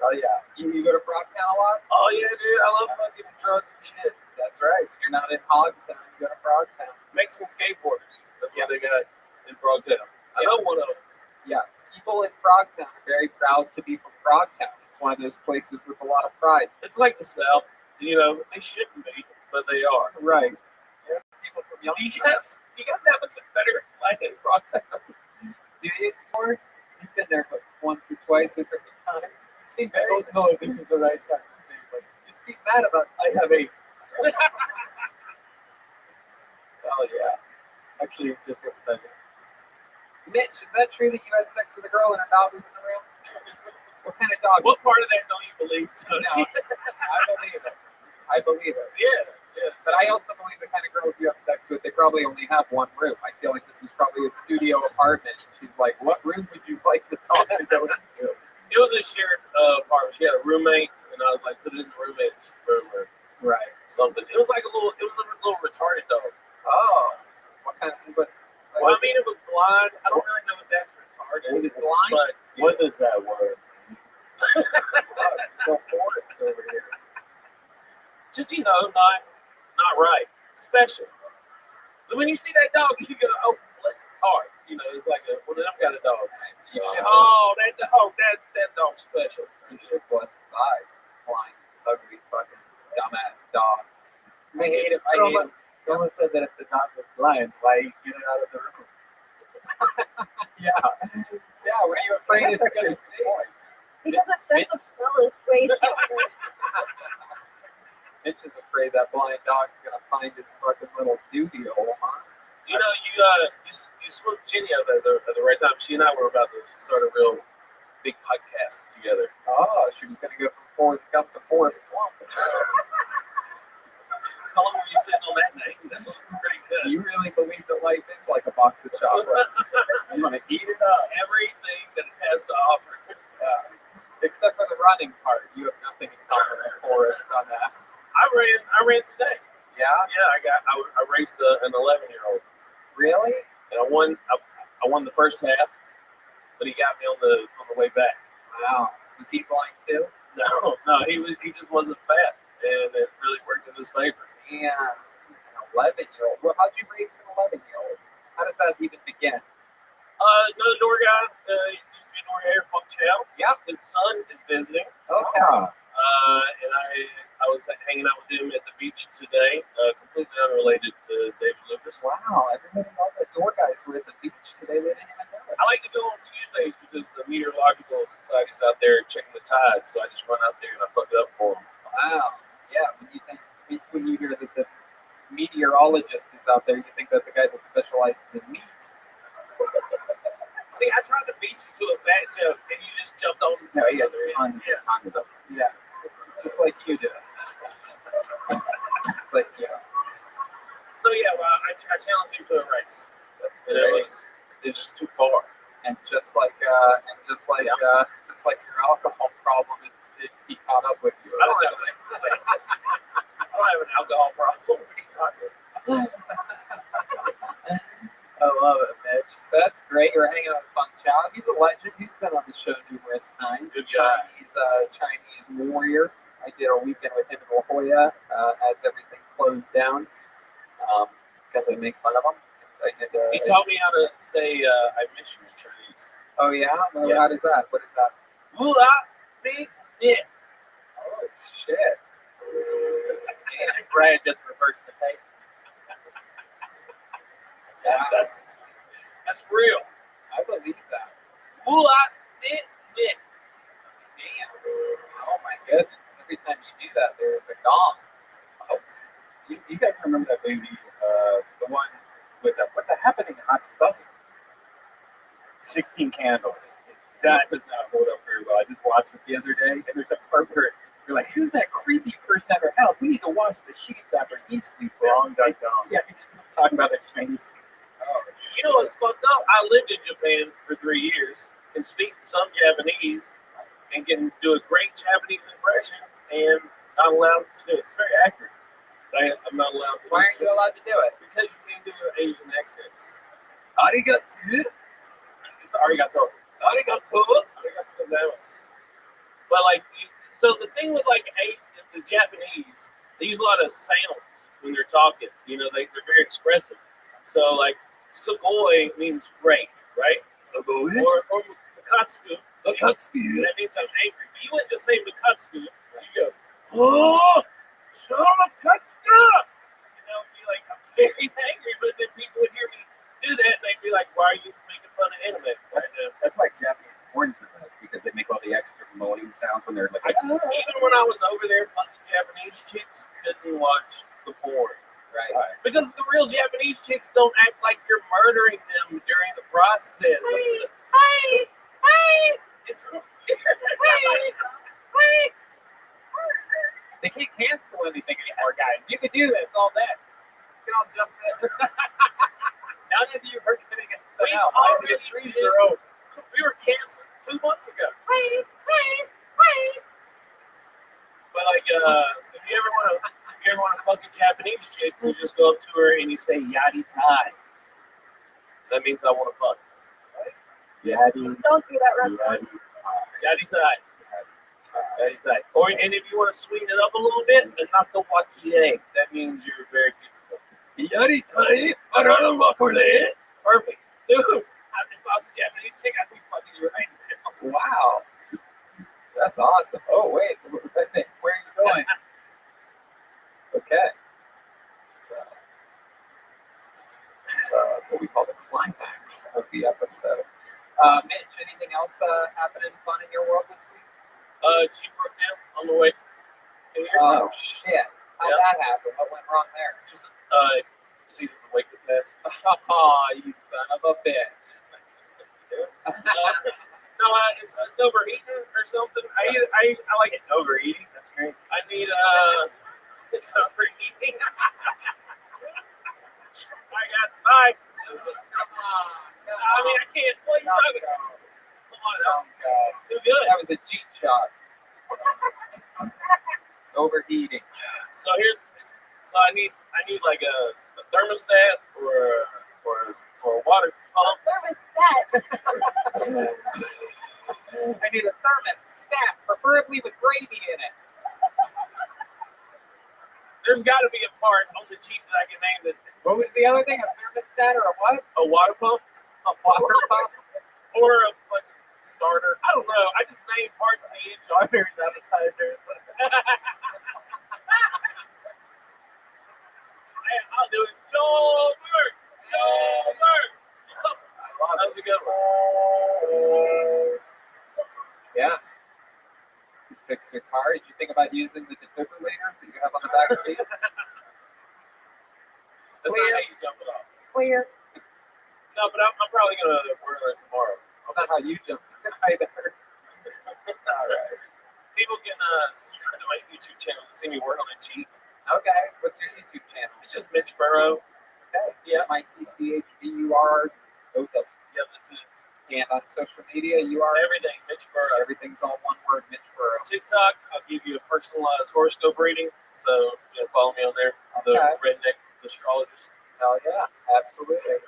Oh, yeah. You go to Frogtown a lot? Oh, yeah, dude. I love fucking drugs and shit. That's right. You're not in Hogtown. You go to Frogtown. Mexican skateboarders. That's what they got in Frogtown. I know one of them. Yeah. People in Frogtown are very proud to be from Frogtown. It's one of those places with a lot of pride. It's like the South. You know, they shouldn't be, but they are. Right. Yeah. People from Do you guys have a Confederate flag in Frogtown? Do you, Snort? You've been there once or twice or 50 times. You seem very... I don't know if this is the right time to say, but you seem mad about it. I have AIDS. Oh, yeah. Actually, it's just hepatitis. Mitch, is that true that you had sex with a girl and her dog was in the room? What kind of dog? What part of that don't you believe, Tony? No, I believe it. I believe it. Yeah. But I also believe the kind of girls you have sex with, they probably only have one room. I feel like this was probably a studio apartment. She's like, what room would you like the dog to go into? It was a shared apartment. She had a roommate, and I was like, put it in the roommate's room or something. It was like a little retarded dog. Oh. What kind of... Well, I mean, it was blind. I don't really know if that's retarded. It was blind? But, what does that word mean? It's no forest over here. Just, not right. Special. But when you see that dog, you go, oh, bless his heart. You know, it's like one of them kind of dogs. You should, that dog's special. You should bless its eyes. It's blind, ugly, fucking dumbass dog. I hate it. Someone said that if the dog was blind, why get it out of the room? Yeah. Yeah, what are you afraid it's going to see? Because that sense of smell is way stronger. Mitch is afraid that blind dog's going to find his fucking little duty hole, huh? You know, you swooped Jenny up at the right time. She and I were about to start a real big podcast together. Oh, she was going to go from Forrest Gump to Forrest Plump. on that night. That was pretty good. You really believe that life is like a box of chocolates. I'm gonna eat it up. Everything that it has to offer. Except for the running part. You have nothing in common with Forrest on that. I ran today. Yeah? Yeah, I raced an 11-year-old. Really? And I won the first half, but he got me on the way back. Wow. Was he blind too? No, he just wasn't fat, and it really worked in his favor. Yeah. An 11-year-old. Well, how'd you race an 11-year-old? How does that even begin? Another door guy, used to be a door guy, Funk Chow. Yep. His son is visiting. Okay. And I was hanging out with him at the beach today, completely unrelated to David Lucas. Wow, everybody know the door guys were at the beach today. They didn't even know it. I like to go on Tuesdays because the meteorological society's out there checking the tide, so I just run out there and I fuck it up for them. Wow. Yeah, when you hear that the meteorologist is out there, you think that's a guy that specializes in meat. See, I tried to beat you to a fat joke, and you just jumped on. No, he has tons of them. Yeah, just like you do. But yeah. So yeah, well, I challenged him to a race. That's great. It's just too far. And just like your alcohol problem, he caught up with you. I don't have an alcohol problem. What are you talking about? I love it, Mitch. So that's great. You're hanging out with Funk Chow. He's a legend. He's been on the show numerous times. Good guy. Chinese warrior. I did a weekend with him in La Jolla as everything closed down. Got to make fun of him. So he taught me how to say "I miss you" in Chinese. Oh yeah? Well, how does that? What is that? Wula fi it. Oh shit! Brad just reversed the tape. That's real. I believe that. Wula fi it. Damn. Oh my goodness. Every time you do that, there's a gong. Oh. You guys remember that movie, the one with what's that happening? Hot Stuff? 16 Candles. That does not hold up very well. I just watched it the other day, and there's a part where you're like, who's that creepy person at her house? We need to wash the sheets after he sleeps. Wrong. Yeah, he's just talking about the Chinese. Oh, you know what's fucked up? I lived in Japan for 3 years, can speak some Japanese, and can do a great Japanese impression, and not allowed to do it. It's very accurate. I'm not allowed to. Why aren't you allowed to do it? Because you can't do Asian accents. Arigato. It's arigato. Arigato. Arigato gozaimasu. But so the thing with the Japanese, they use a lot of sounds when they're talking. You know, they're very expressive. So sugoi means great, right? Sugoi. Or mukatsuku. Mukatsuku. That means I'm angry. But you wouldn't just say mukatsuku. You go, oh, so mukatsuku. You know, be like, I'm very angry. But then people would hear me do that, and they'd be like, why are you making fun of anime right now? That's why Japanese porn's the best, because they make all the extra moaning sounds when they're like, even when I was over there, fucking Japanese chicks couldn't watch the porn. Right. Because the real Japanese chicks don't act like you're murdering them during the process. Hey! They can't cancel anything anymore, guys. You can do this all day. You can all jump in. None of you are getting it sent out. The trees are open. We were canceled 2 months ago. But if you ever want to fuck a Japanese chick, you just go up to her and you say "yari tai." That means I want to fuck. Yari. Don't do that, Rabbi. Yari tai. Yari tai. And if you want to sweeten it up a little bit, and not the wakie, that means you're very beautiful. Yari tai. Perfect, dude. If I was a Japanese chick, I'd be fucking you right now. Wow. That's awesome. Oh, wait. Where are you going? Okay. This is what we call the climax of the episode. Mitch, anything else happening fun in your world this week? Jeep broke down on the way. Oh, shit. How'd that happen? What went wrong there? Just exceeded the weight limit. Oh, you son of a bitch. No, it's overeating or something. I like it's overeating. That's great. I need it's overeating. man. Bye. I mean, I can't. What are you talking about? Come on, that was too good. That was a cheap shot. Overheating. So I need like a thermostat or a water pump. Thermostat. I need a thermostat, preferably with gravy in it. There's got to be a part on the cheap that I can name that. What was the other thing? A thermostat or a what? A water pump? A water pump? Or a fucking starter. I don't know. I just named parts of the starters advertisers. I'll do it. Joe Bird. That was a good one. Yeah. You fixed your car. Did you think about using the defibrillators that you have on the back seat? That's not how you jump it off. Clear. No, but I'm probably going to work on it tomorrow. That's not how you jump either. All right. People can subscribe to my YouTube channel to see me work on a Jeep. Okay. What's your YouTube channel? It's just Mitch Burrow. Okay. Yeah. MITCHBUR. Both of them. Yeah, that's it. And on social media, you are everything. Mitch Burrow. Everything's all one word. Mitch Burrow. TikTok. I'll give you a personalized horoscope reading. So follow me on there. Okay. The redneck astrologist. Hell yeah, absolutely.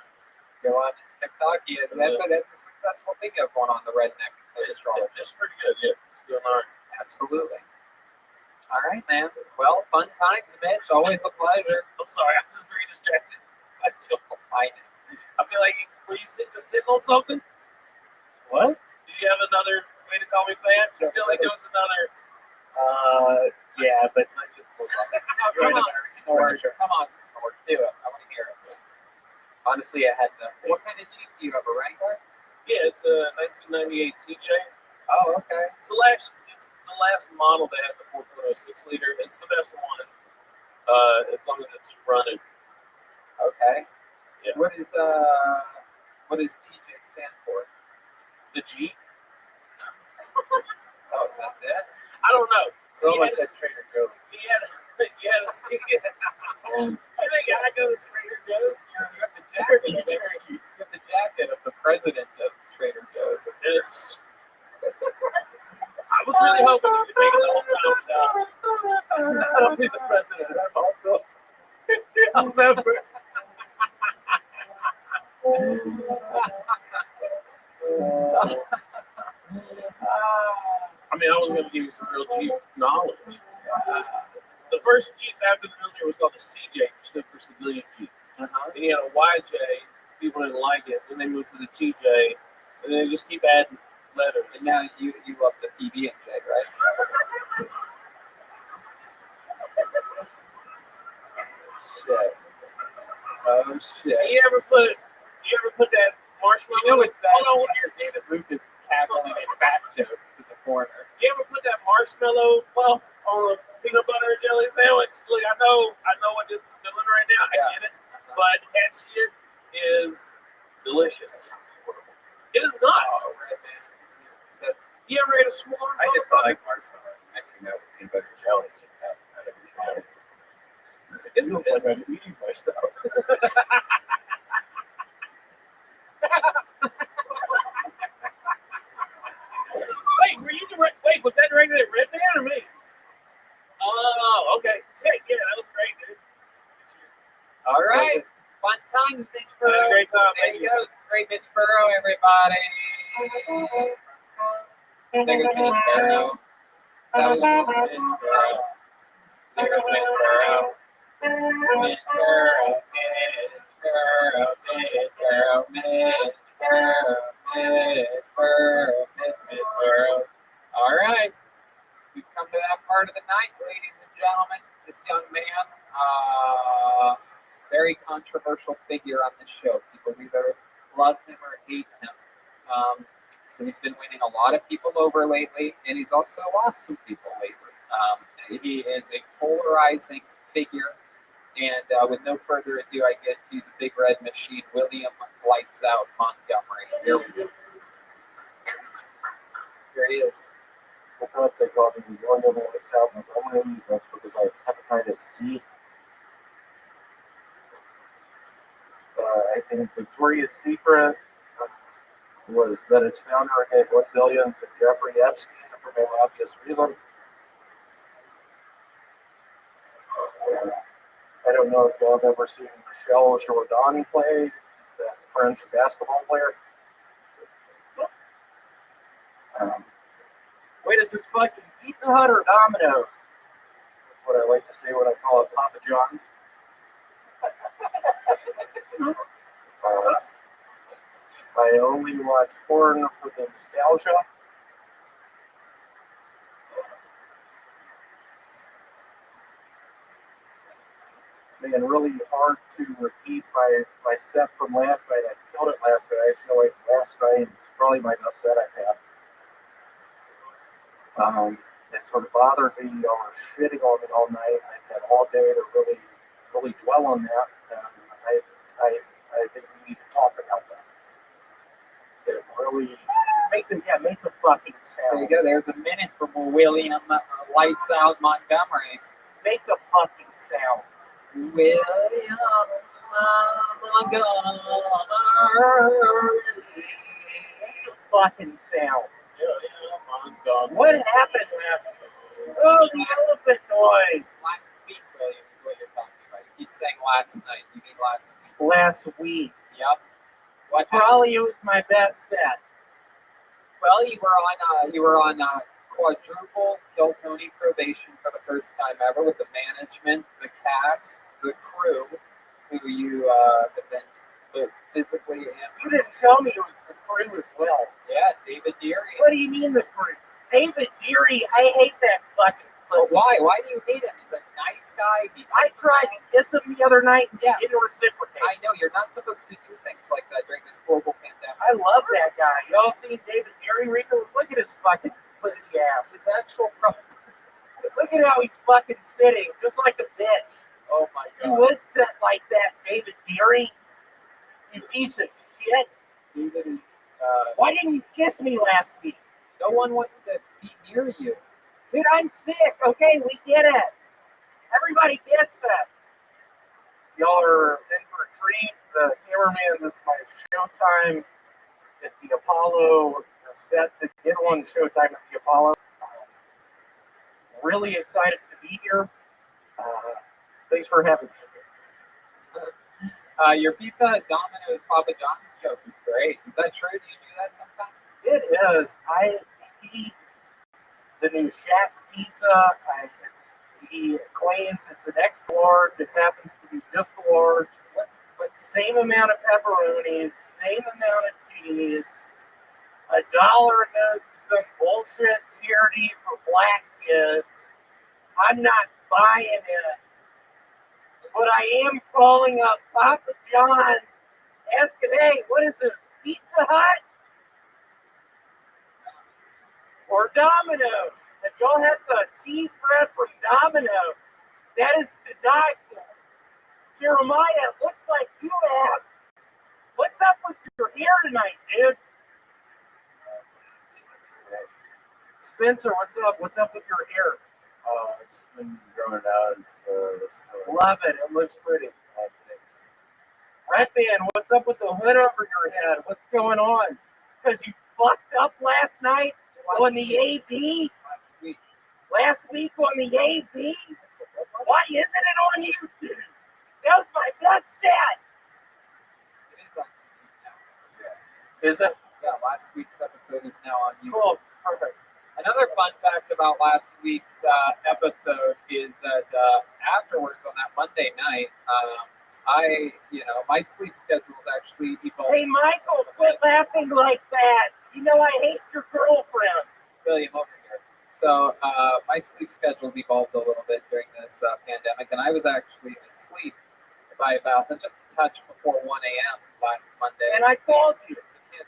Go on his TikTok. Yeah, that's a successful thing you have going on, the redneck astrology. It's pretty good. Yeah, it's doing all right. Absolutely. All right, man. Well, fun times, Mitch. Always a pleasure. I'm sorry, I'm just very distracted. I feel like, were you just sitting on something? What? Did you have another way to call me fat? I feel like there was another. Yeah, but not just Come on, Snort. Come on, Snort. Do it. I want to hear it. Honestly, I had nothing. What kind of Jeep do you have? A Wrangler? Yeah, it's a 1998 TJ. Oh, okay. It's the last model that had the 4.06 liter. It's the best one, as long as it's running. Okay. Yeah. What does TJ stand for? The Jeep. Oh, that's it. I don't know. So much at Trader Joe's. Yes. I think I go to Trader Joe's. You have the jacket of the president of Trader Joe's. Yes. I was really hoping you could make it the whole time. Not only the president, I'm also a member. I mean, I was going to give you some real Jeep knowledge. The first Jeep after the military was called the CJ, which stood for civilian Jeep. Then you had a YJ, people didn't like it. Then they moved to the TJ, and then they just keep adding letters. And now you love the PB&J, right? Shit. Oh shit. You ever put that marshmallow? You know it's bad Hold on. when you hear David Lucas cackling at fat jokes in the corner. You ever put that marshmallow puff on a peanut butter and jelly sandwich? Look, I know what this is doing right now. I get it. But that shit is delicious. It is not. Oh, right, man. You ever ate a s'more? I just don't like marshmallow. Mixing that with peanut butter and jelly. It's like I'm eating myself. Wait, was that directed at Red Man or me? Oh, okay. Yeah, that was great, dude. All right. Fun times, Mitch Burrow. Had a great time. There you go. It's great Mitch Burrow, everybody. I think it's Mitch Burrow. That was Mitch Burrow. There was Mitch Burrow. Mitch Burrow, Mitch Burrow, Mitch Burrow, Mitch Burrow, Mitch Burrow. All right. We've come to that part of the night, ladies and gentlemen. This young man, very controversial figure on this show. People either love him or hate him. So he's been winning a lot of people over lately, and he's also lost some people lately. He is a polarizing figure. And with no further ado, I get to the big red machine, William Lights Out Montgomery. Here we go. Here he is. What's up? They call me William Lights Out Montgomery. That's because I have hepatitis C. And Victoria's Secret was that its founder gave $1 billion to Jeffrey Epstein for no obvious reason. I don't know if y'all have ever seen Michel Jourdain play. He's that French basketball player. Wait, is this fucking Pizza Hut or Domino's? That's what I like to say when I call it Papa John's. I only watch porn for the nostalgia. Man, really hard to repeat my set from last night. I killed it last night. I feel like last night was probably my best set I've had. It sort of bothered me. Y'all were shitting on me all night. I've had all day to really dwell on that. I think we need to talk about that. It really make the fucking sound. There you go. There's a minute from William Lights Out Montgomery. Make the fucking sound. William Montgomery. Fucking sound. William Montgomery. What happened last week? Oh, the elephant noise. Last week, William, is what you're talking about. You keep saying last night. You mean last week? Last week. Yep. What probably was my best set. Well, you were on quadruple Kill Tony probation for the first time ever with the management, the cast, the crew, who you have been both physically and... You didn't tell me it was the crew as well. Yeah, David Deary. What do you mean the crew? David Deary, I hate that fucking pussy. Well, why? Why do you hate him? He's a nice guy. I tried to kiss him the other night and he didn't reciprocate. I know, you're not supposed to do things like that during this global pandemic. I love that guy. Y'all seen David Deary recently? Look at his fucking pussy ass. His actual problem. Look at how he's fucking sitting, just like a bitch. Oh my God. You would sit like that, David Deary. You piece of shit. David is, why didn't you kiss me last week? No one wants to be near you. Dude, I'm sick. Okay, we get it. Everybody gets it. Y'all are in for a treat. The cameraman, this is my showtime at the Apollo. Set to get on showtime at the Apollo. Really excited to be here. Thanks for having me. Your Pizza Hut Domino's Papa John's joke is great. Is that true? Do you do that sometimes? It is. I eat the new Shack Pizza. He claims it's an extra large. It happens to be just a large. But same amount of pepperonis, same amount of cheese. $1 goes to some bullshit charity for black kids. I'm not buying it. But I am calling up Papa John's, asking, hey, what is this, Pizza Hut? Or Domino's? If y'all have the cheese bread from Domino's, that is to die for. Jeremiah, it looks like you have. What's up with your hair tonight, dude? Spencer, what's up? What's up with your hair? I've just been growing it out. Love it. It looks pretty. Red Band, what's up with the hood over your head? What's going on? Because you fucked up last night on the AV? Last week on the AV? Why isn't it on YouTube? That was my best stat. It is on YouTube now. Is it? Yeah, last week's episode is now on YouTube. Cool. Perfect. Another fun fact about last week's episode is that afterwards on that Monday night, my sleep schedule's actually evolved. Hey, Michael, quit laughing like that. You know I hate your girlfriend. William, over here. So my sleep schedule's evolved a little bit during this pandemic, and I was actually asleep by about just a touch before 1 a.m. last Monday. And I called you. And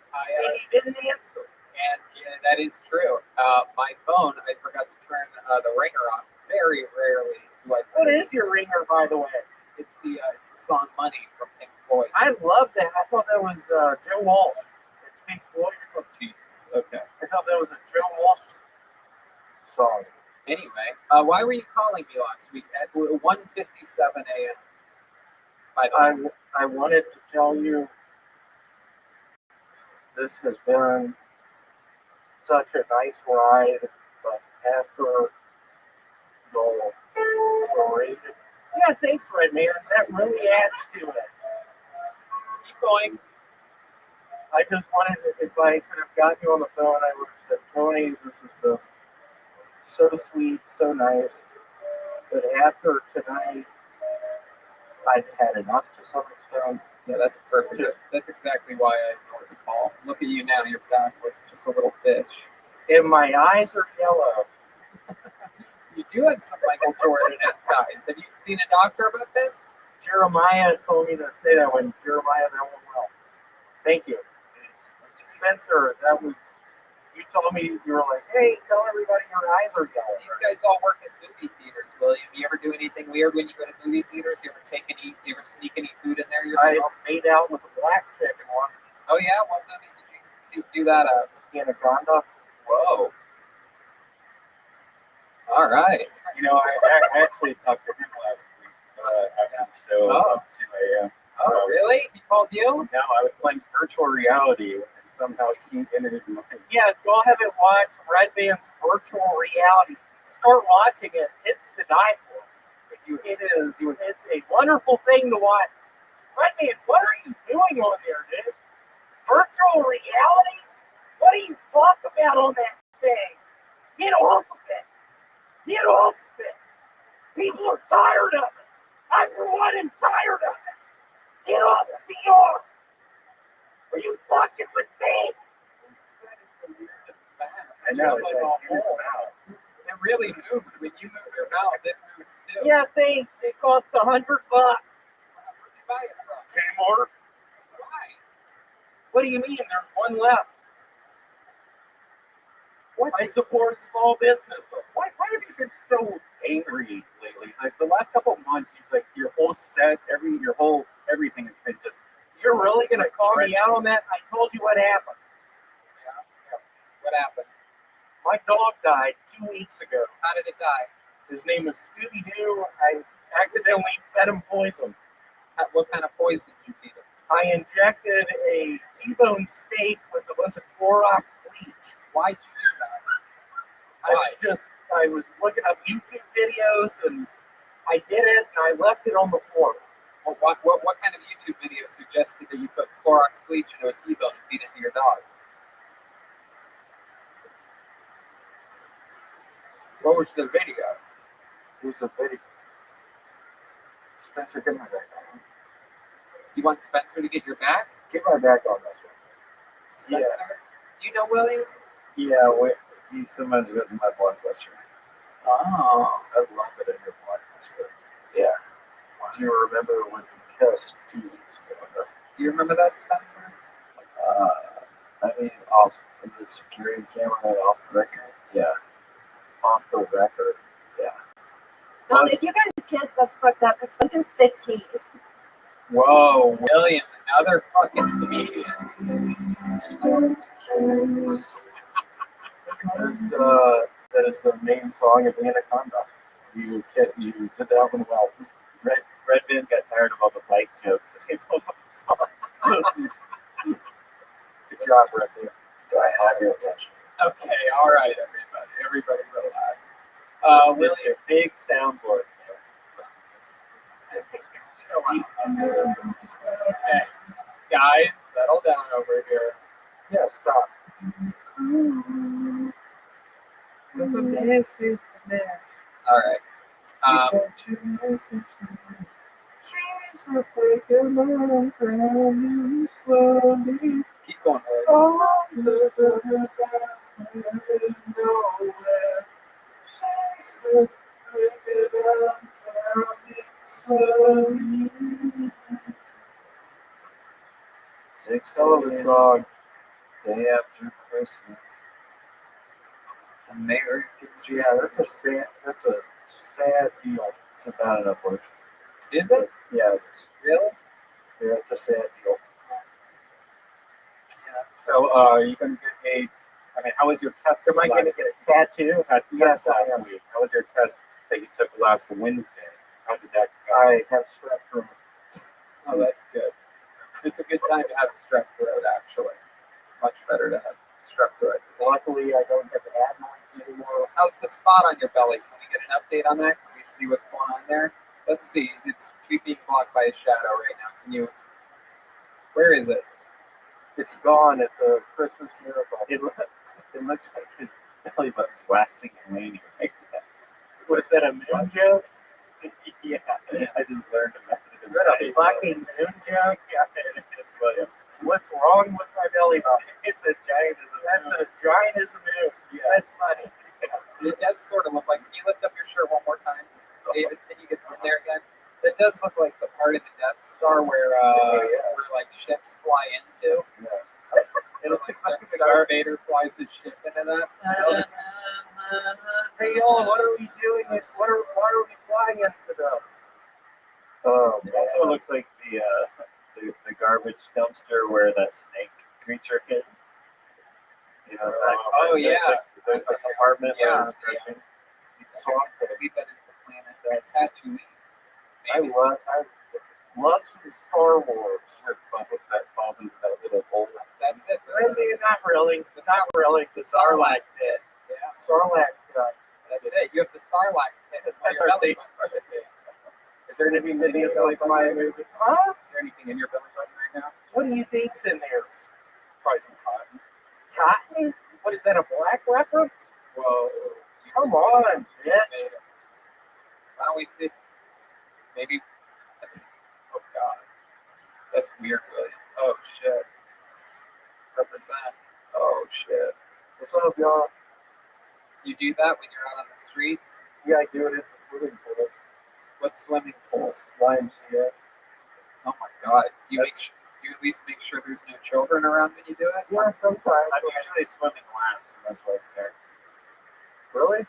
you didn't answer. And yeah, that is true. My phone, I forgot to turn the ringer off. Very rarely do I. What is your ringer, by the way? It's the song "Money" from Pink Floyd. I love that. I thought that was Joe Walsh. It's Pink Floyd. Oh Jesus. Okay. I thought that was a Joe Walsh song. Anyway, why were you calling me last week at 1:57 a.m.? By the way, I wanted to tell you this has been such a nice ride, but after you'll rate it. Yeah, thanks, Red Man. That really adds to it. Keep going. I just wanted to, if I could have gotten you on the phone, I would have said, Tony, this has been so sweet, so nice. But after tonight, I've had enough to some extent. Yeah, that's perfect. That's exactly why I ignored the call. Look at you now. You're back with just a little bitch. And my eyes are yellow. You do have some Michael Jordan-esque eyes. Have you seen a doctor about this? Jeremiah told me to say that when Jeremiah that went well. Thank you. Spencer, that was, you told me, you were like, hey, tell everybody your eyes are yellow. These guys all work at movie theaters, William. You ever do anything weird when you go to movie theaters? You ever sneak any food in there yourself? I made out with a black chick in one. Oh yeah? What movie did you do that at? Anaconda. Whoa. All right. You know, I actually talked to him last week after the show up to a. Oh, really? He called you? No, I was playing virtual reality, and somehow he entered my. Yeah, if you all haven't watched Red Band's virtual reality, start watching it. It's to die for. It is. It's a wonderful thing to watch. Red Band, what are you doing on there, dude? Virtual reality? What do you talk about on that thing? Get off of it. Get off of it. People are tired of it. I, for one, am tired of it. Get off of VR. Are you fucking with me? I know. It really moves. When you move your mouth, it moves too. Yeah, thanks. It cost $100. Where'd you buy it from? Kmart. Why? What do you mean? There's one left. What? I support small businesses. Why have you been so angry lately? Like the last couple of months, your whole set, everything has been just. You're really gonna call me out on that? I told you what happened. Yeah. What happened? My dog died 2 weeks ago. How did it die? His name was Scooby Doo. I accidentally fed him poison. What kind of poison did you feed him? I injected a T-bone steak with a bunch of Clorox bleach. Why'd you do that? I was looking up YouTube videos and I did it and I left it on the floor. Well, what kind of YouTube video suggested that you put Clorox bleach into a T-bone and feed it to your dog? What was the video? It was a video. Spencer, get my back on. You want Spencer to get your back? Get my back on this one. Spencer? Yeah. Do you know William? Yeah, he sometimes goes in my blood pressure. Oh. I love it in your blood pressure. Yeah. Wow. Do you remember when we kissed 2 weeks ago? Do you remember that, Spencer? I mean, off the security camera, off the record. Yeah. Off the record. Yeah. No, if you guys kiss, that's fucked up. Because Spencer's 15. Whoa, William, another fucking comedian. That is the main song of Anaconda. You did that one well. Red Band got tired of all the bike jokes. They pulled up the song. Good job, Red Band. I have your attention. Okay, all right, everybody. Everybody relax. William, big soundboard. Okay, guys, settle down over here. Yeah, stop. The mess is the mess. All right. Keep going. Six of the song. Day after Christmas. American. Yeah, that's a sad deal. It's about an abortion. Is it? Yeah, it is. Really? Yeah, it's a sad deal. Yeah. So, you gonna get how was your test? Am I gonna get a tattoo? Yes, last week. How was your test that you took last Wednesday? How did that go? I have strep throat. Oh, that's good. It's a good time to have strep throat, actually. Much better to have strep throat. Luckily, I don't have adenoids anymore. How's the spot on your belly? Can we get an update on that? Can we see what's going on there? Let's see. It's being blocked by a shadow right now. Can you? Where is it? It's gone. It's a Christmas miracle. It looks like his belly button's waxing and waning. Was that a moon joke? Yeah, I just learned about it. Is that a fucking moon joke? Yeah, it is, William. What's wrong with my belly button? It's a giant as a moon. That's a giant as a moon. Yeah. That's funny. It does sort of look like. Can you lift up your shirt one more time, David? Can you get in there again? It does look like the part of the Death Star where like ships fly into. Yeah. It looks like Darth Vader flies his ship into that. Hey y'all, what are we doing? Why are we flying into this? It also looks like the garbage dumpster where that snake creature is. You know, the apartment where it's crashing. So I believe that is the planet Tatooine. I love some Star Wars. That falls into that little hole. That's it. Not really. Not really. The Sarlacc pit. Yeah. Sarlacc pit. That's it. You have the Sarlacc pit. That's our safe. Is there anything in your belly button? Huh? Is there anything in your belly button right now? What do you think's in there? Probably some cotton. Cotton? What is that, a black reference? Whoa. Come on, bitch. Why don't we see? Maybe. Oh, God. That's weird, William. Oh, shit. Represent. Oh, shit. What's up, y'all? You do that when you're out on the streets? Yeah, I do it at the swimming pools. What swimming pools? YMCA. Oh, my God. Do you at least make sure there's no children around when you do it? Yeah, sometimes. I'm usually swimming laps, and that's why it's there. Really?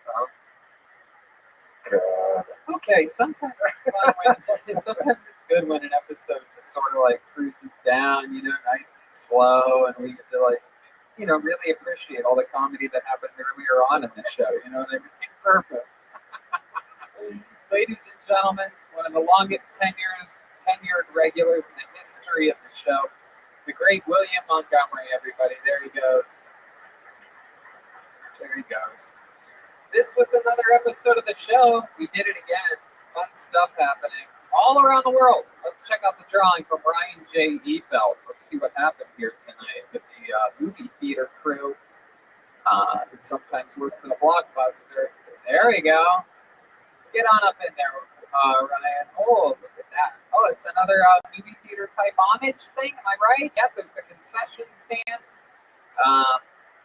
God. Okay, sometimes it's fun sometimes it's good when an episode just sort of like cruises down, nice and slow, and we get to really appreciate all the comedy that happened earlier on in the show. You know what I mean? Perfect. Ladies and gentlemen, one of the longest tenured regulars in the history of the show, the great William Montgomery. Everybody, there he goes. There he goes. This was another episode of the show. We did it again. Fun stuff happening all around the world. Let's check out the drawing from Ryan J. Ebelt. Let's see what happened here tonight with the movie theater crew. It sometimes works in a blockbuster. There we go. Get on up in there, Ryan. Oh, look at that. Oh, it's another movie theater type homage thing. Am I right? Yep, there's the concession stand.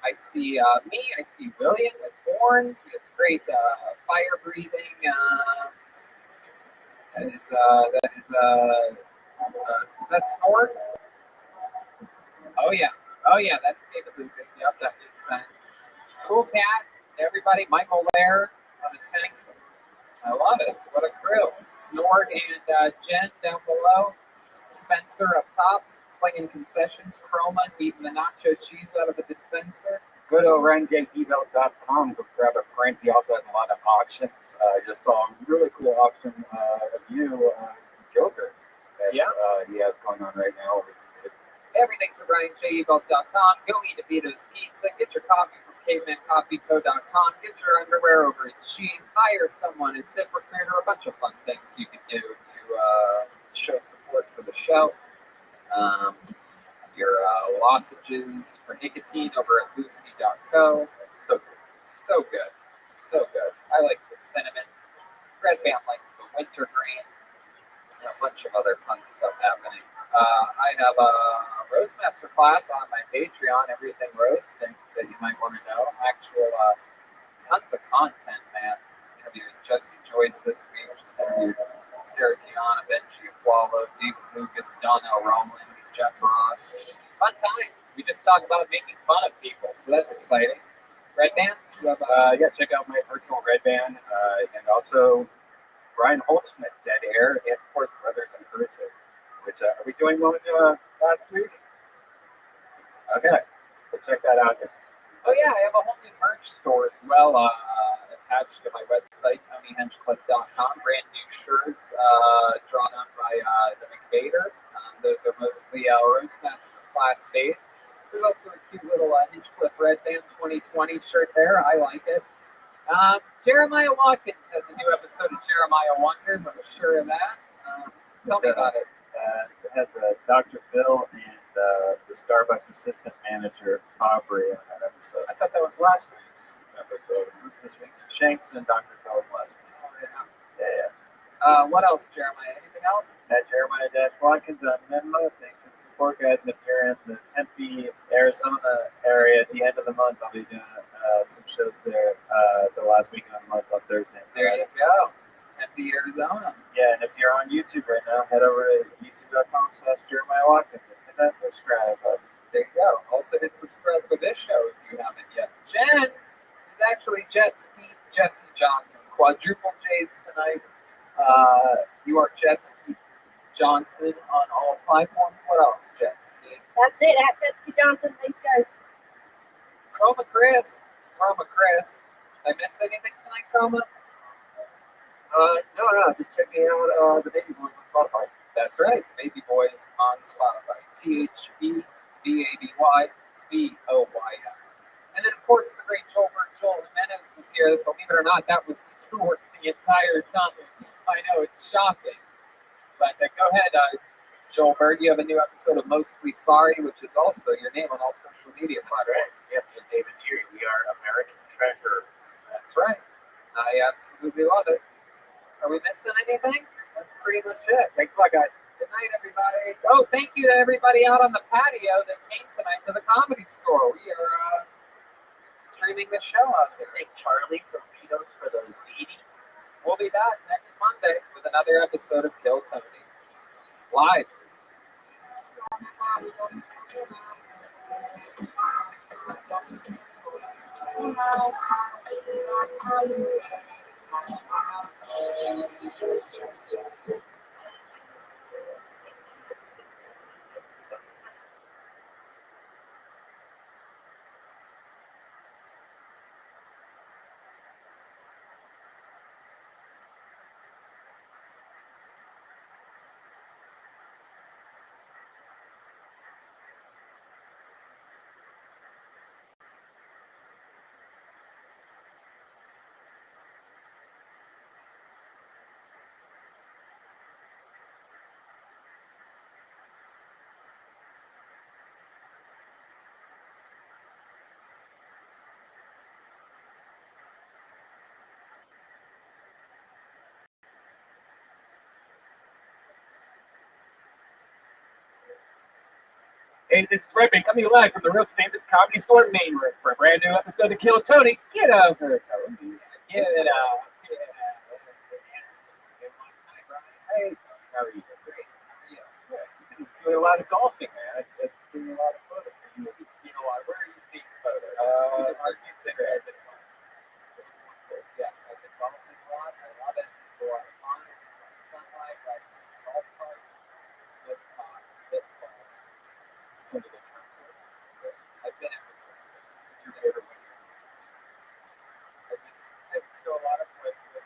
I see me. I see William with horns. We have great fire breathing. Is that Snort? Oh yeah, that's David Lucas. Yep, that makes sense. Cool cat. Everybody, Michael Lair on the tank. I love it. What a crew. Snort and Jen down below. Spencer up top, slinging concessions. Chroma eating the nacho cheese out of the dispenser. Go to RyanJEvelt.com. Go grab a print. He also has a lot of auctions. I just saw a really cool auction of you, Joker. That, he has going on right now. Everything's at RyanJEvelt.com. Go eat a Vito's Pizza. Get your coffee from CavemanCoffeeCo.com. Get your underwear over at Shein. Hire someone at ZipRecruiter. A bunch of fun things you can do to show support for the show. Your lozenges for nicotine over at Lucy.co. So good. So good. So good. I like the cinnamon. Red Band likes the wintergreen. And a bunch of other fun stuff happening. I have a roast master class on my Patreon, Everything Roasting, that you might want to know. Actual tons of content, man. Interviewing Jesse Joyce this week. Just interviewed Sarah Tiana, Benji Aflalo, David Lucas, Donnell Romans, Jeff Ross. Fun times. We just talk about making fun of people, so that's exciting. Red Band? Check out my virtual Red Band, and also Brian Holtzman, Dead Air, and of course Brothers in Cursive, which are we doing one last week? Okay, so check that out. Oh yeah, I have a whole new merch store as well attached to my website, TonyHinchcliffe.com. Brand new shirts drawn up by the McVader. Those are mostly roast master class based. There's also a cute little Hinchcliffe Red Band 2020 shirt there. I like it. Jeremiah Watkins has a new episode of Jeremiah Wonders. I'm sure of that. Tell me about it. It has Dr. Phil and the Starbucks assistant manager, Aubrey, on that episode. I thought that was last week's episode. What's this week's? Shanks and Dr. Phil was last week. Oh, Yeah. what else, Jeremiah? Anything else? At Jeremiah-Watkins on Venmo. Thanks for the support, guys. And if you're in the Tempe, Arizona area at the end of the month, I'll be doing some shows there the last weekend of the month on Thursday. There you go. Tempe, Arizona. Yeah, and if you're on YouTube right now, head over to youtube.com/JeremiahWatkins and hit that subscribe button. There you go. Also hit subscribe for this show if you haven't yet. Jen is actually Jet Ski Jesse Johnson. Quadruple J's tonight. You are Jet Ski Johnson on all platforms. What else, Jet Ski? That's it, at Jet Ski Johnson. Thanks, guys. Chroma Chris. It's Chroma Chris. Did I miss anything tonight, Chroma? No, just checking out the Baby Boys on Spotify. That's right, Baby Boys on Spotify. THBBABYBOYS. And then, of course, the great Joel Jimenez was here. Believe it or not, that was Stuart the entire time. I know, it's shocking. But go ahead, Joel Berg. You have a new episode of Mostly Sorry, which is also your name on all social media platforms. Yep, and David Deary. We are American Treasures. That's right. I absolutely love it. Are we missing anything? That's pretty much it. Thanks a lot, guys. Good night, everybody. Oh, thank you to everybody out on the patio that came tonight to the Comedy Store. We are streaming the show out there. Thank Charlie from Vito's for those ziti. We'll be back next Monday with another episode of Kill Tony. Live. Hey, this is Rabbi coming live from the real famous Comedy Store main room for a brand new episode of Kill Tony. Get over, Tony. Get out. Hey, how are you? Great. How are you? Doing a lot of golfing, man. I've seen a lot of photos. You've seen a lot. Where are you seeing photos? On Instagram. Yes, I've been golfing a lot. I love it. It's a lot of fun. Sunlight, like golf carts, slip pot, hit balls. I've been everywhere. What's your favorite one? I've been to a lot of places.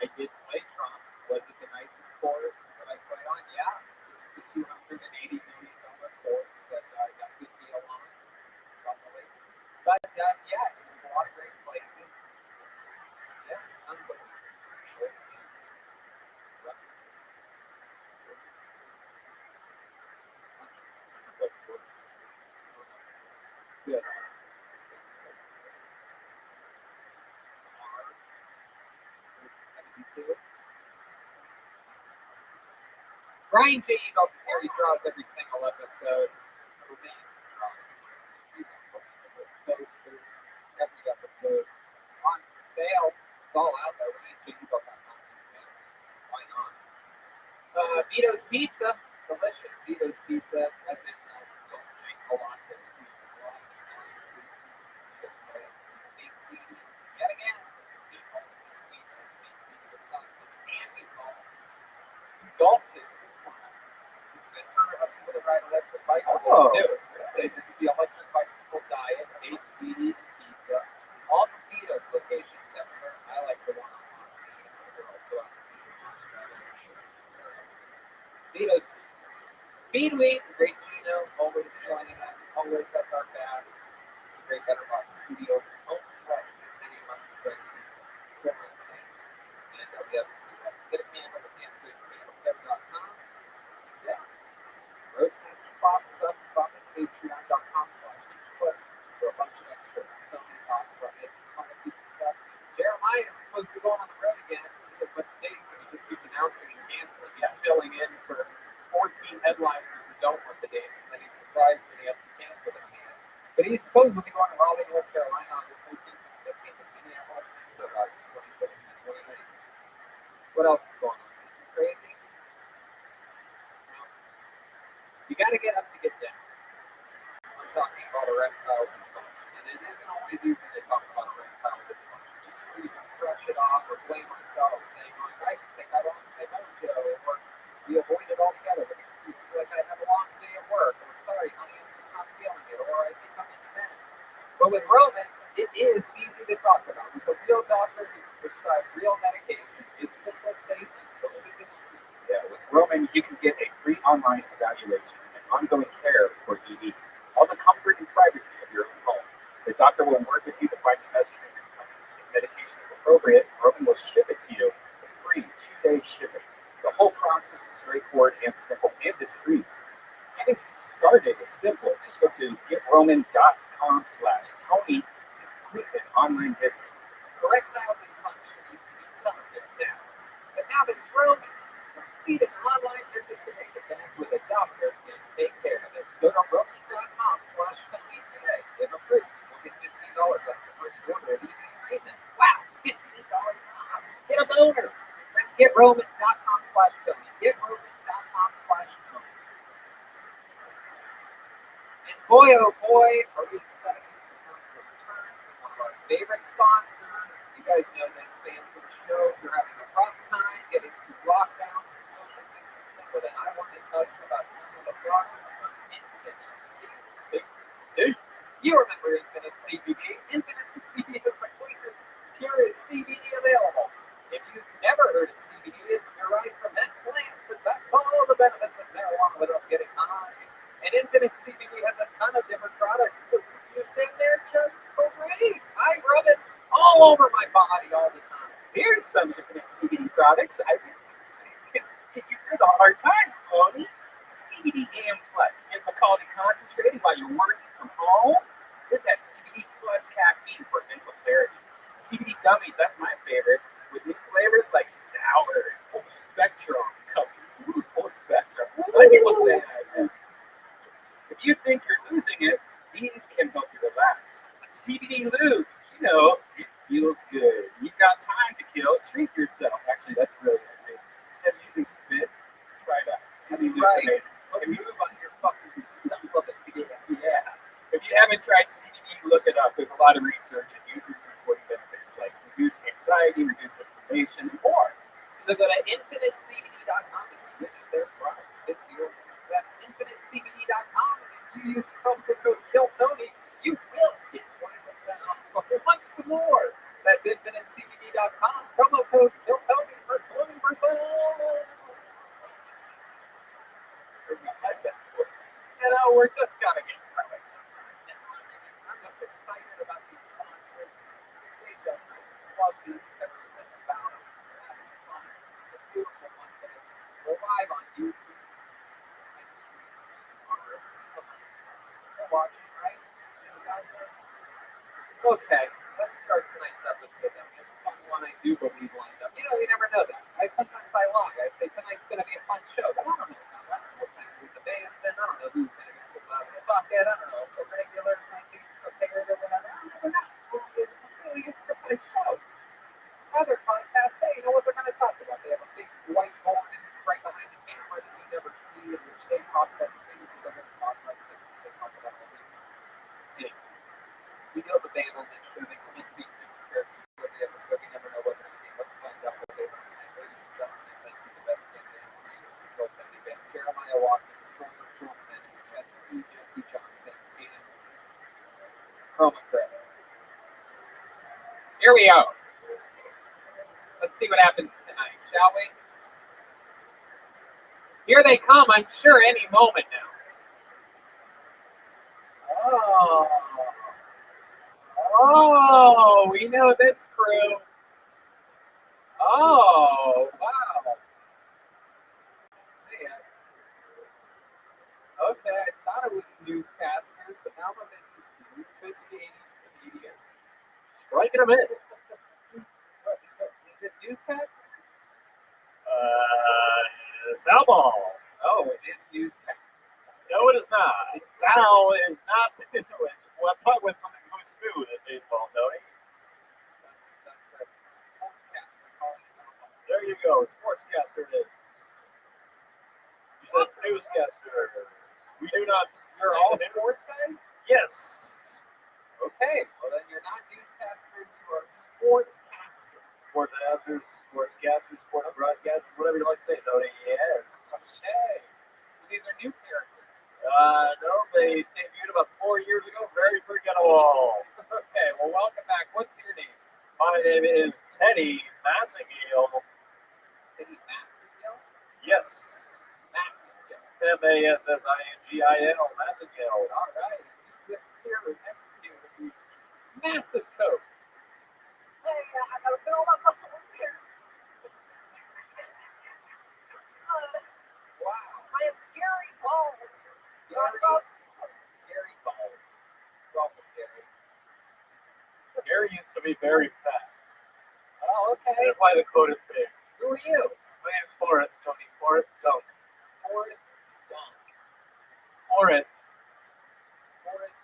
I did play Trump. Was it the nicest course that I played on? Yeah. It's a $280 million course that I got a good deal on. Probably. But yeah, there's a lot of great places. Yeah, unbelievable. Good. Brian J. Eagle is here. He draws every single episode. It's an amazing drawing. Posters, every episode. On sale. It's all out there. RyanJEagle.com. Why not? Vito's Pizza. Delicious. Vito's Pizza. I've been a lot this week. Yet again, meatballs this week. And meatballs. This is golf food. It's good for people that ride electric bicycles too. This is the electric bicycle diet, baked ziti and pizza. All from Vito's locations everywhere. I like the one on Austin. They're also on the Vito's Pizza. Speedweed, the great always joining us, always has our backs. The Great Betterbox Studios, home to us for many months during quarantine. And we have get a candle at candlekev.com. Yeah. Roastmaster classes up from patreon.com/eachfoot for a bunch of extra Tony talk about making fantasy stuff. Jeremiah is supposed to be going on the road again. It's a bunch of days and he just keeps announcing and canceling. He's filling in for 14 headliners who don't want the dates, and then he's surprised when he has to cancel them. But he's supposedly going to Raleigh, North Carolina, August 13th and 15th, and Minneapolis, Minnesota, August 25th and 29th. What else is going on? Crazy? No. You got to get up to get down. I'm talking about erectile dysfunction, and it isn't always easy to talk about erectile dysfunction. Usually you just brush it off or blame ourselves, saying, I think I lost my mojo, or we avoid it altogether with excuses like I have a long day at work, or sorry, honey, I'm just not feeling it, or I think I'm in bed. But with Roman, it is easy to talk about. With a real doctor who can prescribe real medication, it's simple, safe, and totally discreet. Yeah, with Roman, you can get a free online evaluation and ongoing care for ED. All the comfort and privacy of your own home. The doctor will work with you to find the best treatment plan. If medication is appropriate, Roman will ship it to you with free 2-day shipping. The whole process is straightforward and simple and discreet. Getting started is simple. Just go to getroman.com/Tony and complete an online visit. Erectile dysfunction used to be tough to down, but now there's Roman. Complete an online visit today to connect with a doctor and take care of it. Go to roman.com/Tony today. If approved, you'll get $15 off the first order of ED treatment. Wow, $15 off. Get a boner. Let's get roman.com/Tony. Get roman.com/Tony. And boy, oh boy, are we excited to announce the return from one of our favorite sponsors. You guys know this, fans of the show. If you're having a rough time getting through lockdown and social distancing, well then I want to tell you about some of the products from Infinite CBD. You remember Infinite CBD. Infinite CBD is the cleanest, purest CBD available. If you've never heard of CBD, it's derived from hemp plants, and that's all the benefits of marijuana without getting high. And Infinite CBD has a ton of different products that we use, and they're just great. I rub it all over my body all the time. Here's some Infinite CBD products I can get you through the hard times, Tony. CBD AM Plus, difficulty concentrating while you're working from home. This has CBD plus caffeine for mental clarity. CBD gummies, that's my favorite, with new flavors like sour and full spectrum gummies. Ooh, full spectrum. Like people say that. If you think you're losing it, these can help you relax. CBD lube, it feels good. You've got time to kill. Treat yourself. Actually, that's really amazing. Instead of using spit, try that. CBD lube is amazing. Put lube on your fucking stuff. Yeah. If you haven't tried CBD, look it up. There's a lot of research and users reporting benefits like reduced anxiety, reduced inflammation, and more. So go to infinitecbd.com to switch their products. It's yours. That's infinitecbd.com, and if you use promo code KILLTONY, you will get 20% off. Once more, that's infinitecbd.com, promo code KILLTONY for 20% off. We're just gonna get going sometime. I'm just excited about these sponsors. They just love me, everything about them. We're having fun. It's a beautiful Monday. We're live on YouTube. Watching, right? Okay, let's start tonight's episode. We have a fun one I do believe lined up. You never know that. Sometimes I lie. I say tonight's going to be a fun show, but I don't know. I don't know what kind of group the band's in. I don't know who's going to get pulled out of the bucket. I don't know if the regular might be prepared or whatever. I never know. This is a really improvised show. Other podcasts, they know what they're going to talk about. They have a big whiteboard right behind the camera that you never see, in which they talk about the things that they're going to talk about, the things that they talk about all the time. Anyway, we know the band on this show. They come in to be different characters for the episode. We never know what they're going to be. Let's find out what they are tonight. Ladies and gentlemen, I thank you the best thing they have tonight. It's the Close Handy Band. Jeremiah Watkins, former drum tennis, Jets, Jesse Johnson, and Chroma Chris. Here we go. Let's see what happens tonight, shall we? Here they come, I'm sure, any moment now. Oh, we know this crew. Oh, wow. Man. Okay, I thought it was newscasters, but now I'm a bit confused. Could be 80s comedians. Striking a miss. Is it newscasters? Foul ball. Oh, it is newscasters. No, it is not. Foul is not. It's when something's going smooth in baseball, Tony. There you go. Sportscaster it is. You said newscaster. We do not. You're all sports guys? Yes. Okay. Well, then you're not newscasters. You are sportscasters. Sports announcers, sportscasters, sports broadcasters, whatever you like to say, Tony. Yes. Okay. So these are new characters. No, they debuted about 4 years ago. Very forgettable. Okay. Well, welcome back. What's your name? My name is Teddy Massingale. Teddy Massingale? Yes. Massingale. Massingale. Massingale. All right. Who's this here next to you? Massive coat. Hey, I gotta put all that muscle in here. Wow. My name's Gary Balls. Gary Balls. Welcome, Gary. Gary used to be very fat. Oh, okay. That's why the coat is big. Who are you? My name's Forrest, Tony. Forrest Dunk. Forrest Gump. Forrest. Forrest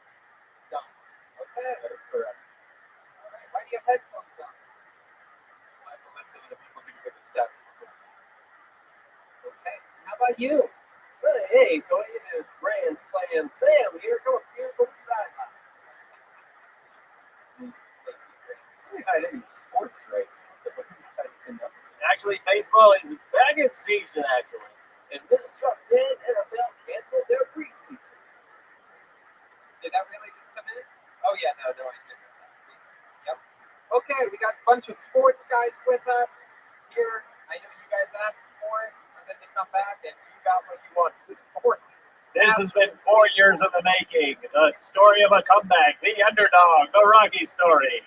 Gump. Okay. That is correct. All right. Why do you have headphones on? I have to listen to the people who get the stats. Okay. How about you? Hey, Tony, it is Grand Slam Sam here, coming from here from the sidelines. We got any sports right now. So what you guys been up to? Actually, baseball is back in season, actually. And this just in, NFL canceled their preseason. Did that really just come in? Oh, yeah, no, I didn't. Yep. Okay, we got a bunch of sports guys with us here. I know you guys asked for it, for them to come back, and you got what you wanted, the sports. This has been 4 years in the making. The story of a comeback, the underdog, the Rocky story.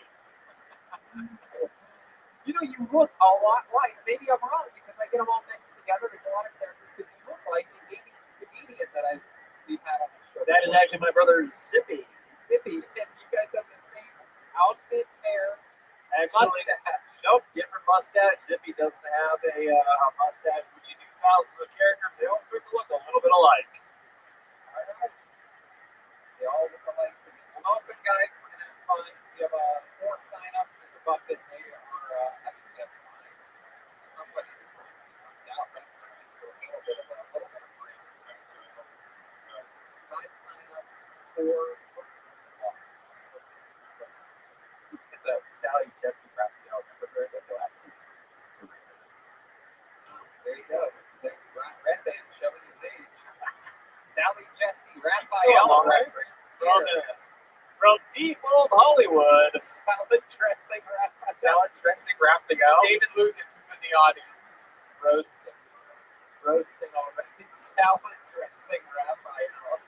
You know, you look a lot like, maybe I'm wrong because I get them all mixed together. There's a lot of characters that you look like the 80s comedian that we've had on the show. That is actually my brother Zippy. Zippy, and you guys have the same outfit, hair, Actually, mustache. Nope, different mustache. Zippy doesn't have a mustache. When you do thousands of characters, they all start to look a little bit alike. All right. They all look alike to me. Well, welcome, guys. We're going to have fun. We have 4 sign-ups in the bucket. They are actually have 5. Somebody is going to be out right now. So a little bit of grace. 5 sign-ups, 4 slots. Get the Sally Jesse Raphael. Remember her? The glasses. There you go. Red Band showing his age. Sally Jesse Raphael reference. From deep old Hollywood. Salad dressing Raphael. Salad dressing Raphael. David Lucas is in the audience. Roasting already. Salad dressing Raphael.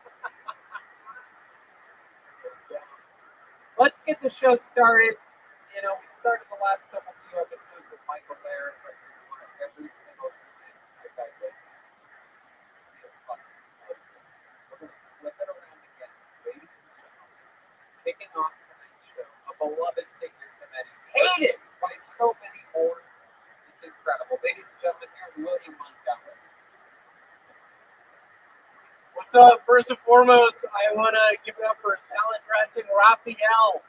Let's get the show started. You know, we started the last few episodes with Michael there, but every single time I digress. We're going to flip it around again, ladies and gentlemen. Kicking off tonight's show, a beloved figure to many, hated by so many more. It's incredible. Ladies and gentlemen, here's William Montgomery. What's up? First and foremost, I want to give it up for salad dressing Raphael.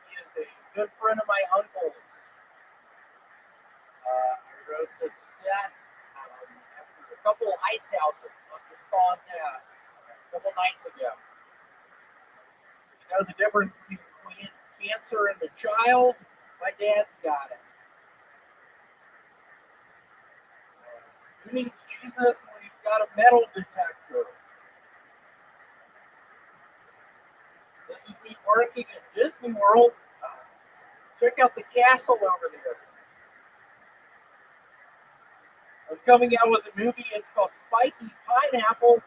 He is a good friend of my uncle's. I wrote the set after a couple of ice houses. Let's just call it that. A couple nights ago. He knows the difference between cancer and the child. My dad's got it. Who needs Jesus when he's got a metal detector? This is me working at Disney World. Check out the castle over there. I'm coming out with a movie. It's called Spiky Pineapple.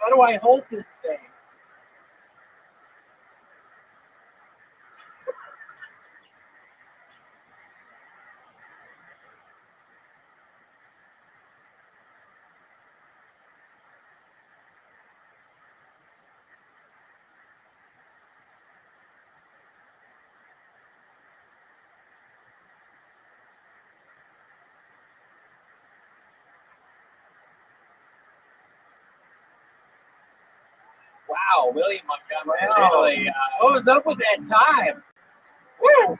How do I hold this thing? Wow, William Montgomery Wow. really, What was up with that time? Woo!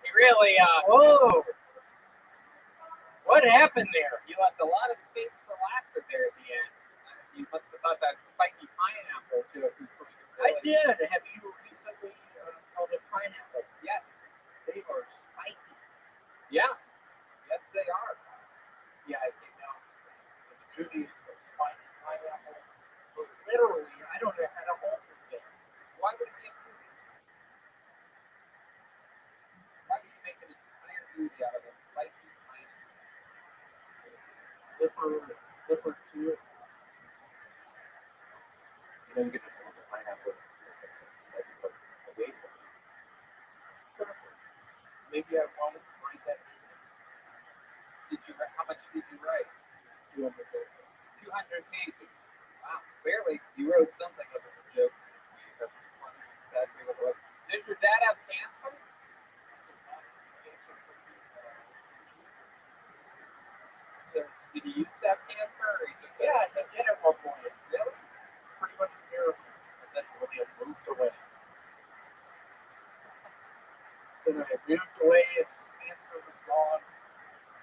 he really, Whoa! What happened there? you left a lot of space for laughter there at the end. You must have thought that spiky pineapple joke was going to I really... did. Have you recently called it pineapple? Yes. They are spiky. Yeah. Yes, they are. Yeah, I think now the movie is called Spiky Pineapple. But literally, I don't know how to alter it. Why would it be a movie? Why would you make an entire movie out of a spiky pineapple? It's flipper to it. You know, you get to smoke the pineapple. It's like a wafer. Perfect. Maybe I wanted to write that movie. How much did you write? 200 pages. 200 pages. Wow, barely. You wrote something of the jokes this week. I was just wondering exactly what it was. Does your dad have cancer? So, did he used to have cancer, or he just... Yeah, I did at one point. Really? Pretty much a miracle. And then William moved away. Then I moved away and his cancer was gone.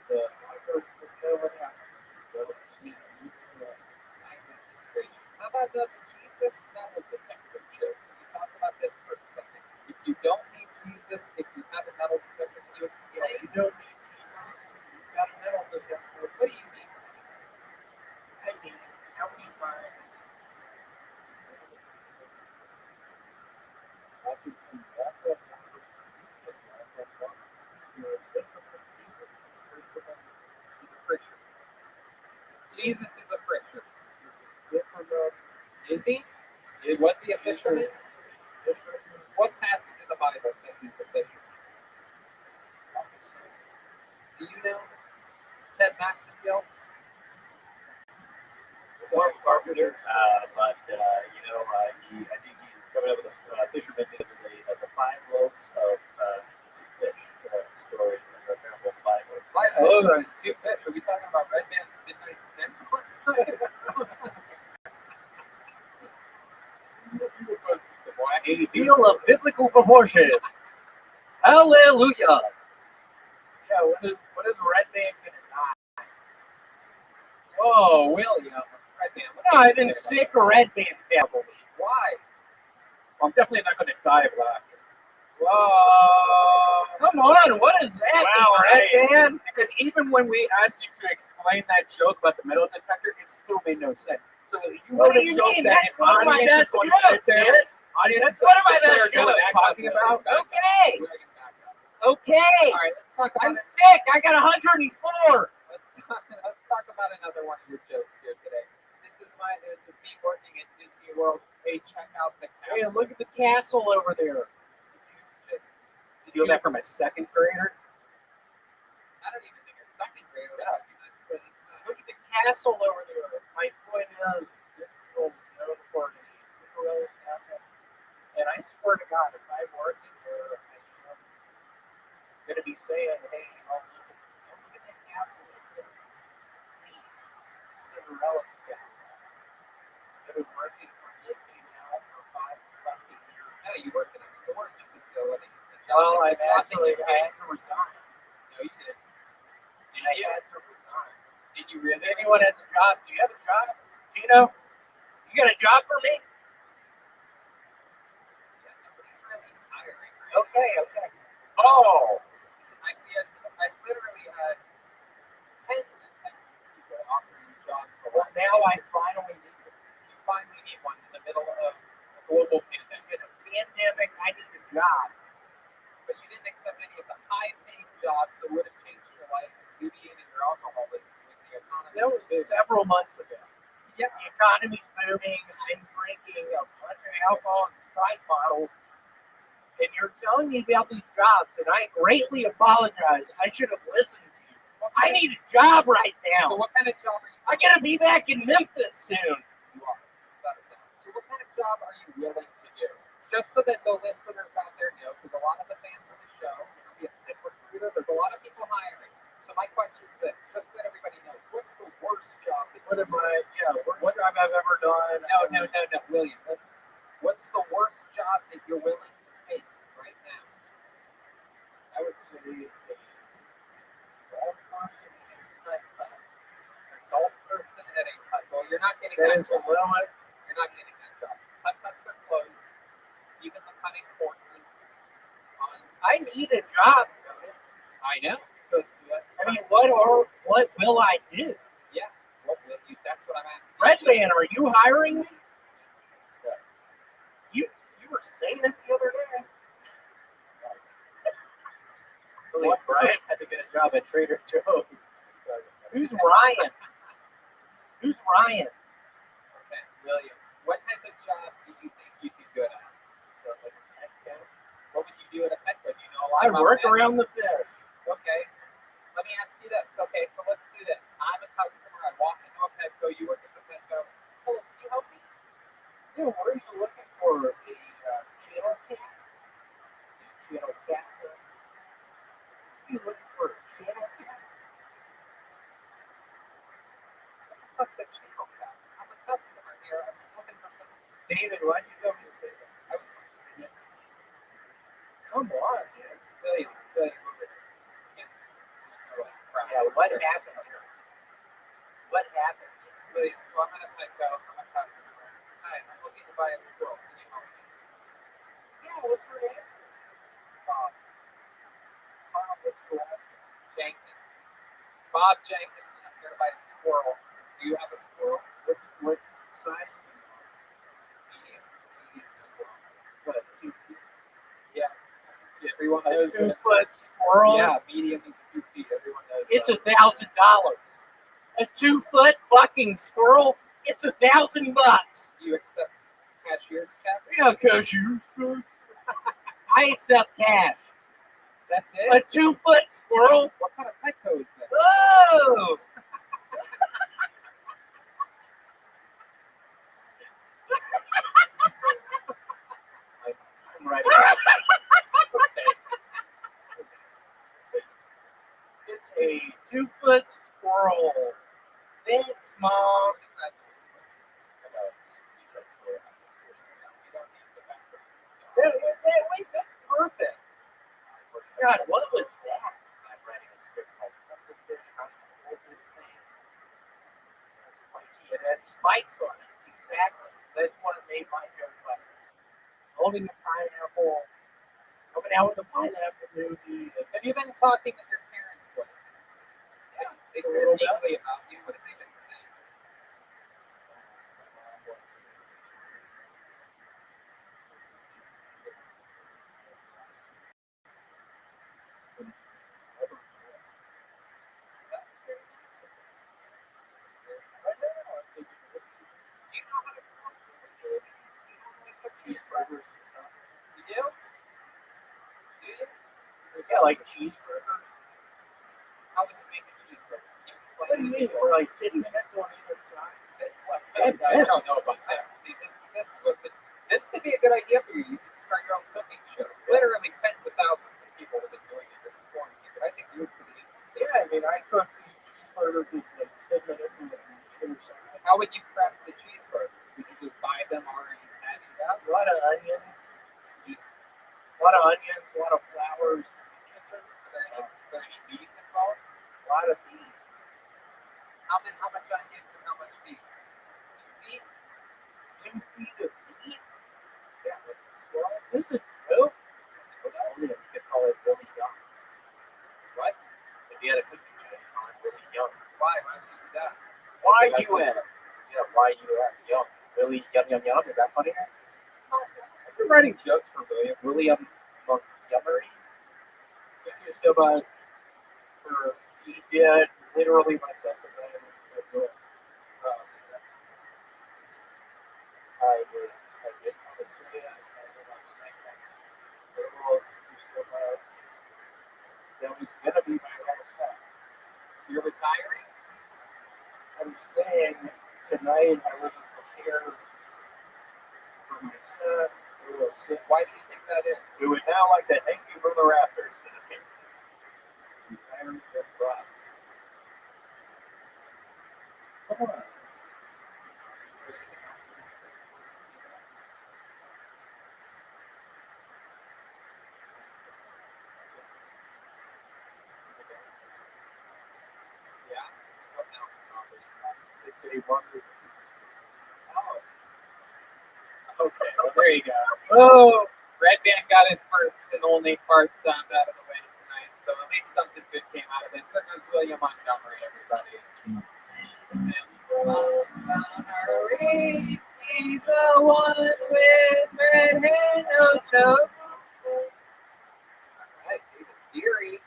The doctors would know what happened. So it's me moving away. My goodness gracious. How about the Jesus metal detector joke? Can we talk about this for a second? If you don't need Jesus, if you have a metal detector, can you explain? Yeah, you don't need Jesus. You've got a metal detector. What do you mean? I mean, how many times watching you walk up water, you can walk up water. You're a fisherman. Jesus is a fisherman. He's a Christian. Jesus is a Christian. Fisherman. Is he? Was he a fisherman? What passage in the Bible says he's a fisherman? Do you know? Ted Massengill? Mark Carpenter, but I think he's coming up with a fisherman the other day, like the 5 loaves of 2 fish story. The parable of 5 loaves. 5 loaves and 2 fish. Are we talking about Red Man's Midnight Snack? What's going on? A deal of biblical proportions. Hallelujah. Yeah, what is Red Man gonna die? Oh, William. Red Man. No, I didn't sick a Red Man devil. Why? Well, I'm definitely not gonna die of laughter. Whoa. Come on, what is that? Wow, Red Man? Because even when we asked you to explain that joke about the metal detector, it still made no sense. So you What wrote do a you joke mean? that That's one of my best jokes, man. That's one of my best jokes. Talking about. Okay. Okay. All right, let's talk about I'm sick. I got 104. Let's talk about another one of your jokes here today. This is me working at Disney World. Hey, check out the castle. Hey, look at the castle over there. Did you Steal that from a 2nd grader? I don't even think a 2nd grader would have that. Look at the castle over there. My point is, this world is known for the Cinderella's castle. And I swear to God, if I work in there, I'm going to be saying, hey, look at that castle over there. Please, Cinderella's castle. I've been working for Disney now for 5 years. No, you work in a storage facility. Well, I had to resign. No, you didn't. I had to resign. Did you really? If anyone has a job, do you have a job? Gino, you got a job for me? Yeah, nobody's really hiring. Okay. Oh! I literally had tens and tens of people offering jobs. Well, now I finally need it. You finally need one in the middle of a global pandemic. In a pandemic, I need a job. But you didn't accept any of the high-paying jobs that would have changed your life, alleviated your alcoholism when the economy That was several months ago. Yeah. The economy's booming. I'm drinking a bunch of alcohol and Sprite bottles. And you're telling me about these jobs, and I greatly apologize. I should have listened to you. I need a job right now. So what kind of job are you? I gotta be back in Memphis soon. You are. So what kind of job are you willing to do? Just so that the listeners out there know, because a lot of the fans of the show, we have ZipRecruiter, there's a lot of people hiring. So my question is this, just so that everybody knows, what's the worst job that worst job I've ever done? No, William, listen. That that is the job. limit. You're not getting that job. Cuts are closed. Even the cutting courses. I need a job. I know. So I mean, what will I do? Yeah. What will you? That's what I'm asking. Red Band, are you hiring me? You were saying it the other day. What, Brian had to get a job at Trader Joe's. Who's Ryan? Who's Ryan? Okay, William. What type of job do you think you'd be good at? What would you do at a Petco? Do you know a lot I about work that? around the fish. Okay. Let me ask you this. Okay, so let's do this. I'm a customer. I walk into a Petco. You work at the Petco. Oh, can you help me? Yeah, what are you looking for? A channel cat? Channel cat? Are you looking for a channel cat? What's a channel cat? I'm a customer here. I was looking for some. David, why'd you tell me to say that? I was looking for Come on, man. William. Yeah, what happened here? What happened? William, so I'm at a Petco. I'm a customer. Hi, I'm looking to buy a squirrel. Can you help me? Yeah, what's your name? Bob. Bob, what's your last name? Jenkins. Bob Jenkins, and I'm here to buy a squirrel. Do you have a squirrel? What size do you want? Medium squirrel. What, 2 feet? Yes. See, everyone A knows 2-foot squirrel? Yeah, medium is 2 feet. Everyone knows It's that. $1,000. A 2-foot fucking squirrel? It's $1,000. Do you accept cashier's checks? Yeah, cashier's checks. I accept cash. That's A it? 2-foot squirrel? What kind of Petco is this? Oh! I'm right. It's a 2-foot squirrel. Thanks, Mom. Wait, that's perfect. God, what was that? I'm writing a script called Puffer Fish. How to hold this thing. Spiky. It has spikes on it. Exactly. That's what made my joke funny. Holding a pineapple. Coming out with a pineapple movie. Have you been talking with your parents lately? Yeah, They a care little bit. deeply about you. What have they been saying? That's very nice of them. I know. Do you know how to cook? Do you normally cook cheeseburgers and stuff? You do? Do you? Yeah, like cheeseburger. How would you make a cheeseburger? Can you explain What do you to mean? people? Or like 10 minutes on either side? I don't know about that. See, this could be a good idea for you. You could start your own cooking show. Literally tens of thousands of people have been doing it during quarantine, but I think yours could be interesting. Yeah, I mean, I cook these cheeseburgers in like 10 minutes on either side. How would you prep the cheeseburgers? Would you just buy them already patted up? A lot of onions. A lot of onions, a lot of flowers. Is there any beef involved? A lot of beef. How much onions and how much beef? 2 feet? 2 feet of beef? Yeah, like a squirrel. Is this a joke? You could call it really young. What? If you had a cooking show, you call it really young. Why? Why would you do that? Why you at? Yeah, why you at young? Really yum. Is that funny? I've been writing jokes for William Montgomery. Thank you so much for he did literally myself and I was honestly, I was like, thank you so much. That was gonna be my last time. You're retiring? I'm saying tonight I wasn't prepared for my set. Why do you think that is? We would now like to hang you from the rafters to the picture. Retiring with props. Come on. Yeah? What now? It's a wonderful Well, there you go. Oh, Red Band got his first and only fart sound out of the way tonight, so at least something good came out of this. There goes William Montgomery, everybody. Montgomery, he's the one with red hair, no joke. All right, David Deary.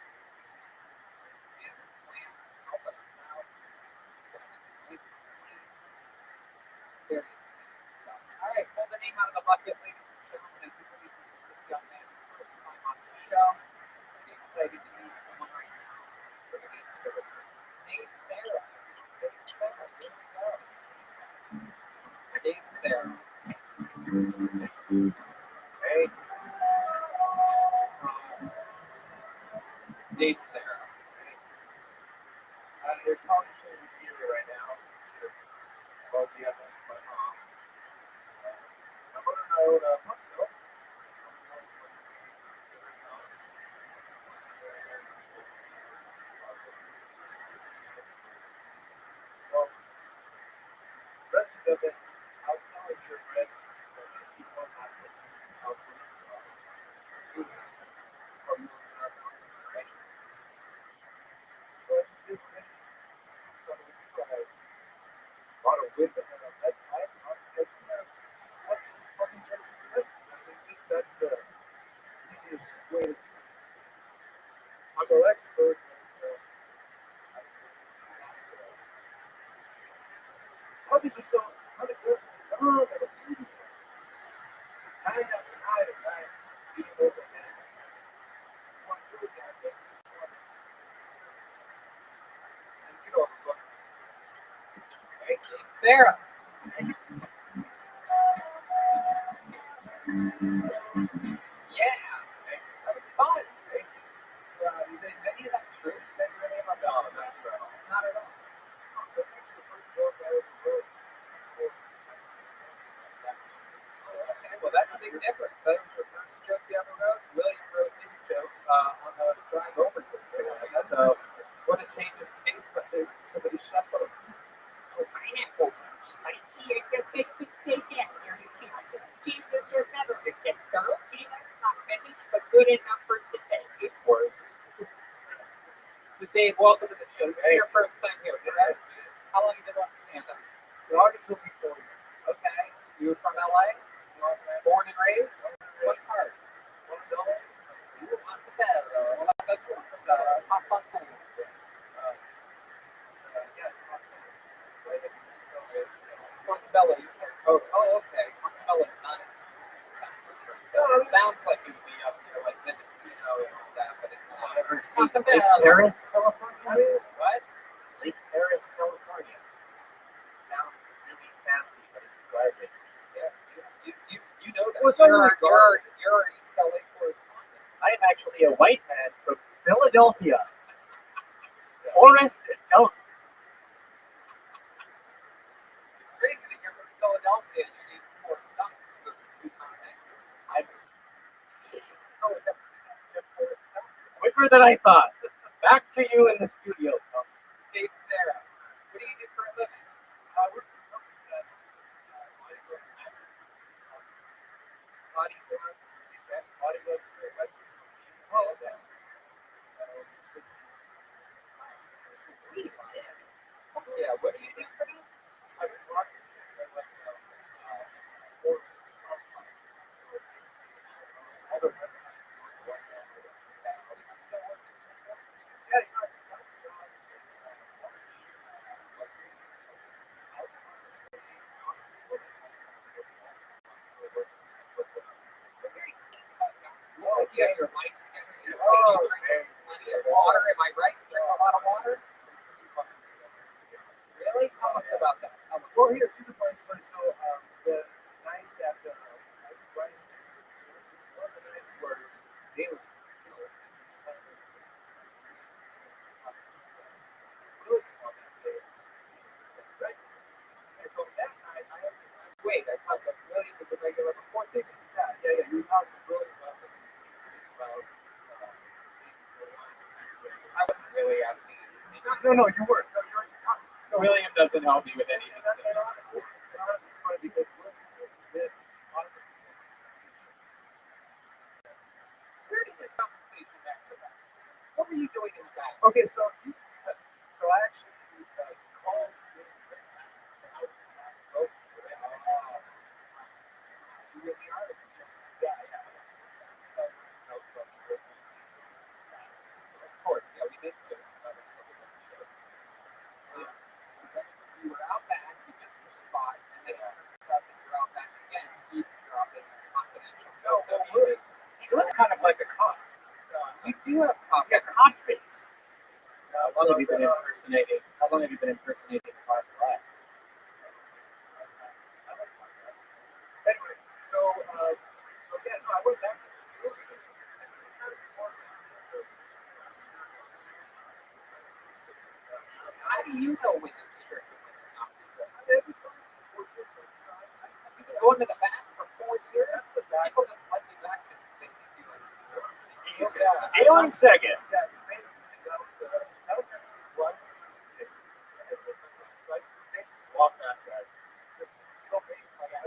All right, pull the name out of the bucket, ladies and gentlemen. I do believe this is this young man's first time on the show. I'm excited to meet someone right now. We're going to get started. Dave Sarah. Dave Sarah, here we go. Dave Sarah. Hey. Dave Sarah. They're calling to you right now. Well, yeah, my mom. I'm going to know well, the rest of it, I'll tell you your friends, but if you don't have this, I'll put it on. It's probably not information. So I just did it. So we bought a whip and then a lead pipe. I'll just let you know. What fucking turn it into? I think that's the easiest way to do it. I'm no expert, but puppies are so unaggressive and dumb and obedient. It's night after night and night eating over the head. You want to kill a guy, but you just want to. And you know what? Hey, Sarah. Yeah, that was fun. Is any of that true? That you really have a dog? Not true. Not at all. That's actually the first joke I ever wrote. Okay, well, that's a big difference. That was the first joke you ever wrote. William wrote his jokes on the drive over to it. So, what a change of pace that is for the shuffle. Oh, pineapples are spicy. I guess they could say that. Jesus are better to get thorough. Peanuts not finished, but good enough for today. It's words. So, Dave, welcome to the show. This is your first time here, correct? How long have you been on stand-up? In August will be 4 years. Okay. You were from LA? Born and raised? What part? Montebello? Montebello. Montebello. Montebello. Oh, okay. Montebello's not as it sounds like it would be up here, like Mendocino and all that, but it's not. Lake Paris, California? What? Lake Paris, California. Sounds really fancy, but it's private. Yeah, you know that. Well, you're an East LA correspondent. I am actually a white man from Philadelphia. Forrest Dunks. It's crazy that you're from Philadelphia and your name's Forrest Dunks because those are two-time actors. Quicker than I thought. Back to you in the studio, Tom. Dave Sarah, what do you do for a living? Bodyguard for a website. Oh, okay. Yeah, what do you do for them? I've been watching Yeah, your life together. You drink plenty of water. Am I right? You drink a lot of water? Really? Tell us about that. Well, here's a funny story. So, the night that Brian Stinger was here, one of the nights where they were, really on that day, right? And so that night, Wait, I thought that William was a regular before David. Yeah. We talked to William about something about. I wasn't really asking you. No, you weren't. No, you were just talking. No, William doesn't help me with any of this. And honestly, it's funny because William lives on the Okay, so I actually called. You really are. Yeah. Of course, yeah, we did do it. So then you were out back, you missed your spot, and then it turns out that you're out back again, eavesdropping on confidential. No, well, he looks kind of like a cop. You do have Yeah, cop face. How long have you been impersonating? How long have you been impersonating Clark Glass? Anyway, so yeah, no, I went back. How do you know when they're strict and when they're not strict? You've been going to the back for 4 years. The people just let you back and they think you like. Alien second. Yes, basically, that was actually one. Like, basically, walk that guy. Just, you don't make like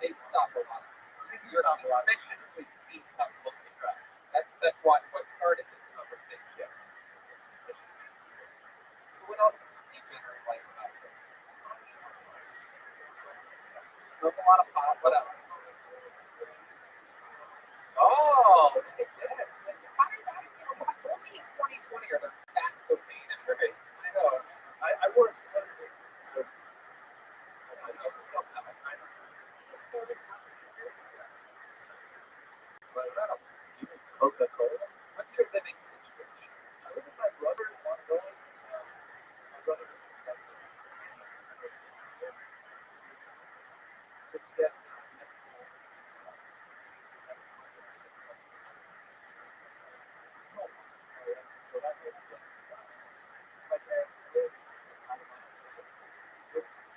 They stop a lot. You're suspiciously beat up looking. That's what started this conversation. Yes. So what else is degenerate like about it? Smoke a lot of pot. What else? Oh, look at this. How did that only in 2020 are there fat cocaine actors? I know. I wore a sweater. It's still coming. Coca-Cola? What's your living situation? I live with my brother in one building. My brother is so he gets so that makes sense. My parents live out of my house. But they're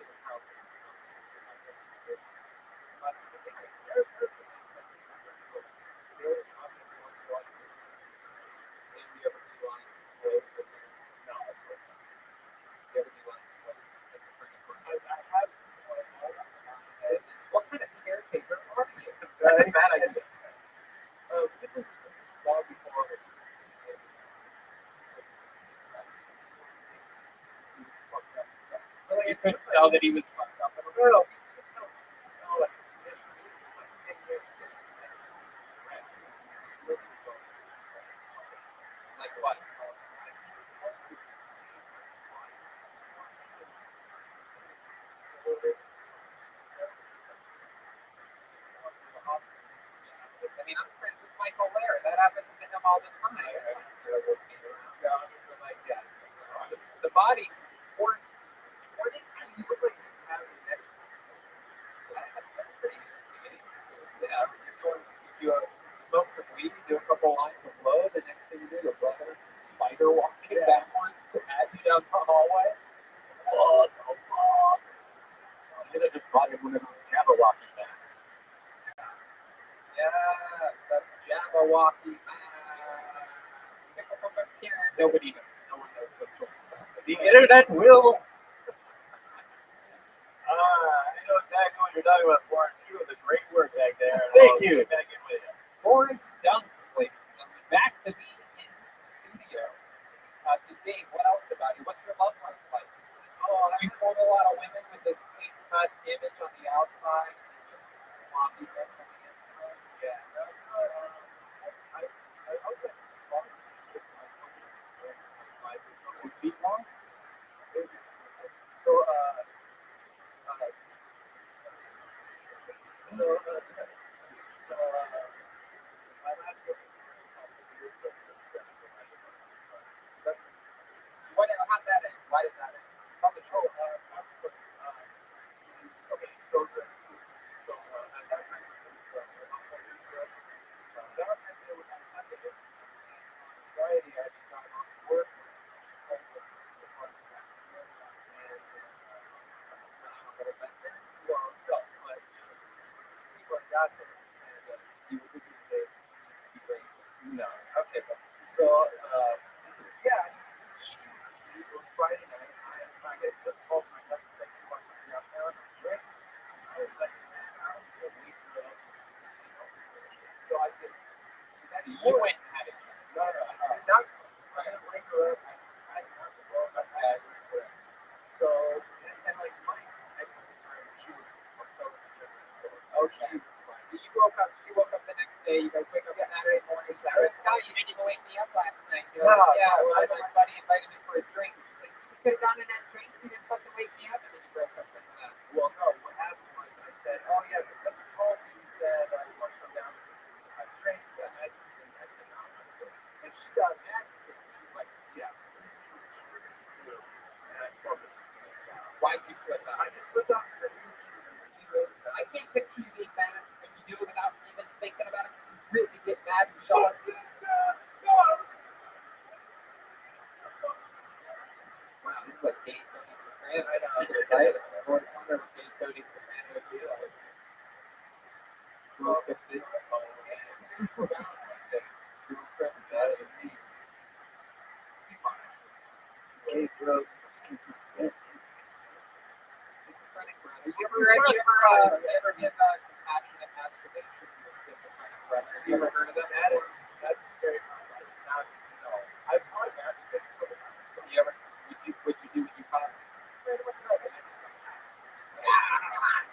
what kind of caretaker are you? That's a bad idea. This was long before. You couldn't tell that he was fucked up. No. Like what? I mean, I'm friends with Michael Laird. That happens to him all the time. It's like they're looking around. The body, or You look like you have an that's pretty good. Yeah, you smoke some weed, do a couple lines of blow. The next thing you do, the brother's spider walking backwards at you down the hallway. What the fuck? I should have just bought him one of those Jabberwocky masks. Yes, that Jabberwocky Nobody knows. No one knows what sort of stuff. The internet will. I know exactly what you're talking about, Forrest. You did a great work back there. Thank you. Back in with you. Forrest Dunks, ladies and gentlemen. Back to me in studio. So, Dave, what else about you? What's your love life like? Oh, you fooled a lot of women with this clean cut image on the outside and this sloppiness on the inside. Yeah. I also have some long relationships. 2 feet long. So, my last book. How'd that end? Why did that end? Tell the truth. Okay, so at that time it was about 4 years ago. Valentine's Day was on Sunday, and on Friday I just got off work. No. Okay, but So, yeah, she was asleep. It was Friday night. I get the call from my cousin saying, "You want to come downtown and drink?" I was like, "Man, I don't feel wait for that." So I did. you went and had it. No, I did not So you woke up. She woke up the next day. You guys wake up Saturday morning. Saturday. No, you didn't even wake me up last night. You're like, yeah, my buddy invited me for a drink. He's like, you could have gone to that drink. You didn't fucking wake me up, and then you broke up with that. Well, no, what happened was I said, oh yeah, because he called me, he said, you want to come down to have drinks that night? And I said, no, I'm not doing it. And she got mad because she was like, yeah, you were screwed too. And I fucking flipped out. Why'd you flip out? I just flipped out because I knew she was serious. I can't picture you being mad when you do it without even thinking about it. You really get mad and show up. Wow, this is like gay Tony Soprano. I know. I'm excited. I've always wondered what gay Tony Soprano would be like. Broke up this Gay bros are schizophrenic. Schizophrenic brother. You ever give compassionate masturbation to your schizophrenic brother? Have you ever heard of that? That's a scary concept. No. I've thought of masturbating for the time. Would you do what you caught?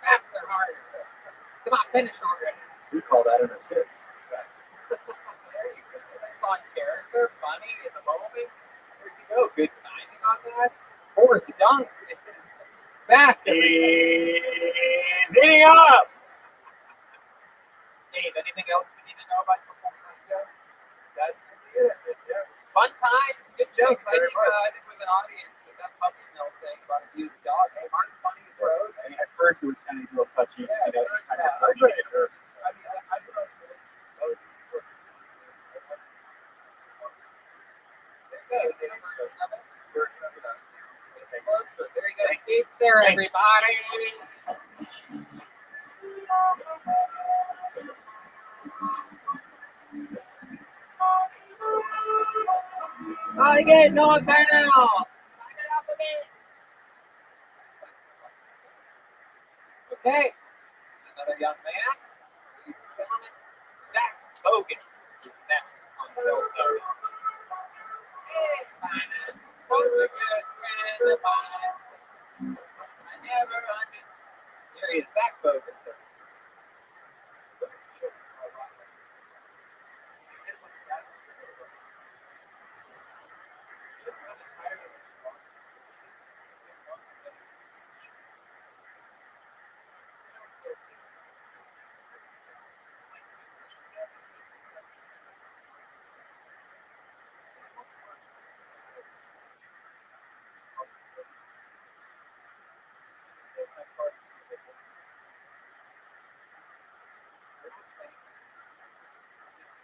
That's the harder. Come on, finish already. We call that an assist. There you go. That's on character, funny in the moment. There you go. Good timing on that. Forrest Dunks is back. He's hitting up. Dave, anything else we need to know about your performance, Joe? That's it. Yeah. Fun times, good jokes. I think with an audience at that puppy mill thing about abused dogs. They aren't funny bros. I mean, at first it was kind of real touchy. Yeah, you know, first, kind of yeah. you get nervous. I mean, I feel like there you go, Steve, Sarah, everybody. I get knocked down. I get up again. Okay, another young man. Ladies and gentlemen, Zach Bogus is next on the show. Hey, man, was a good friend of mine. I never understood. Here he is, Zach Bogus.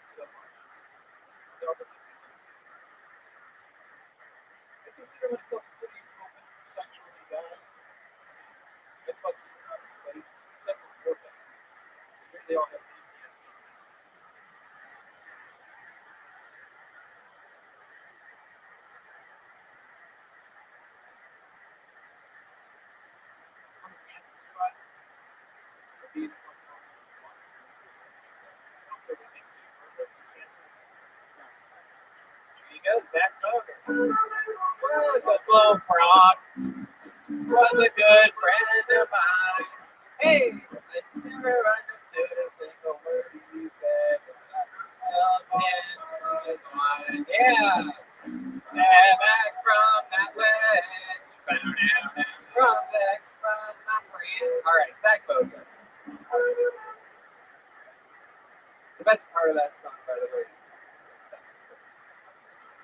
So much. I consider myself pretty open sexually guy. I fuck just about everybody, except for Vortex. Here they all have PTSD. I'm a cancer survivor. I'll be in a couple of months. I don't care what they say, Vortex and cancers. Here you go, Zach Boger. Was a bullfrog. Was a good friend of mine. Hey, I never understood a single word you said. But I felt his wine. Yeah. Stand back from that ledge. Bow down and from my friend. All right, Zach Bogus. The best part of that song, by the way, is the second verse.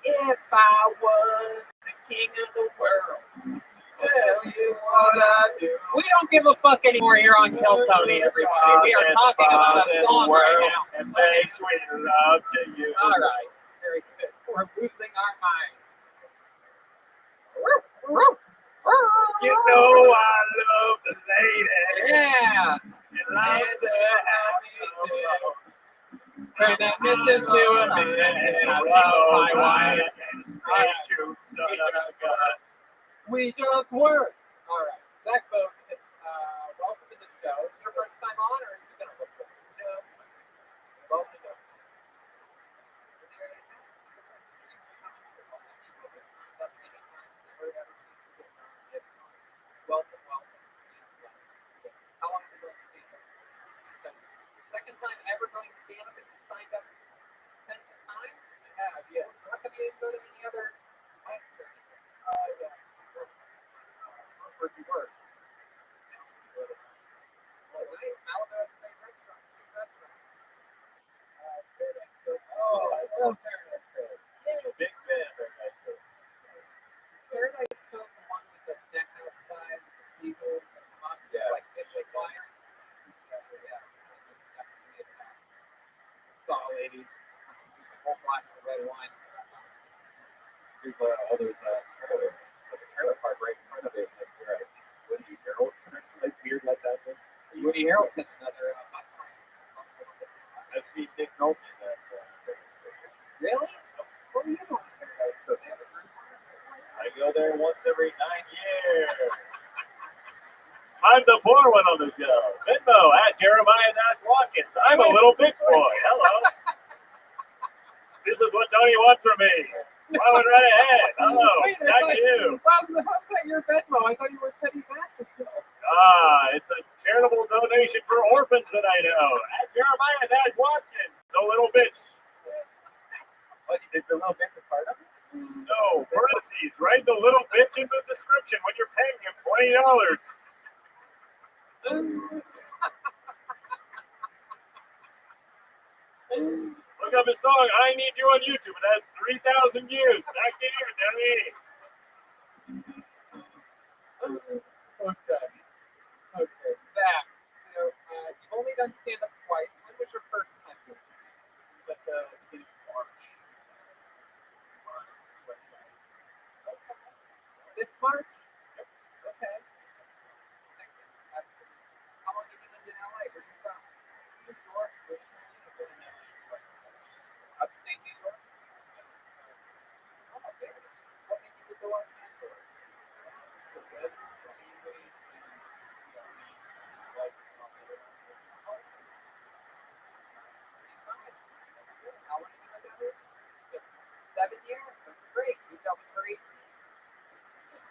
If I was the king of the world, tell you what I do. We don't give a fuck anymore here on Kill Tony, everybody. We are talking about a song right now. And make sweet love to you. All right, very good. We're losing our minds. You know I love the lady. Yeah. And loves to have me too. Turn that missus to a man. And I love my wife. And straight to son of a gun. We just were. All right, Zach Bogus, welcome to the show. Is it your first time on, or are you going to look for it? No, it's my first time. Welcome to the show. Welcome. How long have you been stand-up? Where'd you work? Oh, nice. Malibu has a great restaurant. Good restaurant. Paradise Cove. Oh, I love Paradise Cove. Big fan of Paradise Cove. Is Paradise Cove the one with the deck outside with the seagulls that come up? Yeah. It's like Midway Flyer. Yeah. Saw a lady. A whole glass of red wine. There's trailer, like a trailer park right in front of it. That's where I think Woody Harrelson or something weird like that. Woody Harrelson, another. I've seen Nick Nolte in that. Really? What are you doing in Paradise Cove? They have a group on? I go there once every 9 years. I'm the poor one on the show. Venmo at Jeremiah Watkins. I'm a little bitch boy. Hello. This is what Tony wants from me. Plowing right ahead. Hello. Back to you. How's that your Venmo? I thought you were Teddy Bassett. It's a charitable donation for orphans that I know. At Jeremiah Watkins. The little bitch. What, is the little bitch a part of it? No, parentheses. Write the little bitch in the description when you're paying him $20. Look up his song, I Need You on YouTube. It has 3,000 views. Back to you, Teddy. Okay. Zach, so you've only done stand-up twice. When was your first time doing stand-up? It was at the beginning of March. West Side. Okay. This March? Yep. Okay. Absolutely. How long have you lived in LA? Where are you from? New York, upstate New York? Oh, very nice. What made you move to Los Angeles? How long have you lived out here? 7 years. That's great. Moved out when you were 18.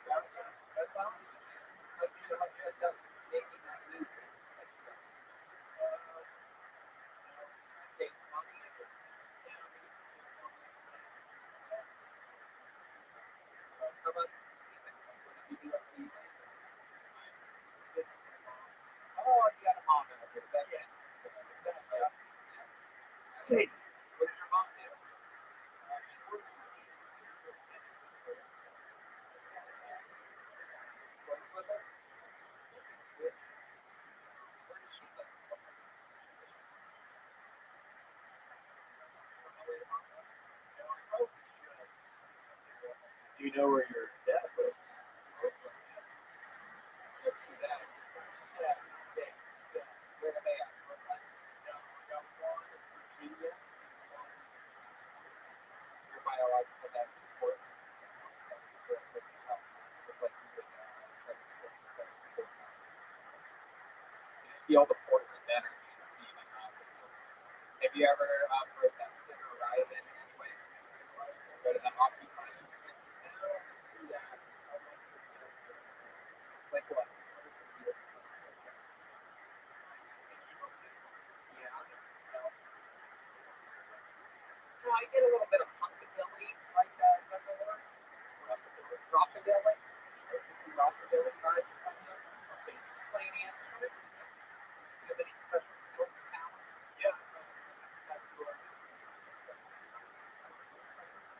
That's awesome. How'd you end up making that move? Save some money? How about Stephen? What did you do up for you? Oh, you got a mom out here. That's it. Say. What does your mom do? She works. Works with her? Where does she live? Do you know where your dad lives? Where are they at? Brooklyn? Virginia? Your biological dad's important. Feel the Portland energy beaming off of you. Have you ever protested or rioted in any way? Go to the hockey final? No, do that. I like protesting. Like what? What are some weird protests? Yeah, I can tell. No, I get a little bit of punkabilly, like the word. Rockabilly. Some rockabilly vibes coming up. So you play any instruments? Do you have any special skills and talents? Yeah. That's what I'm doing.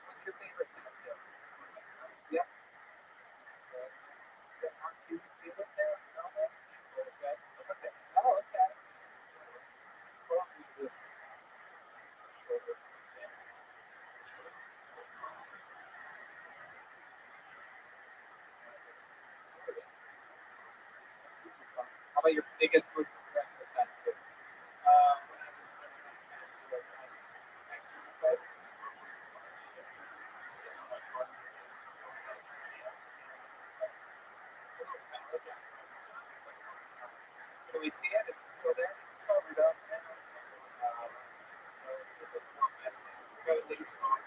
What's your favorite tattoo? Yep. Is it Mark you live there? No? Okay. Oh, okay. Probably this shoulder. How about your biggest, most regretful tattoo? When I was learning how to tattoo, I tried extra fighters. Sit on my partner. Can we see it? Is it still there? It's covered up now. So if it's not that, we got at least one.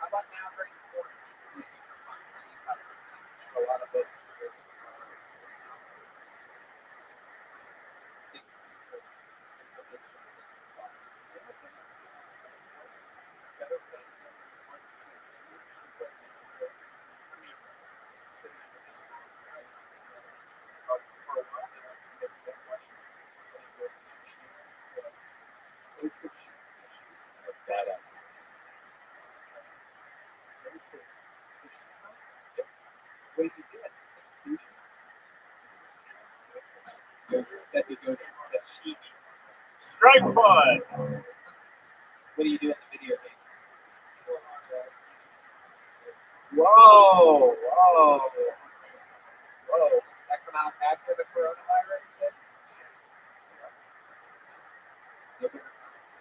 How about now during quarantine? A lot of this is What did you get? That he goes sashimi. Strike one. What do you do in the video games? Whoa, whoa, whoa. That come out after the coronavirus did? They're going to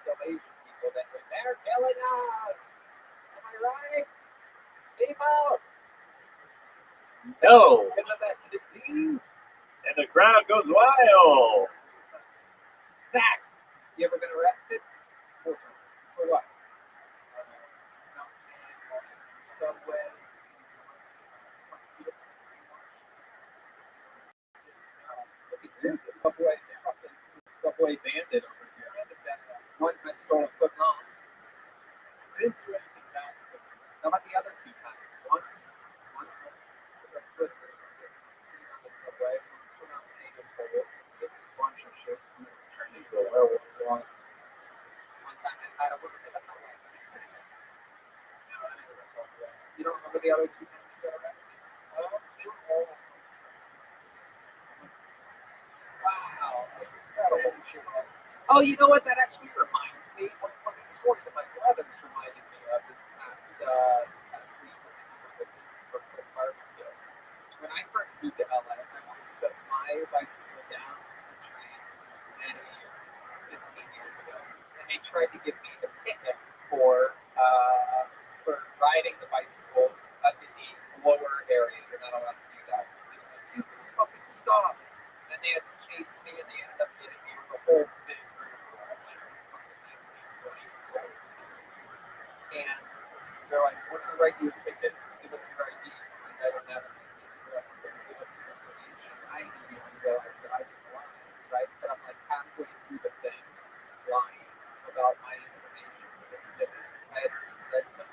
kill Asian people that they're killing us. Am I right? People! No. Because of that disease? And the crowd goes wild. Zach, you ever been arrested? For what? Subway. Look at you, the Subway, fucking Subway bandit over here. Once I stole a foot long. I didn't do anything bad. How about the other two times? Once, that's good for you. Sitting on the Subway, once for not paying a toll. It's a bunch of shit. I'm trying to go werewolf once. One time I had a woman in a Subway. You don't remember the other two times you got arrested? They were all. Wow, that's incredible. Oh, you know what? That actually reminds me of a funny story that my brothers reminded me of this past week when they hung out with me for a quick barbecue. When I first moved to LA, I once took my bicycle down the trains many years, 15 years ago, and they tried to give me the ticket for riding the bicycle in the lower area. You're not allowed to do that. You fucking stop. And they had to chase me, and they ended up getting me. It was a whole big rigmarole. I'm like fucking 19, 20 years old. And they're like, we're going to write you a ticket. Give us your ID. And I don't have an ID. They're like, okay, give us your information. I immediately realized that I was lying, right? But I'm like halfway through the thing, lying about my information for this ticket. I had already said to them,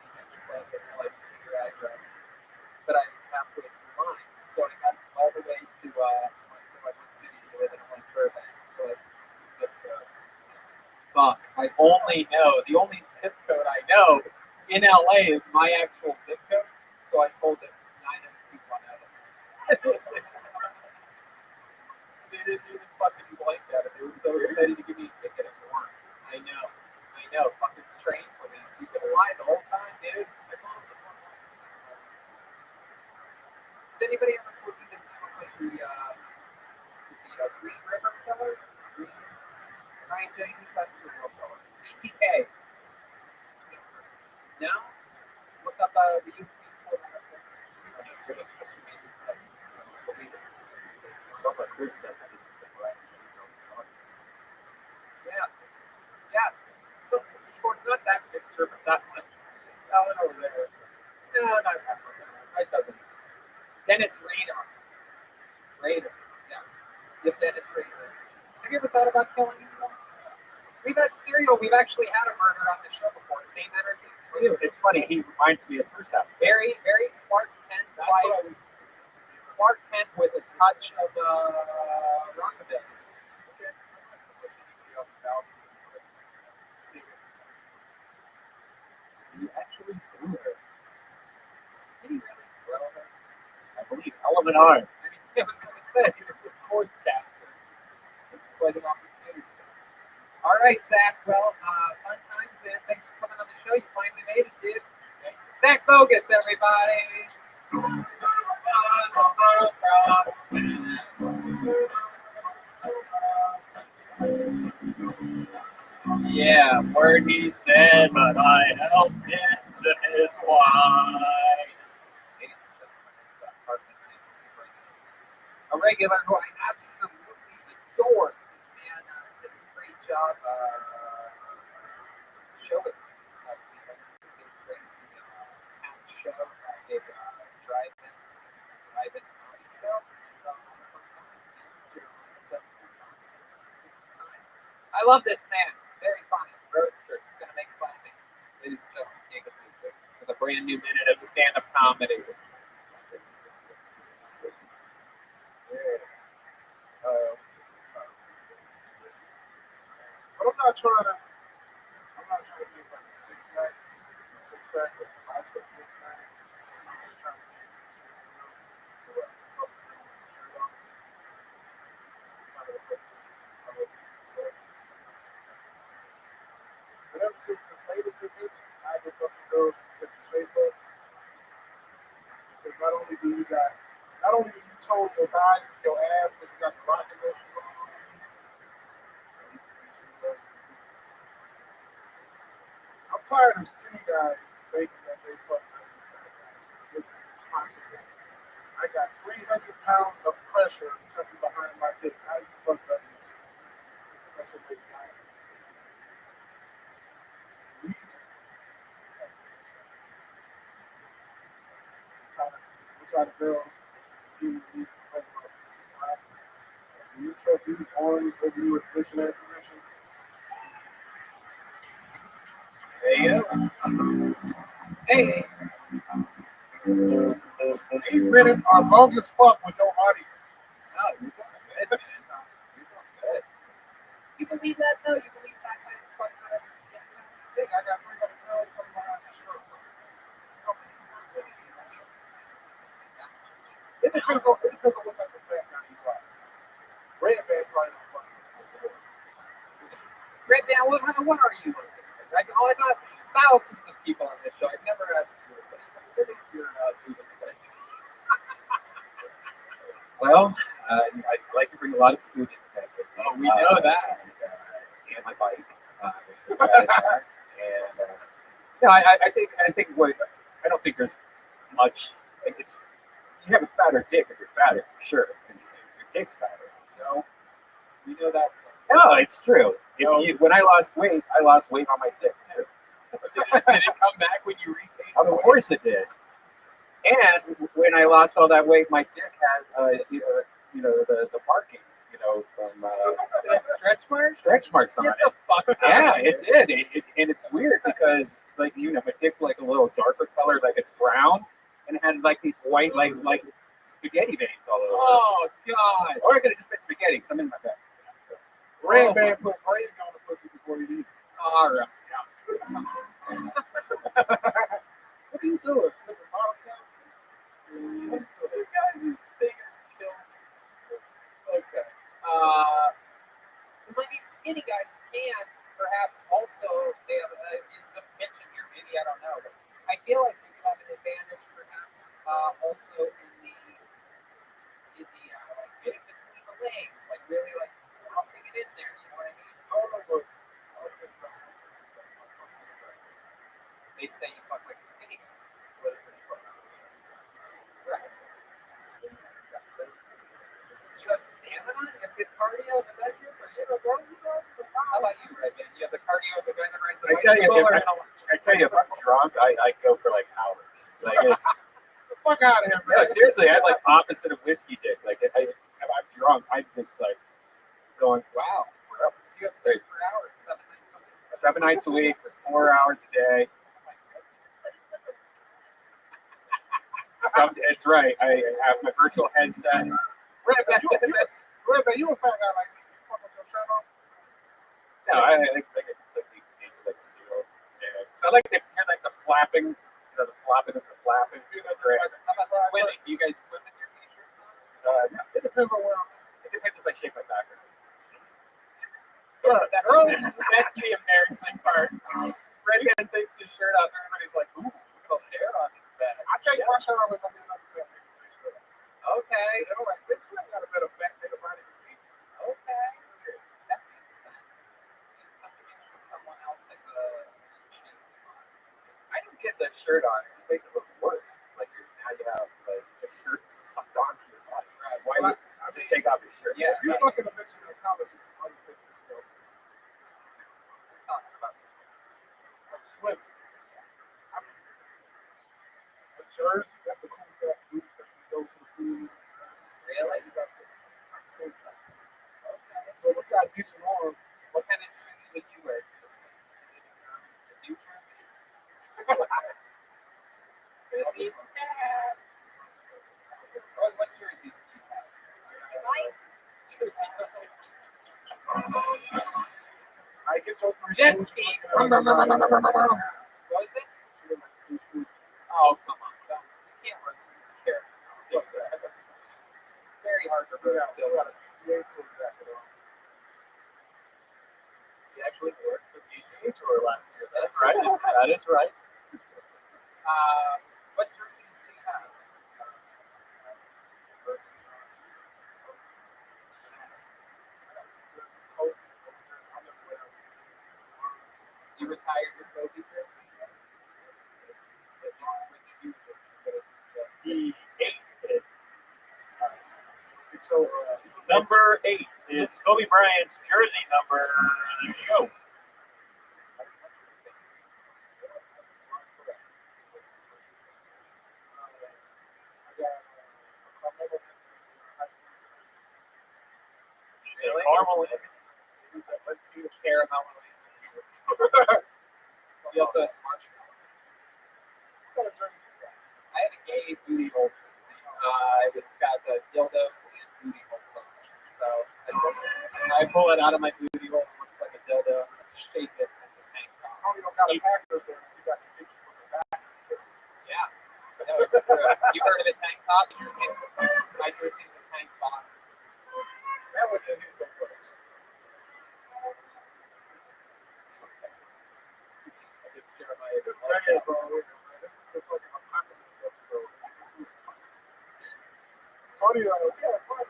like, your address. But I was halfway through lying. So I got all the way to, what city do you live in? I'm like, Burbank. So like, zip code. Fuck. I only know, the only zip code I know in LA is my actual zip code. So I told them 90210. They didn't even fucking blink at it. They were so excited to give me a ticket and they weren't. I know. Fucking train police. You could lie the whole time, dude. I told them the fuck. Has anybody ever told you that the Green River Killer? Ryan James, that's the real killer. BTK. No? Look up the UP killer. Yeah. So not that picture, but that one. That one over there. No, not that one. That doesn't. Dennis Rader. Yeah. Yep, Dennis Rader. Have you ever thought about killing anyone? We've had serial. We've actually had a murder on the show before. Same energy. It's funny. He reminds me of first house. Very, very Clark Kent. Clark Kent with a touch of rockabilly. He actually grew her. Did he really grow her? I believe. Hell of an arm. I mean, I was going to say, he was a sportscaster. It's quite an opportunity. All right, Zach. Well, fun times, man. Thanks for coming on the show. You finally made it, dude. Zach Bogus, everybody. Yeah, word he said, but I helped him sip his wine. A regular who I absolutely adore. This man did a great job showing me this last week. I did a crazy house show at a drive-in comedy show. I love this man. Very funny. Roaster. He's going to make fun of me. Ladies and gentlemen, Jacob Lucas with a brand new minute of stand-up comedy. But I'm not trying to make like a six pack with biceps thing. This is the latest edition. I just fucking go get the shape up. Because not only do you told your thighs and your ass, but you got the rocket motion going on. I'm tired of skinny guys thinking that they fucking fat guys. It's impossible. I got 300 pounds of pressure coming behind my dick. How you fuck that? Pressure makes my ass. Which are the girls you trust these arms over you with missionary position? There you go. Hey. These minutes are long as fuck with no audience. No, you're doing good, man. You're doing good. You believe that, though? You believe that kind of fuck out of this game? I think I got 300 girls coming behind the shirt. It depends on what type of fat guy you are. Red band probably don't fucking. Red band, what are you? I asked thousands of people on this show. I've never asked you. What is your food of the day? Well, I like to bring a lot of food in bed with me. Oh, we know that. And my bike. And I think what I don't think there's much. Like it's you have a fatter dick if you're fatter for sure. Because your dick's fatter. So we know that. No, it's true. When I lost weight on my dick too. Did it come back when you regained? Of course it did. And when I lost all that weight, my dick had the markings, from stretch marks. Stretch marks on it. Yeah, it did. And it's weird because my dick's like a little darker color, like it's brown, and it had like these white like spaghetti veins all over. Oh God! Or it could have just been spaghetti because I'm in my bed. Red band put gravy on the pussy before you eat it. All right. What are you doing? You guys' stingers kill me. Okay. Because skinny guys can perhaps also they have. You just mentioned here, maybe I don't know, but I feel like you have an advantage perhaps also in the like getting between the legs, like really like thrusting it in there. You know what I mean? They say you fuck like a skinny guy. What is it? Right. You have stamina? You have good cardio in the bedroom? How about you, Red Man? You have the cardio of a guy that rides a bicycle? I tell you, if I'm drunk, I go for like hours. Like it's the fuck out of here, man. No, seriously, I have like opposite of whiskey dick. Like if I'm drunk, I'm just like going, wow. So you have sex for hours, 7 nights a week. 7 nights a week, 4 hours a day. It's right. I have my virtual headset. Red man, you a fat guy like me. You fuck with your shirt on? No, I like a seal. Yeah. So I like to hear like the flapping, the flapping of the flapping. It's great. How about swimming? Do you guys swim in your t-shirts on? No. It depends on where I'm at. It depends if I shake my back or not. That's the embarrassing part. Red man takes his shirt off. Everybody's like, ooh, look at the hair on his back. I take my shirt off and I do another thing. Okay. They're like, bitch, you ain't got a better fat nigga body than me. Okay. That makes sense. It's something to make sure someone else has a shape on. I don't get the shirt on. It just makes it look worse. It's like now you have like a shirt sucked onto your body. Right. Why would you just take off your shirt? Yeah. You're fucking a bitch in your college. We're talking about swimming. I mean, a jersey, that's the cool fat dude that you go to the pool. Really? You got the tank top. Okay. So if you got a decent arm, what kind of jersey would you wear for this one? A new jersey? What jerseys do you have? Jersey. I get your three Jet shoes. ski. What is it? Oh, come on. You can't roast these characters. It's very hard to roast silly. You actually work for me. PGA Tour last year. That's right. That is right. What jerseys do you have? You retired your Kobe jersey? He ate it. Number 8 is Kobe Bryant's jersey number. There you go. Really? Caramel in it. Caramel. He also has marshmallow. I have a gay booty hole jersey. It's got the dildos and booty holes on it. So I pull it out of my booty hole. It looks like a dildo. Shape it. It's a tank top. Tony don't got a Packers there. You got the picture from the back. Yeah. No, it's true. You've heard of a tank top? My jersey's a tank top. That was in his own way. I guess Jeremiah This just like man, that. bro. This is the fucking apocalypse episode. Tony, we had fun.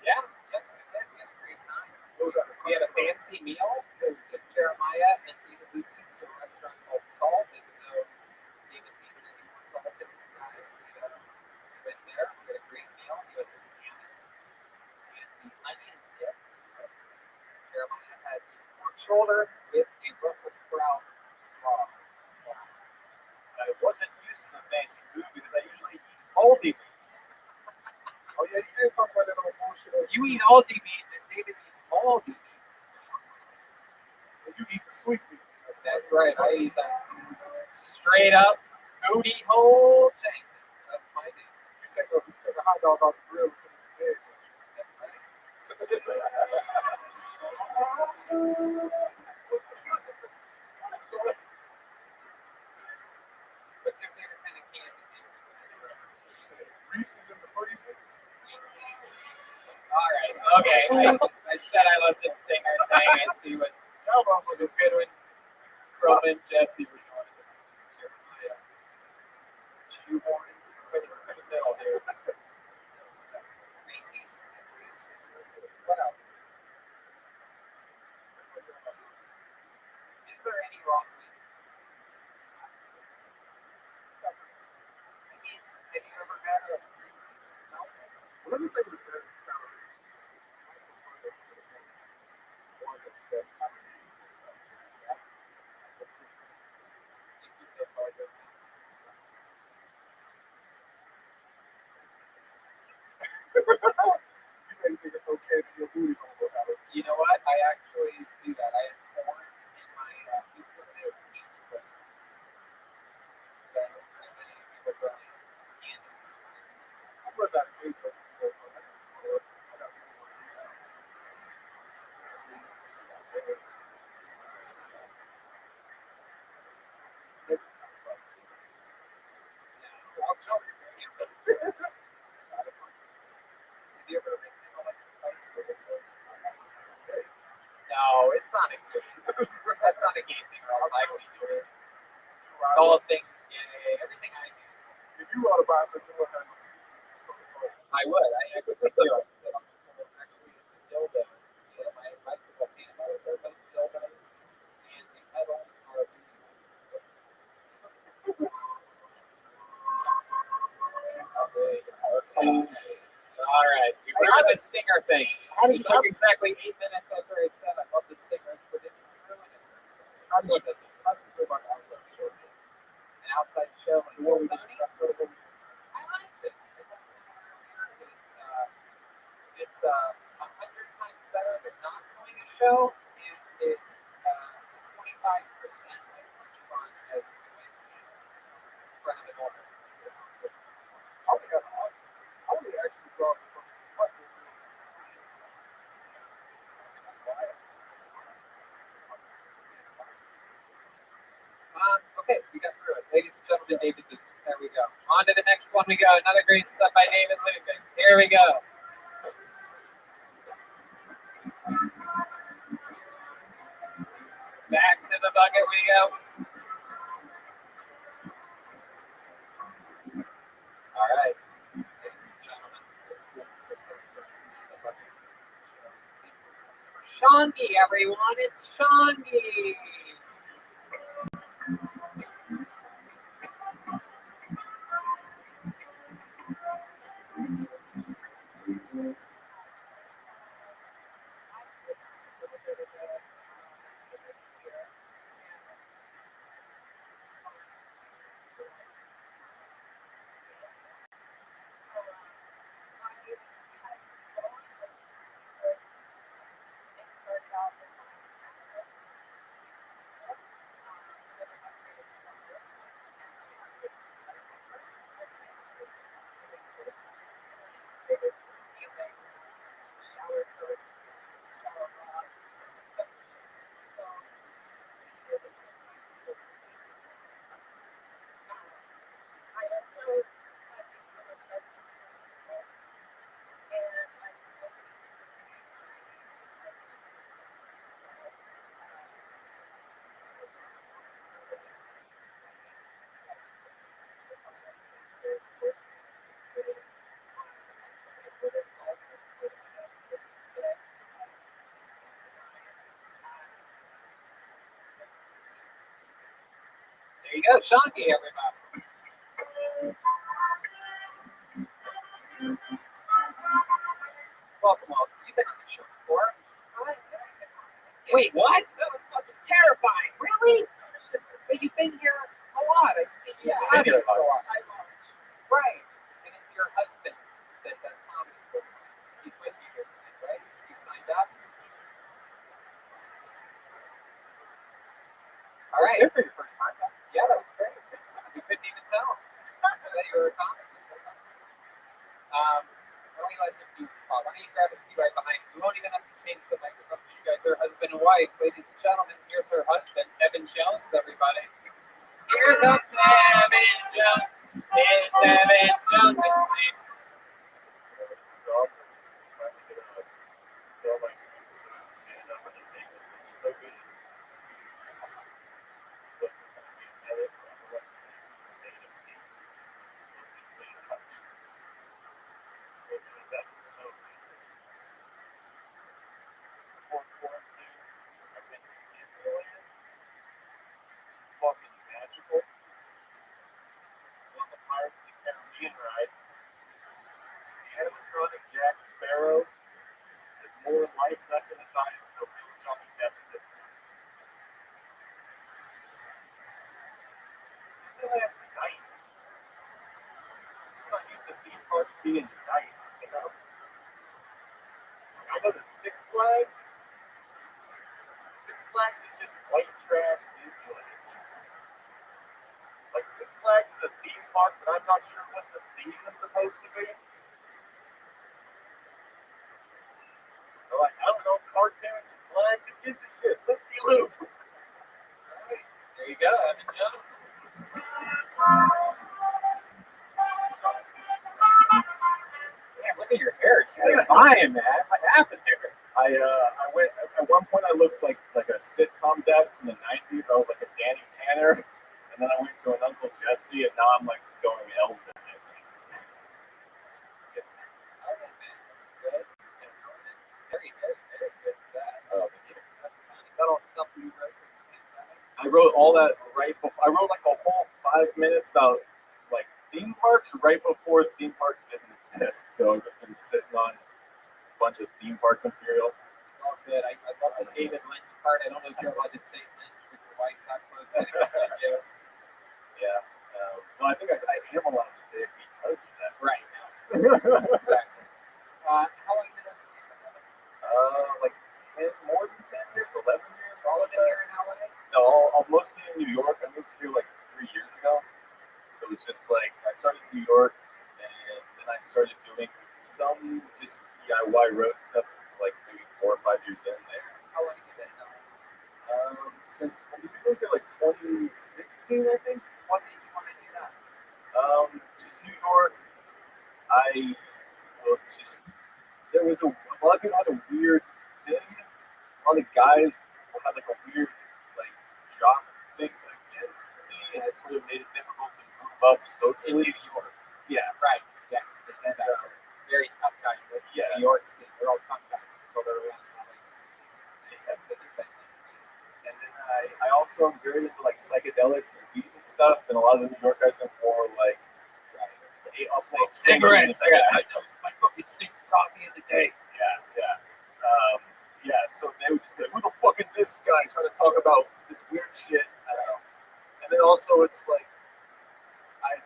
Yeah, yes, we did. We had a great time. What was that? We had a fancy meal. We took Jeremiah and David Lucas to a restaurant called Salt. Even though David needed any more salt in his guys, we went there. We had a great meal. We had the salmon and the onion dip. Jeremiah had the pork shoulder with a Brussels sprout slaw. I wasn't used to the fancy food because I usually eat moldy meat. Oh, yeah, you did talk about that old bullshit. You eat Aldi meat, and David eats Aldi meat. And you eat the sweet meat. That's right. I eat that straight up booty hole Jenkins. That's my name. You take a hot dog off the grill and put it in the bed. That's right. What's your favorite kind of candy? Reese's in the freezer. All right. Okay. I said I love this stinger thing. I see what was good when Roman and Jesse were doing it. Jeremiah. Shoehorn. It's right in the middle here. Reese's. What else? Is there any wrong way? I mean, have you ever had a Reese's that smells like it? Well, let me tell you the best kind of Reese's. Ones that said, you may think it's okay if your booty don't go out. You know what? I actually do that. I have corn in my people do. So many people go candy. I'm not that big, but I'm joking. Have you ever been to like spice before? No, it's not a that's not a game thing, or else I would do it. All things gay, everything I do. If you ought to buy some, you would have no secret. I would. I actually do. I said I'm actually a dildo. You know, my bicycle handles are both dildos, and the pedals are booty holes. All right. We were the stinger thing. It took exactly 8 minutes after I said I love the stingers, but it didn't ruin it. How do you feel about the outside show? An outside show in Tony. I liked it. I told someone earlier it's 100 times better than not doing a show, and it's 25% as much fun as doing in front of an audience. I only actually brought from what we're doing. Okay, we got through it. Ladies and gentlemen, David Lucas. There we go. On to the next one we go. Another great stuff by David Lucas. Here we go. Back to the bucket we go. All right. Ladies and gentlemen. It's for Shangi, everyone. It's Shangi. There you go, Shangi, everybody. Welcome. You've been on the show before. Wait, what? That was fucking terrifying. Really? But you've been here a lot. I've seen you in the audience a lot. Right. And it's your husband that does comedy. He's with you here tonight, right? He signed up. All right. Good for your first time. Yeah, that was great. You couldn't even tell that you were a comic this whole time. Why don't we let him do the spot? Why don't you grab a seat right behind him? We won't even have to change the microphone. You guys are husband and wife. Ladies and gentlemen, here's her husband, Evan Jones, everybody. Here comes Evan Jones. It's Evan Jones. It's Steve. Fucking magical. On the Pirates of the Caribbean ride, the animatronic Jack Sparrow is more life left in his eyes than a real Johnny Depp at this point. Still has nice. I'm not used to theme parks being nice, you know. I go to Six Flags. Six Flags is just white trash Disneyland. Like Six Flags is a theme park, but I'm not sure what the theme is supposed to be. They're like, I don't know, cartoons and flags and gives a shit. Loop de loop. Right. There you go, Evan Jones. Damn, look at your hair. It's fine, man. What happened there? I went at one point. I looked like a sitcom dad from the '90s. I was like a Danny Tanner, and then I went to an Uncle Jesse, and now I'm like going Elvin. I think. All right, man. Good. Very, very, very good. That's fun. Is that all stuff you wrote? I wrote all that right before. I wrote like a whole 5 minutes about like theme parks right before theme parks didn't exist. So I've just been sitting on a bunch of theme park material. It's all good. I love the David Lynch part. I don't know if you're allowed to say Lynch with your wife that close sitting behind you. Yeah. Well, I think I am allowed to say it because of that. Right. Exactly. How long have you been on Like 10, more than 10 years, 11 years. All of it here in LA? No, I'm mostly in New York. I moved here like 3 years ago. So it's just like I started in New York, and then I started doing some just DIY road stuff, like maybe 4 or 5 years in there. How long have you been in LA? Since when did we move here? Like 2016, I think. What made you want to do that? Just New York. There was a lot of people had a weird thing. A lot of guys had like a weird like density, and it sort of made it difficult to move up socially. In New York. Yeah. Right. Yes. And very tough guys. Yes. New York City. They're all tough guys. So they're around LA. And then I also am very into like psychedelics and weed and stuff, and a lot of the New York guys are more like, I'll say cigarettes. I don't smoke fucking 6 coffee a day. Yeah. So they would just be like, "Who the fuck is this guy trying to talk about this weird shit?" And then also it's like, I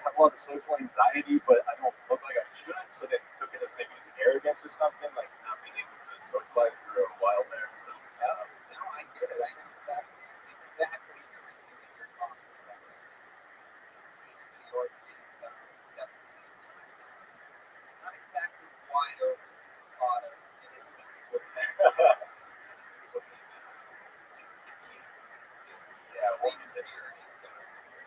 have a lot of social anxiety, but I don't look like I should, so they took it as maybe an arrogance or something, like not being able to socialize for a while there. So no, I get it. I know exactly everything that you're talking about. Seeing in New York is definitely not exactly wide open to a lot of innocent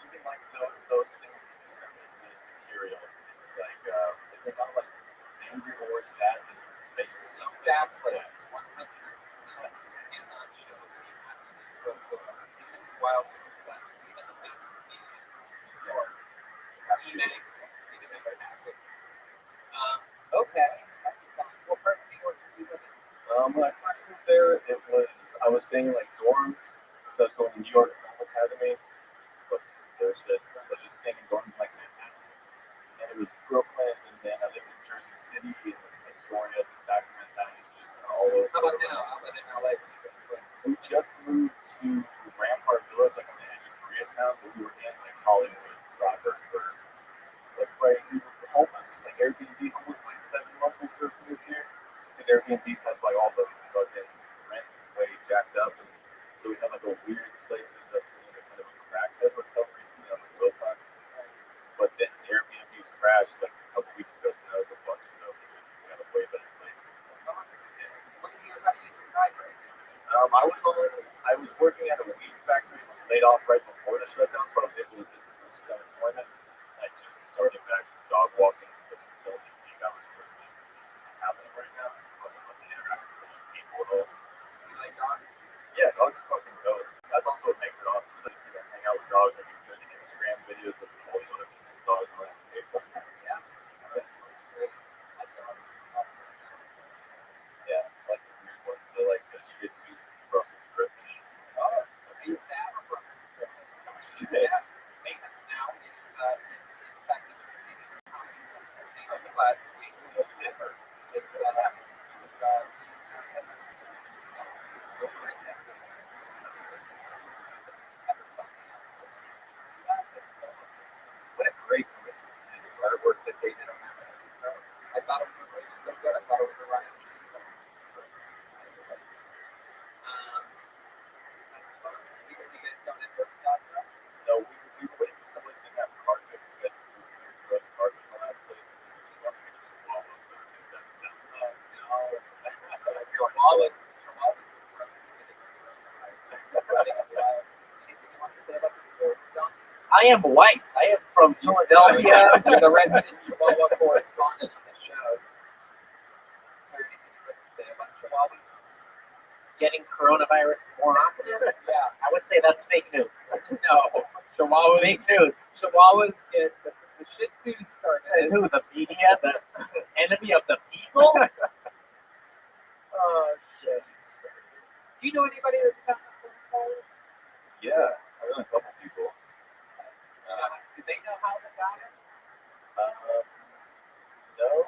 even like those things essentially material. It's like if they're not like angry or sad, then you're exactly 100% cannot show any happiness whatsoever. Even wildly successful, even the best comedians in New York seem angry. They never happen. Okay, that's fun. What part of New York did you live in? When I first moved there, I was staying in like dorms. So I was going to New York Film Academy, but there's it. So just staying in dorms like Manhattan, and it was Brooklyn, and then I lived in Jersey City, and Astoria, back in Manhattan. So just kind of all over. How about now? I live in LA. We just moved to Rampart Village, like on the edge of Koreatown, but we were in like Hollywood proper for like we were homeless, like Airbnb homeless for like 7 months when we first moved here. Because Airbnbs have like all the fucking rent way jacked up, and so we had like a weird place that ended up being kind of a crackhead hotel recently on the Wilcox. But then Airbnbs crashed like a couple weeks ago, so now there's a bunch of those shit. We got a way better place. What do you, how do you survive right now? I was working at a weed factory and was laid off right before the shutdown, so I was able to get most unemployment. I just started back dog walking because it's the only thing I was doing happening right now. I wasn't able to interact with people at all. You like dogs? Yeah, dogs are fucking dope. That's also what makes it awesome. I just get to hang out with dogs and do good Instagram videos of all the other people's dogs around the table. Yeah. That's great. I like dogs. Yeah, I like the weird ones. I like the Shih Tzu Brussels Griffins. Oh, I used to have a Brussels Griffin. Shit. Yeah, it's famous now. In fact, it was famous in Comedy Central last week. It's what a great Christmas. And the artwork that they did on that. I thought it was so good. I thought it was a Ryan. That's fun. You guys don't have to talk about it? No, we were waiting for somebody to have carpet. We had gross carpet in the last place. She wants to get a chihuahua, so I think that's no. Chihuahuas. I am white. I am from Philadelphia. You're the resident Chihuahua correspondent on the show. Is there anything you'd like to say about Chihuahuas? Getting coronavirus more often? Yeah. I would say that's fake news. No. Chihuahuas. Fake news. Chihuahuas get the Shih Tzus started. Says who? The media? The enemy of the people? Oh, shit. Do you know anybody that's got the coronavirus? Yeah, I know a couple people. Do they know how they got it? No.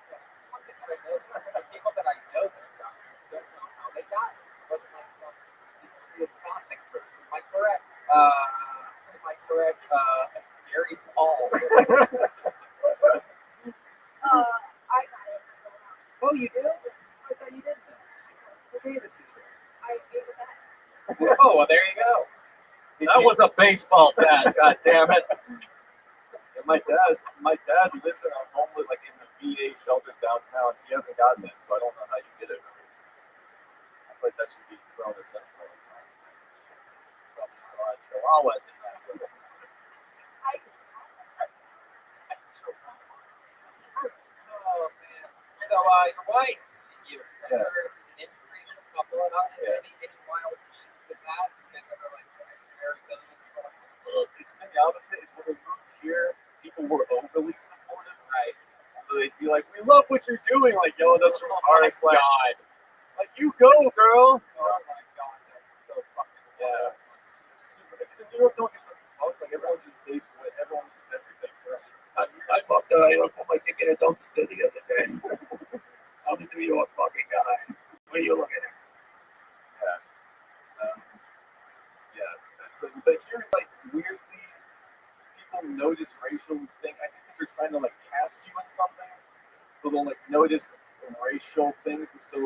That's one thing that I noticed. The people that I know that got it don't know how they got it. It wasn't like some mysterious comic person. Am I correct? Gary Paul. I got it. Oh, you do? I thought you didn't know. Who gave it to you? I gave it back. Oh, well, there you go. That was a baseball bat, god damn it. And my dad lives in a homeless, like in the VA shelter downtown. He hasn't gotten it, so I don't know how you get it. I feel like that should be thrown as central as Probably Chihuahuas in that. Oh, man. So, your wife, you guys are an interracial couple, and any wild things with that? You guys ever like drive to Arizona to the opposite is when we moved here, people were overly supportive. Right. So they'd be like, "We love what you're doing," like yelling at us from cars, like, God. "Like you go, girl." Oh my God, that's so fucking Yeah. Because in New York, no one gives a fuck. Like everyone just dates what everyone just everything. I fucked her. I put my dick in a dumpster the other day. I'm a New York fucking guy. What are you looking at? Yeah. But here it's like weirdly, people notice racial thing. I think because they're trying to like cast you in something, so they'll like notice racial things, and so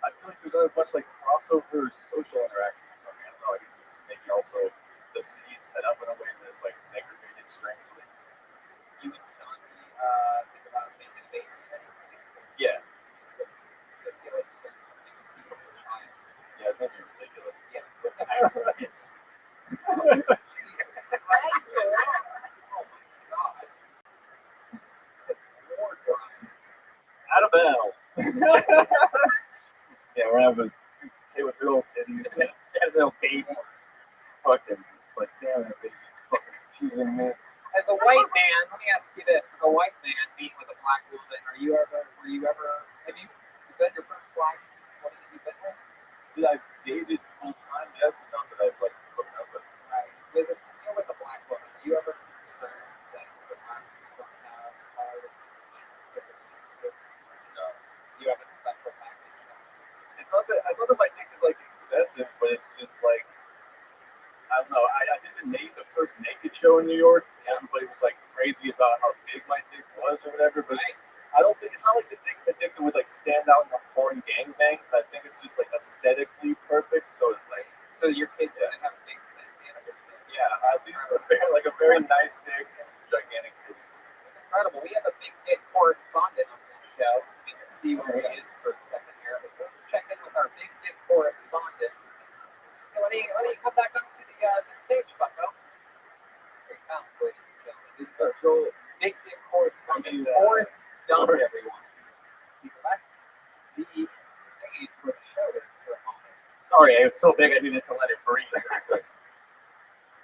I feel like there's not as much like crossover social interaction or something. I don't know. I guess it's maybe also the city's set up in a way that it's like segregated strangely. You and Sean think about making a baby. Yeah. I feel like you guys are making people for a child. Yeah, it's maybe ridiculous. Yeah, it's what the high school kids. Jesus Christ. Oh my God. More crime. Out of hell. Yeah, we're having a kid with little titties. That little baby. Fucking, like, damn, that baby's fucking confusing me. As a white man, let me ask you this: as a white man being with a black woman, have you is that your first black woman that you've been with? Did I dated full time? Yes, but not that I've like hooked up with. Right. With a black woman, are you ever concerned that perhaps you don't have all the things that are used to? No. You have a special package. It's not that my dick is like excessive, but it's just like, I don't know. I did the first naked show in New York, and everybody was like crazy about how big my dick was or whatever. But I don't think it's not like the dick that would like stand out in a porn gangbang. I think it's just like aesthetically perfect. So it's like, so your kids gonna have a big Santana. Yeah, at least a very nice dick and gigantic titties. It's incredible. We have a big dick correspondent on this show. You can see where he is for a second here. But let's check in with our big dick correspondent. Hey, why don't you come back up to the stage, bucko? Here he comes, ladies and gentlemen. This is our big dick correspondent, Forrest Dunn, everyone. He left the stage where the show is for a moment. Sorry, it was so big I needed to let it breathe.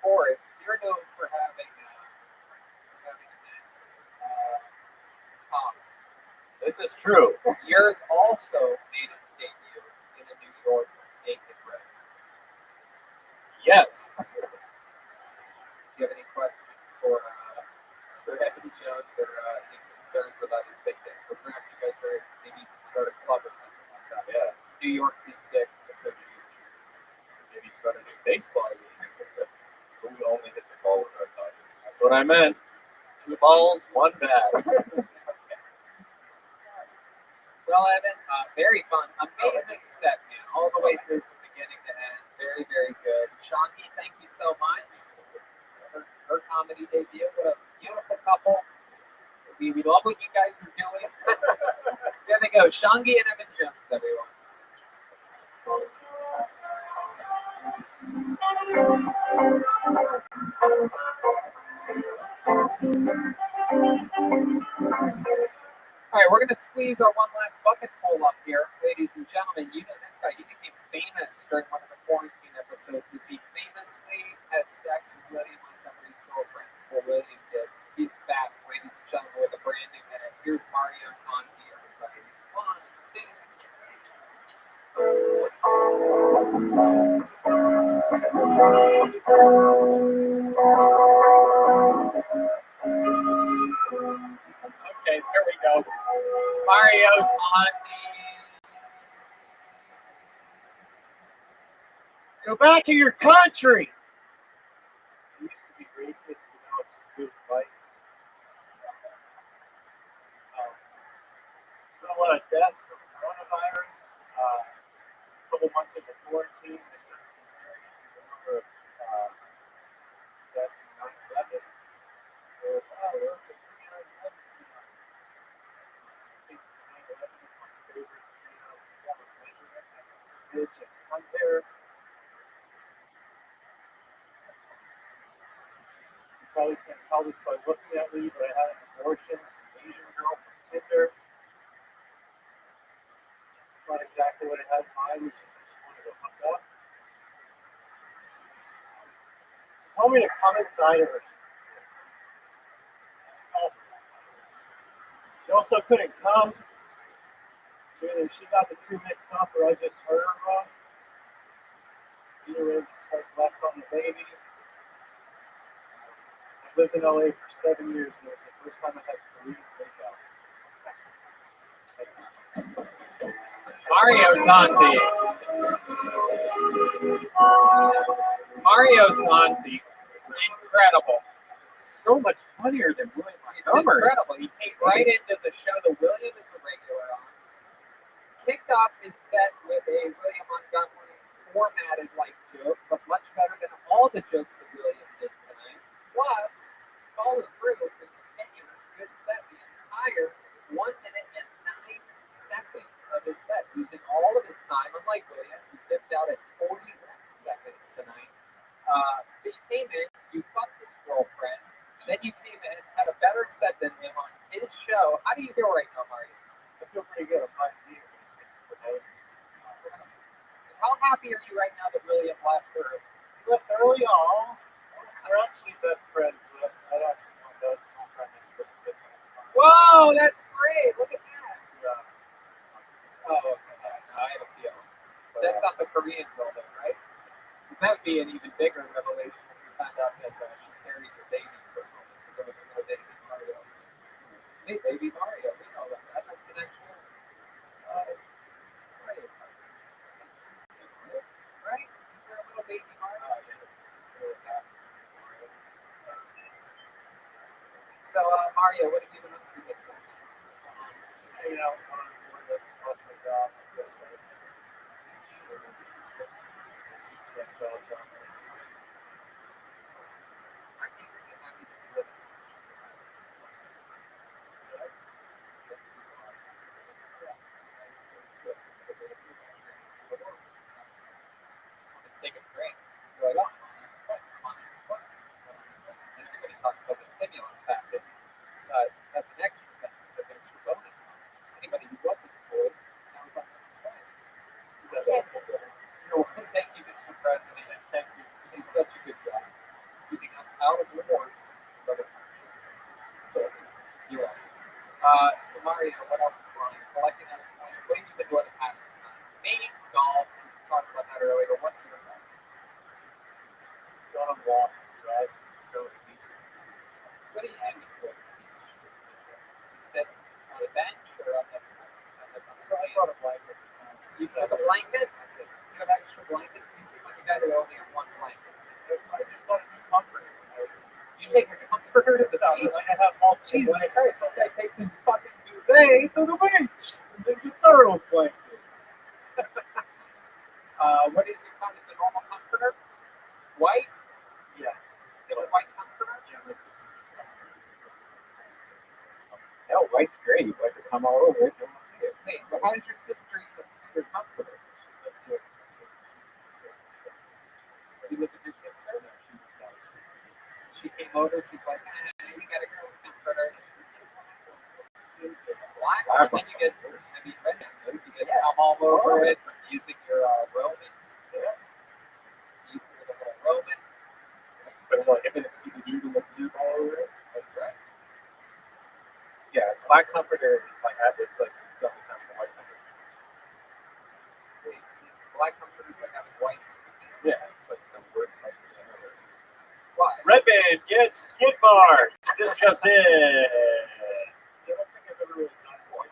Forrest, you're known for having a nice pop. This is true. Yours also made its debut in a New York naked race. Yes. Do you have any questions for Evan Jones or any concerns about his big dick? Or perhaps you guys are maybe you can start a club or something like that. Yeah. New York Big Dick Association. Maybe start a new baseball league. We only hit the ball with our thumb. That's what I meant. 2 balls, 1 bat. Well, Evan, very fun. Amazing set, man. All the way through from beginning to end. Very, very good. Shanti, thank you so much. Her comedy debut. What a beautiful couple. We love what you guys are doing. There they go. Shangi and Evan Jones, everyone. All right, we're going to squeeze our one last bucket full up here. Ladies and gentlemen, you know this guy. He became famous during one of the quarantine episodes as he famously had sex with Lydia Montgomery's girlfriend before William did. He's back, ladies and gentlemen, with a brand new minute. Here's Mario Conti, everybody. 1, 2. Okay, there we go. Mario Conti. Go back to your country. It used to be racist, but now it's just good advice. There's been a lot of deaths from coronavirus. A couple months into quarantine, they started comparing the number of deaths in 9/11. Wow, we're up to 311 tonight. I think 9/11 is my favorite form of measurement. That's the smidge and cut there. You probably can't tell this by looking at me, but I had an abortion, an Asian girl from Tinder. It's not exactly what I had in mind, which is that she wanted to hook up. told me to come inside of her. She also couldn't come. So either she got the two mixed up or I just heard her wrong. Either way, just like left on the baby. I lived in LA for 7 years and it was the first time I had Korean takeout. Mario Tanti. Mario Tanti. Incredible. So much funnier than William It's Montgomery. incredible. He came right into the show that William is a regular on. Kicked off his set with a William Montgomery formatted like joke, but much better than all the jokes that William did tonight. Plus, followed through with a continuous good set the entire 1 minute and 9 seconds of his set, using all of his time, unlike William, who dipped out at 41 seconds tonight. So you came in, you fucked his girlfriend, then you came in, had a better set than him on his show. How do you feel right now, Mario? I feel pretty good. I'm not here. How happy are you right now that William left early? He left early on. We're actually best friends. I actually know those my friend is pretty good. Whoa, that's great. Look at that. Oh, okay. No, I have a feeling. That's not the Korean girl, though, right? Because that would be an even bigger revelation if you found out that she carried your baby for a moment. There was no baby Mario. Hey, baby Mario. We know that. That's an actual Mario. Right? Is there a little baby Mario? So, Mario, what have you been up to this week? Just hanging out on board with most of the job. Take a break. Right on. Everybody talks about the stimulus package. That's an extra benefit. That's an extra bonus. Anybody who wasn't employed, now is on unemployment. Thank you, Mr. President. Thank you. You did such a good job keeping us out of wars with other countries. U.S. So Mario, what else is going on? Collecting unemployment. What have you been doing the past time? Maybe golf. We talked about that earlier. What's your goal? Going on walks, drives, go to the beaches. What do you do before the beach? You sit on a bench or on the I brought a blanket. You took a blanket? You have extra blanket? You seem like a guy that only has one blanket. I just wanted to be comforted. You take a comforter to the beach? I have multiple Jesus blankets. Christ, this guy takes his fucking duvet to the beach. And then the third blanket. What is your comforter? It's a normal comforter? White? Yeah. You have a white comforter? Yeah, this is No, white's great. You like to come all over it. You want to see it. Wait, but how does your sister even see your comforter? You live with your sister? She came over, she's like, we got a girl's comforter. Black one, then you get maybe red. You get come all over it from using your Roman. You put a little Roman. But it's like, if it's CBD, you look blue all over it. That's right. Yeah, black comforter is like, it's like, it's double sounding white comforter. Wait, black comforters that have white. Yeah, it's like the worst like ever. Why? Redman gets skid marks. This just in.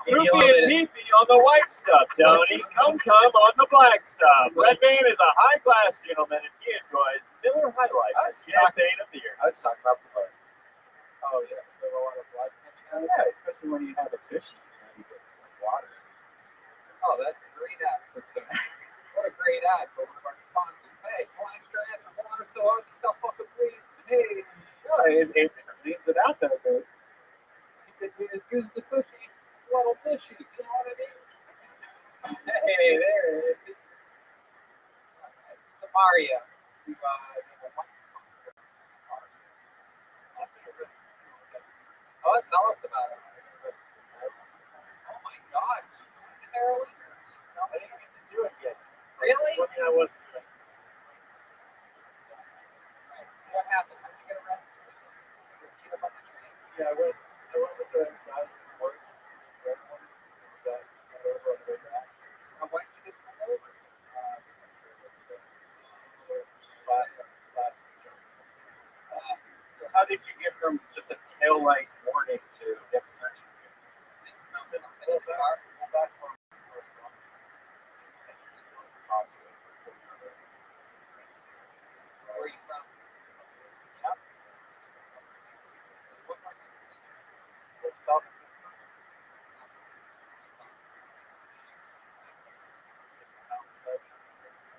Groupie and peepee on the white stuff, Tony. Come on the black stuff. Redman is a high-class gentleman and he enjoys Miller High Life, champagne of the year. I was talking about the blood. Oh, yeah, there's a lot of blood coming out. Yeah, especially when you have a tushy, you get water. Oh, that's a great ad for today. What a great ad for one of our sponsors. Hey, blast your ass with water so hard you stop fucking bleeding. Hey, It cleans it out though, dude. you could use the tushy, little tushy. You know what I mean? Hey, there it is. So Mario, you oh, tell us about it. Oh my God, you doing the heroin? I didn't get to do it yet. Really? I wasn't doing it. So what happened? Yeah, I went with the guy from work. Got over on the way back. Why did you get pulled over? Last So how did you get from just a tail light warning to get searching? They smelled something in the car. Where are you from? Yep. What part of Pennsylvania? South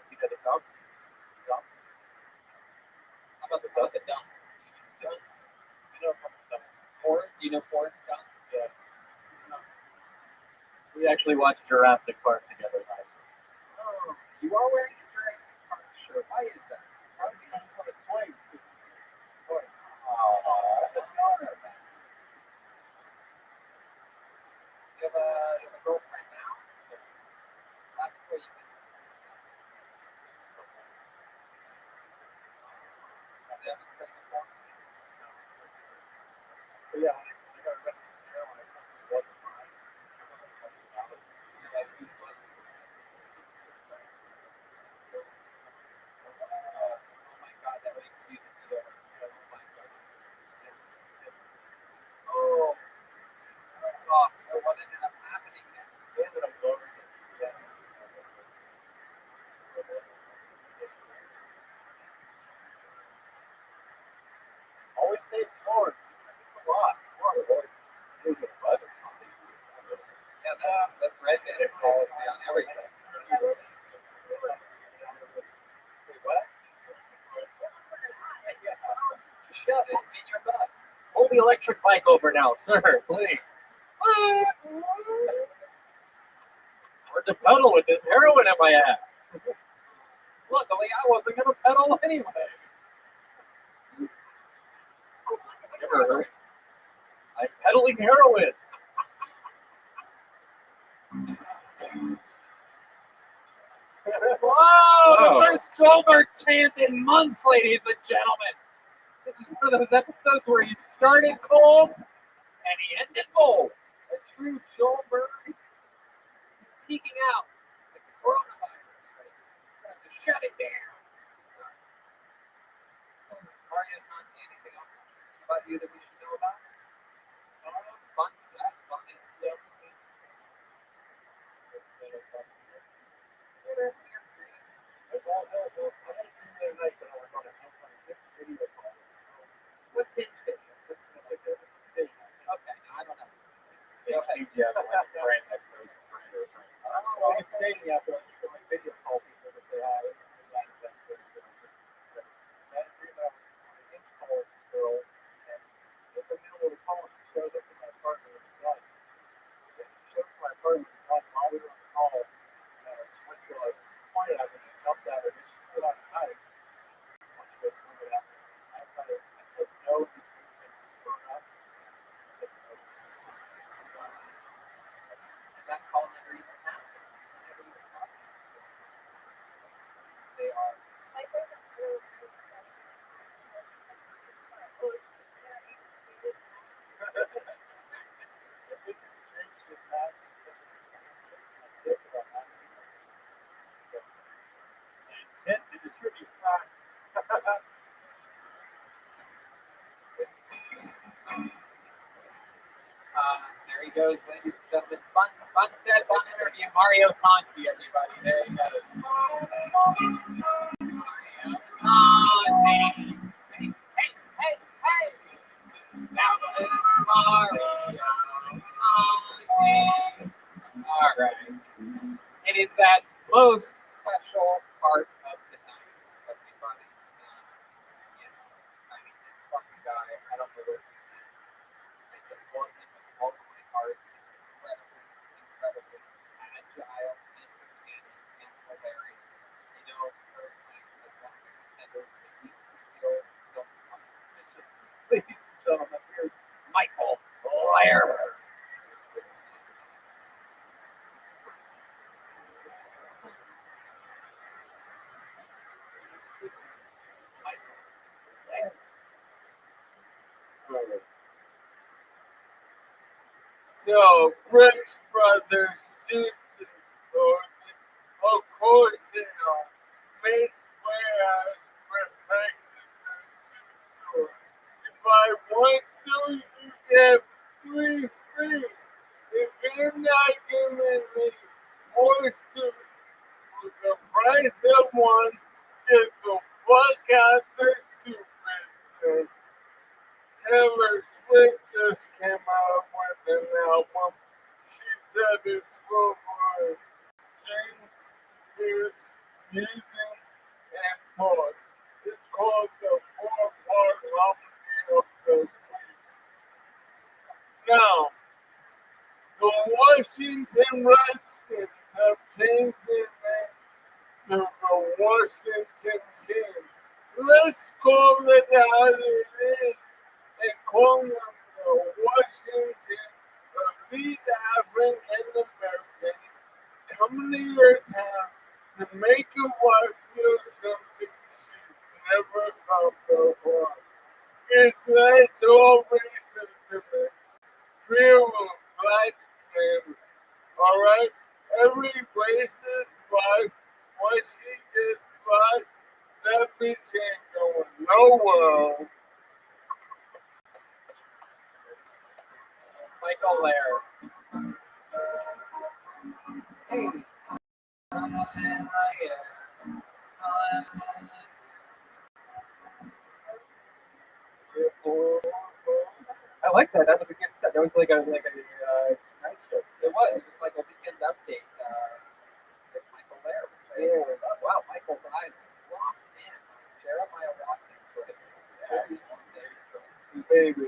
You know the dumps? Dumps? How about the dumps? Dumps? You know from the dumps. Forrest? Do you know Forrest Gump? Yeah. We actually watched Jurassic Park together last week. Oh, you are wearing a Jurassic Park shirt. Why is that? Probably on a swing. You have a girlfriend now? That's where you can. Have they ever stayed before? But yeah, when I got arrested there, when I told him it wasn't mine, You're like, who's was it? Oh my god, that makes you the dealer. Oh my god. Oh. Oh, so what ended up happening then? they ended up lowering it. Yeah. Always say it's yours. It's a lot. More of it. Maybe a butt or something. Yeah, that's Redman's policy on everything. Wait, what? Shove it in your butt. Pull the electric bike over now, sir, please. Hard to pedal with this heroin in my ass. Luckily, I wasn't going to pedal anyway. Never. I'm pedaling heroin. Whoa! The first Stolberg chant in months, ladies and gentlemen. This is one of those episodes where he started cold and he ended cold. A true Stolberg. He's peeking out like the coronavirus. Right? We're going to have to shut it down. Mario, Conti, anything else interesting about you that we should know about? Fun set, fun info. What's Hinge Video? Okay, no, I don't know. It's easy out of my friend that knows a friend or a friend. Oh, it's a dating app. You can like video call people to say hi. So I had a dream that I was on an inch call with this girl, and in the middle of the call, she shows up to my apartment with a gun. And she showed up to my apartment with a gun while we were on the call. She went to go like point it at me, and I jumped at her, and she pulled out a knife. I went to go swing it at me. I said no, and sprung up. I said no. And that call never even happened. Never even happened. They are. My favorite food is Intent to distribute. There he goes, ladies and gentlemen. Fun sets on interview. Mario Tonti, everybody. There you go. Mario Tonti. Hey. Now it's Mario Tonti. All right. It is that most special part of the night, everybody. I mean, this fucking guy, I don't know what he did. I just love him with all of my heart. He's incredibly agile, entertaining, and hilarious. You know, currently as one of the contenders in the Easter Seals film competition. Ladies and gentlemen, here's Michael Blair. So, Brooks Brothers, Simpsons stores, of course, you know, Miss Warehouse perfected the shoe store. You buy one shoe, you get three free. If you're not giving me 4 shoes for the price of one, get the fuck out the shoe business. Taylor Swift just came out with an album. She said it's full of dreams, fears, music, and thoughts. It's called the 4-part harmony of the grief. Now, the Washington Redskins have changed their name to the Washington team. Let's call it how it is and call them the Washington Elite African Americans coming to your town to make your wife feel something she's never felt before. It's not all racism, it's fear of black men. Alright? Every racist wife, once she gets black, that bitch ain't going nowhere. Michael Lair. Hey. I like that. That was a good set. That was like a Tonight Show set. It was like a weekend update with Michael Lair. Yeah. Wow, Michael's eyes locked in. Jeremiah Watkins would have been there. Baby.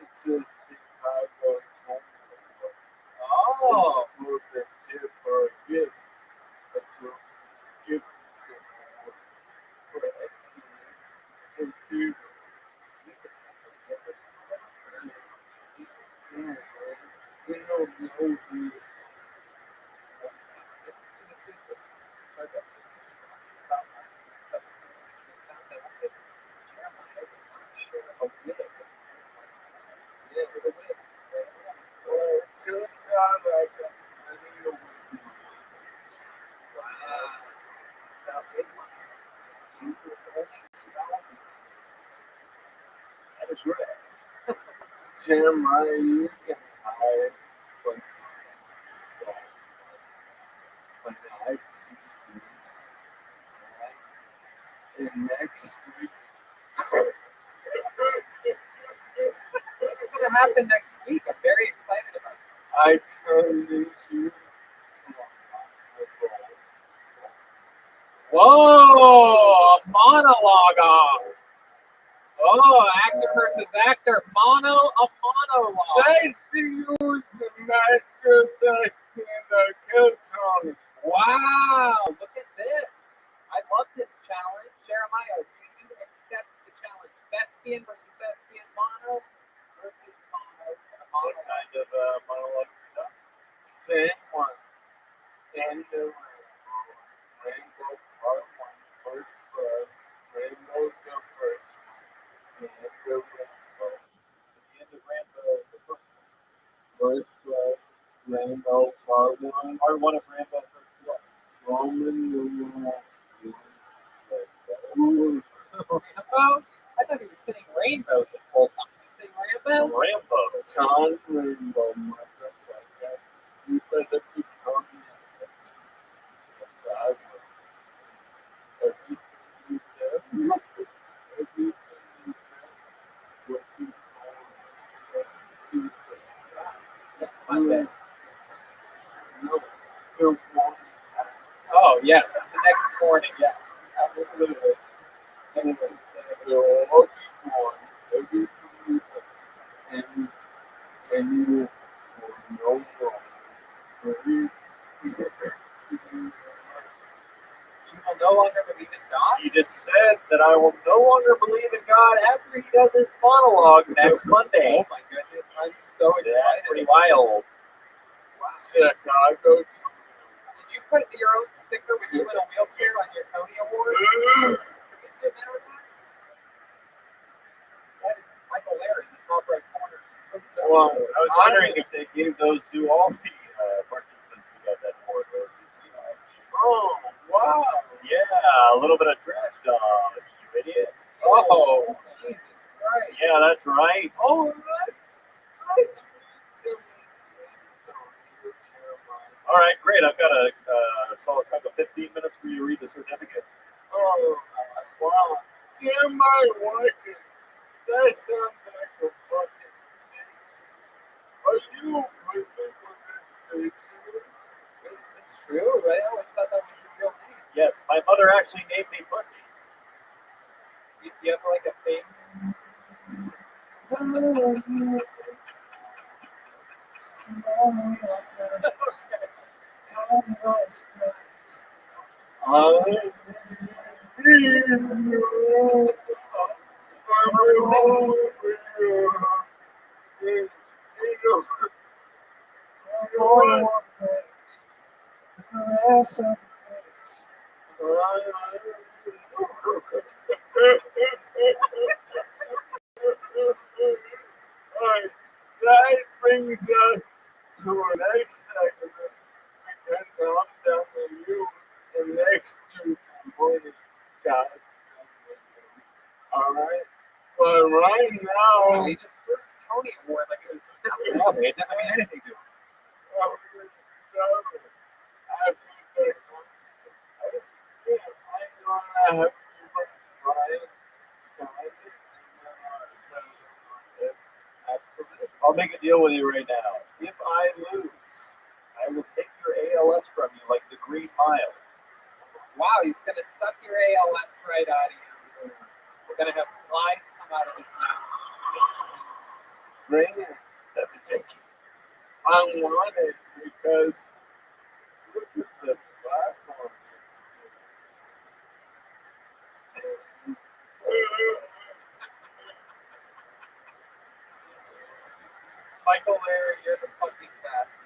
It's a Chicago tournament. Oh. It's for the gift for a gift. It's a gift for the computer. We know the whole deal. That is right. Jeremiah, you can hide, but I see you. And next week, What's going to happen next week? I'm very excited about it. I turn into Whoa! A monologue off. Oh, actor versus actor. A monologue. Nice to use the master thespian kill Tony. Wow, look at this. I love this challenge. Jeremiah, do you accept the challenge? Thespian versus thespian, mono versus mono. What kind of monologue is that? Same one. End of Rainbow Part 1, first class. Rainbow the first one. The end of Rainbow. The end of Rambo, the first one. First class. Rainbow Part 1. Part 1 of Rambo, first class. Roman numeral. Rambo? I thought he was singing Rainbow this whole time. Did he sing Rambo? Rambo. John Rainbow, motherfucker. You better become that. I will. Everything you do, everything you do, what you call Tuesday. Next Monday. No, the morning. Oh, yes. The next morning, yes. Absolutely. And the lucky one, everything you do, and you will no wrong. You will no longer believe in God? You just said that I will no longer believe in God after he does his monologue next Monday. Oh my goodness, I'm so excited. That's pretty wild. Wow. Chicago. Did you put your own sticker with you in a wheelchair on your Tony Award? Hey, man, that is Michael Larry in the top right corner of the screen. Well, I was wondering if they gave those to all the participants who got that award, or just, Oh, wow. yeah, a little bit of trash dog, you idiot. Oh, Jesus Christ. Yeah, that's right. Oh, that's All right, great. I've got a solid chunk of 15 minutes for you to read the certificate. Oh, wow. Jeremiah Watkins. That sounds like a fucking face. Are you a person for this station? Is this true? Right? I always thought that was your real name. Yes, my mother actually named me Pussy. You have like a thing? Alright, that brings us to our next segment because I'm done with you and next to some morning guys. Alright? But right now, He just threw his Tony Award like it was nothing. It doesn't mean anything to him. Absolutely. I'll make a deal with you right now. If I lose, I will take your ALS from you like the Green Mile. Wow, he's gonna suck your ALS right out of you. We're gonna have flies come out of his mouth. Bring it. Let me take you. I want it because look at the platform. Michael Larry, you're the fucking best.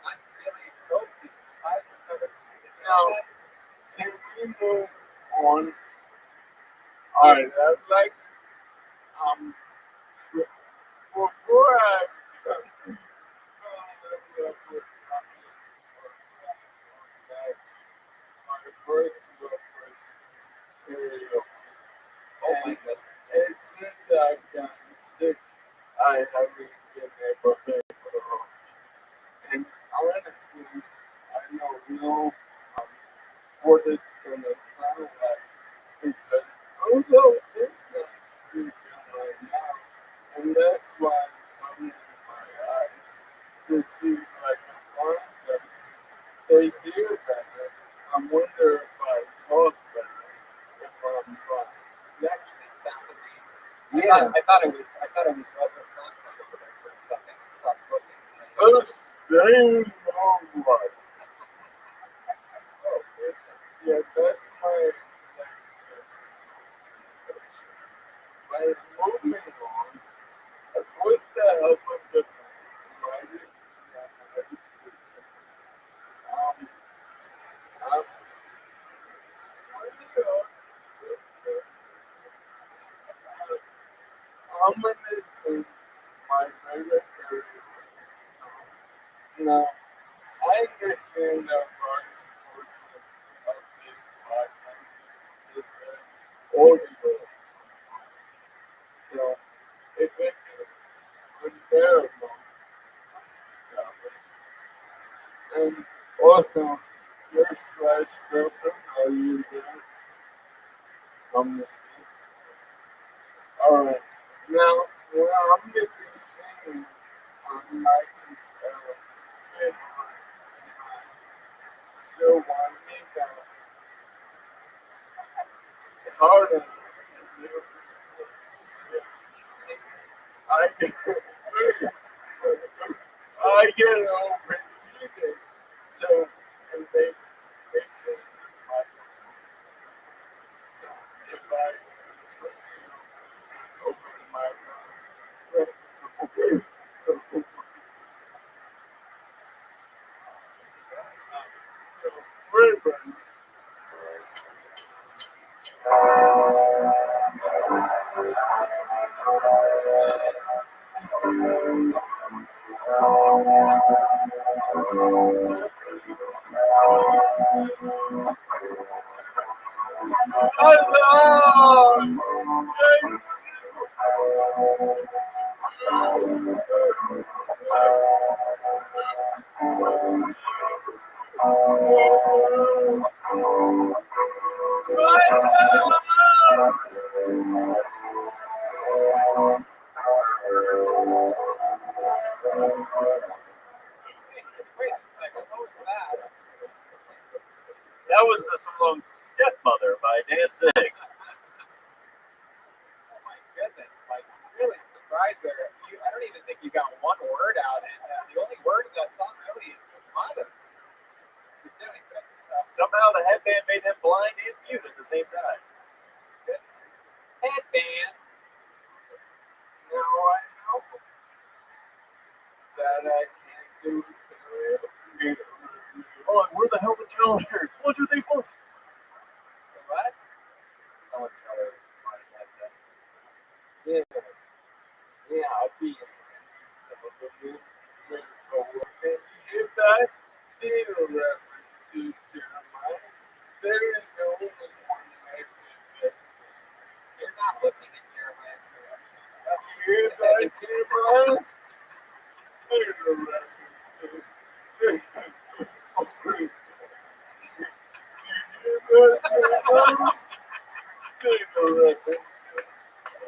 I'm really excited. These flies are covered. Now, can we move on? Alright, I'd like before I my first book was karaoke. Oh my goodness. And since I've gotten sick, I haven't been able to go home. And honestly, I don't know what it's going to sound like because although this sounds pretty good right now, and that's why I'm covering my eyes to see if I can find them. They hear better. I wonder if I talk better if I'm fine. You actually sound amazing. Yeah. I thought it was Walter Cronkite over there for a second. I stopped looking. The same one. Yeah, that's my next destination. But moving on, with the help of the writers and registration, I'm gonna sing my favorite karaoke song. Now, I understand that large portion of this podcast is audio. So, if it is unbearable, stop it. And also, your slash girlfriend, are you there? Alright. Now, what I'm going to be singing on my spin so one thing harder I get overheated. So, and they change my so if I open my mouth, That was the song Stepmother by Danzig. Oh my goodness, like really surprised there. I don't even think you got one word out, and the only word of that song really is just mother. You're doing good stuff. Somehow the headband made him blind and mute at the same time. Headband. Now I know that I can't do it. Oh, where the hell the tellers? 1, 2, 3, 4. What? No one tellers. Yeah. Yeah, I'll be in if I feel reference to Jeremiah, there is only one message. You're not looking at Jeremiah's direction. If I Jeremiah, feel reference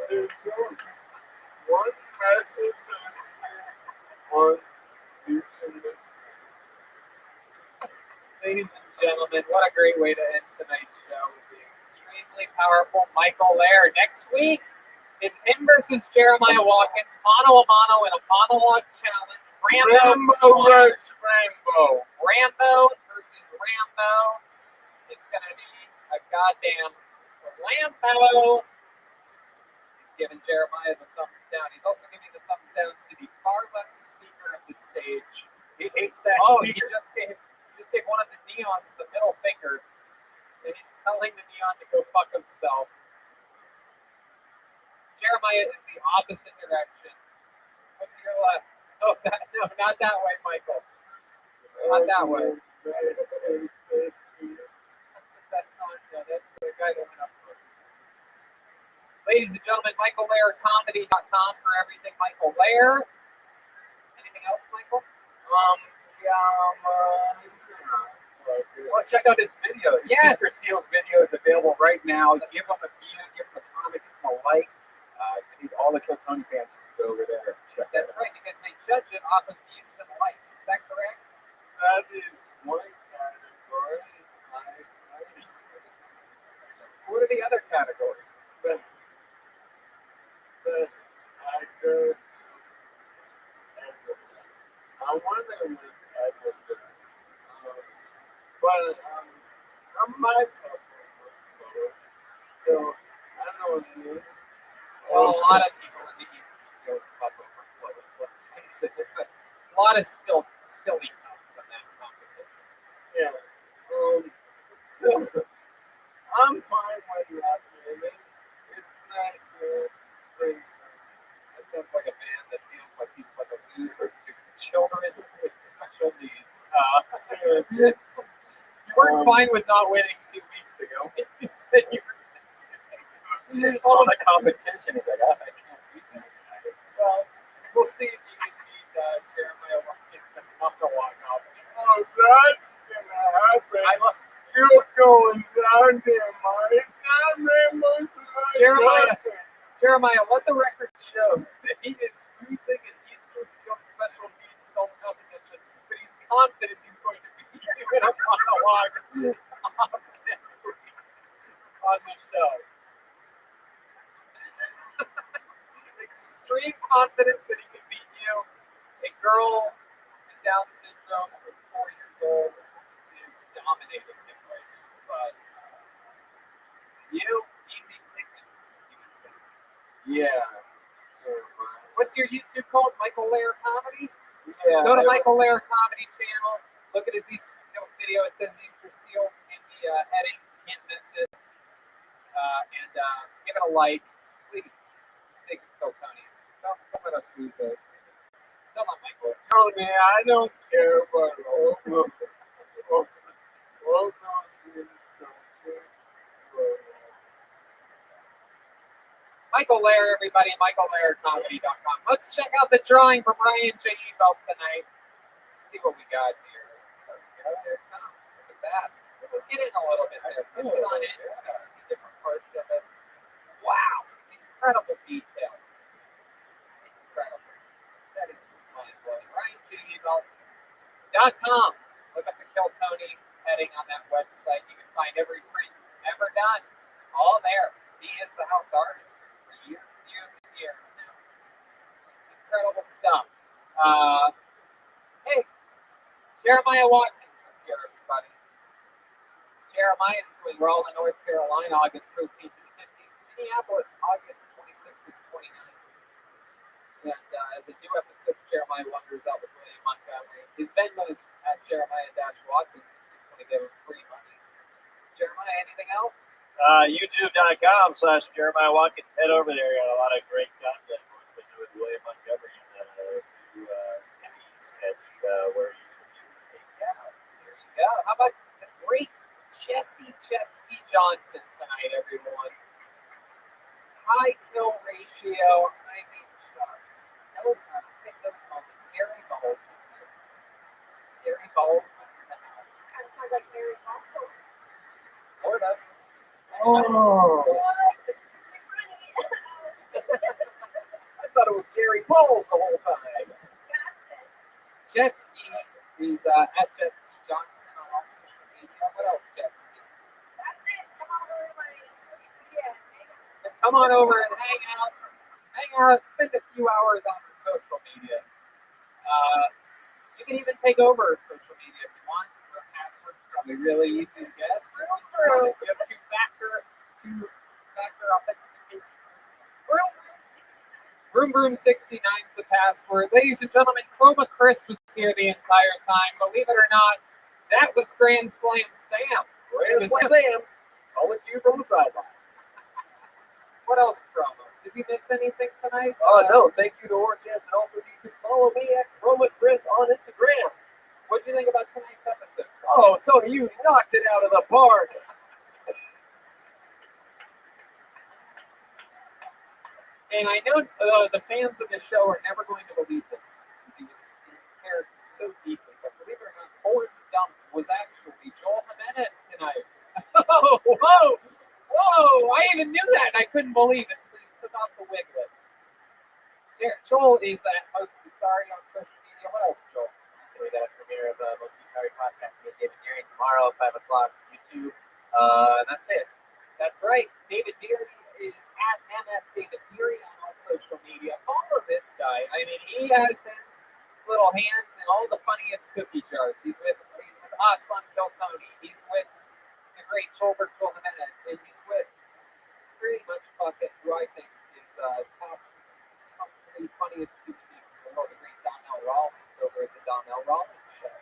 there's only one message on using this. Ladies and gentlemen, what a great way to end tonight's show with the extremely powerful Michael Laird. Next week, it's him versus Jeremiah Watkins, mano a mano in a monologue challenge. Rambo versus Rambo. Rambo versus Rambo. It's going to be a goddamn slambo. He's giving Jeremiah the thumbs down. He's also giving the thumbs down to the far left speaker of the stage. He hates that He speaker. just gave one of the neons the middle finger, and he's telling the neon to go fuck himself. Jeremiah is the opposite direction. Look to your left. Oh, no, not that way, Michael. Not that way. That's not. No, that's the guy that went up first. Ladies and gentlemen, MichaelLairComedy.com for everything Michael Lair. Anything else, Michael? Well, check out his video. Yes. Mr. Seal's video is available right now. Give him a view, give him a comment, give him a like. I need all the Kill Tony fans to go over there and check that That's out. right, because they judge it off of views and likes. Is that correct? That is one category. What are the other categories? Best actor. I wonder with everything. But I'm my couple. So I don't know. Well, a lot of people in the Eastern Seals Club overflowing. Let's face it. It's a lot of spilling cups on that competition. Yeah. So I'm fine with that, really. It's nice That sounds like a band that feels like he's about to lose to children with special needs. You weren't fine with not winning 2 weeks ago. You said you were All the competition is like, I can't beat that guy. Well, we'll see if you can beat Jeremiah Watkins and monologue off. Oh, that's gonna happen. You're going down there, Jeremiah, let the record show that he is losing an Eastern Seal special needs film competition, but he's confident he's going to be in a monologue next week on the show. Extreme confidence that he can beat you. A girl with Down syndrome who's 4 years old is dominating him right now. But you, easy pickings, you would say. Yeah. What's your YouTube called? Michael Lair Comedy? Yeah. Go to Michael Lair Comedy channel. Look at his Easter Seals video. It says Easter Seals in the heading. Can't miss it. And give it a like. Please. Stay Kill Tony. Don't let us lose it. Don't let Michael. Tony, I don't care about all of Michael Lair, everybody. MichaelLairComedy.com. Let's check out the drawing for Brian J. Belt tonight. Let's see what we got here. There we go. There it comes. Look at that. We'll get in a little bit there. Push it on in. See different parts of it. Wow. Incredible detail. Incredible. That is just mind-blowing. RyanJBelt.com. Look up the Kill Tony heading on that website. You can find every print ever done. All there. He is the house artist for years and years and years now. Incredible stuff. Hey, Jeremiah Watkins was here, everybody. Jeremiah is doing Rolla, North Carolina, August 13th and 15th. Minneapolis, August 26th and 29th. And as a new episode of Jeremiah Wonders out with William Montgomery, his Venmo's at Jeremiah-Watkins. If you just want to give him free money. Jeremiah, anything else? YouTube.com/Jeremiah Watkins. Head over there. You got a lot of great content. What's been with William Montgomery and new Timmy sketch where you yeah, there you go. How about the great Jesse Chetsky Johnson tonight, everyone? High kill ratio. I mean, just those moments. Gary Bowles was here. Gary Bowles was in the house. Kind of sounds like Gary Bowles. Sort of. Oh. I thought it was Gary Bowles the whole time. Jetsky, he's at Jetsky Johnson on all social media. What else, Jetsky? That's it. Come on over to my social media. Come on over and hang out. Hang out. Spend a few hours on the social media. You can even take over social media if you want. The password's probably really easy to guess. You have two-factor authentication. Broom 69 is the password. Ladies and gentlemen, Chroma Chris was here the entire time. Believe it or not, that was Grand Slam Sam. Grand Slam Sam. Calling to you from the sideline. What else, Chroma? Did we miss anything tonight? No. Thank you to Orange Champs. And also, you can follow me at Chroma Chris on Instagram. What did you think about tonight's episode? Oh, Tony, you knocked it out of the park. And I know the fans of the show are never going to believe this. He was in character so deeply. But believe it or not, Forrest Gump was actually Joel Jimenez tonight. Oh, whoa! Whoa! I even knew that, and I couldn't believe it. He took off the wiglet. Joel is at Mostly Sorry on social media. What else, Joel? that premiere of Mostly Sorry podcast with David Deary tomorrow, 5 o'clock, YouTube. That's it. That's right. David Deary is at MF David Deary on all social media. Follow this guy. I mean, he has his little hands in all the funniest cookie jars. He's with us on Kill Tony. He's with the great Joel Jimenez, and he's with pretty much who I think is top 3 funniest cookie geeks in the world. The great Donnell Rawlings over at the Donnell Rawlings Show.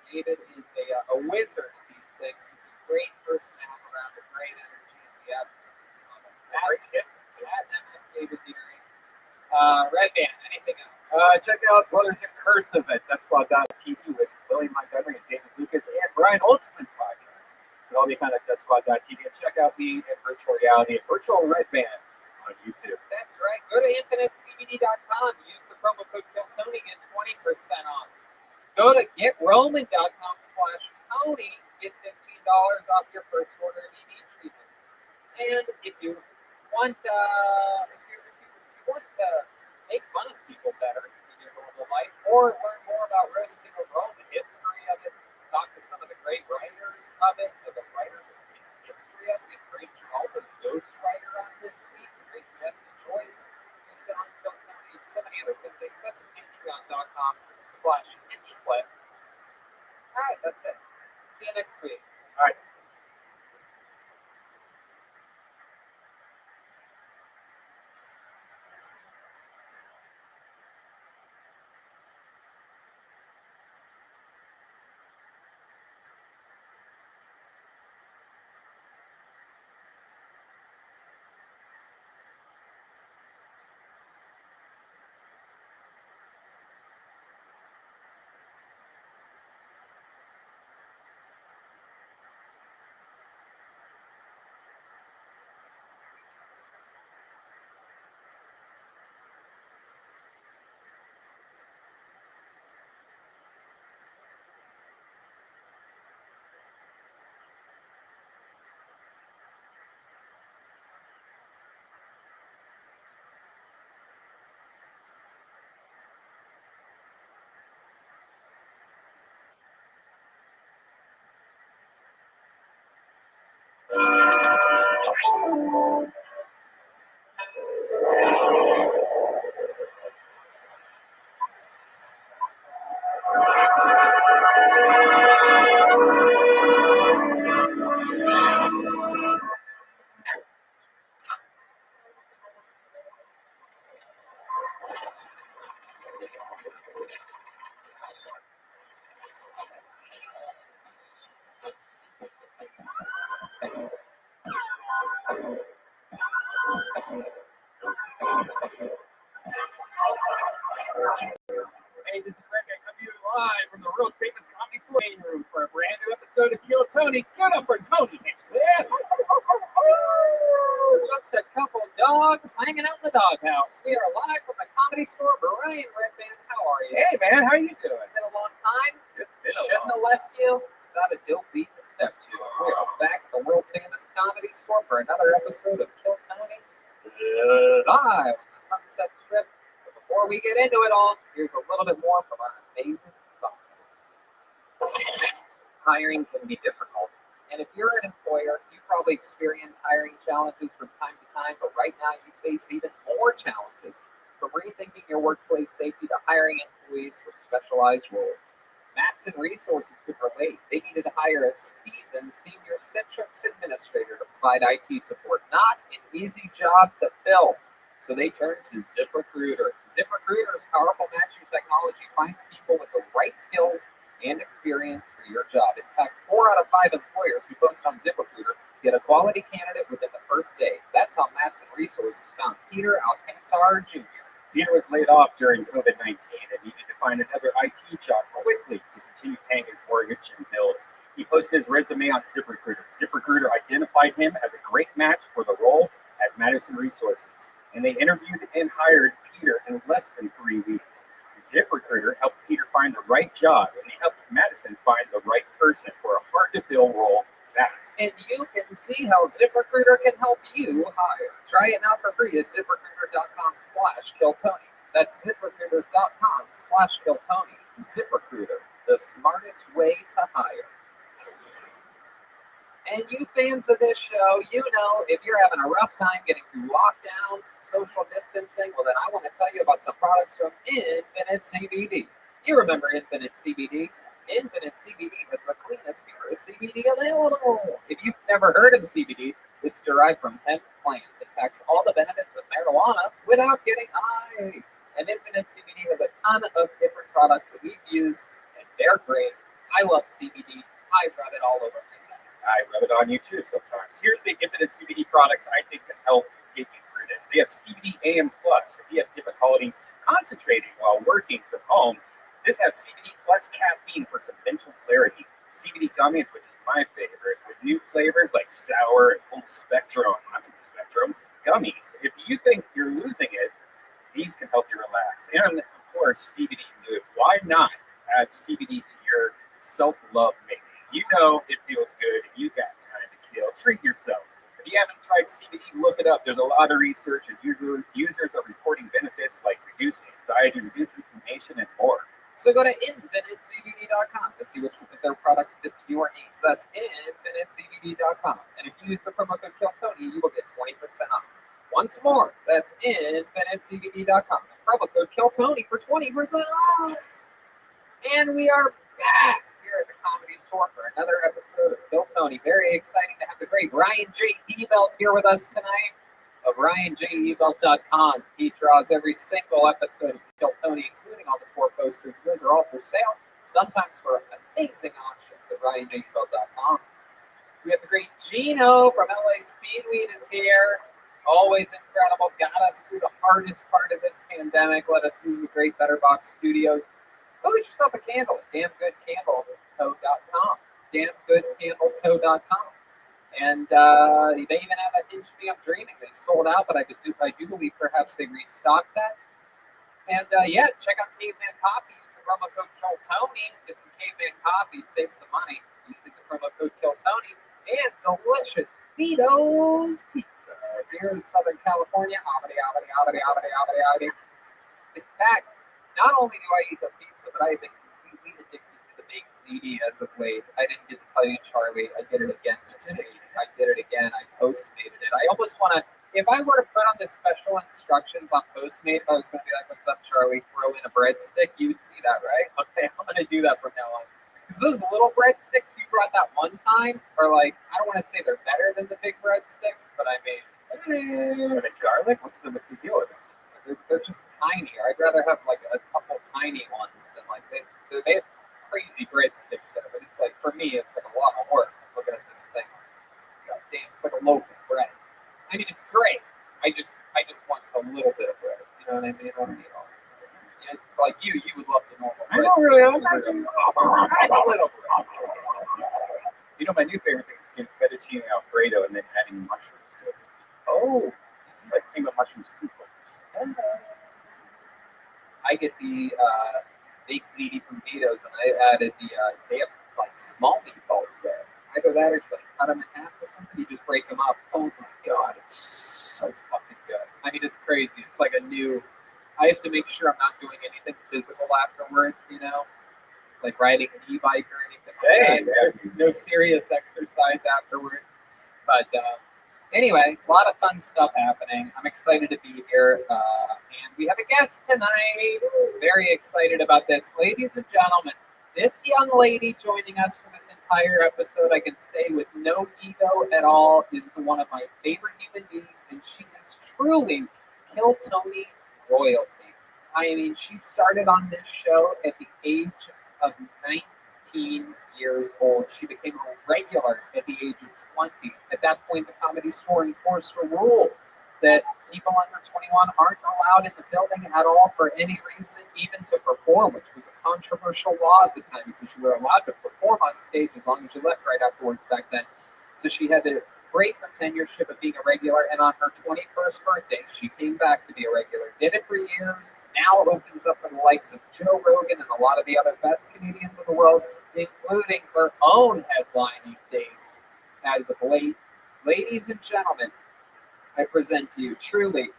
David is a wizard at these things. He's a great person to have around, a great energy in the absolute. Great kiss. David Deary. Red Band, anything else? Check out Brothers in Cursive at DeathSquad.tv with William Montgomery and David Lucas and Brian Holtzman's podcast. It all be found at DeathSquad.tv, and check out me at Virtual Reality at Virtual Red Band on YouTube. That's right. Go to InfiniteCBD.com. Use the promo code KillTony, get 20% off. Go to GetRoman.com/Tony, get $15 off your first order of ED treatment. And if you want to make fun of people better in your normal life, or learn more about roasting a Rome, the history of it, talk to some of the great writers of it, the writers of the history of it, the great Gibraltar's ghostwriter on this week, the great Jesse Joyce, who's been on Kill Tony, and so many other good things. That's at Patreon.com/Hinchclip. All right, that's it. See you next week. All right. episode of Kill Tony. Get up for Tony next week. Just a couple dogs hanging out in the doghouse. We are live from the Comedy Store. Brian Redband, how are you? Hey, man, how you doing? It's been a long time. It's been a Shouldn't long have left you without a dope beat to step to. We are back at the world famous Comedy Store for another episode of Kill Tony. Live on the Sunset Strip. But before we get into it all, here's a little bit more from our amazing sponsor. Hiring can be difficult. And if you're an employer, you probably experience hiring challenges from time to time, but right now you face even more challenges from rethinking your workplace safety to hiring employees for specialized roles. Matson Resources could relate. They needed to hire a seasoned senior Citrix administrator to provide IT support. Not an easy job to fill. So they turned to ZipRecruiter. ZipRecruiter's powerful matching technology finds people with the right skills and experience for your job. In fact, 4 out of 5 employers who post on ZipRecruiter get a quality candidate within the first day. That's how Matson Resources found Peter Alcantar Jr. Peter was laid off during COVID-19 and needed to find another IT job quickly to continue paying his mortgage and bills. He posted his resume on ZipRecruiter. ZipRecruiter identified him as a great match for the role at Madison Resources, and they interviewed and hired Peter in less than 3 weeks. ZipRecruiter helped Peter find the right job, and they helped Madison find the right person for a hard-to-fill role fast. And you can see how ZipRecruiter can help you hire. Try it now for free at ZipRecruiter.com/KillTony. That's ZipRecruiter.com/KillTony. ZipRecruiter, the smartest way to hire. And you fans of this show, you know if you're having a rough time getting through lockdowns, social distancing, well then I want to tell you about some products from Infinite CBD. You remember Infinite CBD? Infinite CBD is the cleanest, purest CBD available. If you've never heard of CBD, it's derived from hemp plants. It packs all the benefits of marijuana without getting high. And Infinite CBD has a ton of different products that we've used, and they're great. I love CBD. I rub it all over myself. I rub it on you too sometimes. Here's the Infinite CBD products I think can help get you through this. They have CBD AM Plus. If you have difficulty concentrating while working from home, this has CBD Plus caffeine for some mental clarity. CBD gummies, which is my favorite, with new flavors like sour and full spectrum, gummies. If you think you're losing it, these can help you relax. And of course, CBD Nude. Why not add CBD to your self-love making? You know it feels good and you got time to kill. Treat yourself. If you haven't tried CBD, look it up. There's a lot of research and users are reporting benefits like reducing anxiety, reducing inflammation, and more. So go to InfiniteCBD.com to see which of their products fits your needs. That's InfiniteCBD.com. And if you use the promo code KillTony, you will get 20% off. Once more, that's InfiniteCBD.com. Promo code KillTony for 20% off. And we are back here at the Comedy Store for another episode of Kill Tony. Very exciting to have the great Ryan J. Ebelt here with us tonight of RyanJEbelt.com. He draws every single episode of Kill Tony, including all the 4 posters. Those are all for sale, sometimes for amazing auctions at RyanJEbelt.com. We have the great Gino from LA Speedweed is here. Always incredible. Got us through the hardest part of this pandemic. Let us use the great Better Box Studios. Go get yourself a candle at damngoodcandleco.com. Damngoodcandleco.com. And they even have a Hinge Me Up Dreaming. They sold out, but I do believe perhaps they restocked that. And check out Caveman Coffee. Use the promo code KillTony. Get some Caveman Coffee. Save some money using the promo code KillTony. And delicious Vito's Pizza here in Southern California. In fact, not only do I eat the pizza, but I have been completely addicted to the baked ziti as of late. I didn't get to tell you, Charlie. I did it again this week. I did it again. I Postmated it. I almost want to, if I were to put on the special instructions on Postmate, if I was going to be like, what's up, Charlie? Throw in a breadstick, you would see that, right? Okay, I'm going to do that from now on. Because those little breadsticks you brought that one time are like, I don't want to say they're better than the big breadsticks, but I mean, Are they garlic? What's the deal with them? They're just tinier. I'd rather have like a couple tiny ones than like they have crazy breadsticks there. But it's like, for me, it's like a lot of work. Looking at this thing, God damn, it's like a loaf of bread. I mean, it's great. I just want a little bit of bread. You know what I mean? I don't need all. It's like you would love the normal bread. I don't really. I'm a little bread. You know, my new favorite thing is getting fettuccine Alfredo and then adding mushrooms to it. Oh, It's like cream of mushroom soup. I get the baked ziti from Vito's, and I added the they have like small meatballs there. Either that or like cut them in half or something. You just break them up. Oh my god, it's so fucking good. I mean, it's crazy. It's like a new. I have to make sure I'm not doing anything physical afterwards. You know, like riding an e-bike or anything like that. No serious exercise afterwards. But anyway, a lot of fun stuff happening. I'm excited to be here. And we have a guest tonight. Very excited about this. Ladies and gentlemen, this young lady joining us for this entire episode, I can say with no ego at all, is one of my favorite human beings, and she is truly Kill Tony royalty. I mean, she started on this show at the age of 19 years old. She became a regular at the age of 20. At that point, the Comedy Store enforced a rule that people under 21 aren't allowed in the building at all for any reason, even to perform, which was a controversial law at the time because you were allowed to perform on stage as long as you left right afterwards back then. So she had to break her tenureship of being a regular, and on her 21st birthday, she came back to be a regular. Did it for years. Now it opens up for the likes of Joe Rogan and a lot of the other best comedians in the world, including her own headlining dates as of late. Ladies and gentlemen, I present to you truly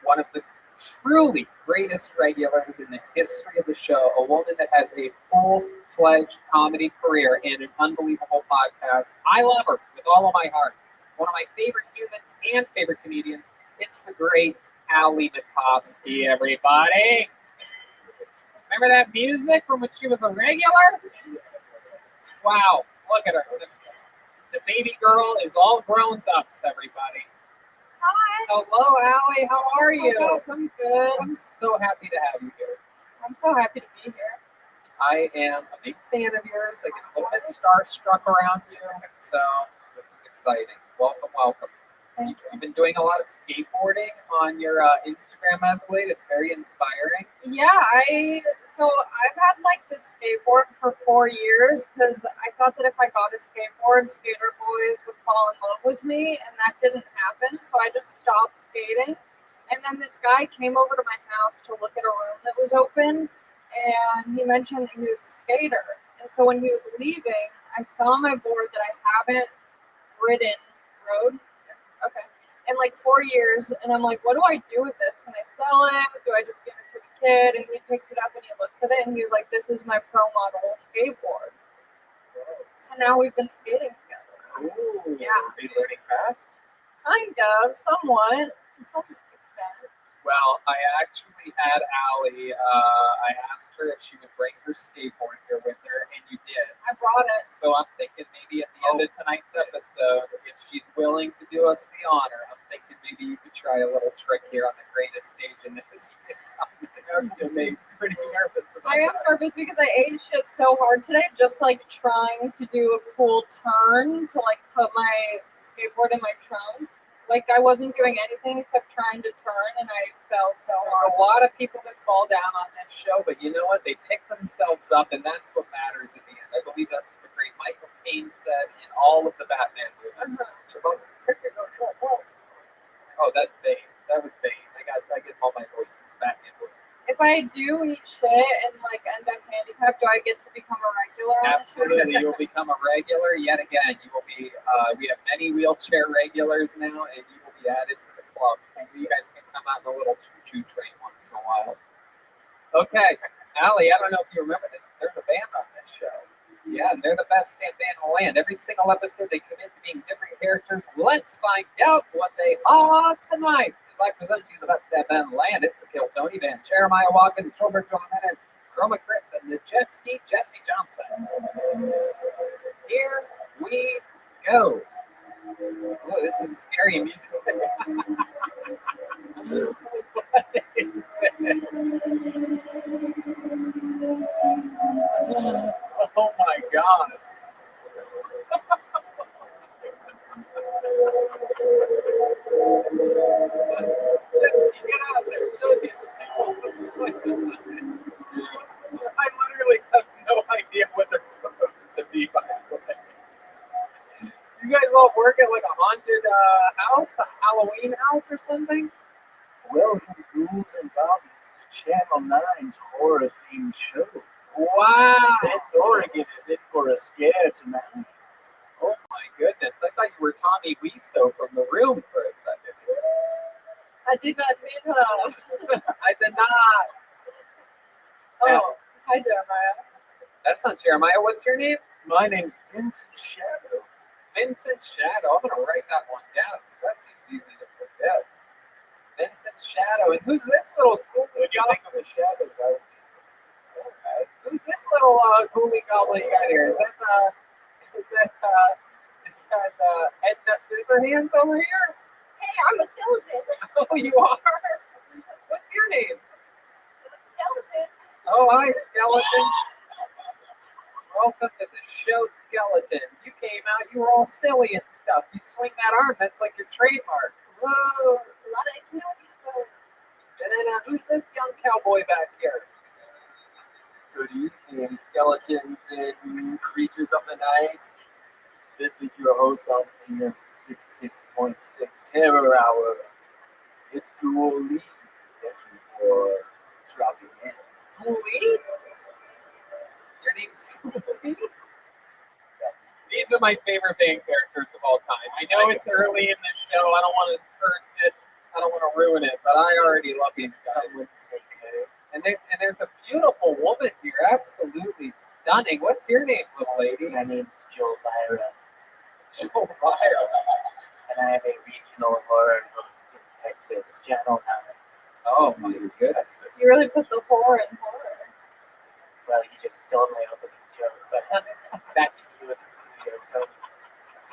one of the truly greatest regulars in the history of the show, a woman that has a full-fledged comedy career and an unbelievable podcast. I love her with all of my heart. One of my favorite humans and favorite comedians. It's the great Ali Makovsky, everybody. Remember that music from when she was a regular? Wow, look at her. The baby girl is all grown ups, everybody. Hi. Hello, Allie. How are you? Oh, gosh, I'm good. I'm so happy to have you here. I'm so happy to be here. I am a big fan of yours. I get a little bit starstruck around you, so this is exciting. Welcome, welcome. You've been doing a lot of skateboarding on your Instagram as of late. It's very inspiring. Yeah, I've had like this skateboard for 4 years because I thought that if I got a skateboard, skater boys would fall in love with me, and that didn't happen. So I just stopped skating. And then this guy came over to my house to look at a room that was open, and he mentioned that he was a skater. And so when he was leaving, I saw my board that I haven't rode. Okay. In like 4 years, and I'm like, what do I do with this? Can I sell it? Do I just give it to the kid? And he picks it up and he looks at it and he was like, this is my pro model skateboard. So now we've been skating together. Ooh, yeah. Are you learning fast? Kind of, somewhat, to some extent. Well, I actually had Allie. I asked her if she would bring her skateboard here with her, and you did. I brought it. So I'm thinking maybe at the end of tonight's episode, if she's willing to do us the honor, I'm thinking maybe you could try a little trick here on the greatest stage in the history. I'm pretty nervous about I am nervous because I ate shit so hard today, just like trying to do a cool turn to like put my skateboard in my trunk. Like, I wasn't doing anything except trying to turn, and I fell so hard. There's a lot of people that fall down on this show, but you know what? They pick themselves up, and that's what matters at the end. I believe that's what the great Michael Caine said in all of the Batman movies. Oh, that's Bane. That was Bane. I get all my voices, Batman voices. If I do eat shit and like end up handicapped, do I get to become a regular? Absolutely, you will become a regular yet again. You will be. We have many wheelchair regulars now, and you will be added to the club. You guys can come out in a little choo-choo train once in a while. Okay, Allie, I don't know if you remember this, but there's a band on this show. Yeah, and they're the best band in the land. Every single episode, they commit to being different characters. Let's find out what they are tonight. As I present to you the best band in the land, it's the Kill Tony Band. Jeremiah Watkins, Robert John Menes, Chroma Chris, and the Jet Ski Jesse Johnson. Here we go. Oh, this is scary music. What is this? Oh my God. Just get out there, show these people what's going on. I literally have no idea what they're supposed to be, by the way. You guys all work at like a haunted house, a Halloween house or something? Wells and Ghouls and Goblins, Channel 9's horror-themed show. Wow. Bend, Oregon is in for a scare tonight. Oh my goodness. I thought you were Tommy Wiseau from The Room for a second. I did not mean her. I did not. Oh, hi Jeremiah. That's not Jeremiah. What's your name? My name's Vincent Shadow. Vincent Shadow. I'm going to write that one down because that seems easy to forget. Vincent Shadow. And who's this little ghoulie Think of the shadows. Okay. Who's this little ghoulie gobbly you got here? Is that Edna Scissorhands over here? Hey, I'm a skeleton. Oh, you are? What's your name? Skeleton. Oh, hi, Skeleton. Welcome to the show, Skeleton. You came out, you were all silly and stuff. You swing that arm, that's like your trademark. Whoa. A lot of activities. And then who's this young cowboy back here? Good evening, skeletons and creatures of the night. This is your host on AM 66.6 Terror Hour. It's Ghoul Lee. Thank you for dropping in. Ghoulie? Your name's Ghoulie? These are my favorite band characters of all time. I know it's early in the show. I don't want to curse it. I don't want to ruin it, but I already love these guys. And there's a beautiful woman here, absolutely stunning. What's your name, little lady? My name's Joe Lyra, Joe Lyra. and I have a regional horror host in Texas, Channel 9. Oh my goodness. You really put the horror in horror. Well, you just stole my opening joke, but back to you in the studio, Tony.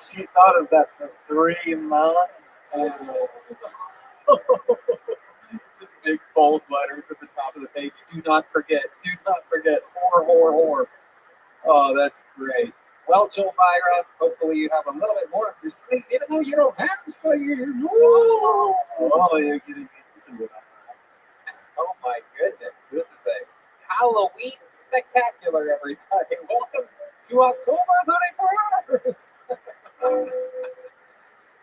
She thought of that for 3 months. Just big bold letters at the top of the page. Do not forget. Do not forget. Horror, horror, horror. Oh, that's great. Well, Joel Myra, hopefully you have a little bit more of your sleep, even though you don't have sleep. Oh, you're getting into it. Oh my goodness. This is a Halloween spectacular, everybody. Welcome to October 31st.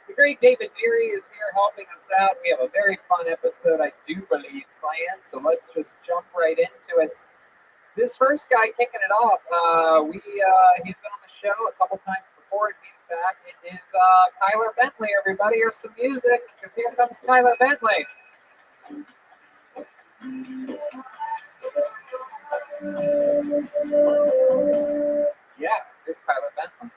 The great David Deary is here helping us out. We have a very fun episode, I do believe, planned, so let's just jump right into it. This first guy kicking it off, he's been on the show a couple times before, and he's back. It is Kyler Bentley, everybody. Here's some music, because here comes Kyler Bentley. Yeah, there's Kyler Bentley.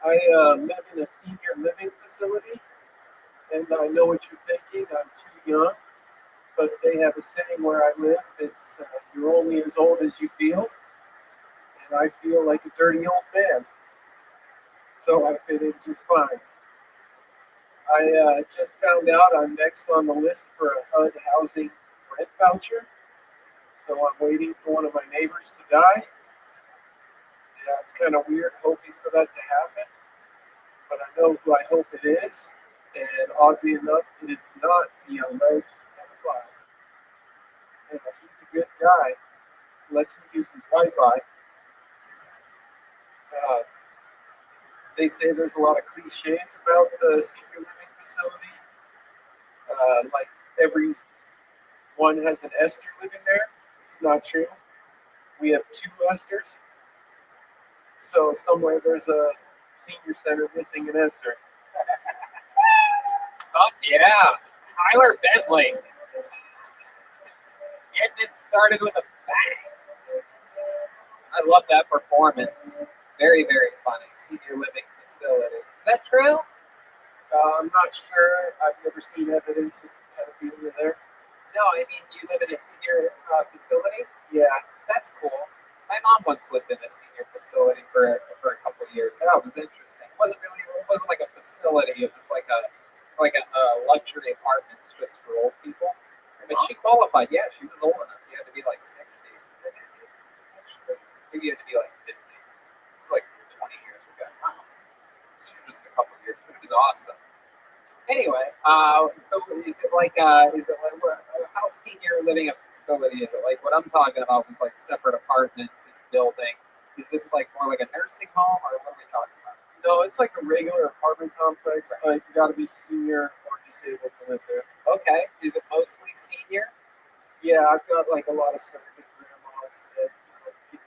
I live in a senior living facility, and I know what you're thinking. I'm too young, but they have a saying where I live. It's you're only as old as you feel, and I feel like a dirty old man. So I fit in just fine. I just found out I'm next on the list for a HUD housing rent voucher, so I'm waiting for one of my neighbors to die. Yeah, it's kind of weird hoping for that to happen, but I know who I hope it is, and oddly enough, it is not the alleged pedophile. And he's a good guy. He lets me use his Wi-Fi. They say there's a lot of cliches about the senior living facility. Like everyone has an Esther living there. It's not true. We have 2 Esters. So somewhere there's a senior center missing an Esther. Oh, yeah. Tyler Bentley. Getting it started with a bang. I love that performance. Very, very funny. Senior living facility. Is that true? I'm not sure. I've never seen evidence of pedophilia there. No, I mean, you live in a senior facility? Yeah. That's cool. My mom once lived in a senior facility for a couple of years. That was interesting. It wasn't like a facility. It was like a luxury apartments just for old people. But she qualified. Yeah, she was old enough. You had to be like 60. Actually, maybe you had to be like 50. It was like 20 years ago. Wow. Just a couple of years, but it was awesome. Anyway, so is it like how senior living a facility is it? Like what I'm talking about was like separate apartments in a building. Is this like more like a nursing home, or what are we talking about? No, it's like a regular apartment complex, but you got to be senior or disabled to live there. Okay. Is it mostly senior? Yeah, I've got like a lot of surrogate grandmas that give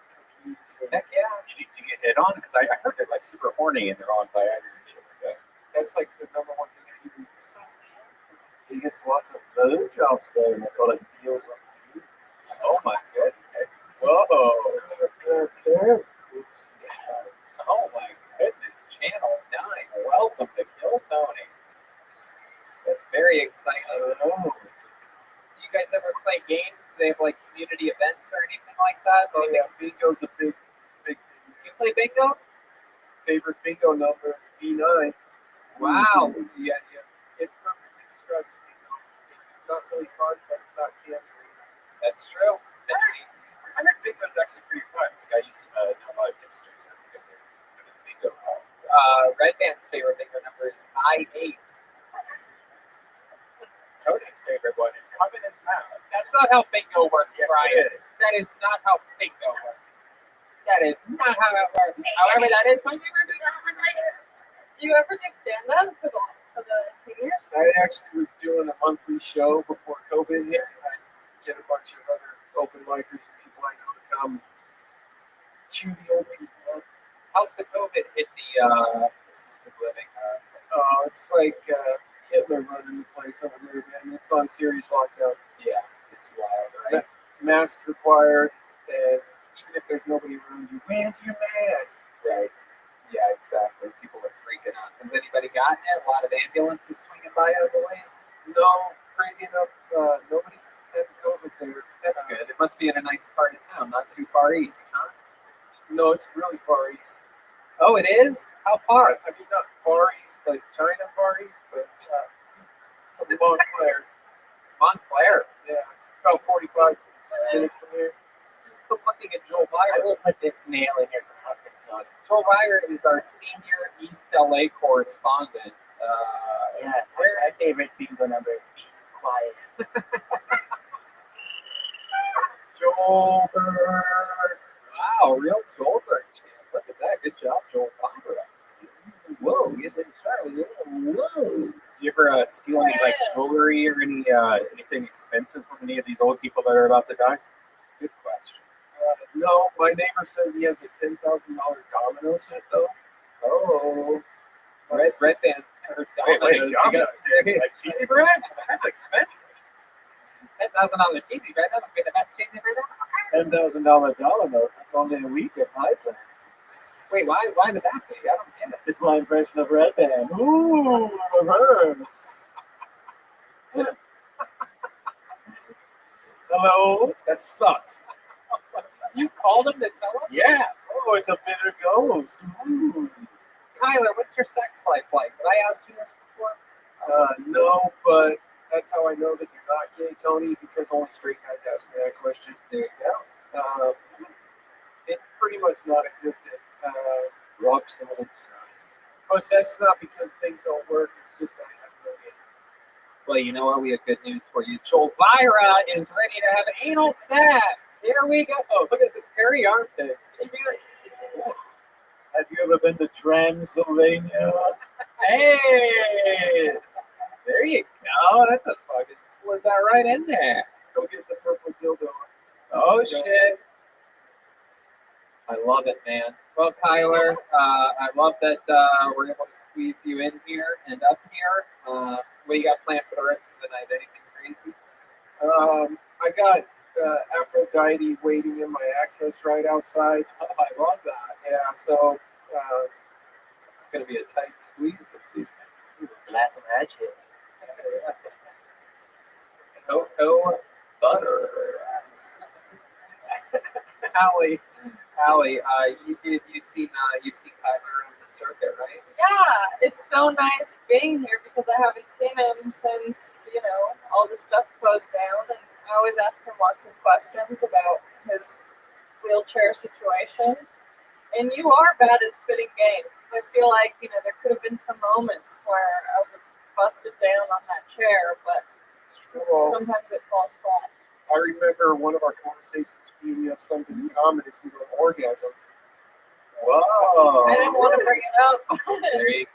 cookies. And Heck yeah. Did you get hit on? Because I heard they're like super horny and they're on Viagra and shit like that. that's like the number one thing I do. So, He gets lots of blue jobs there, and they call it deals on you. Oh my goodness. Whoa. Oh my goodness. Channel 9. Welcome to Kill Tony. That's very exciting. oh, Do you guys ever play games? Do they have like community events or anything like that? oh yeah, bingo's a big thing. You play bingo? Favorite bingo number is B9. Wow. Yeah, yeah. It perfectly describes bingo. It's not really fun, but it's not cancer. That's true. I heard bingo's actually pretty fun. Like I used to know a lot of hipsters that would go to the bingo hall. Red Band's favorite bingo number is I-8. Tony's favorite one is come in his mouth. That's not how bingo works, Yes, Brian. it is. That is not how bingo works. That is not how it works. However, that is my favorite bingo number right here. Do you ever do stand-up for the seniors? I actually was doing a monthly show before COVID hit. I get a bunch of other open micers and people I know to come chew the old people up. How's the COVID hit the assisted living? It's like Hitler running the place over there, man. It's on serious lockdown. Yeah, it's wild, right? Mask required, and even if there's nobody around you, where's your mask? Right. Yeah, exactly. People are freaking out. Has anybody gotten it? A lot of ambulances swinging by as of late? No, crazy enough, nobody's had COVID there. That's good. It must be in a nice part of town, not too far east, huh? No, it's really far east. Oh, it is? How far? I mean, not far east, like China far east, but Montclair. Montclair? Yeah, it's about 45 minutes from here. Put one thing at Joel I Byer. will put this nail in your coffin, Tony. Joel Byer is our senior East LA correspondent. Yeah, my favorite bingo number is Be Quiet. Joelberg. Wow, real Joelberg champ. Look at that. Good job, Joel Byer. Whoa, you didn't start with it. Whoa. You ever steal any like jewelry or anything expensive from any of these old people that are about to die? Good question. No, my neighbor says he has a $10,000 domino set, though. Oh. Red Band. Wait, Dominoes. You dominoes. got- Like cheesy bread? That's expensive. $10,000 cheesy bread. That must be the best cheesy bread ever. $10,000 dominoes. That's only a week at my place. Wait, why would that be? I don't get it. It's my impression of Red Band. Ooh, reverse. Hello? That sucked. You called him to tell him? Yeah. Oh, it's a bitter ghost. Ooh. Kyler, what's your sex life like? Did I ask you this before? No, but that's how I know that you're not gay, Tony, because only straight guys ask me that question. There you go. It's pretty much non-existent. Rothschild. But that's not because things don't work. It's just I have no gay. Well, you know what? We have good news for you. Joel Vira is ready to have anal sex. Here we go. Oh, look at this hairy armpits. Can you do it? Have you ever been to Transylvania? Hey! There you go. That's a fucking slid that right in there. Go get the purple dildo. Oh, shit. I love it, man. Well, Kyler, I love that we're able to squeeze you in here and up here. What do you got planned for the rest of the night? Anything crazy? I got Aphrodite waiting in my access right outside. Oh, I love that. Yeah, so it's going to be a tight squeeze this season. Black magic. Cocoa butter. Allie, you've seen Kyler on the circuit, right? Yeah, it's so nice being here because I haven't seen him since, all the stuff closed down. And I always ask him lots of questions about his wheelchair situation. And you are bad at spitting game. Because I feel like, there could have been some moments where I would have busted down on that chair, but sometimes it falls flat. I remember one of our conversations, we have something in common is we were orgasm. Oh, I didn't want to bring it up. there you go.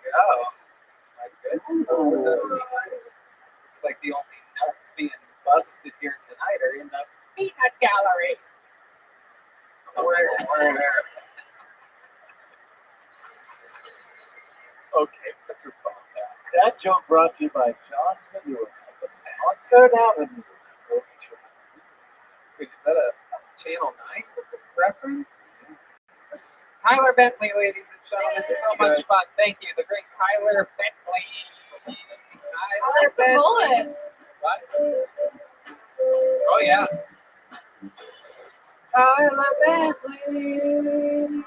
My goodness. Looks like the only nuts being busted here tonight are in the peanut gallery. Okay, put your phone down. That joke brought to you by John's Manure Company on Third Avenue. Wait, is that a Channel 9 reference? Kyler Bentley, ladies and gentlemen, so much fun. Thank you, the great Kyler Bentley. Kyler Bentley. What? Oh, yeah. Kyler Bentley.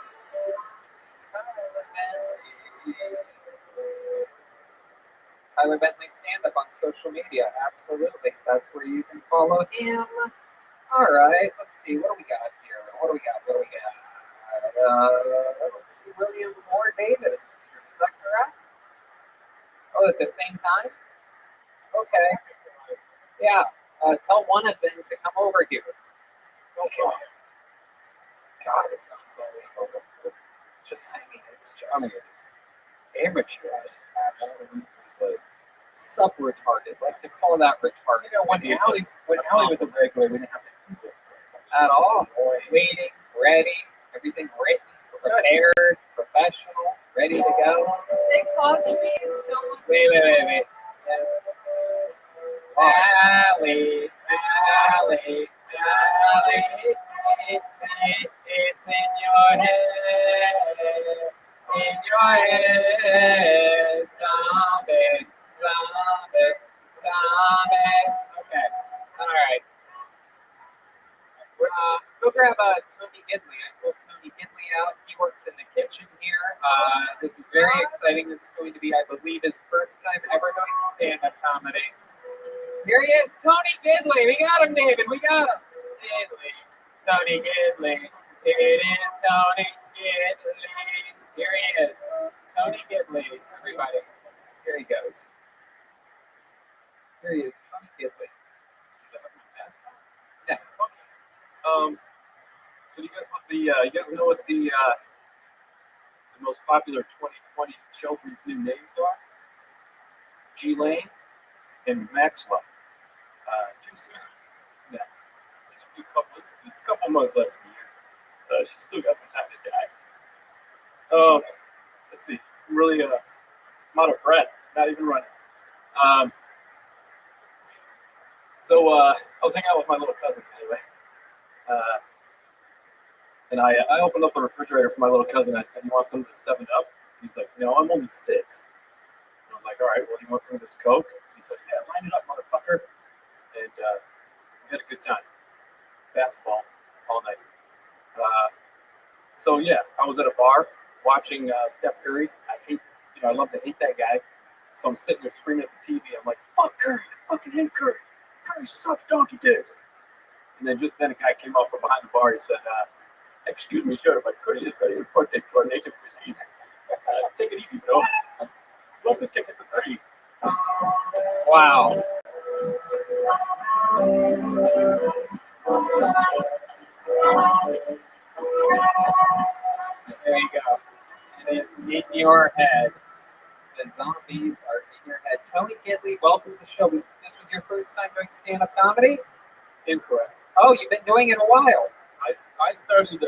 Kyler Bentley stand-up on social media. Absolutely. That's where you can follow him. All right. Let's see. What do we got here? What do we got? Let's see. William Moore David. Is that correct? Oh, at the same time? Okay. Yeah. Tell one of them to come over here. Okay. God, it's unbelievable. Just saying, it's just amateur. It's absolutely sub retarded. Like to call that retarded. You know, when Allie was a regular, we didn't have to do this at all. Waiting, ready, everything written, prepared, professional, ready to go. It cost me so much. Wait. Allie. It's in your head. In your head. Zombie. Okay. All right. Go grab Tony Gidley. I pulled Tony Gidley out. He works in the kitchen here. This is very exciting. This is going to be, I believe, his first time ever doing stand-up comedy. Here he is, Tony Gidley. We got him, David. We got him. Gidley. Tony Gidley. It is Tony Gidley. Here he is. Tony Gidley, everybody. Here he goes. Here he is, Tony Gidley. Should I have my mask on? Yeah. Okay. So you guys know what the most popular 2020 children's new names are? G Lane and Maxwell. Too soon. Yeah. There's a couple months left in the year. She's still got some time to die. Let's see. I'm really I'm out of breath. Not even running. So I was hanging out with my little cousins anyway. And I opened up the refrigerator for my little cousin. I said, "You want some of this 7-Up?" He's like, "No, I'm only 6." And I was like, "All right, well, you want some of this Coke?" He said, "Yeah, line it up, motherfucker." And we had a good time. Basketball all night. So yeah, I was at a bar watching Steph Curry. I love to hate that guy. So I'm sitting there screaming at the TV. I'm like, "Fuck Curry! I fucking hate Curry! Curry sucks donkey dick!" And then just then a guy came up from behind the bar. He said, "Excuse me, sir, but Curry is ready to report a native proceed. Take it easy, bro. Let's kick it to 3." Wow. There you go. And it's in your head. The zombies are in your head. Tony Gidley, welcome to the show. This was your first time doing stand-up comedy? Incorrect. Oh, you've been doing it a while. I started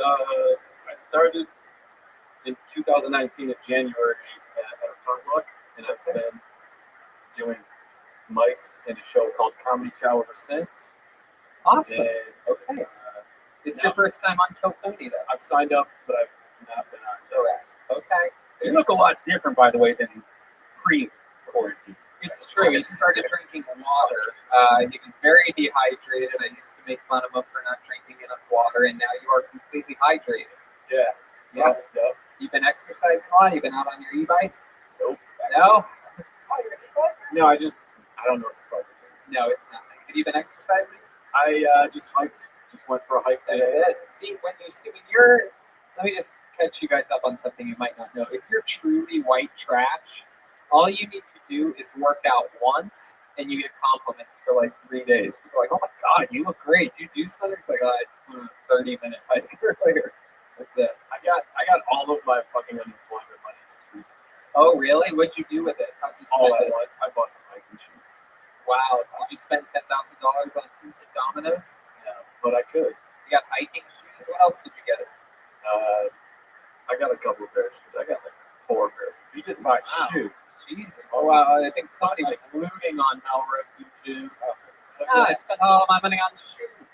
in 2019 in January at a potluck, and I've been doing mics in a show called Comedy Chow ever since. Awesome. And, okay. It's your first time on Kill Tony, though. I've signed up, but I've not been on. Okay. They look a lot different, by the way, than pre-quarantine. It's true. He started drinking water. He was very dehydrated. I used to make fun of him for not drinking enough water, and now you are completely hydrated. Yeah. Yeah. Yep. You've been exercising a lot? You've been out on your e-bike? Nope. No? No, I don't know what the fuck it is. No, it's not. Have you been exercising? I just hiked. Just went for a hike today. That's it. When you're, let me just catch you guys up on something you might not know. If you're truly white trash, all you need to do is work out once, and you get compliments for like 3 days. People are like, "Oh my God, you look great. Did you do something?" It's like, "Oh, I went on a 30-minute hike earlier." That's it. I got all of my fucking unemployment money just recently. Oh, really? What'd you do with it? How'd you All spend at it? once. I bought some hiking shoes. Wow. Did you spend $10,000 on Domino's? Yeah, but I could. You got hiking shoes? What else did you get? I got a couple of pairs of shoes. I got like 4 pairs. You just buy shoes. Jesus. Oh, wow. I think somebody was looting on Melrose and June. I spent all my money on shoes.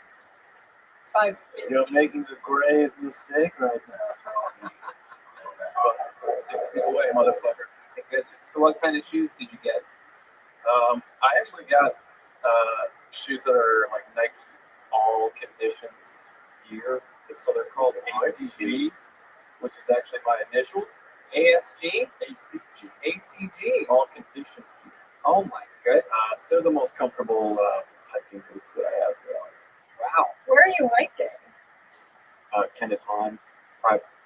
Size. You're making a grave mistake right now. 6 feet away, motherfucker. My goodness. So what kind of shoes did you get? I actually got shoes that are like Nike All Conditions Gear. So they're called ACG, which is actually my initials. ASG? ACG. ACG. All Conditions Gear. Oh my goodness. They're the most comfortable hiking boots that I have. Wow. Where are you hiking? Kenneth Hahn,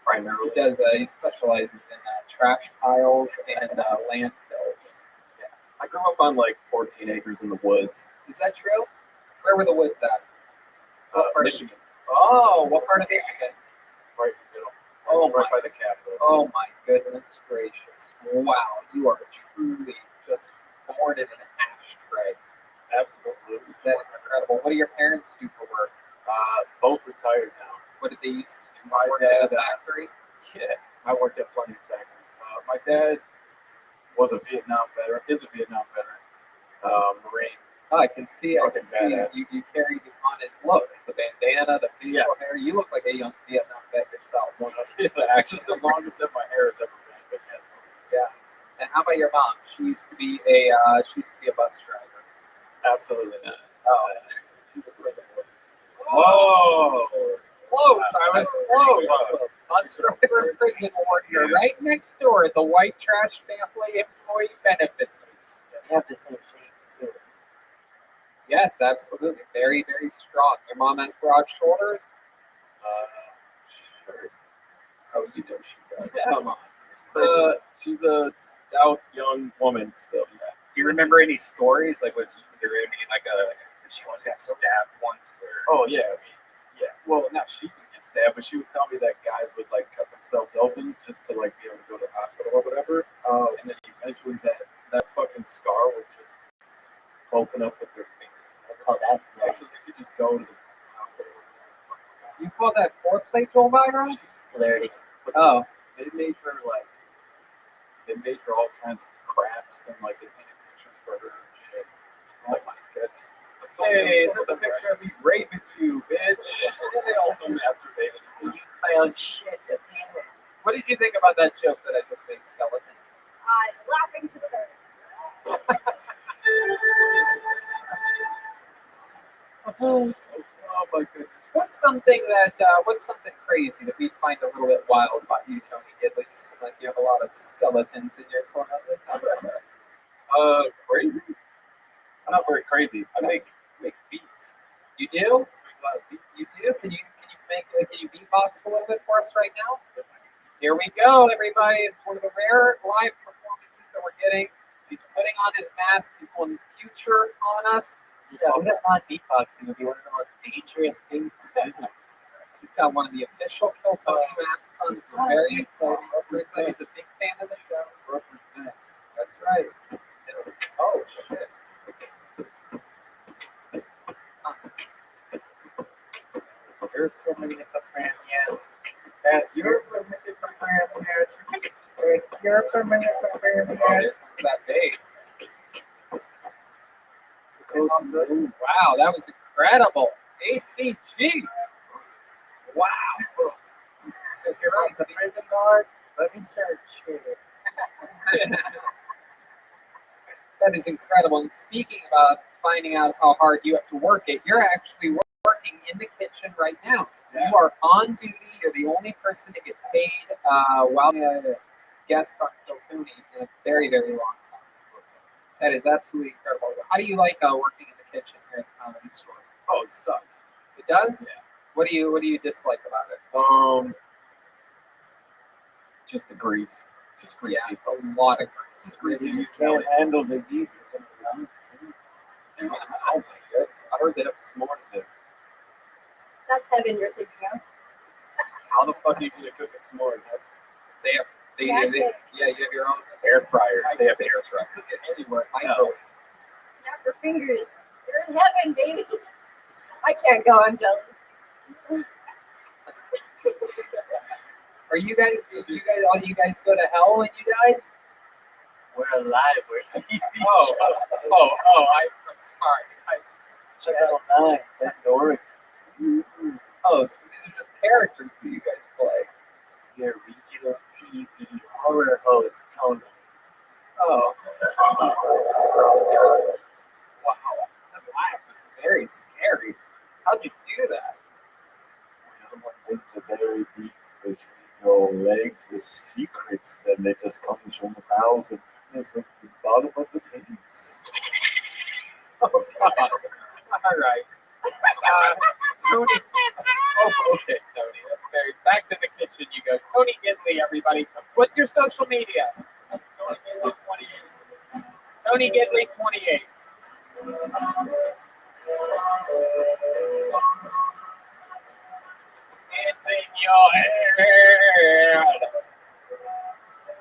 primarily. He specializes in trash piles and landfills. Yeah. I grew up on like 14 acres in the woods. Is that true? Where were the woods at? Michigan. Oh, what part of Michigan? Right in the middle. Oh, right by the Capitol. Oh my goodness gracious. Wow, you are truly just born in an ashtray. Absolutely. That is incredible. What do your parents do for work? Both retired now. What did they used to do? My Work dad, at a factory? Yeah, I worked at plenty of factories. My dad was a Vietnam veteran, is a Vietnam veteran, Marine. Oh, I can see it. Badass. You carried on his looks, the bandana, the facial hair. You look like a young Vietnam vet yourself. It's just the longest that my hair has ever been. But yeah. And how about your mom? She used to be a bus driver. Absolutely not. She's a prison worker. Whoa! Whoa, Cyrus! Whoa! Bus driver, prison warden, right next door at the White Trash Family Employee Benefit. They have the same shapes too. Yes, absolutely. Very, very strong. Your mom has broad shoulders? Sure. Oh, you know she does. Come on. She's a stout young woman still. Yeah. Do you remember any stories? Like, was there any she once got stabbed once? Or... Oh yeah, I mean, yeah. Well, not she would get stabbed, but she would tell me that guys would like cut themselves open just to like be able to go to the hospital or whatever. And then eventually that fucking scar would just open up with their finger. I call that Yeah, so they could just go to the hospital. You call that foreplay, Joe Byron? Flaherty. Oh. They made her all kinds of crafts and like they painted pictures for her and shit. Oh my goodness. Hey, there's a picture of me raping you, bitch. They also masturbated. I use my own shit to paint it. What did you think about that joke that I just made, Skeleton? Laughing to the bank. Oh my goodness. What's something crazy that we find a little bit wild about you, Tony? At least like you have a lot of skeletons in your closet. Crazy? I'm not very crazy. I make beats. You do? You do? Can you beatbox a little bit for us right now? Here we go, everybody. It's one of the rare live performances that we're getting. He's putting on his mask. He's going future on us. Yeah, we have not beatboxing. It would be one of the most dangerous things. He's got one of the official Kill Tony masks on. It's very exciting. He's a big fan of the show. Represent. That's right. Oh, shit. You're permanent premiere. That's your permanent premiere. Your permanent premiere. That bass. Wow, that was incredible. ACG. Wow. You're right, the prison guard. Let me search it. That is incredible. And speaking about finding out how hard you have to work it, you're actually working in the kitchen right now. Yeah. You are on duty. You're the only person to get paid while a guest on Kill Tony in a very, very long time. That is absolutely incredible. How do you like working in the kitchen here at the Comedy Store? Oh, it sucks. It does? Yeah. What do you dislike about it? Just the grease. Just greasy. Yeah, it's a lot of grease. Just greasy. You can't handle the heat. Oh my God. I heard they have s'mores there. That's heaven you're thinking of. How the fuck are you gonna cook a s'more? They have, yeah, you have your own Air fryers. They have air fryers. anywhere. No. Snap your fingers. You're in heaven, baby. I can't go. I'm jealous. Are you guys? All you guys go to hell when you die? We're alive. We're TV. I'm sorry. Channel 9, Pandora. Oh, so these are just characters that you guys play. Your regional TV horror host, Tony. Oh. Wow. That laugh was very scary. How'd you do that? When things are very deep between your legs with secrets, then it just comes from the bowels and goodness of the bottom of the tits. Oh, God. All right. Tony. Oh, okay, Tony. That's very. Back to the kitchen you go. Tony Gidley, everybody. What's your social media? Tony Gidley 28. Tony Gidley 28. It's in your head.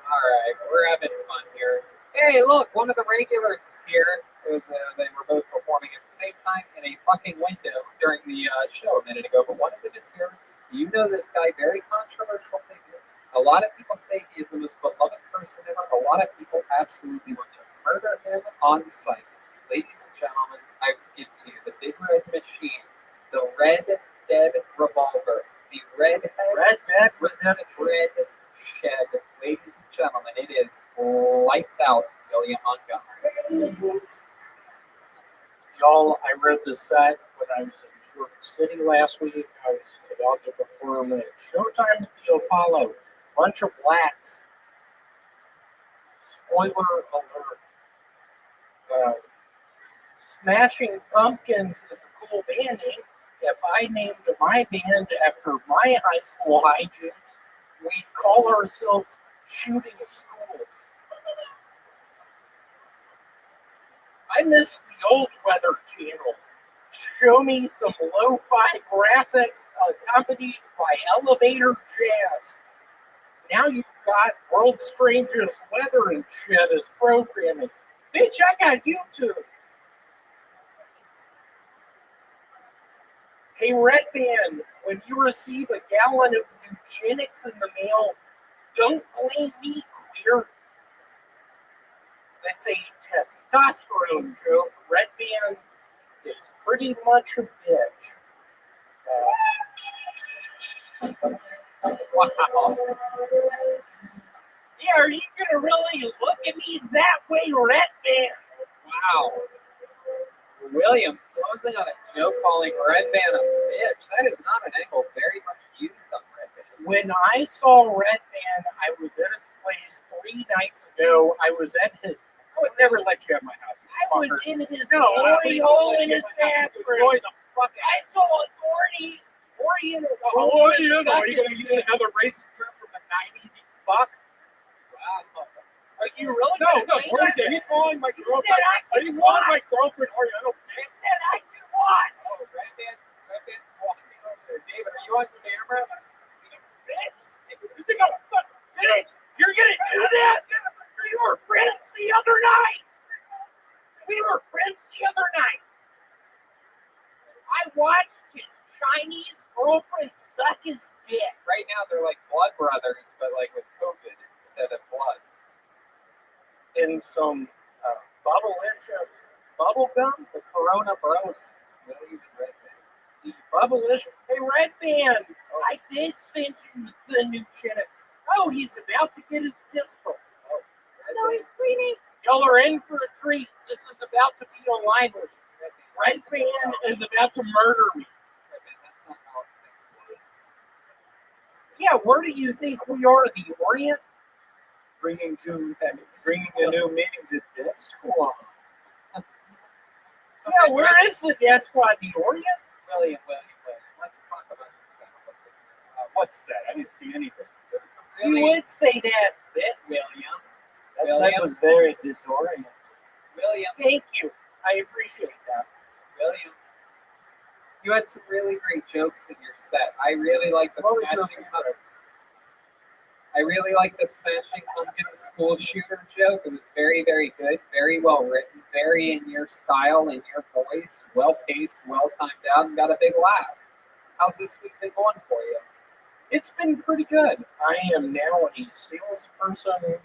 All right, we're having fun here. Hey, look, one of the regulars is here. They were both performing at the same time in a fucking window during the show a minute ago, but one of them is here. You know this guy, very controversial figure. A lot of people say he is the most beloved person ever. A lot of people absolutely want to murder him on sight. Ladies and gentlemen, I give to you the Big Red Machine, the Red Dead Revolver, the Red Dead Red Shed. Ladies and gentlemen, it is lights out, William Montgomery. Y'all, I read this set when I was in New York City last week. I was about to perform at Showtime at the Apollo. Bunch of blacks. Spoiler alert. Smashing Pumpkins is a cool band name. If I named my band after my high school hijinks, we'd call ourselves Shooting Schools. I miss the old Weather Channel. Show me some lo-fi graphics accompanied by elevator jazz. Now you've got World's Strangest Weather and shit as programming. Bitch, I got YouTube. Hey, Red Band, when you receive a gallon of eugenics in the mail, don't blame me, queer. That's a testosterone joke. Red Band is pretty much a bitch. Wow. Yeah, are you gonna really look at me that way, Red Band? Wow. William closing on a joke calling Red Band a bitch. That is not an angle very much used on Red Band. When I saw Red Band, I was at his place 3 nights ago. I was at his. I would never let you have my house. I was in his glory hole in his bathroom. I saw his Oriental. Oh, are you going to use another racist term from the 90s, you fuck? Wow. Are you really? No, seriously, are you calling my girlfriend? Are you calling my girlfriend Oriental? I said I could what? Oh, Red Band's walking over there. David, are you on camera? Bitch! You think I'm a fuck? Bitch! You're gonna do that? We were friends the other night! I watched his Chinese girlfriend suck his dick. Right now, they're like blood brothers, but like with COVID instead of blood. In some bubblicious bubble gum? The Corona Bros. William and Red Band. The bubblicious. Hey, Red Band! I did send you the new Chinook. Oh, he's about to get his pistol. Oh, No, he's cleaning. y'all are in for a treat. This is about to be a lively. Red Band is about to murder me. That's not how things work. Yeah, where do you think we are? The Orient? Bringing a new meaning to Death Squad. Yeah, where is the Death Squad? The Orient? William. Let's talk about this. What's that? I didn't see anything. You would say that bit, William. That set was very disorienting. William. Thank you. I appreciate that. William. You had some really great jokes in your set. I really like the smashing pumpkin school shooter joke. It was very, very good, very well written, very in your style, in your voice, well paced, well timed out, and got a big laugh. How's this week been going for you? It's been pretty good. I am now a salesperson. A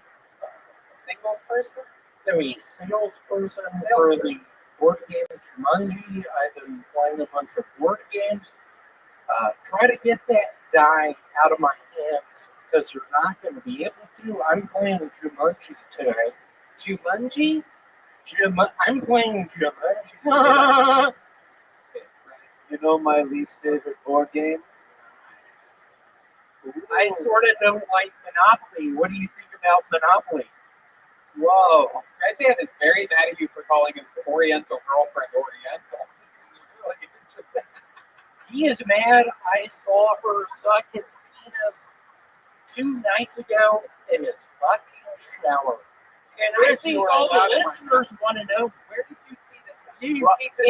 singles person? No, a salesperson for the board game Jumanji. I've been playing a bunch of board games. Try to get that die out of my hands because you're not going to be able to. I'm playing Jumanji tonight. Jumanji? I'm playing Jumanji tonight. You know my least favorite board game? I sort of don't like Monopoly. What do you think about Monopoly? Whoa. Redman is very mad at you for calling his Oriental girlfriend Oriental. This is really interesting. He is mad. I saw her suck his penis 2 nights ago in his fucking shower. And I think all the listeners want to know, where did you see this? In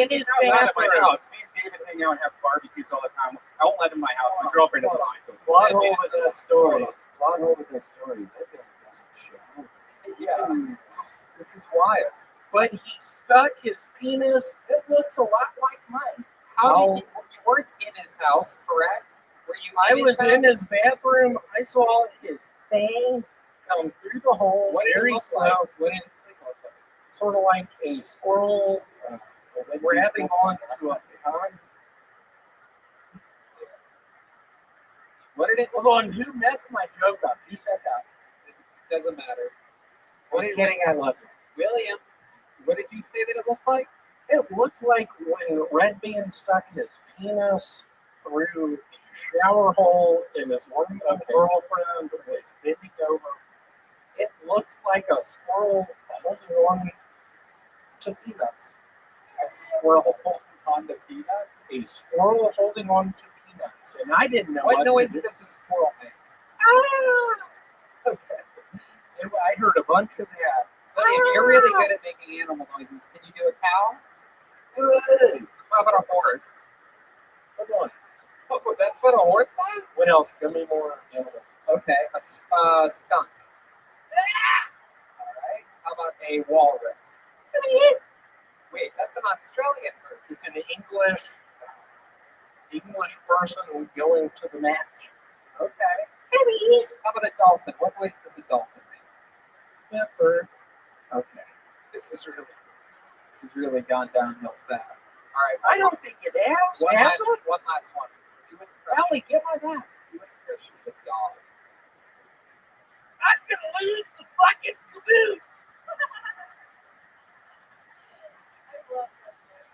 his bathroom. house. Me and David hang out and have barbecues all the time. I won't let him in my house. My girlfriend doesn't like it. Plot hole with that story. Plot hole with that story. That guy doesn't show. Yeah. This is wild. But he stuck his penis. It looks a lot like mine. How did you weren't in his house, correct? Were you? I was in his bathroom. I saw his thing come through the hole. What did it very look slow. like? What did his thing look like? Sort of like a squirrel grabbing on to a pond. What did it look Hold on, who messed my joke up? Who said that? It doesn't matter. I'm kidding, I love you. William, what did you say that it looked like? It looked like when Red Band stuck his penis through the shower hole and his one girlfriend was bending over. It looks like a squirrel holding on to peanuts. A squirrel holding on to peanuts? A squirrel holding on to peanuts. And I didn't know what noise to do. does a squirrel make? Ah! Okay. I heard a bunch of that. William, you're really good at making animal noises. Can you do a cow? How about a horse? Hold on. Oh, that's what a horse does? What else? Give me more animals. Okay, a skunk. Alright, how about a walrus? Wait, that's an Australian person. It's an English person going to the match. Okay. How about a dolphin? What noise does a dolphin make? Pepper. Okay. This has really gone downhill fast. All right. I don't think it has. One last one. Ellie, get my back. Do an impression of a dog. I'm gonna lose the fucking caboose.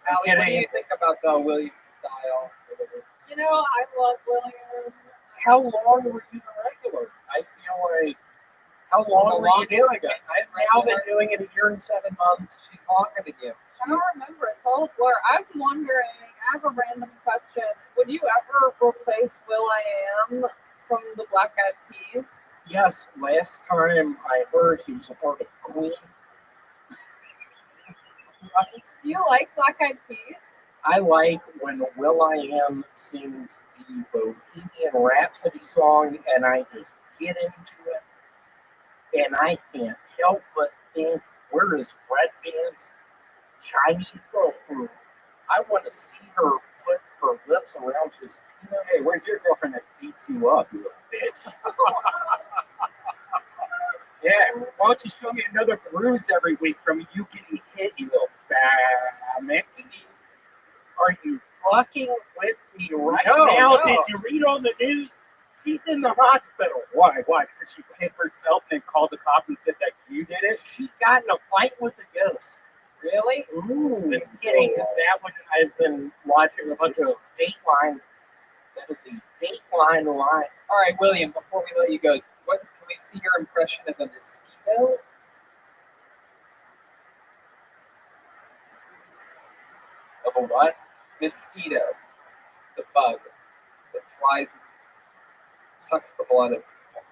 Allie, what do you think about William's style? You know, I love William. How long were you the regular? I feel like, how long were you doing it? I've now been doing it 1 year and 7 months. She's longer than you. I don't remember. It's all a blur. I'm wondering, I have a random question. Would you ever replace Will I Am from the Black Eyed Peas? Yes, last time I heard he was a part of Queen. Do you like Black Eyed Peas? I like when Will I Am sings the Bohemian Rhapsody song and I just get into it. And I can't help but think, where is Red Band's Chinese girlfriend? I want to see her put her lips around his penis. Hey, where's your girlfriend that beats you up, you little bitch? Yeah, why don't you show me another bruise every week from you getting hit, you little fat Mickey? Are you fucking with me right No, now? no. Did you read on the news? She's in the hospital. Why? Because she hit herself and then called the cops and said that you did it? She got in a fight with a ghost. Really? Ooh. Been kidding. That one, I've been watching a bunch of Dateline. That is the Dateline line. All right, William, before we let you go, what can we see your impression of a mosquito? Of a what? Mosquito. The bug that flies and sucks the blood of people.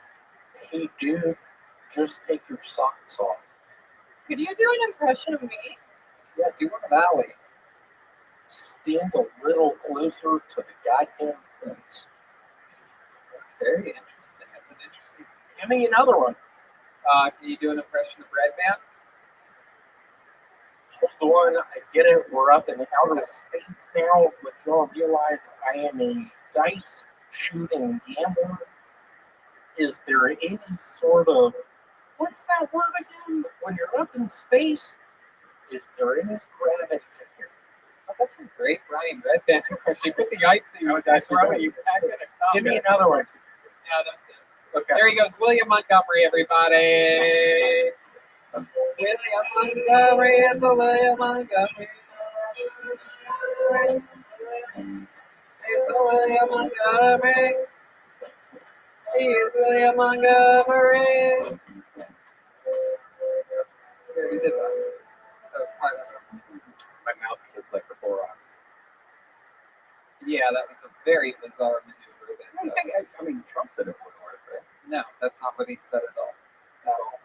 Hey, dude, just take your socks off. Could you do an impression of me? Yeah, do one of Allie. stand a little closer to the goddamn fence. That's very interesting. That's an interesting. Give me another one. Can you do an impression of Red Man? Hold on, I get it. We're up in outer space now, but y'all realize I am a dice shooting gambler. Is there any sort of, what's that word again? When you're up in space, is there any gravity here? Oh, that's a great Ryan Red Band impression. You put the ice thing with that rubber, you packed in a cup. Give me another one. Yeah, that's it. Okay. There he goes, William Montgomery, everybody. William Montgomery, it's a William Montgomery. It's a William Montgomery. He is William Montgomery. We already did that. That was kind of. My mouth tastes like the Clorox. Yeah, that was a very bizarre maneuver. I mean, Trump said it wouldn't work, right? No, that's not what he said at all. At all.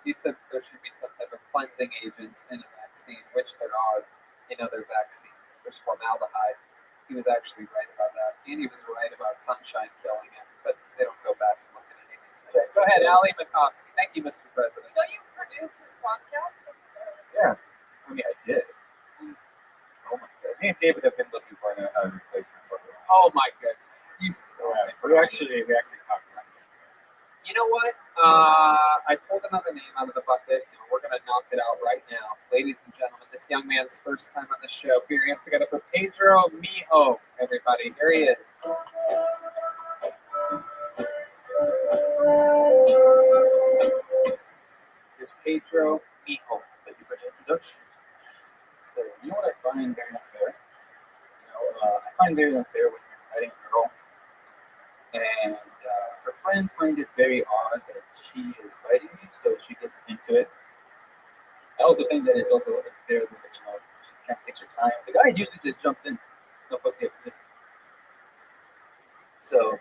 He said there should be some type of cleansing agents in a vaccine, which there are in other vaccines. There's formaldehyde. He was actually right about that. And he was right about sunshine killing him, but they don't go back and look at any of these things. Go ahead, Ali McCoskey. Thank you, Mr. President. Don't you produce this podcast? Yeah. I mean, I did. Oh my god. Me and David have been looking for a replacement for her. Oh my goodness. You stole it. We actually talked last night. You know what? I pulled another name out of the bucket, and we're going to knock it out right now. Ladies and gentlemen, this young man's first time on the show. Here, hands together for Pedro Mijo, everybody. Here he is. Here's Pedro Mijo. Thank you for the introduction. So, you know what I find very unfair? I find very unfair when you're fighting a girl, and her friends find it very odd that she is fighting me, so she gets into it. I also think that it's also unfair that, she kind of takes her time. The guy usually just jumps in. No fucks here. So,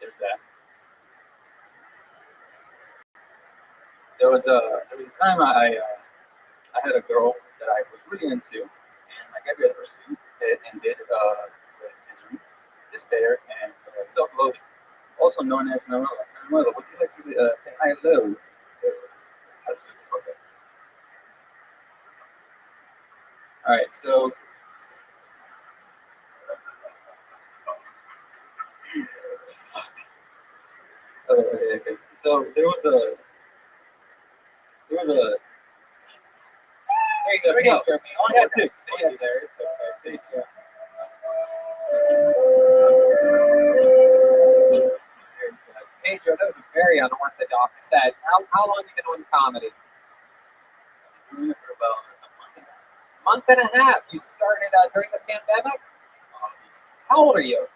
there's that. There was a time I had a girl that I was really into, and I got ready to pursue it and did with misery, despair, and self-loathing, also known as Manuela. Manuela, would you like to say hi, hello? Okay. All right, so okay. So there was a. There you go. There we go. I only got two. Save you there. It's okay. Thank you. Pedro, that was a very unorthodox set. How long have you been doing comedy? I've been doing it for about a month and a half. You started during the pandemic? How old are you?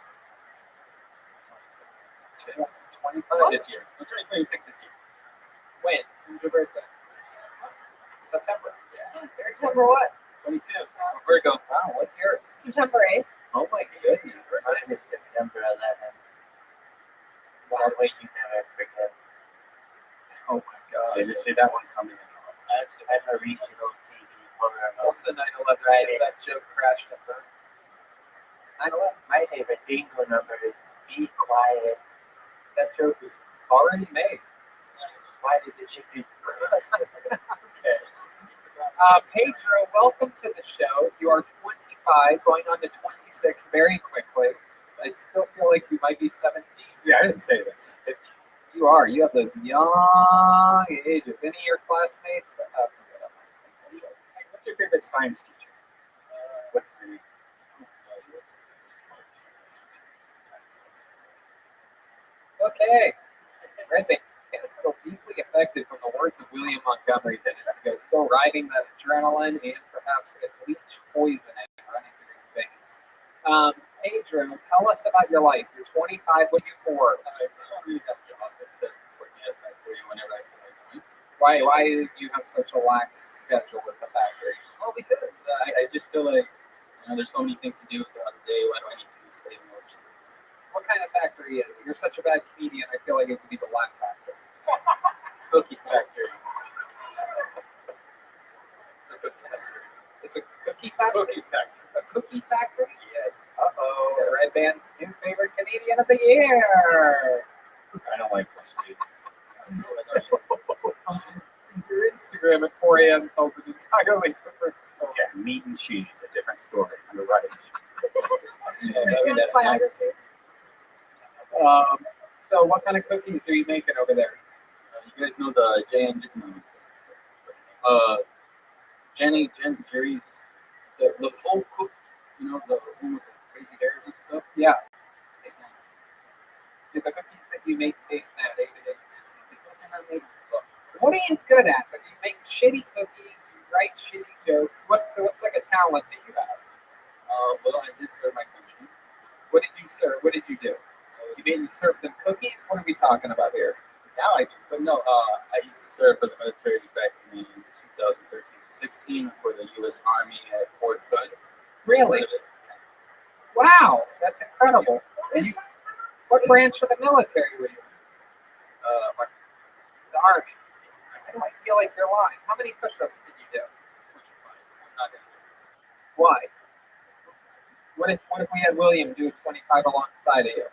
25 this year. I'm turning 26 this year. When? When's your birthday? September. Yeah. September what? 22. Virgo. Wow, what's yours? September 8th. Oh my goodness. My name is September 11th. That way you never forget. Oh my god. I just see that one coming in. I'm a regional TV program. Also 9/11. Right? That joke crashed and burned. 9/11. My favorite bingo number is Be Quiet. That joke was already made. Why did the chicken? Okay. Pedro, welcome to the show. You are 25, going on to 26 very quickly. I still feel like you might be 17. Yeah, I didn't say this. 15. You are. You have those young ages. Any of your classmates? What's your favorite science teacher? What's your name? Okay. Red Band is still deeply affected from the words of William Montgomery minutes ago, still riding that adrenaline and perhaps the bleach poisoning running through his veins. Pedro, tell us about your life. You're 25. What do you do for? I don't really have a job. It's working at a factory whenever I feel like doing. Why do you have such a lax schedule at the factory? Well, because I just feel like there's so many things to do throughout the day. Why do I need to stay in work? What kind of factory is it? You're such a bad comedian. I feel like it could be the Laugh Factory. Cookie factory. It's a cookie factory? Cookie factory. A cookie factory? Yes. Uh-oh, the Red Band's new favorite Canadian of the year. I don't like the sweets. Your Instagram at 4 a.m. tells an entirely different story. Yeah, meat and cheese, a different story. You're right. Biography. So what kind of cookies are you making over there? You guys know the Jerry's, the whole cook, you know, the one with the crazy hair and stuff? Yeah. Tastes nice. Yeah, the cookies that you make taste nasty. What are you good at? But you make shitty cookies, you write shitty jokes. What's like a talent that you have? Well, I did serve my country. What did you serve? What did you do? You served them cookies? What are we talking about here? Now I do, but no, I used to serve for the military back in 2013 to 16 for the U.S. Army at Fort Hood. Really? Wow, that's incredible. What branch of the military were you in? The Army. Why do I feel like you're lying? How many push-ups did you do? 25. Why? What if we had William do 25 alongside of you?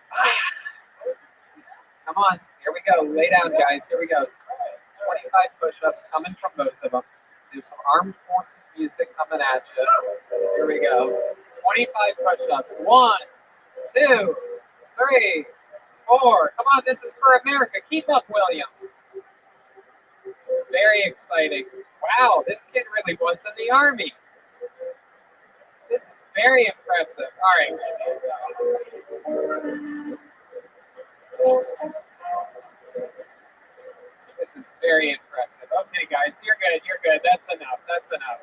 Come on, here we go. Lay down, guys. Here we go. 25 push-ups coming from both of them. Do some Armed Forces music coming at you. Here we go. 25 push-ups. 1, 2, 3, 4. Come on, this is for America. Keep up, William. This is very exciting. Wow, this kid really was in the Army. This is very impressive. All right. This is very impressive. Okay, guys, you're good. You're good. That's enough. That's enough.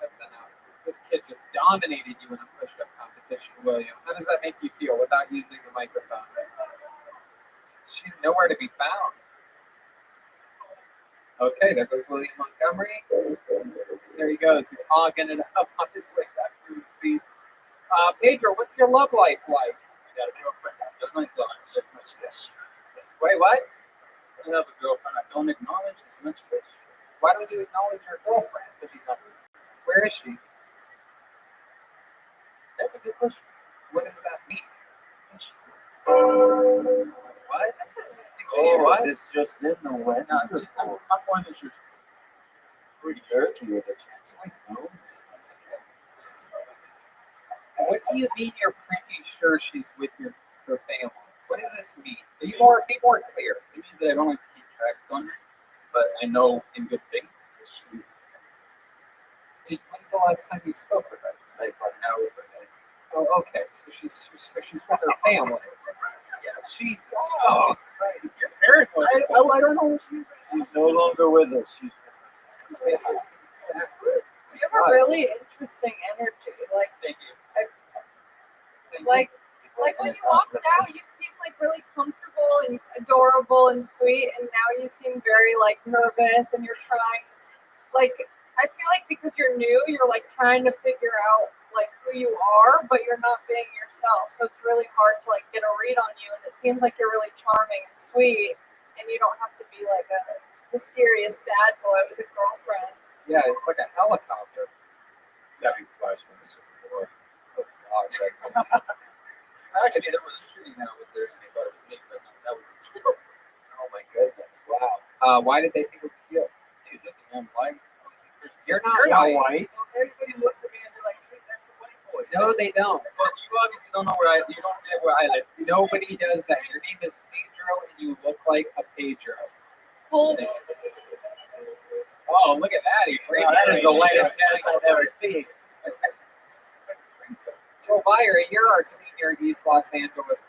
That's enough. This kid just dominated you in a push-up competition, William. How does that make you feel without using the microphone? She's nowhere to be found. Okay, there goes William Montgomery. There he goes. He's hogging it up on his way back to his seat. Pedro, what's your love life like? I got a girlfriend. I don't like God. Just much this. Wait, what? I have a girlfriend. I don't acknowledge as much as I should. Why don't you acknowledge your girlfriend? Because she's not here. Where is she? That's a good question. What does that mean? What? Oh, it's just in the way. My point is just Pretty dirty with a chance. Like, no. What do you mean you're pretty sure she's with your family? What does this mean? Be more clear. It means that I don't like to keep tracks on her, but I know in good faith that she's. When's the last time you spoke with her? Like an hour with her. Oh, okay. So she's with her family. Yeah. Jesus. Oh, Christ. You're paranoid. I don't know what She's no longer with us. She's Exactly. You have a really interesting energy. Like, Thank you. like when you walked out, you seemed like really comfortable and adorable and sweet, and now you seem very like nervous and you're trying. Like, I feel like because you're new, you're like trying to figure out like who you are, but you're not being yourself. So it's really hard to like get a read on you. And it seems like you're really charming and sweet, and you don't have to be like a mysterious bad boy with a girlfriend. Yeah, it's like a helicopter. Having flashbacks of the war. Actually, there was a shooting now with her, and they thought it was me, but no, that was. Oh my goodness! Wow. Why did they think it was you? Dude, look at him, white. You're not white. Everybody looks at me and they're like, "Hey, that's the white boy." No, they don't. But you obviously don't know where I live. Nobody does that. Your name is Pedro, and you look like a Pedro. Well, oh, look at that! That is the whitest dance I've ever seen. Joe Byer, you're our senior East Los Angeles